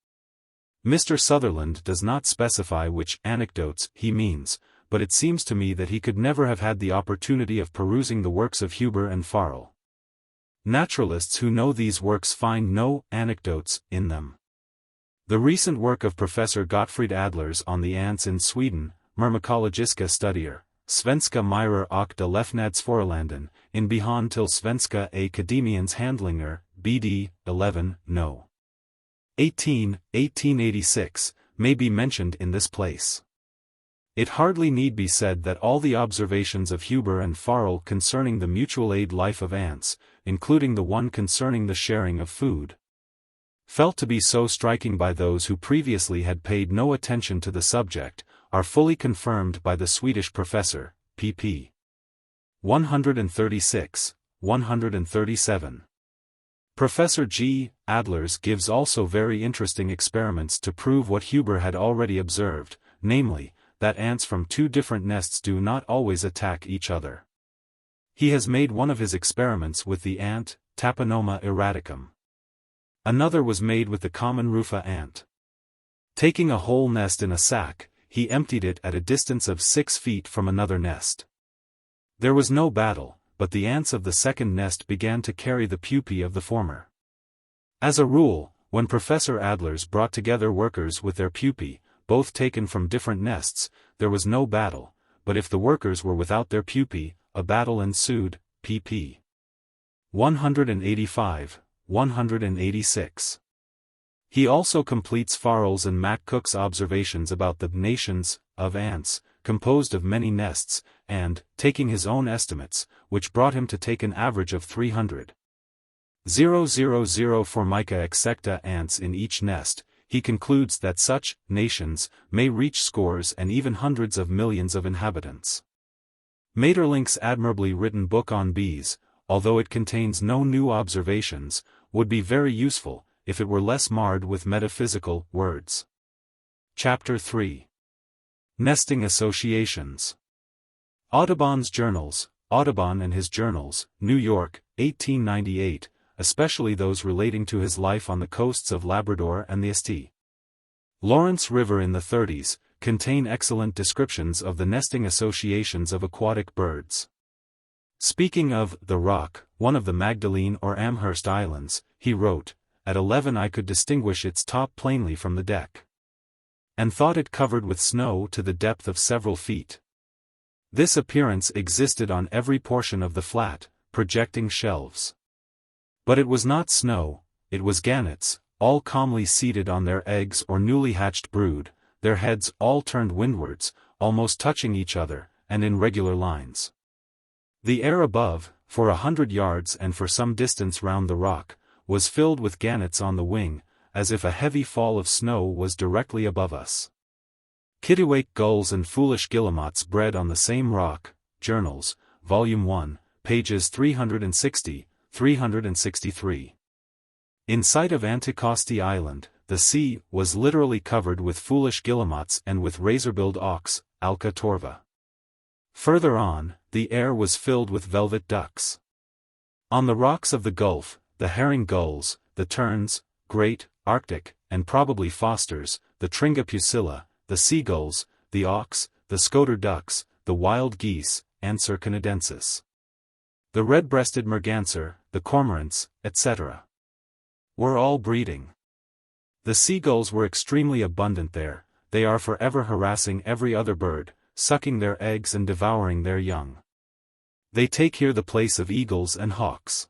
Mr. Sutherland does not specify which anecdotes he means, but it seems to me that he could never have had the opportunity of perusing the works of Huber and Farrell. Naturalists who know these works find no anecdotes in them. The recent work of Professor Gottfried Adlers on the ants in Sweden, Myrmecologiska studier, Svenska Myrer och de Levnadsförhållanden, in Behan till Svenska Akademiens Handlingar, BD, 11, No. 18, 1886, may be mentioned in this place. It hardly need be said that all the observations of Huber and Farrell concerning the mutual aid life of ants, including the one concerning the sharing of food, felt to be so striking by those who previously had paid no attention to the subject, are fully confirmed by the Swedish professor, pp. 136, 137. Professor G. Adlers gives also very interesting experiments to prove what Huber had already observed, namely, that ants from two different nests do not always attack each other. He has made one of his experiments with the ant, Taponoma erraticum. Another was made with the common rufa ant. Taking a whole nest in a sack, he emptied it at a distance of 6 feet from another nest. There was no battle, but the ants of the second nest began to carry the pupae of the former. As a rule, when Professor Adlers brought together workers with their pupae, both taken from different nests, there was no battle, but if the workers were without their pupae, a battle ensued, pp. 185, 186. He also completes Farrell's and Mac Cook's observations about the nations of ants, composed of many nests, and, taking his own estimates, which brought him to take an average of 300,000 Formica execta ants in each nest, he concludes that such nations may reach scores and even hundreds of millions of inhabitants. Maeterlinck's admirably written book on bees, although it contains no new observations, would be very useful, if it were less marred with metaphysical words. Chapter 3. Nesting Associations. Audubon's Journals, Audubon and His Journals, New York, 1898, especially those relating to his life on the coasts of Labrador and the St. Lawrence River in the 30s, contain excellent descriptions of the nesting associations of aquatic birds. Speaking of the Rock, one of the Magdalene or Amherst Islands, he wrote, "At 11 I could distinguish its top plainly from the deck, and thought it covered with snow to the depth of several feet. This appearance existed on every portion of the flat, projecting shelves. But it was not snow, it was gannets, all calmly seated on their eggs or newly hatched brood, their heads all turned windwards, almost touching each other, and in regular lines. The air above, for 100 yards and for some distance round the rock, was filled with gannets on the wing, as if a heavy fall of snow was directly above us. Kittiwake gulls and foolish guillemots bred on the same rock." Journals, Volume 1, pages 360, 363. In sight of Anticosti Island, the sea was literally covered with foolish guillemots and with razor-billed auks, Alca torva. Further on, the air was filled with velvet ducks. On the rocks of the Gulf, the herring gulls, the terns, great, Arctic, and probably Fosters, the Tringa pusilla, the seagulls, the auks, the scoter ducks, the wild geese, Anser canadensis, the red-breasted merganser, the cormorants, etc., were all breeding. The seagulls were extremely abundant there, they are forever harassing every other bird, sucking their eggs and devouring their young. They take here the place of eagles and hawks.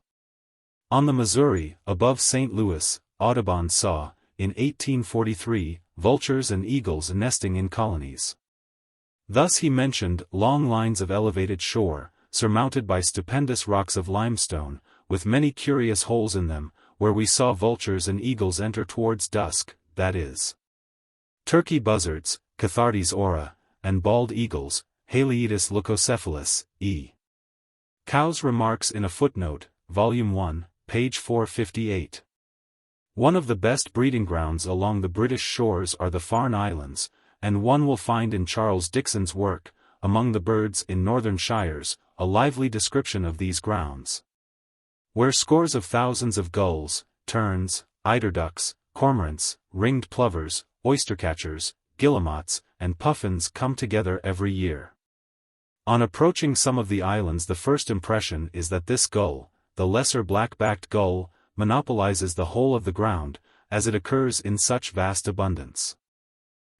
On the Missouri, above St. Louis, Audubon saw, in 1843, vultures and eagles nesting in colonies. Thus he mentioned long lines of elevated shore, surmounted by stupendous rocks of limestone, with many curious holes in them, where we saw vultures and eagles enter towards dusk, that is, turkey buzzards, Cathartes aura, and bald eagles, Haliaeetus leucocephalus, e. Cowes remarks in a footnote, Volume 1, page 458. One of the best breeding grounds along the British shores are the Farne Islands, and one will find in Charles Dickens's work, Among the Birds in Northern Shires, a lively description of these grounds, where scores of thousands of gulls, terns, eiderducks, cormorants, ringed plovers, oystercatchers, guillemots, and puffins come together every year. On approaching some of the islands, the first impression is that this gull, the lesser black-backed gull, monopolizes the whole of the ground, as it occurs in such vast abundance.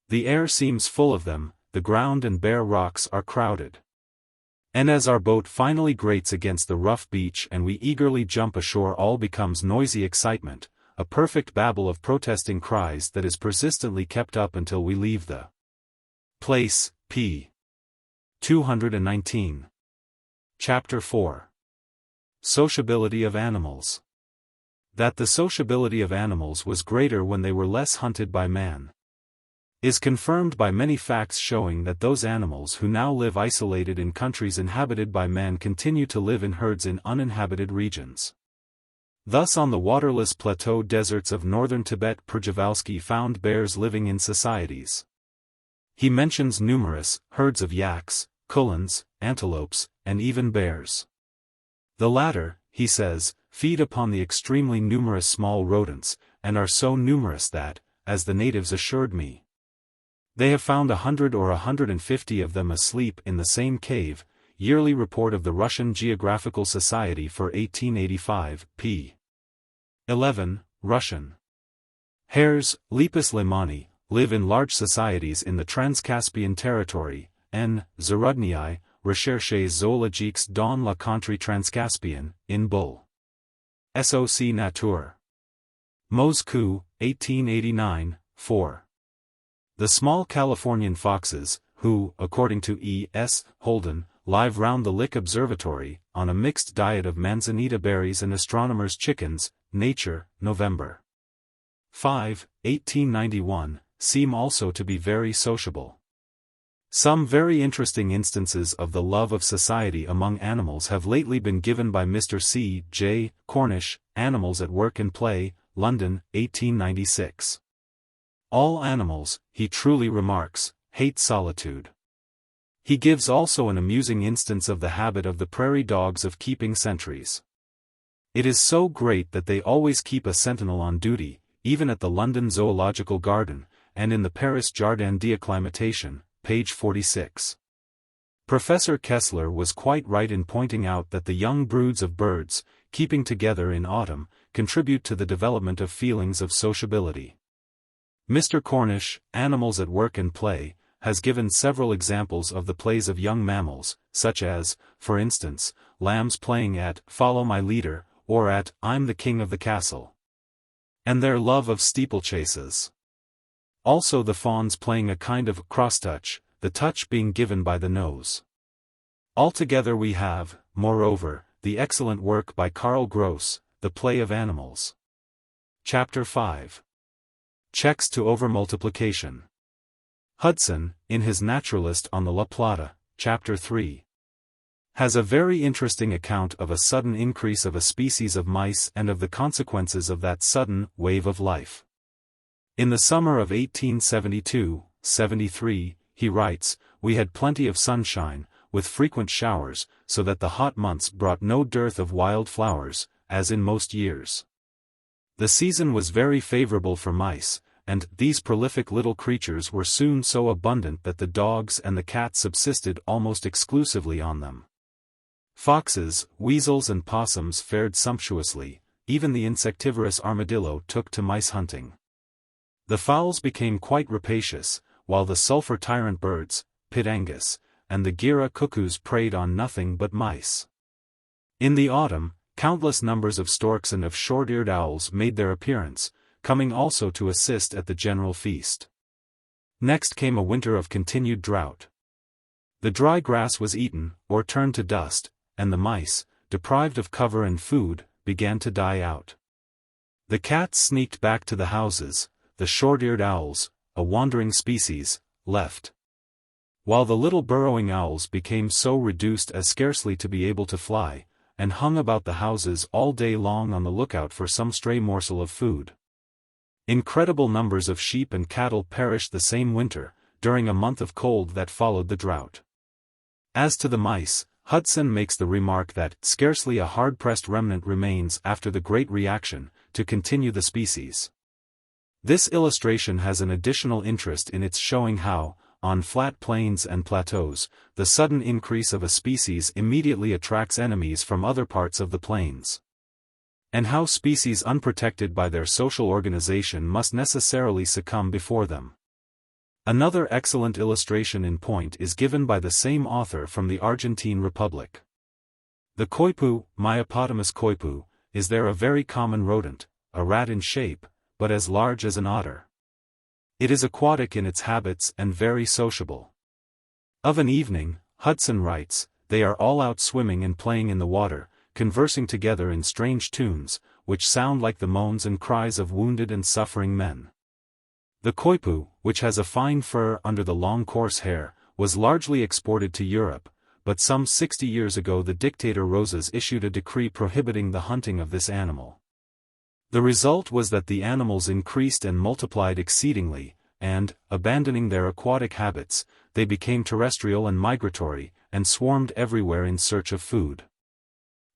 The air seems full of them, the ground and bare rocks are crowded. And as our boat finally grates against the rough beach and we eagerly jump ashore, all becomes noisy excitement, a perfect babble of protesting cries that is persistently kept up until we leave the place. p. 219. Chapter 4. Sociability of Animals. That the sociability of animals was greater when they were less hunted by man is confirmed by many facts showing that those animals who now live isolated in countries inhabited by man continue to live in herds in uninhabited regions. Thus on the waterless plateau deserts of northern Tibet, Przewalski found bears living in societies. He mentions numerous herds of yaks, kullens, antelopes, and even bears. The latter, he says, feed upon the extremely numerous small rodents, and are so numerous that, as the natives assured me, they have found 100 or 150 of them asleep in the same cave. Yearly Report of the Russian Geographical Society for 1885, p. 11, Russian. Hares, Lepus lemani, live in large societies in the Transcaspian territory. N. Zarudnyi, Recherches zoologiques dans la country transcaspienne, in Bull. Soc Nature. Moscou, 1889, 4. The small Californian foxes, who, according to E. S. Holden, live round the Lick Observatory, on a mixed diet of manzanita berries and astronomers' chickens, Nature, November 5, 1891, seem also to be very sociable. Some very interesting instances of the love of society among animals have lately been given by Mr. C. J. Cornish, Animals at Work and Play, London, 1896. All animals, he truly remarks, hate solitude. He gives also an amusing instance of the habit of the prairie dogs of keeping sentries. It is so great that they always keep a sentinel on duty, even at the London Zoological Garden, and in the Paris Jardin d'Acclimatation, page 46. Professor Kessler was quite right in pointing out that the young broods of birds, keeping together in autumn, contribute to the development of feelings of sociability. Mr. Cornish, Animals at Work and Play, has given several examples of the plays of young mammals, such as, for instance, lambs playing at "Follow My Leader," or at "I'm the King of the Castle," and their love of steeplechases. Also the fawns playing a kind of cross-touch, the touch being given by the nose. Altogether we have, moreover, the excellent work by Carl Gross, The Play of Animals. Chapter 5. Checks to Overmultiplication. Hudson, in his Naturalist on the La Plata, Chapter 3, has a very interesting account of a sudden increase of a species of mice and of the consequences of that sudden wave of life. In the summer of 1872-73, he writes, we had plenty of sunshine, with frequent showers, so that the hot months brought no dearth of wild flowers, as in most years. The season was very favorable for mice, and these prolific little creatures were soon so abundant that the dogs and the cats subsisted almost exclusively on them. Foxes, weasels and possums fared sumptuously, even the insectivorous armadillo took to mice hunting. The fowls became quite rapacious, while the sulphur tyrant birds, pitangus, and the gira cuckoos preyed on nothing but mice. In the autumn, countless numbers of storks and of short-eared owls made their appearance, coming also to assist at the general feast. Next came a winter of continued drought. The dry grass was eaten, or turned to dust, and the mice, deprived of cover and food, began to die out. The cats sneaked back to the houses, the short-eared owls, a wandering species, left. While the little burrowing owls became so reduced as scarcely to be able to fly, and hung about the houses all day long on the lookout for some stray morsel of food. Incredible numbers of sheep and cattle perished the same winter, during a month of cold that followed the drought. As to the mice, Hudson makes the remark that scarcely a hard-pressed remnant remains after the Great Reaction, to continue the species. This illustration has an additional interest in its showing how, on flat plains and plateaus, the sudden increase of a species immediately attracts enemies from other parts of the plains. And how species unprotected by their social organization must necessarily succumb before them. Another excellent illustration in point is given by the same author from the Argentine Republic. The coipu, Myopotamus coipu, is there a very common rodent, a rat in shape, but as large as an otter. It is aquatic in its habits and very sociable. Of an evening, Hudson writes, they are all out swimming and playing in the water, conversing together in strange tunes, which sound like the moans and cries of wounded and suffering men. The coipu, which has a fine fur under the long coarse hair, was largely exported to Europe, but some 60 years ago the dictator Rosas issued a decree prohibiting the hunting of this animal. The result was that the animals increased and multiplied exceedingly, and, abandoning their aquatic habits, they became terrestrial and migratory, and swarmed everywhere in search of food.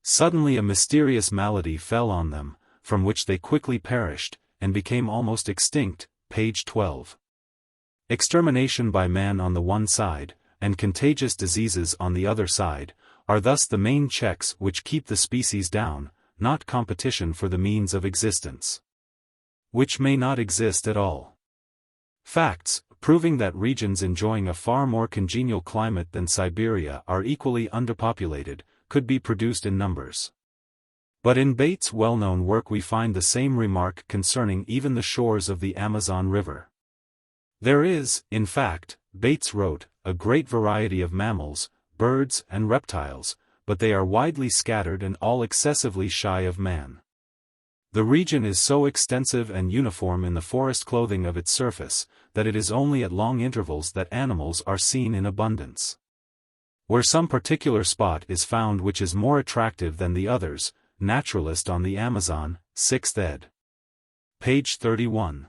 Suddenly a mysterious malady fell on them, from which they quickly perished, and became almost extinct, page 12. Extermination by man on the one side, and contagious diseases on the other side, are thus the main checks which keep the species down, not competition for the means of existence, which may not exist at all. Facts, proving that regions enjoying a far more congenial climate than Siberia are equally underpopulated, could be produced in numbers. But in Bates' well-known work we find the same remark concerning even the shores of the Amazon River. There is, in fact, Bates wrote, a great variety of mammals, birds and reptiles, but they are widely scattered and all excessively shy of man. The region is so extensive and uniform in the forest clothing of its surface, that it is only at long intervals that animals are seen in abundance. Where some particular spot is found which is more attractive than the others, Naturalist on the Amazon, 6th ed. Page 31.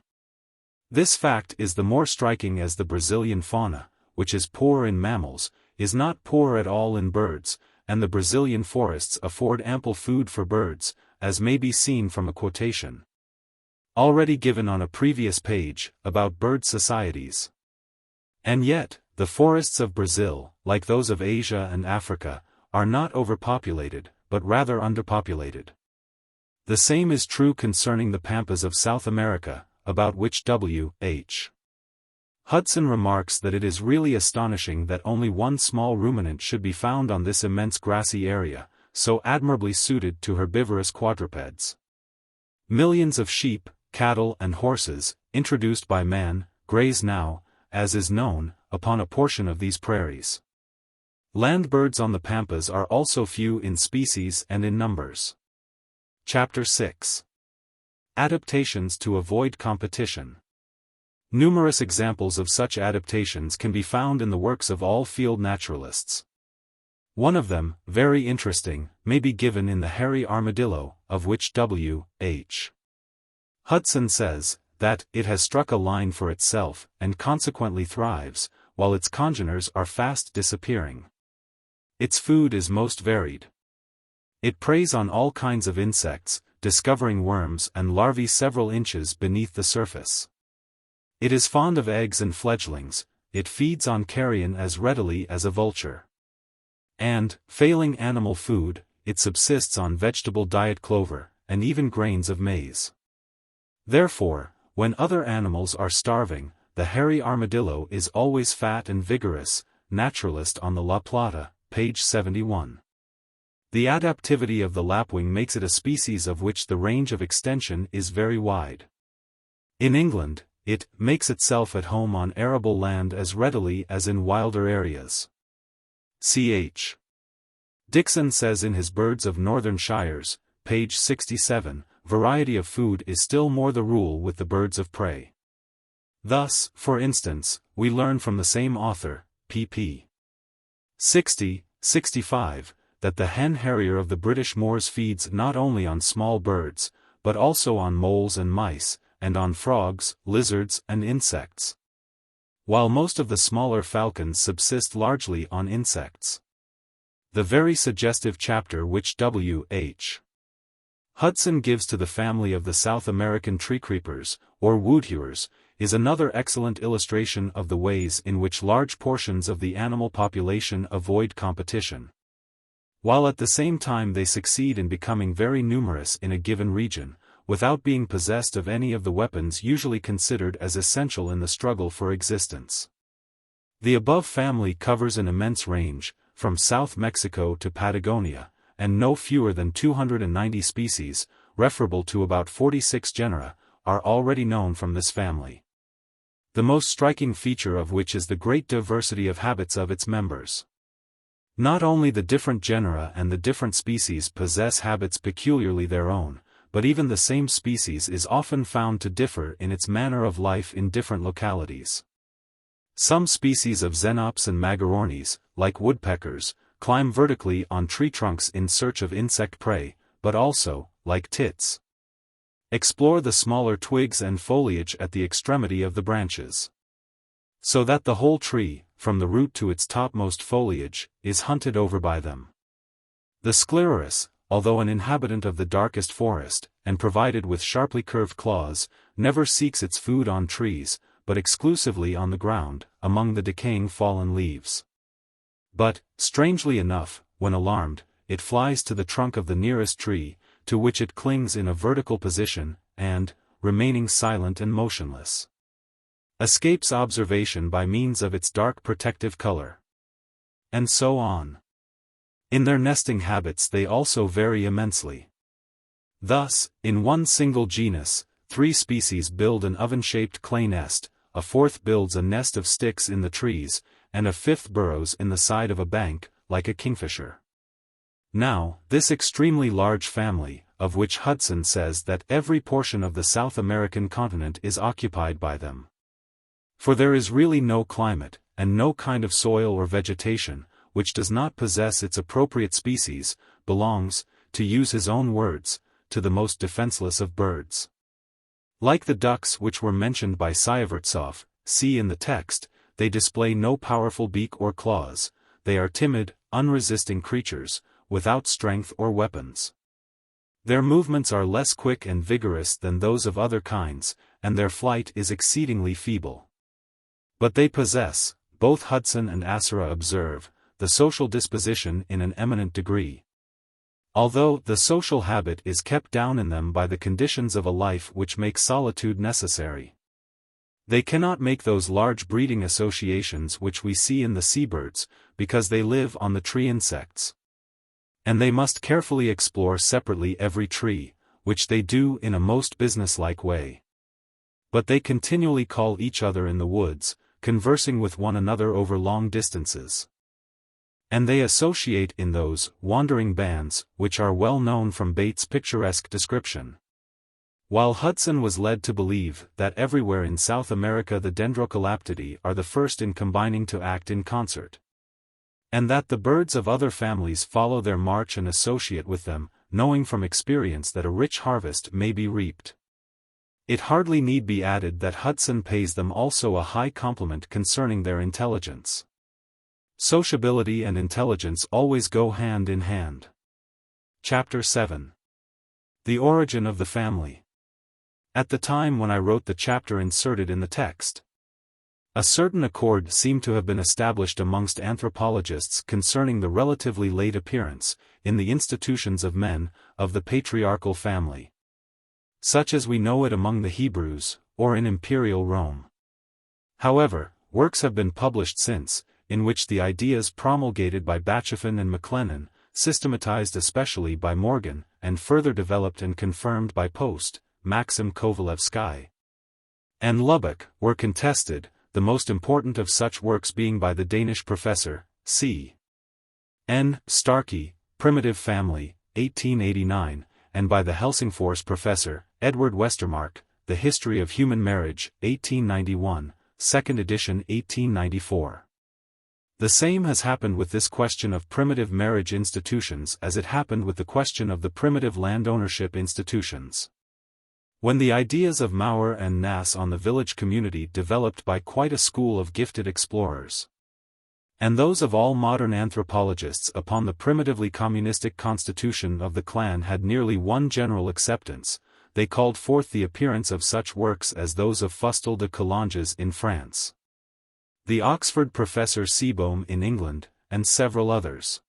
This fact is the more striking as the Brazilian fauna, which is poor in mammals, is not poor at all in birds, and the Brazilian forests afford ample food for birds, as may be seen from a quotation already given on a previous page, about bird societies. And yet, the forests of Brazil, like those of Asia and Africa, are not overpopulated, but rather underpopulated. The same is true concerning the pampas of South America, about which W.H. Hudson remarks that it is really astonishing that only one small ruminant should be found on this immense grassy area, so admirably suited to herbivorous quadrupeds. Millions of sheep, cattle and horses, introduced by man, graze now, as is known, upon a portion of these prairies. Land birds on the pampas are also few in species and in numbers. Chapter 6. Adaptations to avoid competition. Numerous examples of such adaptations can be found in the works of all field naturalists. One of them, very interesting, may be given in the hairy armadillo, of which W.H. Hudson says, that it has struck a line for itself, and consequently thrives, while its congeners are fast disappearing. Its food is most varied. It preys on all kinds of insects, discovering worms and larvae several inches beneath the surface. It is fond of eggs and fledglings, it feeds on carrion as readily as a vulture. And, failing animal food, it subsists on vegetable diet clover, and even grains of maize. Therefore, when other animals are starving, the hairy armadillo is always fat and vigorous, Naturalist on the La Plata, page 71. The adaptivity of the lapwing makes it a species of which the range of extension is very wide. In England, it makes itself at home on arable land as readily as in wilder areas. Ch. Dixon says in his Birds of Northern Shires, page 67, variety of food is still more the rule with the birds of prey. Thus, for instance, we learn from the same author, pp. 60, 65, that the hen harrier of the British moors feeds not only on small birds, but also on moles and mice, and on frogs, lizards, and insects. While most of the smaller falcons subsist largely on insects. The very suggestive chapter which W.H. Hudson gives to the family of the South American treecreepers, or woodhewers, is another excellent illustration of the ways in which large portions of the animal population avoid competition, while at the same time they succeed in becoming very numerous in a given region, without being possessed of any of the weapons usually considered as essential in the struggle for existence. The above family covers an immense range, from South Mexico to Patagonia, and no fewer than 290 species, referable to about 46 genera, are already known from this family. The most striking feature of which is the great diversity of habits of its members. Not only the different genera and the different species possess habits peculiarly their own, but even the same species is often found to differ in its manner of life in different localities. Some species of xenops and magarornis, like woodpeckers, climb vertically on tree trunks in search of insect prey, but also, like tits, explore the smaller twigs and foliage at the extremity of the branches, so that the whole tree, from the root to its topmost foliage, is hunted over by them. The sclerotus, although an inhabitant of the darkest forest, and provided with sharply curved claws, never seeks its food on trees, but exclusively on the ground, among the decaying fallen leaves. But, strangely enough, when alarmed, it flies to the trunk of the nearest tree, to which it clings in a vertical position, and, remaining silent and motionless, escapes observation by means of its dark protective color. And so on. In their nesting habits they also vary immensely. Thus, in one single genus, 3 species build an oven-shaped clay nest, a 4th builds a nest of sticks in the trees, and a 5th burrows in the side of a bank, like a kingfisher. Now, this extremely large family, of which Hudson says that every portion of the South American continent is occupied by them. For there is really no climate, and no kind of soil or vegetation, which does not possess its appropriate species, belongs, to use his own words, to the most defenseless of birds. Like the ducks which were mentioned by Syevertsoff, see in the text, they display no powerful beak or claws, they are timid, unresisting creatures, without strength or weapons. Their movements are less quick and vigorous than those of other kinds, and their flight is exceedingly feeble. But they possess, both Hudson and Asera observe, the social disposition in an eminent degree. Although the social habit is kept down in them by the conditions of a life which make solitude necessary. They cannot make those large breeding associations which we see in the seabirds, because they live on the tree insects. And they must carefully explore separately every tree, which they do in a most businesslike way. But they continually call each other in the woods, conversing with one another over long distances. And they associate in those wandering bands, which are well known from Bates' picturesque description. While Hudson was led to believe that everywhere in South America the Dendrocolaptidae are the first in combining to act in concert, and that the birds of other families follow their march and associate with them, knowing from experience that a rich harvest may be reaped. It hardly need be added that Hudson pays them also a high compliment concerning their intelligence. Sociability and intelligence always go hand in hand. Chapter 7. The Origin of the Family. At the time when I wrote the chapter inserted in the text, a certain accord seemed to have been established amongst anthropologists concerning the relatively late appearance, in the institutions of men, of the patriarchal family, such as we know it among the Hebrews, or in imperial Rome. However, works have been published since, in which the ideas promulgated by Bachofen and McLennan, systematized especially by Morgan, and further developed and confirmed by Post, Maxim Kovalevsky, and Lubbock, were contested, the most important of such works being by the Danish professor, C. N. Starkey, Primitive Family, 1889, and by the Helsingfors professor, Edward Westermark, The History of Human Marriage, 1891, 2nd edition 1894. The same has happened with this question of primitive marriage institutions as it happened with the question of the primitive land ownership institutions. When the ideas of Maurer and Nass on the village community developed by quite a school of gifted explorers, and those of all modern anthropologists upon the primitively communistic constitution of the clan had nearly won general acceptance, they called forth the appearance of such works as those of Fustel de Coulanges in France, the Oxford professor Seebohm in England, and several others,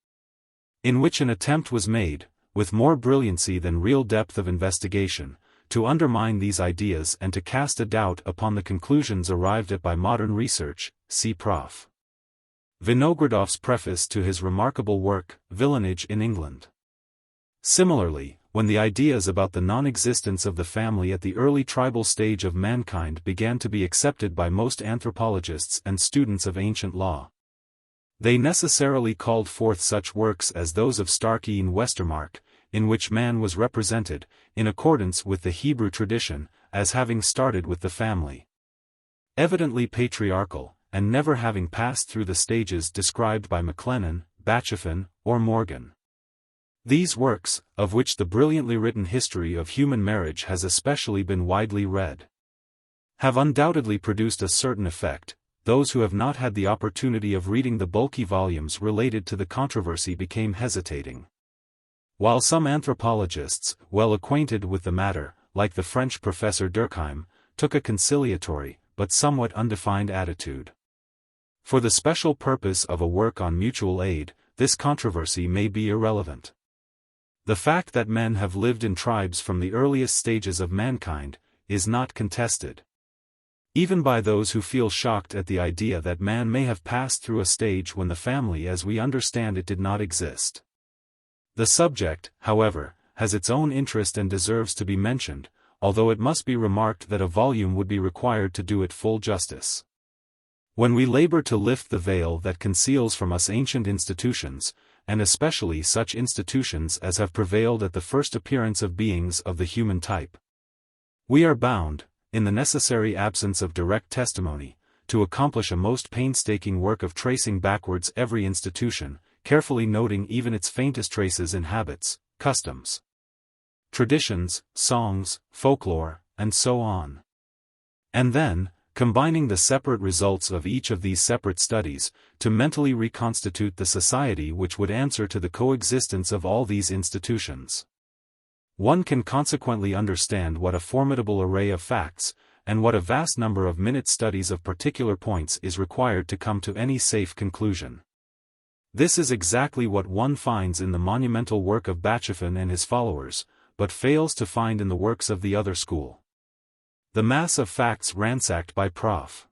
in which an attempt was made, with more brilliancy than real depth of investigation, to undermine these ideas and to cast a doubt upon the conclusions arrived at by modern research. See Prof. Vinogradov's preface to his remarkable work, Villeinage in England. Similarly, when the ideas about the non-existence of the family at the early tribal stage of mankind began to be accepted by most anthropologists and students of ancient law, they necessarily called forth such works as those of Starkey and Westermarck, in which man was represented, in accordance with the Hebrew tradition, as having started with the family, evidently patriarchal, and never having passed through the stages described by MacLennan, Bachofen, or Morgan. These works, of which the brilliantly written history of human marriage has especially been widely read, have undoubtedly produced a certain effect. Those who have not had the opportunity of reading the bulky volumes related to the controversy became hesitating, while some anthropologists, well acquainted with the matter, like the French professor Durkheim, took a conciliatory, but somewhat undefined attitude. For the special purpose of a work on mutual aid, this controversy may be irrelevant. The fact that men have lived in tribes from the earliest stages of mankind is not contested, even by those who feel shocked at the idea that man may have passed through a stage when the family as we understand it did not exist. The subject, however, has its own interest and deserves to be mentioned, although it must be remarked that a volume would be required to do it full justice. When we labor to lift the veil that conceals from us ancient institutions, and especially such institutions as have prevailed at the first appearance of beings of the human type, we are bound, in the necessary absence of direct testimony, to accomplish a most painstaking work of tracing backwards every institution, carefully noting even its faintest traces in habits, customs, traditions, songs, folklore, and so on. And then, combining the separate results of each of these separate studies, to mentally reconstitute the society which would answer to the coexistence of all these institutions. One can consequently understand what a formidable array of facts, and what a vast number of minute studies of particular points is required to come to any safe conclusion. This is exactly what one finds in the monumental work of Bachofen and his followers, but fails to find in the works of the other school. The mass of facts ransacked by Prof.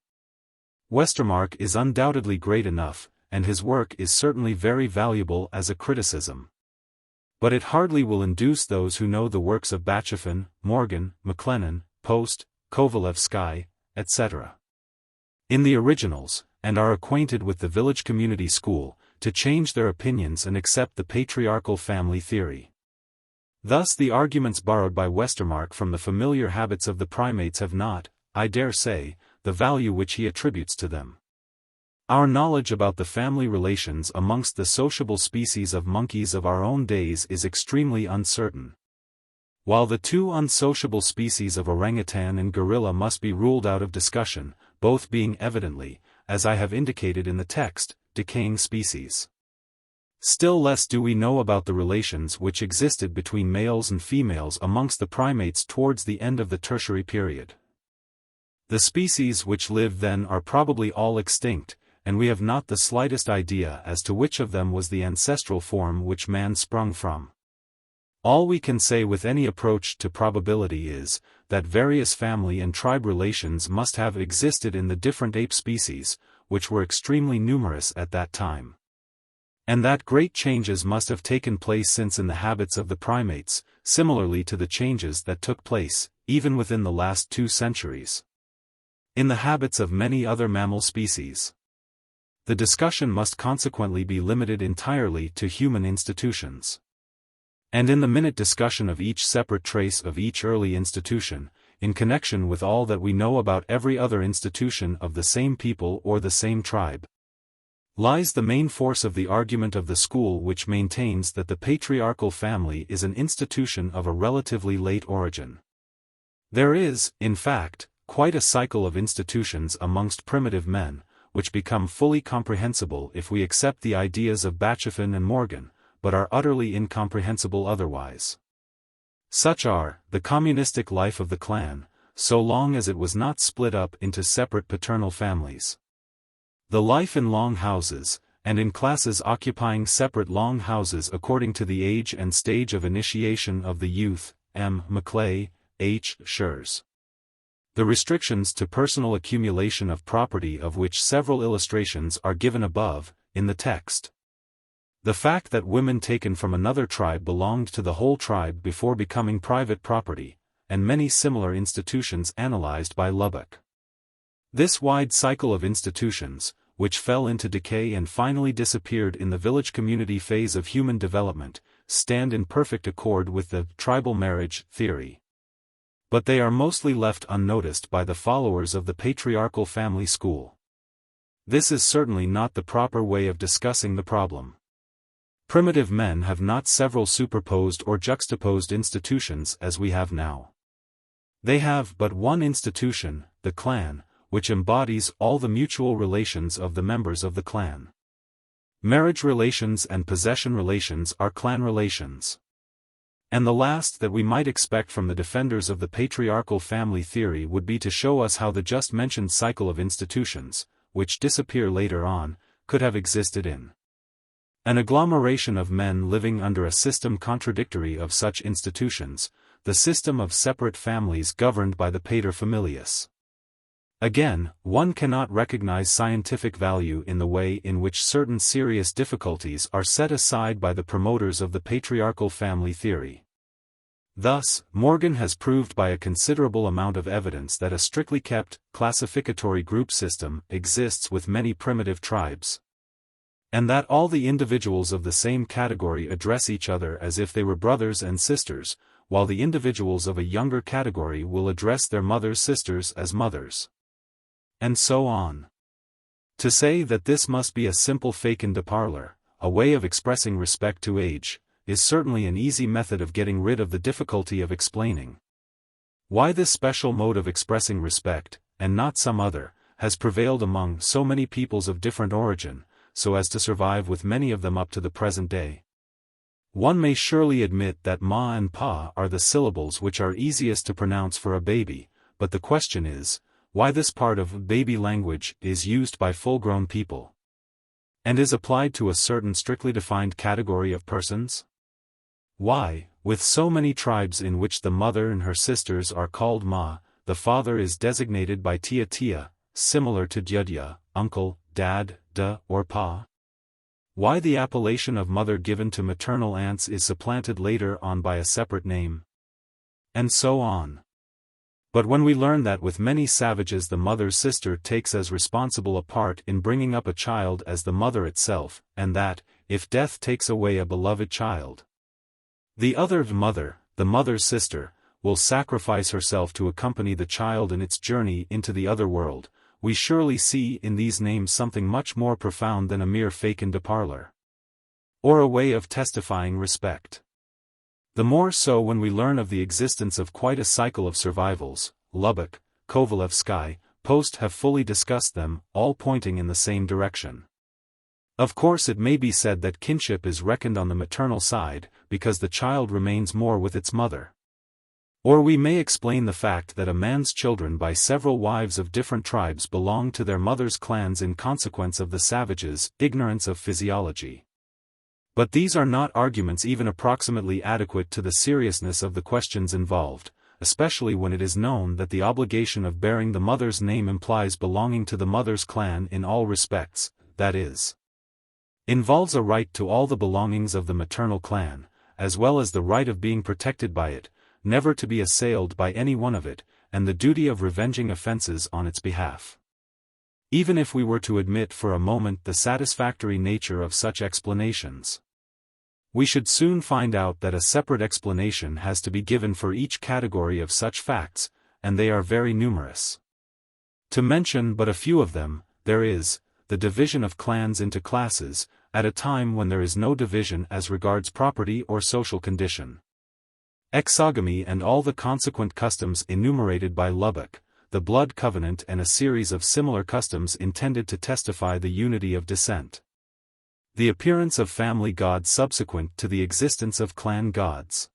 Westermarck is undoubtedly great enough, and his work is certainly very valuable as a criticism. But it hardly will induce those who know the works of Bachofen, Morgan, MacLennan, Post, Kovalevsky, etc. in the originals, and are acquainted with the village community school, to change their opinions and accept the patriarchal family theory. Thus the arguments borrowed by Westermarck from the familiar habits of the primates have not, I dare say, the value which he attributes to them. Our knowledge about the family relations amongst the sociable species of monkeys of our own days is extremely uncertain. While the two unsociable species of orangutan and gorilla must be ruled out of discussion, both being evidently, as I have indicated in the text, decaying species. Still less do we know about the relations which existed between males and females amongst the primates towards the end of the Tertiary period. The species which lived then are probably all extinct, and we have not the slightest idea as to which of them was the ancestral form which man sprung from. All we can say with any approach to probability is, that various family and tribe relations must have existed in the different ape species, which were extremely numerous at that time. And that great changes must have taken place since in the habits of the primates, similarly to the changes that took place, even within the last 2 centuries, in the habits of many other mammal species. The discussion must consequently be limited entirely to human institutions. And in the minute discussion of each separate trace of each early institution, in connection with all that we know about every other institution of the same people or the same tribe, lies the main force of the argument of the school which maintains that the patriarchal family is an institution of a relatively late origin. There is, in fact, quite a cycle of institutions amongst primitive men, which become fully comprehensible if we accept the ideas of Bachofen and Morgan, but are utterly incomprehensible otherwise. Such are, the communistic life of the clan, so long as it was not split up into separate paternal families. The life in long houses, and in classes occupying separate long houses according to the age and stage of initiation of the youth, M. Maclay, H. Schurz. The restrictions to personal accumulation of property of which several illustrations are given above, in the text. The fact that women taken from another tribe belonged to the whole tribe before becoming private property, and many similar institutions analyzed by Lubbock. This wide cycle of institutions, which fell into decay and finally disappeared in the village community phase of human development, stand in perfect accord with the tribal marriage theory. But they are mostly left unnoticed by the followers of the patriarchal family school. This is certainly not the proper way of discussing the problem. Primitive men have not several superposed or juxtaposed institutions as we have now. They have but one institution, the clan, which embodies all the mutual relations of the members of the clan. Marriage relations and possession relations are clan relations. And the last that we might expect from the defenders of the patriarchal family theory would be to show us how the just mentioned cycle of institutions, which disappear later on, could have existed in an agglomeration of men living under a system contradictory of such institutions, the system of separate families governed by the paterfamilias. Again, one cannot recognize scientific value in the way in which certain serious difficulties are set aside by the promoters of the patriarchal family theory. Thus, Morgan has proved by a considerable amount of evidence that a strictly kept, classificatory group system exists with many primitive tribes, and that all the individuals of the same category address each other as if they were brothers and sisters, while the individuals of a younger category will address their mother's sisters as mothers. And so on. To say that this must be a simple fécond de parler, a way of expressing respect to age, is certainly an easy method of getting rid of the difficulty of explaining why this special mode of expressing respect, and not some other, has prevailed among so many peoples of different origin, so as to survive with many of them up to the present day. One may surely admit that ma and pa are the syllables which are easiest to pronounce for a baby, but the question is, why this part of baby language is used by full-grown people, and is applied to a certain strictly defined category of persons? Why, with so many tribes in which the mother and her sisters are called ma, the father is designated by tia, similar to dyadya, uncle, dad, da, or pa? Why the appellation of mother given to maternal aunts is supplanted later on by a separate name? And so on. But when we learn that with many savages the mother's sister takes as responsible a part in bringing up a child as the mother itself, and that, if death takes away a beloved child, the other mother, the mother's sister, will sacrifice herself to accompany the child in its journey into the other world, we surely see in these names something much more profound than a mere fécond de parler, or a way of testifying respect. The more so when we learn of the existence of quite a cycle of survivals. Lubbock, Kovalevsky, Post have fully discussed them, all pointing in the same direction. Of course it may be said that kinship is reckoned on the maternal side, because the child remains more with its mother. Or we may explain the fact that a man's children by several wives of different tribes belong to their mother's clans in consequence of the savages' ignorance of physiology. But these are not arguments even approximately adequate to the seriousness of the questions involved, especially when it is known that the obligation of bearing the mother's name implies belonging to the mother's clan in all respects, that is, involves a right to all the belongings of the maternal clan, as well as the right of being protected by it, never to be assailed by any one of it, and the duty of revenging offenses on its behalf. Even if we were to admit for a moment the satisfactory nature of such explanations, we should soon find out that a separate explanation has to be given for each category of such facts, and they are very numerous. To mention but a few of them, there is the division of clans into classes, at a time when there is no division as regards property or social condition. exogamy and all the consequent customs enumerated by Lubbock, the blood covenant and a series of similar customs intended to testify the unity of descent. The appearance of family gods subsequent to the existence of clan gods.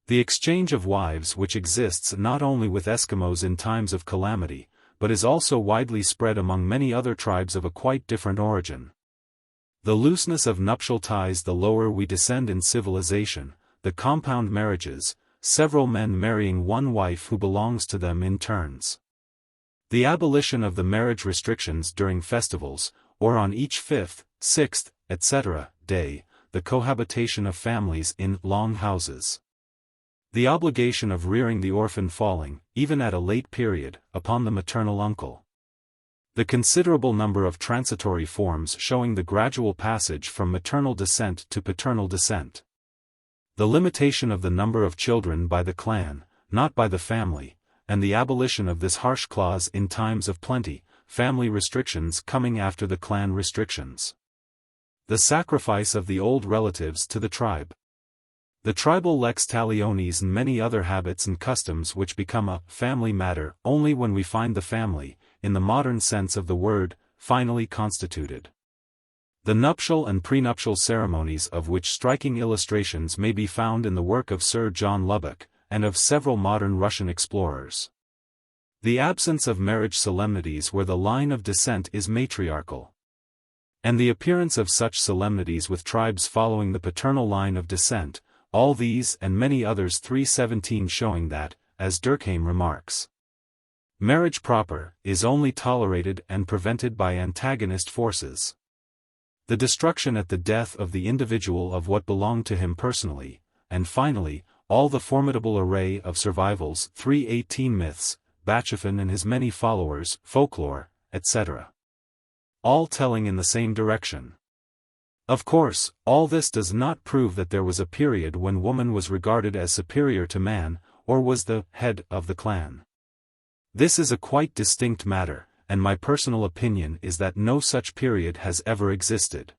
The exchange of wives which exists not only with Eskimos in times of calamity, but is also widely spread among many other tribes of a quite different origin. The looseness of nuptial ties the lower we descend in civilization, the compound marriages, several men marrying one wife who belongs to them in turns. The abolition of the marriage restrictions during festivals, or on each 5th, 6th, etc., day, the cohabitation of families in long houses. The obligation of rearing the orphan falling, even at a late period, upon the maternal uncle. The considerable number of transitory forms showing the gradual passage from maternal descent to paternal descent. The limitation of the number of children by the clan, not by the family, and the abolition of this harsh clause in times of plenty, family restrictions coming after the clan restrictions. The sacrifice of the old relatives to the tribe. The tribal lex talionis and many other habits and customs which become a family matter only when we find the family, in the modern sense of the word, finally constituted. The nuptial and prenuptial ceremonies of which striking illustrations may be found in the work of Sir John Lubbock, and of several modern Russian explorers. The absence of marriage solemnities where the line of descent is matriarchal. And the appearance of such solemnities with tribes following the paternal line of descent, all these and many others 317 showing that, as Durkheim remarks, marriage proper is only tolerated and prevented by antagonist forces. The destruction at the death of the individual of what belonged to him personally, and finally, all the formidable array of survivals 318 myths, Bachofen and his many followers, folklore, etc. All telling in the same direction. Of course, all this does not prove that there was a period when woman was regarded as superior to man, or was the head of the clan. This is a quite distinct matter, and my personal opinion is that no such period has ever existed.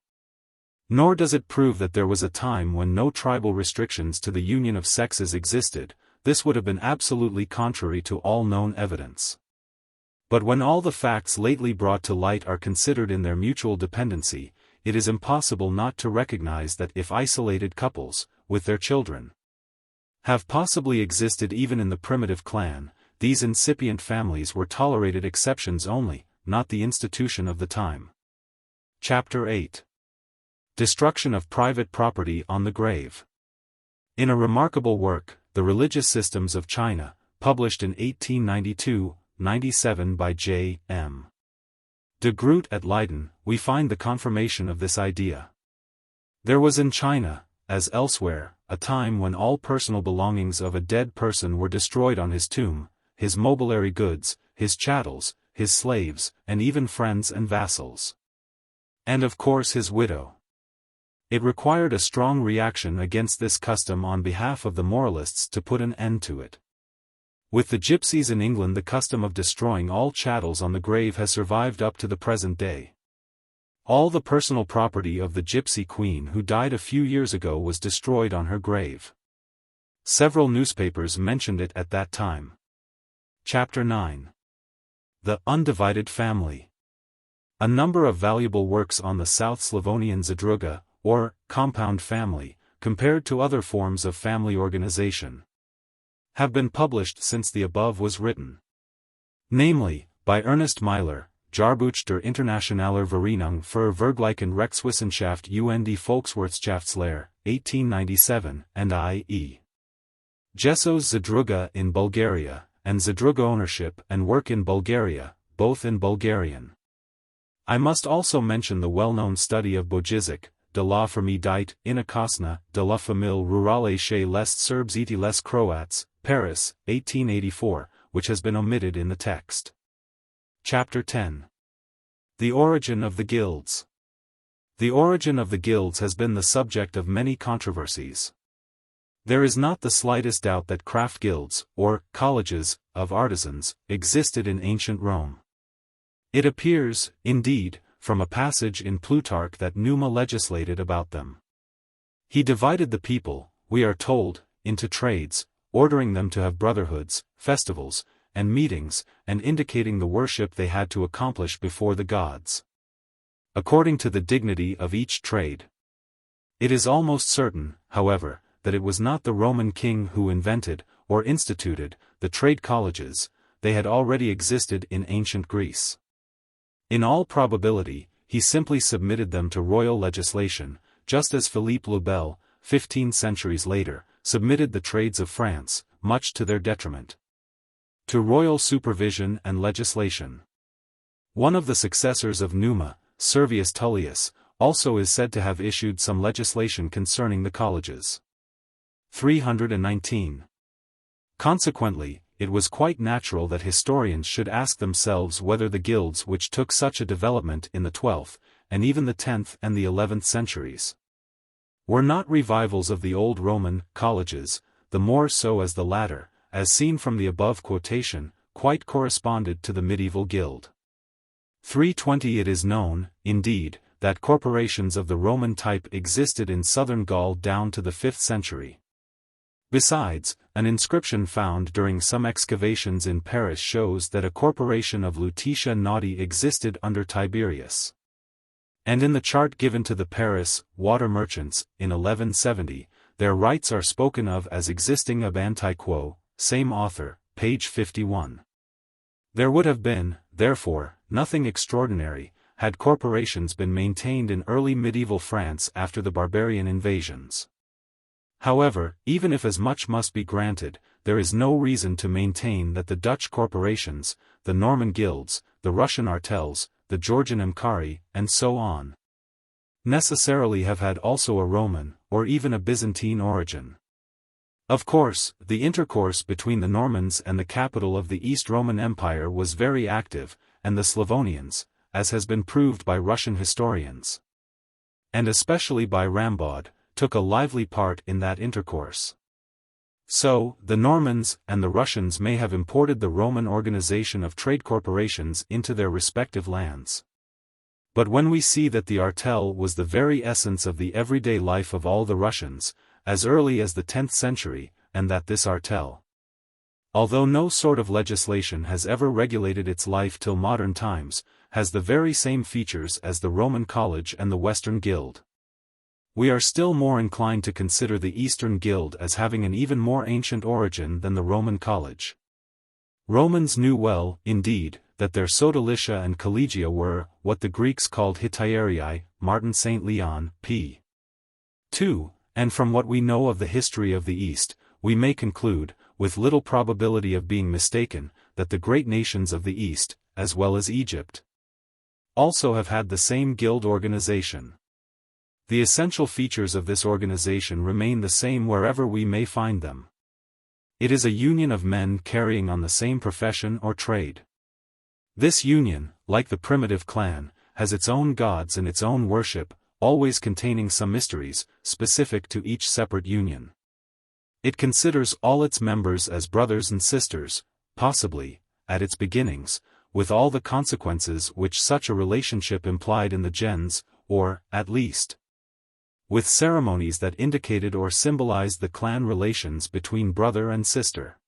Nor does it prove that there was a time when no tribal restrictions to the union of sexes existed. This would have been absolutely contrary to all known evidence. But when all the facts lately brought to light are considered in their mutual dependency, it is impossible not to recognize that if isolated couples, with their children, have possibly existed even in the primitive clan, these incipient families were tolerated exceptions only, not the institution of the time. Chapter 8. Destruction of private property on the grave. In a remarkable work, The Religious Systems of China, published in 1892-97 by J. M. de Groot at Leiden, we find the confirmation of this idea. There was in China, as elsewhere, a time when all personal belongings of a dead person were destroyed on his tomb, his mobiliary goods, his chattels, his slaves, and even friends and vassals. And of course his widow. It required a strong reaction against this custom on behalf of the moralists to put an end to it. With the gypsies in England the custom of destroying all chattels on the grave has survived up to the present day. All the personal property of the gypsy queen who died a few years ago was destroyed on her grave. Several newspapers mentioned it at that time. Chapter 9. The Undivided Family. A number of valuable works on the South Slavonian Zadruga, or compound family, compared to other forms of family organization, have been published since the above was written. Namely, by Ernest Myler, Jahrbuch der internationaler Vereinigung für Vergleichen Rechtswissenschaft und die Volkswirtschaftslehre, 1897, and I.E. Jesso's Zadruga in Bulgaria, and Zadruga Ownership and Work in Bulgaria, both in Bulgarian. I must also mention the well-known study of Bojizic, de la famille dit inakosna, de la famille rurale chez les Serbes et les Croats, Paris, 1884, which has been omitted in the text. Chapter 10. The Origin of the Guilds. The origin of the guilds has been the subject of many controversies. There is not the slightest doubt that craft guilds, or colleges, of artisans, existed in ancient Rome. It appears, indeed, from a passage in Plutarch that Numa legislated about them. He divided the people, we are told, into trades, ordering them to have brotherhoods, festivals, and meetings, and indicating the worship they had to accomplish before the gods, according to the dignity of each trade. It is almost certain, however, that it was not the Roman king who invented, or instituted, the trade colleges. They had already existed in ancient Greece. In all probability, he simply submitted them to royal legislation, just as Philippe le Bel, 15 centuries later, submitted the trades of France, much to their detriment, to royal supervision and legislation. One of the successors of Numa, Servius Tullius, also is said to have issued some legislation concerning the colleges. 319. Consequently, it was quite natural that historians should ask themselves whether the guilds which took such a development in the 12th, and even the 10th and the 11th centuries, were not revivals of the old Roman colleges, the more so as the latter, as seen from the above quotation, quite corresponded to the medieval guild. 320. It is known, indeed, that corporations of the Roman type existed in southern Gaul down to the 5th century. Besides, an inscription found during some excavations in Paris shows that a corporation of Lutetia Naudi existed under Tiberius. And in the chart given to the Paris water merchants, in 1170, their rights are spoken of as existing ab antiquo, same author, page 51. There would have been, therefore, nothing extraordinary, had corporations been maintained in early medieval France after the barbarian invasions. However, even if as much must be granted, there is no reason to maintain that the Dutch corporations, the Norman guilds, the Russian artels, the Georgian emkari, and so on, necessarily have had also a Roman, or even a Byzantine origin. Of course, the intercourse between the Normans and the capital of the East Roman Empire was very active, and the Slavonians, as has been proved by Russian historians, and especially by Rambaud, took a lively part in that intercourse. So, the Normans and the Russians may have imported the Roman organization of trade corporations into their respective lands. But when we see that the artel was the very essence of the everyday life of all the Russians, as early as the 10th century, and that this artel, although no sort of legislation has ever regulated its life till modern times, has the very same features as the Roman college and the Western guild, we are still more inclined to consider the Eastern Guild as having an even more ancient origin than the Roman college. Romans knew well, indeed, that their sodalitia and collegia were, what the Greeks called hetaerii, Martin St. Leon, p. 2, and from what we know of the history of the East, we may conclude, with little probability of being mistaken, that the great nations of the East, as well as Egypt, also have had the same guild organization. The essential features of this organization remain the same wherever we may find them. It is a union of men carrying on the same profession or trade. This union, like the primitive clan, has its own gods and its own worship, always containing some mysteries, specific to each separate union. It considers all its members as brothers and sisters, possibly, at its beginnings, with all the consequences which such a relationship implied in the gens, or, at least, with ceremonies that indicated or symbolized the clan relations between brother and sister.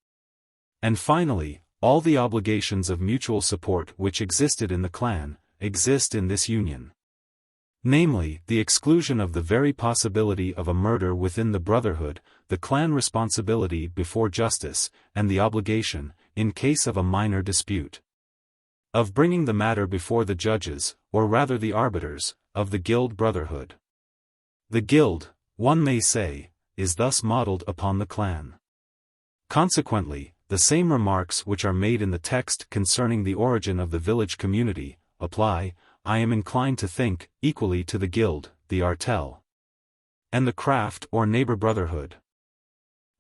And finally, all the obligations of mutual support which existed in the clan, exist in this union. Namely, the exclusion of the very possibility of a murder within the brotherhood, the clan responsibility before justice, and the obligation, in case of a minor dispute, of bringing the matter before the judges, or rather the arbiters, of the guild brotherhood. The guild, one may say, is thus modeled upon the clan. Consequently, the same remarks which are made in the text concerning the origin of the village community, apply, I am inclined to think, equally to the guild, the artel, and the craft or neighbor brotherhood.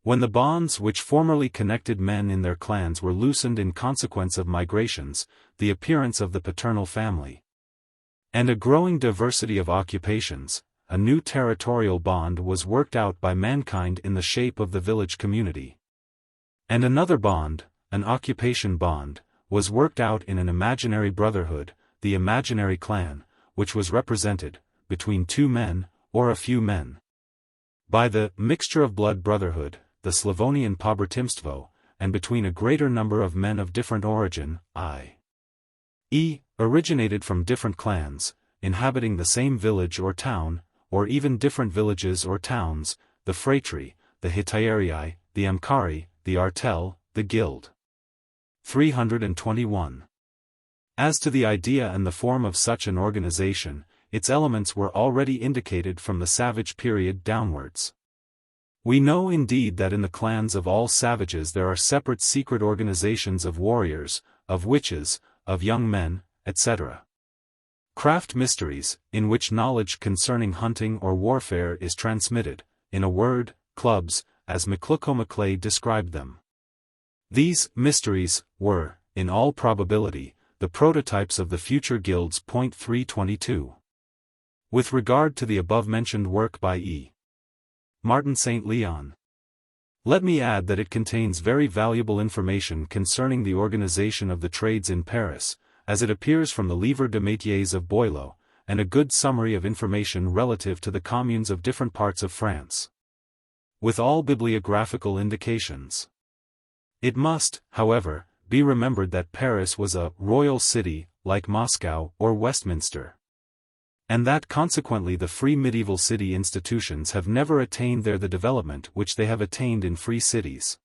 When the bonds which formerly connected men in their clans were loosened in consequence of migrations, the appearance of the paternal family, and a growing diversity of occupations, a new territorial bond was worked out by mankind in the shape of the village community. And another bond, an occupation bond, was worked out in an imaginary brotherhood, the imaginary clan, which was represented, between two men, or a few men, by the mixture of blood brotherhood, the Slavonian pobratimstvo, and between a greater number of men of different origin, i.e., originated from different clans, inhabiting the same village or town, or even different villages or towns, the phratry, the hetaerii, the amkari, the artel, the guild. 321. As to the idea and the form of such an organization, its elements were already indicated from the savage period downwards. We know indeed that in the clans of all savages there are separate secret organizations of warriors, of witches, of young men, etc. Craft mysteries, in which knowledge concerning hunting or warfare is transmitted, in a word, clubs, as McClucko-McClay described them. These mysteries were, in all probability, the prototypes of the future guilds. 322. With regard to the above-mentioned work by E. Martin St. Leon, let me add that it contains very valuable information concerning the organization of the trades in Paris, as it appears from the Livre de Métiers of Boileau, and a good summary of information relative to the communes of different parts of France, with all bibliographical indications. It must, however, be remembered that Paris was a royal city, like Moscow or Westminster, and that consequently the free medieval city institutions have never attained there the development which they have attained in free cities.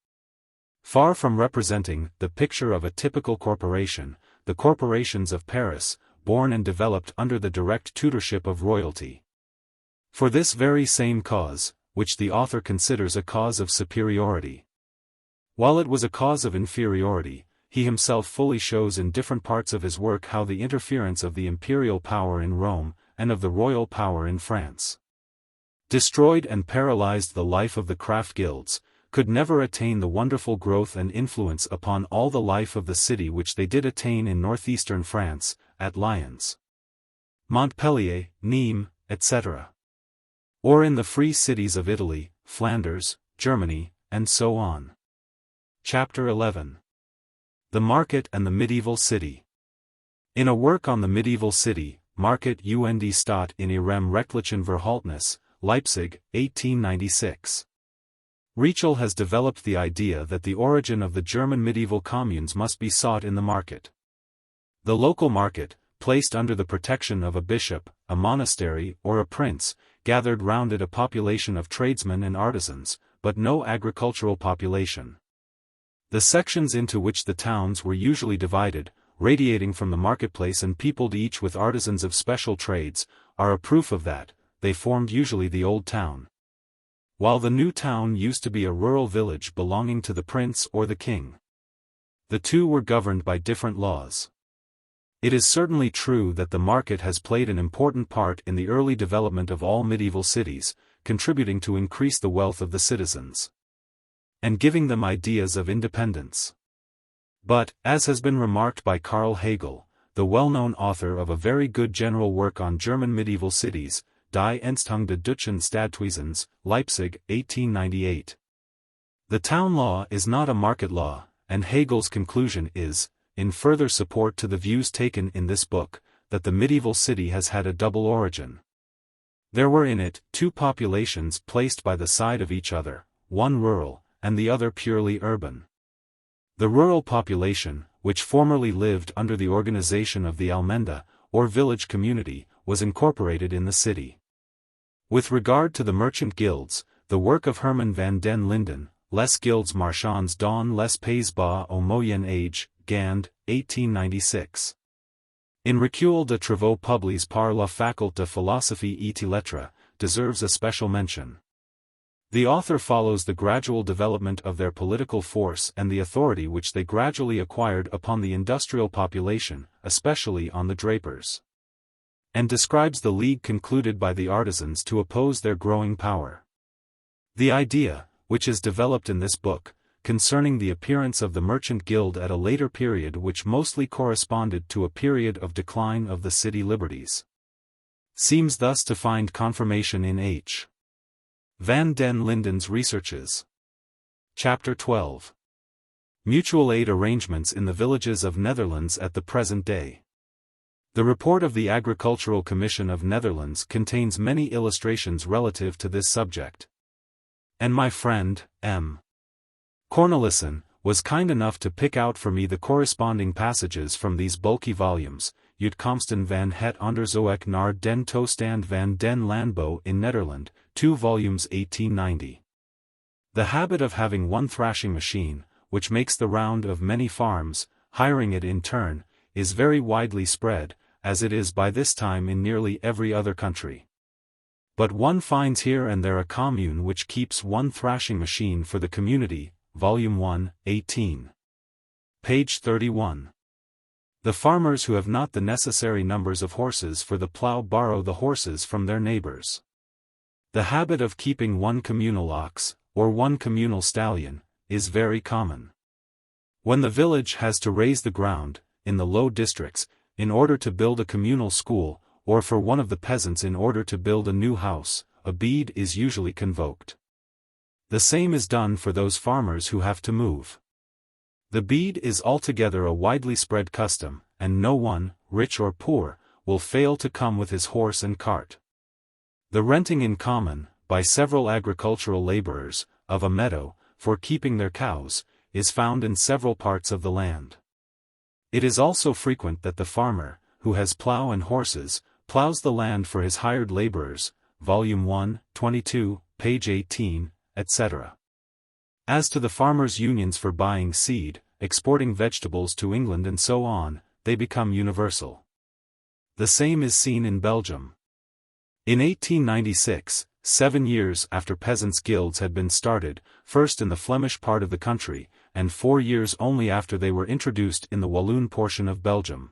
Far from representing the picture of a typical corporation, the corporations of Paris, born and developed under the direct tutorship of royalty. For this very same cause, which the author considers a cause of superiority, while it was a cause of inferiority, he himself fully shows in different parts of his work how the interference of the imperial power in Rome, and of the royal power in France, destroyed and paralyzed the life of the craft guilds, could never attain the wonderful growth and influence upon all the life of the city which they did attain in northeastern France, at Lyons, Montpellier, Nîmes, etc. or in the free cities of Italy, Flanders, Germany, and so on. Chapter 11. The Market and the Medieval City. In a work on the medieval city, Market und Stadt in ihrem rechtlichen Verhältnis, Leipzig, 1896. Rächel has developed the idea that the origin of the German medieval communes must be sought in the market. The local market, placed under the protection of a bishop, a monastery, or a prince, gathered round it a population of tradesmen and artisans, but no agricultural population. The sections into which the towns were usually divided, radiating from the marketplace and peopled each with artisans of special trades, are a proof of that. They formed usually the old town, while the new town used to be a rural village belonging to the prince or the king. The two were governed by different laws. It is certainly true that the market has played an important part in the early development of all medieval cities, contributing to increase the wealth of the citizens, and giving them ideas of independence. But, as has been remarked by Karl Hegel, the well-known author of a very good general work on German medieval cities, Die Entstehung des deutschen Stadtwesens, Leipzig, 1898. The town law is not a market law, and Hegel's conclusion is, in further support to the views taken in this book, that the medieval city has had a double origin. There were in it two populations placed by the side of each other, one rural, and the other purely urban. The rural population, which formerly lived under the organization of the Almenda, or village community, was incorporated in the city. With regard to the merchant guilds, the work of Herman van den Linden, Les Guilds Marchands dans les Pays-Bas au Moyen Age, Gand, 1896. In Recueil de travaux publiés par la Faculté de Philosophie et Lettres, deserves a special mention. The author follows the gradual development of their political force and the authority which they gradually acquired upon the industrial population, especially on the drapers, and describes the league concluded by the artisans to oppose their growing power. The idea, which is developed in this book, concerning the appearance of the merchant guild at a later period which mostly corresponded to a period of decline of the city liberties, seems thus to find confirmation in H. van den Linden's researches. Chapter 12. Mutual aid arrangements in the villages of Netherlands at the present day. The report of the Agricultural Commission of Netherlands contains many illustrations relative to this subject. And my friend, M. Cornelissen was kind enough to pick out for me the corresponding passages from these bulky volumes, Uitkomsten van het onderzoek naar den toestand van den landbouw in Nederland, 2 volumes 1890. The habit of having one thrashing machine, which makes the round of many farms, hiring it in turn, is very widely spread, as it is by this time in nearly every other country. But one finds here and there a commune which keeps one thrashing machine for the community, Volume 1, 18. Page 31. The farmers who have not the necessary numbers of horses for the plough borrow the horses from their neighbors. The habit of keeping one communal ox, or one communal stallion, is very common. When the village has to raise the ground, in the low districts, in order to build a communal school, or for one of the peasants in order to build a new house, a bede is usually convoked. The same is done for those farmers who have to move. The bede is altogether a widely spread custom, and no one, rich or poor, will fail to come with his horse and cart. The renting in common, by several agricultural laborers, of a meadow, for keeping their cows, is found in several parts of the land. It is also frequent that the farmer, who has plough and horses, ploughs the land for his hired laborers, Volume 1, 22, page 18, etc. As to the farmers' unions for buying seed, exporting vegetables to England and so on, they become universal. The same is seen in Belgium. In 1896, 7 years after peasants' guilds had been started, first in the Flemish part of the country, and 4 years only after they were introduced in the Walloon portion of Belgium,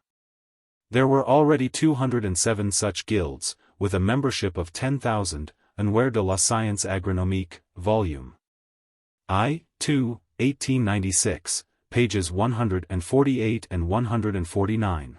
there were already 207 such guilds, with a membership of 10,000, Annuaire de la Science Agronomique, Volume I, 2, 1896, pages 148 and 149.